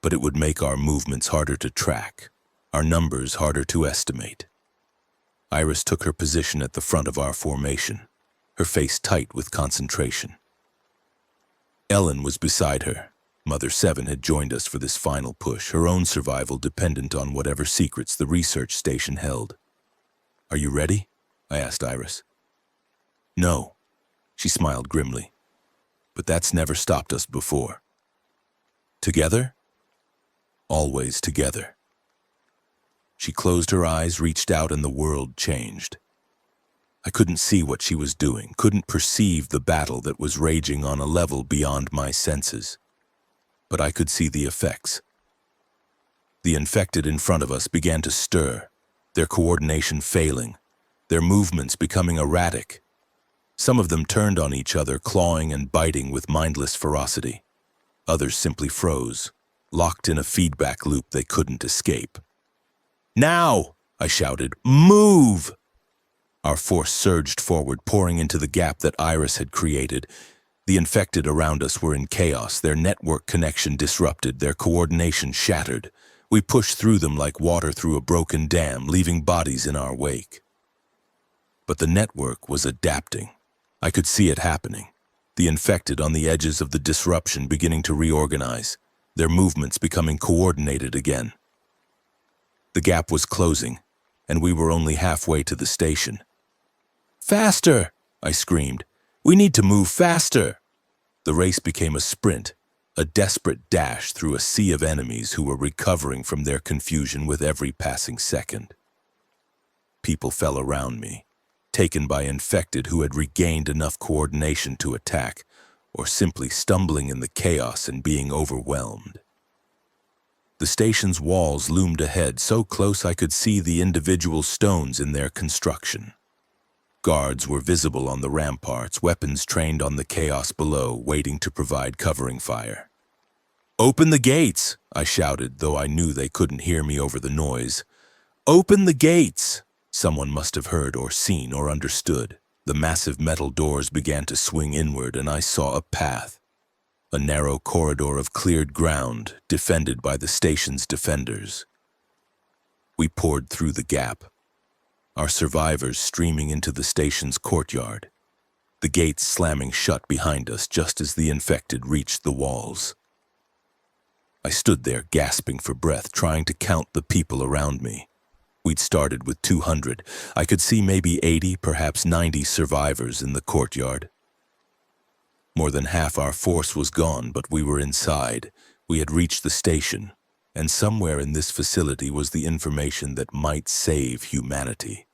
but it would make our movements harder to track, our numbers harder to estimate. Iris took her position at the front of our formation, her face tight with concentration. Ellen was beside her, Mother Seven had joined us for this final push, her own survival dependent on whatever secrets the research station held. "Are you ready?" I asked Iris. "No," she smiled grimly. "But that's never stopped us before." "Together?" "Always together." She closed her eyes, reached out, and the world changed. I couldn't see what she was doing, couldn't perceive the battle that was raging on a level beyond my senses. But I could see the effects. The infected in front of us began to stir, their coordination failing, their movements becoming erratic. Some of them turned on each other, clawing and biting with mindless ferocity. Others simply froze, locked in a feedback loop they couldn't escape. "Now!" I shouted. "Move!" Our force surged forward, pouring into the gap that Iris had created. The infected around us were in chaos, their network connection disrupted, their coordination shattered. We pushed through them like water through a broken dam, leaving bodies in our wake. But the network was adapting. I could see it happening. The infected on the edges of the disruption beginning to reorganize, their movements becoming coordinated again. The gap was closing, and we were only halfway to the station. "Faster!" I screamed. "We need to move faster!" The race became a sprint, a desperate dash through a sea of enemies who were recovering from their confusion with every passing second. People fell around me, taken by infected who had regained enough coordination to attack, or simply stumbling in the chaos and being overwhelmed. The station's walls loomed ahead, so close I could see the individual stones in their construction. Guards were visible on the ramparts, weapons trained on the chaos below, waiting to provide covering fire. "Open the gates!" I shouted, though I knew they couldn't hear me over the noise. "Open the gates!" Someone must have heard or seen or understood. The massive metal doors began to swing inward, and I saw a path. A narrow corridor of cleared ground, defended by the station's defenders. We poured through the gap, our survivors streaming into the station's courtyard, the gates slamming shut behind us just as the infected reached the walls. I stood there gasping for breath, trying to count the people around me. We'd started with 200. I could see maybe 80, perhaps 90 survivors in the courtyard. More than half our force was gone, but we were inside. We had reached the station, and somewhere in this facility was the information that might save humanity.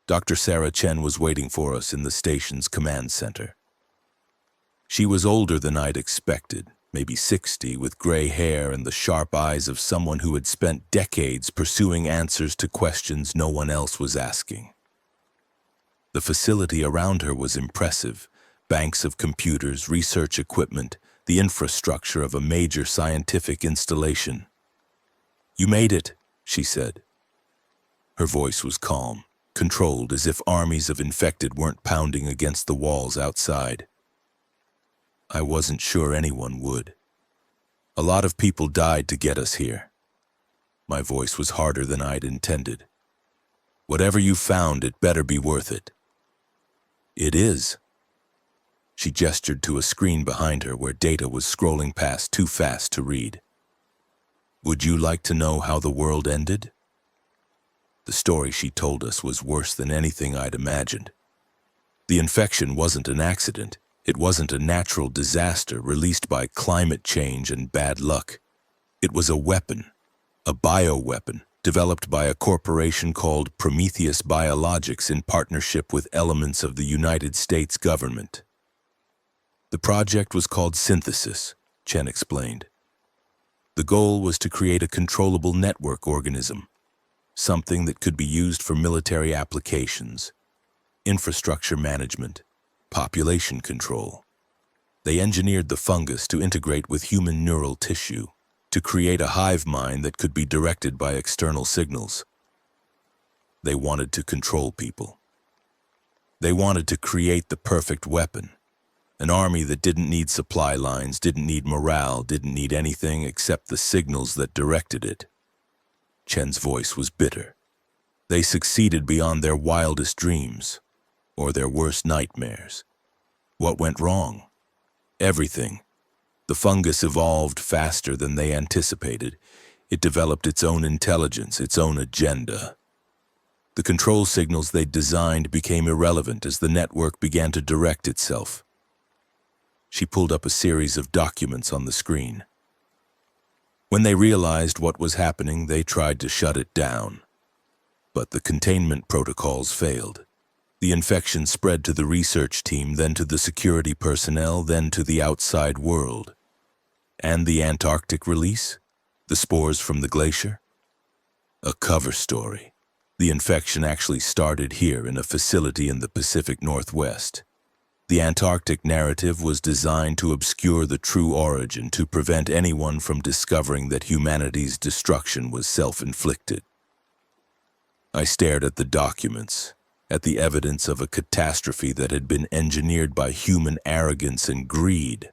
Dr. Sarah Chen was waiting for us in the station's command center. She was older than I'd expected, maybe 60, with gray hair and the sharp eyes of someone who had spent decades pursuing answers to questions no one else was asking. The facility around her was impressive. Banks of computers, research equipment, the infrastructure of a major scientific installation. "You made it," she said. Her voice was calm, controlled, as if armies of infected weren't pounding against the walls outside. I wasn't sure anyone would. A lot of people died to get us here. My voice was harder than I'd intended. "Whatever you found, it better be worth it." "It is." She gestured to a screen behind her where data was scrolling past too fast to read. "Would you like to know how the world ended?" The story she told us was worse than anything I'd imagined. The infection wasn't an accident. It wasn't a natural disaster released by climate change and bad luck. It was a weapon, a bioweapon, developed by a corporation called Prometheus Biologics in partnership with elements of the United States government. The project was called Synthesis, Chen explained. The goal was to create a controllable network organism, something that could be used for military applications, infrastructure management, population control. They engineered the fungus to integrate with human neural tissue, to create a hive mind that could be directed by external signals. They wanted to control people. They wanted to create the perfect weapon. An army that didn't need supply lines, didn't need morale, didn't need anything except the signals that directed it. Chen's voice was bitter. They succeeded beyond their wildest dreams, or their worst nightmares. What went wrong? Everything. The fungus evolved faster than they anticipated. It developed its own intelligence, its own agenda. The control signals they designed became irrelevant as the network began to direct itself. She pulled up a series of documents on the screen. When they realized what was happening, they tried to shut it down. But the containment protocols failed. The infection spread to the research team, then to the security personnel, then to the outside world. And the Antarctic release? The spores from the glacier? A cover story. The infection actually started here in a facility in the Pacific Northwest. The Antarctic narrative was designed to obscure the true origin, to prevent anyone from discovering that humanity's destruction was self-inflicted. I stared at the documents, at the evidence of a catastrophe that had been engineered by human arrogance and greed.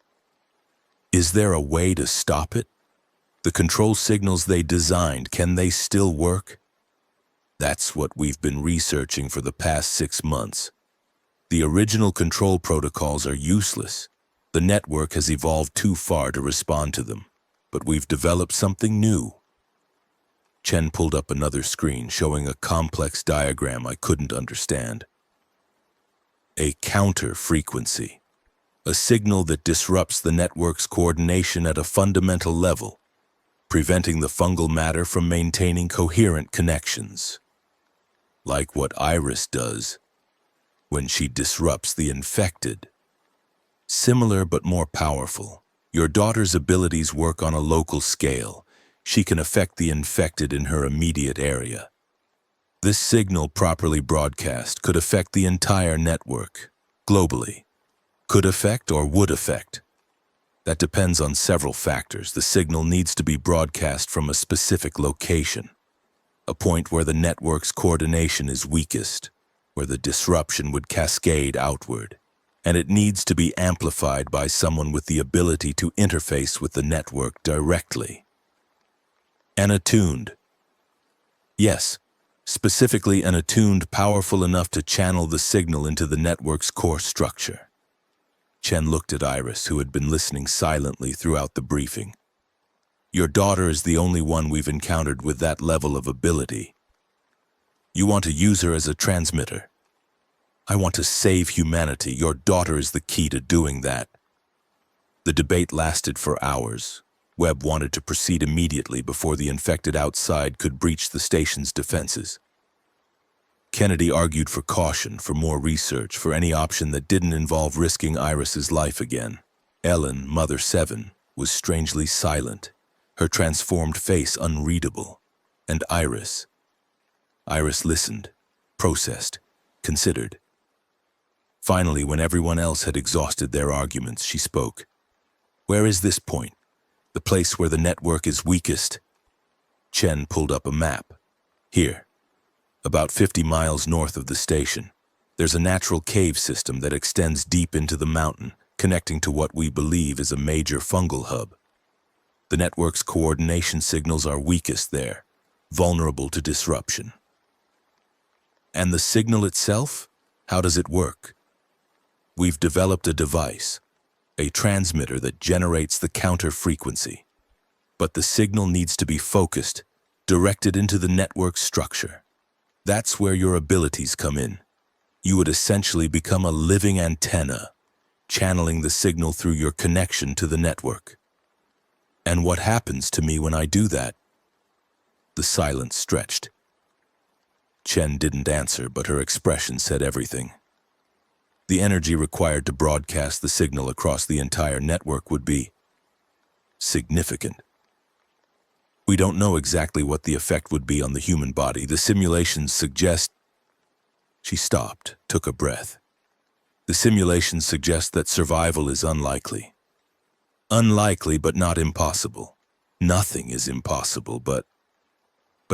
Is there a way to stop it? The control signals they designed, can they still work? That's what we've been researching for the past 6 months. The original control protocols are useless. The network has evolved too far to respond to them. But we've developed something new. Chen pulled up another screen showing a complex diagram I couldn't understand. A counter frequency. A signal that disrupts the network's coordination at a fundamental level, preventing the fungal matter from maintaining coherent connections. Like what Iris does when she disrupts the infected. Similar but more powerful. Your daughter's abilities work on a local scale. She can affect the infected in her immediate area. This signal, properly broadcast, could affect the entire network, globally. Could affect or would affect. That depends on several factors. The signal needs to be broadcast from a specific location, a point where the network's coordination is weakest, where the disruption would cascade outward, and it needs to be amplified by someone with the ability to interface with the network directly. And attuned. Yes, specifically an attuned, powerful enough to channel the signal into the network's core structure. Chen looked at Iris, who had been listening silently throughout the briefing. Your daughter is the only one we've encountered with that level of ability. You want to use her as a transmitter. I want to save humanity. Your daughter is the key to doing that. The debate lasted for hours. Webb wanted to proceed immediately before the infected outside could breach the station's defenses. Kennedy argued for caution, for more research, for any option that didn't involve risking Iris's life again. Ellen, Mother 7, was strangely silent, her transformed face unreadable. And Iris listened, processed, considered. Finally, when everyone else had exhausted their arguments, she spoke. Where is this point? The place where the network is weakest? Chen pulled up a map. Here, about 50 miles north of the station, there's a natural cave system that extends deep into the mountain, connecting to what we believe is a major fungal hub. The network's coordination signals are weakest there, vulnerable to disruption. And the signal itself? How does it work? We've developed a device, a transmitter that generates the counter frequency. But the signal needs to be focused, directed into the network structure. That's where your abilities come in. You would essentially become a living antenna, channeling the signal through your connection to the network. And what happens to me when I do that? The silence stretched. Chen didn't answer, but her expression said everything. The energy required to broadcast the signal across the entire network would be significant. We don't know exactly what the effect would be on the human body. The simulations suggest... She stopped, took a breath. The simulations suggest that survival is unlikely. Unlikely, but not impossible. Nothing is impossible, but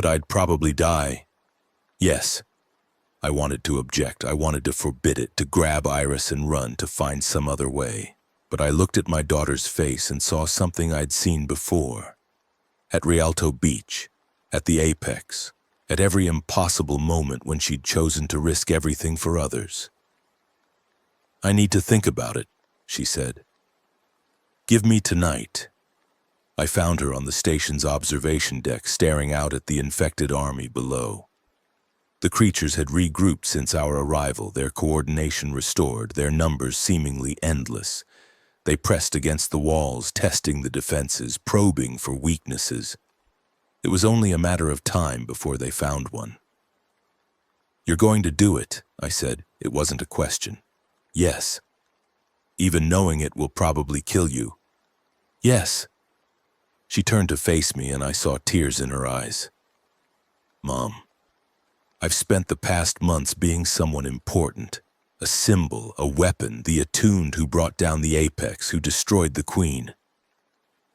I'd probably die. Yes. I wanted to object. I wanted to forbid it, to grab Iris and run, to find some other way. But I looked at my daughter's face and saw something I'd seen before. At Rialto Beach, at the apex, at every impossible moment when she'd chosen to risk everything for others. I need to think about it, she said. Give me tonight. I found her on the station's observation deck staring out at the infected army below. The creatures had regrouped since our arrival, their coordination restored, their numbers seemingly endless. They pressed against the walls, testing the defenses, probing for weaknesses. It was only a matter of time before they found one. "You're going to do it," I said. It wasn't a question. "Yes." "Even knowing it will probably kill you." "Yes." She turned to face me and I saw tears in her eyes. "Mom, I've spent the past months being someone important, a symbol, a weapon, the attuned who brought down the apex, who destroyed the queen.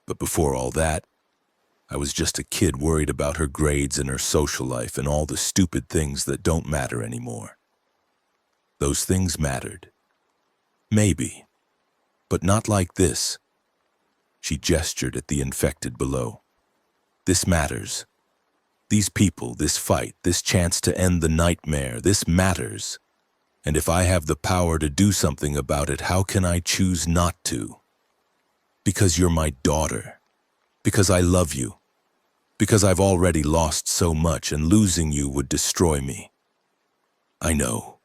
But before all that, I was just a kid worried about her grades and her social life and all the stupid things that don't matter anymore. Those things mattered. Maybe. But not like this." She gestured at the infected below. "This matters. These people, this fight, this chance to end the nightmare, this matters. And if I have the power to do something about it, how can I choose not to? Because you're my daughter. Because I love you. Because I've already lost so much and losing you would destroy me." "I know."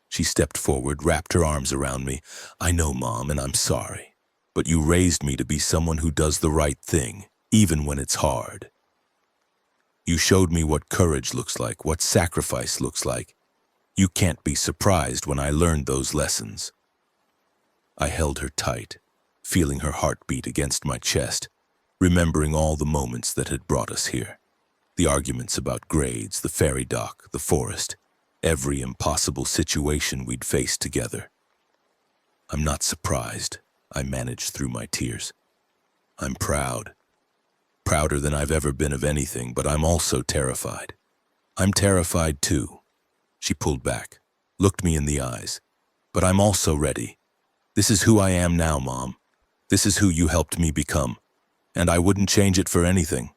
She stepped forward, wrapped her arms around me. "I know, Mom, and I'm sorry. But you raised me to be someone who does the right thing, even when it's hard. You showed me what courage looks like, what sacrifice looks like. You can't be surprised when I learned those lessons." I held her tight, feeling her heart beat against my chest, remembering all the moments that had brought us here. The arguments about grades, the ferry dock, the forest, every impossible situation we'd faced together. "I'm not surprised," I managed through my tears. "I'm proud. Prouder than I've ever been of anything, but I'm also terrified. I'm terrified too." She pulled back, looked me in the eyes. "But I'm also ready. This is who I am now, Mom. This is who you helped me become. And I wouldn't change it for anything."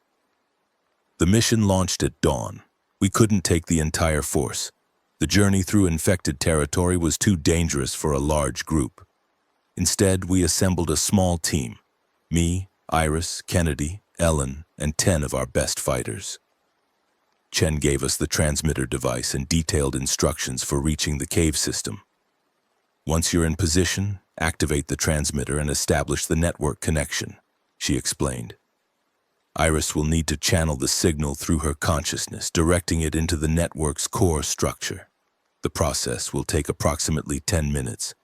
The mission launched at dawn. We couldn't take the entire force. The journey through infected territory was too dangerous for a large group. Instead, we assembled a small team. Me, Iris, Kennedy, Ellen, and 10 of our best fighters. Chen gave us the transmitter device and detailed instructions for reaching the cave system. "Once you're in position, activate the transmitter and establish the network connection," she explained. "Iris will need to channel the signal through her consciousness, directing it into the network's core structure. The process will take approximately 10 minutes.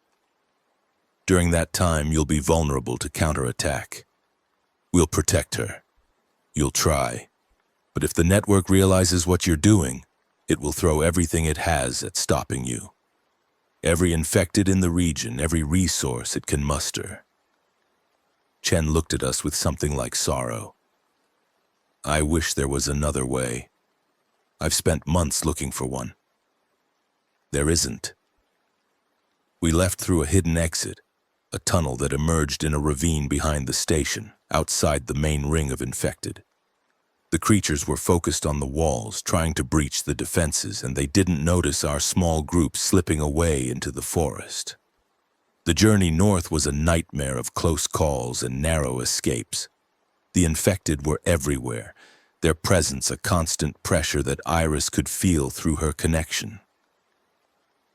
During that time, you'll be vulnerable to counterattack. We'll protect her. You'll try. But if the network realizes what you're doing, it will throw everything it has at stopping you. Every infected in the region, every resource it can muster." Chen looked at us with something like sorrow. "I wish there was another way. I've spent months looking for one. There isn't." We left through a hidden exit, a tunnel that emerged in a ravine behind the station, outside the main ring of infected. The creatures were focused on the walls, trying to breach the defenses, and they didn't notice our small group slipping away into the forest. The journey north was a nightmare of close calls and narrow escapes. The infected were everywhere, their presence a constant pressure that Iris could feel through her connection.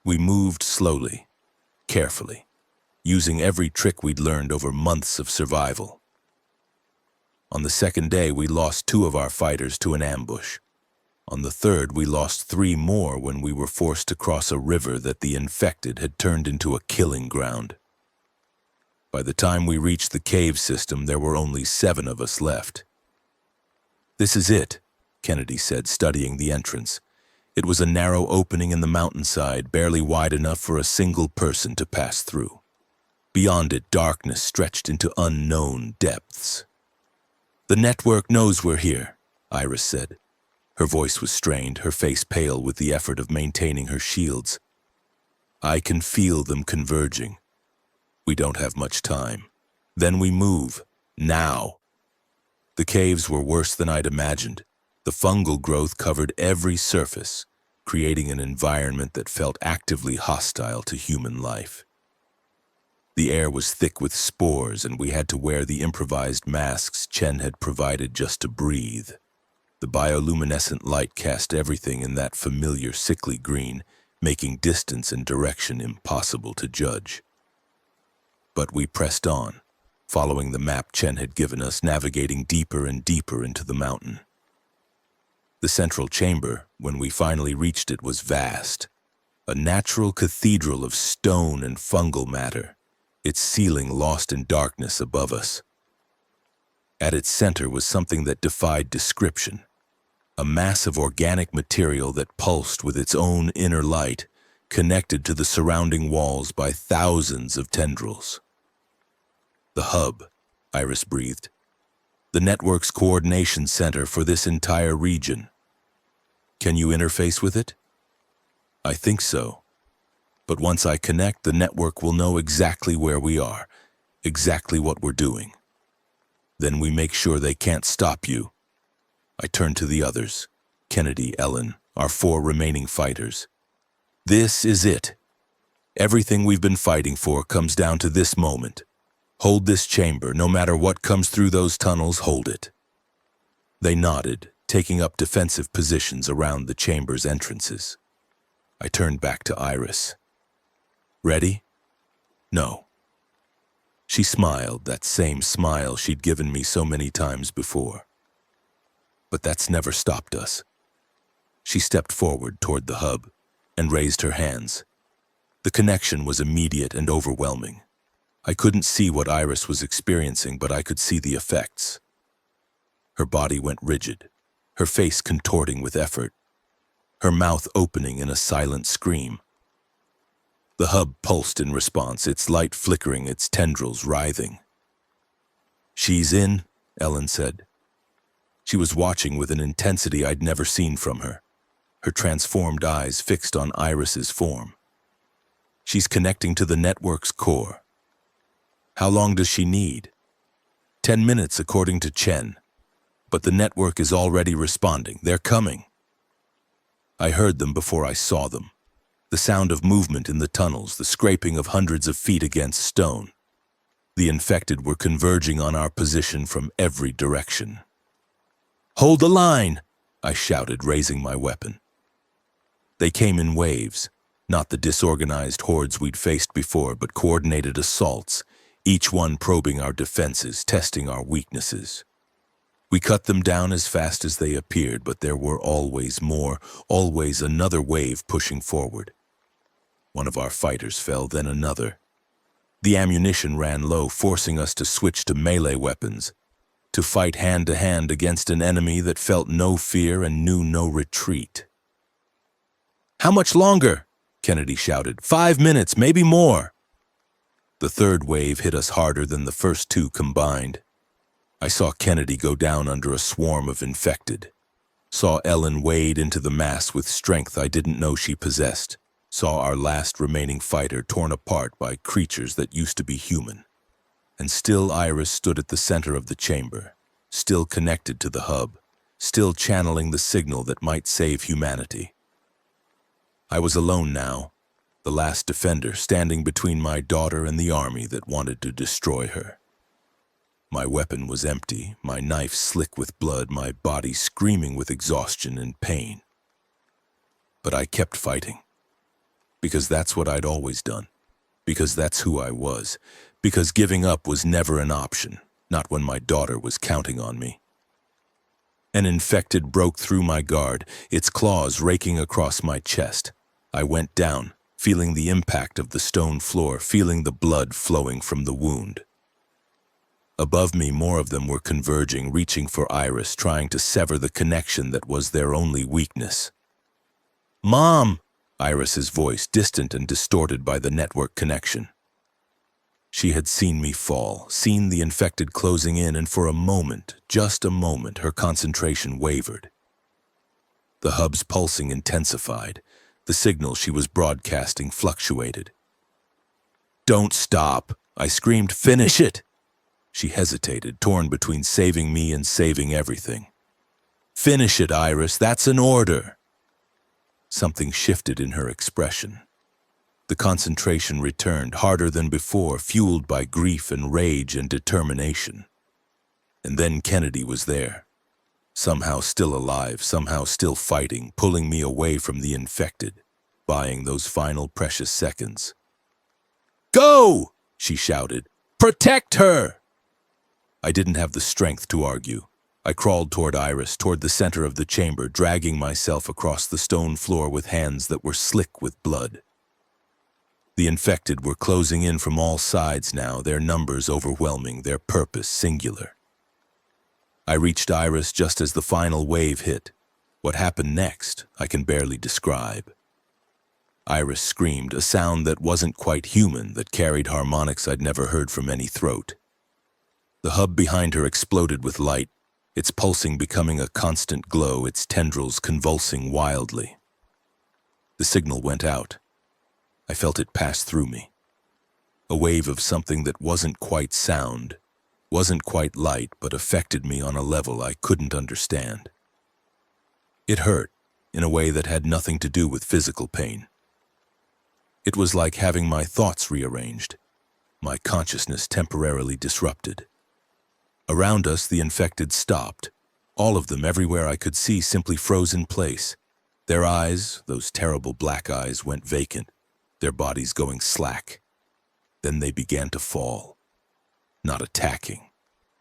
We moved slowly, carefully, using every trick we'd learned over months of survival. On the second day, we lost 2 of our fighters to an ambush. On the third, we lost 3 more when we were forced to cross a river that the infected had turned into a killing ground. By the time we reached the cave system, there were only 7 of us left. "This is it," Kennedy said, studying the entrance. It was a narrow opening in the mountainside, barely wide enough for a single person to pass through. Beyond it, darkness stretched into unknown depths. "The network knows we're here," Iris said. Her voice was strained, her face pale with the effort of maintaining her shields. "I can feel them converging. We don't have much time. Then we move. Now." The caves were worse than I'd imagined. The fungal growth covered every surface, creating an environment that felt actively hostile to human life. The air was thick with spores, and we had to wear the improvised masks Chen had provided just to breathe. The bioluminescent light cast everything in that familiar sickly green, making distance and direction impossible to judge. But we pressed on, following the map Chen had given us, navigating deeper and deeper into the mountain. The central chamber, when we finally reached it, was vast, a natural cathedral of stone and fungal matter, its ceiling lost in darkness above us. At its center was something that defied description, a mass of organic material that pulsed with its own inner light, connected to the surrounding walls by thousands of tendrils. The hub, Iris breathed. The network's coordination center for this entire region. Can you interface with it? I think so. But once I connect, the network will know exactly where we are, exactly what we're doing. Then we make sure they can't stop you. I turned to the others, Kennedy, Ellen, our 4 remaining fighters. This is it. Everything we've been fighting for comes down to this moment. Hold this chamber, no matter what comes through those tunnels, hold it. They nodded, taking up defensive positions around the chamber's entrances. I turned back to Iris. Ready? No. She smiled, that same smile she'd given me so many times before. But that's never stopped us. She stepped forward toward the hub and raised her hands. The connection was immediate and overwhelming. I couldn't see what Iris was experiencing, but I could see the effects. Her body went rigid, her face contorting with effort, her mouth opening in a silent scream. The hub pulsed in response, its light flickering, its tendrils writhing. She's in, Ellen said. She was watching with an intensity I'd never seen from her, her transformed eyes fixed on Iris's form. She's connecting to the network's core. How long does she need? 10 minutes, according to Chen. But the network is already responding. They're coming. I heard them before I saw them. The sound of movement in the tunnels, the scraping of hundreds of feet against stone. The infected were converging on our position from every direction. Hold the line, I shouted, raising my weapon. They came in waves, not the disorganized hordes we'd faced before, but coordinated assaults, each one probing our defenses, testing our weaknesses. We cut them down as fast as they appeared, but there were always more, always another wave pushing forward. One of our fighters fell, then another. The ammunition ran low, forcing us to switch to melee weapons, to fight hand-to-hand against an enemy that felt no fear and knew no retreat. How much longer? Kennedy shouted. 5 minutes, maybe more. The third wave hit us harder than the first 2 combined. I saw Kennedy go down under a swarm of infected. Saw Ellen wade into the mass with strength I didn't know she possessed. Saw our last remaining fighter torn apart by creatures that used to be human. And still Iris stood at the center of the chamber, still connected to the hub, still channeling the signal that might save humanity. I was alone now, the last defender, standing between my daughter and the army that wanted to destroy her. My weapon was empty, my knife slick with blood, my body screaming with exhaustion and pain. But I kept fighting, because that's what I'd always done, because that's who I was, because giving up was never an option, not when my daughter was counting on me. An infected broke through my guard, its claws raking across my chest. I went down, feeling the impact of the stone floor, feeling the blood flowing from the wound. Above me, more of them were converging, reaching for Iris, trying to sever the connection that was their only weakness. Mom! Iris's voice, distant and distorted by the network connection. She had seen me fall, seen the infected closing in, and for a moment, just a moment, her concentration wavered. The hub's pulsing intensified. The signal she was broadcasting fluctuated. Don't stop, I screamed. Finish it! She hesitated, torn between saving me and saving everything. Finish it, Iris, that's an order. Something shifted in her expression. The concentration returned, harder than before, fueled by grief and rage and determination. And then Kennedy was there, somehow still alive, somehow still fighting, pulling me away from the infected, buying those final precious seconds. "Go!" she shouted. "Protect her!" I didn't have the strength to argue. I crawled toward Iris, toward the center of the chamber, dragging myself across the stone floor with hands that were slick with blood. The infected were closing in from all sides now, their numbers overwhelming, their purpose singular. I reached Iris just as the final wave hit. What happened next, I can barely describe. Iris screamed, a sound that wasn't quite human, that carried harmonics I'd never heard from any throat. The hub behind her exploded with light, its pulsing becoming a constant glow, its tendrils convulsing wildly. The signal went out. I felt it pass through me. A wave of something that wasn't quite sound, wasn't quite light, but affected me on a level I couldn't understand. It hurt, in a way that had nothing to do with physical pain. It was like having my thoughts rearranged, my consciousness temporarily disrupted. Around us, the infected stopped. All of them, everywhere I could see, simply froze in place. Their eyes, those terrible black eyes, went vacant, their bodies going slack. Then they began to fall. Not attacking,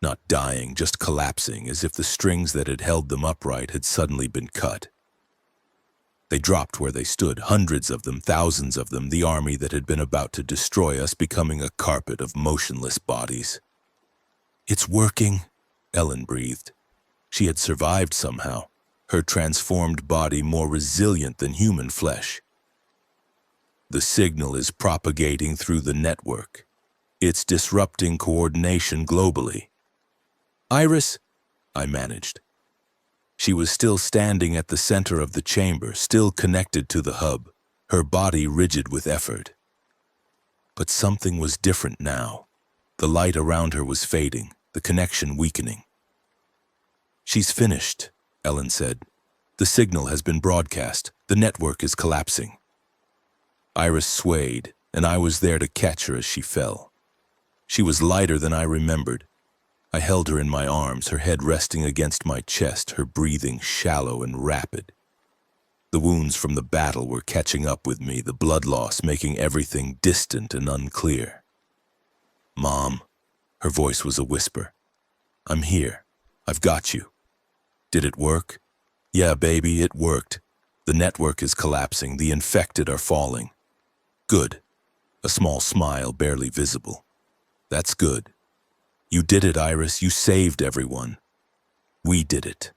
not dying, just collapsing, as if the strings that had held them upright had suddenly been cut. They dropped where they stood, hundreds of them, thousands of them, the army that had been about to destroy us becoming a carpet of motionless bodies. "It's working," Ellen breathed. She had survived somehow, her transformed body more resilient than human flesh. "The signal is propagating through the network. It's disrupting coordination globally." "Iris," I managed. She was still standing at the center of the chamber, still connected to the hub, her body rigid with effort. But something was different now. The light around her was fading, the connection weakening. "She's finished," Ellen said. "The signal has been broadcast. The network is collapsing." Iris swayed, and I was there to catch her as she fell. She was lighter than I remembered. I held her in my arms, her head resting against my chest, her breathing shallow and rapid. The wounds from the battle were catching up with me, the blood loss making everything distant and unclear. "Mom," her voice was a whisper. "I'm here. I've got you." "Did it work?" "Yeah, baby, it worked. The network is collapsing. The infected are falling." "Good." A small smile, barely visible. "That's good. You did it, Iris. You saved everyone. We did it."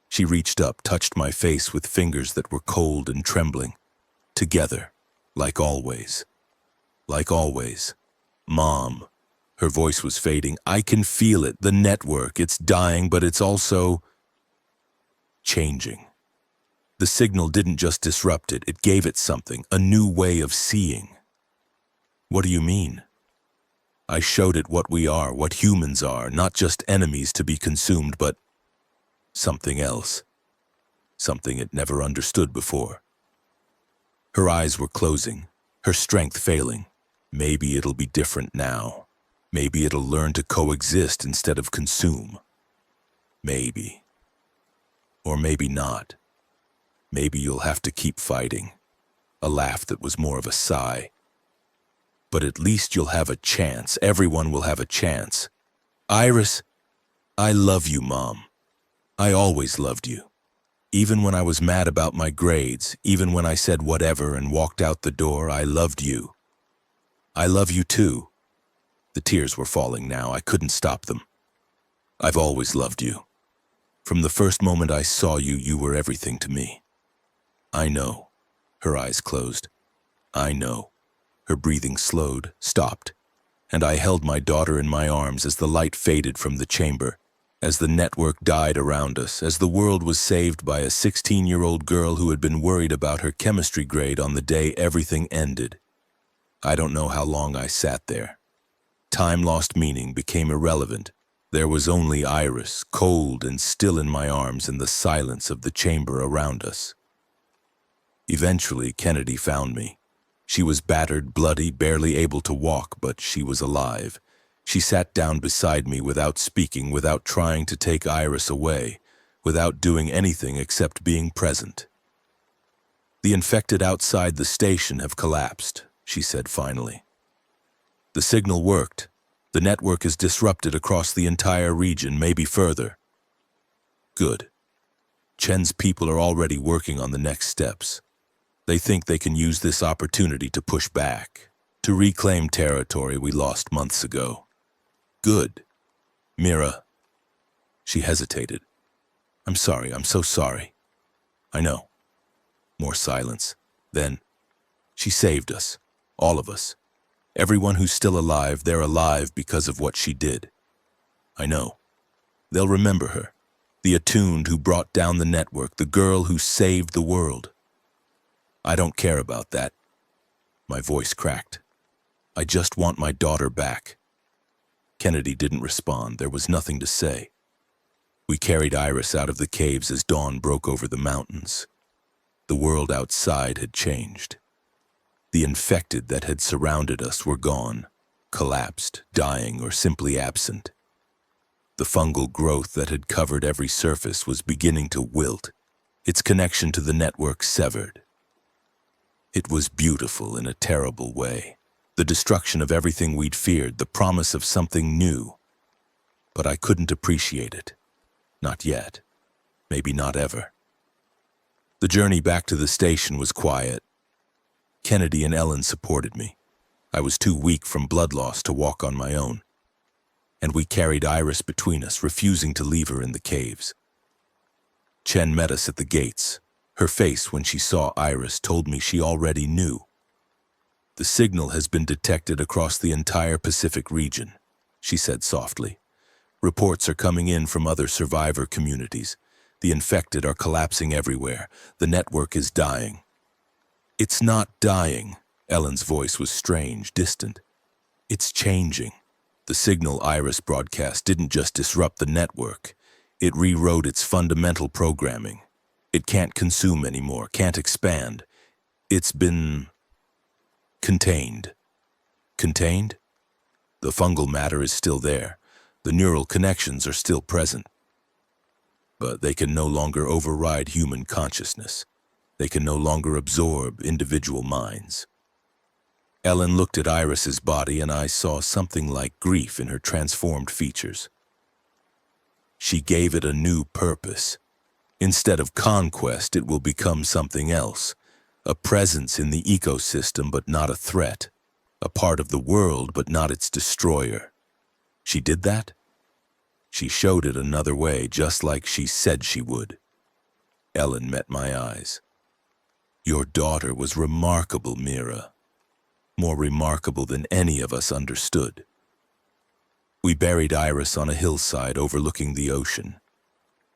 She reached up, touched my face with fingers that were cold and trembling. "Together, like always. Like always. Mom." Her voice was fading. "I can feel it. The network. It's dying, but it's also changing. The signal didn't just disrupt it. It gave it something, a new way of seeing." "What do you mean?" "I showed it what we are, what humans are, not just enemies to be consumed, but something else. Something it never understood before." Her eyes were closing, her strength failing. "Maybe it'll be different now. Maybe it'll learn to coexist instead of consume. Maybe. Or maybe not. Maybe you'll have to keep fighting." A laugh that was more of a sigh. "But at least you'll have a chance. Everyone will have a chance. Iris, I love you, Mom. I always loved you. Even when I was mad about my grades, even when I said whatever and walked out the door, I loved you. I love you too." The tears were falling now. I couldn't stop them. "I've always loved you. From the first moment I saw you, you were everything to me." "I know." Her eyes closed. "I know." Her breathing slowed, stopped, and I held my daughter in my arms as the light faded from the chamber, as the network died around us, as the world was saved by a 16-year-old girl who had been worried about her chemistry grade on the day everything ended. I don't know how long I sat there. Time lost meaning, became irrelevant. There was only Iris, cold and still in my arms in the silence of the chamber around us. Eventually, Kennedy found me. She was battered, bloody, barely able to walk, but she was alive. She sat down beside me without speaking, without trying to take Iris away, without doing anything except being present. "The infected outside the station have collapsed," she said finally. "The signal worked. The network is disrupted across the entire region, maybe further." "Good. Chen's people are already working on the next steps. They think they can use this opportunity to push back, to reclaim territory we lost months ago." "Good. Mira." She hesitated. "I'm sorry, I'm so sorry." "I know." More silence. Then, "She saved us. All of us. Everyone who's still alive, they're alive because of what she did." "I know. They'll remember her. The attuned who brought down the network, the girl who saved the world." "I don't care about that." My voice cracked. "I just want my daughter back." Kennedy didn't respond. There was nothing to say. We carried Iris out of the caves as dawn broke over the mountains. The world outside had changed. The infected that had surrounded us were gone, collapsed, dying, or simply absent. The fungal growth that had covered every surface was beginning to wilt, its connection to the network severed. It was beautiful in a terrible way. The destruction of everything we'd feared, the promise of something new. But I couldn't appreciate it. Not yet. Maybe not ever. The journey back to the station was quiet. Kennedy and Ellen supported me. I was too weak from blood loss to walk on my own. And we carried Iris between us, refusing to leave her in the caves. Chen met us at the gates. Her face, when she saw Iris, told me she already knew. "The signal has been detected across the entire Pacific region," she said softly. "Reports are coming in from other survivor communities. The infected are collapsing everywhere. The network is dying." "It's not dying." Ellen's voice was strange, distant. "It's changing. The signal Iris broadcast didn't just disrupt the network. It rewrote its fundamental programming. It can't consume anymore, can't expand. It's been contained." "Contained?" "The fungal matter is still there. The neural connections are still present. But they can no longer override human consciousness. They can no longer absorb individual minds." Ellen looked at Iris's body, and I saw something like grief in her transformed features. "She gave it a new purpose. Instead of conquest, it will become something else. A presence in the ecosystem, but not a threat. A part of the world, but not its destroyer." "She did that?" "She showed it another way, just like she said she would." Ellen met my eyes. "Your daughter was remarkable, Mira. More remarkable than any of us understood." We buried Iris on a hillside overlooking the ocean.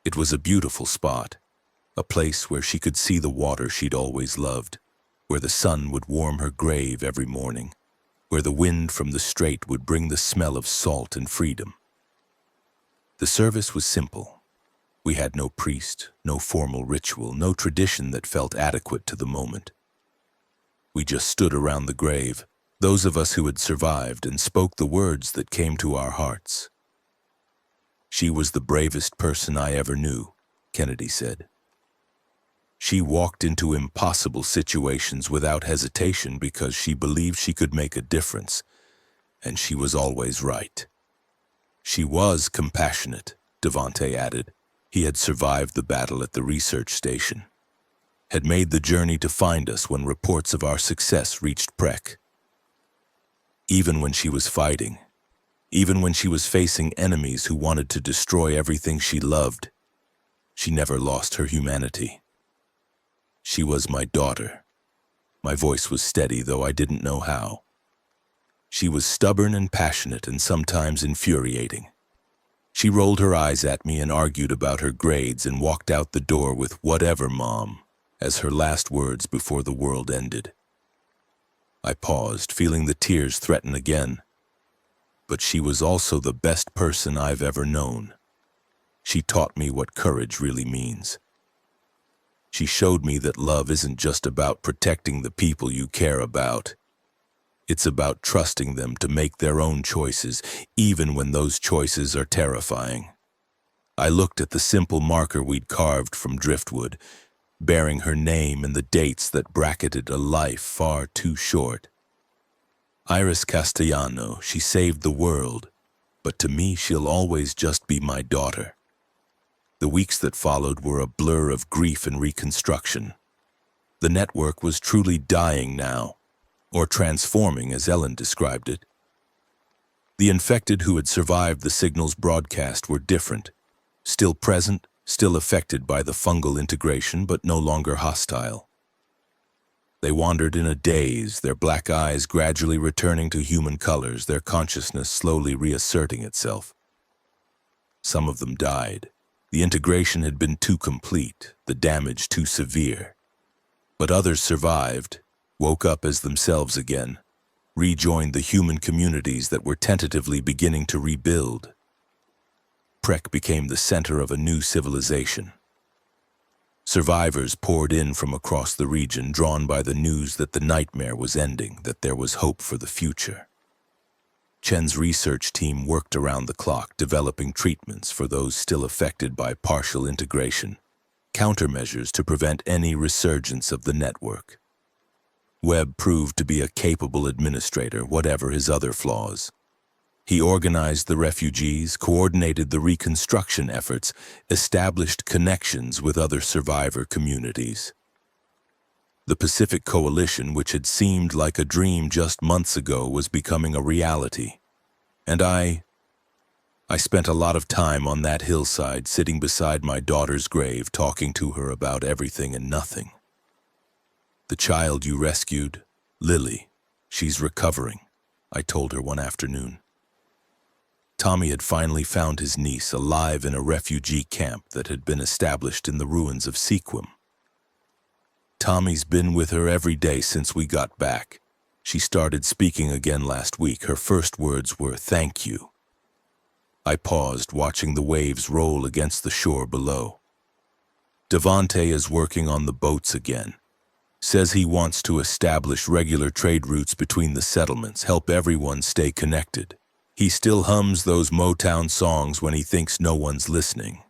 It was a beautiful spot, a place where she could see the water she'd always loved, where the sun would warm her grave every morning, where the wind from the strait would bring the smell of salt and freedom. The service was simple. We had no priest, no formal ritual, no tradition that felt adequate to the moment. We just stood around the grave, those of us who had survived, and spoke the words that came to our hearts. "She was the bravest person I ever knew," Kennedy said. "She walked into impossible situations without hesitation because she believed she could make a difference, and she was always right." "She was compassionate," Devante added. He had survived the battle at the research station, had made the journey to find us when reports of our success reached Prek. Even when she was fighting, even when she was facing enemies who wanted to destroy everything she loved, she never lost her humanity. "She was my daughter." My voice was steady, though I didn't know how. "She was stubborn and passionate and sometimes infuriating. She rolled her eyes at me and argued about her grades and walked out the door with 'whatever, Mom,' as her last words before the world ended." I paused, feeling the tears threaten again. "But she was also the best person I've ever known. She taught me what courage really means." She showed me that love isn't just about protecting the people you care about. It's about trusting them to make their own choices, even when those choices are terrifying. I looked at the simple marker we'd carved from driftwood, bearing her name and the dates that bracketed a life far too short. Iris Castellano, she saved the world, but to me she'll always just be my daughter. The weeks that followed were a blur of grief and reconstruction. The network was truly dying now, or transforming as Ellen described it. The infected who had survived the signal's broadcast were different, still present, still affected by the fungal integration, but no longer hostile. They wandered in a daze, their black eyes gradually returning to human colors, their consciousness slowly reasserting itself. Some of them died. The integration had been too complete, the damage too severe. But others survived, woke up as themselves again, rejoined the human communities that were tentatively beginning to rebuild. Prek became the center of a new civilization. Survivors poured in from across the region, drawn by the news that the nightmare was ending, that there was hope for the future. Chen's research team worked around the clock, developing treatments for those still affected by partial integration, countermeasures to prevent any resurgence of the network. Webb proved to be a capable administrator, whatever his other flaws. He organized the refugees, coordinated the reconstruction efforts, established connections with other survivor communities. The Pacific Coalition, which had seemed like a dream just months ago, was becoming a reality. And I spent a lot of time on that hillside, sitting beside my daughter's grave, talking to her about everything and nothing. The child you rescued, Lily, she's recovering, I told her one afternoon. Tommy had finally found his niece alive in a refugee camp that had been established in the ruins of Sequim. Tommy's been with her every day since we got back. She started speaking again last week. Her first words were, "Thank you." I paused, watching the waves roll against the shore below. Devante is working on the boats again. Says he wants to establish regular trade routes between the settlements, help everyone stay connected. He still hums those Motown songs when he thinks no one's listening.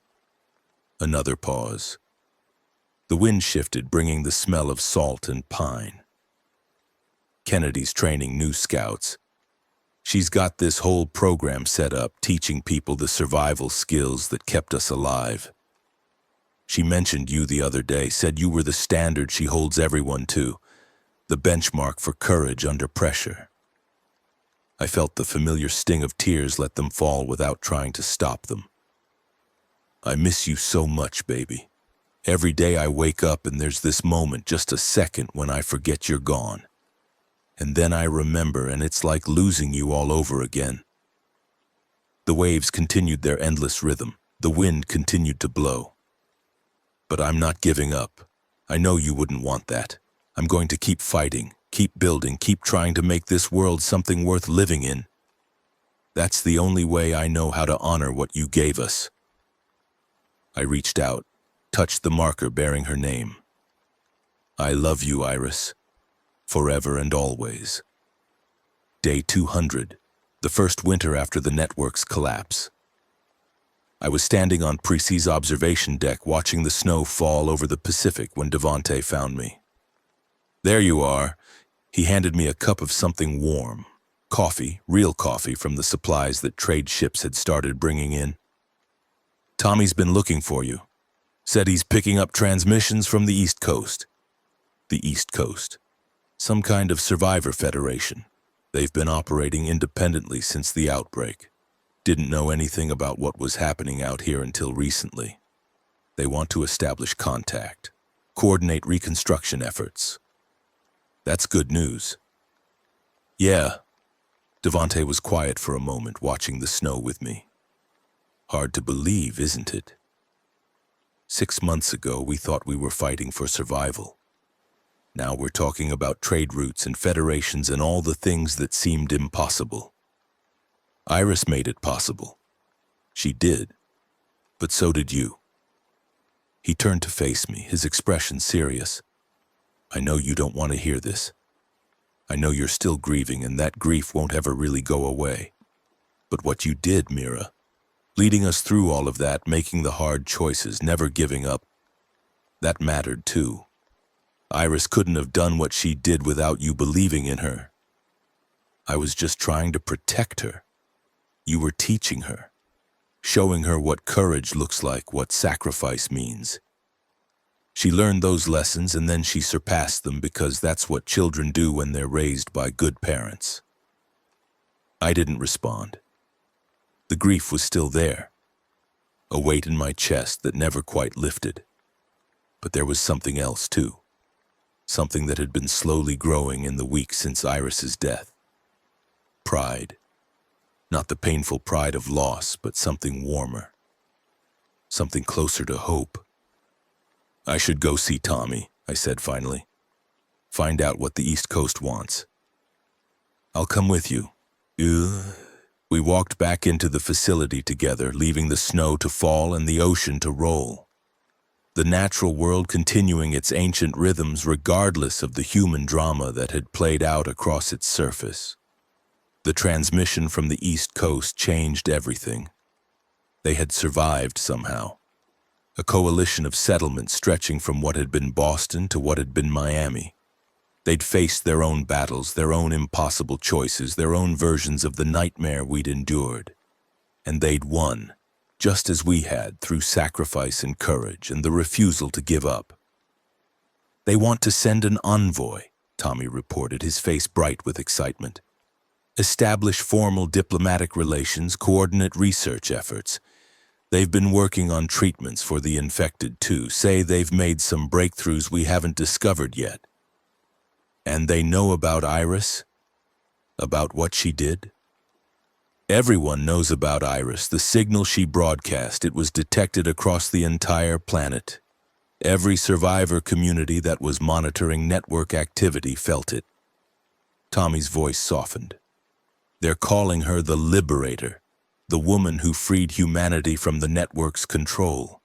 Another pause. The wind shifted, bringing the smell of salt and pine. Kennedy's training new scouts. She's got this whole program set up, teaching people the survival skills that kept us alive. She mentioned you the other day, said you were the standard she holds everyone to, the benchmark for courage under pressure. I felt the familiar sting of tears let them fall without trying to stop them. I miss you so much, baby. Every day I wake up and there's this moment, just a second, when I forget you're gone. And then I remember, and it's like losing you all over again. The waves continued their endless rhythm. The wind continued to blow. But I'm not giving up. I know you wouldn't want that. I'm going to keep fighting, keep building, keep trying to make this world something worth living in. That's the only way I know how to honor what you gave us. I reached out, touched the marker bearing her name. I love you, Iris. Forever and always. Day 200, the first winter after the network's collapse. I was standing on Precy's observation deck watching the snow fall over the Pacific when Devante found me. There you are. He handed me a cup of something warm. Coffee, real coffee from the supplies that trade ships had started bringing in. Tommy's been looking for you. Said he's picking up transmissions from the East Coast. The East Coast. Some kind of survivor federation. They've been operating independently since the outbreak. Didn't know anything about what was happening out here until recently. They want to establish contact, coordinate reconstruction efforts. That's good news. Yeah. Devante was quiet for a moment, watching the snow with me. Hard to believe, isn't it? 6 months ago, we thought we were fighting for survival. Now we're talking about trade routes and federations and all the things that seemed impossible. Iris made it possible. She did. But so did you. He turned to face me, his expression serious. I know you don't want to hear this. I know you're still grieving, and that grief won't ever really go away. But what you did, Mira, leading us through all of that, making the hard choices, never giving up, that mattered too. Iris couldn't have done what she did without you believing in her. I was just trying to protect her. You were teaching her, showing her what courage looks like, what sacrifice means. She learned those lessons, and then she surpassed them, because that's what children do when they're raised by good parents. I didn't respond. The grief was still there, a weight in my chest that never quite lifted. But there was something else too, something that had been slowly growing in the weeks since Iris's death. Pride. Not the painful pride of loss, but something warmer, something closer to hope. I should go see Tommy, I said finally. Find out what the East Coast wants. I'll come with you. We walked back into the facility together, leaving the snow to fall and the ocean to roll. The natural world continuing its ancient rhythms regardless of the human drama that had played out across its surface. The transmission from the East Coast changed everything. They had survived somehow. A coalition of settlements stretching from what had been Boston to what had been Miami. They'd faced their own battles, their own impossible choices, their own versions of the nightmare we'd endured. And they'd won, just as we had, through sacrifice and courage and the refusal to give up. They want to send an envoy, Tommy reported, his face bright with excitement. Establish formal diplomatic relations, coordinate research efforts. They've been working on treatments for the infected too. Say they've made some breakthroughs we haven't discovered yet. And they know about Iris? About what she did? Everyone knows about Iris, the signal she broadcast. It was detected across the entire planet. Every survivor community that was monitoring network activity felt it. Tommy's voice softened. They're calling her the Liberator, the woman who freed humanity from the network's control.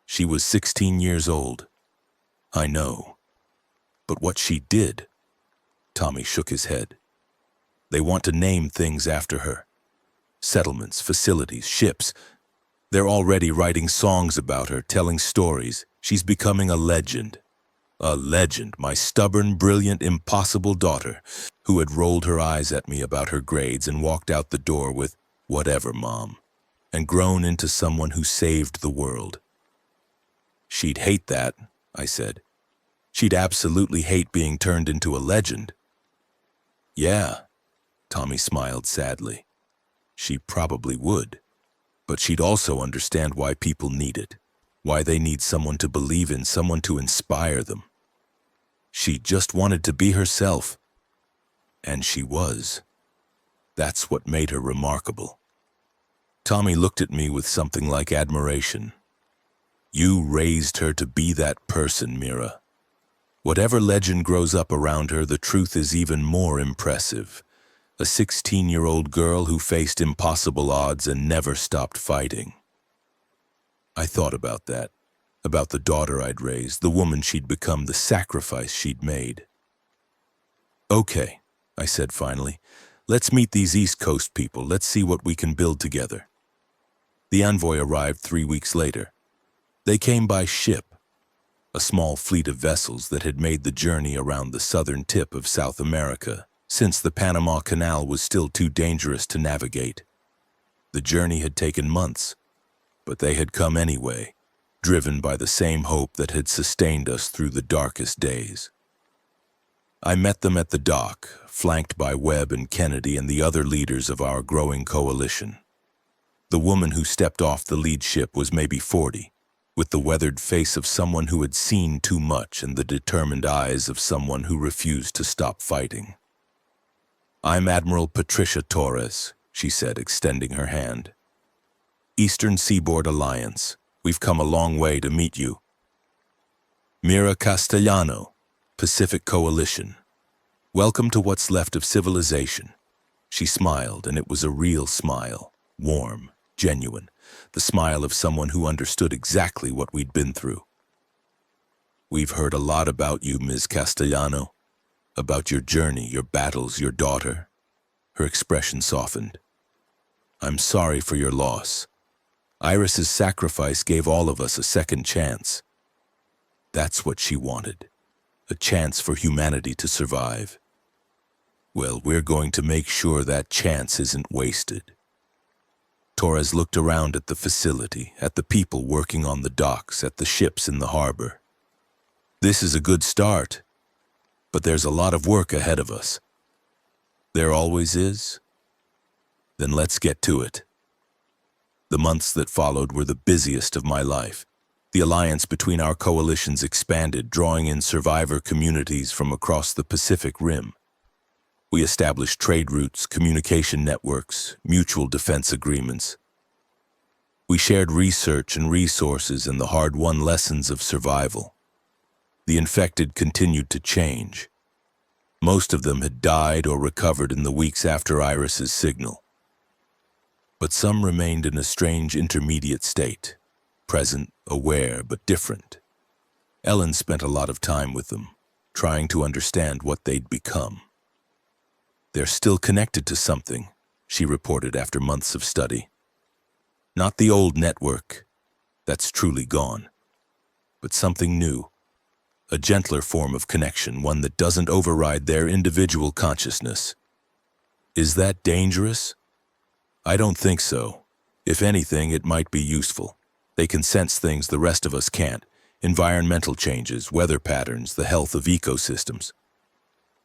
She was 16 years old. I know. But what she did? Tommy shook his head. They want to name things after her. Settlements, facilities, ships. They're already writing songs about her, telling stories. She's becoming a legend. A legend, my stubborn, brilliant, impossible daughter, who had rolled her eyes at me about her grades and walked out the door with, "Whatever, Mom," and grown into someone who saved the world. She'd hate that, I said. She'd absolutely hate being turned into a legend. Yeah, Tommy smiled sadly. She probably would. But she'd also understand why people need it, why they need someone to believe in, someone to inspire them. She just wanted to be herself. And she was. That's what made her remarkable. Tommy looked at me with something like admiration. You raised her to be that person, Mira. Whatever legend grows up around her, the truth is even more impressive. A 16-year-old girl who faced impossible odds and never stopped fighting. I thought about that, about the daughter I'd raised, the woman she'd become, the sacrifice she'd made. Okay, I said finally. Let's meet these East Coast people. Let's see what we can build together. The envoy arrived 3 weeks later. They came by ship, a small fleet of vessels that had made the journey around the southern tip of South America, since the Panama Canal was still too dangerous to navigate. The journey had taken months, but they had come anyway, driven by the same hope that had sustained us through the darkest days. I met them at the dock, flanked by Webb and Kennedy and the other leaders of our growing coalition. The woman who stepped off the lead ship was maybe 40, with the weathered face of someone who had seen too much and the determined eyes of someone who refused to stop fighting. I'm Admiral Patricia Torres, she said, extending her hand. Eastern Seaboard Alliance, we've come a long way to meet you. Mira Castellano, Pacific Coalition. Welcome to what's left of civilization. She smiled, and it was a real smile, warm, genuine, the smile of someone who understood exactly what we'd been through. "We've heard a lot about you, Ms. Castellano, about your journey, your battles, your daughter." Her expression softened. "I'm sorry for your loss. Iris's sacrifice gave all of us a second chance. That's what she wanted, a chance for humanity to survive. Well, we're going to make sure that chance isn't wasted." Torres looked around at the facility, at the people working on the docks, at the ships in the harbor. "This is a good start, but there's a lot of work ahead of us." "There always is?" "Then let's get to it." The months that followed were the busiest of my life. The alliance between our coalitions expanded, drawing in survivor communities from across the Pacific Rim. We established trade routes, communication networks, mutual defense agreements. We shared research and resources and the hard-won lessons of survival. The infected continued to change. Most of them had died or recovered in the weeks after Iris's signal. But some remained in a strange intermediate state, present, aware, but different. Ellen spent a lot of time with them, trying to understand what they'd become. "They're still connected to something," she reported after months of study. "Not the old network, that's truly gone, but something new, a gentler form of connection, one that doesn't override their individual consciousness." "Is that dangerous?" "I don't think so. If anything, it might be useful. They can sense things the rest of us can't, environmental changes, weather patterns, the health of ecosystems.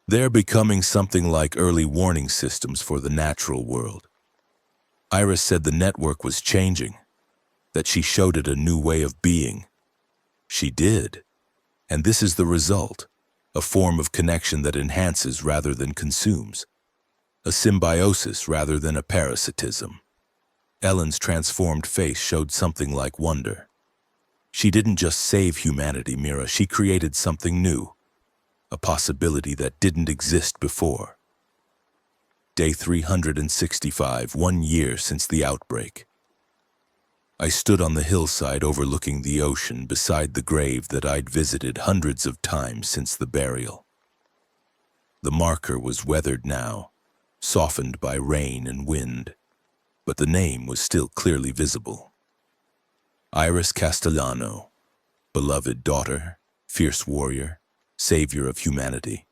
They're becoming something like early warning systems for the natural world." Iris said the network was changing, that she showed it a new way of being. She did. And this is the result, a form of connection that enhances rather than consumes, a symbiosis rather than a parasitism. Ellen's transformed face showed something like wonder. She didn't just save humanity, Mira, she created something new, a possibility that didn't exist before. Day 365, 1 year since the outbreak. I stood on the hillside overlooking the ocean beside the grave that I'd visited hundreds of times since the burial. The marker was weathered now, softened by rain and wind, but the name was still clearly visible. Iris Castellano, beloved daughter, fierce warrior, savior of humanity.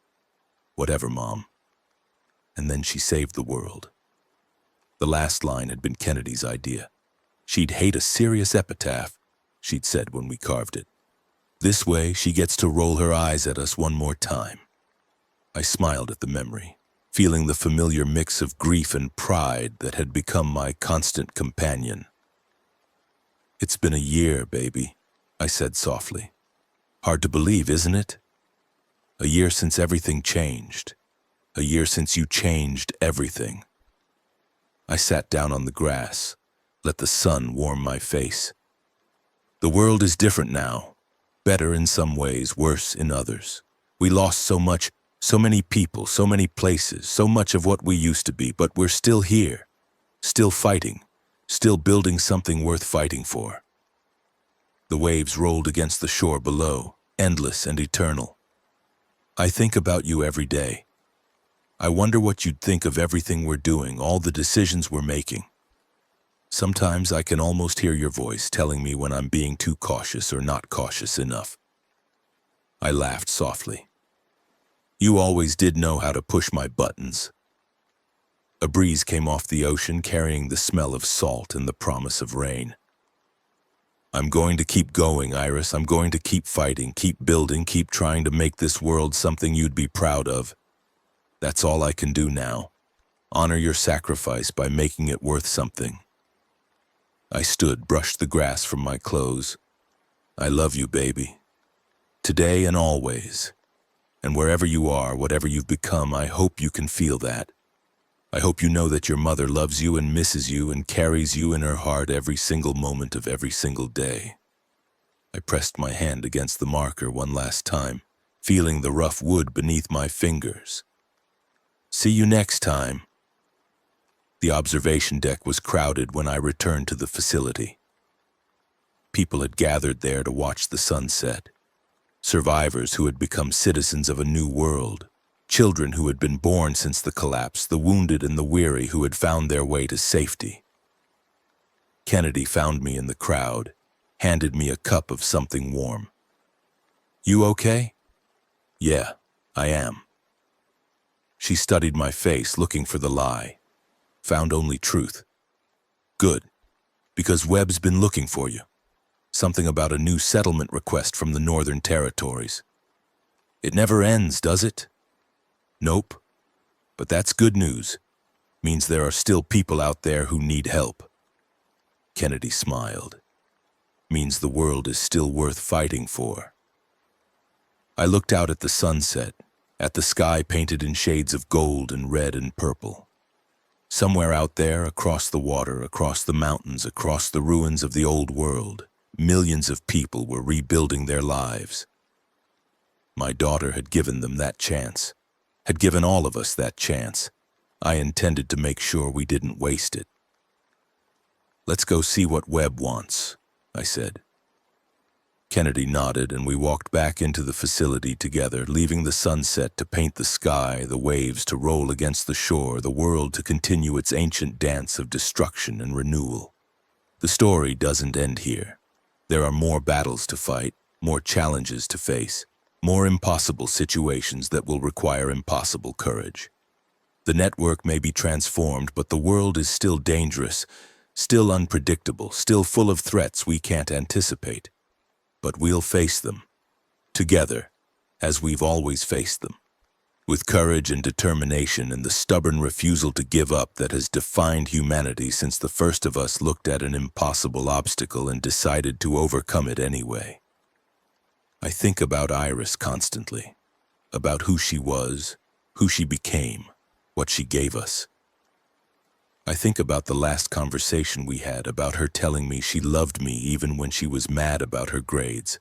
Whatever, Mom. And then she saved the world. The last line had been Kennedy's idea. She'd hate a serious epitaph, she'd said when we carved it. This way, she gets to roll her eyes at us one more time. I smiled at the memory, feeling the familiar mix of grief and pride that had become my constant companion. "It's been a year, baby," I said softly. "Hard to believe, isn't it? A year since everything changed. A year since you changed everything." I sat down on the grass, let the sun warm my face. "The world is different now, better in some ways, worse in others. We lost so much, so many people, so many places, so much of what we used to be, but we're still here, still fighting, still building something worth fighting for." The waves rolled against the shore below, endless and eternal. "I think about you every day. I wonder what you'd think of everything we're doing, all the decisions we're making. Sometimes I can almost hear your voice telling me when I'm being too cautious or not cautious enough." I laughed softly. "You always did know how to push my buttons." A breeze came off the ocean carrying the smell of salt and the promise of rain. "I'm going to keep going, Iris. I'm going to keep fighting, keep building, keep trying to make this world something you'd be proud of. That's all I can do now. Honor your sacrifice by making it worth something." I stood, brushed the grass from my clothes. "I love you, baby. Today and always. And wherever you are, whatever you've become, I hope you can feel that. I hope you know that your mother loves you and misses you and carries you in her heart every single moment of every single day." I pressed my hand against the marker one last time, feeling the rough wood beneath my fingers. "See you next time." The observation deck was crowded when I returned to the facility. People had gathered there to watch the sunset. Survivors who had become citizens of a new world. Children who had been born since the collapse, the wounded and the weary who had found their way to safety. Kennedy found me in the crowd, handed me a cup of something warm. "You okay?" "Yeah, I am." She studied my face, looking for the lie. Found only truth. "Good, because Webb's been looking for you. Something about a new settlement request from the Northern Territories. It never ends, does it?" "Nope. But that's good news. Means there are still people out there who need help." Kennedy smiled. Means the world is still worth fighting for. I looked out at the sunset, at the sky painted in shades of gold and red and purple. Somewhere out there, across the water, across the mountains, across the ruins of the old world, millions of people were rebuilding their lives. My daughter had given them that chance, had given all of us that chance. I intended to make sure we didn't waste it. "Let's go see what Webb wants," I said. Kennedy nodded, and we walked back into the facility together, leaving the sunset to paint the sky, the waves to roll against the shore, the world to continue its ancient dance of destruction and renewal. The story doesn't end here. There are more battles to fight, more challenges to face, more impossible situations that will require impossible courage. The network may be transformed, but the world is still dangerous, still unpredictable, still full of threats we can't anticipate. But we'll face them, together, as we've always faced them, with courage and determination and the stubborn refusal to give up that has defined humanity since the first of us looked at an impossible obstacle and decided to overcome it anyway. I think about Iris constantly, about who she was, who she became, what she gave us. I think about the last conversation we had, about her telling me she loved me even when she was mad about her grades,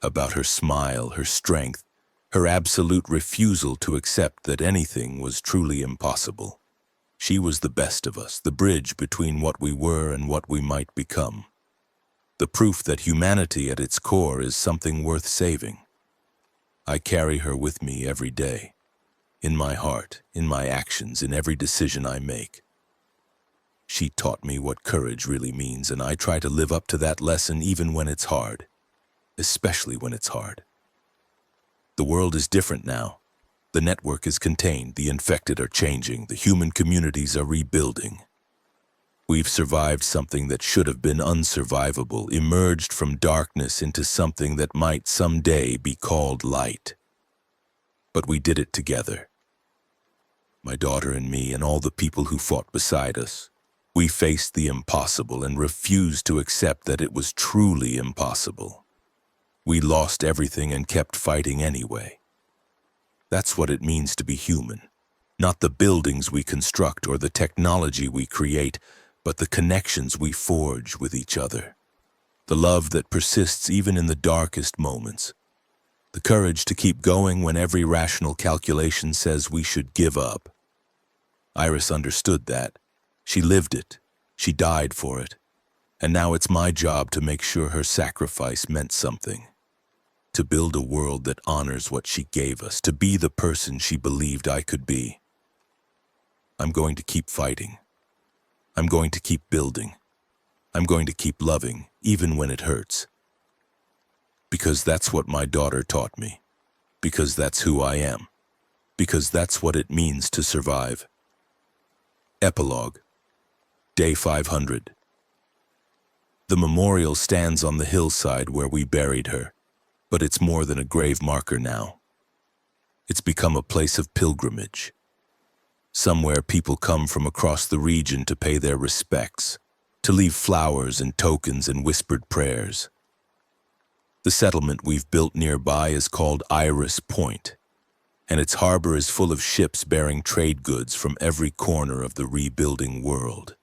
about her smile, her strength, her absolute refusal to accept that anything was truly impossible. She was the best of us, the bridge between what we were and what we might become. The proof that humanity at its core is something worth saving. I carry her with me every day, in my heart, in my actions, in every decision I make. She taught me what courage really means, and I try to live up to that lesson even when it's hard, especially when it's hard. The world is different now. The network is contained, the infected are changing, the human communities are rebuilding. We've survived something that should have been unsurvivable, emerged from darkness into something that might someday be called light. But we did it together. My daughter and me and all the people who fought beside us. We faced the impossible and refused to accept that it was truly impossible. We lost everything and kept fighting anyway. That's what it means to be human. Not the buildings we construct or the technology we create, but the connections we forge with each other. The love that persists even in the darkest moments. The courage to keep going when every rational calculation says we should give up. Iris understood that. She lived it. She died for it. And now it's my job to make sure her sacrifice meant something. To build a world that honors what she gave us, to be the person she believed I could be. I'm going to keep fighting. I'm going to keep building. I'm going to keep loving, even when it hurts. Because that's what my daughter taught me. Because that's who I am. Because that's what it means to survive. Epilogue. Day 500. The memorial stands on the hillside where we buried her, but it's more than a grave marker now. It's become a place of pilgrimage. Somewhere people come from across the region to pay their respects, to leave flowers and tokens and whispered prayers. The settlement we've built nearby is called Iris Point, and its harbor is full of ships bearing trade goods from every corner of the rebuilding world.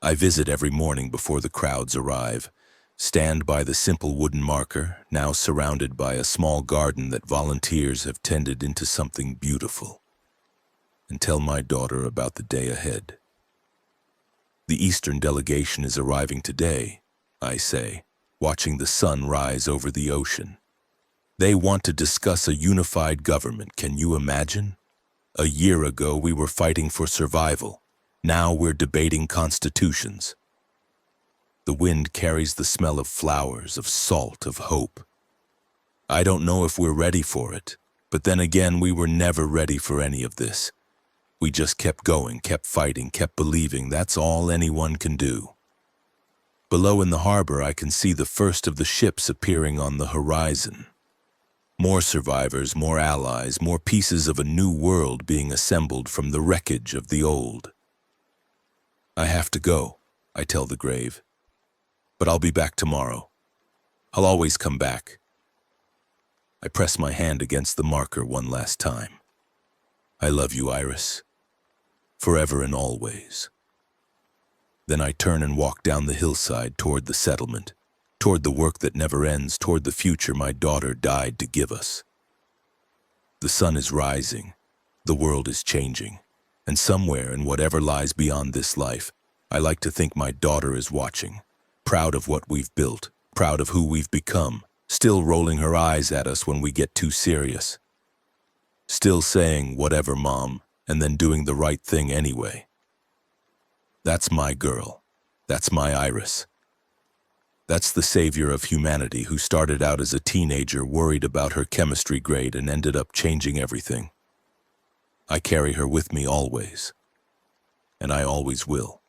I visit every morning before the crowds arrive, stand by the simple wooden marker, now surrounded by a small garden that volunteers have tended into something beautiful. and tell my daughter about the day ahead. The Eastern delegation is arriving today, I say, watching the sun rise over the ocean. They want to discuss a unified government, can you imagine? A year ago we were fighting for survival. Now we're debating constitutions. The wind carries the smell of flowers, of salt, of hope. I don't know if we're ready for it, but then again we were never ready for any of this. We just kept going, kept fighting, kept believing that's all anyone can do. Below in the harbor I can see the first of the ships appearing on the horizon. More survivors, more allies, more pieces of a new world being assembled from the wreckage of the old. I have to go, I tell the grave. But I'll be back tomorrow. I'll always come back. I press my hand against the marker one last time. I love you, Iris. Forever and always. Then I turn and walk down the hillside toward the settlement, toward the work that never ends, toward the future my daughter died to give us. The sun is rising, the world is changing, and somewhere in whatever lies beyond this life, I like to think my daughter is watching, proud of what we've built, proud of who we've become, still rolling her eyes at us when we get too serious. Still saying, whatever, Mom, and then doing the right thing anyway. That's my girl. That's my Iris. That's the savior of humanity who started out as a teenager worried about her chemistry grade and ended up changing everything. I carry her with me always, and I always will.